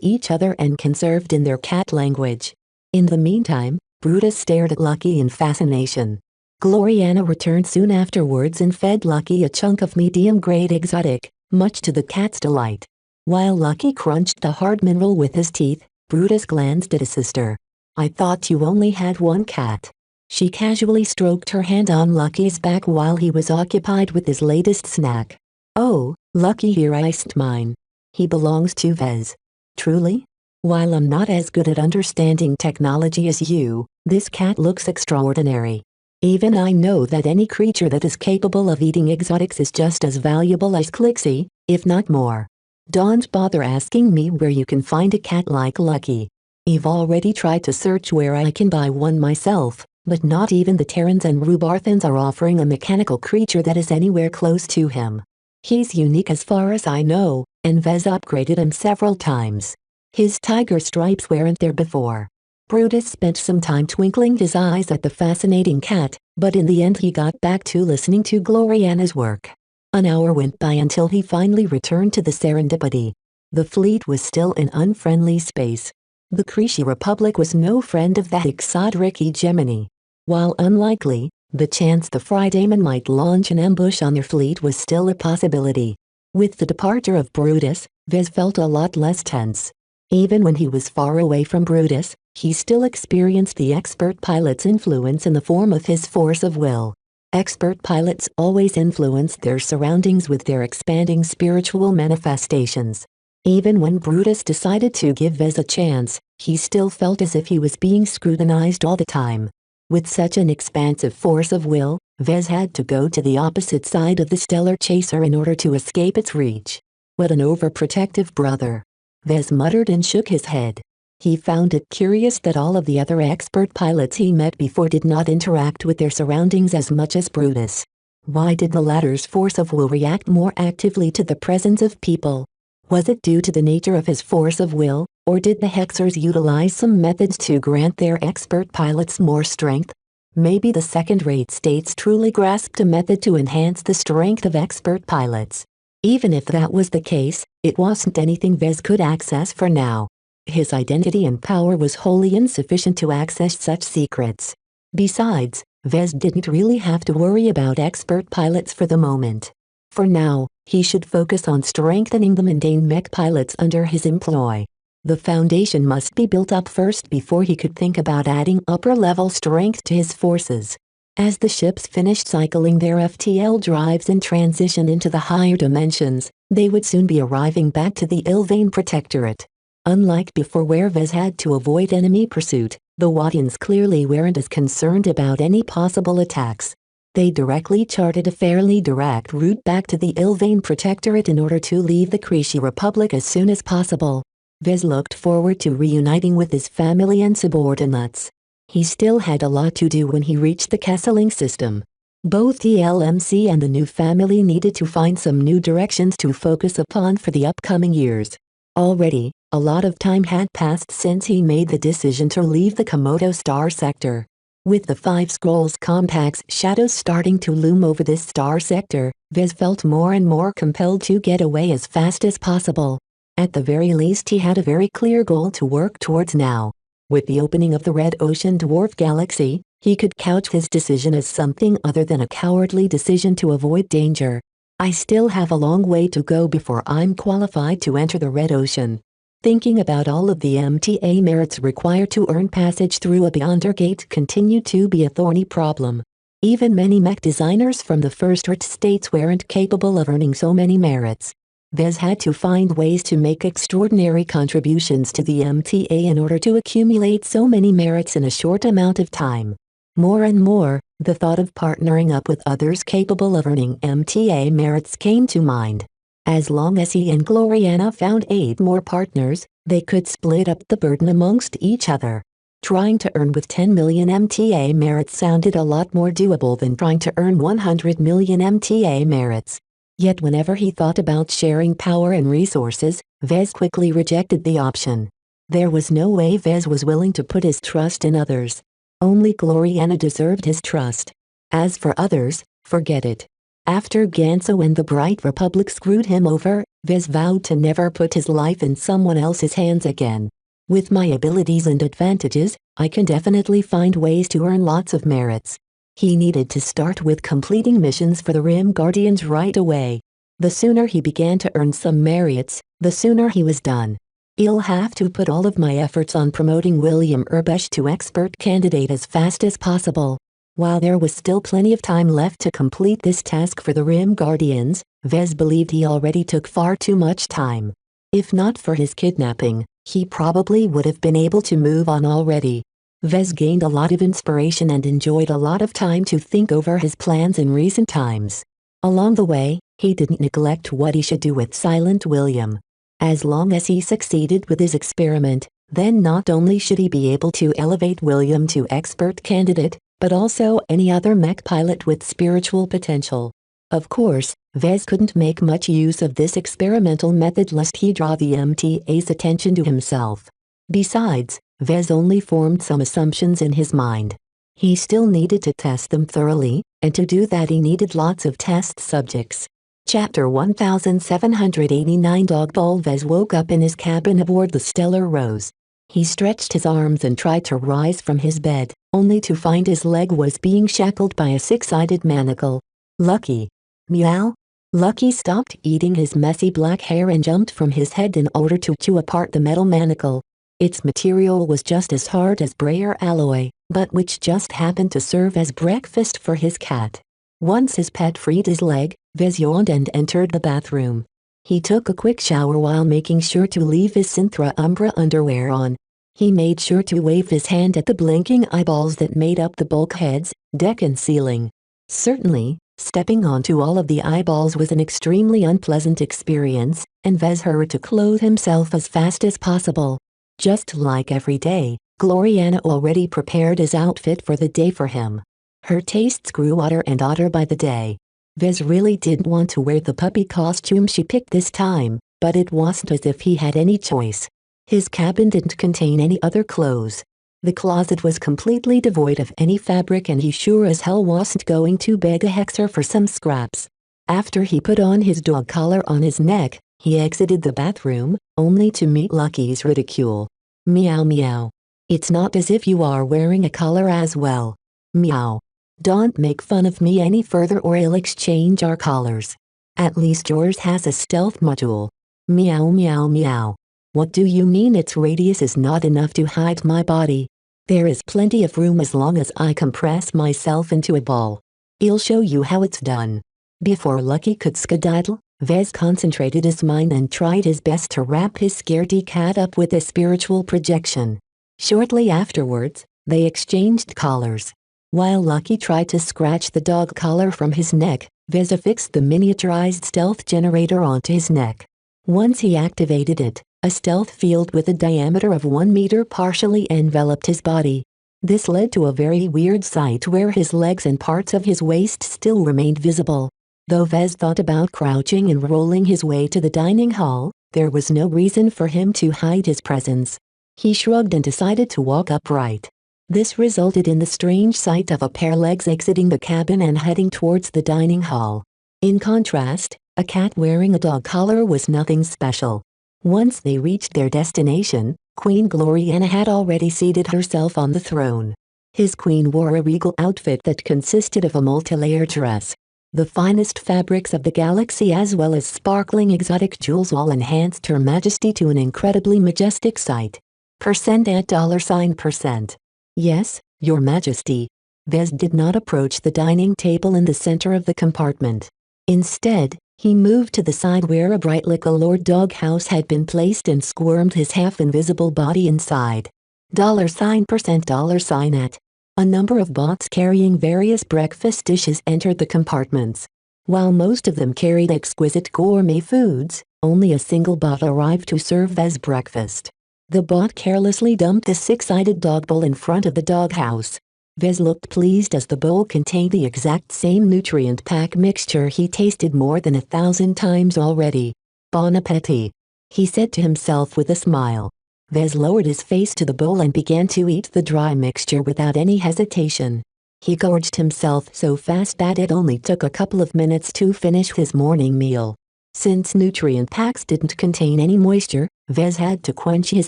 Speaker 2: each other and conserved in their cat language. In the meantime, Brutus stared at Lucky in fascination. Gloriana returned soon afterwards and fed Lucky a chunk of medium-grade exotic, much to the cat's delight. While Lucky crunched the hard mineral with his teeth, Brutus glanced at his sister. I thought you only had one cat. She casually stroked her hand on Lucky's back while he was occupied with his latest snack. Oh, Lucky here iced mine. He belongs to Vez. Truly? While I'm not as good at understanding technology as you, this cat looks extraordinary. Even I know that any creature that is capable of eating exotics is just as valuable as Clixie, if not more. Don't bother asking me where you can find a cat like Lucky. I've already tried to search where I can buy one myself, but not even the Terrans and Rubarthans are offering a mechanical creature that is anywhere close to him. He's unique as far as I know, and Vez upgraded him several times. His tiger stripes weren't there before. Brutus spent some time twinkling his eyes at the fascinating cat, but in the end he got back to listening to Gloriana's work. An hour went by until he finally returned to the Serendipity. The fleet was still in unfriendly space. The Creshi Republic was no friend of the Hexodric hegemony. While unlikely, the chance the Fridaymen might launch an ambush on their fleet was still a possibility. With the departure of Brutus, Vez felt a lot less tense. Even when he was far away from Brutus, he still experienced the expert pilot's influence in the form of his force of will. Expert pilots always influence their surroundings with their expanding spiritual manifestations. Even when Brutus decided to give Vez a chance, he still felt as if he was being scrutinized all the time. With such an expansive force of will, Vez had to go to the opposite side of the stellar chaser in order to escape its reach. What an overprotective brother! Vez muttered and shook his head. He found it curious that all of the other expert pilots he met before did not interact with their surroundings as much as Brutus. Why did the latter's force of will react more actively to the presence of people? Was it due to the nature of his force of will, or did the Hexers utilize some methods to grant their expert pilots more strength? Maybe the second-rate states truly grasped a method to enhance the strength of expert pilots. Even if that was the case, it wasn't anything Vez could access for now. His identity and power was wholly insufficient to access such secrets. Besides, Vez didn't really have to worry about expert pilots for the moment. For now, he should focus on strengthening the mundane mech pilots under his employ. The foundation must be built up first before he could think about adding upper-level strength to his forces. As the ships finished cycling their FTL drives and transitioned into the higher dimensions, they would soon be arriving back to the Ilvain Protectorate. Unlike before where Vez had to avoid enemy pursuit, the Wadians clearly weren't as concerned about any possible attacks. They directly charted a fairly direct route back to the Ilvain Protectorate in order to leave the Creshi Republic as soon as possible. Vez looked forward to reuniting with his family and subordinates. He still had a lot to do when he reached the Kesseling system. Both the LMC and the new family needed to find some new directions to focus upon for the upcoming years. Already, a lot of time had passed since he made the decision to leave the Komodo star sector. With the 5 Scrolls Compact's shadows starting to loom over this star sector, Vez felt more and more compelled to get away as fast as possible. At the very least he had a very clear goal to work towards now. With the opening of the Red Ocean Dwarf Galaxy, he could couch his decision as something other than a cowardly decision to avoid danger. I still have a long way to go before I'm qualified to enter the Red Ocean. Thinking about all of the MTA merits required to earn passage through a Beyonder Gate continued to be a thorny problem. Even many mech designers from the first-rate states weren't capable of earning so many merits. Vez had to find ways to make extraordinary contributions to the MTA in order to accumulate so many merits in a short amount of time. More and more, the thought of partnering up with others capable of earning MTA merits came to mind. As long as he and Gloriana found 8 more partners, they could split up the burden amongst each other. Trying to earn with 10 million MTA merits sounded a lot more doable than trying to earn 100 million MTA merits. Yet whenever he thought about sharing power and resources, Vez quickly rejected the option. There was no way Vez was willing to put his trust in others. Only Gloriana deserved his trust. As for others, forget it. After Ganso and the Bright Republic screwed him over, Vez vowed to never put his life in someone else's hands again. With my abilities and advantages, I can definitely find ways to earn lots of merits. He needed to start with completing missions for the Rim Guardians right away. The sooner he began to earn some merits, the sooner he was done. I'll have to put all of my efforts on promoting William Urbesh to expert candidate as fast as possible. While there was still plenty of time left to complete this task for the Rim Guardians, Vez believed he already took far too much time. If not for his kidnapping, he probably would have been able to move on already. Vez gained a lot of inspiration and enjoyed a lot of time to think over his plans in recent times. Along the way, he didn't neglect what he should do with Silent William. As long as he succeeded with his experiment, then not only should he be able to elevate William to expert candidate, but also any other mech pilot with spiritual potential. Of course, Vez couldn't make much use of this experimental method lest he draw the MTA's attention to himself. Besides, Vez only formed some assumptions in his mind. He still needed to test them thoroughly, and to do that he needed lots of test subjects. Chapter 1789 Dogbowl Vez woke up in his cabin aboard the Stellar Rose. He stretched his arms and tried to rise from his bed, only to find his leg was being shackled by a 6-sided manacle. Lucky. Meow. Lucky stopped eating his messy black hair and jumped from his head in order to chew apart the metal manacle. Its material was just as hard as brayer alloy, but which just happened to serve as breakfast for his cat. Once his pet freed his leg, Vez yawned and entered the bathroom. He took a quick shower while making sure to leave his Synthra Umbra underwear on. He made sure to wave his hand at the blinking eyeballs that made up the bulkheads, deck and ceiling. Certainly, stepping onto all of the eyeballs was an extremely unpleasant experience, and Vez hurried to clothe himself as fast as possible. Just like every day, Gloriana already prepared his outfit for the day for him. Her tastes grew odder and odder by the day. Vez really didn't want to wear the puppy costume she picked this time, but it wasn't as if he had any choice. His cabin didn't contain any other clothes. The closet was completely devoid of any fabric and he sure as hell wasn't going to beg a hexer for some scraps. After he put on his dog collar on his neck, he exited the bathroom, only to meet Lucky's ridicule. Meow meow. It's not as if you are wearing a collar as well. Meow. Don't make fun of me any further or I'll exchange our collars. At least yours has a stealth module. Meow meow meow. What do you mean its radius is not enough to hide my body? There is plenty of room as long as I compress myself into a ball. I'll show you how it's done. Before Lucky could skedaddle, Vez concentrated his mind and tried his best to wrap his scaredy cat up with a spiritual projection. Shortly afterwards, they exchanged collars. While Lucky tried to scratch the dog collar from his neck, Vez affixed the miniaturized stealth generator onto his neck. Once he activated it, a stealth field with a diameter of 1 meter partially enveloped his body. This led to a very weird sight where his legs and parts of his waist still remained visible. Though Vez thought about crouching and rolling his way to the dining hall, there was no reason for him to hide his presence. He shrugged and decided to walk upright. This resulted in the strange sight of a pair of legs exiting the cabin and heading towards the dining hall. In contrast, a cat wearing a dog collar was nothing special. Once they reached their destination, Queen Gloriana had already seated herself on the throne. His queen wore a regal outfit that consisted of a multi-layered dress. The finest fabrics of the galaxy as well as sparkling exotic jewels all enhanced Her Majesty to an incredibly majestic sight. $%. Yes, Your Majesty. Vez did not approach the dining table in the center of the compartment. Instead, he moved to the side where a bright little doghouse had been placed and squirmed his half-invisible body inside. $%. A number of bots carrying various breakfast dishes entered the compartments. While most of them carried exquisite gourmet foods, only a single bot arrived to serve Vez breakfast. The bot carelessly dumped the 6-sided dog bowl in front of the doghouse. Vez looked pleased as the bowl contained the exact same nutrient pack mixture he tasted more than 1,000 times already. Bon appétit, he said to himself with a smile. Vez lowered his face to the bowl and began to eat the dry mixture without any hesitation. He gorged himself so fast that it only took a couple of minutes to finish his morning meal. Since nutrient packs didn't contain any moisture, Vez had to quench his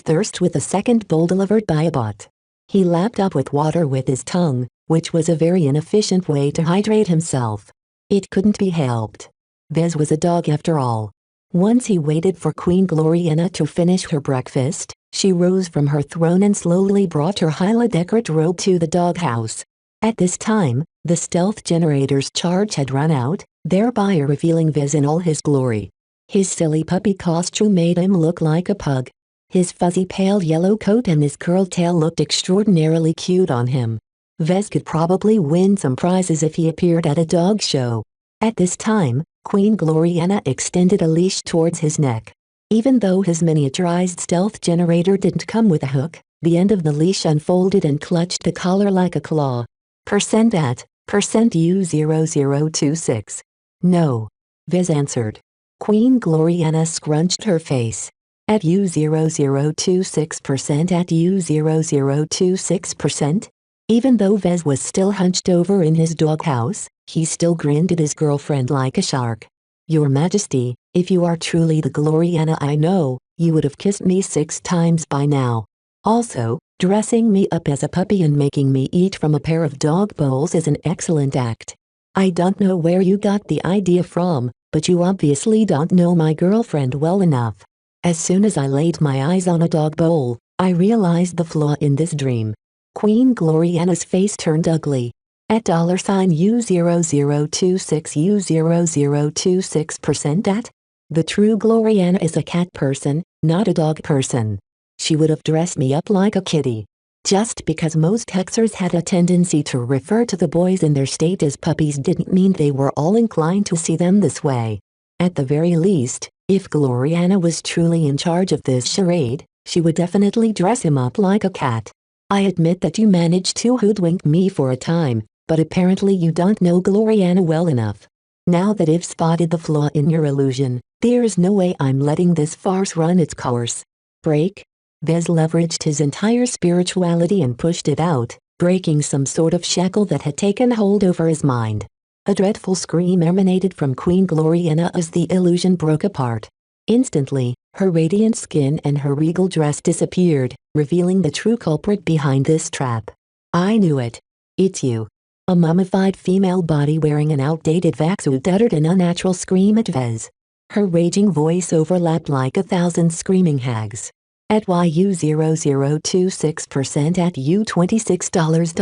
Speaker 2: thirst with a second bowl delivered by a bot. He lapped up with water with his tongue, which was a very inefficient way to hydrate himself. It couldn't be helped. Vez was a dog after all. Once he waited for Queen Gloriana to finish her breakfast, she rose from her throne and slowly brought her highly decorated robe to the doghouse. At this time, the stealth generator's charge had run out, thereby revealing Vez in all his glory. His silly puppy costume made him look like a pug. His fuzzy pale yellow coat and his curled tail looked extraordinarily cute on him. Vez could probably win some prizes if he appeared at a dog show. At this time, Queen Gloriana extended a leash towards his neck. Even though his miniaturized stealth generator didn't come with a hook, the end of the leash unfolded and clutched the collar like a claw. %U0026. No. Vez answered. Queen Gloriana scrunched her face. At U0026%. At U0026%. Even though Vez was still hunched over in his doghouse, he still grinned at his girlfriend like a shark. Your Majesty, if you are truly the Gloriana I know, you would have kissed me 6 times by now. Also, dressing me up as a puppy and making me eat from a pair of dog bowls is an excellent act. I don't know where you got the idea from, But you obviously don't know my girlfriend well enough. As soon as I laid my eyes on a dog bowl, I realized the flaw in this dream. Queen Gloriana's face turned ugly. At $U0026U0026% at? The true Gloriana is a cat person, not a dog person. She would have dressed me up like a kitty. Just because most hexers had a tendency to refer to the boys in their state as puppies didn't mean they were all inclined to see them this way. At the very least, if Gloriana was truly in charge of this charade, she would definitely dress him up like a cat. I admit that you managed to hoodwink me for a time, but apparently you don't know Gloriana well enough. Now that I've spotted the flaw in your illusion, there's no way I'm letting this farce run its course. Break? Vez leveraged his entire spirituality and pushed it out, breaking some sort of shackle that had taken hold over his mind. A dreadful scream emanated from Queen Gloriana as the illusion broke apart. Instantly, her radiant skin and her regal dress disappeared, revealing the true culprit behind this trap. I knew it. It's you. A mummified female body wearing an outdated vac-suit uttered an unnatural scream at Vez. Her raging voice overlapped like 1,000 screaming hags. At $U0026% at $26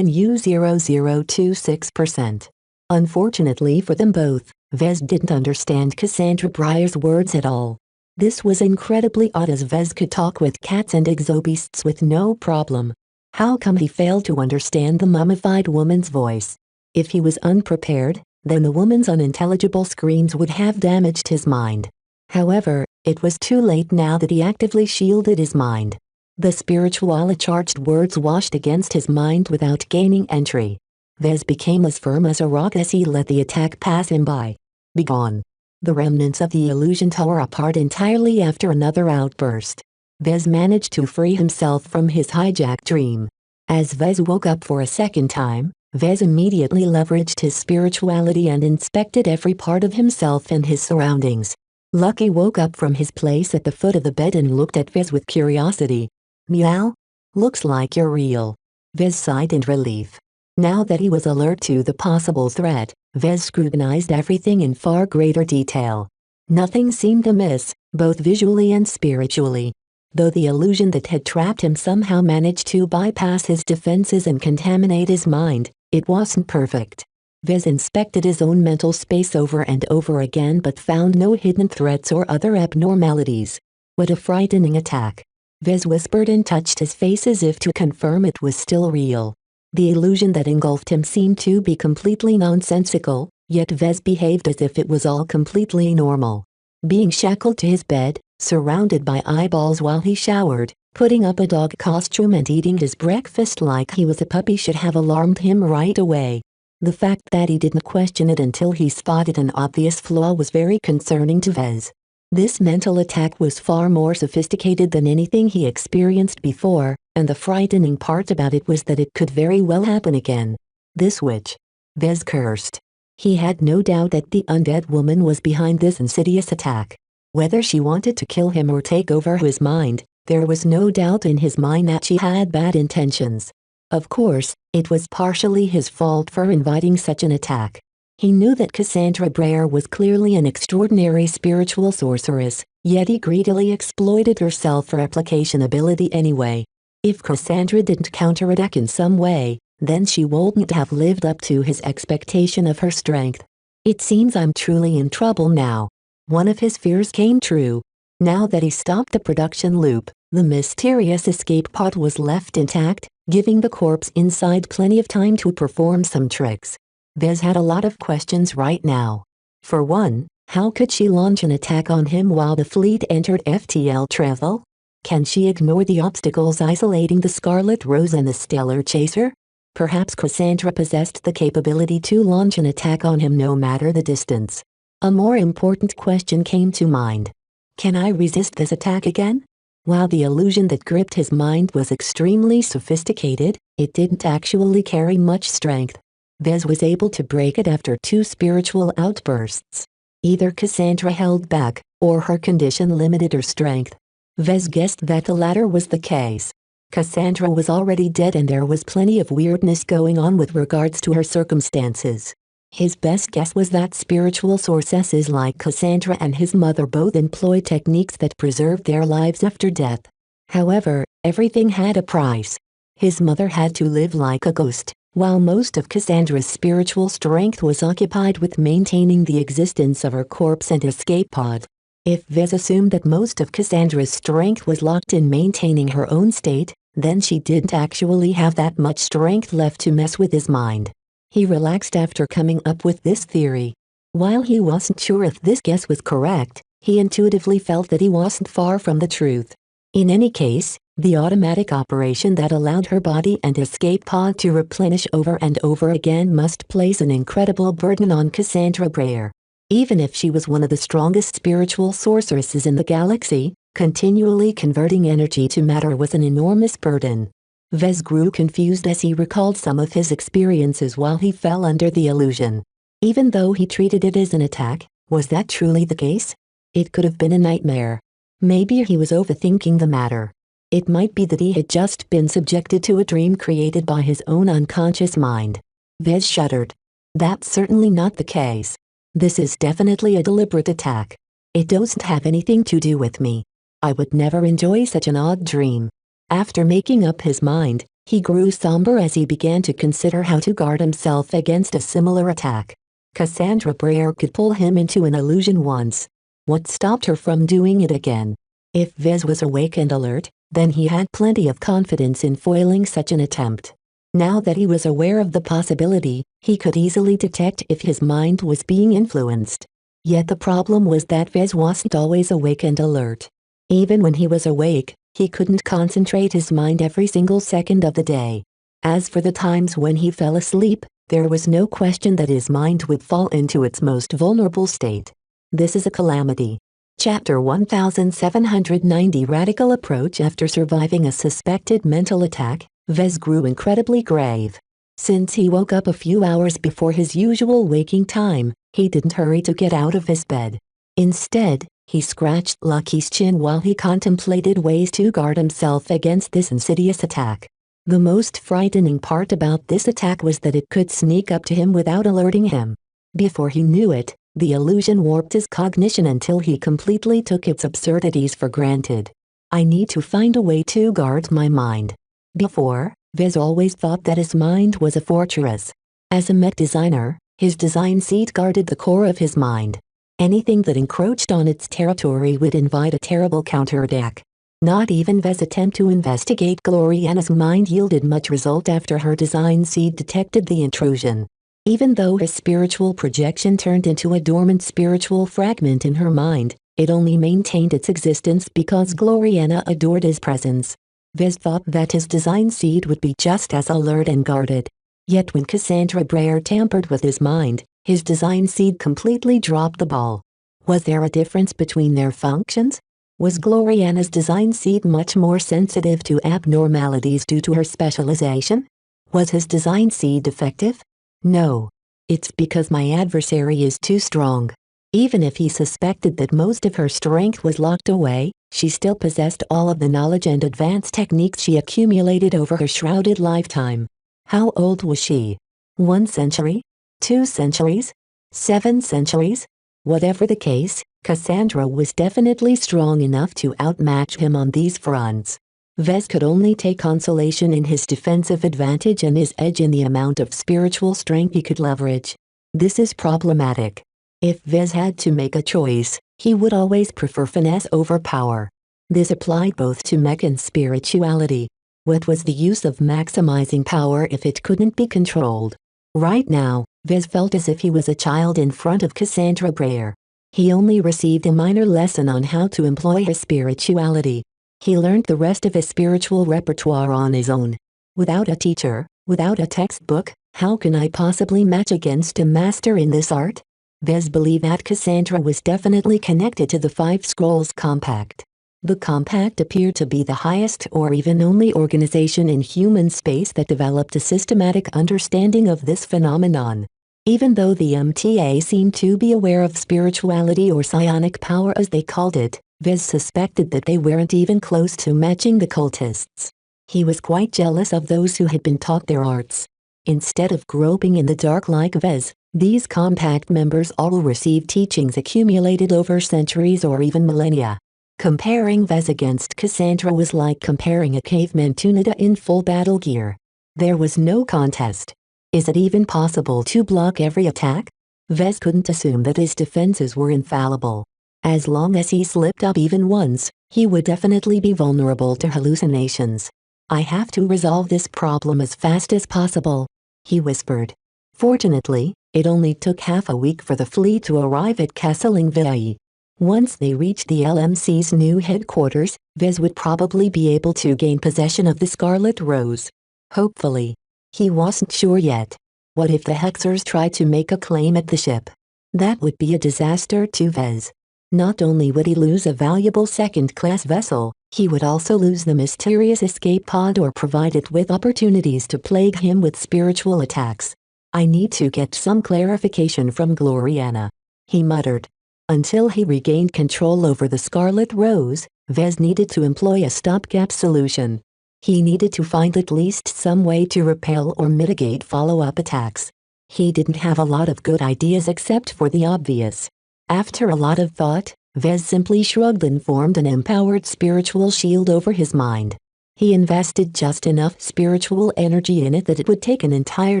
Speaker 2: $U0026%. Unfortunately for them both, Vez didn't understand Cassandra Breyer's words at all. This was incredibly odd as Vez could talk with cats and exobeasts with no problem. How come he failed to understand the mummified woman's voice? If he was unprepared, then the woman's unintelligible screams would have damaged his mind. However, it was too late now that he actively shielded his mind. The spiritual-charged words washed against his mind without gaining entry. Vez became as firm as a rock as he let the attack pass him by. Begone. The remnants of the illusion tore apart entirely after another outburst. Vez managed to free himself from his hijacked dream. As Vez woke up for a second time, Vez immediately leveraged his spirituality and inspected every part of himself and his surroundings. Lucky woke up from his place at the foot of the bed and looked at Vez with curiosity. Meow? Looks like you're real. Vez sighed in relief. Now that he was alert to the possible threat, Vez scrutinized everything in far greater detail. Nothing seemed amiss, both visually and spiritually. Though the illusion that had trapped him somehow managed to bypass his defenses and contaminate his mind, it wasn't perfect. Vez inspected his own mental space over and over again but found no hidden threats or other abnormalities. What a frightening attack. Vez whispered and touched his face as if to confirm it was still real. The illusion that engulfed him seemed to be completely nonsensical, yet Vez behaved as if it was all completely normal. Being shackled to his bed, surrounded by eyeballs while he showered, putting up a dog costume and eating his breakfast like he was a puppy should have alarmed him right away. The fact that he didn't question it until he spotted an obvious flaw was very concerning to Vez. This mental attack was far more sophisticated than anything he experienced before, and the frightening part about it was that it could very well happen again. This witch. Vez cursed. He had no doubt that the undead woman was behind this insidious attack. Whether she wanted to kill him or take over his mind, there was no doubt in his mind that she had bad intentions. Of course, it was partially his fault for inviting such an attack. He knew that Cassandra Breyer was clearly an extraordinary spiritual sorceress, yet he greedily exploited her self-replication ability anyway. If Cassandra didn't counterattack in some way, then she wouldn't have lived up to his expectation of her strength. It seems I'm truly in trouble now. One of his fears came true. Now that he stopped the production loop, the mysterious escape pod was left intact, giving the corpse inside plenty of time to perform some tricks. Vez had a lot of questions right now. For one, how could she launch an attack on him while the fleet entered FTL travel? Can she ignore the obstacles isolating the Scarlet Rose and the Stellar Chaser? Perhaps Cassandra possessed the capability to launch an attack on him no matter the distance. A more important question came to mind. Can I resist this attack again? While the illusion that gripped his mind was extremely sophisticated, it didn't actually carry much strength. Vez was able to break it after 2 spiritual outbursts. Either Cassandra held back, or her condition limited her strength. Vez guessed that the latter was the case. Cassandra was already dead and there was plenty of weirdness going on with regards to her circumstances. His best guess was that spiritual sources like Cassandra and his mother both employed techniques that preserved their lives after death. However, everything had a price. His mother had to live like a ghost, while most of Cassandra's spiritual strength was occupied with maintaining the existence of her corpse and escape pod. If Vez assumed that most of Cassandra's strength was locked in maintaining her own state, then she didn't actually have that much strength left to mess with his mind. He relaxed after coming up with this theory. While he wasn't sure if this guess was correct, he intuitively felt that he wasn't far from the truth. In any case, the automatic operation that allowed her body and escape pod to replenish over and over again must place an incredible burden on Cassandra Breyer. Even if she was one of the strongest spiritual sorceresses in the galaxy, continually converting energy to matter was an enormous burden. Vez grew confused as he recalled some of his experiences while he fell under the illusion. Even though he treated it as an attack, was that truly the case? It could have been a nightmare. Maybe he was overthinking the matter. It might be that he had just been subjected to a dream created by his own unconscious mind. Vez shuddered. That's certainly not the case. This is definitely a deliberate attack. It doesn't have anything to do with me. I would never enjoy such an odd dream. After making up his mind, he grew somber as he began to consider how to guard himself against a similar attack. Cassandra Breyer could pull him into an illusion once. What stopped her from doing it again? If Vez was awake and alert, then he had plenty of confidence in foiling such an attempt. Now that he was aware of the possibility, he could easily detect if his mind was being influenced. Yet the problem was that Vez wasn't always awake and alert. Even when he was awake, he couldn't concentrate his mind every single second of the day. As for the times when he fell asleep, there was no question that his mind would fall into its most vulnerable state. This is a calamity. Chapter 1790 Radical Approach. After surviving a suspected mental attack, Vez grew incredibly grave. Since he woke up a few hours before his usual waking time, he didn't hurry to get out of his bed. Instead, he scratched Lucky's chin while he contemplated ways to guard himself against this insidious attack. The most frightening part about this attack was that it could sneak up to him without alerting him. Before he knew it, the illusion warped his cognition until he completely took its absurdities for granted. I need to find a way to guard my mind. Before, Vez always thought that his mind was a fortress. As a mech designer, his design seed guarded the core of his mind. Anything that encroached on its territory would invite a terrible counterattack. Not even Vez's attempt to investigate Gloriana's mind yielded much result after her design seed detected the intrusion. Even though her spiritual projection turned into a dormant spiritual fragment in her mind, it only maintained its existence because Gloriana adored his presence. Vez thought that his design seed would be just as alert and guarded. Yet when Cassandra Breyer tampered with his mind, his design seed completely dropped the ball. Was there a difference between their functions? Was Gloriana's design seed much more sensitive to abnormalities due to her specialization? Was his design seed defective? No. It's because my adversary is too strong. Even if he suspected that most of her strength was locked away, she still possessed all of the knowledge and advanced techniques she accumulated over her shrouded lifetime. How old was she? 1 century? 2 centuries? 7 centuries? Whatever the case, Cassandra was definitely strong enough to outmatch him on these fronts. Vez could only take consolation in his defensive advantage and his edge in the amount of spiritual strength he could leverage. This is problematic. If Vez had to make a choice, he would always prefer finesse over power. This applied both to mech and spirituality. What was the use of maximizing power if it couldn't be controlled? Right now, Vez felt as if he was a child in front of Cassandra Breyer. He only received a minor lesson on how to employ his spirituality. He learned the rest of his spiritual repertoire on his own. Without a teacher, without a textbook, how can I possibly match against a master in this art? Vez believed that Cassandra was definitely connected to the Five Scrolls Compact. The Compact appeared to be the highest or even only organization in human space that developed a systematic understanding of this phenomenon. Even though the MTA seemed to be aware of spirituality or psionic power as they called it, Vez suspected that they weren't even close to matching the cultists. He was quite jealous of those who had been taught their arts. Instead of groping in the dark like Vez, These compact members all received teachings accumulated over centuries or even millennia. Comparing Vez against Cassandra was like comparing a caveman to Nida in full battle gear. There was no contest. Is it even possible to block every attack? Vez couldn't assume that his defenses were infallible. As long as he slipped up even once, he would definitely be vulnerable to hallucinations. I have to resolve this problem as fast as possible, he whispered. Fortunately, it only took half a week for the fleet to arrive at Castelingvei. Once they reached the LMC's new headquarters, Vez would probably be able to gain possession of the Scarlet Rose. Hopefully. He wasn't sure yet. What if the Hexers tried to make a claim at the ship? That would be a disaster to Vez. Not only would he lose a valuable second-class vessel, he would also lose the mysterious escape pod or provide it with opportunities to plague him with spiritual attacks. I need to get some clarification from Gloriana, he muttered. Until he regained control over the Scarlet Rose, Vez needed to employ a stopgap solution. He needed to find at least some way to repel or mitigate follow-up attacks. He didn't have a lot of good ideas except for the obvious. After a lot of thought, Vez simply shrugged and formed an empowered spiritual shield over his mind. He invested just enough spiritual energy in it that it would take an entire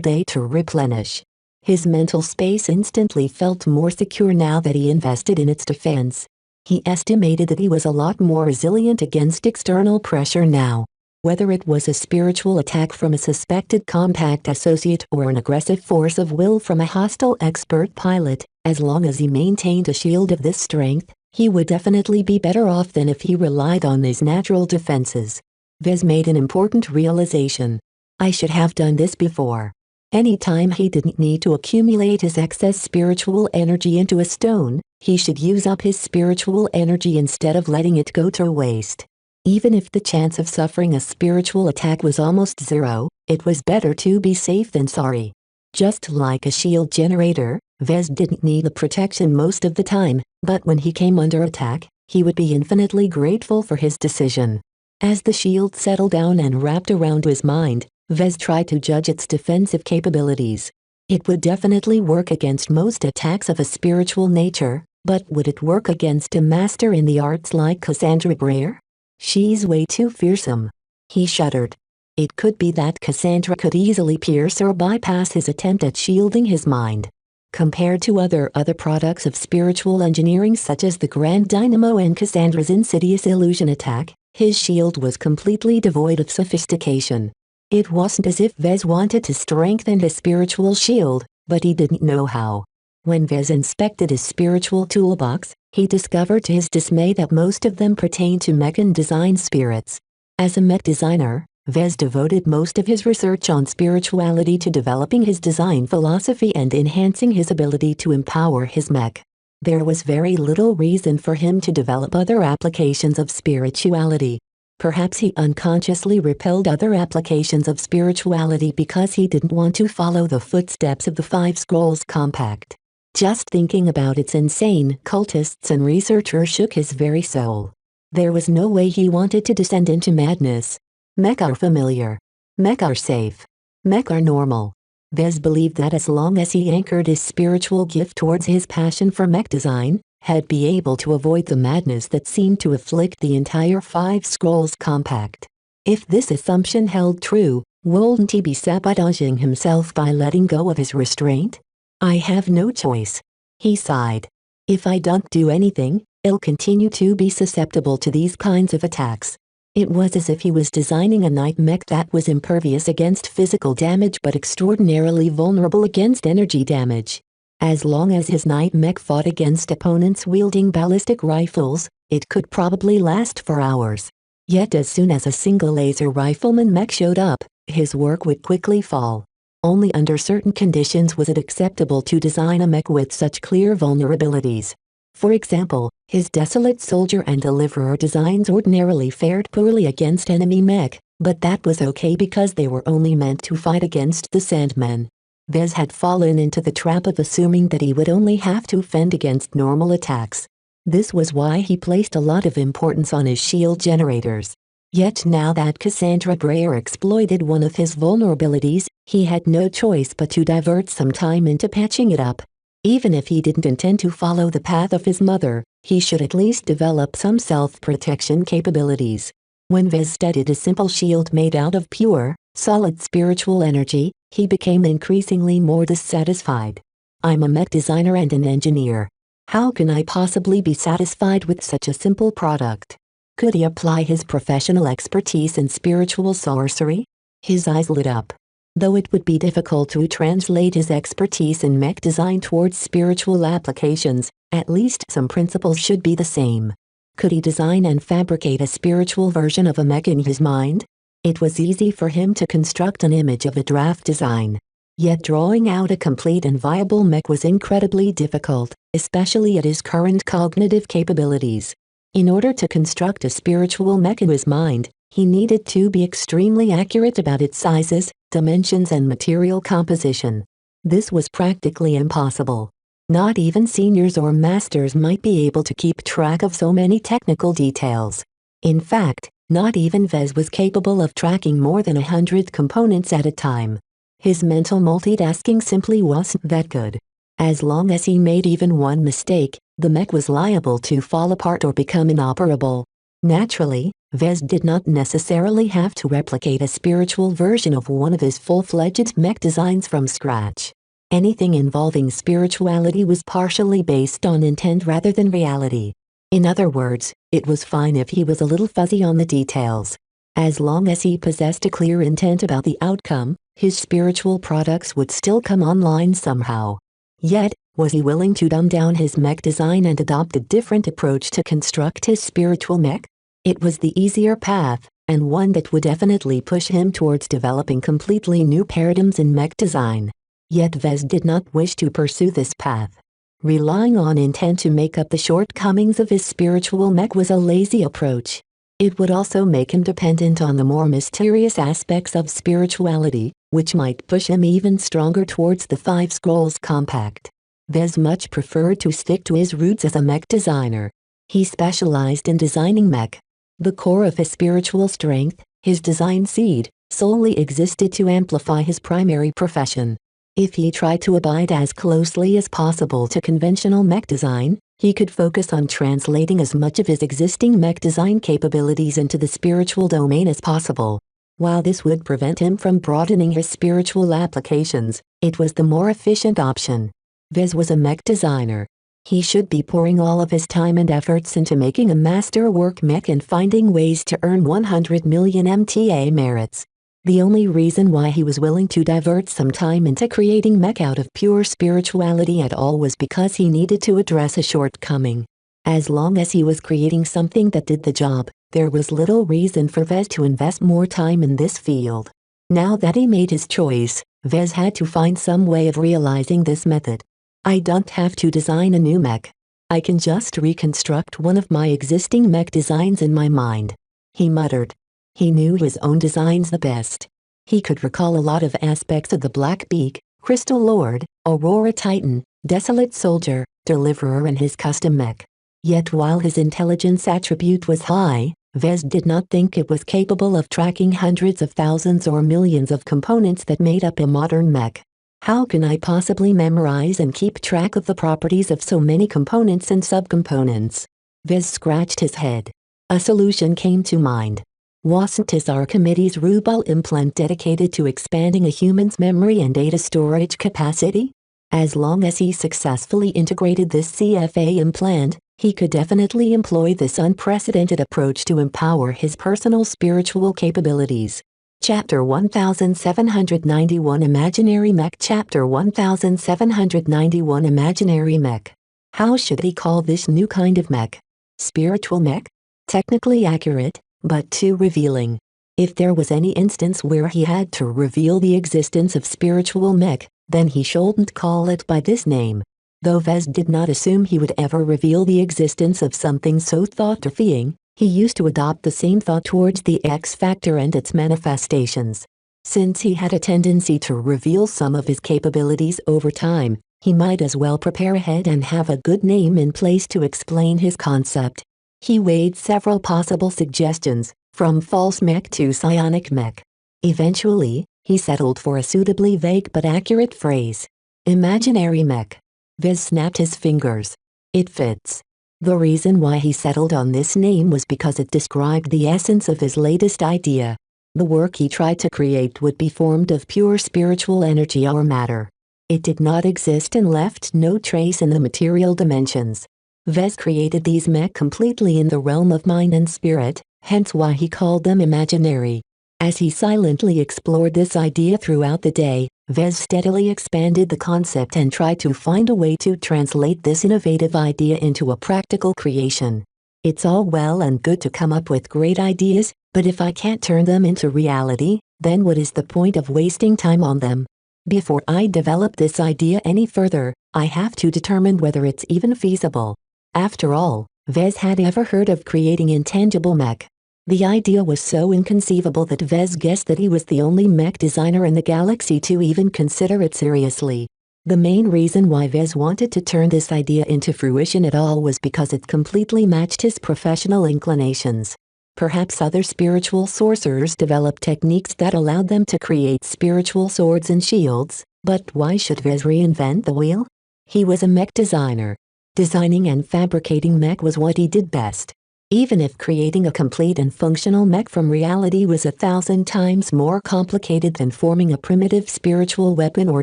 Speaker 2: day to replenish. His mental space instantly felt more secure now that he invested in its defense. He estimated that he was a lot more resilient against external pressure now. Whether it was a spiritual attack from a suspected compact associate or an aggressive force of will from a hostile expert pilot, as long as he maintained a shield of this strength, he would definitely be better off than if he relied on his natural defenses. Vez made an important realization. I should have done this before. Anytime he didn't need to accumulate his excess spiritual energy into a stone, he should use up his spiritual energy instead of letting it go to waste. Even if the chance of suffering a spiritual attack was almost zero, it was better to be safe than sorry. Just like a shield generator, Vez didn't need the protection most of the time, but when he came under attack, he would be infinitely grateful for his decision. As the shield settled down and wrapped around his mind, Vez tried to judge its defensive capabilities. It would definitely work against most attacks of a spiritual nature, but would it work against a master in the arts like Cassandra Breyer? She's way too fearsome. He shuddered. It could be that Cassandra could easily pierce or bypass his attempt at shielding his mind. Compared to other products of spiritual engineering such as the Grand Dynamo and Cassandra's insidious illusion attack, his shield was completely devoid of sophistication. It wasn't as if Vez wanted to strengthen his spiritual shield, but he didn't know how. When Vez inspected his spiritual toolbox, he discovered to his dismay that most of them pertained to mech and design spirits. As a mech designer, Vez devoted most of his research on spirituality to developing his design philosophy and enhancing his ability to empower his mech. There was very little reason for him to develop other applications of spirituality. Perhaps he unconsciously repelled other applications of spirituality because he didn't want to follow the footsteps of the Five Scrolls Compact. Just thinking about its insane cultists and researchers shook his very soul. There was no way he wanted to descend into madness. Mech are familiar. Mech are safe. Mech are normal. Vez believed that as long as he anchored his spiritual gift towards his passion for mech design, he'd be able to avoid the madness that seemed to afflict the entire Five Scrolls Compact. If this assumption held true, wouldn't he be sabotaging himself by letting go of his restraint? I have no choice. He sighed. If I don't do anything, I'll continue to be susceptible to these kinds of attacks. It was as if he was designing a night mech that was impervious against physical damage but extraordinarily vulnerable against energy damage. As long as his night mech fought against opponents wielding ballistic rifles, it could probably last for hours. Yet as soon as a single laser rifleman mech showed up, his work would quickly fall. Only under certain conditions was it acceptable to design a mech with such clear vulnerabilities. For example, his Desolate Soldier and Deliverer designs ordinarily fared poorly against enemy mech, but that was okay because they were only meant to fight against the Sandmen. Vez had fallen into the trap of assuming that he would only have to fend against normal attacks. This was why he placed a lot of importance on his shield generators. Yet now that Cassandra Breyer exploited one of his vulnerabilities, he had no choice but to divert some time into patching it up. Even if he didn't intend to follow the path of his mother, he should at least develop some self-protection capabilities. When Vez studied a simple shield made out of pure, solid spiritual energy, he became increasingly more dissatisfied. I'm a mech designer and an engineer. How can I possibly be satisfied with such a simple product? Could he apply his professional expertise in spiritual sorcery? His eyes lit up. Though it would be difficult to translate his expertise in mech design towards spiritual applications, at least some principles should be the same. Could he design and fabricate a spiritual version of a mech in his mind? It was easy for him to construct an image of a draft design. Yet drawing out a complete and viable mech was incredibly difficult, especially at his current cognitive capabilities. In order to construct a spiritual mech in his mind, he needed to be extremely accurate about its sizes, dimensions and material composition. This was practically impossible. Not even seniors or masters might be able to keep track of so many technical details. In fact, not even Vez was capable of tracking more than 100 components at a time. His mental multitasking simply wasn't that good. As long as he made even one mistake, the mech was liable to fall apart or become inoperable. Naturally, Vez did not necessarily have to replicate a spiritual version of one of his full-fledged mech designs from scratch. Anything involving spirituality was partially based on intent rather than reality. In other words, it was fine if he was a little fuzzy on the details. As long as he possessed a clear intent about the outcome, his spiritual products would still come online somehow. Yet, was he willing to dumb down his mech design and adopt a different approach to construct his spiritual mech? It was the easier path, and one that would definitely push him towards developing completely new paradigms in mech design. Yet Vez did not wish to pursue this path. Relying on intent to make up the shortcomings of his spiritual mech was a lazy approach. It would also make him dependent on the more mysterious aspects of spirituality, which might push him even stronger towards the Five Scrolls Compact. Vez much preferred to stick to his roots as a mech designer. He specialized in designing mech. The core of his spiritual strength, his design seed, solely existed to amplify his primary profession. If he tried to abide as closely as possible to conventional mech design, he could focus on translating as much of his existing mech design capabilities into the spiritual domain as possible. While this would prevent him from broadening his spiritual applications, it was the more efficient option. Vez was a mech designer. He should be pouring all of his time and efforts into making a masterwork mech and finding ways to earn 100 million MTA merits. The only reason why he was willing to divert some time into creating mech out of pure spirituality at all was because he needed to address a shortcoming. As long as he was creating something that did the job, there was little reason for Vez to invest more time in this field. Now that he made his choice, Vez had to find some way of realizing this method. I don't have to design a new mech. I can just reconstruct one of my existing mech designs in my mind, he muttered. He knew his own designs the best. He could recall a lot of aspects of the Black Beak, Crystal Lord, Aurora Titan, Desolate Soldier, Deliverer and his custom mech. Yet while his intelligence attribute was high, Vez did not think it was capable of tracking hundreds of thousands or millions of components that made up a modern mech. How can I possibly memorize and keep track of the properties of so many components and subcomponents? Vez scratched his head. A solution came to mind. Wasn't his Archimedes Rubal implant dedicated to expanding a human's memory and data storage capacity? As long as he successfully integrated this CFA implant, he could definitely employ this unprecedented approach to empower his personal spiritual capabilities. Chapter 1791 Imaginary Mech Chapter 1791 Imaginary Mech. How should he call this new kind of mech? Spiritual mech? Technically accurate, but too revealing. If there was any instance where he had to reveal the existence of spiritual mech, then he shouldn't call it by this name. Though Vez did not assume he would ever reveal the existence of something so thought-defying, he used to adopt the same thought towards the X factor and its manifestations. Since he had a tendency to reveal some of his capabilities over time, he might as well prepare ahead and have a good name in place to explain his concept. He weighed several possible suggestions, From false mech to psionic mech. Eventually, he settled for a suitably vague but accurate phrase. Imaginary mech. Vez snapped his fingers. It fits. The reason why he settled on this name was because it described the essence of his latest idea. The work he tried to create would be formed of pure spiritual energy or matter. It did not exist and left no trace in the material dimensions. Vez created these mech completely in the realm of mind and spirit, hence why he called them imaginary. As he silently explored this idea throughout the day, Vez steadily expanded the concept and tried to find a way to translate this innovative idea into a practical creation. It's all well and good to come up with great ideas, but if I can't turn them into reality, then what is the point of wasting time on them? Before I develop this idea any further, I have to determine whether it's even feasible. After all, Vez had ever heard of creating intangible mech. The idea was so inconceivable that Vez guessed that he was the only mech designer in the galaxy to even consider it seriously. The main reason why Vez wanted to turn this idea into fruition at all was because it completely matched his professional inclinations. Perhaps other spiritual sorcerers developed techniques that allowed them to create spiritual swords and shields, but why should Vez reinvent the wheel? He was a mech designer. Designing and fabricating mech was what he did best. Even if creating a complete and functional mech from reality was 1,000 times more complicated than forming a primitive spiritual weapon or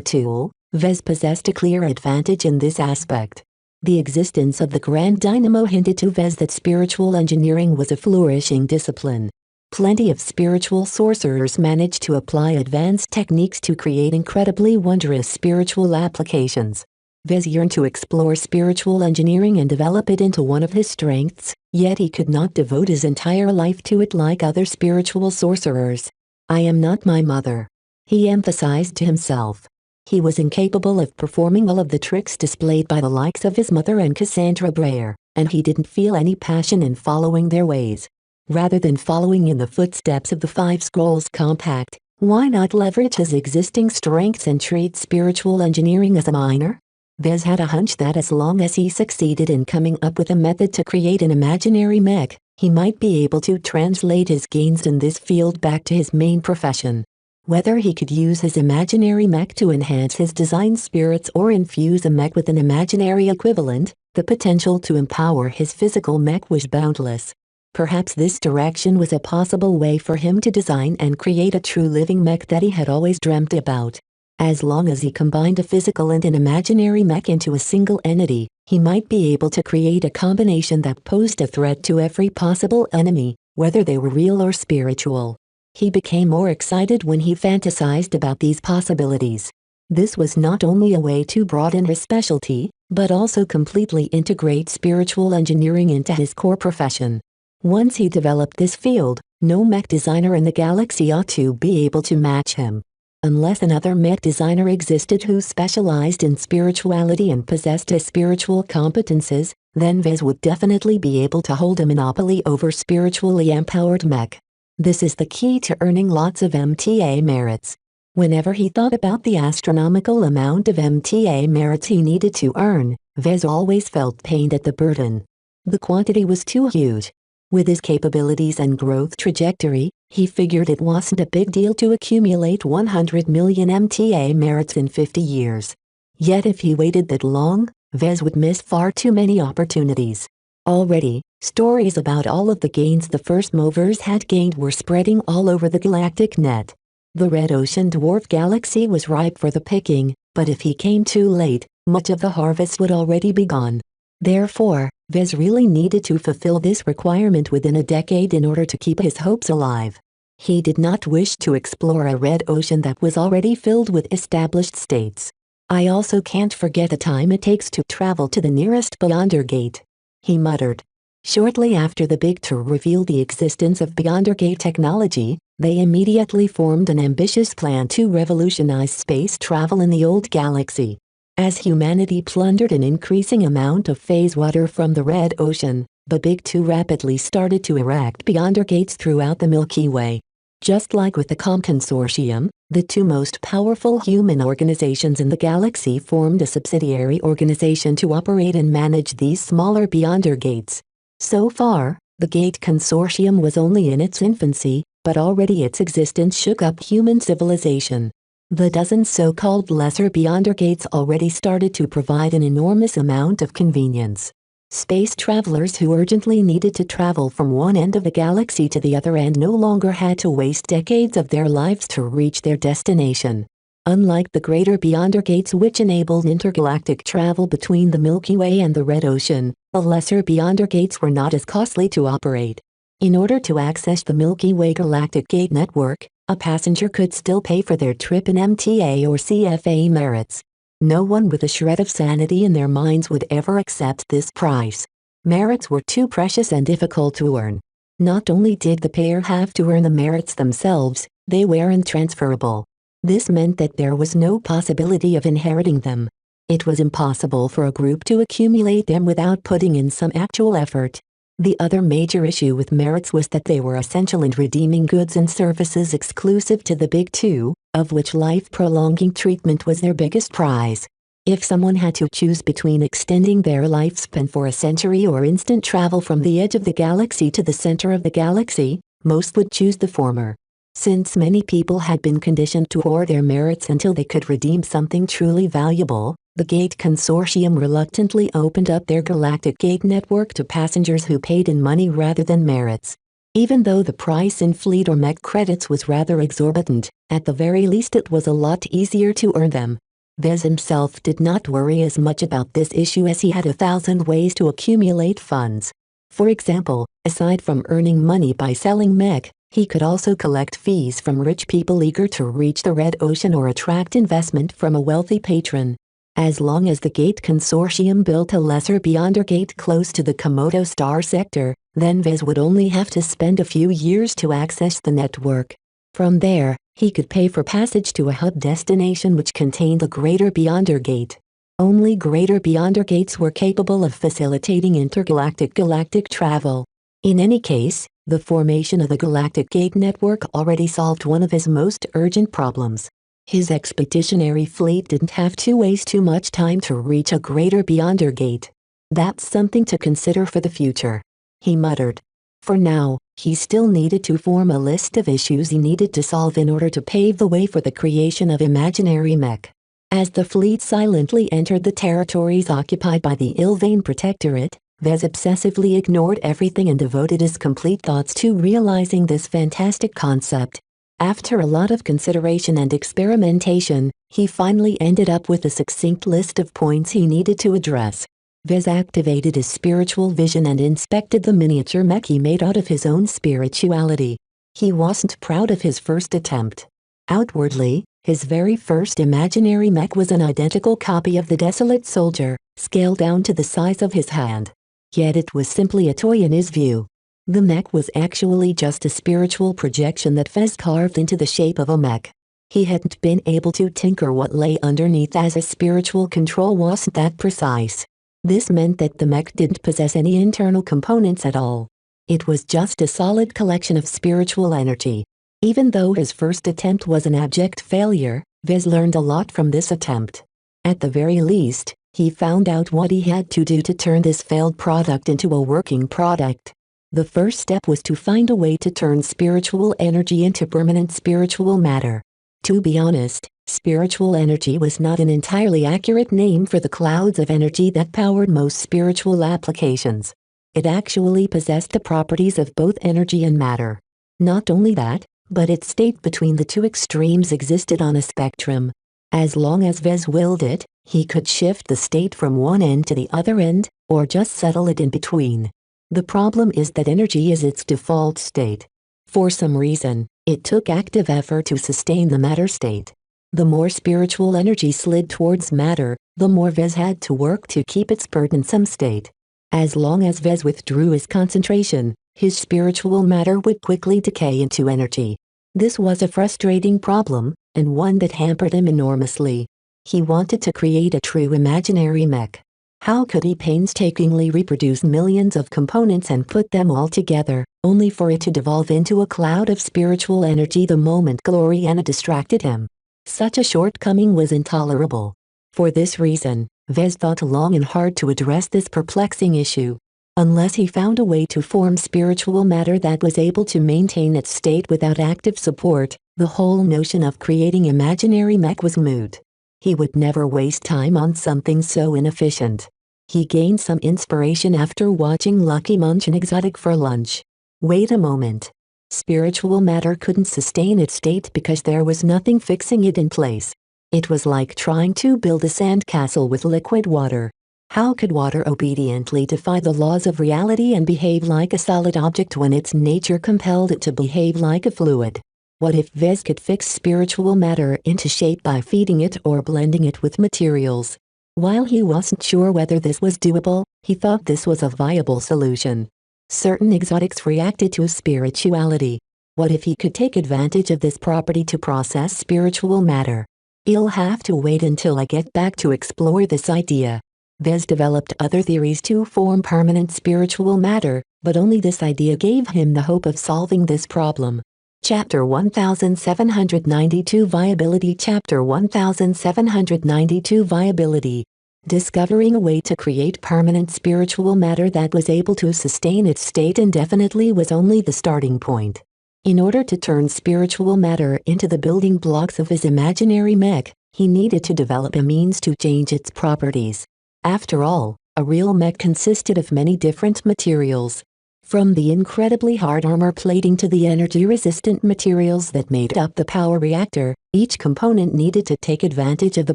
Speaker 2: tool, Vez possessed a clear advantage in this aspect. The existence of the Grand Dynamo hinted to Vez that spiritual engineering was a flourishing discipline. Plenty of spiritual sorcerers managed to apply advanced techniques to create incredibly wondrous spiritual applications. Vez yearned to explore spiritual engineering and develop it into one of his strengths, yet he could not devote his entire life to it like other spiritual sorcerers. I am not my mother, he emphasized to himself. He was incapable of performing all of the tricks displayed by the likes of his mother and Cassandra Breyer, and he didn't feel any passion in following their ways. Rather than following in the footsteps of the Five Scrolls Compact, why not leverage his existing strengths and treat spiritual engineering as a minor? Vez had a hunch that as long as he succeeded in coming up with a method to create an imaginary mech, he might be able to translate his gains in this field back to his main profession. Whether he could use his imaginary mech to enhance his design spirits or infuse a mech with an imaginary equivalent, the potential to empower his physical mech was boundless. Perhaps this direction was a possible way for him to design and create a true living mech that he had always dreamt about. As long as he combined a physical and an imaginary mech into a single entity, he might be able to create a combination that posed a threat to every possible enemy, whether they were real or spiritual. He became more excited when he fantasized about these possibilities. This was not only a way to broaden his specialty, but also completely integrate spiritual engineering into his core profession. Once he developed this field, no mech designer in the galaxy ought to be able to match him. Unless another mech designer existed who specialized in spirituality and possessed his spiritual competences, then Vez would definitely be able to hold a monopoly over spiritually empowered mech. This is the key to earning lots of MTA merits. Whenever he thought about the astronomical amount of MTA merits he needed to earn, Vez always felt pained at the burden. The quantity was too huge. With his capabilities and growth trajectory, he figured it wasn't a big deal to accumulate 100 million MTA merits in 50 years. Yet if he waited that long, Vez would miss far too many opportunities. Already, stories about all of the gains the first movers had gained were spreading all over the galactic net. The red ocean dwarf galaxy was ripe for the picking, but if he came too late, much of the harvest would already be gone. Therefore, Vez really needed to fulfill this requirement within a decade in order to keep his hopes alive. He did not wish to explore a red ocean that was already filled with established states. I also can't forget the time it takes to travel to the nearest Beyonder Gate, he muttered. Shortly after the Big Tour revealed the existence of Beyonder Gate technology, they immediately formed an ambitious plan to revolutionize space travel in the old galaxy. As humanity plundered an increasing amount of phase water from the Red Ocean, the Big Two rapidly started to erect Beyonder Gates throughout the Milky Way. Just like with the COM Consortium, the two most powerful human organizations in the galaxy formed a subsidiary organization to operate and manage these smaller Beyonder Gates. So far, The GATE consortium was only in its infancy, but already its existence shook up human civilization. The dozen so-called lesser beyonder gates already started to provide an enormous amount of convenience. Space travelers who urgently needed to travel from one end of the galaxy to the other end no longer had to waste decades of their lives to reach their destination. Unlike the greater beyonder gates which enabled intergalactic travel between the Milky Way and the Red Ocean, the lesser beyonder gates were not as costly to operate. In order to access the Milky Way Galactic Gate network, a passenger could still pay for their trip in MTA or CFA merits. No one with a shred of sanity in their minds would ever accept this price. Merits were too precious and difficult to earn. Not only did the payer have to earn the merits themselves, they were intransferable. This meant that there was no possibility of inheriting them. It was impossible for a group to accumulate them without putting in some actual effort. The other major issue with merits was that they were essential in redeeming goods and services exclusive to the Big Two, of which life-prolonging treatment was their biggest prize. If someone had to choose between extending their lifespan for a century or instant travel from the edge of the galaxy to the center of the galaxy, most would choose the former. Since many people had been conditioned to hoard their merits until they could redeem something truly valuable, the GATE consortium reluctantly opened up their galactic gate network to passengers who paid in money rather than merits. Even though the price in fleet or mech credits was rather exorbitant, at the very least it was a lot easier to earn them. Vez himself did not worry as much about this issue as he had 1,000 ways to accumulate funds. For example, aside from earning money by selling mech, he could also collect fees from rich people eager to reach the Red Ocean or attract investment from a wealthy patron. As long as the GATE consortium built a lesser beyonder gate close to the Komodo star sector, then Vez would only have to spend a few years to access the network. From there, he could pay for passage to a hub destination which contained the greater beyonder gate. Only greater beyonder gates were capable of facilitating intergalactic travel. In any case, the formation of the Galactic Gate network already solved one of his most urgent problems. His expeditionary fleet didn't have to waste too much time to reach a greater beyonder gate. That's something to consider for the future, he muttered. For now, he still needed to form a list of issues he needed to solve in order to pave the way for the creation of imaginary mech. As the fleet silently entered the territories occupied by the Ilvain Protectorate, Vez obsessively ignored everything and devoted his complete thoughts to realizing this fantastic concept. After a lot of consideration and experimentation, he finally ended up with a succinct list of points he needed to address. Vez activated his spiritual vision and inspected the miniature mech he made out of his own spirituality. He wasn't proud of his first attempt. Outwardly, his very first imaginary mech was an identical copy of the desolate soldier, scaled down to the size of his hand. Yet it was simply a toy in his view. The mech was actually just a spiritual projection that Vez carved into the shape of a mech. He hadn't been able to tinker what lay underneath, as a spiritual control wasn't that precise. This meant that the mech didn't possess any internal components at all. It was just a solid collection of spiritual energy. Even though his first attempt was an abject failure, Vez learned a lot from this attempt. At the very least, he found out what he had to do to turn this failed product into a working product. The first step was to find a way to turn spiritual energy into permanent spiritual matter. To be honest, spiritual energy was not an entirely accurate name for the clouds of energy that powered most spiritual applications. It actually possessed the properties of both energy and matter. Not only that, but its state between the two extremes existed on a spectrum. As long as Vez willed it, he could shift the state from one end to the other end, or just settle it in between. The problem is that energy is its default state. For some reason, it took active effort to sustain the matter state. The more spiritual energy slid towards matter, the more Vez had to work to keep its burdensome state. As long as Vez withdrew his concentration, his spiritual matter would quickly decay into energy. This was a frustrating problem, and one that hampered him enormously. He wanted to create a true imaginary mech. How could he painstakingly reproduce millions of components and put them all together, only for it to devolve into a cloud of spiritual energy the moment Gloriana distracted him? Such a shortcoming was intolerable. For this reason, Vez thought long and hard to address this perplexing issue. Unless he found a way to form spiritual matter that was able to maintain its state without active support, the whole notion of creating imaginary mech was moot. He would never waste time on something so inefficient. He gained some inspiration after watching Lucky munch an exotic for lunch. Wait a moment. Spiritual matter couldn't sustain its state because there was nothing fixing it in place. It was like trying to build a sandcastle with liquid water. How could water obediently defy the laws of reality and behave like a solid object when its nature compelled it to behave like a fluid? What if Vez could fix spiritual matter into shape by feeding it or blending it with materials? While he wasn't sure whether this was doable, he thought this was a viable solution. Certain exotics reacted to spirituality. What if he could take advantage of this property to process spiritual matter? You'll have to wait until I get back to explore this idea. Vez developed other theories to form permanent spiritual matter, but only this idea gave him the hope of solving this problem. Chapter 1792 Viability Chapter 1792 Viability. Discovering a way to create permanent spiritual matter that was able to sustain its state indefinitely was only the starting point. In order to turn spiritual matter into the building blocks of his imaginary mech, he needed to develop a means to change its properties. After all, a real mech consisted of many different materials. From the incredibly hard armor plating to the energy-resistant materials that made up the power reactor, each component needed to take advantage of the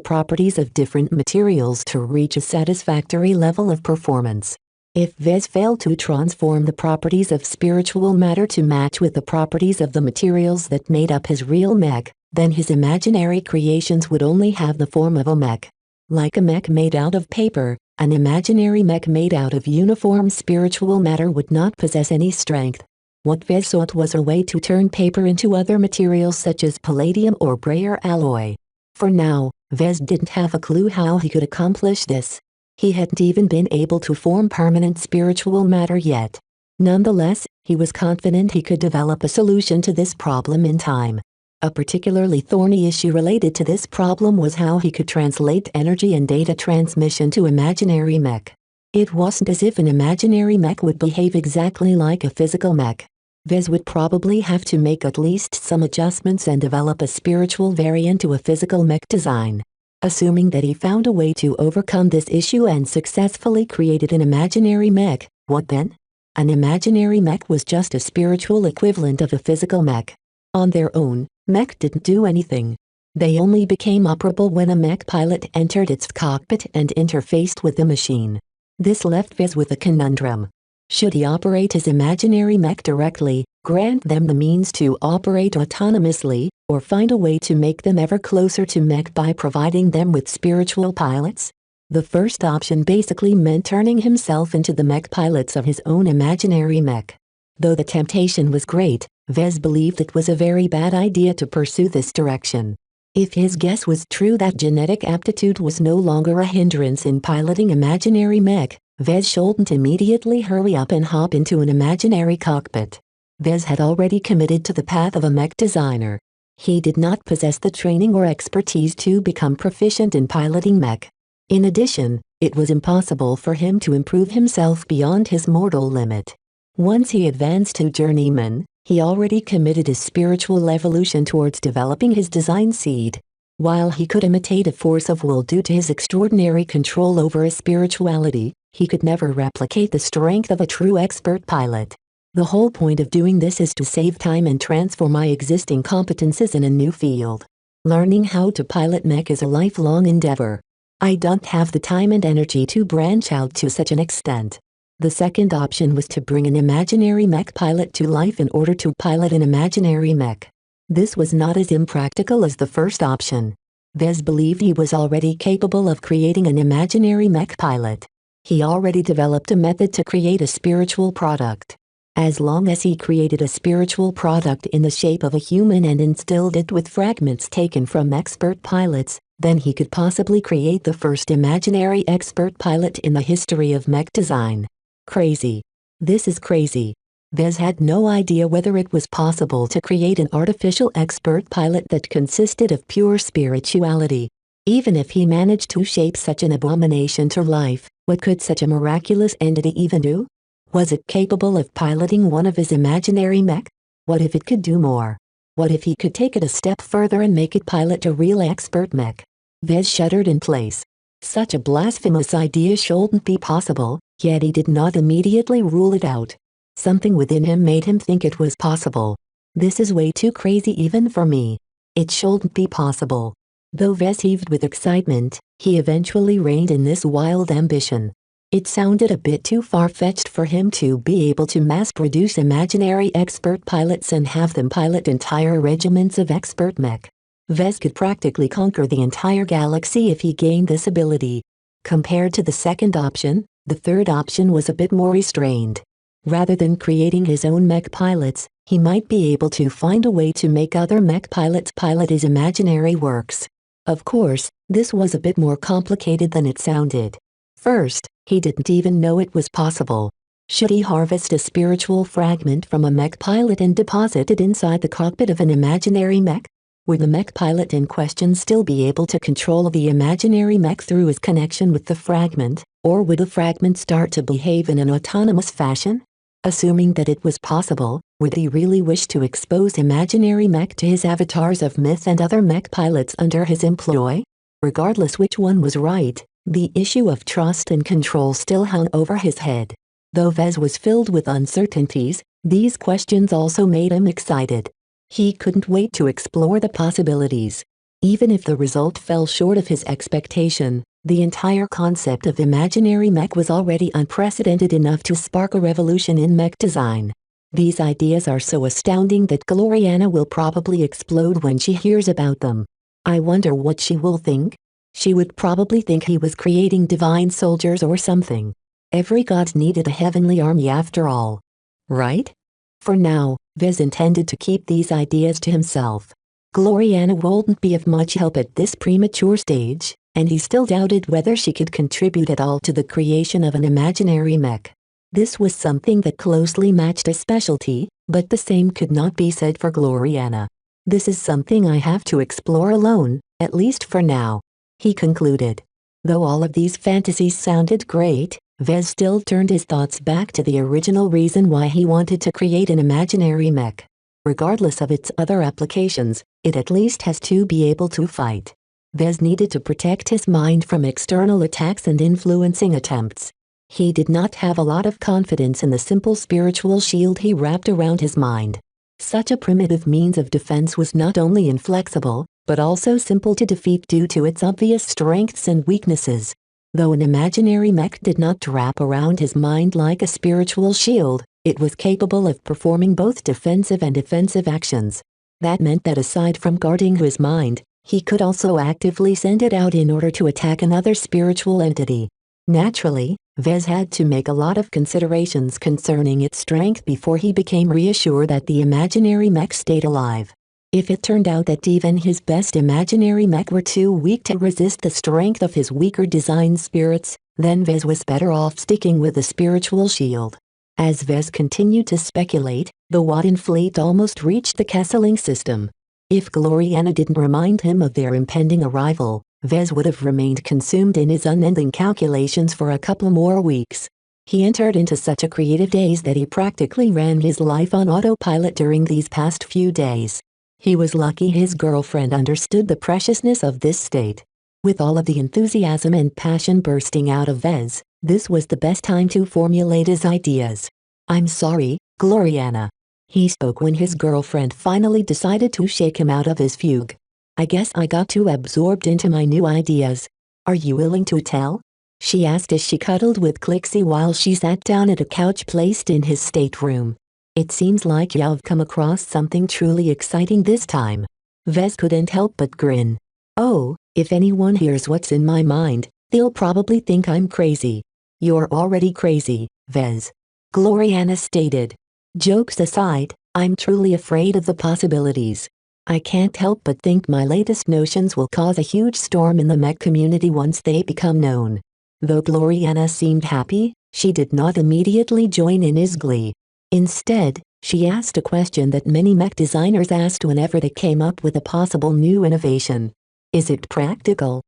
Speaker 2: properties of different materials to reach a satisfactory level of performance. If Vez failed to transform the properties of spiritual matter to match with the properties of the materials that made up his real mech, then his imaginary creations would only have the form of a mech. Like a mech made out of paper, an imaginary mech made out of uniform spiritual matter would not possess any strength. What Vez sought was a way to turn paper into other materials such as palladium or brayer alloy. For now, Vez didn't have a clue how he could accomplish this. He hadn't even been able to form permanent spiritual matter yet. Nonetheless, he was confident he could develop a solution to this problem in time. A particularly thorny issue related to this problem was how he could translate energy and data transmission to imaginary mech. It wasn't as if an imaginary mech would behave exactly like a physical mech. Vez would probably have to make at least some adjustments and develop a spiritual variant to a physical mech design. Assuming that he found a way to overcome this issue and successfully created an imaginary mech, what then? An imaginary mech was just a spiritual equivalent of a physical mech. On their own, mech didn't do anything. They only became operable when a mech pilot entered its cockpit and interfaced with the machine. This left Vez with a conundrum. Should he operate his imaginary mech directly, grant them the means to operate autonomously, or find a way to make them ever closer to mech by providing them with spiritual pilots? The first option basically meant turning himself into the mech pilots of his own imaginary mech. Though the temptation was great, Vez believed it was a very bad idea to pursue this direction. If his guess was true that genetic aptitude was no longer a hindrance in piloting imaginary mech, Vez shouldn't immediately hurry up and hop into an imaginary cockpit. Vez had already committed to the path of a mech designer. He did not possess the training or expertise to become proficient in piloting mech. In addition, it was impossible for him to improve himself beyond his mortal limit. Once he advanced to journeyman, he already committed his spiritual evolution towards developing his design seed. While he could imitate a force of will due to his extraordinary control over his spirituality, he could never replicate the strength of a true expert pilot. The whole point of doing this is to save time and transfer my existing competences in a new field. Learning how to pilot mech is a lifelong endeavor. I don't have the time and energy to branch out to such an extent. The second option was to bring an imaginary mech pilot to life in order to pilot an imaginary mech. This was not as impractical as the first option. Vez believed he was already capable of creating an imaginary mech pilot. He already developed a method to create a spiritual product. As long as he created a spiritual product in the shape of a human and instilled it with fragments taken from expert pilots, then he could possibly create the first imaginary expert pilot in the history of mech design. Crazy. This is crazy. Vez had no idea whether it was possible to create an artificial expert pilot that consisted of pure spirituality. Even if he managed to shape such an abomination to life, what could such a miraculous entity even do? Was it capable of piloting one of his imaginary mech? What if it could do more? What if he could take it a step further and make it pilot a real expert mech? Vez shuddered in place. Such a blasphemous idea shouldn't be possible, yet he did not immediately rule it out. Something within him made him think it was possible. This is way too crazy even for me. It shouldn't be possible. Though Vez heaved with excitement, he eventually reined in this wild ambition. It sounded a bit too far-fetched for him to be able to mass-produce imaginary expert pilots and have them pilot entire regiments of expert mech. Vez could practically conquer the entire galaxy if he gained this ability. Compared to the second option, the third option was a bit more restrained. Rather than creating his own mech pilots, he might be able to find a way to make other mech pilots pilot his imaginary works. Of course, this was a bit more complicated than it sounded. First, he didn't even know it was possible. Should he harvest a spiritual fragment from a mech pilot and deposit it inside the cockpit of an imaginary mech? Would the mech pilot in question still be able to control the imaginary mech through his connection with the fragment, or would the fragment start to behave in an autonomous fashion? Assuming that it was possible, would he really wish to expose imaginary mech to his avatars of myth and other mech pilots under his employ? Regardless which one was right, the issue of trust and control still hung over his head. Though Vez was filled with uncertainties, these questions also made him excited. He couldn't wait to explore the possibilities. Even if the result fell short of his expectation, the entire concept of imaginary mech was already unprecedented enough to spark a revolution in mech design. These ideas are so astounding that Gloriana will probably explode when she hears about them. I wonder what she will think. She would probably think he was creating divine soldiers or something. Every god needed a heavenly army after all. Right? For now, Vez intended to keep these ideas to himself. Gloriana wouldn't be of much help at this premature stage, and he still doubted whether she could contribute at all to the creation of an imaginary mech. This was something that closely matched his specialty, but the same could not be said for Gloriana. This is something I have to explore alone, at least for now, he concluded. Though all of these fantasies sounded great, Vez still turned his thoughts back to the original reason why he wanted to create an imaginary mech. Regardless of its other applications, it at least has to be able to fight. Vez needed to protect his mind from external attacks and influencing attempts. He did not have a lot of confidence in the simple spiritual shield he wrapped around his mind. Such a primitive means of defense was not only inflexible, but also simple to defeat due to its obvious strengths and weaknesses. Though an imaginary mech did not wrap around his mind like a spiritual shield, it was capable of performing both defensive and offensive actions. That meant that aside from guarding his mind, he could also actively send it out in order to attack another spiritual entity. Naturally, Vez had to make a lot of considerations concerning its strength before he became reassured that the imaginary mech stayed alive. If it turned out that even his best imaginary mech were too weak to resist the strength of his weaker design spirits, then Vez was better off sticking with the spiritual shield. As Vez continued to speculate, the Wadden fleet almost reached the Kesseling system. If Gloriana didn't remind him of their impending arrival, Vez would have remained consumed in his unending calculations for a couple more weeks. He entered into such a creative daze that he practically ran his life on autopilot during these past few days. He was lucky his girlfriend understood the preciousness of this state. With all of the enthusiasm and passion bursting out of Vez, this was the best time to formulate his ideas. "I'm sorry, Gloriana," he spoke when his girlfriend finally decided to shake him out of his fugue. "I guess I got too absorbed into my new ideas. Are you willing to tell?" she asked as she cuddled with Clixie while she sat down at a couch placed in his stateroom. "It seems like you've come across something truly exciting this time." Vez couldn't help but grin. "Oh, if anyone hears what's in my mind, they'll probably think I'm crazy." "You're already crazy, Vez," Gloriana stated. "Jokes aside, I'm truly afraid of the possibilities. I can't help but think my latest notions will cause a huge storm in the mech community once they become known." Though Gloriana seemed happy, she did not immediately join in his glee. Instead, she asked a question that many mech designers asked whenever they came up with a possible new innovation. "Is it practical?"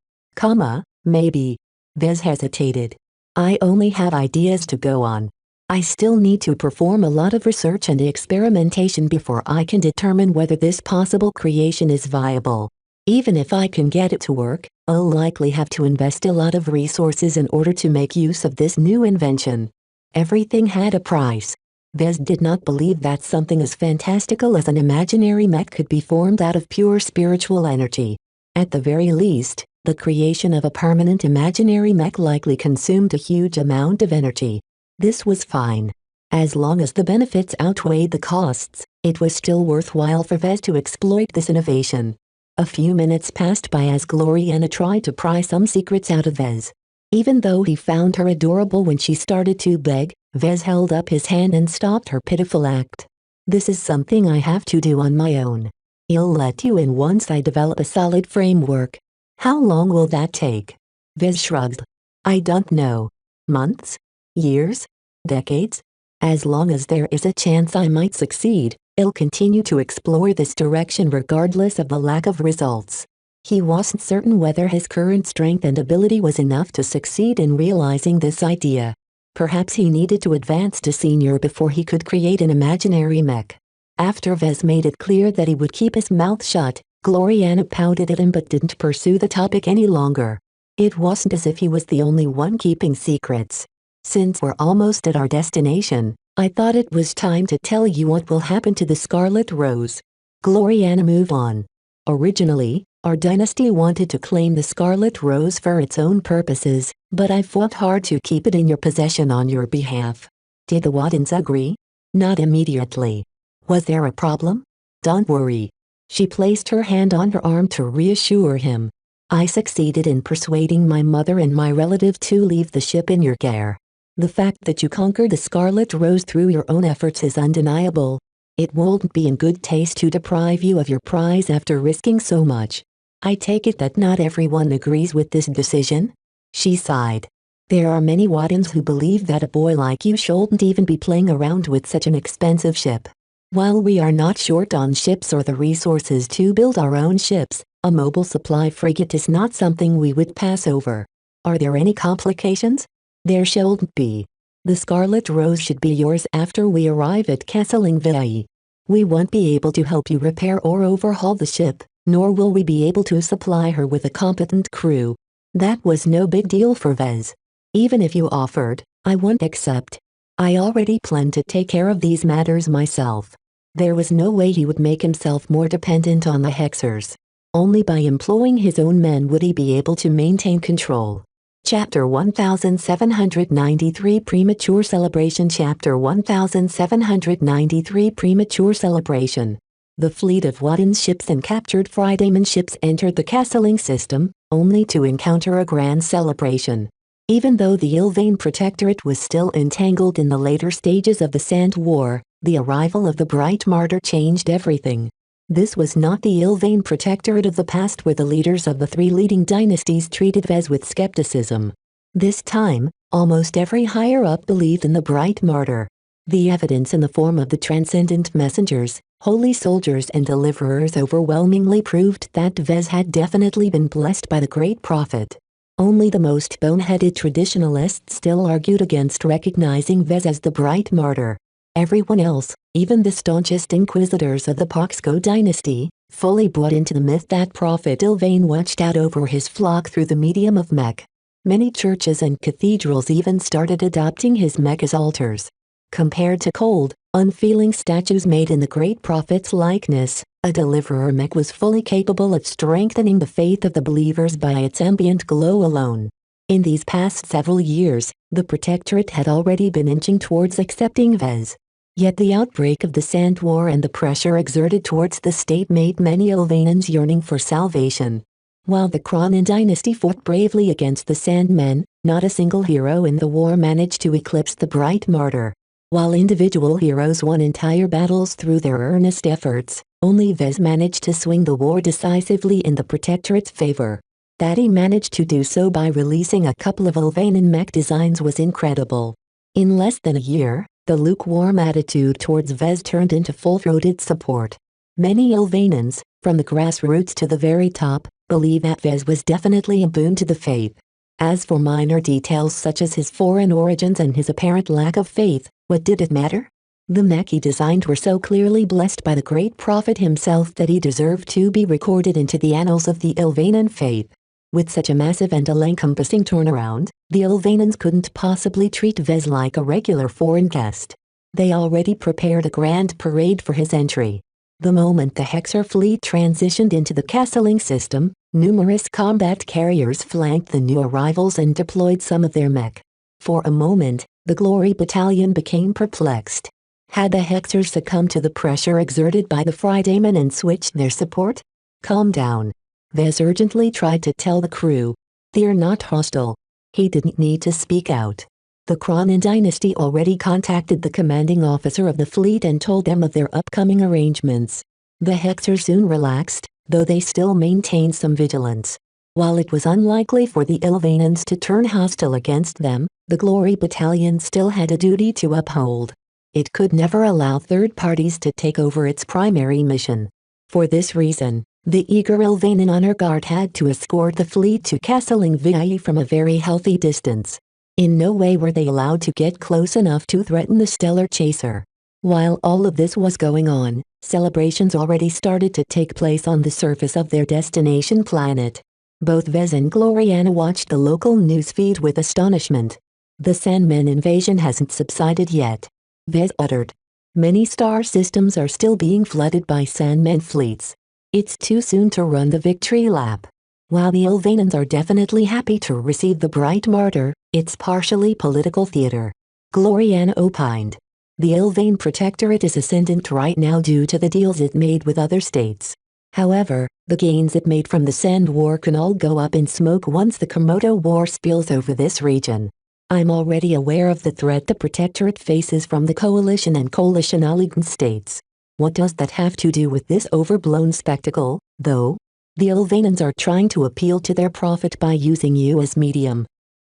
Speaker 2: Maybe. Vez hesitated. "I only have ideas to go on." I still need to perform a lot of research and experimentation before I can determine whether this possible creation is viable. Even if I can get it to work, I'll likely have to invest a lot of resources in order to make use of this new invention. Everything had a price. Vez did not believe that something as fantastical as an imaginary mech could be formed out of pure spiritual energy. At the very least, the creation of a permanent imaginary mech likely consumed a huge amount of energy. This was fine. As long as the benefits outweighed the costs, it was still worthwhile for Vez to exploit this innovation. A few minutes passed by as Gloriana tried to pry some secrets out of Vez. Even though he found her adorable when she started to beg, Vez held up his hand and stopped her pitiful act. This is something I have to do on my own. I'll let you in once I develop a solid framework. How long will that take? Vez shrugged. I don't know. Months? Years? Decades? As long as there is a chance I might succeed, I'll continue to explore this direction regardless of the lack of results. He wasn't certain whether his current strength and ability was enough to succeed in realizing this idea. Perhaps he needed to advance to senior before he could create an imaginary mech. After Vez made it clear that he would keep his mouth shut, Gloriana pouted at him but didn't pursue the topic any longer. It wasn't as if he was the only one keeping secrets. Since we're almost at our destination, I thought it was time to tell you what will happen to the Scarlet Rose. Gloriana moved on. Originally, our dynasty wanted to claim the Scarlet Rose for its own purposes, but I fought hard to keep it in your possession on your behalf. Did the Waddens agree? Not immediately. Was there a problem? Don't worry. She placed her hand on her arm to reassure him. I succeeded in persuading my mother and my relative to leave the ship in your care. The fact that you conquered the Scarlet Rose through your own efforts is undeniable. It won't be in good taste to deprive you of your prize after risking so much. I take it that not everyone agrees with this decision? She sighed. There are many Waddens who believe that a boy like you shouldn't even be playing around with such an expensive ship. While we are not short on ships or the resources to build our own ships, a mobile supply frigate is not something we would pass over. Are there any complications? There shouldn't be. The Scarlet Rose should be yours after we arrive at Kesselingvei. We won't be able to help you repair or overhaul the ship, nor will we be able to supply her with a competent crew. That was no big deal for Vez. Even if you offered, I won't accept. I already planned to take care of these matters myself. There was no way he would make himself more dependent on the Hexers. Only by employing his own men would he be able to maintain control. Chapter 1793 Premature Celebration Chapter 1793 Premature Celebration. The fleet of Waddens ships and captured Friedayman ships entered the Kesseling system, only to encounter a grand celebration. Even though the Ilvain Protectorate was still entangled in the later stages of the Sand War, the arrival of the Bright Martyr changed everything. This was not the Ilvain Protectorate of the past where the leaders of the three leading dynasties treated Vez with skepticism. This time, almost every higher-up believed in the Bright Martyr. The evidence in the form of the transcendent messengers, holy soldiers and deliverers overwhelmingly proved that Vez had definitely been blessed by the great prophet. Only the most boneheaded traditionalists still argued against recognizing Vez as the Bright Martyr. Everyone else, even the staunchest inquisitors of the Poxco dynasty, fully bought into the myth that Prophet Ilvain watched out over his flock through the medium of Mech. Many churches and cathedrals even started adopting his Mech as altars. Compared to cold, unfeeling statues made in the great prophet's likeness, a deliverer Mech was fully capable of strengthening the faith of the believers by its ambient glow alone. In these past several years, the Protectorate had already been inching towards accepting Vez. Yet the outbreak of the Sand War and the pressure exerted towards the state made many Ilvainans yearning for salvation. While the Cronin dynasty fought bravely against the Sandmen, not a single hero in the war managed to eclipse the Bright Martyr. While individual heroes won entire battles through their earnest efforts, only Vez managed to swing the war decisively in the Protectorate's favor. That he managed to do so by releasing a couple of Ilvainan mech designs was incredible. In less than a year, the lukewarm attitude towards Vez turned into full-throated support. Many Ilvainans, from the grassroots to the very top, believe that Vez was definitely a boon to the faith. As for minor details such as his foreign origins and his apparent lack of faith, what did it matter? The mech he designed were so clearly blessed by the great prophet himself that he deserved to be recorded into the annals of the Ilvanan faith. With such a massive and all-encompassing turnaround, the Ilvanans couldn't possibly treat Vez like a regular foreign guest. They already prepared a grand parade for his entry. The moment the Hexer fleet transitioned into the castling system, numerous combat carriers flanked the new arrivals and deployed some of their mech. For a moment, the Glory Battalion became perplexed. Had the Hexers succumbed to the pressure exerted by the Fridaymen and switched their support? Calm down. Vez urgently tried to tell the crew. They're not hostile. He didn't need to speak out. The Cronin dynasty already contacted the commanding officer of the fleet and told them of their upcoming arrangements. The Hexers soon relaxed, though they still maintained some vigilance. While it was unlikely for the Ilvanans to turn hostile against them, the Glory Battalion still had a duty to uphold. It could never allow third parties to take over its primary mission. For this reason, the eager Ilvanan honor guard had to escort the fleet to Castling Vie from a very healthy distance. In no way were they allowed to get close enough to threaten the stellar chaser. While all of this was going on, celebrations already started to take place on the surface of their destination planet. Both Vez and Gloriana watched the local newsfeed with astonishment. The Sandmen invasion hasn't subsided yet. Vez uttered. Many star systems are still being flooded by Sandmen fleets. It's too soon to run the victory lap. While the Ilvanans are definitely happy to receive the bright martyr, it's partially political theater. Gloriana opined. The Ilvane Protectorate is ascendant right now due to the deals it made with other states. However, the gains it made from the Sand War can all go up in smoke once the Komodo War spills over this region. I'm already aware of the threat the Protectorate faces from the Coalition and Coalition-aligned states. What does that have to do with this overblown spectacle, though? The Ilvanans are trying to appeal to their prophet by using you as medium.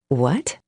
Speaker 2: What?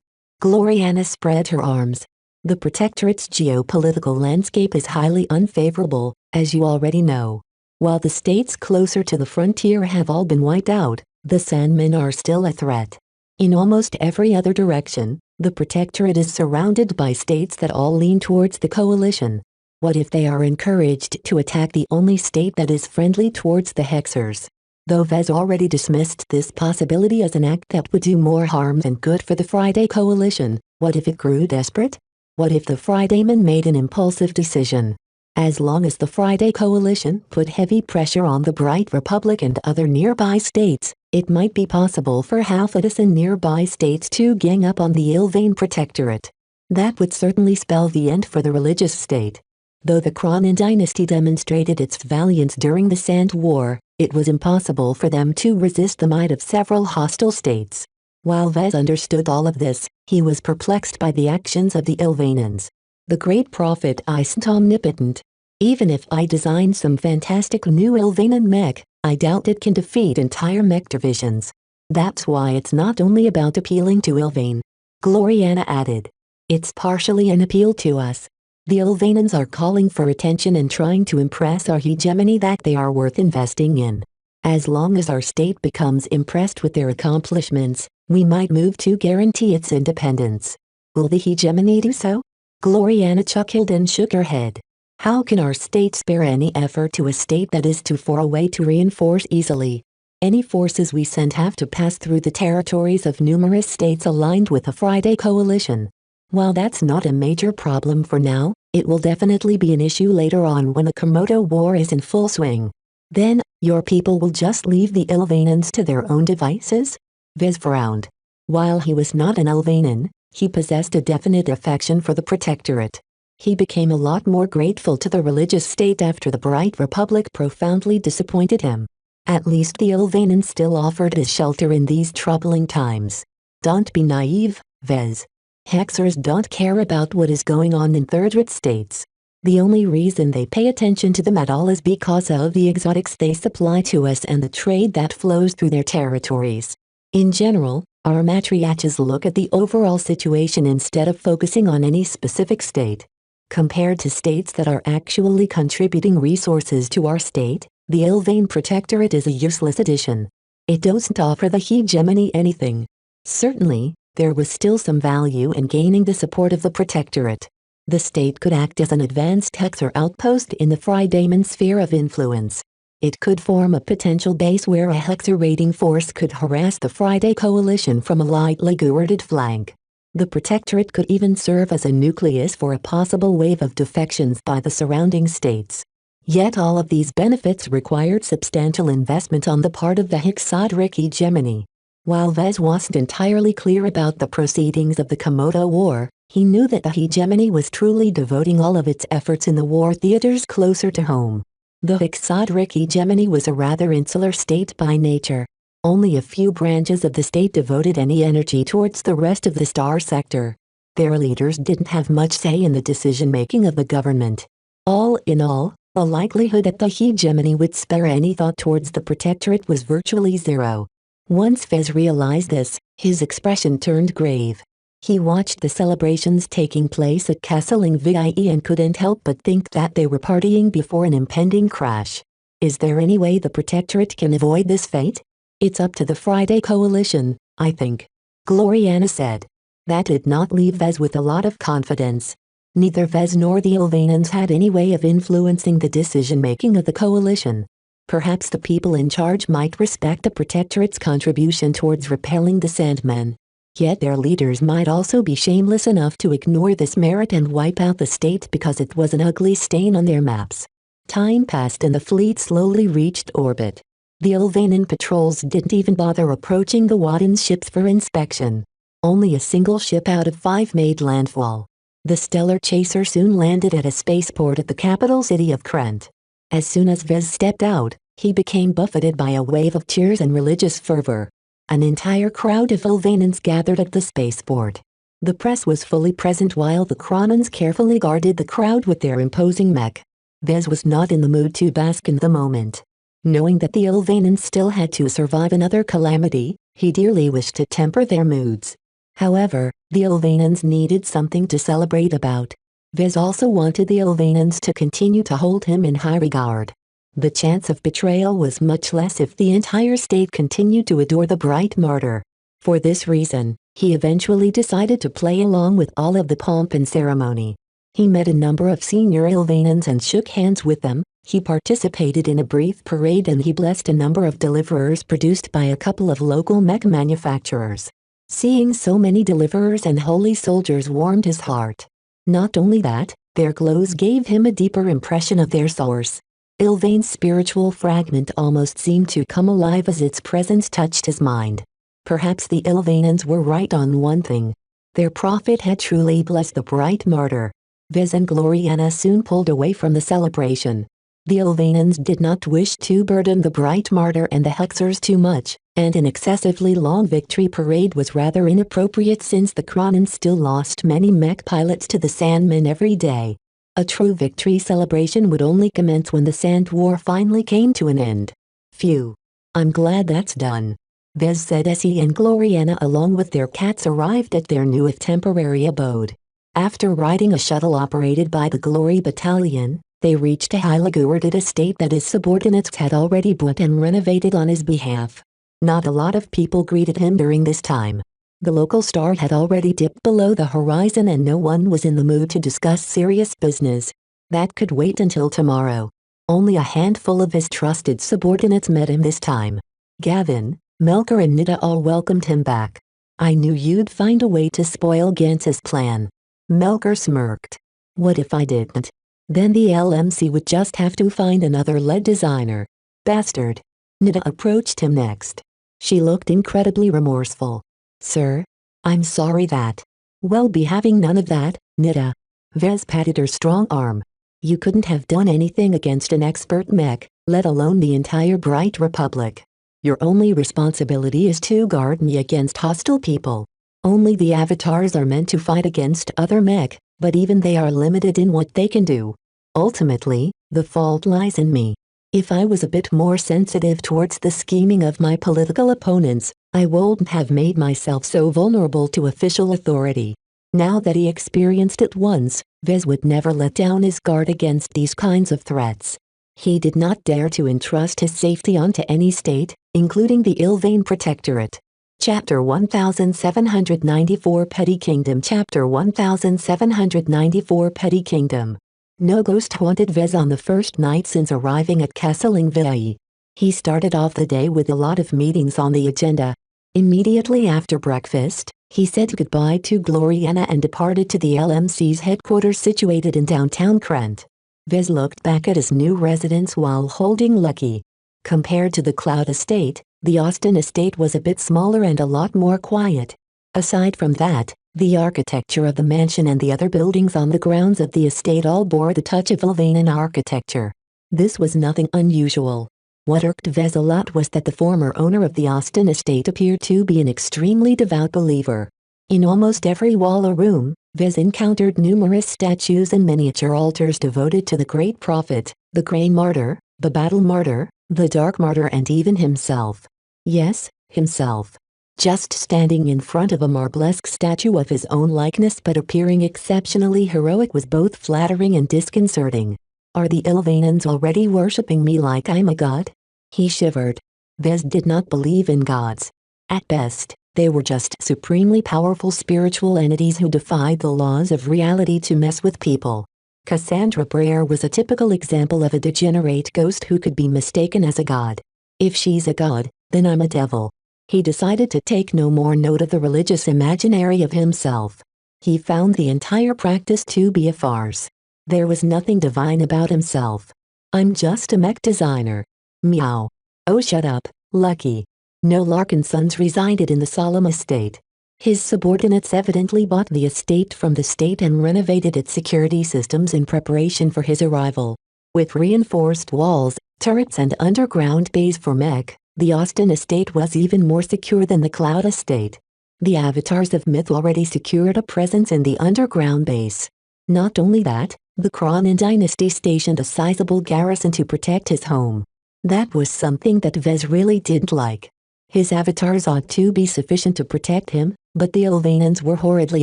Speaker 2: Gloriana spread her arms. The Protectorate's geopolitical landscape is highly unfavorable, as you already know. While the states closer to the frontier have all been wiped out, the Sandmen are still a threat. In almost every other direction, the Protectorate is surrounded by states that all lean towards the Coalition. What if they are encouraged to attack the only state that is friendly towards the Hexers? Though Vez already dismissed this possibility as an act that would do more harm than good for the Friday Coalition, what if it grew desperate? What if the Fridaymen made an impulsive decision? As long as the Friday Coalition put heavy pressure on the Bright Republic and other nearby states, it might be possible for half a dozen nearby states to gang up on the Ilvane Protectorate. That would certainly spell the end for the religious state. Though the Cronin dynasty demonstrated its valiance during the Sand War, it was impossible for them to resist the might of several hostile states. While Vez understood all of this, he was perplexed by the actions of the Ilvanans. The great prophet isn't omnipotent. Even if I design some fantastic new Ilvanan mech, I doubt it can defeat entire mech divisions. That's why it's not only about appealing to Ilvane. Gloriana added. It's partially an appeal to us. The Ilvanans are calling for attention and trying to impress our hegemony that they are worth investing in. As long as our state becomes impressed with their accomplishments, we might move to guarantee its independence. Will the hegemony do so? Gloriana chuckled and shook her head. How can our state spare any effort to a state that is too far away to reinforce easily? Any forces we send have to pass through the territories of numerous states aligned with the Friday Coalition. While that's not a major problem for now, it will definitely be an issue later on when the Komodo War is in full swing. Then, your people will just leave the Ilvanans to their own devices? Vez frowned. While he was not an Ilvanan, he possessed a definite affection for the Protectorate. He became a lot more grateful to the religious state after the Bright Republic profoundly disappointed him. At least the Ilvanans still offered his shelter in these troubling times. Don't be naive, Vez. Hexers don't care about what is going on in third-rate states. The only reason they pay attention to them at all is because of the exotics they supply to us and the trade that flows through their territories. In general, our matriarchs look at the overall situation instead of focusing on any specific state. Compared to states that are actually contributing resources to our state, the Ilvane Protectorate is a useless addition. It doesn't offer the hegemony anything. Certainly, there was still some value in gaining the support of the Protectorate. The state could act as an advanced Hexer outpost in the Friedayman sphere of influence. It could form a potential base where a Hexer raiding force could harass the Friday coalition from a lightly guarded flank. The Protectorate could even serve as a nucleus for a possible wave of defections by the surrounding states. Yet all of these benefits required substantial investment on the part of the Hexadric hegemony. While Vez wasn't entirely clear about the proceedings of the Komodo War, he knew that the hegemony was truly devoting all of its efforts in the war theaters closer to home. The Hexadric hegemony was a rather insular state by nature. Only a few branches of the state devoted any energy towards the rest of the star sector. Their leaders didn't have much say in the decision-making of the government. All in all, the likelihood that the hegemony would spare any thought towards the Protectorate was virtually zero. Once Fez realized this, his expression turned grave. He watched the celebrations taking place at Kesseling VIE and couldn't help but think that they were partying before an impending crash. Is there any way the Protectorate can avoid this fate? It's up to the Friday Coalition, I think. Gloriana said. That did not leave Vez with a lot of confidence. Neither Vez nor the Ilvanans had any way of influencing the decision-making of the coalition. Perhaps the people in charge might respect the Protectorate's contribution towards repelling the Sandmen. Yet their leaders might also be shameless enough to ignore this merit and wipe out the state because it was an ugly stain on their maps. Time passed and the fleet slowly reached orbit. The Ilvanan patrols didn't even bother approaching the Wadden's ships for inspection. Only a single ship out of 5 made landfall. The Stellar Chaser soon landed at a spaceport at the capital city of Krent. As soon as Vez stepped out, he became buffeted by a wave of cheers and religious fervor. An entire crowd of Ilvanans gathered at the spaceport. The press was fully present while the Kronans carefully guarded the crowd with their imposing mech. Vez was not in the mood to bask in the moment. Knowing that the Ilvanans still had to survive another calamity, he dearly wished to temper their moods. However, the Ilvanans needed something to celebrate about. Vez also wanted the Ilvanans to continue to hold him in high regard. The chance of betrayal was much less if the entire state continued to adore the bright martyr. For this reason, he eventually decided to play along with all of the pomp and ceremony. He met a number of senior Ilvanans and shook hands with them. He participated in a brief parade and he blessed a number of deliverers produced by a couple of local mech manufacturers. Seeing so many deliverers and holy soldiers warmed his heart. Not only that, their glows gave him a deeper impression of their source. Ilvain's spiritual fragment almost seemed to come alive as its presence touched his mind. Perhaps the Ilvanans were right on one thing. Their prophet had truly blessed the bright martyr. Vez and Gloriana soon pulled away from the celebration. The Ilvanans did not wish to burden the bright martyr and the Hexers too much, and an excessively long victory parade was rather inappropriate since the Kronans still lost many mech pilots to the Sandmen every day. A true victory celebration would only commence when the Sand War finally came to an end. Phew. I'm glad that's done. Vez said as he and Gloriana along with their cats arrived at their new if temporary abode. After riding a shuttle operated by the Glory Battalion, they reached a highly guarded estate that his subordinates had already bought and renovated on his behalf. Not a lot of people greeted him during this time. The local star had already dipped below the horizon and no one was in the mood to discuss serious business. That could wait until tomorrow. Only a handful of his trusted subordinates met him this time. Gavin, Melker and Nida all welcomed him back. I knew you'd find a way to spoil Gantz's plan. Melker smirked. What if I didn't? Then the LMC would just have to find another lead designer. Bastard. Nida approached him next. She looked incredibly remorseful. Sir? I'm sorry that. Well, be having none of that, Nida. Vez patted her strong arm. You couldn't have done anything against an expert mech, let alone the entire Bright Republic. Your only responsibility is to guard me against hostile people. Only the avatars are meant to fight against other mech, but even they are limited in what they can do. Ultimately, the fault lies in me. If I was a bit more sensitive towards the scheming of my political opponents, I wouldn't have made myself so vulnerable to official authority. Now that he experienced it once, Vez would never let down his guard against these kinds of threats. He did not dare to entrust his safety onto any state, including the Ilvain Protectorate. Chapter 1794 Petty Kingdom. Chapter 1794 Petty Kingdom. No ghost haunted Vez on the first night since arriving at Castlingville. He started off the day with a lot of meetings on the agenda. Immediately after breakfast, he said goodbye to Gloriana and departed to the LMC's headquarters situated in downtown Krent. Vez looked back at his new residence while holding Lucky. Compared to the Cloud Estate, the Austin Estate was a bit smaller and a lot more quiet. Aside from that, the architecture of the mansion and the other buildings on the grounds of the estate all bore the touch of Elvanan architecture. This was nothing unusual. What irked Vez a lot was that the former owner of the Austin Estate appeared to be an extremely devout believer. In almost every wall or room, Vez encountered numerous statues and miniature altars devoted to the Great Prophet, the Grey Martyr, the Battle Martyr, the Dark Martyr, and even himself. Yes, himself. Just standing in front of a marblesque statue of his own likeness but appearing exceptionally heroic was both flattering and disconcerting. Are the Ilvanans already worshipping me like I'm a god? He shivered. Vez did not believe in gods. At best, they were just supremely powerful spiritual entities who defied the laws of reality to mess with people. Cassandra Breyer was a typical example of a degenerate ghost who could be mistaken as a god. If she's a god, then I'm a devil. He decided to take no more note of the religious imaginary of himself. He found the entire practice to be a farce. There was nothing divine about himself. I'm just a mech designer. Meow. Oh, shut up, Lucky. No Larkin sons resided in the solemn estate. His subordinates evidently bought the estate from the state and renovated its security systems in preparation for his arrival. With reinforced walls, turrets and underground bays for mech, the Austin Estate was even more secure than the Cloud Estate. The avatars of myth already secured a presence in the underground base. Not only that, the Cronin dynasty stationed a sizable garrison to protect his home. That was something that Vez really didn't like. His avatars ought to be sufficient to protect him, but the Ilvanans were horridly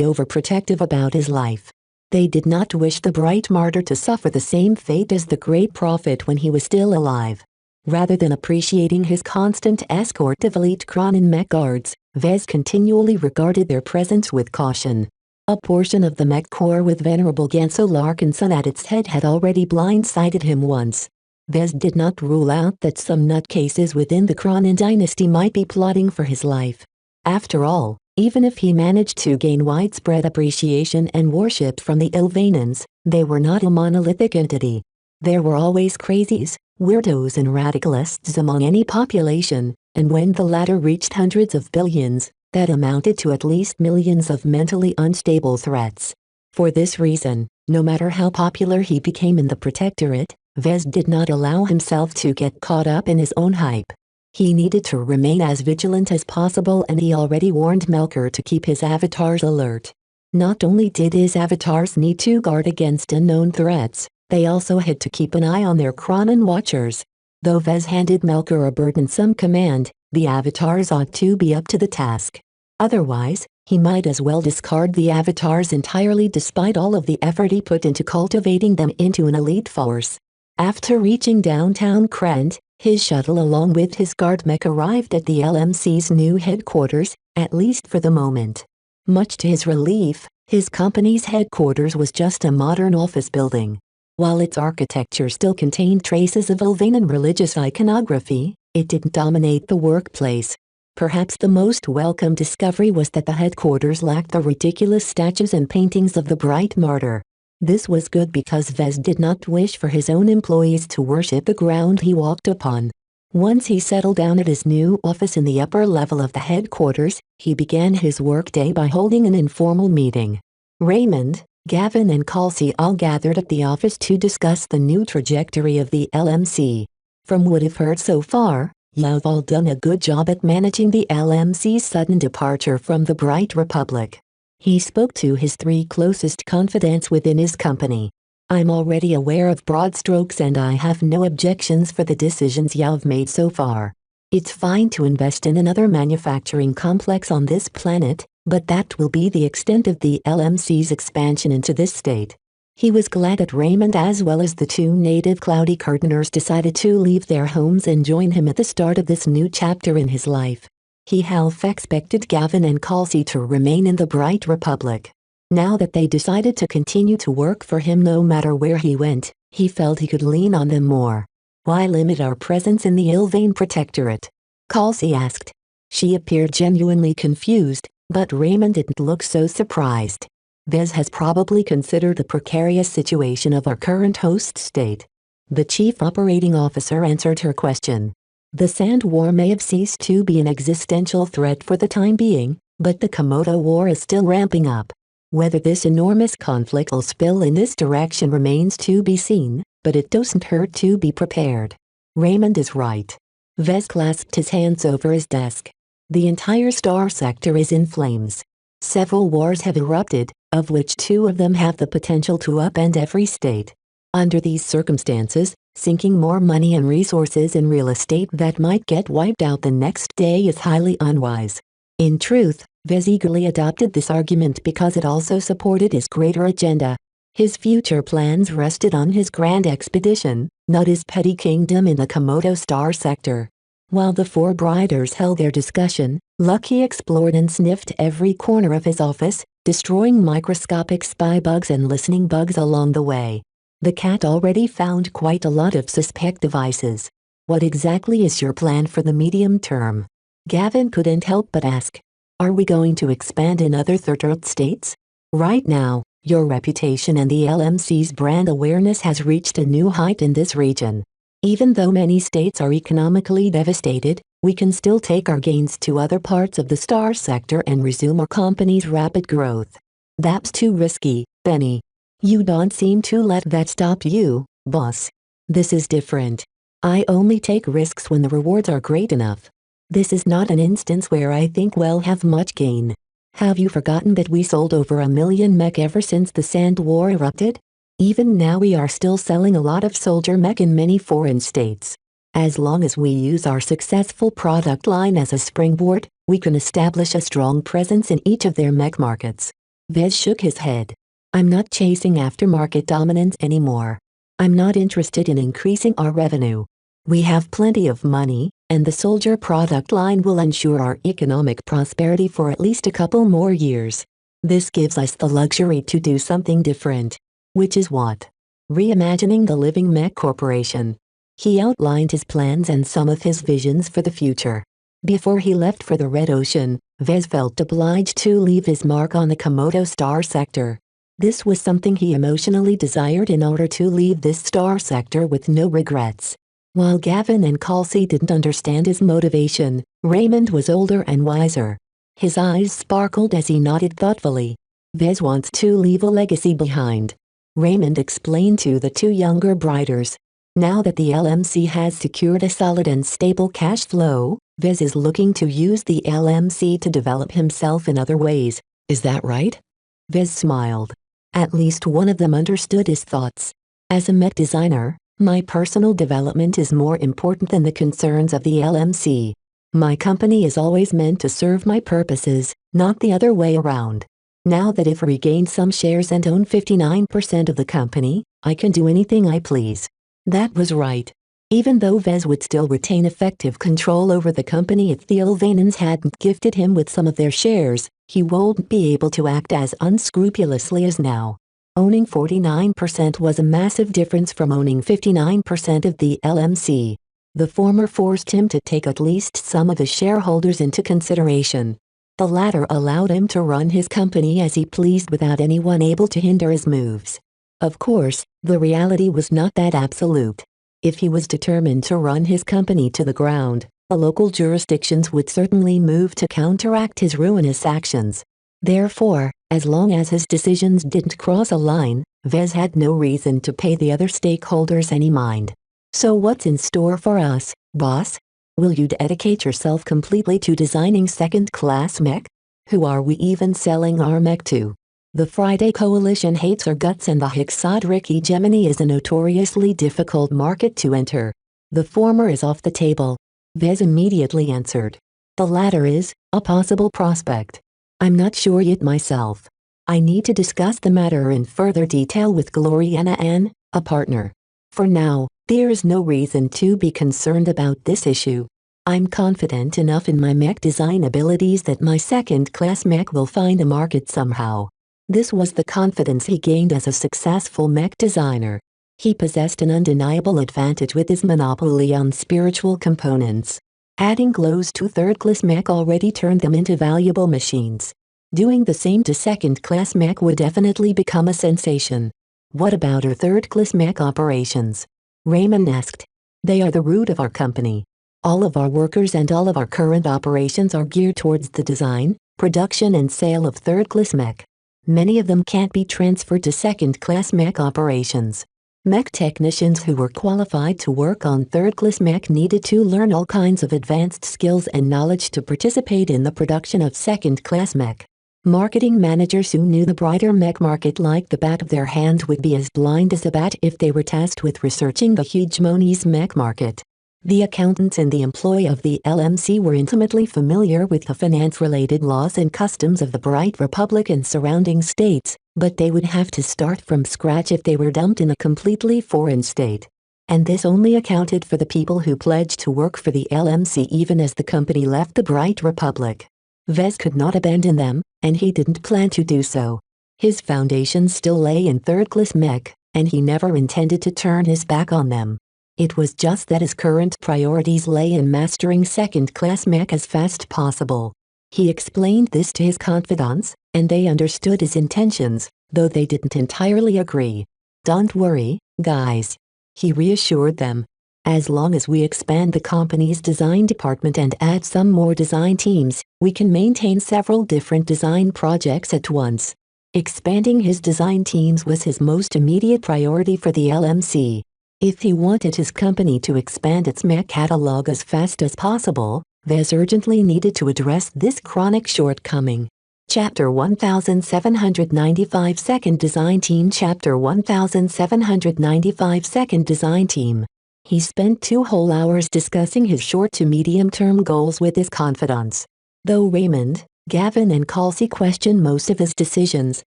Speaker 2: overprotective about his life. They did not wish the bright martyr to suffer the same fate as the great prophet when he was still alive. Rather than appreciating his constant escort of elite Cronin mech guards, Vez continually regarded their presence with caution. A portion of the mech corps with Venerable Genso Larkinson at its head had already blindsided him once. Vez did not rule out that some nutcases within the Cronin dynasty might be plotting for his life. After all, even if he managed to gain widespread appreciation and worship from the Ilvanans, they were not a monolithic entity. There were always crazies, weirdos and radicalists among any population, and when the latter reached hundreds of billions, that amounted to at least millions of mentally unstable threats. For this reason, no matter how popular he became in the Protectorate, Vez did not allow himself to get caught up in his own hype. He needed to remain as vigilant as possible, and he already warned Melker to keep his avatars alert. Not only did his avatars need to guard against unknown threats, they also had to keep an eye on their Cronin watchers. Though Vez handed Melker a burdensome command, the avatars ought to be up to the task. Otherwise, he might as well discard the avatars entirely despite all of the effort he put into cultivating them into an elite force. After reaching downtown Krent, his shuttle along with his guard mech arrived at the LMC's new headquarters, at least for the moment. Much to his relief, his company's headquarters was just a modern office building. While its architecture still contained traces of Ilvanan religious iconography, it didn't dominate the workplace. Perhaps the most welcome discovery was that the headquarters lacked the ridiculous statues and paintings of the bright martyr. This was good because Vez did not wish for his own employees to worship the ground he walked upon. Once he settled down at his new office in the upper level of the headquarters, he began his workday by holding an informal meeting. Raymond, Gavin and Kelsey all gathered at the office to discuss the new trajectory of the LMC. From what I've heard so far, you've all done a good job at managing the LMC's sudden departure from the Bright Republic. He spoke to his three closest confidants within his company. I'm already aware of broad strokes and I have no objections for the decisions you've made so far. It's fine to invest in another manufacturing complex on this planet, but that will be the extent of the LMC's expansion into this state. He was glad that Raymond as well as the two native Cloudy Curtainers decided to leave their homes and join him at the start of this new chapter in his life. He half expected Gavin and Kelsey to remain in the Bright Republic. Now that they decided to continue to work for him no matter where he went, he felt he could lean on them more. Why limit our presence in the Ilvain Protectorate? Kelsey asked. She appeared genuinely confused, but Raymond didn't look so surprised. Vez has probably considered the precarious situation of our current host state. The chief operating officer answered her question. The Sand War may have ceased to be an existential threat for the time being, but the Komodo War is still ramping up. Whether this enormous conflict will spill in this direction remains to be seen, but it doesn't hurt to be prepared. Raymond is right. Vez clasped his hands over his desk. The entire star sector is in flames. Several wars have erupted, of which 2 of them have the potential to upend every state. Under these circumstances, sinking more money and resources in real estate that might get wiped out the next day is highly unwise. In truth, Vez eagerly adopted this argument because it also supported his greater agenda. His future plans rested on his grand expedition, not his petty kingdom in the Komodo star sector. While the 4 Briders held their discussion, Lucky explored and sniffed every corner of his office, destroying microscopic spy bugs and listening bugs along the way. The cat already found quite a lot of suspect devices. What exactly is your plan for the medium term? Gavin couldn't help but ask. Are we going to expand in other third states? Right now, your reputation and the LMC's brand awareness has reached a new height in this region. Even though many states are economically devastated, we can still take our gains to other parts of the star sector and resume our company's rapid growth. That's too risky, Benny. You don't seem to let that stop you, boss. This is different. I only take risks when the rewards are great enough. This is not an instance where I think we'll have much gain. Have you forgotten that we sold over 1 million mech ever since the Sand War erupted? Even now we are still selling a lot of soldier mech in many foreign states. As long as we use our successful product line as a springboard, we can establish a strong presence in each of their mech markets. Vez shook his head. I'm not chasing after market dominance anymore. I'm not interested in increasing our revenue. We have plenty of money, and the soldier product line will ensure our economic prosperity for at least a couple more years. This gives us the luxury to do something different. Which is what? Reimagining the Living Mech Corporation. He outlined his plans and some of his visions for the future. Before he left for the Red Ocean, Vez felt obliged to leave his mark on the Komodo star sector. This was something he emotionally desired in order to leave this star sector with no regrets. While Gavin and Kelsey didn't understand his motivation, Raymond was older and wiser. His eyes sparkled as he nodded thoughtfully. Vez wants to leave a legacy behind. Raymond explained to the 2 younger Briders. Now that the LMC has secured a solid and stable cash flow, Vez is looking to use the LMC to develop himself in other ways. Is that right? Vez smiled. At least one of them understood his thoughts. As a mech designer, my personal development is more important than the concerns of the LMC. My company is always meant to serve my purposes, not the other way around. Now that I've regained some shares and own 59% of the company, I can do anything I please. That was right. Even though Vez would still retain effective control over the company if the Ilvanans hadn't gifted him with some of their shares, he won't be able to act as unscrupulously as now. Owning 49% was a massive difference from owning 59% of the LMC. The former forced him to take at least some of his shareholders into consideration. The latter allowed him to run his company as he pleased without anyone able to hinder his moves. Of course, the reality was not that absolute. If he was determined to run his company to the ground, the local jurisdictions would certainly move to counteract his ruinous actions. Therefore, as long as his decisions didn't cross a line, Vez had no reason to pay the other stakeholders any mind. So what's in store for us, boss? Will you dedicate yourself completely to designing second-class mech? Who are we even selling our mech to? The Friday Coalition hates our guts and the Hexadric hegemony is a notoriously difficult market to enter. The former is off the table. Vez immediately answered. The latter is a possible prospect. I'm not sure yet myself. I need to discuss the matter in further detail with Gloriana Ann, a partner. For now, there is no reason to be concerned about this issue. I'm confident enough in my mech design abilities that my second-class mech will find a market somehow. This was the confidence he gained as a successful mech designer. He possessed an undeniable advantage with his monopoly on spiritual components. Adding glows to third-class mech already turned them into valuable machines. Doing the same to second-class mech would definitely become a sensation. What about our third-class mech operations? Raymond asked. They are the root of our company. All of our workers and all of our current operations are geared towards the design, production and sale of third-class mech. Many of them can't be transferred to second-class mech operations. Mech technicians who were qualified to work on third-class mech needed to learn all kinds of advanced skills and knowledge to participate in the production of second-class mech. Marketing managers who knew the brighter mech market like the back of their hand would be as blind as a bat if they were tasked with researching the hegemon's mech market. The accountants and the employee of the LMC were intimately familiar with the finance-related laws and customs of the Bright Republic and surrounding states, but they would have to start from scratch if they were dumped in a completely foreign state. And this only accounted for the people who pledged to work for the LMC even as the company left the Bright Republic. Vez could not abandon them, and he didn't plan to do so. His foundation still lay in third-class mech, and he never intended to turn his back on them. It was just that his current priorities lay in mastering second-class mech as fast possible. He explained this to his confidants, and they understood his intentions, though they didn't entirely agree. Don't worry, guys. He reassured them. As long as we expand the company's design department and add some more design teams, we can maintain several different design projects at once. Expanding his design teams was his most immediate priority for the LMC. If he wanted his company to expand its mech catalog as fast as possible, Vez urgently needed to address this chronic shortcoming. Chapter 1795 Second Design Team Chapter 1795 Second Design Team. He spent 2 whole hours discussing his short to medium-term goals with his confidants. Though Raymond, Gavin and Calcy questioned most of his decisions,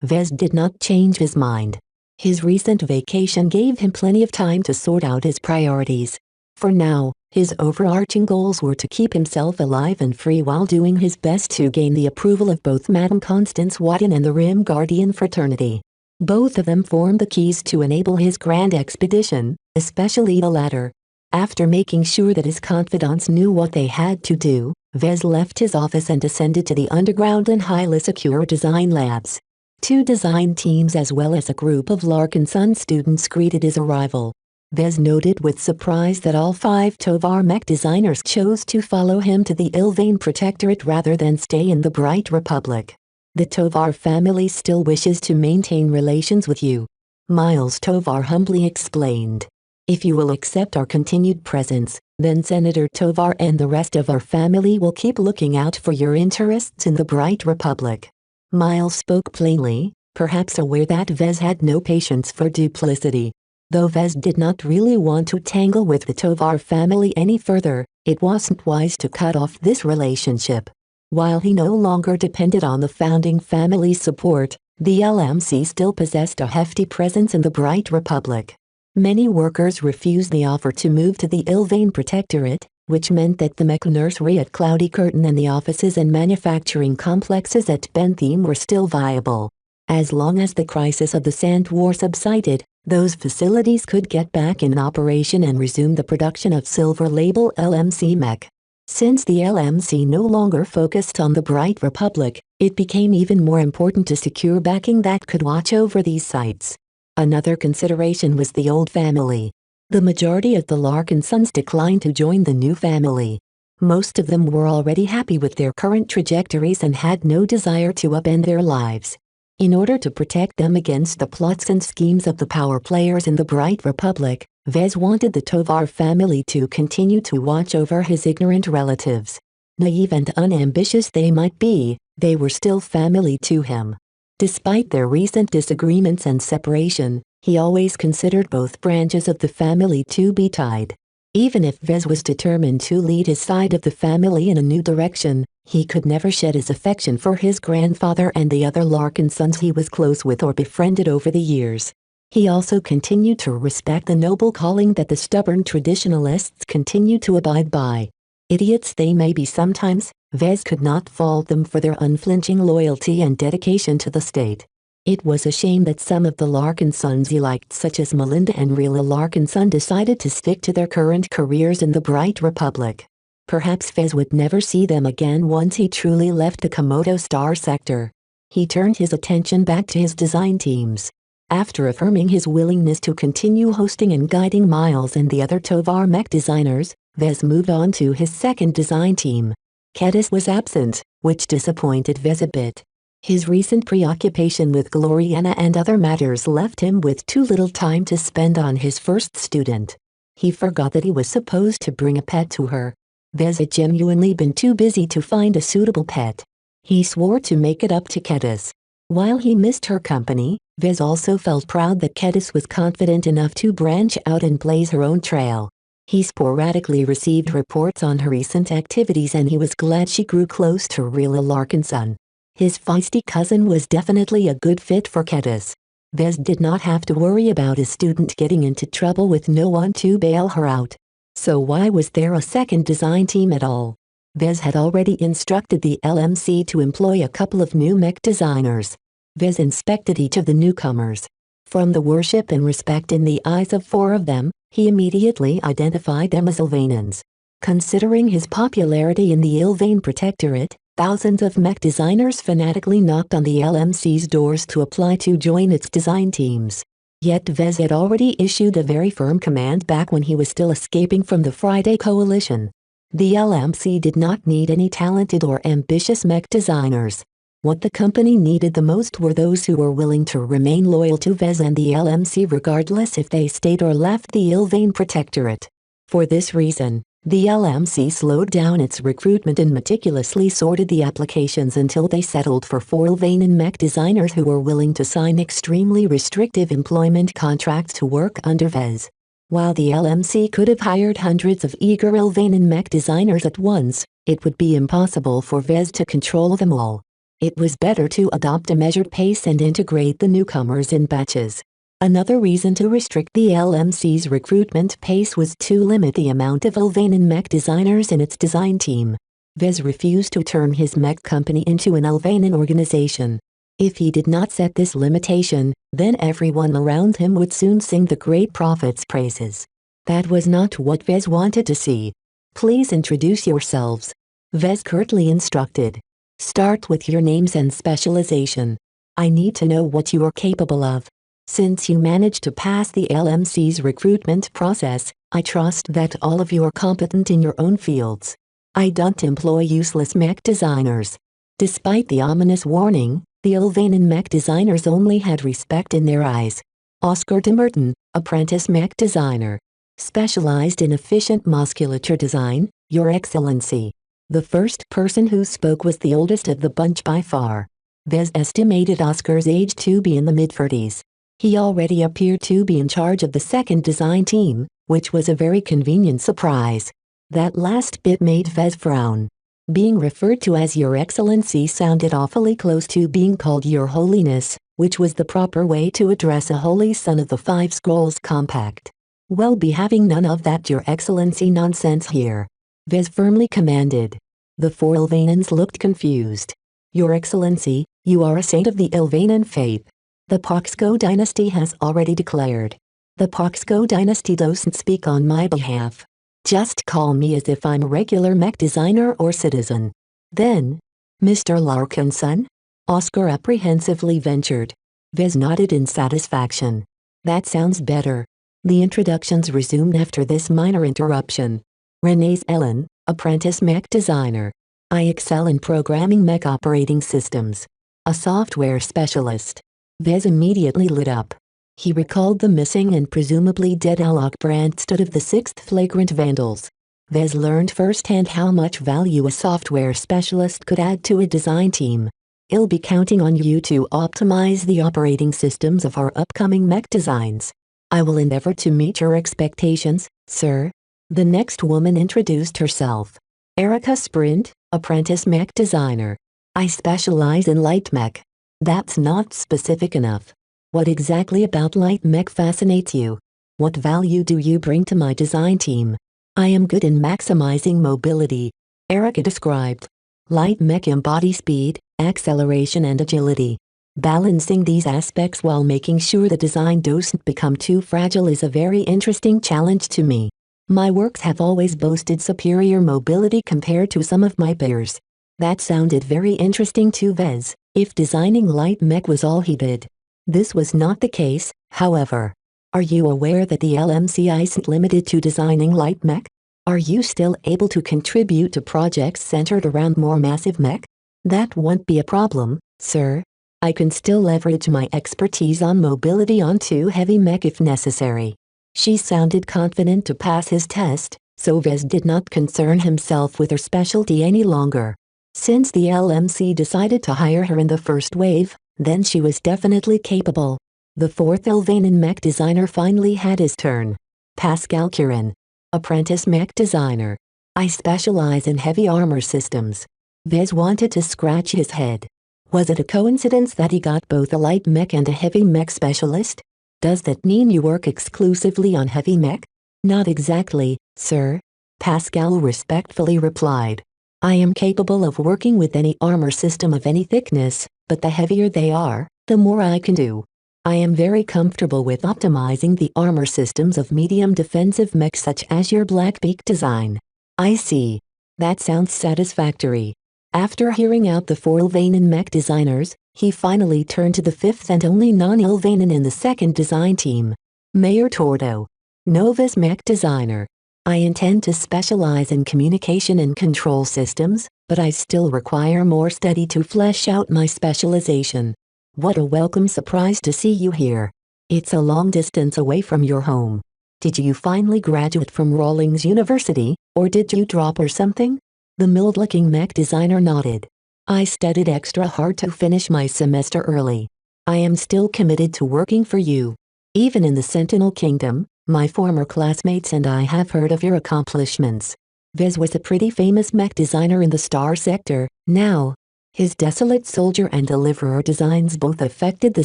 Speaker 2: Vez did not change his mind. His recent vacation gave him plenty of time to sort out his priorities. For now, his overarching goals were to keep himself alive and free while doing his best to gain the approval of both Madame Constance Watton and the Rim Guardian fraternity. Both of them formed the keys to enable his grand expedition, especially the latter. After making sure that his confidants knew what they had to do, Vez left his office and descended to the underground and highly secure design labs. 2 design teams as well as a group of Larkin Sun students greeted his arrival. Vez noted with surprise that all 5 Tovar mech designers chose to follow him to the Ilvain Protectorate rather than stay in the Bright Republic. The Tovar family still wishes to maintain relations with you, Miles Tovar humbly explained. If you will accept our continued presence, then Senator Tovar and the rest of our family will keep looking out for your interests in the Bright Republic. Miles spoke plainly, perhaps aware that Vez had no patience for duplicity. Though Vez did not really want to tangle with the Tovar family any further, it wasn't wise to cut off this relationship. While he no longer depended on the founding family's support, the LMC still possessed a hefty presence in the Bright Republic. Many workers refused the offer to move to the Ilvain Protectorate, which meant that the mech nursery at Cloudy Curtain and the offices and manufacturing complexes at Bentham were still viable. As long as the crisis of the Sand War subsided, those facilities could get back in operation and resume the production of Silver Label LMC mech. Since the LMC no longer focused on the Bright Republic, it became even more important to secure backing that could watch over these sites. Another consideration was the old family. The majority of the Larkin sons declined to join the new family. Most of them were already happy with their current trajectories and had no desire to upend their lives. In order to protect them against the plots and schemes of the power players in the Bright Republic, Vez wanted the Tovar family to continue to watch over his ignorant relatives. Naive and unambitious they might be, they were still family to him. Despite their recent disagreements and separation, he always considered both branches of the family to be tied. Even if Vez was determined to lead his side of the family in a new direction, he could never shed his affection for his grandfather and the other Larkin sons he was close with or befriended over the years. He also continued to respect the noble calling that the stubborn traditionalists continued to abide by. Idiots they may be sometimes, Vez could not fault them for their unflinching loyalty and dedication to the state. It was a shame that some of the Larkin sons he liked, such as Melinda and Rila Larkinson, decided to stick to their current careers in the Bright Republic. Perhaps Vez would never see them again once he truly left the Komodo Star sector. He turned his attention back to his design teams. After affirming his willingness to continue hosting and guiding Miles and the other Tovar mech designers, Vez moved on to his second design team. Kedis was absent, which disappointed Vez a bit. His recent preoccupation with Gloriana and other matters left him with too little time to spend on his first student. He forgot that he was supposed to bring a pet to her. Vez had genuinely been too busy to find a suitable pet. He swore to make it up to Kedis. While he missed her company, Vez also felt proud that Kedis was confident enough to branch out and blaze her own trail. He sporadically received reports on her recent activities and he was glad she grew close to Rila Larkinson. His feisty cousin was definitely a good fit for Kedis. Vez did not have to worry about his student getting into trouble with no one to bail her out. So why was there a second design team at all? Vez had already instructed the LMC to employ a couple of new mech designers. Vez inspected each of the newcomers. From the worship and respect in the eyes of 4 of them, he immediately identified them as Ilvanans. Considering his popularity in the Ilvane Protectorate, thousands of mech designers fanatically knocked on the LMC's doors to apply to join its design teams. Yet Vez had already issued a very firm command back when he was still escaping from the Friday Coalition. The LMC did not need any talented or ambitious mech designers. What the company needed the most were those who were willing to remain loyal to Vez and the LMC regardless if they stayed or left the Ilvane Protectorate. For this reason, the LMC slowed down its recruitment and meticulously sorted the applications until they settled for 4 Ilvanan mech designers who were willing to sign extremely restrictive employment contracts to work under Vez. While the LMC could have hired hundreds of eager Ilvanan mech designers at once, it would be impossible for Vez to control them all. It was better to adopt a measured pace and integrate the newcomers in batches. Another reason to restrict the LMC's recruitment pace was to limit the amount of Ilvanan mech designers in its design team. Vez refused to turn his mech company into an Ilvanan organization. If he did not set this limitation, then everyone around him would soon sing the great prophet's praises. That was not what Vez wanted to see. Please introduce yourselves. Vez curtly instructed. Start with your names and specialization. I need to know what you are capable of. Since you managed to pass the LMC's recruitment process, I trust that all of you are competent in your own fields. I don't employ useless mech designers. Despite the ominous warning, the Ilvanan mech designers only had respect in their eyes. Oscar de Merton, apprentice mech designer. Specialized in efficient musculature design, Your Excellency. The first person who spoke was the oldest of the bunch by far. Vez estimated Oscar's age to be in the mid-30s. He already appeared to be in charge of the second design team, which was a very convenient surprise. That last bit made Vez frown. Being referred to as Your Excellency sounded awfully close to being called Your Holiness, which was the proper way to address a holy son of the 5 Scrolls Compact. We'll be having none of that Your Excellency nonsense here. Vez firmly commanded. The 4 Ilvanans looked confused. Your Excellency, you are a saint of the Ilvanan faith. The Poxco dynasty has already declared. The Poxco dynasty doesn't speak on my behalf. Just call me as if I'm a regular mech designer or citizen. Then, Mr. Larkinson? Oscar apprehensively ventured. Vez nodded in satisfaction. That sounds better. The introductions resumed after this minor interruption. René's Ellen, apprentice mech designer. I excel in programming mech operating systems. A software specialist. Vez immediately lit up. He recalled the missing and presumably dead Alok Brandstad of the 6th Flagrant Vandals. Vez learned firsthand how much value a software specialist could add to a design team. I'll be counting on you to optimize the operating systems of our upcoming mech designs. I will endeavor to meet your expectations, sir. The next woman introduced herself. Erica Sprint, apprentice mech designer. I specialize in light mech. That's not specific enough. What exactly about light mech fascinates you? What value do you bring to my design team? I am good in maximizing mobility, Erica described. Light mech embody speed, acceleration and agility. Balancing these aspects while making sure the design doesn't become too fragile is a very interesting challenge to me. My works have always boasted superior mobility compared to some of my peers. That sounded very interesting to Vez, if designing light mech was all he did. This was not the case, however. Are you aware that the LMC isn't limited to designing light mech? Are you still able to contribute to projects centered around more massive mech? That won't be a problem, sir. I can still leverage my expertise on mobility onto heavy mech if necessary. She sounded confident to pass his test, so Vez did not concern himself with her specialty any longer. Since the LMC decided to hire her in the first wave, then she was definitely capable. The fourth Elvanan mech designer finally had his turn. Pascal Curran. Apprentice mech designer. I specialize in heavy armor systems. Vez wanted to scratch his head. Was it a coincidence that he got both a light mech and a heavy mech specialist? Does that mean you work exclusively on heavy mech? Not exactly, sir. Pascal respectfully replied. I am capable of working with any armor system of any thickness, but the heavier they are, the more I can do. I am very comfortable with optimizing the armor systems of medium defensive mech such as your Blackbeak design. I see. That sounds satisfactory. After hearing out the four Elvanan mech designers, he finally turned to the fifth and only non-Elvanan in the second design team. Mayor Tordo. Nova's mech designer. I intend to specialize in communication and control systems, but I still require more study to flesh out my specialization. What a welcome surprise to see you here. It's a long distance away from your home. Did you finally graduate from Rawlings University, or did you drop or something? The mild-looking mech designer nodded. I studied extra hard to finish my semester early. I am still committed to working for you. Even in the Sentinel Kingdom, my former classmates and I have heard of your accomplishments. Vez was a pretty famous mech designer in the Star Sector, now. His Desolate Soldier and Deliverer designs both affected the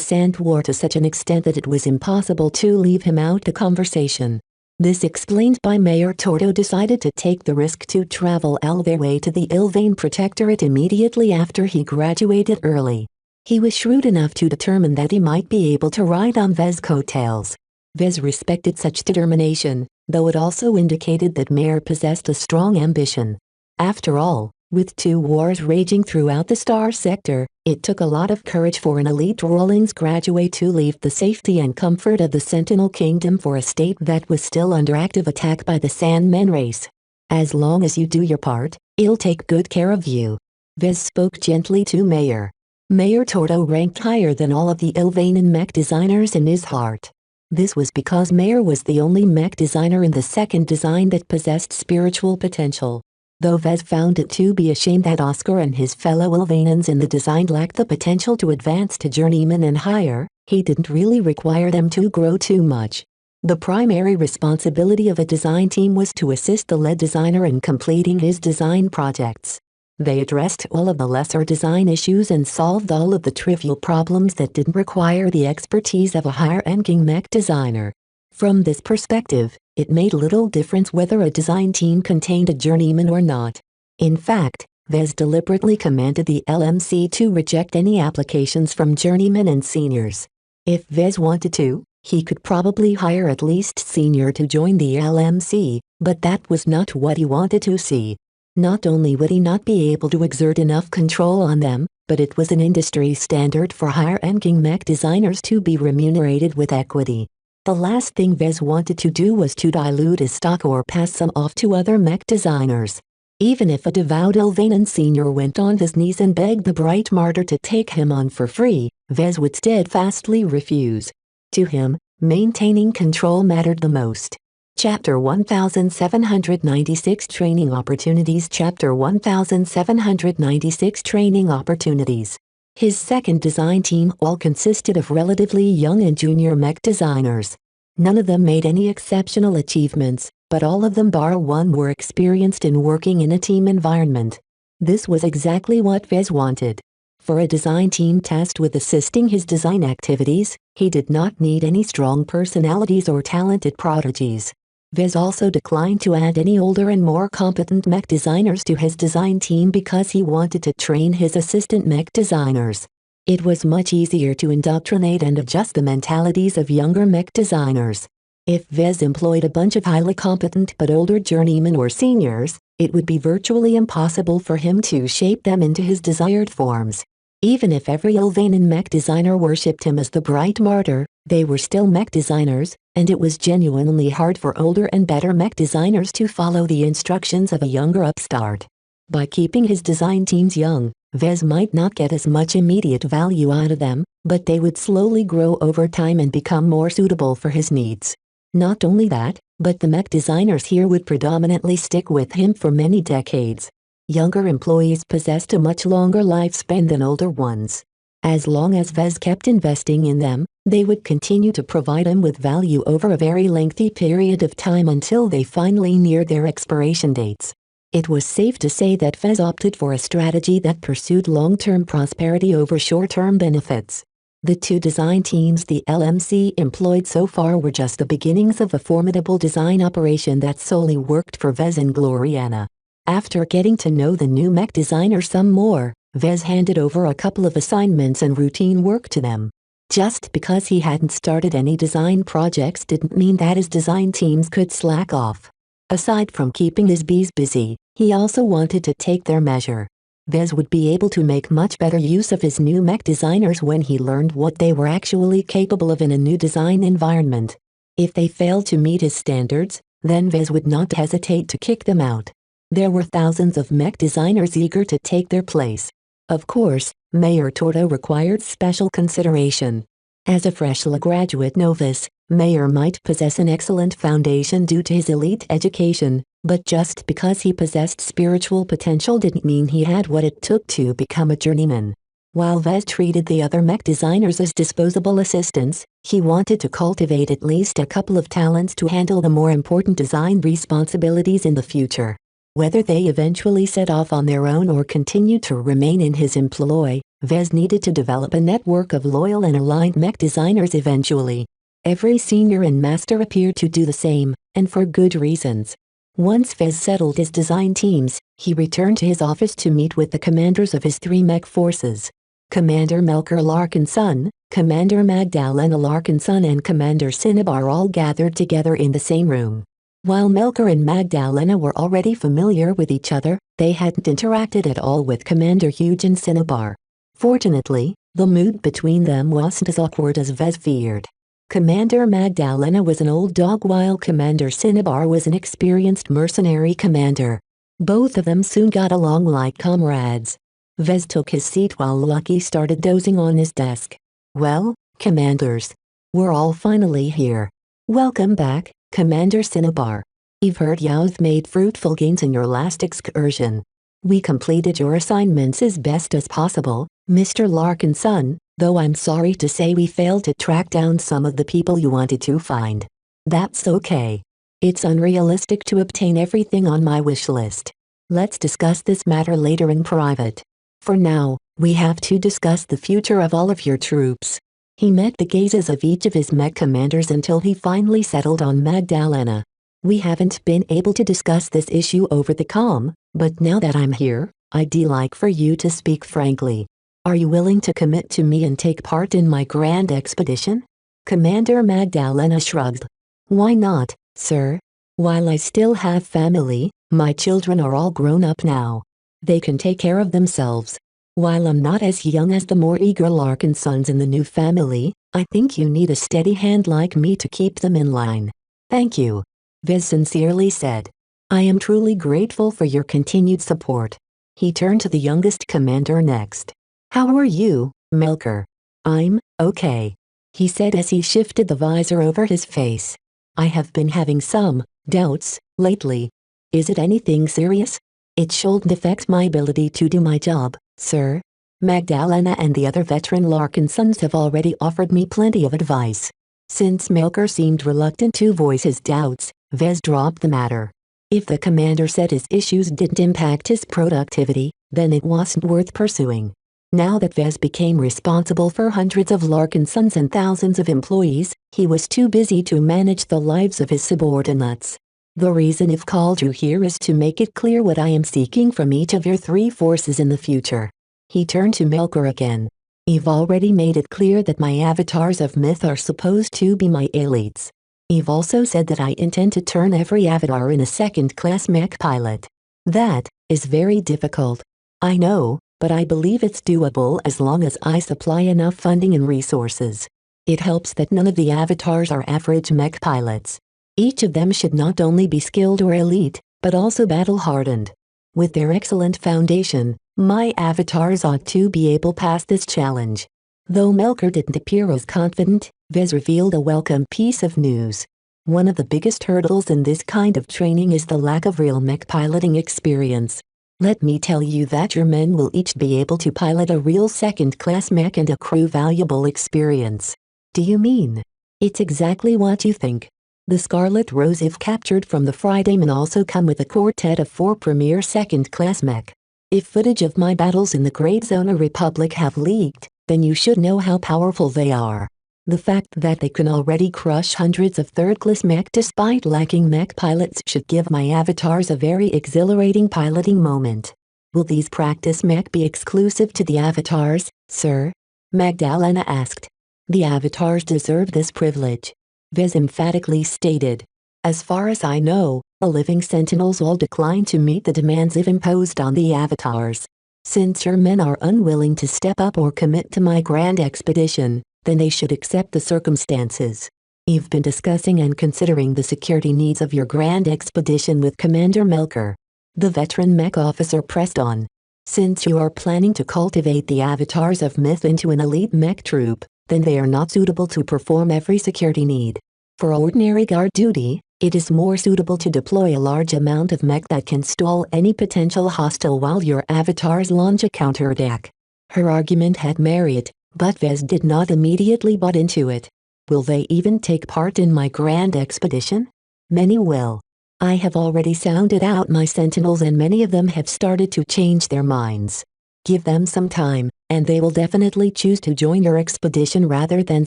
Speaker 2: Sand War to such an extent that it was impossible to leave him out the conversation. This explained why Mayor Tordo decided to take the risk to travel all the way to the Ilvain Protectorate immediately after he graduated early. He was shrewd enough to determine that he might be able to ride on Vez's coattails. Vez respected such determination, though it also indicated that Mayor possessed a strong ambition. After all, with 2 wars raging throughout the Star Sector, it took a lot of courage for an elite Rawlings graduate to leave the safety and comfort of the Sentinel Kingdom for a state that was still under active attack by the Sandmen race. As long as you do your part, I'll take good care of you. Vez spoke gently to Mayor. Mayor Tordo ranked higher than all of the Elvanan mech designers in his heart. This was because Mayor was the only mech designer in the second design that possessed spiritual potential. Though Vez found it to be a shame that Oscar and his fellow Elvanans in the design lacked the potential to advance to journeyman and higher, he didn't really require them to grow too much. The primary responsibility of a design team was to assist the lead designer in completing his design projects. They addressed all of the lesser design issues and solved all of the trivial problems that didn't require the expertise of a higher-ranking mech designer. From this perspective, it made little difference whether a design team contained a journeyman or not. In fact, Vez deliberately commanded the LMC to reject any applications from journeymen and seniors. If Vez wanted to, he could probably hire at least senior to join the LMC, but that was not what he wanted to see. Not only would he not be able to exert enough control on them, but it was an industry standard for higher-ranking mech designers to be remunerated with equity. The last thing Vez wanted to do was to dilute his stock or pass some off to other mech designers. Even if a devout Elvanan senior went on his knees and begged the bright martyr to take him on for free, Vez would steadfastly refuse. To him, maintaining control mattered the most. Chapter 1796 Training Opportunities Chapter 1796 Training Opportunities. His second design team all consisted of relatively young and junior mech designers. None of them made any exceptional achievements, but all of them bar one were experienced in working in a team environment. This was exactly what Vez wanted. For a design team tasked with assisting his design activities, he did not need any strong personalities or talented prodigies. Vez also declined to add any older and more competent mech designers to his design team because he wanted to train his assistant mech designers. It was much easier to indoctrinate and adjust the mentalities of younger mech designers. If Vez employed a bunch of highly competent but older journeymen or seniors, it would be virtually impossible for him to shape them into his desired forms. Even if every Ilvanan mech designer worshipped him as the bright martyr, they were still mech designers, and it was genuinely hard for older and better mech designers to follow the instructions of a younger upstart. By keeping his design teams young, Vez might not get as much immediate value out of them, but they would slowly grow over time and become more suitable for his needs. Not only that, but the mech designers here would predominantly stick with him for many decades. Younger employees possessed a much longer lifespan than older ones. As long as Vez kept investing in them, they would continue to provide him with value over a very lengthy period of time until they finally neared their expiration dates. It was safe to say that Vez opted for a strategy that pursued long-term prosperity over short-term benefits. The two design teams the LMC employed so far were just the beginnings of a formidable design operation that solely worked for Vez and Gloriana. After getting to know the new mech designer some more, Vez handed over a couple of assignments and routine work to them. Just because he hadn't started any design projects didn't mean that his design teams could slack off. Aside from keeping his bees busy, he also wanted to take their measure. Vez would be able to make much better use of his new mech designers when he learned what they were actually capable of in a new design environment. If they failed to meet his standards, then Vez would not hesitate to kick them out. There were thousands of mech designers eager to take their place. Of course, Mayor Torto required special consideration. As a freshly graduate novice, Mayor might possess an excellent foundation due to his elite education, but just because he possessed spiritual potential didn't mean he had what it took to become a journeyman. While Vez treated the other mech designers as disposable assistants, he wanted to cultivate at least a couple of talents to handle the more important design responsibilities in the future. Whether they eventually set off on their own or continued to remain in his employ, Vez needed to develop a network of loyal and aligned mech designers eventually. Every senior and master appeared to do the same, and for good reasons. Once Vez settled his design teams, he returned to his office to meet with the commanders of his three mech forces. Commander Melker Larkinson, Commander Magdalena Larkinson and Commander Cinnabar all gathered together in the same room. While Melker and Magdalena were already familiar with each other, they hadn't interacted at all with Commander Eugen Cinnabar. Fortunately, the mood between them wasn't as awkward as Vez feared. Commander Magdalena was an old dog while Commander Cinnabar was an experienced mercenary commander. Both of them soon got along like comrades. Vez took his seat while Lucky started dozing on his desk. "Well, commanders. We're all finally here. Welcome back, Commander Cinnabar. We've heard you've made fruitful gains in your last excursion. We completed your assignments as best as possible, Mr. Larkinson, though I'm sorry to say we failed to track down some of the people you wanted to find. That's okay. It's unrealistic to obtain everything on my wish list. Let's discuss this matter later in private. For now, we have to discuss the future of all of your troops." He met the gazes of each of his mech commanders until he finally settled on Magdalena. "We haven't been able to discuss this issue over the comm, but now that I'm here, I'd like for you to speak frankly. Are you willing to commit to me and take part in my grand expedition?" Commander Magdalena shrugged. "Why not, sir? While I still have family, my children are all grown up now. They can take care of themselves. While I'm not as young as the more eager Larkinsons in the new family, I think you need a steady hand like me to keep them in line." "Thank you," Vez sincerely said. "I am truly grateful for your continued support." He turned to the youngest commander next. "How are you, Melker?" "I'm okay," he said as he shifted the visor over his face. "I have been having some doubts lately. Is it anything serious?" "It shouldn't affect my ability to do my job, sir. Magdalena and the other veteran Larkinsons have already offered me plenty of advice." Since Melker seemed reluctant to voice his doubts, Vez dropped the matter. If the commander said his issues didn't impact his productivity, then it wasn't worth pursuing. Now that Vez became responsible for hundreds of Larkinsons and thousands of employees, he was too busy to manage the lives of his subordinates. The reason I've called you here is to make it clear what I am seeking from each of your three forces in the future. He turned to Melker again. I've already made it clear that my avatars of myth are supposed to be my elites. I've also said that I intend to turn every avatar in a second-class mech pilot. That is very difficult. I know, but I believe it's doable as long as I supply enough funding and resources. It helps that none of the avatars are average mech pilots. Each of them should not only be skilled or elite, but also battle-hardened. With their excellent foundation, my avatars ought to be able to pass this challenge. Though Melker didn't appear as confident, Vez revealed a welcome piece of news. One of the biggest hurdles in this kind of training is the lack of real mech piloting experience. Let me tell you that your men will each be able to pilot a real second-class mech and accrue valuable experience. Do you mean? It's exactly what you think. The Scarlet Rose if captured from the Fridayman also come with a quartet of 4 premier second-class mech. If footage of my battles in the Great Zona Republic have leaked, then you should know how powerful they are. The fact that they can already crush hundreds of third-class mech despite lacking mech pilots should give my avatars a very exhilarating piloting moment. Will these practice mech be exclusive to the avatars, sir? Magdalena asked. The avatars deserve this privilege. Vez emphatically stated. As far as I know, the living sentinels all decline to meet the demands if imposed on the avatars. Since your men are unwilling to step up or commit to my grand expedition, then they should accept the circumstances. I've been discussing and considering the security needs of your grand expedition with Commander Melker. The veteran mech officer pressed on. Since you are planning to cultivate the avatars of myth into an elite mech troop, then they are not suitable to perform every security need. For ordinary guard duty, it is more suitable to deploy a large amount of mech that can stall any potential hostile while your avatars launch a counterattack. Her argument had merit, but Vez did not immediately butt into it. Will they even take part in my grand expedition? Many will. I have already sounded out my sentinels and many of them have started to change their minds. Give them some time, and they will definitely choose to join your expedition rather than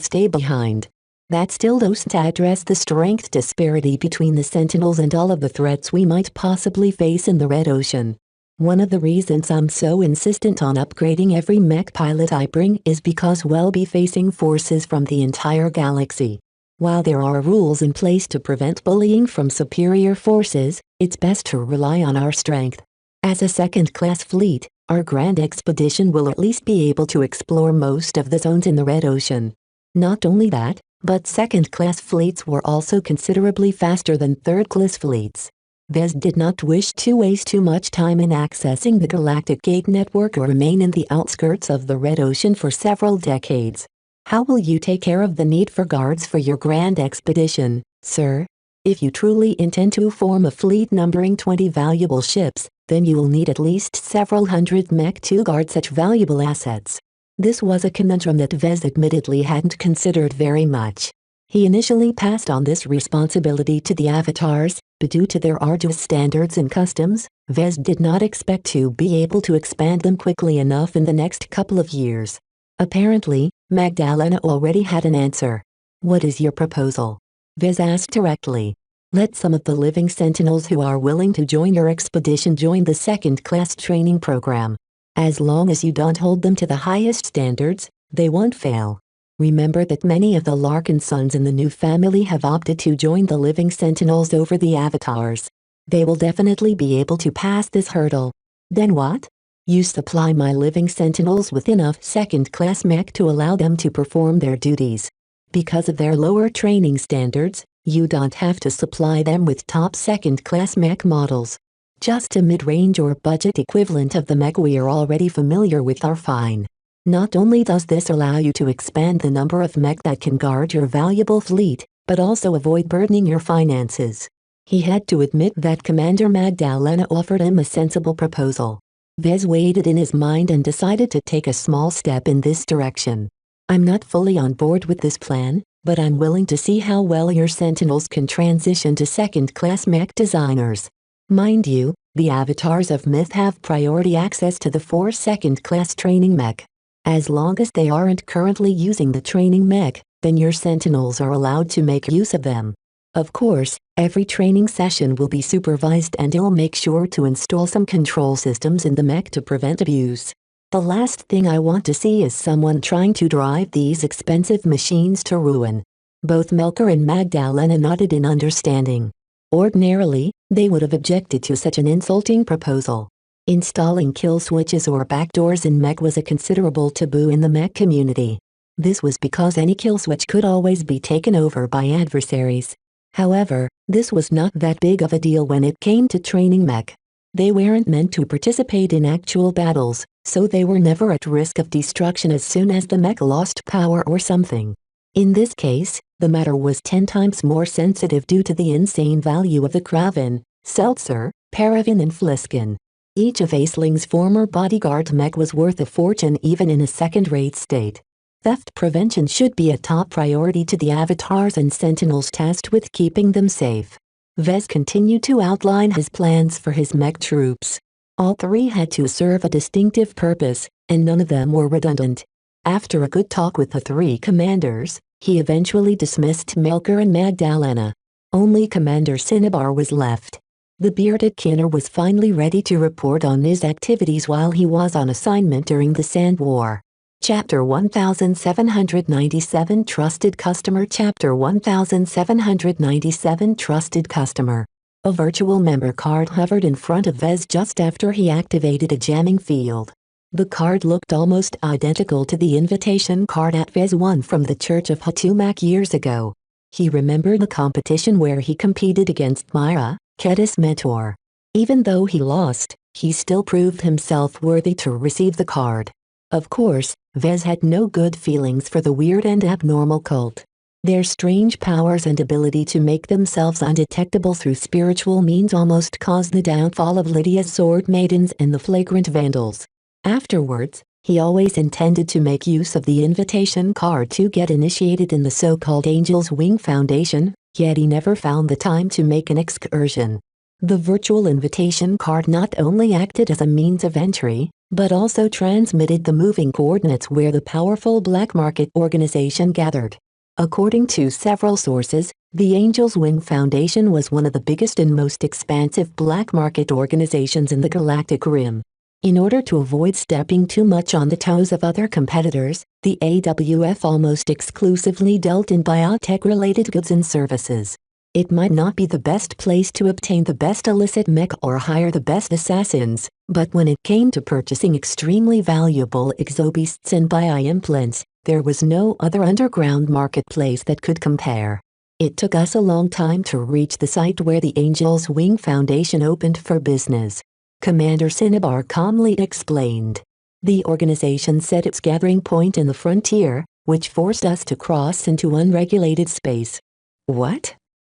Speaker 2: stay behind. That still doesn't address the strength disparity between the sentinels and all of the threats we might possibly face in the Red Ocean. One of the reasons I'm so insistent on upgrading every mech pilot I bring is because we'll be facing forces from the entire galaxy. While there are rules in place to prevent bullying from superior forces, it's best to rely on our strength. As a second-class fleet, our grand expedition will at least be able to explore most of the zones in the Red Ocean. Not only that, but second-class fleets were also considerably faster than third-class fleets. Vez did not wish to waste too much time in accessing the Galactic Gate network or remain in the outskirts of the Red Ocean for several decades. How will you take care of the need for guards for your grand expedition, sir? If you truly intend to form a fleet numbering 20 valuable ships, then you will need at least several hundred mech to guard such valuable assets. This was a conundrum that Vez admittedly hadn't considered very much. He initially passed on this responsibility to the avatars, but due to their arduous standards and customs, Vez did not expect to be able to expand them quickly enough in the next couple of years. Apparently, Magdalena already had an answer. What is your proposal? Vez asked directly. Let some of the living sentinels who are willing to join your expedition join the second-class training program. As long as you don't hold them to the highest standards, they won't fail. Remember that many of the Larkin sons in the new family have opted to join the living sentinels over the avatars. They will definitely be able to pass this hurdle. Then what? You supply my living sentinels with enough second-class mech to allow them to perform their duties. Because of their lower training standards, you don't have to supply them with top second-class mech models. Just a mid-range or budget equivalent of the mech we are already familiar with are fine. Not only does this allow you to expand the number of mech that can guard your valuable fleet, but also avoid burdening your finances. He had to admit that Commander Magdalena offered him a sensible proposal. Vez weighed it in his mind and decided to take a small step in this direction. I'm not fully on board with this plan, but I'm willing to see how well your sentinels can transition to second-class mech designers. Mind you, the avatars of myth have priority access to the 4 second-class training mech. As long as they aren't currently using the training mech, then your sentinels are allowed to make use of them. Of course, Every training session will be supervised and I'll make sure to install some control systems in the mech to prevent abuse. The last thing I want to see is someone trying to drive these expensive machines to ruin. Both Melker and Magdalena nodded in understanding. Ordinarily, they would have objected to such an insulting proposal. Installing kill switches or backdoors in mech was a considerable taboo in the mech community. This was because any kill switch could always be taken over by adversaries. However, this was not that big of a deal when it came to training mech. They weren't meant to participate in actual battles, so they were never at risk of destruction as soon as the mech lost power or something. In this case, the matter was 10 times more sensitive due to the insane value of the Kraven, Seltzer, Paraffin and Fliskin. Each of Aisling's former bodyguard mech was worth a fortune even in a second-rate state. Theft prevention should be a top priority to the avatars and sentinels tasked with keeping them safe. Vez continued to outline his plans for his mech troops. All three had to serve a distinctive purpose, and none of them were redundant. After a good talk with the three commanders, he eventually dismissed Melker and Magdalena. Only Commander Cinnabar was left. The bearded Kinner was finally ready to report on his activities while he was on assignment during the Sand War. Chapter 1797 Trusted Customer Chapter 1797 Trusted Customer. A virtual member card hovered in front of Vez just after he activated a jamming field. The card looked almost identical to the invitation card at Vez won from the Church of Hatumak years ago. He remembered a competition where he competed against Myra, Kedis' mentor. Even though he lost, he still proved himself worthy to receive the card. Of course, Vez had no good feelings for the weird and abnormal cult. Their strange powers and ability to make themselves undetectable through spiritual means almost caused the downfall of Lydia's sword maidens and the flagrant vandals. Afterwards, he always intended to make use of the invitation card to get initiated in the so-called Angel's Wing Foundation, yet he never found the time to make an excursion. The virtual invitation card not only acted as a means of entry, but also transmitted the moving coordinates where the powerful black market organization gathered. According to several sources, the Angel's Wing Foundation was one of the biggest and most expansive black market organizations in the Galactic Rim. In order to avoid stepping too much on the toes of other competitors, the AWF almost exclusively dealt in biotech-related goods and services. It might not be the best place to obtain the best illicit mech or hire the best assassins, but when it came to purchasing extremely valuable exobeasts and bioimplants, there was no other underground marketplace that could compare. It took us a long time to reach the site where the Angel's Wing Foundation opened for business. Commander Cinnabar calmly explained. The organization set its gathering point in the frontier, which forced us to cross into unregulated space. What?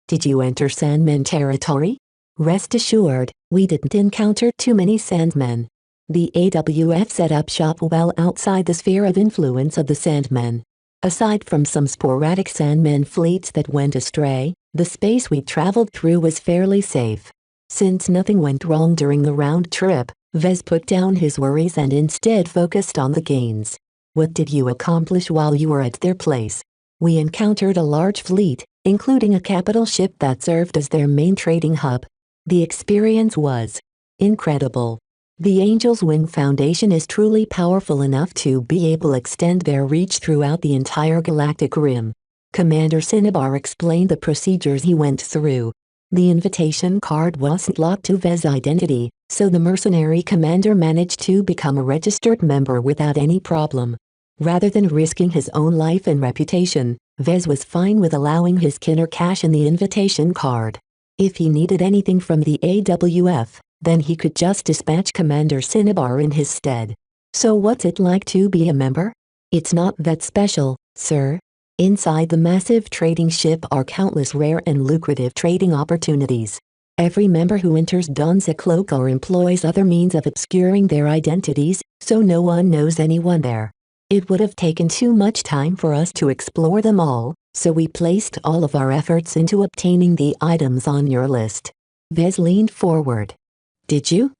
Speaker 2: Did you enter Sandman territory? Rest assured, we didn't encounter too many Sandmen. The AWF set up shop well outside the sphere of influence of the Sandmen. Aside from some sporadic Sandmen fleets that went astray, the space we traveled through was fairly safe. Since nothing went wrong during the round trip, Vez put down his worries and instead focused on the gains. What did you accomplish while you were at their place? We encountered a large fleet, including a capital ship that served as their main trading hub. The experience was incredible. The Angel's Wing Foundation is truly powerful enough to be able to extend their reach throughout the entire galactic rim. Commander Cinnabar explained the procedures he went through. The invitation card wasn't locked to Vez's identity, so the mercenary commander managed to become a registered member without any problem. Rather than risking his own life and reputation, Vez was fine with allowing his Kinner cash in the invitation card. If he needed anything from the AWF, then he could just dispatch Commander Cinnabar in his stead. So what's it like to be a member? It's not that special, sir. Inside the massive trading ship are countless rare and lucrative trading opportunities. Every member who enters dons a cloak or employs other means of obscuring their identities, so no one knows anyone there. It would have taken too much time for us to explore them all, so we placed all of our efforts into obtaining the items on your list. Vez leaned forward. Did you?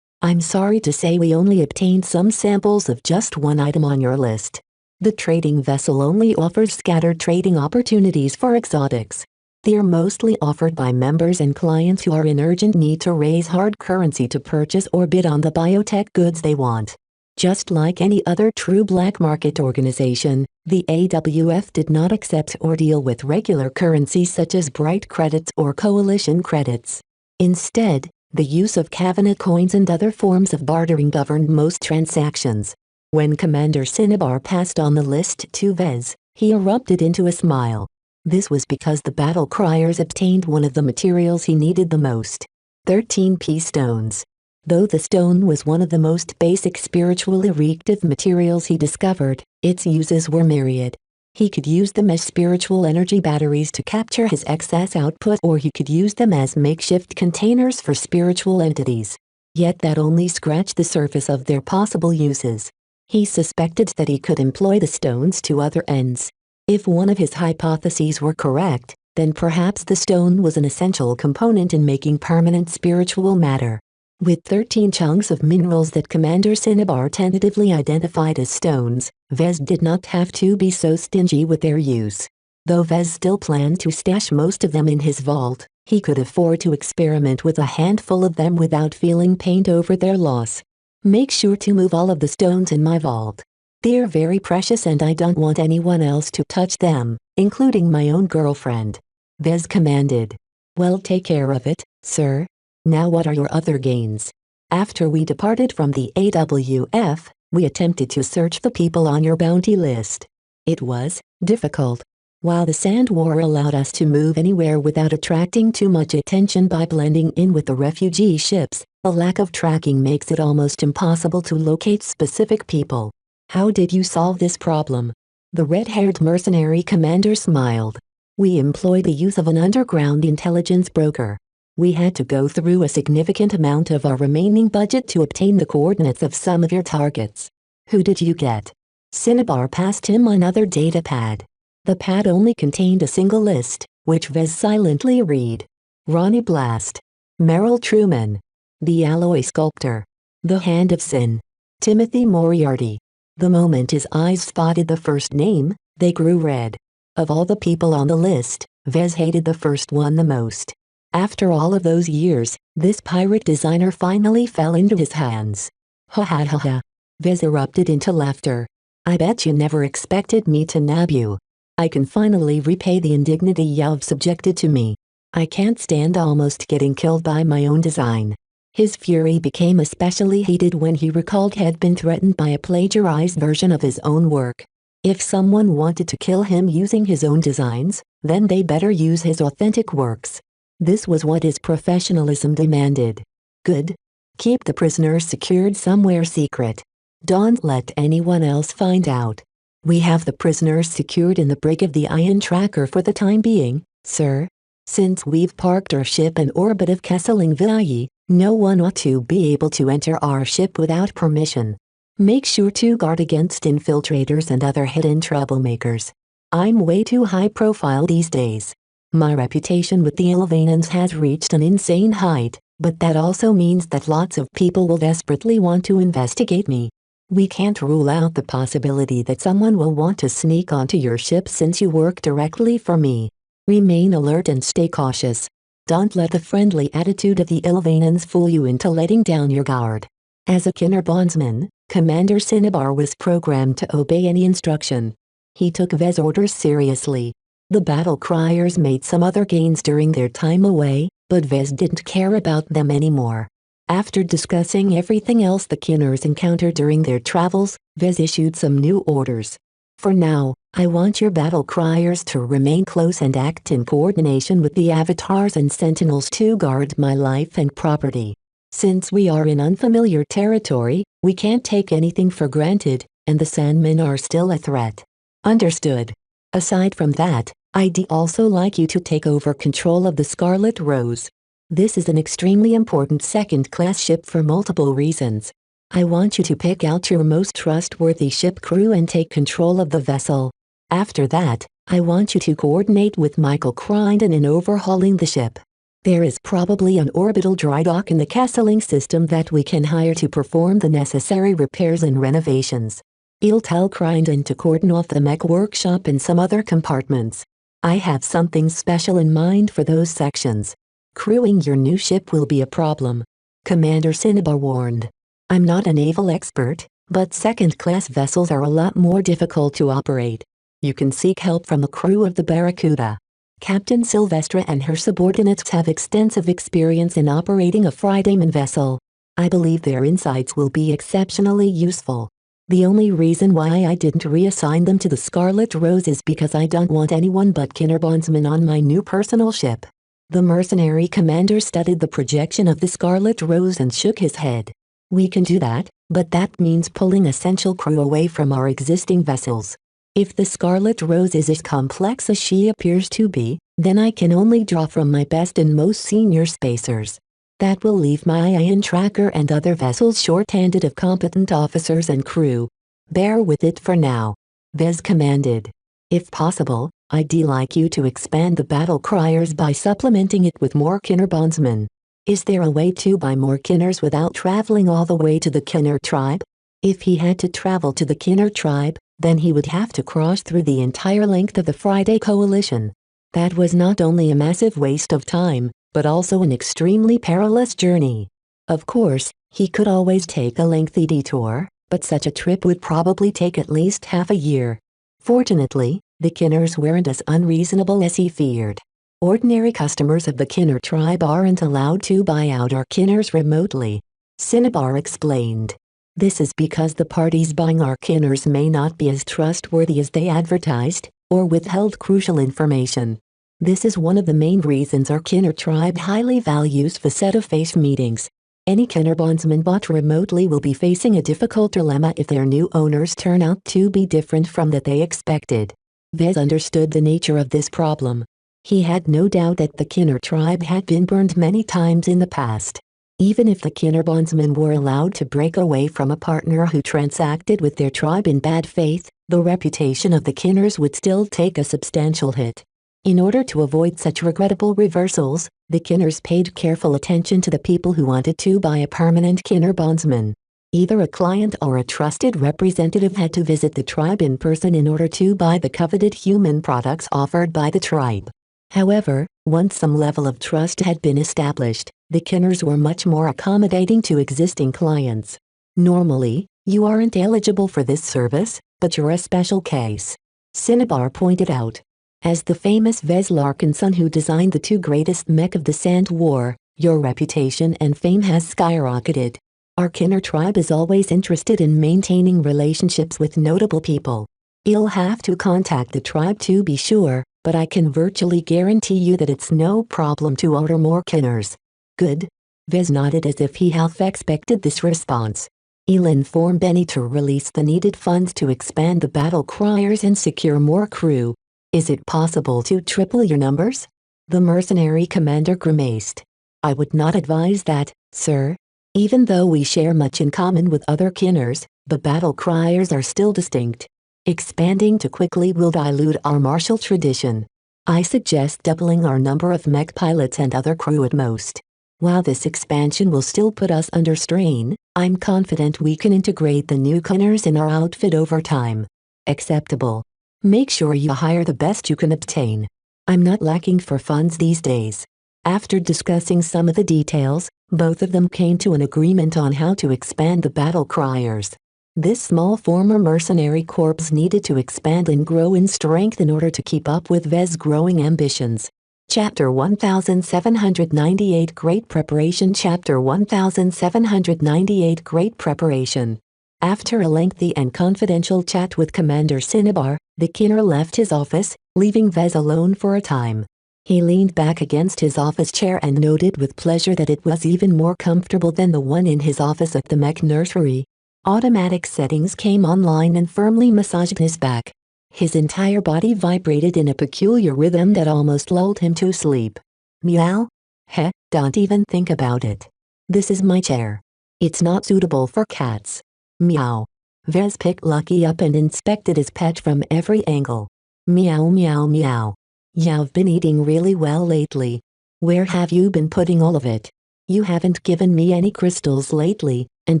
Speaker 2: I'm sorry to say we only obtained some samples of just one item on your list. The trading vessel only offers scattered trading opportunities for exotics. They're mostly offered by members and clients who are in urgent need to raise hard currency to purchase or bid on the biotech goods they want. Just like any other true black market organization, the AWF did not accept or deal with regular currency such as Bright credits or coalition credits. Instead, the use of Kavana coins and other forms of bartering governed most transactions. When Commander Cinnabar passed on the list to Vez, he erupted into a smile. This was because the battle criers obtained one of the materials he needed the most: 13p stones. Though the stone was one of the most basic spiritual erective materials he discovered, its uses were myriad. He could use them as spiritual energy batteries to capture his excess output, or he could use them as makeshift containers for spiritual entities. Yet that only scratched the surface of their possible uses. He suspected that he could employ the stones to other ends. If one of his hypotheses were correct, then perhaps the stone was an essential component in making permanent spiritual matter. With 13 chunks of minerals that Commander Cinnabar tentatively identified as stones, Vez did not have to be so stingy with their use. Though Vez still planned to stash most of them in his vault, he could afford to experiment with a handful of them without feeling pained over their loss. Make sure to move all of the stones in my vault. They're very precious and I don't want anyone else to touch them, including my own girlfriend. Vez commanded. Well, take care of it, sir. Now what are your other gains? After we departed from the AWF, we attempted to search the people on your bounty list. It was difficult. While the Sand War allowed us to move anywhere without attracting too much attention by blending in with the refugee ships, a lack of tracking makes it almost impossible to locate specific people. How did you solve this problem? The red-haired mercenary commander smiled. We employed the use of an underground intelligence broker. We had to go through a significant amount of our remaining budget to obtain the coordinates of some of your targets. Who did you get? Cinnabar passed him another data pad. The pad only contained a single list, which Vez silently read. Ronnie Blast. Merrill Truman. The Alloy Sculptor. The Hand of Sin. Timothy Moriarty. The moment his eyes spotted the first name, they grew red. Of all the people on the list, Vez hated the first one the most. After all of those years, this pirate designer finally fell into his hands. Ha ha ha ha. Vez erupted into laughter. I bet you never expected me to nab you. I can finally repay the indignity you've subjected to me. I can't stand almost getting killed by my own design. His fury became especially heated when he recalled he had been threatened by a plagiarized version of his own work. If someone wanted to kill him using his own designs, then they better use his authentic works. This was what his professionalism demanded. Good. Keep the prisoners secured somewhere secret. Don't let anyone else find out. We have the prisoners secured in the brig of the Iron Tracker for the time being, sir. Since we've parked our ship in orbit of Kesselring, no one ought to be able to enter our ship without permission. Make sure to guard against infiltrators and other hidden troublemakers. I'm way too high profile these days. My reputation with the Ilvanans has reached an insane height, but that also means that lots of people will desperately want to investigate me. We can't rule out the possibility that someone will want to sneak onto your ship since you work directly for me. Remain alert and stay cautious. Don't let the friendly attitude of the Ilvanans fool you into letting down your guard. As a Kinner bondsman, Commander Cinnabar was programmed to obey any instruction. He took Vez orders seriously. The battle criers made some other gains during their time away, but Vez didn't care about them anymore. After discussing everything else the Kinners encountered during their travels, Vez issued some new orders. For now, I want your battle criers to remain close and act in coordination with the avatars and sentinels to guard my life and property. Since we are in unfamiliar territory, we can't take anything for granted, and the Sandmen are still a threat. Understood. Aside from that, I'd also like you to take over control of the Scarlet Rose. This is an extremely important second-class ship for multiple reasons. I want you to pick out your most trustworthy ship crew and take control of the vessel. After that, I want you to coordinate with Michael Crichton in overhauling the ship. There is probably an orbital dry dock in the Kesselring system that we can hire to perform the necessary repairs and renovations. I'll tell Crichton to cordon off the mech workshop and some other compartments. I have something special in mind for those sections. Crewing your new ship will be a problem, Commander Cinnabar warned. I'm not a naval expert, but second-class vessels are a lot more difficult to operate. You can seek help from the crew of the Barracuda. Captain Sylvestra and her subordinates have extensive experience in operating a Fridayman vessel. I believe their insights will be exceptionally useful. The only reason why I didn't reassign them to the Scarlet Rose is because I don't want anyone but Kinnerbondsmen on my new personal ship. The mercenary commander studied the projection of the Scarlet Rose and shook his head. We can do that, but that means pulling essential crew away from our existing vessels. If the Scarlet Rose is as complex as she appears to be, then I can only draw from my best and most senior spacers. That will leave my Ion Tracker and other vessels short-handed of competent officers and crew. Bear with it for now. Vez commanded. If possible, I'd like you to expand the battle criers by supplementing it with more Kinnerbondsmen. Is there a way to buy more Kinners without traveling all the way to the Kinner tribe? If he had to travel to the Kinner tribe, then he would have to cross through the entire length of the Friday Coalition. That was not only a massive waste of time, but also an extremely perilous journey. Of course, he could always take a lengthy detour, but such a trip would probably take at least half a year. Fortunately, the Kinners weren't as unreasonable as he feared. Ordinary customers of the Kinner tribe aren't allowed to buy out our Kinners remotely. Cinnabar explained. This is because the parties buying our Kinners may not be as trustworthy as they advertised, or withheld crucial information. This is one of the main reasons our Kinner tribe highly values face-to-face meetings. Any Kinnerbondsman bought remotely will be facing a difficult dilemma if their new owners turn out to be different from that they expected. Vez understood the nature of this problem. He had no doubt that the Kinner tribe had been burned many times in the past. Even if the Kinnerbondsmen were allowed to break away from a partner who transacted with their tribe in bad faith, the reputation of the Kinners would still take a substantial hit. In order to avoid such regrettable reversals, the Kinners paid careful attention to the people who wanted to buy a permanent Kinnerbondsman. Either a client or a trusted representative had to visit the tribe in person in order to buy the coveted human products offered by the tribe. However, once some level of trust had been established, the Kinners were much more accommodating to existing clients. Normally, you aren't eligible for this service, but you're a special case. Cinnabar pointed out. As the famous Vez Larkinson who designed the two greatest mech of the Sand War, your reputation and fame has skyrocketed. Our Kinner tribe is always interested in maintaining relationships with notable people. You'll have to contact the tribe to be sure, but I can virtually guarantee you that it's no problem to order more Kinners. Good. Vez nodded as if he half expected this response. He'll inform Benny to release the needed funds to expand the battle criers and secure more crew. Is it possible to triple your numbers? The mercenary commander grimaced. I would not advise that, sir. Even though we share much in common with other Kinners, the battle criers are still distinct. Expanding too quickly will dilute our martial tradition. I suggest doubling our number of mech pilots and other crew at most. While this expansion will still put us under strain, I'm confident we can integrate the new Kinners in our outfit over time. Acceptable. Make sure you hire the best you can obtain. I'm not lacking for funds these days. After discussing some of the details, both of them came to an agreement on how to expand the battle criers. This small former mercenary corps needed to expand and grow in strength in order to keep up with Vez's growing ambitions. Chapter 1798 Great Preparation Chapter 1798 Great Preparation. After a lengthy and confidential chat with Commander Cinnabar, the Kinner left his office, leaving Vez alone for a time. He leaned back against his office chair and noted with pleasure that it was even more comfortable than the one in his office at the mech nursery. Automatic settings came online and firmly massaged his back. His entire body vibrated in a peculiar rhythm that almost lulled him to sleep. Meow? Heh, don't even think about it. This is my chair. It's not suitable for cats. Meow. Vez picked Lucky up and inspected his pet from every angle. Meow meow meow. You've been eating really well lately. Where have you been putting all of it? You haven't given me any crystals lately, and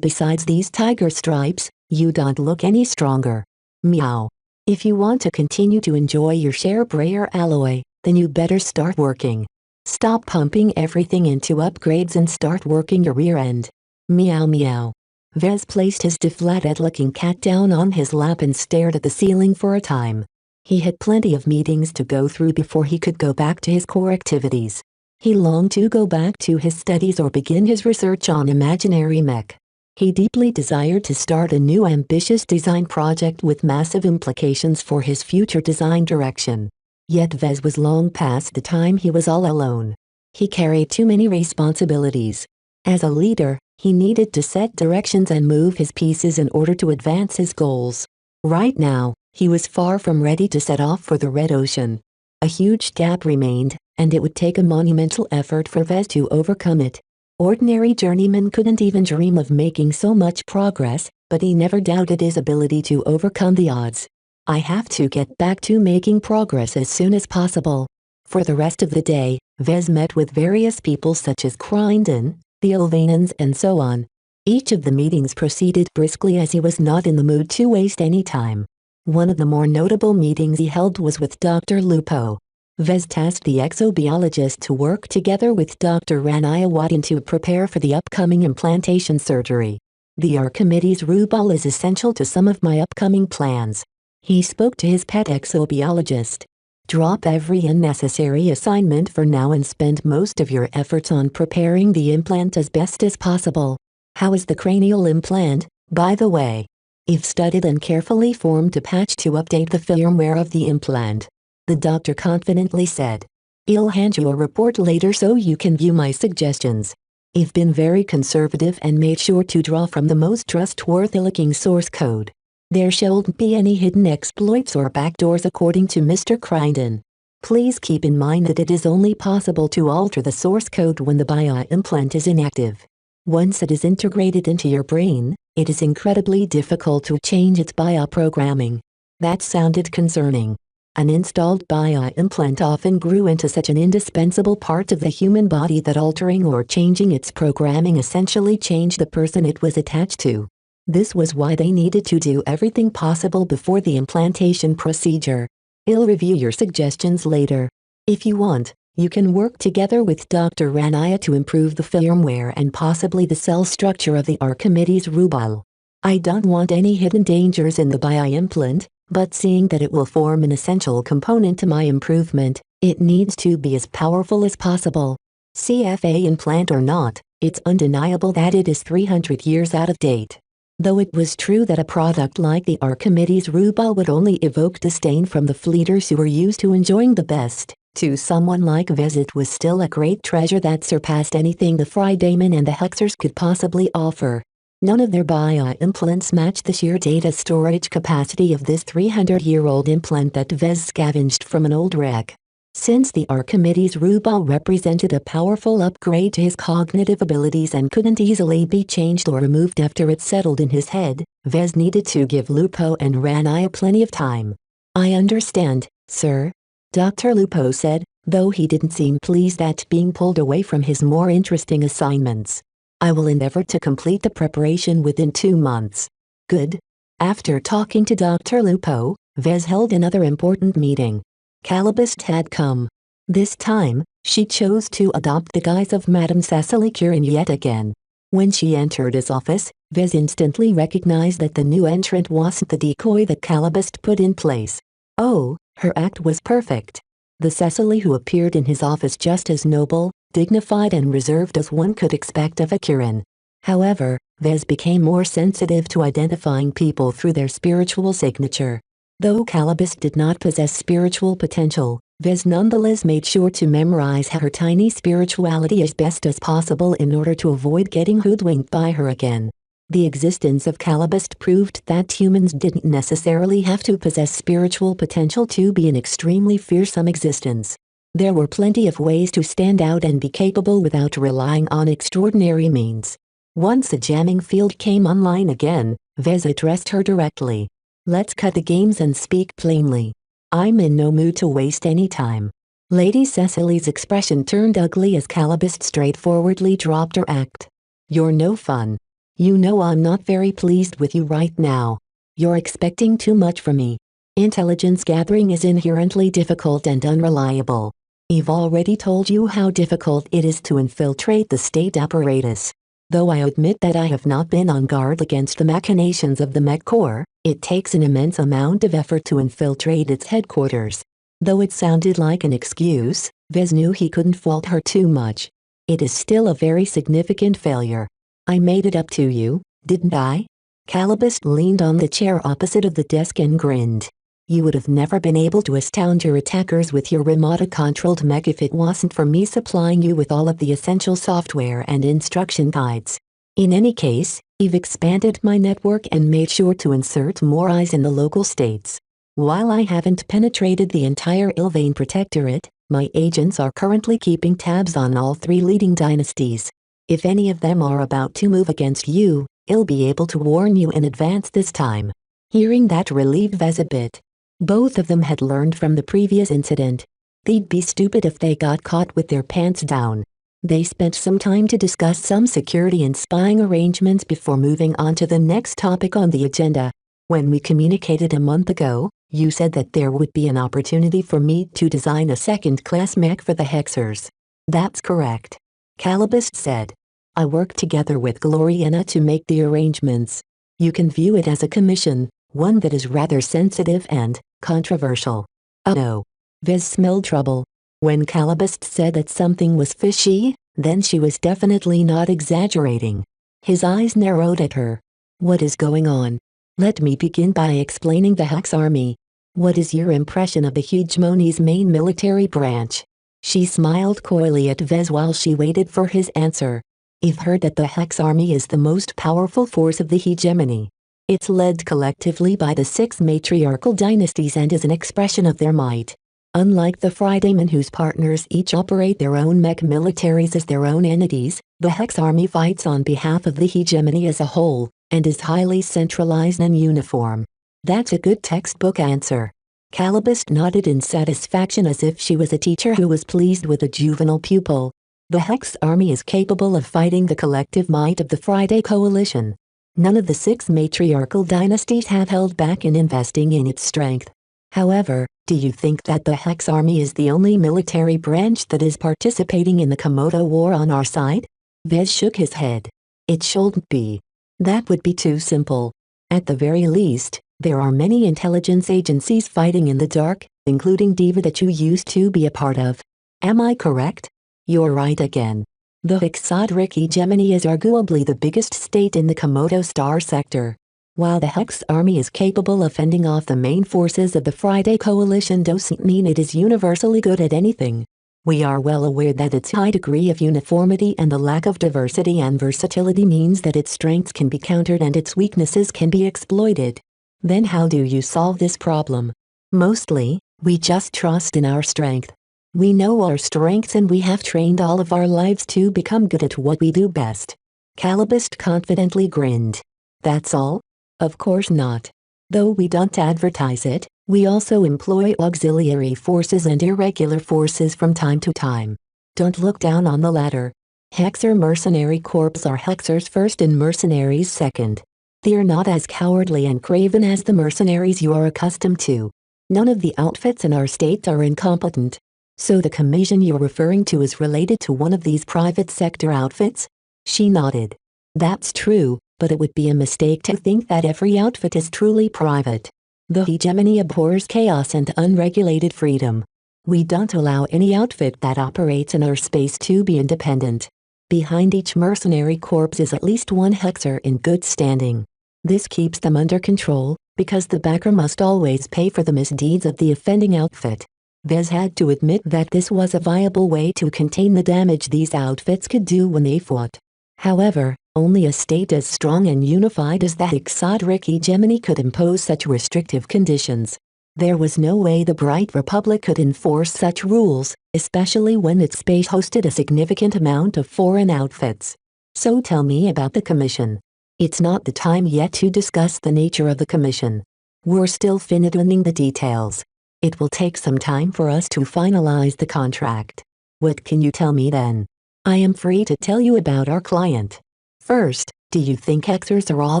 Speaker 2: besides these tiger stripes, you don't look any stronger. Meow. If you want to continue to enjoy your share Brayer alloy, then you better start working. Stop pumping everything into upgrades and start working your rear end. Meow meow. Vez placed his deflated-looking cat down on his lap and stared at the ceiling for a time. He had plenty of meetings to go through before he could go back to his core activities. He longed to go back to his studies or begin his research on imaginary mech. He deeply desired to start a new ambitious design project with massive implications for his future design direction. Yet Vez was long past the time he was all alone. He carried too many responsibilities. As a leader, he needed to set directions and move his pieces in order to advance his goals. Right now, he was far from ready to set off for the Red Ocean. A huge gap remained, and it would take a monumental effort for Vez to overcome it. Ordinary journeymen couldn't even dream of making so much progress, but he never doubted his ability to overcome the odds. I have to get back to making progress as soon as possible. For the rest of the day, Vez met with various people such as Crichton, the Ilvanans and so on. Each of the meetings proceeded briskly as he was not in the mood to waste any time. One of the more notable meetings he held was with Dr. Lupo. Vez tasked the exobiologist to work together with Dr. Raniawadin to prepare for the upcoming implantation surgery. The Archimedes rubal is essential to some of my upcoming plans. He spoke to his pet exobiologist. Drop every unnecessary assignment for now and spend most of your efforts on preparing the implant as best as possible. How is the cranial implant, by the way? I've studied and carefully formed a patch to update the firmware of the implant. The doctor confidently said. I'll hand you a report later so you can view my suggestions. I've been very conservative and made sure to draw from the most trustworthy-looking source code. There shouldn't be any hidden exploits or backdoors according to Mr. Crichton. Please keep in mind that it is only possible to alter the source code when the bio-implant is inactive. Once it is integrated into your brain, it is incredibly difficult to change its bio-programming. That sounded concerning. An installed bio-implant often grew into such an indispensable part of the human body that altering or changing its programming essentially changed the person it was attached to. This was why they needed to do everything possible before the implantation procedure. I'll review your suggestions later. If you want, you can work together with Dr. Rania to improve the firmware and possibly the cell structure of the Archimedes rubal. I don't want any hidden dangers in the bio-implant, but seeing that it will form an essential component to my improvement, it needs to be as powerful as possible. CFA implant or not, it's undeniable that it is 300 years out of date. Though it was true that a product like the Archimedes rubal would only evoke disdain from the fleeters who were used to enjoying the best, to someone like Vez it was still a great treasure that surpassed anything the Friedaymen and the Hexers could possibly offer. None of their bio-implants matched the sheer data storage capacity of this 300-year-old implant that Vez scavenged from an old wreck. Since the Archimedes rubal represented a powerful upgrade to his cognitive abilities and couldn't easily be changed or removed after it settled in his head, Vez needed to give Lupo and Rania plenty of time. I understand, sir. Dr. Lupo said, though he didn't seem pleased at being pulled away from his more interesting assignments. I will endeavor to complete the preparation within 2 months. Good. After talking to Dr. Lupo, Vez held another important meeting. Calibist had come. This time, she chose to adopt the guise of Madame Cecily Curran yet again. When she entered his office, Vez instantly recognized that the new entrant wasn't the decoy that Calibist put in place. Oh, her act was perfect. The Cecily who appeared in his office just as noble, dignified and reserved as one could expect of a Curran. However, Vez became more sensitive to identifying people through their spiritual signature. Though Calibist did not possess spiritual potential, Vez nonetheless made sure to memorize her tiny spirituality as best as possible in order to avoid getting hoodwinked by her again. The existence of Calibist proved that humans didn't necessarily have to possess spiritual potential to be an extremely fearsome existence. There were plenty of ways to stand out and be capable without relying on extraordinary means. Once a jamming field came online again, Vez addressed her directly. Let's cut the games and speak plainly. I'm in no mood to waste any time. Lady Cecily's expression turned ugly as Calibist straightforwardly dropped her act. You're no fun. You know I'm not very pleased with you right now. You're expecting too much from me. Intelligence gathering is inherently difficult and unreliable. I've already told you how difficult it is to infiltrate the state apparatus. Though I admit that I have not been on guard against the machinations of the Mech Corps, it takes an immense amount of effort to infiltrate its headquarters. Though it sounded like an excuse, Vez knew he couldn't fault her too much. It is still a very significant failure. I made it up to you, didn't I? Calibust leaned on the chair opposite of the desk and grinned. You would have never been able to astound your attackers with your remote-controlled mech if it wasn't for me supplying you with all of the essential software and instruction guides. In any case, I've expanded my network and made sure to insert more eyes in the local states. While I haven't penetrated the entire Ilvain Protectorate, my agents are currently keeping tabs on all 3 leading dynasties. If any of them are about to move against you, I'll be able to warn you in advance this time. Hearing that relieved Vez a bit. Both of them had learned from the previous incident. They'd be stupid if they got caught with their pants down. They spent some time to discuss some security and spying arrangements before moving on to the next topic on the agenda. When we communicated a month ago, you said that there would be an opportunity for me to design a second-class mech for the Hexers. That's correct. Calibust said. I worked together with Gloriana to make the arrangements. You can view it as a commission, one that is rather sensitive and controversial. Oh no. Vez smelled trouble. When Calibust said that something was fishy, then she was definitely not exaggerating. His eyes narrowed at her. What is going on? Let me begin by explaining the Hex Army. What is your impression of the hegemony's main military branch? She smiled coyly at Vez while she waited for his answer. I've heard that the Hex Army is the most powerful force of the hegemony. It's led collectively by the 6 matriarchal dynasties and is an expression of their might. Unlike the Fridaymen whose partners each operate their own mech militaries as their own entities, the Hex Army fights on behalf of the hegemony as a whole, and is highly centralized and uniform. That's a good textbook answer. Calibust nodded in satisfaction as if she was a teacher who was pleased with a juvenile pupil. The Hex Army is capable of fighting the collective might of the Friday Coalition. None of the 6 matriarchal dynasties have held back in investing in its strength. However, do you think that the Hex Army is the only military branch that is participating in the Komodo War on our side? Vez shook his head. It shouldn't be. That would be too simple. At the very least, there are many intelligence agencies fighting in the dark, including Diva that you used to be a part of. Am I correct? You're right again. The Hexadric hegemony is arguably the biggest state in the Komodo Star sector. While the Hex Army is capable of fending off the main forces of the Friday Coalition doesn't mean it is universally good at anything. We are well aware that its high degree of uniformity and the lack of diversity and versatility means that its strengths can be countered and its weaknesses can be exploited. Then how do you solve this problem? Mostly, we just trust in our strength. We know our strengths and we have trained all of our lives to become good at what we do best. Calibust confidently grinned. That's all? Of course not. Though we don't advertise it, we also employ auxiliary forces and irregular forces from time to time. Don't look down on the latter. Hexer mercenary corps are Hexers first and mercenaries second. They're not as cowardly and craven as the mercenaries you are accustomed to. None of the outfits in our state are incompetent. So the commission you're referring to is related to one of these private sector outfits? She nodded. That's true, but it would be a mistake to think that every outfit is truly private. The hegemony abhors chaos and unregulated freedom. We don't allow any outfit that operates in our space to be independent. Behind each mercenary corps is at least one Hexer in good standing. This keeps them under control, because the backer must always pay for the misdeeds of the offending outfit. Vez had to admit that this was a viable way to contain the damage these outfits could do when they fought. However, only a state as strong and unified as the Hexadric hegemony could impose such restrictive conditions. There was no way the Bright Republic could enforce such rules, especially when its space hosted a significant amount of foreign outfits. So tell me about the commission. It's not the time yet to discuss the nature of the commission. We're still fine-tuning the details. It will take some time for us to finalize the contract. What can you tell me then? I am free to tell you about our client. First, do you think Hexers are all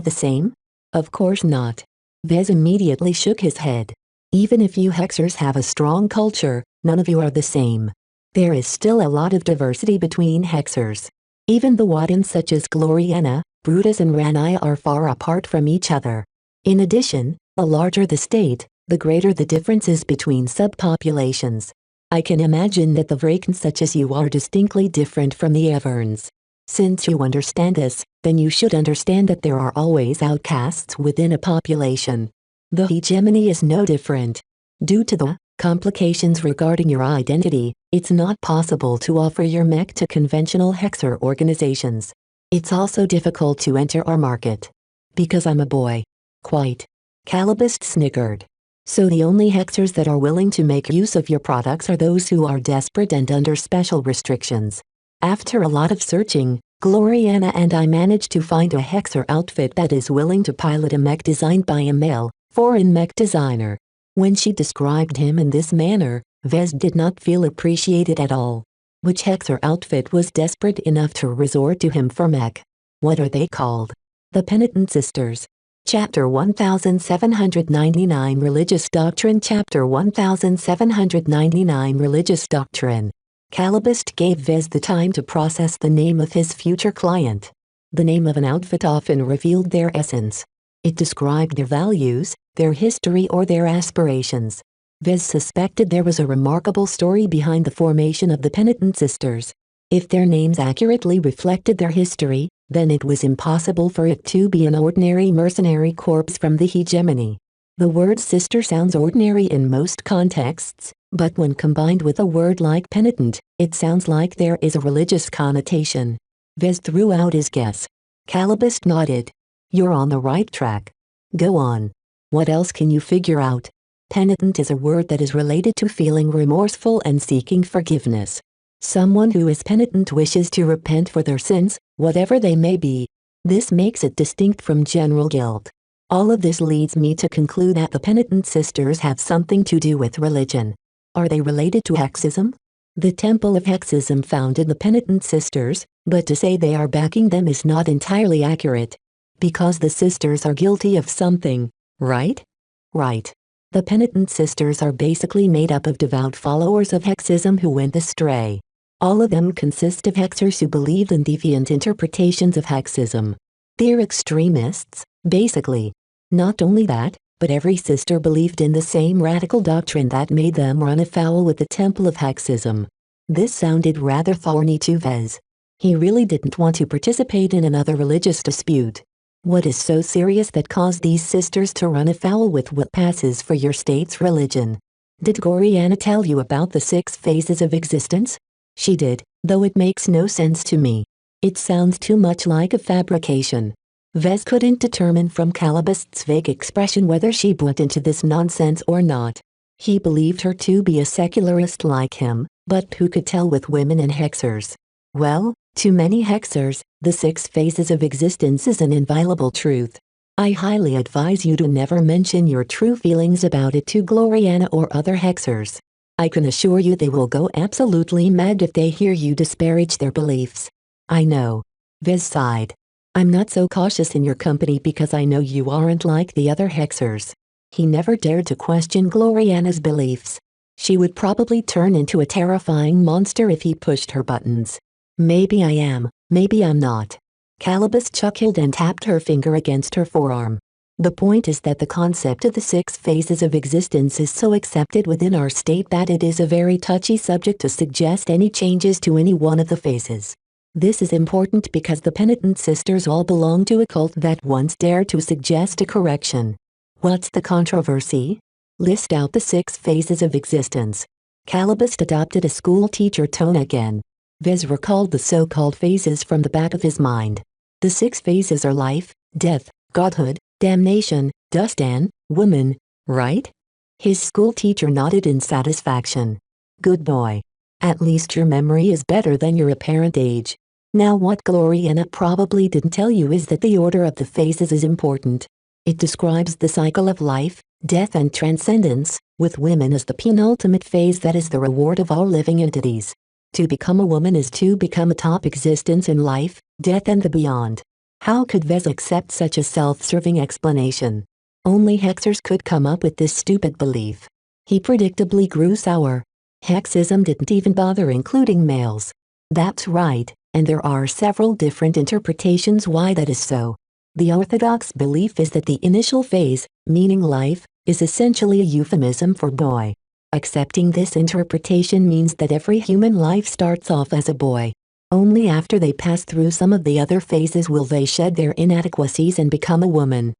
Speaker 2: the same? Of course not. Vez immediately shook his head. Even if you hexers have a strong culture, none of you are the same. There is still a lot of diversity between hexers. Even the Wattans such as Gloriana, Brutus and Rani are far apart from each other. In addition, the larger the state, the greater the differences between subpopulations. I can imagine that the Vrakans such as you are distinctly different from the Everns. Since you understand this, then you should understand that there are always outcasts within a population. The hegemony is no different. Due to the complications regarding your identity, it's not possible to offer your mech to conventional hexer organizations. It's also difficult to enter our market. Because I'm a boy. Quite. Calibist snickered. So the only hexers that are willing to make use of your products are those who are desperate and under special restrictions. After a lot of searching, Gloriana and I managed to find a hexer outfit that is willing to pilot a mech designed by a male, foreign mech designer. When she described him in this manner, Vez did not feel appreciated at all. Which hexer outfit was desperate enough to resort to him for mech? What are they called? The Penitent Sisters. Chapter 1799 Religious Doctrine Chapter 1799 Religious Doctrine. Calibist gave Vez the time to process the name of his future client. The name of an outfit often revealed their essence. It described their values, their history or their aspirations. Vez suspected there was a remarkable story behind the formation of the Penitent Sisters. If their names accurately reflected their history, then it was impossible for it to be an ordinary mercenary corps from the hegemony. The word sister sounds ordinary in most contexts, but when combined with a word like penitent, it sounds like there is a religious connotation. Vez threw out his guess. Calibist nodded. You're on the right track. Go on. What else can you figure out? Penitent is a word that is related to feeling remorseful and seeking forgiveness. Someone who is penitent wishes to repent for their sins, whatever they may be. This makes it distinct from general guilt. All of this leads me to conclude that the Penitent Sisters have something to do with religion. Are they related to Hexism? The Temple of Hexism founded the Penitent Sisters, but to say they are backing them is not entirely accurate. Because the sisters are guilty of something, right? Right. The Penitent Sisters are basically made up of devout followers of Hexism who went astray. All of them consist of hexers who believe in deviant interpretations of Hexism. They're extremists, basically. Not only that, but every sister believed in the same radical doctrine that made them run afoul with the Temple of Hexism. This sounded rather thorny to Vez. He really didn't want to participate in another religious dispute. What is so serious that caused these sisters to run afoul with what passes for your state's religion? Did Gloriana tell you about the 6 phases of existence? She did, though it makes no sense to me. It sounds too much like a fabrication. Vez couldn't determine from Calibist's vague expression whether she bought into this nonsense or not. He believed her to be a secularist like him, but who could tell with women and hexers? Well, to many hexers, the 6 phases of existence is an inviolable truth. I highly advise you to never mention your true feelings about it to Gloriana or other hexers. I can assure you they will go absolutely mad if they hear you disparage their beliefs. I know. Vez sighed. I'm not so cautious in your company because I know you aren't like the other hexers. He never dared to question Gloriana's beliefs. She would probably turn into a terrifying monster if he pushed her buttons. Maybe I am, maybe I'm not. Calibist chuckled and tapped her finger against her forearm. The point is that the concept of the 6 phases of existence is so accepted within our state that it is a very touchy subject to suggest any changes to any one of the phases. This is important because the Penitent Sisters all belong to a cult that once dared to suggest a correction. What's the controversy? List out the 6 phases of existence. Calibist adopted a school teacher tone again. Vez recalled the so-called phases from the back of his mind. The 6 phases are life, death, godhood, damnation, dust and woman, right? His school teacher nodded in satisfaction. Good boy. At least your memory is better than your apparent age. Now what Gloriana probably didn't tell you is that the order of the phases is important. It describes the cycle of life, death and transcendence, with women as the penultimate phase that is the reward of all living entities. To become a woman is to become a top existence in life, death and the beyond. How could Vez accept such a self-serving explanation? Only hexers could come up with this stupid belief. He predictably grew sour. Hexism didn't even bother including males. That's right, and there are several different interpretations why that is so. The orthodox belief is that the initial phase, meaning life, is essentially a euphemism for boy. Accepting this interpretation means that every human life starts off as a boy. Only after they pass through some of the other phases will they shed their inadequacies and become a woman.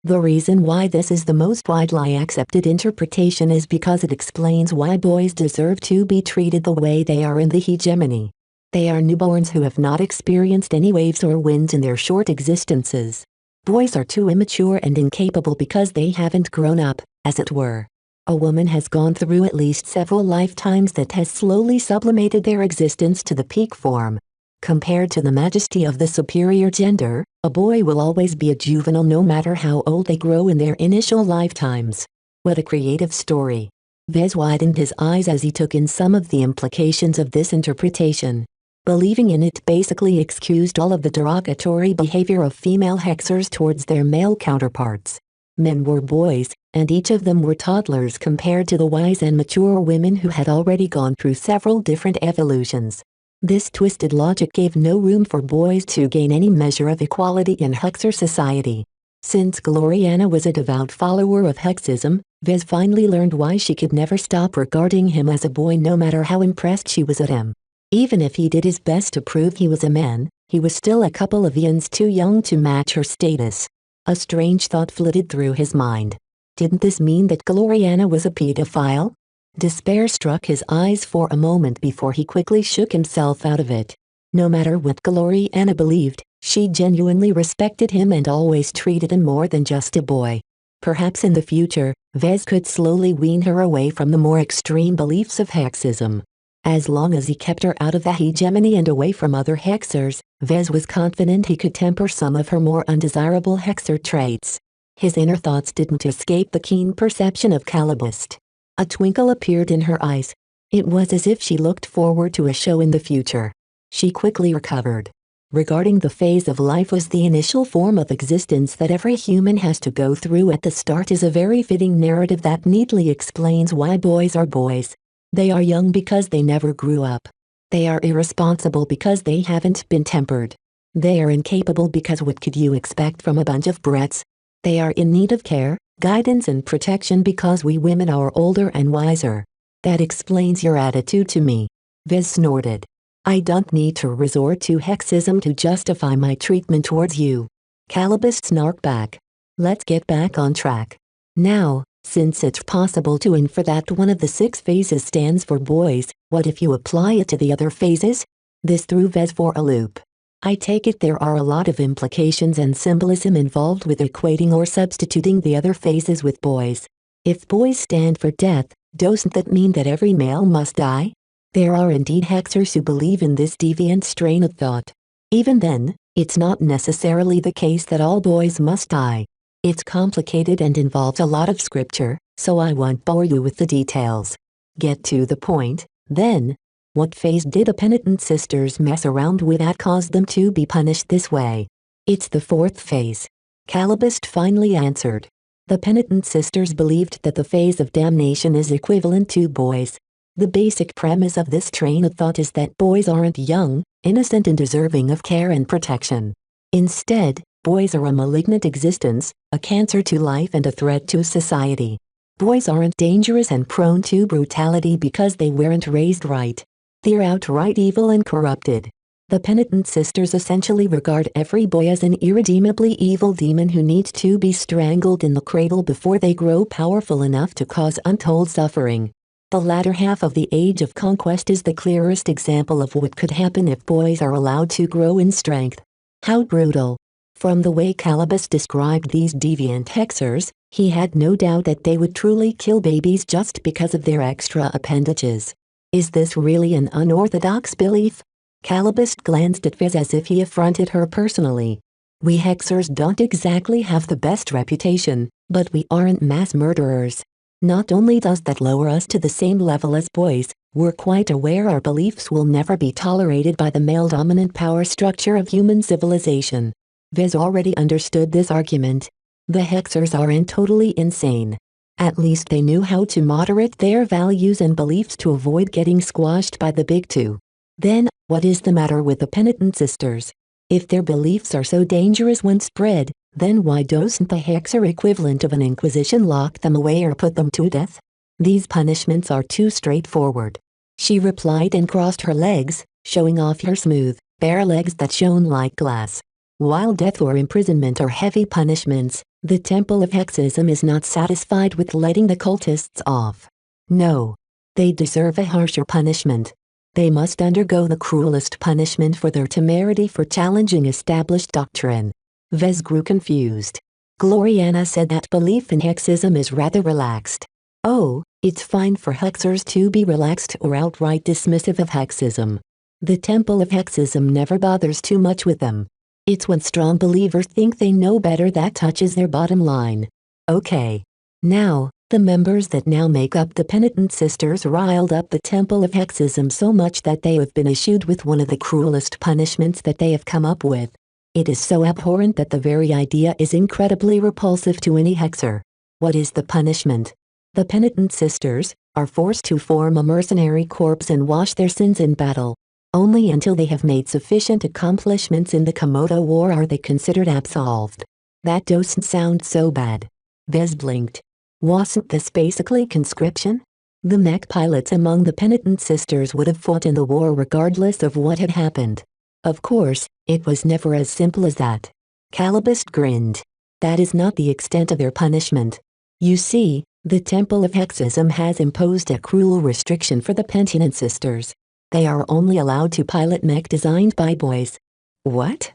Speaker 2: The reason why this is the most widely accepted interpretation is because it explains why boys deserve to be treated the way they are in the hegemony. They are newborns who have not experienced any waves or winds in their short existences. Boys are too immature and incapable because they haven't grown up, as it were. A woman has gone through at least several lifetimes that has slowly sublimated their existence to the peak form. Compared to the majesty of the superior gender, a boy will always be a juvenile no matter how old they grow in their initial lifetimes. What a creative story. Vez widened his eyes as he took in some of the implications of this interpretation. Believing in it basically excused all of the derogatory behavior of female hexers towards their male counterparts. Men were boys, and each of them were toddlers compared to the wise and mature women who had already gone through several different evolutions. This twisted logic gave no room for boys to gain any measure of equality in hexer society. Since Gloriana was a devout follower of hexism, Vez finally learned why she could never stop regarding him as a boy no matter how impressed she was at him. Even if he did his best to prove he was a man, he was still a couple of eons too young to match her status. A strange thought flitted through his mind. Didn't this mean that Gloriana was a pedophile? Despair struck his eyes for a moment before he quickly shook himself out of it. No matter what Gloriana believed, she genuinely respected him and always treated him more than just a boy. Perhaps in the future, Vez could slowly wean her away from the more extreme beliefs of hexism. As long as he kept her out of the hegemony and away from other hexers, Vez was confident he could temper some of her more undesirable hexer traits. His inner thoughts didn't escape the keen perception of Calibust. A twinkle appeared in her eyes. It was as if she looked forward to a show in the future. She quickly recovered. Regarding the phase of life as the initial form of existence that every human has to go through at the start is a very fitting narrative that neatly explains why boys are boys. They are young because they never grew up. They are irresponsible because they haven't been tempered. They are incapable because what could you expect from a bunch of brats? They are in need of care, guidance and protection because we women are older and wiser. That explains your attitude to me. Vez snorted. I don't need to resort to hexism to justify my treatment towards you. Calibust snarked back. Let's get back on track. Now, since it's possible to infer that one of the 6 phases stands for boys, what if you apply it to the other phases? This threw Vez for a loop. I take it there are a lot of implications and symbolism involved with equating or substituting the other phases with boys. If boys stand for death, doesn't that mean that every male must die? There are indeed hexers who believe in this deviant strain of thought. Even then, it's not necessarily the case that all boys must die. It's complicated and involves a lot of scripture, so I won't bore you with the details. Get to the point, then. What phase did the penitent sisters mess around with that caused them to be punished this way? It's the 4th phase. Calibust finally answered. The penitent sisters believed that the phase of damnation is equivalent to boys. The basic premise of this train of thought is that boys aren't young, innocent and deserving of care and protection. Instead, boys are a malignant existence, a cancer to life and a threat to society. Boys aren't dangerous and prone to brutality because they weren't raised right. They're outright evil and corrupted. The penitent sisters essentially regard every boy as an irredeemably evil demon who needs to be strangled in the cradle before they grow powerful enough to cause untold suffering. The latter half of the Age of Conquest is the clearest example of what could happen if boys are allowed to grow in strength. How brutal. From the way Calibust described these deviant hexers, he had no doubt that they would truly kill babies just because of their extra appendages. Is this really an unorthodox belief? Calibust glanced at Vez as if he affronted her personally. We hexers don't exactly have the best reputation, but we aren't mass murderers. Not only does that lower us to the same level as boys, we're quite aware our beliefs will never be tolerated by the male-dominant power structure of human civilization. Vez already understood this argument. The hexers aren't totally insane. At least they knew how to moderate their values and beliefs to avoid getting squashed by the big two. Then, what is the matter with the penitent sisters? If their beliefs are so dangerous when spread, then why doesn't the hexer equivalent of an inquisition lock them away or put them to death? These punishments are too straightforward. She replied and crossed her legs, showing off her smooth, bare legs that shone like glass. While death or imprisonment are heavy punishments, the Temple of Hexism is not satisfied with letting the cultists off. No. They deserve a harsher punishment. They must undergo the cruelest punishment for their temerity for challenging established doctrine. Vez grew confused. Gloriana said that belief in hexism is rather relaxed. Oh, it's fine for hexers to be relaxed or outright dismissive of hexism. The Temple of Hexism never bothers too much with them. It's when strong believers think they know better that touches their bottom line. Okay. Now, the members that now make up the penitent sisters riled up the Temple of Hexism so much that they have been issued with one of the cruelest punishments that they have come up with. It is so abhorrent that the very idea is incredibly repulsive to any hexer. What is the punishment? The penitent sisters are forced to form a mercenary corps and wash their sins in battle. Only until they have made sufficient accomplishments in the Komodo War are they considered absolved. That doesn't sound so bad. Vez blinked. Wasn't this basically conscription? The mech pilots among the penitent sisters would have fought in the war regardless of what had happened. Of course, it was never as simple as that. Calibust grinned. That is not the extent of their punishment. You see, the Temple of Hexism has imposed a cruel restriction for the penitent sisters. They are only allowed to pilot mech designed by boys. What?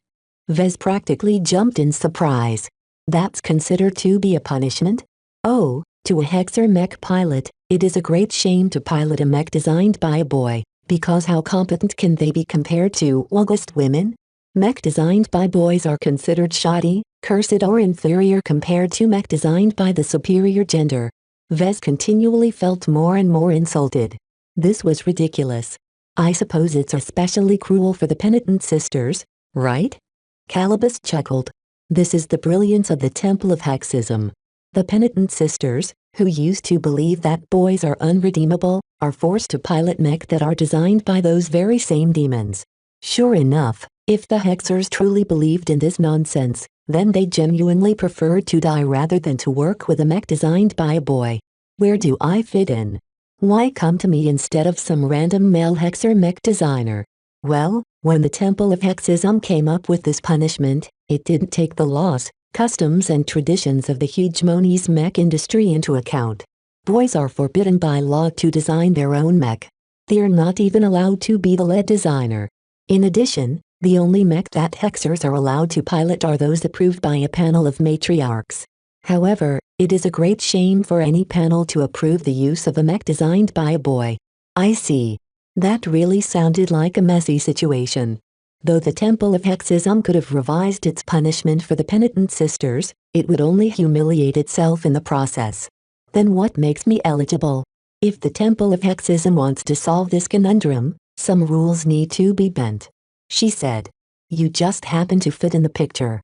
Speaker 2: Vez practically jumped in surprise. That's considered to be a punishment? Oh, to a hexer mech pilot, it is a great shame to pilot a mech designed by a boy, because how competent can they be compared to August women? Mech designed by boys are considered shoddy, cursed or inferior compared to mech designed by the superior gender. Vez continually felt more and more insulted. This was ridiculous. I suppose it's especially cruel for the penitent sisters, right? Calibust chuckled. This is the brilliance of the Temple of Hexism. The penitent sisters, who used to believe that boys are unredeemable, are forced to pilot mech that are designed by those very same demons. Sure enough, if the hexers truly believed in this nonsense, then they genuinely preferred to die rather than to work with a mech designed by a boy. Where do I fit in? Why come to me instead of some random male hexer mech designer? Well, when the Temple of Hexism came up with this punishment, it didn't take the laws, customs and traditions of the hegemony's mech industry into account. Boys are forbidden by law to design their own mech. They're not even allowed to be the lead designer. In addition, the only mech that hexers are allowed to pilot are those approved by a panel of matriarchs. However, it is a great shame for any panel to approve the use of a mech designed by a boy. I see. That really sounded like a messy situation. Though the Temple of Hexism could have revised its punishment for the penitent sisters, it would only humiliate itself in the process. Then what makes me eligible? If the Temple of Hexism wants to solve this conundrum, some rules need to be bent. She said. You just happen to fit in the picture.